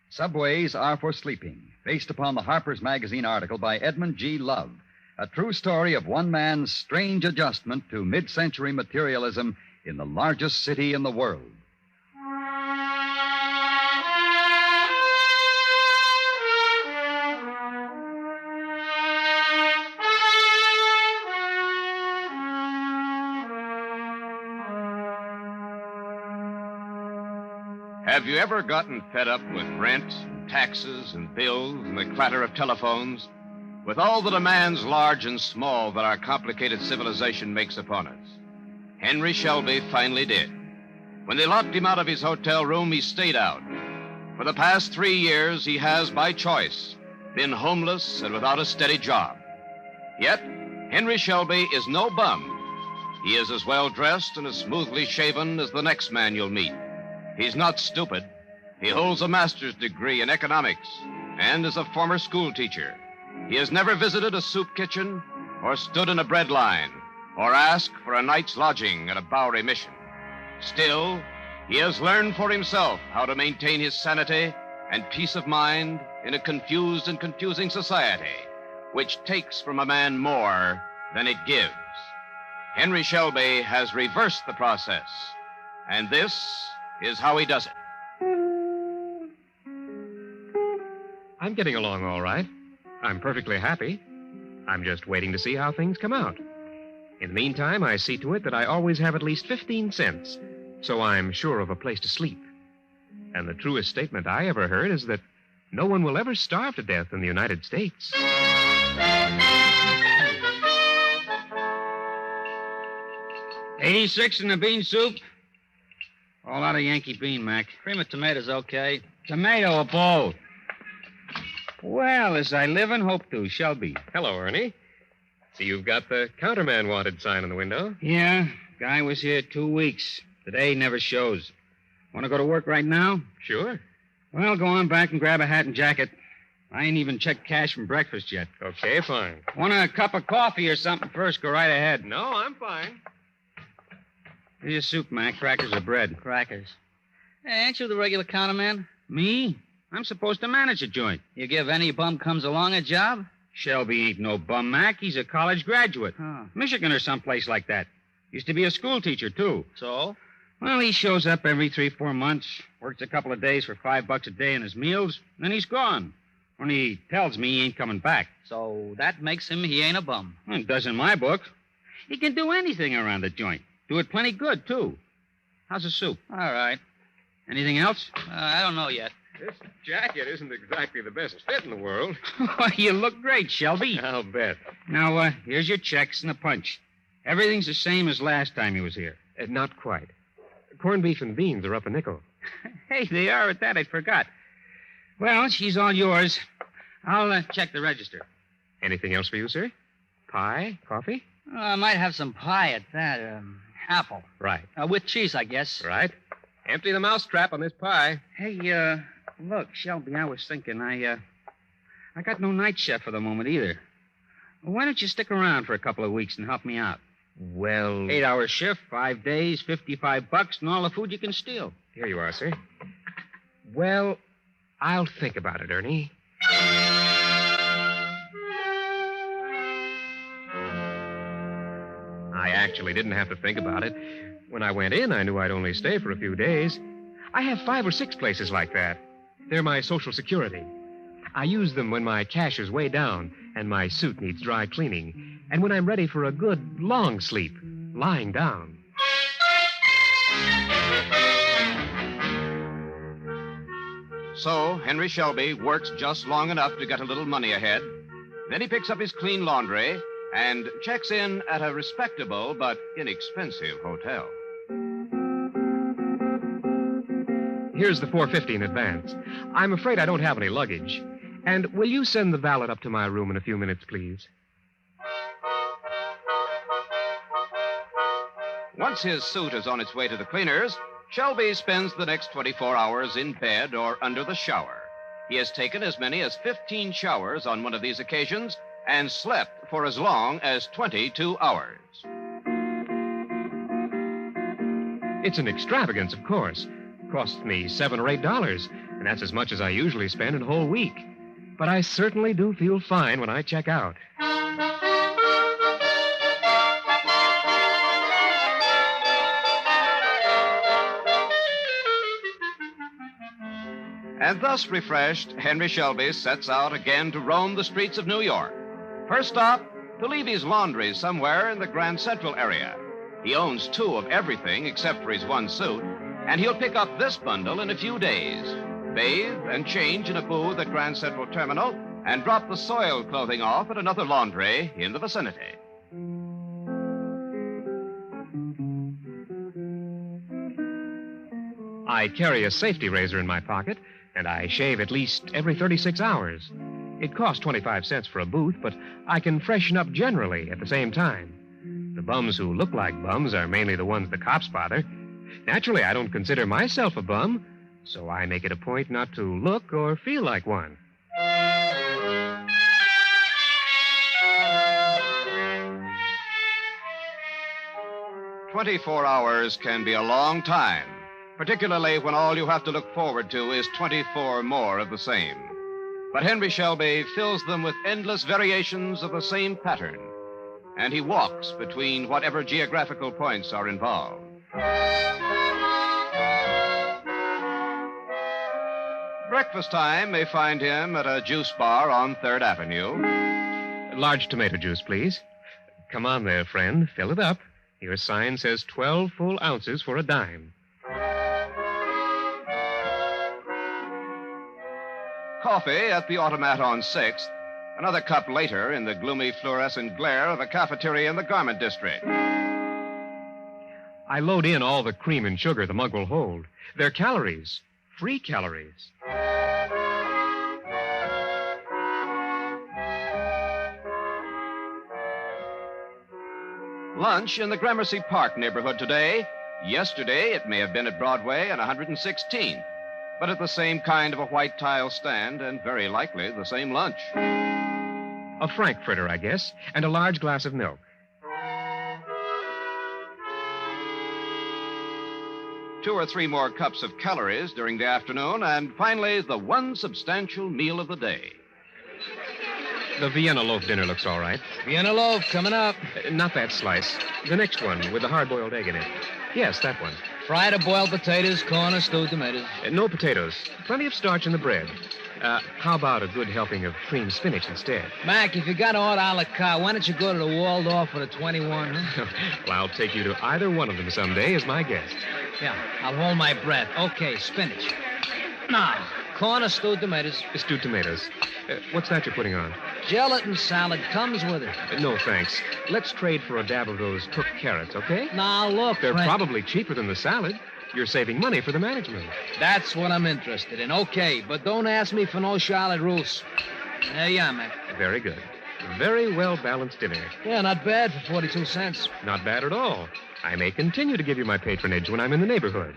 Subways Are for Sleeping, based upon the Harper's Magazine article by Edmund G. Love, a true story of one man's strange adjustment to mid-century materialism in the largest city in the world. Have you ever gotten fed up with rent and taxes and bills and the clatter of telephones? With all the demands, large and small, that our complicated civilization makes upon us? Henry Shelby finally did. When they locked him out of his hotel room, he stayed out. For the past 3 years, he has, by choice, been homeless and without a steady job. Yet, Henry Shelby is no bum. He is as well dressed and as smoothly shaven as the next man you'll meet. He's not stupid. He holds a master's degree in economics and is a former school teacher. He has never visited a soup kitchen or stood in a bread line or asked for a night's lodging at a Bowery mission. Still, he has learned for himself how to maintain his sanity and peace of mind in a confused and confusing society, which takes from a man more than it gives. Henry Shelby has reversed the process, and this is how he does it. I'm getting along all right. I'm perfectly happy. I'm just waiting to see how things come out. In the meantime, I see to it that I always have at least 15 cents, so I'm sure of a place to sleep. And the truest statement I ever heard is that no one will ever starve to death in the United States. 86 in the bean soup. All out of Yankee bean, Mac. Cream of tomatoes, okay. Tomato or both? Well, as I live and hope to, Shelby. Hello, Ernie. See, you've got the counterman wanted sign in the window. Yeah, guy was here 2 weeks. Today never shows. Want to go to work right now? Sure. Well, go on back and grab a hat and jacket. I ain't even checked cash from breakfast yet. Okay, fine. Want a cup of coffee or something first? Go right ahead. No, I'm fine. Here's your soup, Mac. Crackers or bread? Crackers. Hey, ain't you the regular counterman? Me? I'm supposed to manage a joint. You give any bum comes along a job? Shelby ain't no bum, Mac. He's a college graduate. Michigan or someplace like that. Used to be a school teacher, too. So? Well, he shows up every 3-4 months, works a couple of days for $5 a day in his meals, then he's gone. When he tells me he ain't coming back. So that makes him he ain't a bum. Well, it does in my book. He can do anything around the joint. Do it plenty good, too. How's the soup? All right. Anything else? I don't know yet. This jacket isn't exactly the best fit in the world. You look great, Shelby. I'll bet. Now, here's your checks and a punch. Everything's the same as last time he was here. Not quite. Corned beef and beans are up a nickel. Hey, they are at that. I forgot. Well, she's all yours. I'll check the register. Anything else for you, sir? Pie? Coffee? I might have some pie at that. Apple. Right. With cheese, I guess. Right. Empty the mousetrap on this pie. Hey, look, Shelby, I was thinking, I got no night chef for the moment either. Why don't you stick around for a couple of weeks and help me out? Well... 8-hour shift, 5 days, $55, and all the food you can steal. Here you are, sir. Well, I'll think about it, Ernie. I actually didn't have to think about it. When I went in, I knew I'd only stay for a few days. I have 5 or 6 places like that. They're my Social Security. I use them when my cash is way down and my suit needs dry cleaning, and when I'm ready for a good, long sleep, lying down. So, Henry Shelby works just long enough to get a little money ahead. Then he picks up his clean laundry and checks in at a respectable but inexpensive hotel. Here's the $4.50 in advance. I'm afraid I don't have any luggage. And will you send the valet up to my room in a few minutes, please? Once his suit is on its way to the cleaners, Shelby spends the next 24 hours in bed or under the shower. He has taken as many as 15 showers on one of these occasions and slept for as long as 22 hours. It's an extravagance, of course. Costs me $7 or $8, and that's as much as I usually spend in a whole week. But I certainly do feel fine when I check out. And thus refreshed, Henry Shelby sets out again to roam the streets of New York. First stop, to leave his laundry somewhere in the Grand Central area. He owns 2 of everything except for his 1 suit, and he'll pick up this bundle in a few days, bathe and change in a booth at Grand Central Terminal, and drop the soiled clothing off at another laundry in the vicinity. I carry a safety razor in my pocket, and I shave at least every 36 hours. It costs 25 cents for a booth, but I can freshen up generally at the same time. The bums who look like bums are mainly the ones the cops bother. Naturally, I don't consider myself a bum, so I make it a point not to look or feel like one. 24 hours can be a long time, particularly when all you have to look forward to is 24 more of the same. But Henry Shelby fills them with endless variations of the same pattern, and he walks between whatever geographical points are involved. Breakfast time may find him at a juice bar on 3rd Avenue. Large tomato juice, please. Come on there, friend. Fill it up. Your sign says 12 full ounces for a dime. Coffee at the automat on 6th. Another cup later in the gloomy fluorescent glare of a cafeteria in the garment district. I load in all the cream and sugar the mug will hold. They're calories. Free calories. Lunch in the Gramercy Park neighborhood today. Yesterday, it may have been at Broadway and 116th, but at the same kind of a white tile stand and very likely the same lunch. A frankfurter, I guess, and a large glass of milk. 2 or 3 more cups of calories during the afternoon, and finally, the one substantial meal of the day. The Vienna loaf dinner looks all right. Vienna loaf coming up. Not that slice. The next one with the hard-boiled egg in it. Yes, that one. Fried or boiled potatoes, corn or stewed tomatoes. No potatoes. Plenty of starch in the bread. How about a good helping of cream spinach instead? Mac, if you got to order a la carte, why don't you go to the Waldorf for the 21, huh? Well, I'll take you to either one of them someday as my guest. Yeah, I'll hold my breath. Okay, spinach. Now, corn or stewed tomatoes. Stewed tomatoes. What's that you're putting on? Gelatin salad comes with it. No, thanks. Let's trade for a dab of those cooked carrots, okay? Now, look, They're Frank. probably cheaper than the salad. You're saving money for the management. That's what I'm interested in. Okay, but don't ask me for no Charlotte russe. There you are, Mac. Very good. Very well-balanced dinner. Yeah, not bad for 42 cents. Not bad at all. I may continue to give you my patronage when I'm in the neighborhood.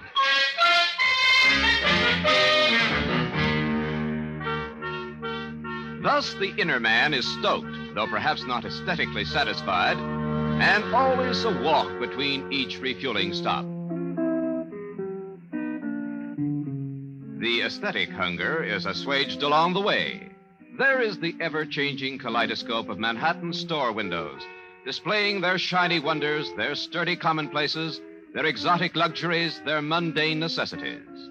Thus, the inner man is stoked, though perhaps not aesthetically satisfied, and always a walk between each refueling stop. The aesthetic hunger is assuaged along the way. There is the ever-changing kaleidoscope of Manhattan store windows, displaying their shiny wonders, their sturdy commonplaces, their exotic luxuries, their mundane necessities.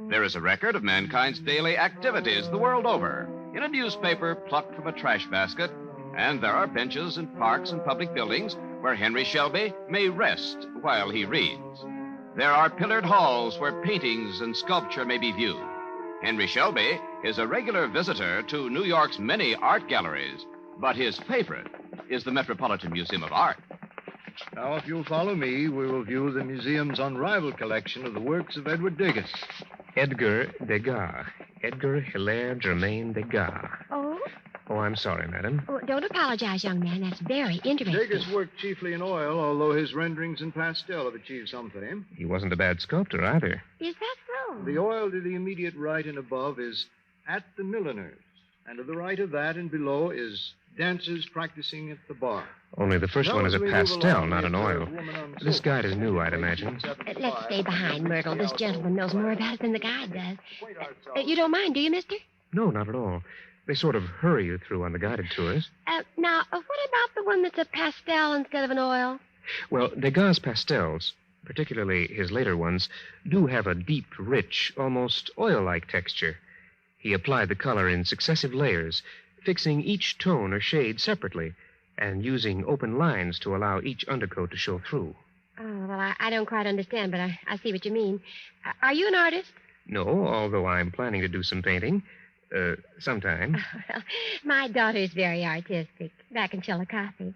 There is a record of mankind's daily activities the world over, in a newspaper plucked from a trash basket, and there are benches and parks and public buildings where Henry Shelby may rest while he reads. There are pillared halls where paintings and sculpture may be viewed. Henry Shelby is a regular visitor to New York's many art galleries, but his favorite is the Metropolitan Museum of Art. Now, if you'll follow me, we will view the museum's unrivaled collection of the works of Edward Degas. Edgar Degas. Edgar Hilaire Germain Degas. Oh? Oh, I'm sorry, madam. Oh, don't apologize, young man. That's very interesting. Degas worked chiefly in oil, although his renderings in pastel have achieved some fame. He wasn't a bad sculptor either. Is that so? The oil to the immediate right and above is At the Milliner's, and to the right of that and below is Dancers Practicing at the Bar. Only the first one is a pastel, not an oil. This guide is new, I'd imagine. Let's stay behind, Myrtle. This gentleman knows more about it than the guide does. You don't mind, do you, mister? No, not at all. They sort of hurry you through on the guided tours. Now, what about the one that's a pastel instead of an oil? Well, Degas' pastels, particularly his later ones, do have a deep, rich, almost oil-like texture. He applied the color in successive layers, fixing each tone or shade separately, and using open lines to allow each undercoat to show through. Oh, well, I don't quite understand, but I see what you mean. Are you an artist? No, although I'm planning to do some painting. Sometime. Well, my daughter's very artistic, back in Chillicothe.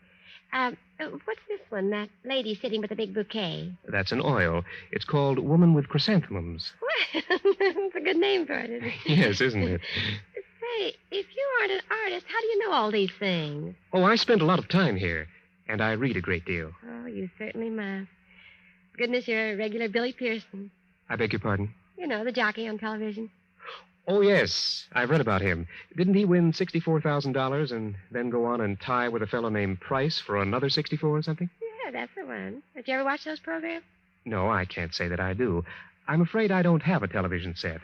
What's this one, that lady sitting with a big bouquet? That's an oil. It's called Woman with Chrysanthemums. Well, that's a good name for it, isn't it? Yes, isn't it? Say, if you aren't an artist, how do you know all these things? Oh, I spent a lot of time here. And I read a great deal. Oh, you certainly must. Goodness, you're a regular Billy Pearson. I beg your pardon? You know, the jockey on television. Oh, yes. I've read about him. Didn't he win $64,000 and then go on and tie with a fellow named Price for another 64 or something? Yeah, that's the one. Did you ever watch those programs? No, I can't say that I do. I'm afraid I don't have a television set.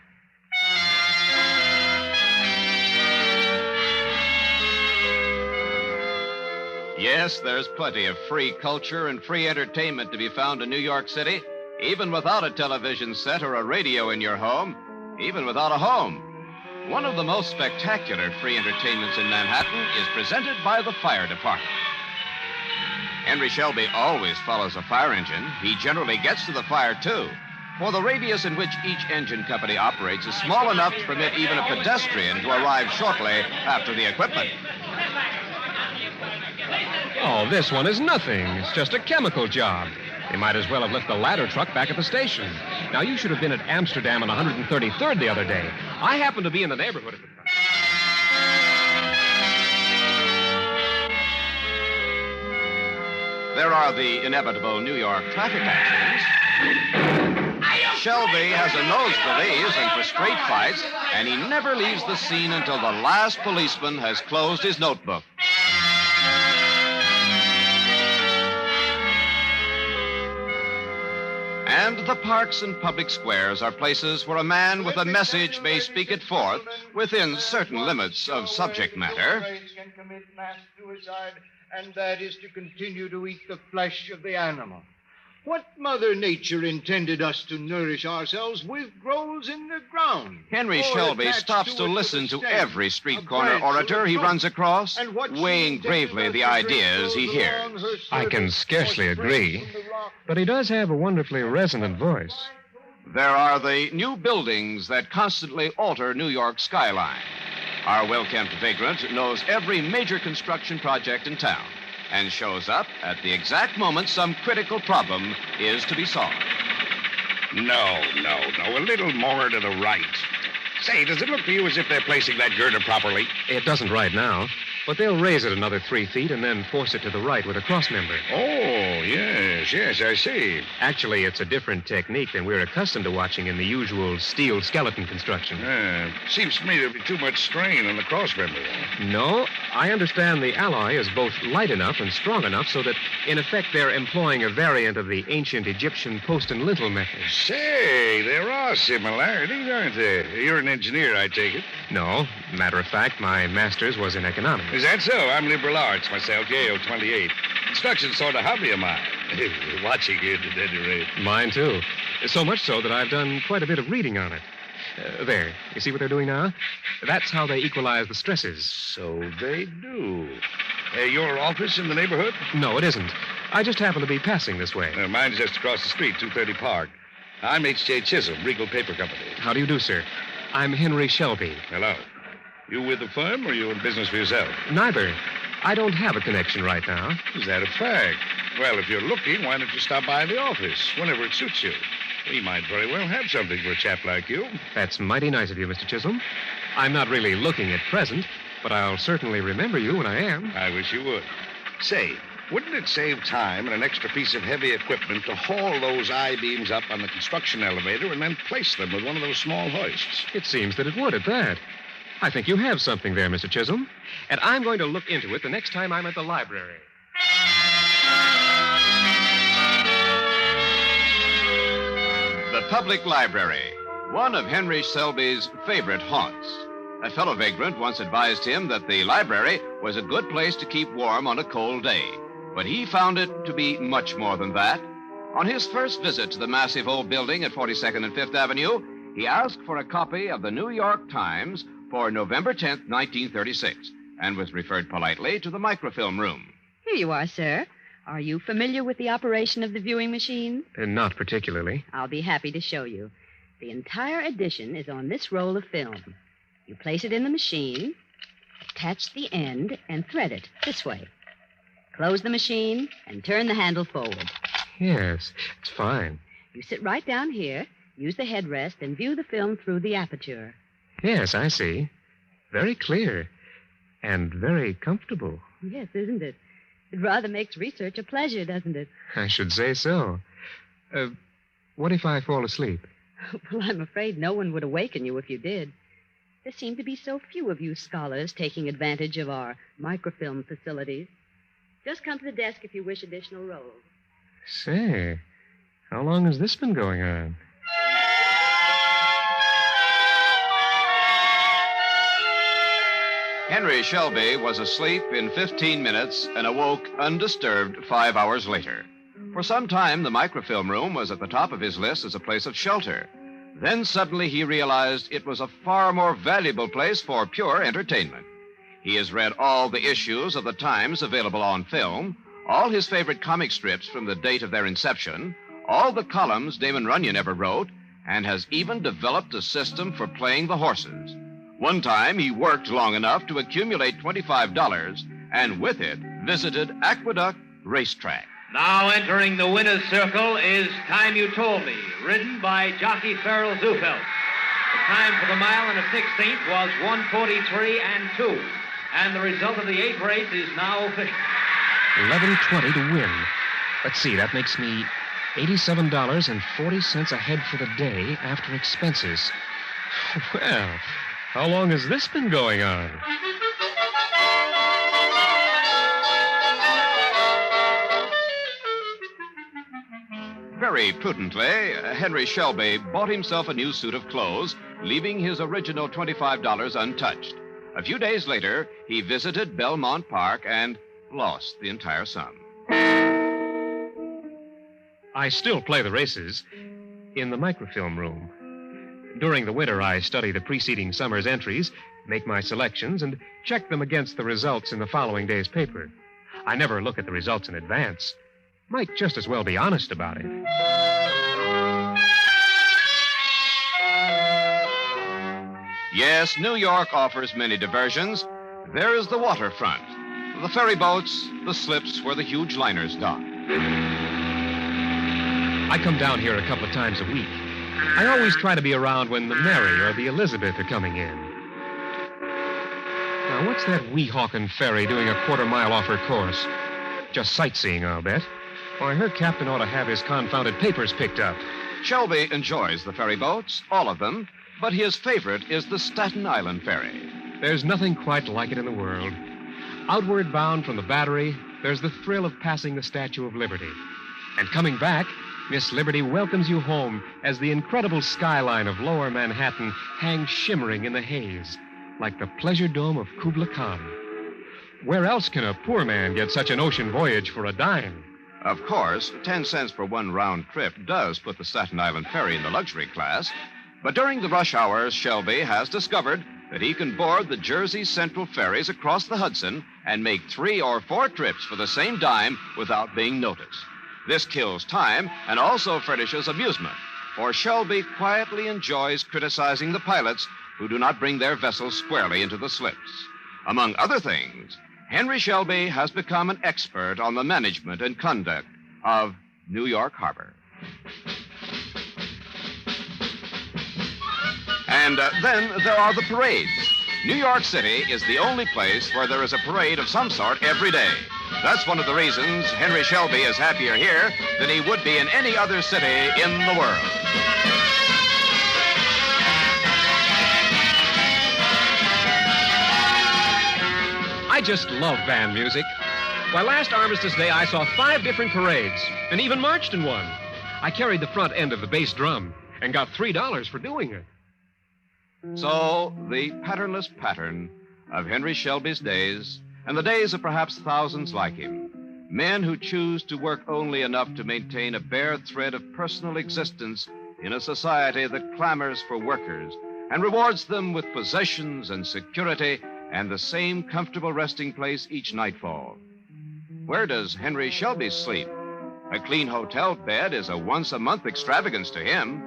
Yes, there's plenty of free culture and free entertainment to be found in New York City, even without a television set or a radio in your home, even without a home. One of the most spectacular free entertainments in Manhattan is presented by the fire department. Henry Shelby always follows a fire engine. He generally gets to the fire, too, for the radius in which each engine company operates is small enough to permit even a pedestrian to arrive shortly after the equipment. Oh, this one is nothing. It's just a chemical job. They might as well have left the ladder truck back at the station. Now, you should have been at Amsterdam on 133rd the other day. I happened to be in the neighborhood at the time. There are the inevitable New York traffic accidents. Shelby has a nose for these and for street fights, and he never leaves the scene until the last policeman has closed his notebook. And the parks and public squares are places where a man with a message may speak it forth within certain limits of subject matter. Can commit mass suicide, and that is to continue to eat the flesh of the animal. What Mother Nature intended us to nourish ourselves with grows in the ground. Henry Or Shelby attached stops to it with listen a to stem, every street a corner branch or a orator he trunk. runs across, And what she weighing intended gravely us the to drink ideas he goes hears. along her I can surface scarcely or agree, springs from the rock. but he does have a wonderfully resonant voice. There are the new buildings that constantly alter New York's skyline. Our well-kept vagrant knows every major construction project in town and shows up at the exact moment some critical problem is to be solved. No. A little more to the right. Say, does it look to you as if they're placing that girder properly? It doesn't right now, but they'll raise it another 3 feet and then force it to the right with a cross member. Oh, yes, I see. Actually, it's a different technique than we're accustomed to watching in the usual steel skeleton construction. Seems to me there'd be too much strain on the cross member. No, I understand the alloy is both light enough and strong enough so that, in effect, they're employing a variant of the ancient Egyptian post and lintel method. Say, there are similarities, aren't there? You're an engineer, I take it. No. Matter of fact, my master's was in economics. Is that so? I'm liberal arts myself, Yale 28. Construction's sort of hobby of mine. Watching it at any rate. Mine, too. So much so that I've done quite a bit of reading on it. There. You see what they're doing now? That's how they equalize the stresses. So they do. Your office in the neighborhood? No, it isn't. I just happen to be passing this way. Mine's just across the street, 230 Park. I'm H.J. Chisholm, Regal Paper Company. How do you do, sir? I'm Henry Shelby. Hello. You with the firm or you in business for yourself? Neither. I don't have a connection right now. Is that a fact? Well, if you're looking, why don't you stop by the office whenever it suits you? We might very well have something for a chap like you. That's mighty nice of you, Mr. Chisholm. I'm not really looking at present, but I'll certainly remember you when I am. I wish you would. Say, wouldn't it save time and an extra piece of heavy equipment to haul those I-beams up on the construction elevator and then place them with one of those small hoists? It seems that it would at that. I think you have something there, Mr. Chisholm. And I'm going to look into it the next time I'm at the library. The public library, one of Henry Shelby's favorite haunts. A fellow vagrant once advised him that the library was a good place to keep warm on a cold day. But he found it to be much more than that. On his first visit to the massive old building at 42nd and 5th Avenue, he asked for a copy of the New York Times for November 10th, 1936, and was referred politely to the microfilm room. Here you are, sir. Are you familiar with the operation of the viewing machine? Not particularly. I'll be happy to show you. The entire edition is on this roll of film. You place it in the machine, attach the end, and thread it this way. Close the machine and turn the handle forward. Yes, it's fine. You sit right down here, use the headrest, and view the film through the aperture. Yes, I see. Very clear. And very comfortable. Yes, isn't it? It rather makes research a pleasure, doesn't it? I should say so. What if I fall asleep? Well, I'm afraid no one would awaken you if you did. There seem to be so few of you scholars taking advantage of our microfilm facilities. Just come to the desk if you wish additional rolls. Say, how long has this been going on? Henry Shelby was asleep in 15 minutes and awoke undisturbed 5 hours later. For some time, the microfilm room was at the top of his list as a place of shelter. Then suddenly he realized it was a far more valuable place for pure entertainment. He has read all the issues of the Times available on film, all his favorite comic strips from the date of their inception, all the columns Damon Runyon ever wrote, and has even developed a system for playing the horses. One time, he worked long enough to accumulate $25, and with it, visited Aqueduct Racetrack. Now entering the winner's circle is Time You Told Me, ridden by jockey Farrell Zufeld. The time for the mile and a 16th was 1:43 and 2, and the result of the 8th race is now official. 11:20 to win. Let's see, that makes me $87.40 ahead for the day after expenses. Well, how long has this been going on? Very prudently, Henry Shelby bought himself a new suit of clothes, leaving his original $25 untouched. A few days later, he visited Belmont Park and lost the entire sum. I still play the races in the microfilm room. During the winter, I study the preceding summer's entries, make my selections, and check them against the results in the following day's paper. I never look at the results in advance. Might just as well be honest about it. Yes, New York offers many diversions. There is the waterfront, the ferry boats, the slips where the huge liners dock. I come down here a couple of times a week. I always try to be around when the Mary or the Elizabeth are coming in. Now, what's that Weehawken ferry doing a quarter-mile off her course? Just sightseeing, I'll bet. Well, I heard Captain ought to have his confounded papers picked up. Shelby enjoys the ferry boats, all of them, but his favorite is the Staten Island ferry. There's nothing quite like it in the world. Outward bound from the Battery, there's the thrill of passing the Statue of Liberty. And coming back, Miss Liberty welcomes you home as the incredible skyline of Lower Manhattan hangs shimmering in the haze, like the pleasure dome of Kubla Khan. Where else can a poor man get such an ocean voyage for a dime? Of course, 10 cents for one round trip does put the Staten Island ferry in the luxury class, but during the rush hours, Shelby has discovered that he can board the Jersey Central ferries across the Hudson and make 3 or 4 trips for the same dime without being noticed. This kills time and also furnishes amusement, for Shelby quietly enjoys criticizing the pilots who do not bring their vessels squarely into the slips. Among other things, Henry Shelby has become an expert on the management and conduct of New York Harbor. And then there are the parades. New York City is the only place where there is a parade of some sort every day. That's one of the reasons Henry Shelby is happier here than he would be in any other city in the world. I just love band music. Why, last Armistice Day, I saw 5 different parades and even marched in one. I carried the front end of the bass drum and got $3 for doing it. So, the patternless pattern of Henry Shelby's days, and the days of perhaps thousands like him. Men who choose to work only enough to maintain a bare thread of personal existence in a society that clamors for workers and rewards them with possessions and security and the same comfortable resting place each nightfall. Where does Henry Shelby sleep? A clean hotel bed is a once-a-month extravagance to him.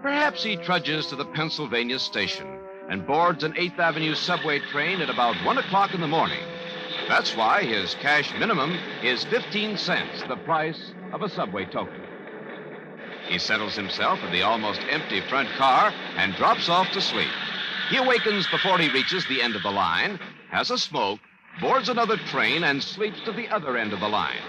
Perhaps he trudges to the Pennsylvania station and boards an 8th Avenue subway train at about 1 o'clock in the morning. That's why his cash minimum is 15 cents, the price of a subway token. He settles himself in the almost empty front car and drops off to sleep. He awakens before he reaches the end of the line, has a smoke, boards another train, and sleeps to the other end of the line.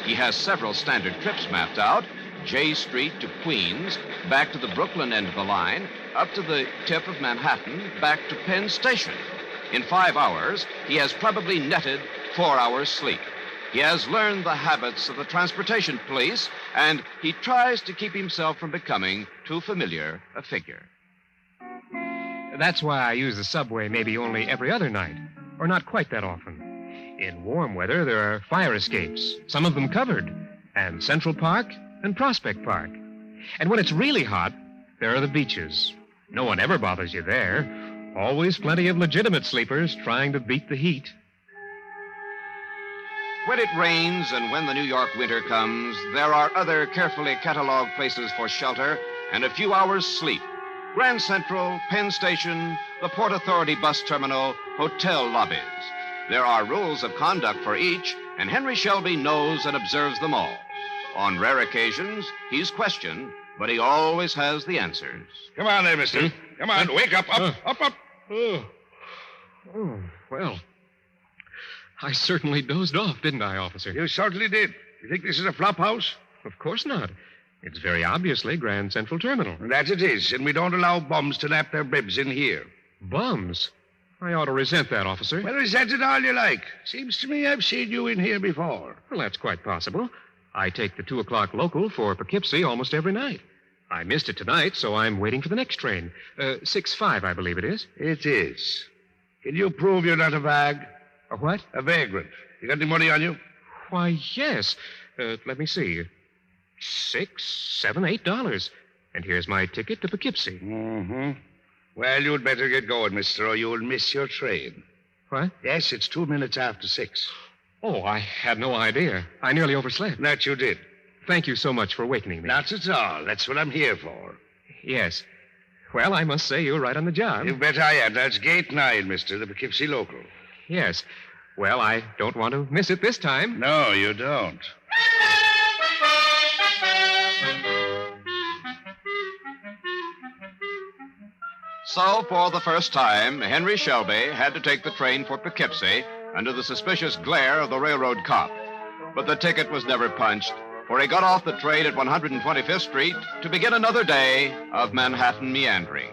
He has several standard trips mapped out: J Street to Queens, back to the Brooklyn end of the line, up to the tip of Manhattan, back to Penn Station. In 5 hours, he has probably netted 4 hours' sleep. He has learned the habits of the transportation police, and he tries to keep himself from becoming too familiar a figure. That's why I use the subway maybe only every other night, or not quite that often. In warm weather, there are fire escapes, some of them covered, and Central Park and Prospect Park. And when it's really hot, there are the beaches. No one ever bothers you there. Always plenty of legitimate sleepers trying to beat the heat. When it rains and when the New York winter comes, there are other carefully cataloged places for shelter and a few hours' sleep. Grand Central, Penn Station, the Port Authority bus terminal, hotel lobbies. There are rules of conduct for each, and Henry Shelby knows and observes them all. On rare occasions, he's questioned, but he always has the answers. Come on there, mister. Come on, wake up, up. Well, I certainly dozed off, didn't I, officer? You certainly did. You think this is a flop house? Of course not. It's very obviously Grand Central Terminal. That it is, and we don't allow bums to nap their bibs in here. Bums? I ought to resent that, officer. Well, resent it all you like. Seems to me I've seen you in here before. Well, that's quite possible. I take the 2 o'clock local for Poughkeepsie almost every night. I missed it tonight, so I'm waiting for the next train. 6:05, I believe it is. It is. Can you prove you're not a vag? A what? A vagrant. You got any money on you? Why, yes. Let me see. $6, $7, $8. And here's my ticket to Poughkeepsie. Mm-hmm. Well, you'd better get going, mister, or you'll miss your train. What? Yes, it's 2 minutes after 6. Oh, I had no idea. I nearly overslept. That you did. Thank you so much for awakening me. Not at all. That's what I'm here for. Yes. Well, I must say you're right on the job. You bet I am. That's gate 9, mister, the Poughkeepsie local. Yes. Well, I don't want to miss it this time. No, you don't. So, for the first time, Henry Shelby had to take the train for Poughkeepsie under the suspicious glare of the railroad cop. But the ticket was never punched, for he got off the train at 125th Street to begin another day of Manhattan meandering.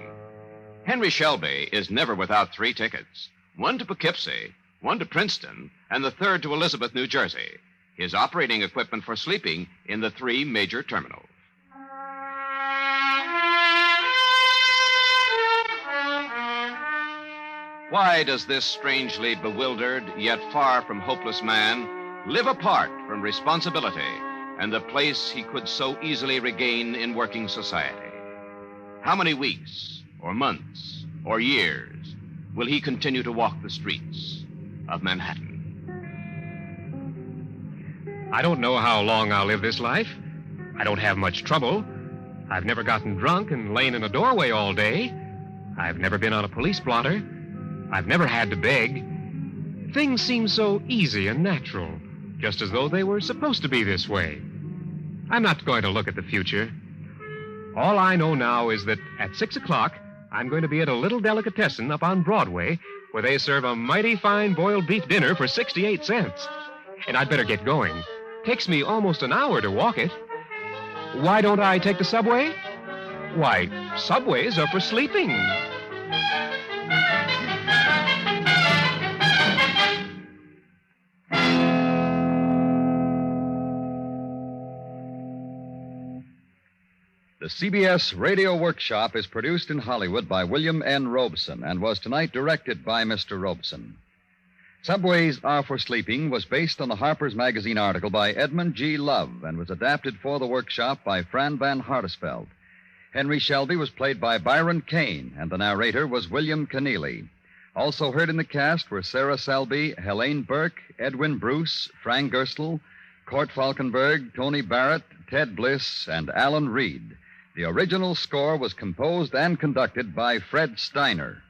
Henry Shelby is never without 3 tickets. One to Poughkeepsie, one to Princeton, and the third to Elizabeth, New Jersey. His operating equipment for sleeping in the 3 major terminals. Why does this strangely bewildered, yet far from hopeless man live apart from responsibility and the place he could so easily regain in working society? How many weeks, or months, or years will he continue to walk the streets of Manhattan? I don't know how long I'll live this life. I don't have much trouble. I've never gotten drunk and lain in a doorway all day. I've never been on a police blotter. I've never had to beg. Things seem so easy and natural, just as though they were supposed to be this way. I'm not going to look at the future. All I know now is that at 6 o'clock, I'm going to be at a little delicatessen up on Broadway where they serve a mighty fine boiled beef dinner for 68 cents. And I'd better get going. Takes me almost an hour to walk it. Why don't I take the subway? Why, subways are for sleeping. The CBS Radio Workshop is produced in Hollywood by William N. Robeson and was tonight directed by Mr. Robeson. Subways Are for Sleeping was based on the Harper's Magazine article by Edmund G. Love and was adapted for the workshop by Fran Van Hartesveld. Henry Shelby was played by Byron Kane, and the narrator was William Keneally. Also heard in the cast were Sarah Selby, Helene Burke, Edwin Bruce, Frank Gerstle, Court Falkenberg, Tony Barrett, Ted Bliss, and Alan Reed. The original score was composed and conducted by Fred Steiner.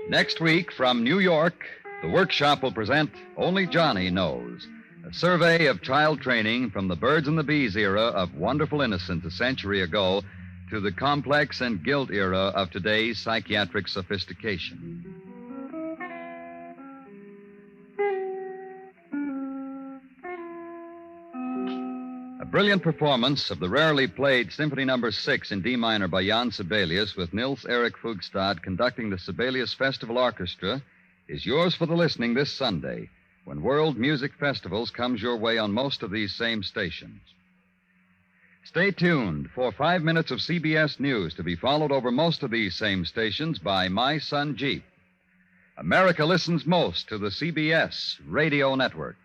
Next week, from New York, the workshop will present Only Johnny Knows, a survey of child training from the birds and the bees era of wonderful innocence a century ago to the complex and guilt era of today's psychiatric sophistication. A brilliant performance of the rarely played Symphony No. 6 in D minor by Jan Sibelius with Nils Erik Fugstad conducting the Sibelius Festival Orchestra is yours for the listening this Sunday when World Music Festivals comes your way on most of these same stations. Stay tuned for 5 minutes of CBS News to be followed over most of these same stations by My Son Jeep. America listens most to the CBS Radio Network.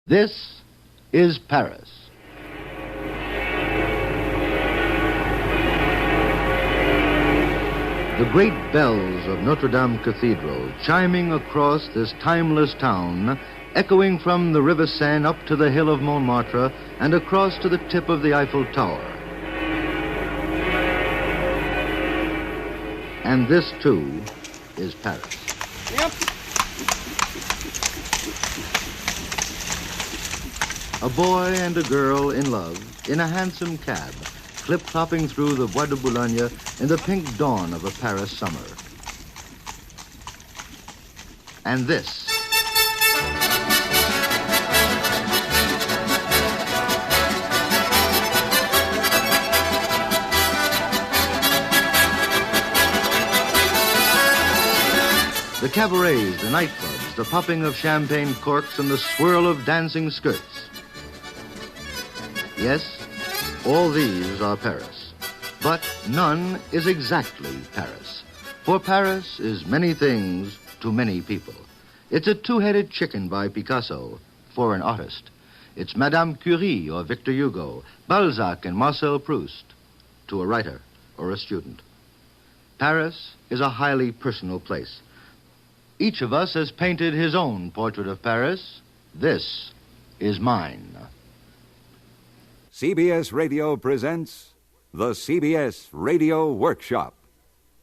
This is Paris. The great bells of Notre Dame Cathedral chiming across this timeless town, echoing from the River Seine up to the hill of Montmartre and across to the tip of the Eiffel Tower. And this, too, is Paris. Yep. A boy and a girl in love in a handsome cab, clip-clopping through the Bois de Boulogne in the pink dawn of a Paris summer. And this. The cabarets, the nightclubs, the popping of champagne corks, and the swirl of dancing skirts. Yes, all these are Paris. But none is exactly Paris. For Paris is many things to many people. It's a two-headed chicken by Picasso for an artist. It's Madame Curie or Victor Hugo, Balzac and Marcel Proust to a writer or a student. Paris is a highly personal place. Each of us has painted his own portrait of Paris. This is mine. CBS Radio presents the CBS Radio Workshop,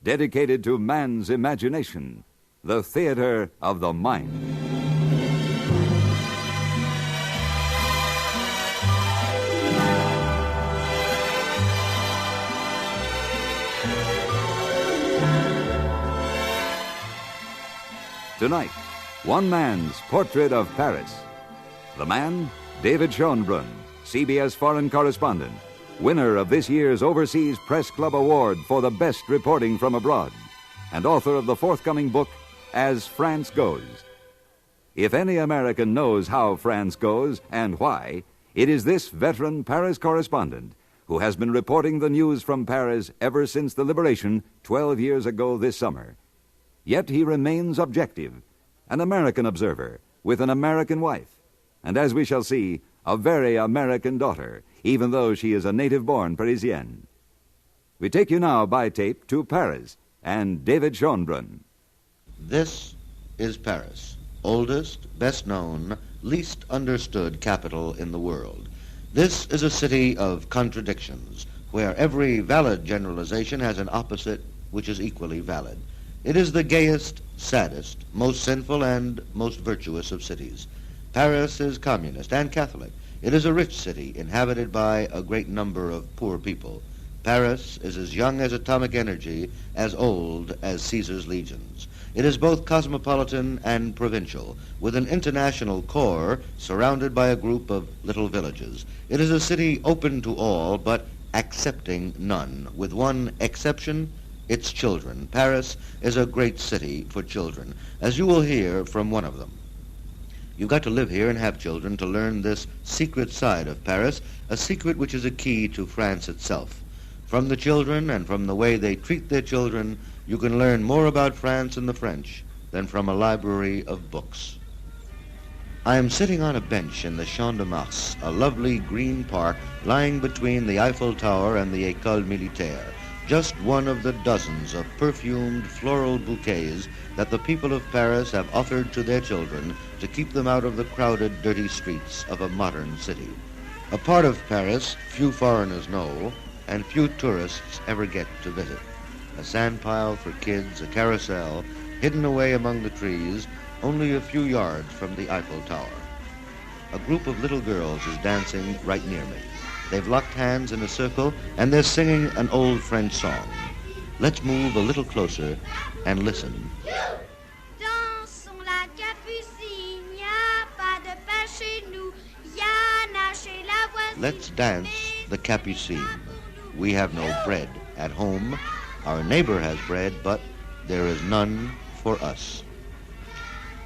dedicated to man's imagination, the theater of the mind. Tonight, one man's portrait of Paris. The man, David Schoenbrunn, CBS foreign correspondent, winner of this year's Overseas Press Club Award for the best reporting from abroad, and author of the forthcoming book, As France Goes. If any American knows how France goes and why, it is this veteran Paris correspondent who has been reporting the news from Paris ever since the liberation 12 years ago this summer. Yet he remains objective, an American observer with an American wife, and as we shall see, a very American daughter, even though she is a native-born Parisienne. We take you now by tape to Paris and David Schoenbrunn. This is Paris, oldest, best known, least understood capital in the world. This is a city of contradictions, where every valid generalization has an opposite which is equally valid. It is the gayest, saddest, most sinful, and most virtuous of cities. Paris is communist and Catholic. It is a rich city inhabited by a great number of poor people. Paris is as young as atomic energy, as old as Caesar's legions. It is both cosmopolitan and provincial, with an international core surrounded by a group of little villages. It is a city open to all, but accepting none, with one exception, its children. Paris is a great city for children, as you will hear from one of them. You've got to live here and have children to learn this secret side of Paris, a secret which is a key to France itself. From the children and from the way they treat their children, you can learn more about France and the French than from a library of books. I am sitting on a bench in the Champ de Mars, a lovely green park lying between the Eiffel Tower and the École Militaire, just one of the dozens of perfumed floral bouquets that the people of Paris have offered to their children to keep them out of the crowded, dirty streets of a modern city. A part of Paris few foreigners know and few tourists ever get to visit. A sandpile for kids, a carousel, hidden away among the trees, only a few yards from the Eiffel Tower. A group of little girls is dancing right near me. They've locked hands in a circle, and they're singing an old French song. Let's move a little closer and listen. Dansons la capucine, y'a pas de pain chez nous, y'a n'a chez la voisine. Let's dance the Capucine. We have no bread at home. Our neighbor has bread, but there is none for us.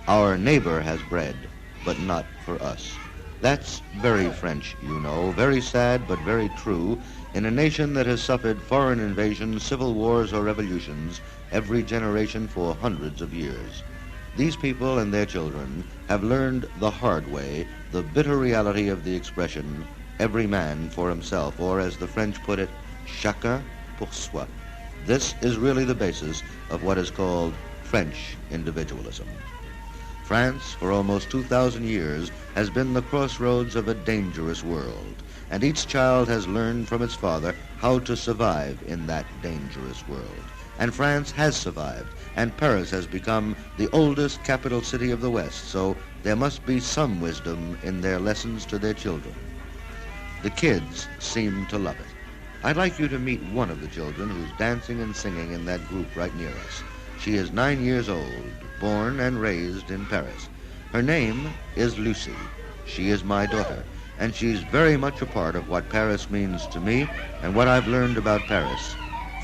Our neighbor has bread, but not for us. That's very French, you know, very sad but very true, in a nation that has suffered foreign invasions, civil wars, or revolutions every generation for hundreds of years. These people and their children have learned the hard way the bitter reality of the expression, every man for himself, or as the French put it, chacun pour soi. This is really the basis of what is called French individualism. France, for almost 2,000 years, has been the crossroads of a dangerous world, and each child has learned from its father how to survive in that dangerous world. And France has survived, and Paris has become the oldest capital city of the West, so there must be some wisdom in their lessons to their children. The kids seem to love it. I'd like you to meet one of the children who's dancing and singing in that group right near us. She is 9 years old, born and raised in Paris. Her name is Lucy. She is my daughter, and she's very much a part of what Paris means to me and what I've learned about Paris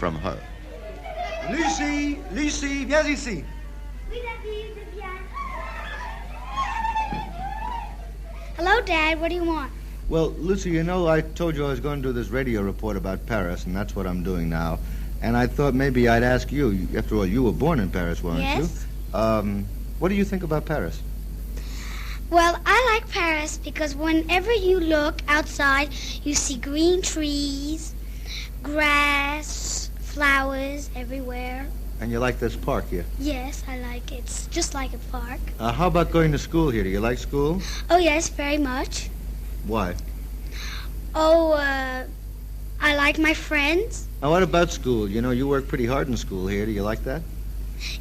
from her. Lucy, Lucy, viens ici. Hello, Dad. What do you want? Well, Lucy, you know, I told you I was going to do this radio report about Paris, and that's what I'm doing now. And I thought maybe I'd ask you. After all, you were born in Paris, weren't Yes. you? What do you think about Paris? Well, I like Paris because whenever you look outside, you see green trees, grass, flowers everywhere. And you like this park here? Yes, I like it. It's just like a park. How about going to school here? Do you like school? Oh, yes, very much. Why? Oh, I like my friends. Now, what about school? You know, you work pretty hard in school here. Do you like that?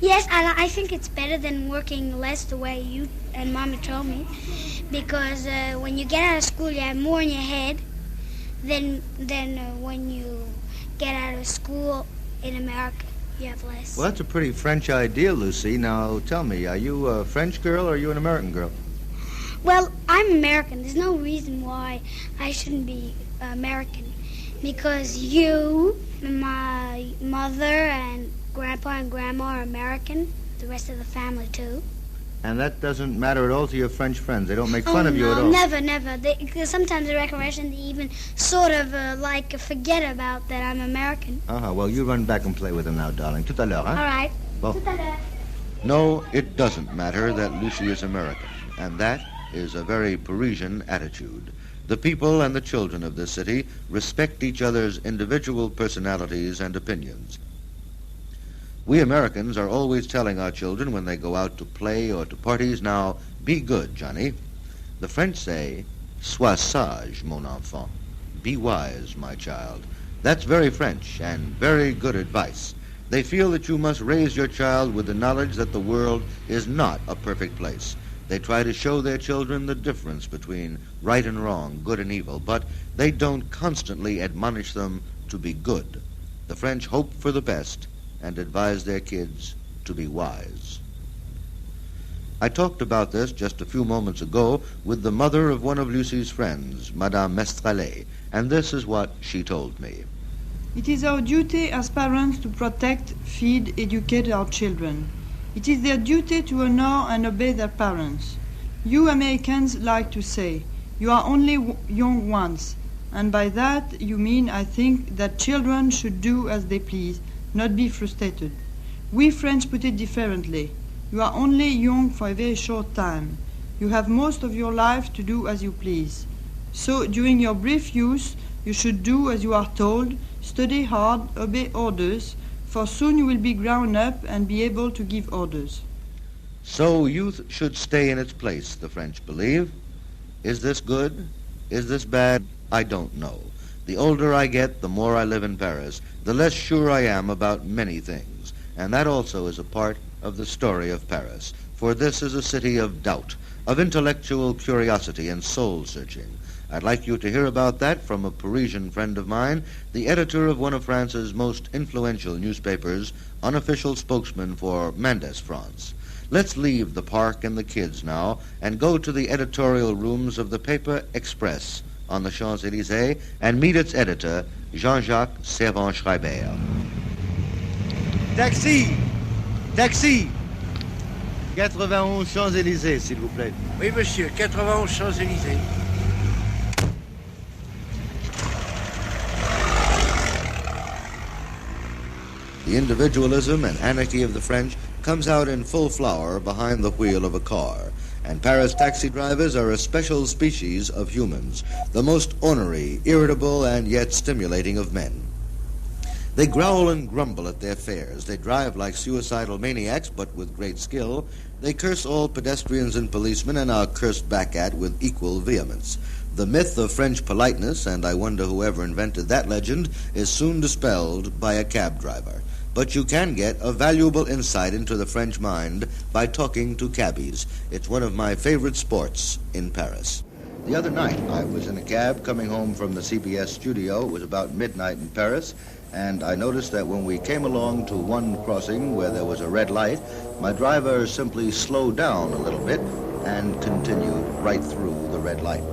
Yes, I think it's better than working less the way you and Mommy told me. Because when you get out of school, you have more in your head than when you get out of school in America. You have less. Well, that's a pretty French idea, Lucy. Now, tell me, are you a French girl or are you an American girl? Well, I'm American. There's no reason why I shouldn't be American. Because you, my mother, and Grandpa and Grandma are American. The rest of the family, too. And that doesn't matter at all to your French friends? They don't make fun of you at all? Never, never. Sometimes the recollection, they even sort of forget about that I'm American. Well, you run back and play with them now, darling. Tout à l'heure, huh? All right. Bon. Tout à l'heure. No, it doesn't matter that Lucy is American, and that is a very Parisian attitude. The people and the children of this city respect each other's individual personalities and opinions. We Americans are always telling our children when they go out to play or to parties, now, be good, Johnny. The French say, sois sage, mon enfant. Be wise, my child. That's very French and very good advice. They feel that you must raise your child with the knowledge that the world is not a perfect place. They try to show their children the difference between right and wrong, good and evil, but they don't constantly admonish them to be good. The French hope for the best and advise their kids to be wise. I talked about this just a few moments ago with the mother of one of Lucy's friends, Madame Mestrallet, and this is what she told me. It is our duty as parents to protect, feed, educate our children. It is their duty to honor and obey their parents. You Americans like to say, you are only young once, and by that you mean, I think, that children should do as they please, not be frustrated. We French put it differently. You are only young for a very short time. You have most of your life to do as you please. So during your brief youth, you should do as you are told, study hard, obey orders, for soon you will be grown up and be able to give orders. So youth should stay in its place, the French believe. Is this good? Is this bad? I don't know. The older I get, the more I live in Paris, the less sure I am about many things. And that also is a part of the story of Paris. For this is a city of doubt, of intellectual curiosity and soul-searching. I'd like you to hear about that from a Parisian friend of mine, the editor of one of France's most influential newspapers, unofficial spokesman for Mendes France. Let's leave the park and the kids now and go to the editorial rooms of the paper Express on the Champs-Élysées and meet its editor, Jean-Jacques Servan-Schreiber. Taxi! Taxi! 91 Champs-Élysées, s'il vous plaît. Oui, monsieur, 91 Champs-Élysées. The individualism and anarchy of the French comes out in full flower behind the wheel of a car. And Paris taxi drivers are a special species of humans, the most ornery, irritable, and yet stimulating of men. They growl and grumble at their fares. They drive like suicidal maniacs, but with great skill. They curse all pedestrians and policemen and are cursed back at with equal vehemence. The myth of French politeness, and I wonder whoever invented that legend, is soon dispelled by a cab driver. But you can get a valuable insight into the French mind by talking to cabbies. It's one of my favorite sports in Paris. The other night, I was in a cab coming home from the CBS studio. It was about midnight in Paris, and I noticed that when we came along to one crossing where there was a red light, my driver simply slowed down a little bit and continued right through the red light.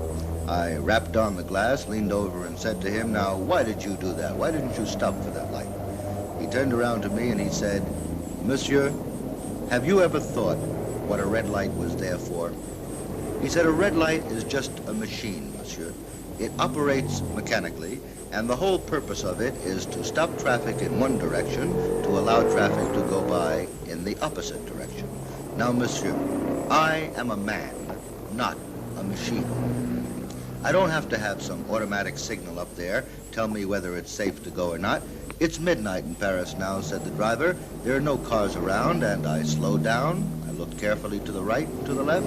I rapped on the glass, leaned over and said to him, "Now, why did you do that? Why didn't you stop for that light?" He turned around to me and he said, "Monsieur, have you ever thought what a red light was there for?" He said, "A red light is just a machine, monsieur. It operates mechanically, and the whole purpose of it is to stop traffic in one direction to allow traffic to go by in the opposite direction. Now, monsieur, I am a man, not a machine. I don't have to have some automatic signal up there tell me whether it's safe to go or not. It's midnight in Paris now," said the driver. "There are no cars around," and I slowed down. I looked carefully to the right, to the left,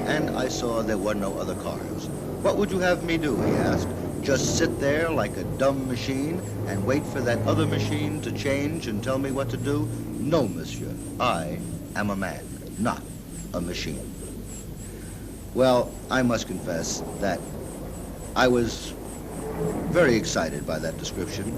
and I saw there were no other cars. "What would you have me do?" he asked. "Just sit there like a dumb machine and wait for that other machine to change and tell me what to do? No, monsieur. I am a man, not a machine." Well, I must confess that I was very excited by that description.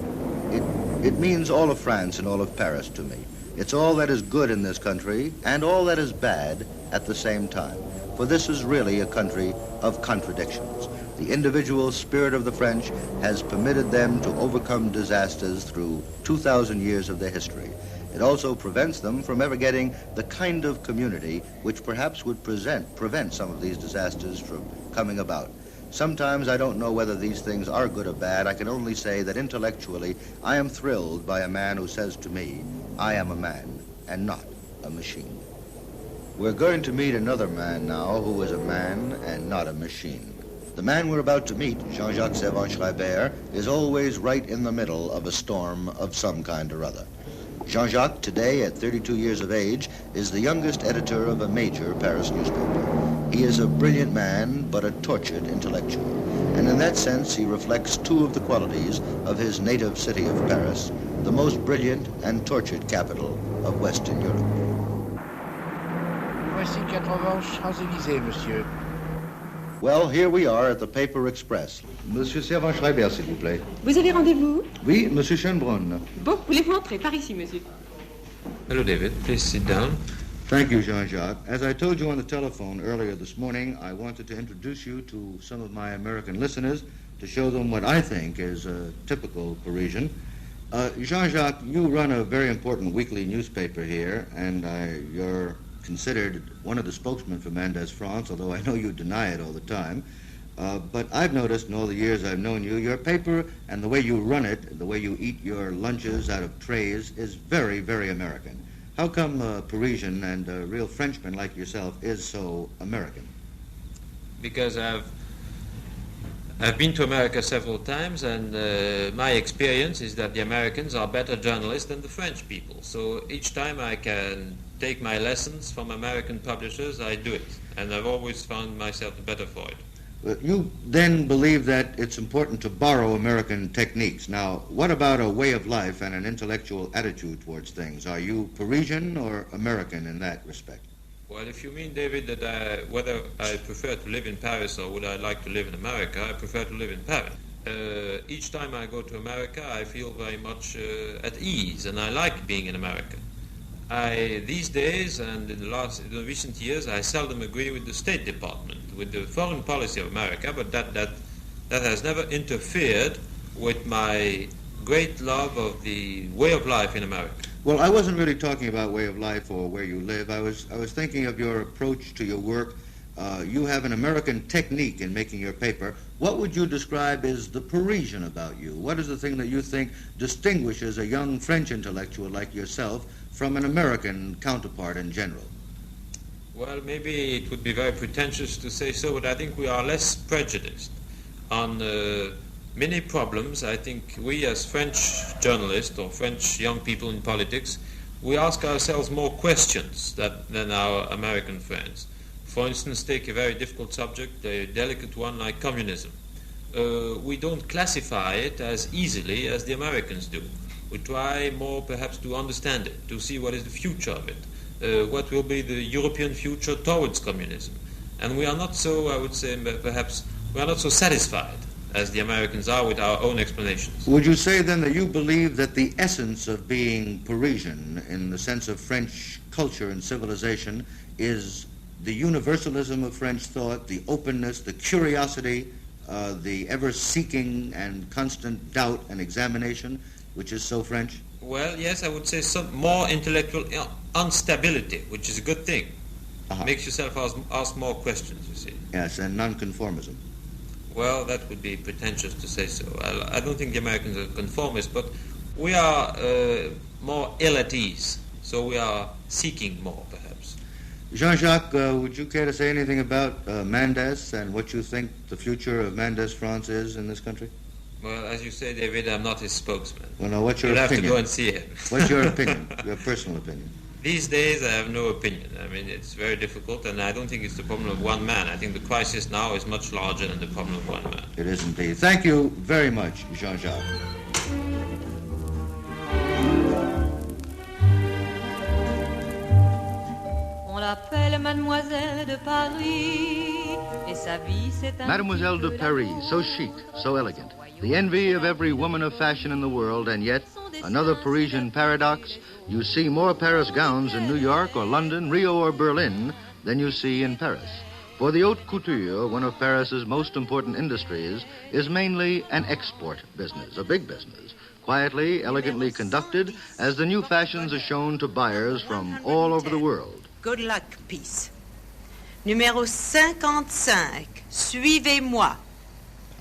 It means all of France and all of Paris to me. It's all that is good in this country and all that is bad at the same time. For this is really a country of contradictions. The individual spirit of the French has permitted them to overcome disasters through 2,000 years of their history. It also prevents them from ever getting the kind of community which perhaps would prevent some of these disasters from coming about. Sometimes I don't know whether these things are good or bad. I can only say that intellectually I am thrilled by a man who says to me, "I am a man and not a machine." We're going to meet another man now who is a man and not a machine. The man we're about to meet, Jean-Jacques Servan-Schreiber, is always right in the middle of a storm of some kind or other. Jean-Jacques, today at 32 years of age, is the youngest editor of a major Paris newspaper. He is a brilliant man, but a tortured intellectual. And in that sense, he reflects two of the qualities of his native city of Paris, the most brilliant and tortured capital of Western Europe. Voici 80 Champs-Élysées, monsieur. Well, here we are at the Paper Express. Monsieur Servan-Schreiber, s'il vous plaît. Vous avez rendez-vous? Oui, Monsieur Schönbrunn. Bon, voulez-vous entrer? Par ici, monsieur. Hello, David. Please sit down. Thank you, Jean-Jacques. As I told you on the telephone earlier this morning, I wanted to introduce you to some of my American listeners to show them what I think is a typical Parisian. Jean-Jacques, you run a very important weekly newspaper here, and you're considered one of the spokesmen for Mendez France, although I know you deny it all the time. But I've noticed in all the years I've known you, your paper and the way you run it, the way you eat your lunches out of trays, is very, very American. How come a Parisian and a real Frenchman like yourself is so American? Because I've been to America several times, and my experience is that the Americans are better journalists than the French people. So each time I can take my lessons from American publishers, I do it. And I've always found myself better for it. You then believe that it's important to borrow American techniques. Now, what about a way of life and an intellectual attitude towards things? Are you Parisian or American in that respect? Well, if you mean, David, that whether I prefer to live in Paris or would I like to live in America, I prefer to live in Paris. Each time I go to America, I feel very much at ease, and I like being in America. These days and in the recent years, I seldom agree with the State Department, with the foreign policy of America, but that has never interfered with my great love of the way of life in America. Well, I wasn't really talking about way of life or where you live. I was thinking of your approach to your work. You have an American technique in making your paper. What would you describe as the Parisian about you? What is the thing that you think distinguishes a young French intellectual like yourself from an American counterpart in general? Well, maybe it would be very pretentious to say so, but I think we are less prejudiced on many problems. I think we as French journalists or French young people in politics, we ask ourselves more questions than our American friends. For instance, take a very difficult subject, a delicate one like communism. We don't classify it as easily as the Americans do. We try more perhaps to understand it, to see what is the future of it, what will be the European future towards communism. And we are not so, I would say, perhaps, we are not so satisfied as the Americans are with our own explanations. Would you say then that you believe that the essence of being Parisian in the sense of French culture and civilization is the universalism of French thought, the openness, the curiosity, the ever-seeking and constant doubt and examination, which is so French? Well, yes, I would say some more intellectual instability, which is a good thing. Makes yourself ask more questions, you see. Yes, and nonconformism. Well, that would be pretentious to say so. I don't think the Americans are conformists, but we are more ill at ease, so we are seeking more, perhaps. Jean-Jacques, would you care to say anything about Mendez and what you think the future of Mendez France is in this country? Well, as you say, David, I'm not his spokesman. Well, now, what's your You'll opinion? have to go and see him. What's your opinion, your personal opinion? These days, I have no opinion. I mean, it's very difficult, and I don't think it's the problem of one man. I think the crisis now is much larger than the problem of one man. It is indeed. Thank you very much, Jean-Jacques. On l'appelle Mademoiselle de Paris, et sa vie c'est un... Mademoiselle de Paris, so chic, so elegant, the envy of every woman of fashion in the world, and yet, another Parisian paradox, you see more Paris gowns in New York or London, Rio or Berlin than you see in Paris. For the haute couture, one of Paris's most important industries, is mainly an export business, a big business, quietly, elegantly conducted as the new fashions are shown to buyers from all over the world. Good luck, peace. Numéro 55, suivez-moi.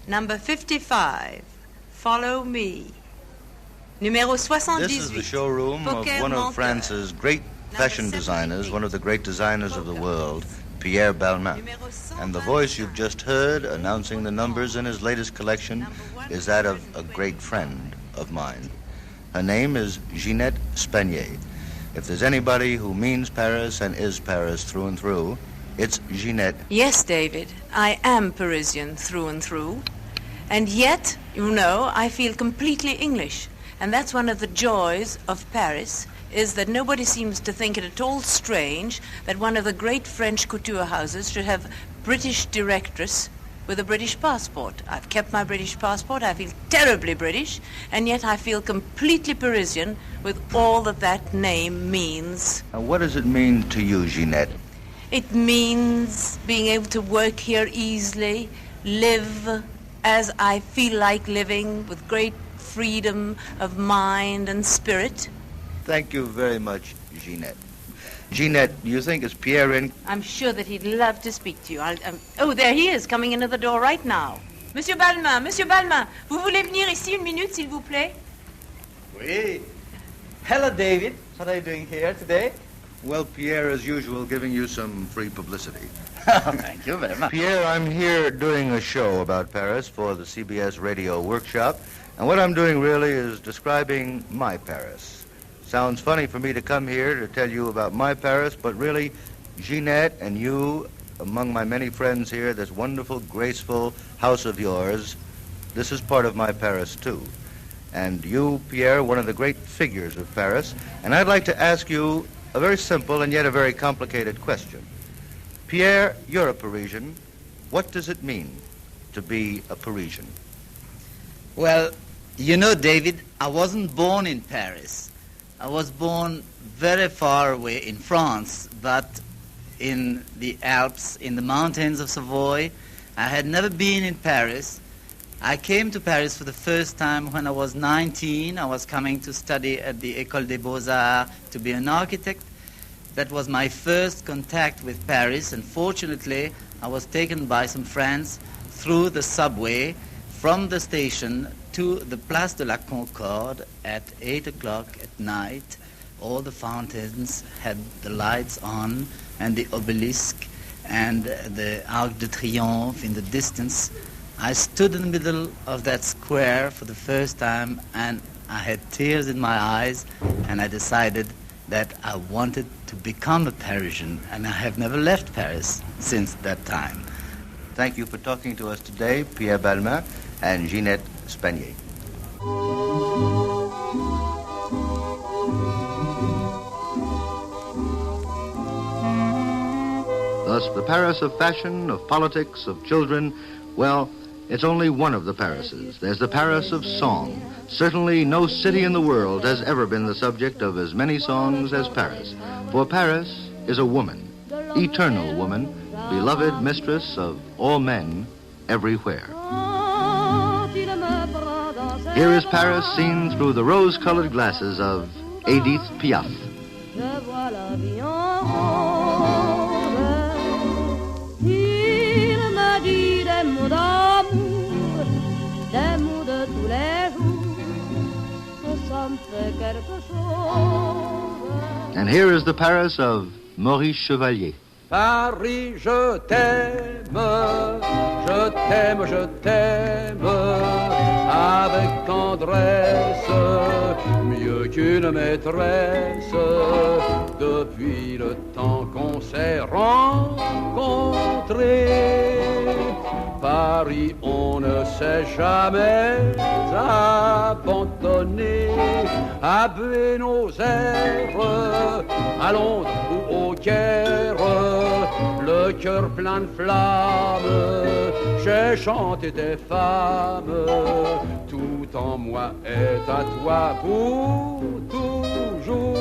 Number 55, follow me. Numéro 78. This is the showroom of one of France's great fashion designers, one of the great designers of the world, Pierre Balmain. And the voice you've just heard announcing the numbers in his latest collection is that of a great friend of mine. Her name is Ginette Spanier. If there's anybody who means Paris and is Paris through and through, it's Ginette. Yes, David, I am Parisian through and through. And yet, you know, I feel completely English. And that's one of the joys of Paris, is that nobody seems to think it at all strange that one of the great French couture houses should have British directress with a British passport. I've kept my British passport. I feel terribly British, and yet I feel completely Parisian with all that that name means. Now, what does it mean to you, Ginette? It means being able to work here easily, live as I feel like living, with great freedom of mind and spirit. Thank you very much, Ginette. Ginette, do you think is Pierre in? I'm sure that he'd love to speak to you. Oh, there he is, coming into the door right now. Monsieur Balmain, vous voulez venir ici une minute, s'il vous plaît? Oui. Hello, David. What are you doing here today? Well, Pierre, as usual, giving you some free publicity. Thank you very much. Pierre, I'm here doing a show about Paris for the CBS Radio Workshop, and what I'm doing really is describing my Paris. Sounds funny for me to come here to tell you about my Paris, but really, Ginette and you, among my many friends here, this wonderful, graceful house of yours, this is part of my Paris, too. And you, Pierre, one of the great figures of Paris, and I'd like to ask you a very simple and yet a very complicated question. Pierre, you're a Parisian. What does it mean to be a Parisian? Well, you know, David, I wasn't born in Paris. I was born very far away in France, but in the Alps, in the mountains of Savoy. I had never been in Paris. I came to Paris for the first time when I was 19. I was coming to study at the École des Beaux-Arts to be an architect. That was my first contact with Paris, and fortunately, I was taken by some friends through the subway from the station to the Place de la Concorde at 8 o'clock at night. All the fountains had the lights on, and the obelisk and the Arc de Triomphe in the distance. I stood in the middle of that square for the first time, and I had tears in my eyes, and I decided that I wanted to become a Parisian, and I have never left Paris since that time. Thank you for talking to us today, Pierre Balmain and Ginette Spanier. Thus, the Paris of fashion, of politics, of children, well, it's only one of the Parises. There's the Paris of song. Certainly no city in the world has ever been the subject of as many songs as Paris. For Paris is a woman, eternal woman, beloved mistress of all men everywhere. Here is Paris seen through the rose-colored glasses of Edith Piaf. And here is the Paris of Maurice Chevalier. Paris, je t'aime, je t'aime, je t'aime, avec tendresse, mieux qu'une maîtresse, depuis le temps qu'on s'est rencontrés. Paris, on ne s'est jamais abandonné à Buenos Aires, à Londres ou au Caire, le cœur plein de flammes, j'ai chanté tes femmes, tout en moi est à toi pour toujours.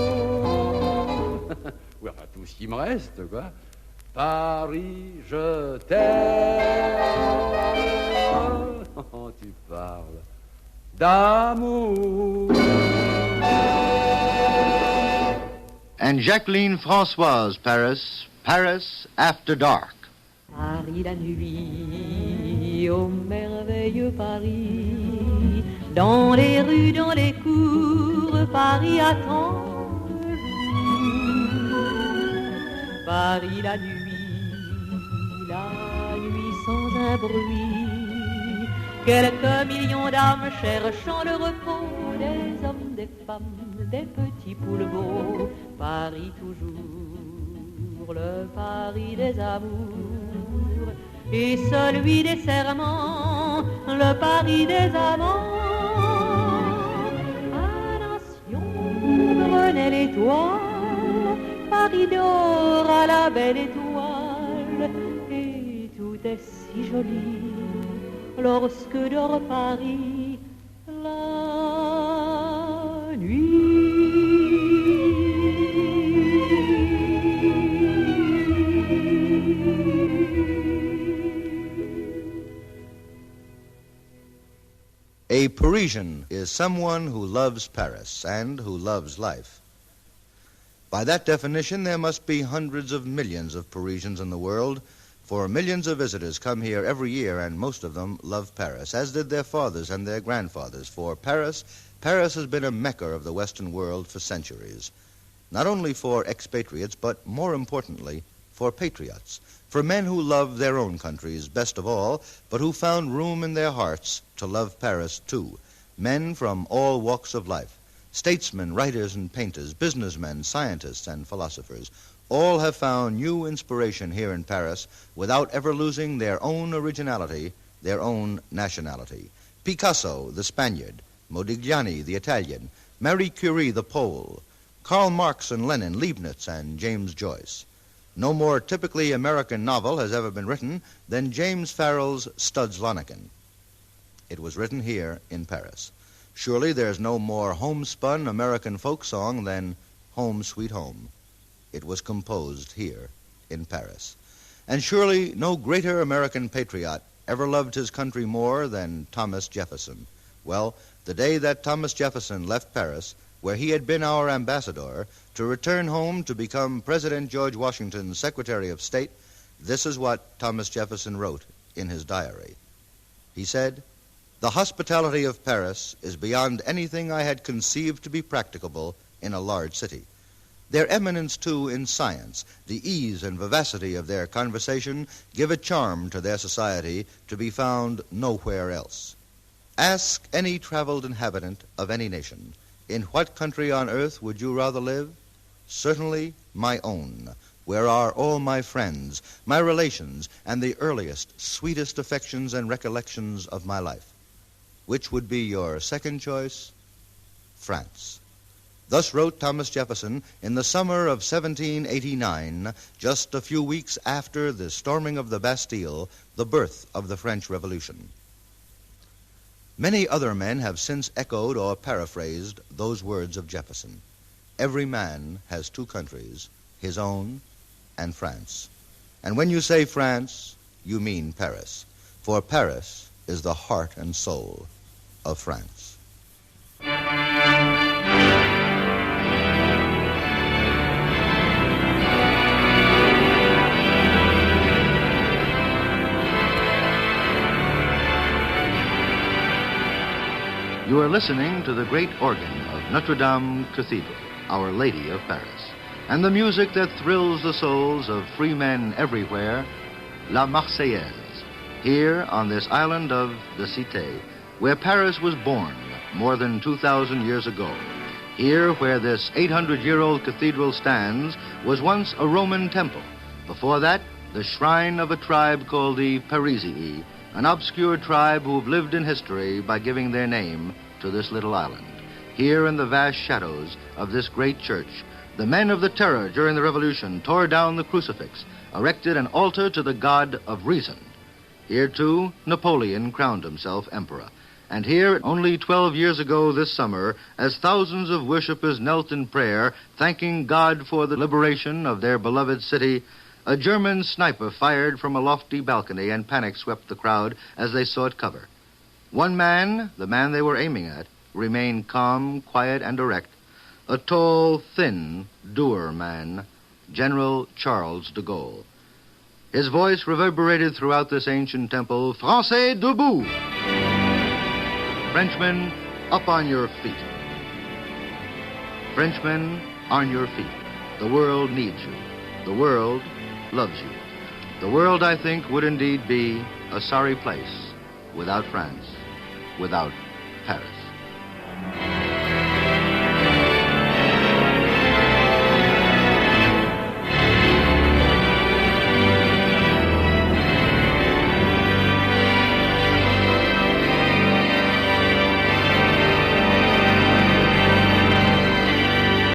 Oui, enfin, tout ce qui me reste, quoi. Paris, je t'aime. Oh, tu parles d'amour. And Jacqueline Françoise, Paris, Paris After Dark. Paris la nuit, ô merveilleux Paris, dans les rues, dans les cours, Paris attend le jour. Paris la nuit sans un bruit, quelques millions d'âmes cherchant le repos, des hommes, des femmes, des petits poules-beaux. Paris toujours, le Paris des amours, et celui des serments, le Paris des amants. Attention, prenez l'étoile, Paris d'or à la belle étoile, et tout est si joli lorsque dort Paris la nuit. A Parisian is someone who loves Paris and who loves life. By that definition, there must be hundreds of millions of Parisians in the world, for millions of visitors come here every year, and most of them love Paris, as did their fathers and their grandfathers. For Paris has been a mecca of the Western world for centuries, not only for expatriates, but more importantly, for patriots, for men who love their own countries best of all, but who found room in their hearts to love Paris too, men from all walks of life. Statesmen, writers and painters, businessmen, scientists and philosophers, all have found new inspiration here in Paris without ever losing their own originality, their own nationality. Picasso, the Spaniard, Modigliani, the Italian, Marie Curie, the Pole, Karl Marx and Lenin, Leibniz and James Joyce. No more typically American novel has ever been written than James Farrell's Studs Lonergan. It was written here in Paris. Surely there's no more homespun American folk song than Home Sweet Home. It was composed here in Paris. And surely no greater American patriot ever loved his country more than Thomas Jefferson. Well, the day that Thomas Jefferson left Paris, where he had been our ambassador, to return home to become President George Washington's Secretary of State, this is what Thomas Jefferson wrote in his diary. He said, "The hospitality of Paris is beyond anything I had conceived to be practicable in a large city. Their eminence, too, in science, the ease and vivacity of their conversation give a charm to their society to be found nowhere else. Ask any traveled inhabitant of any nation, in what country on earth would you rather live? Certainly my own, where are all my friends, my relations, and the earliest, sweetest affections and recollections of my life. Which would be your second choice? France." Thus wrote Thomas Jefferson in the summer of 1789, just a few weeks after the storming of the Bastille, the birth of the French Revolution. Many other men have since echoed or paraphrased those words of Jefferson. Every man has two countries, his own and France. And when you say France, you mean Paris, for Paris is the heart and soul of France. You are listening to the great organ of Notre Dame Cathedral, Our Lady of Paris, and the music that thrills the souls of free men everywhere, La Marseillaise, here on this island of the Cité, where Paris was born more than 2,000 years ago. Here, where this 800-year-old cathedral stands, was once a Roman temple. Before that, the shrine of a tribe called the Parisii, an obscure tribe who have lived in history by giving their name to this little island. Here in the vast shadows of this great church, the men of the Terror during the Revolution tore down the crucifix, erected an altar to the god of reason. Here, too, Napoleon crowned himself emperor. And here, only 12 years ago this summer, as thousands of worshippers knelt in prayer, thanking God for the liberation of their beloved city, a German sniper fired from a lofty balcony and panic swept the crowd as they sought cover. One man, the man they were aiming at, remained calm, quiet, and erect. A tall, thin, dour man, General Charles de Gaulle. His voice reverberated throughout this ancient temple, "Français debout! Frenchmen, up on your feet. Frenchmen, on your feet. The world needs you. The world loves you. The world, I think, would indeed be a sorry place without France, without Paris."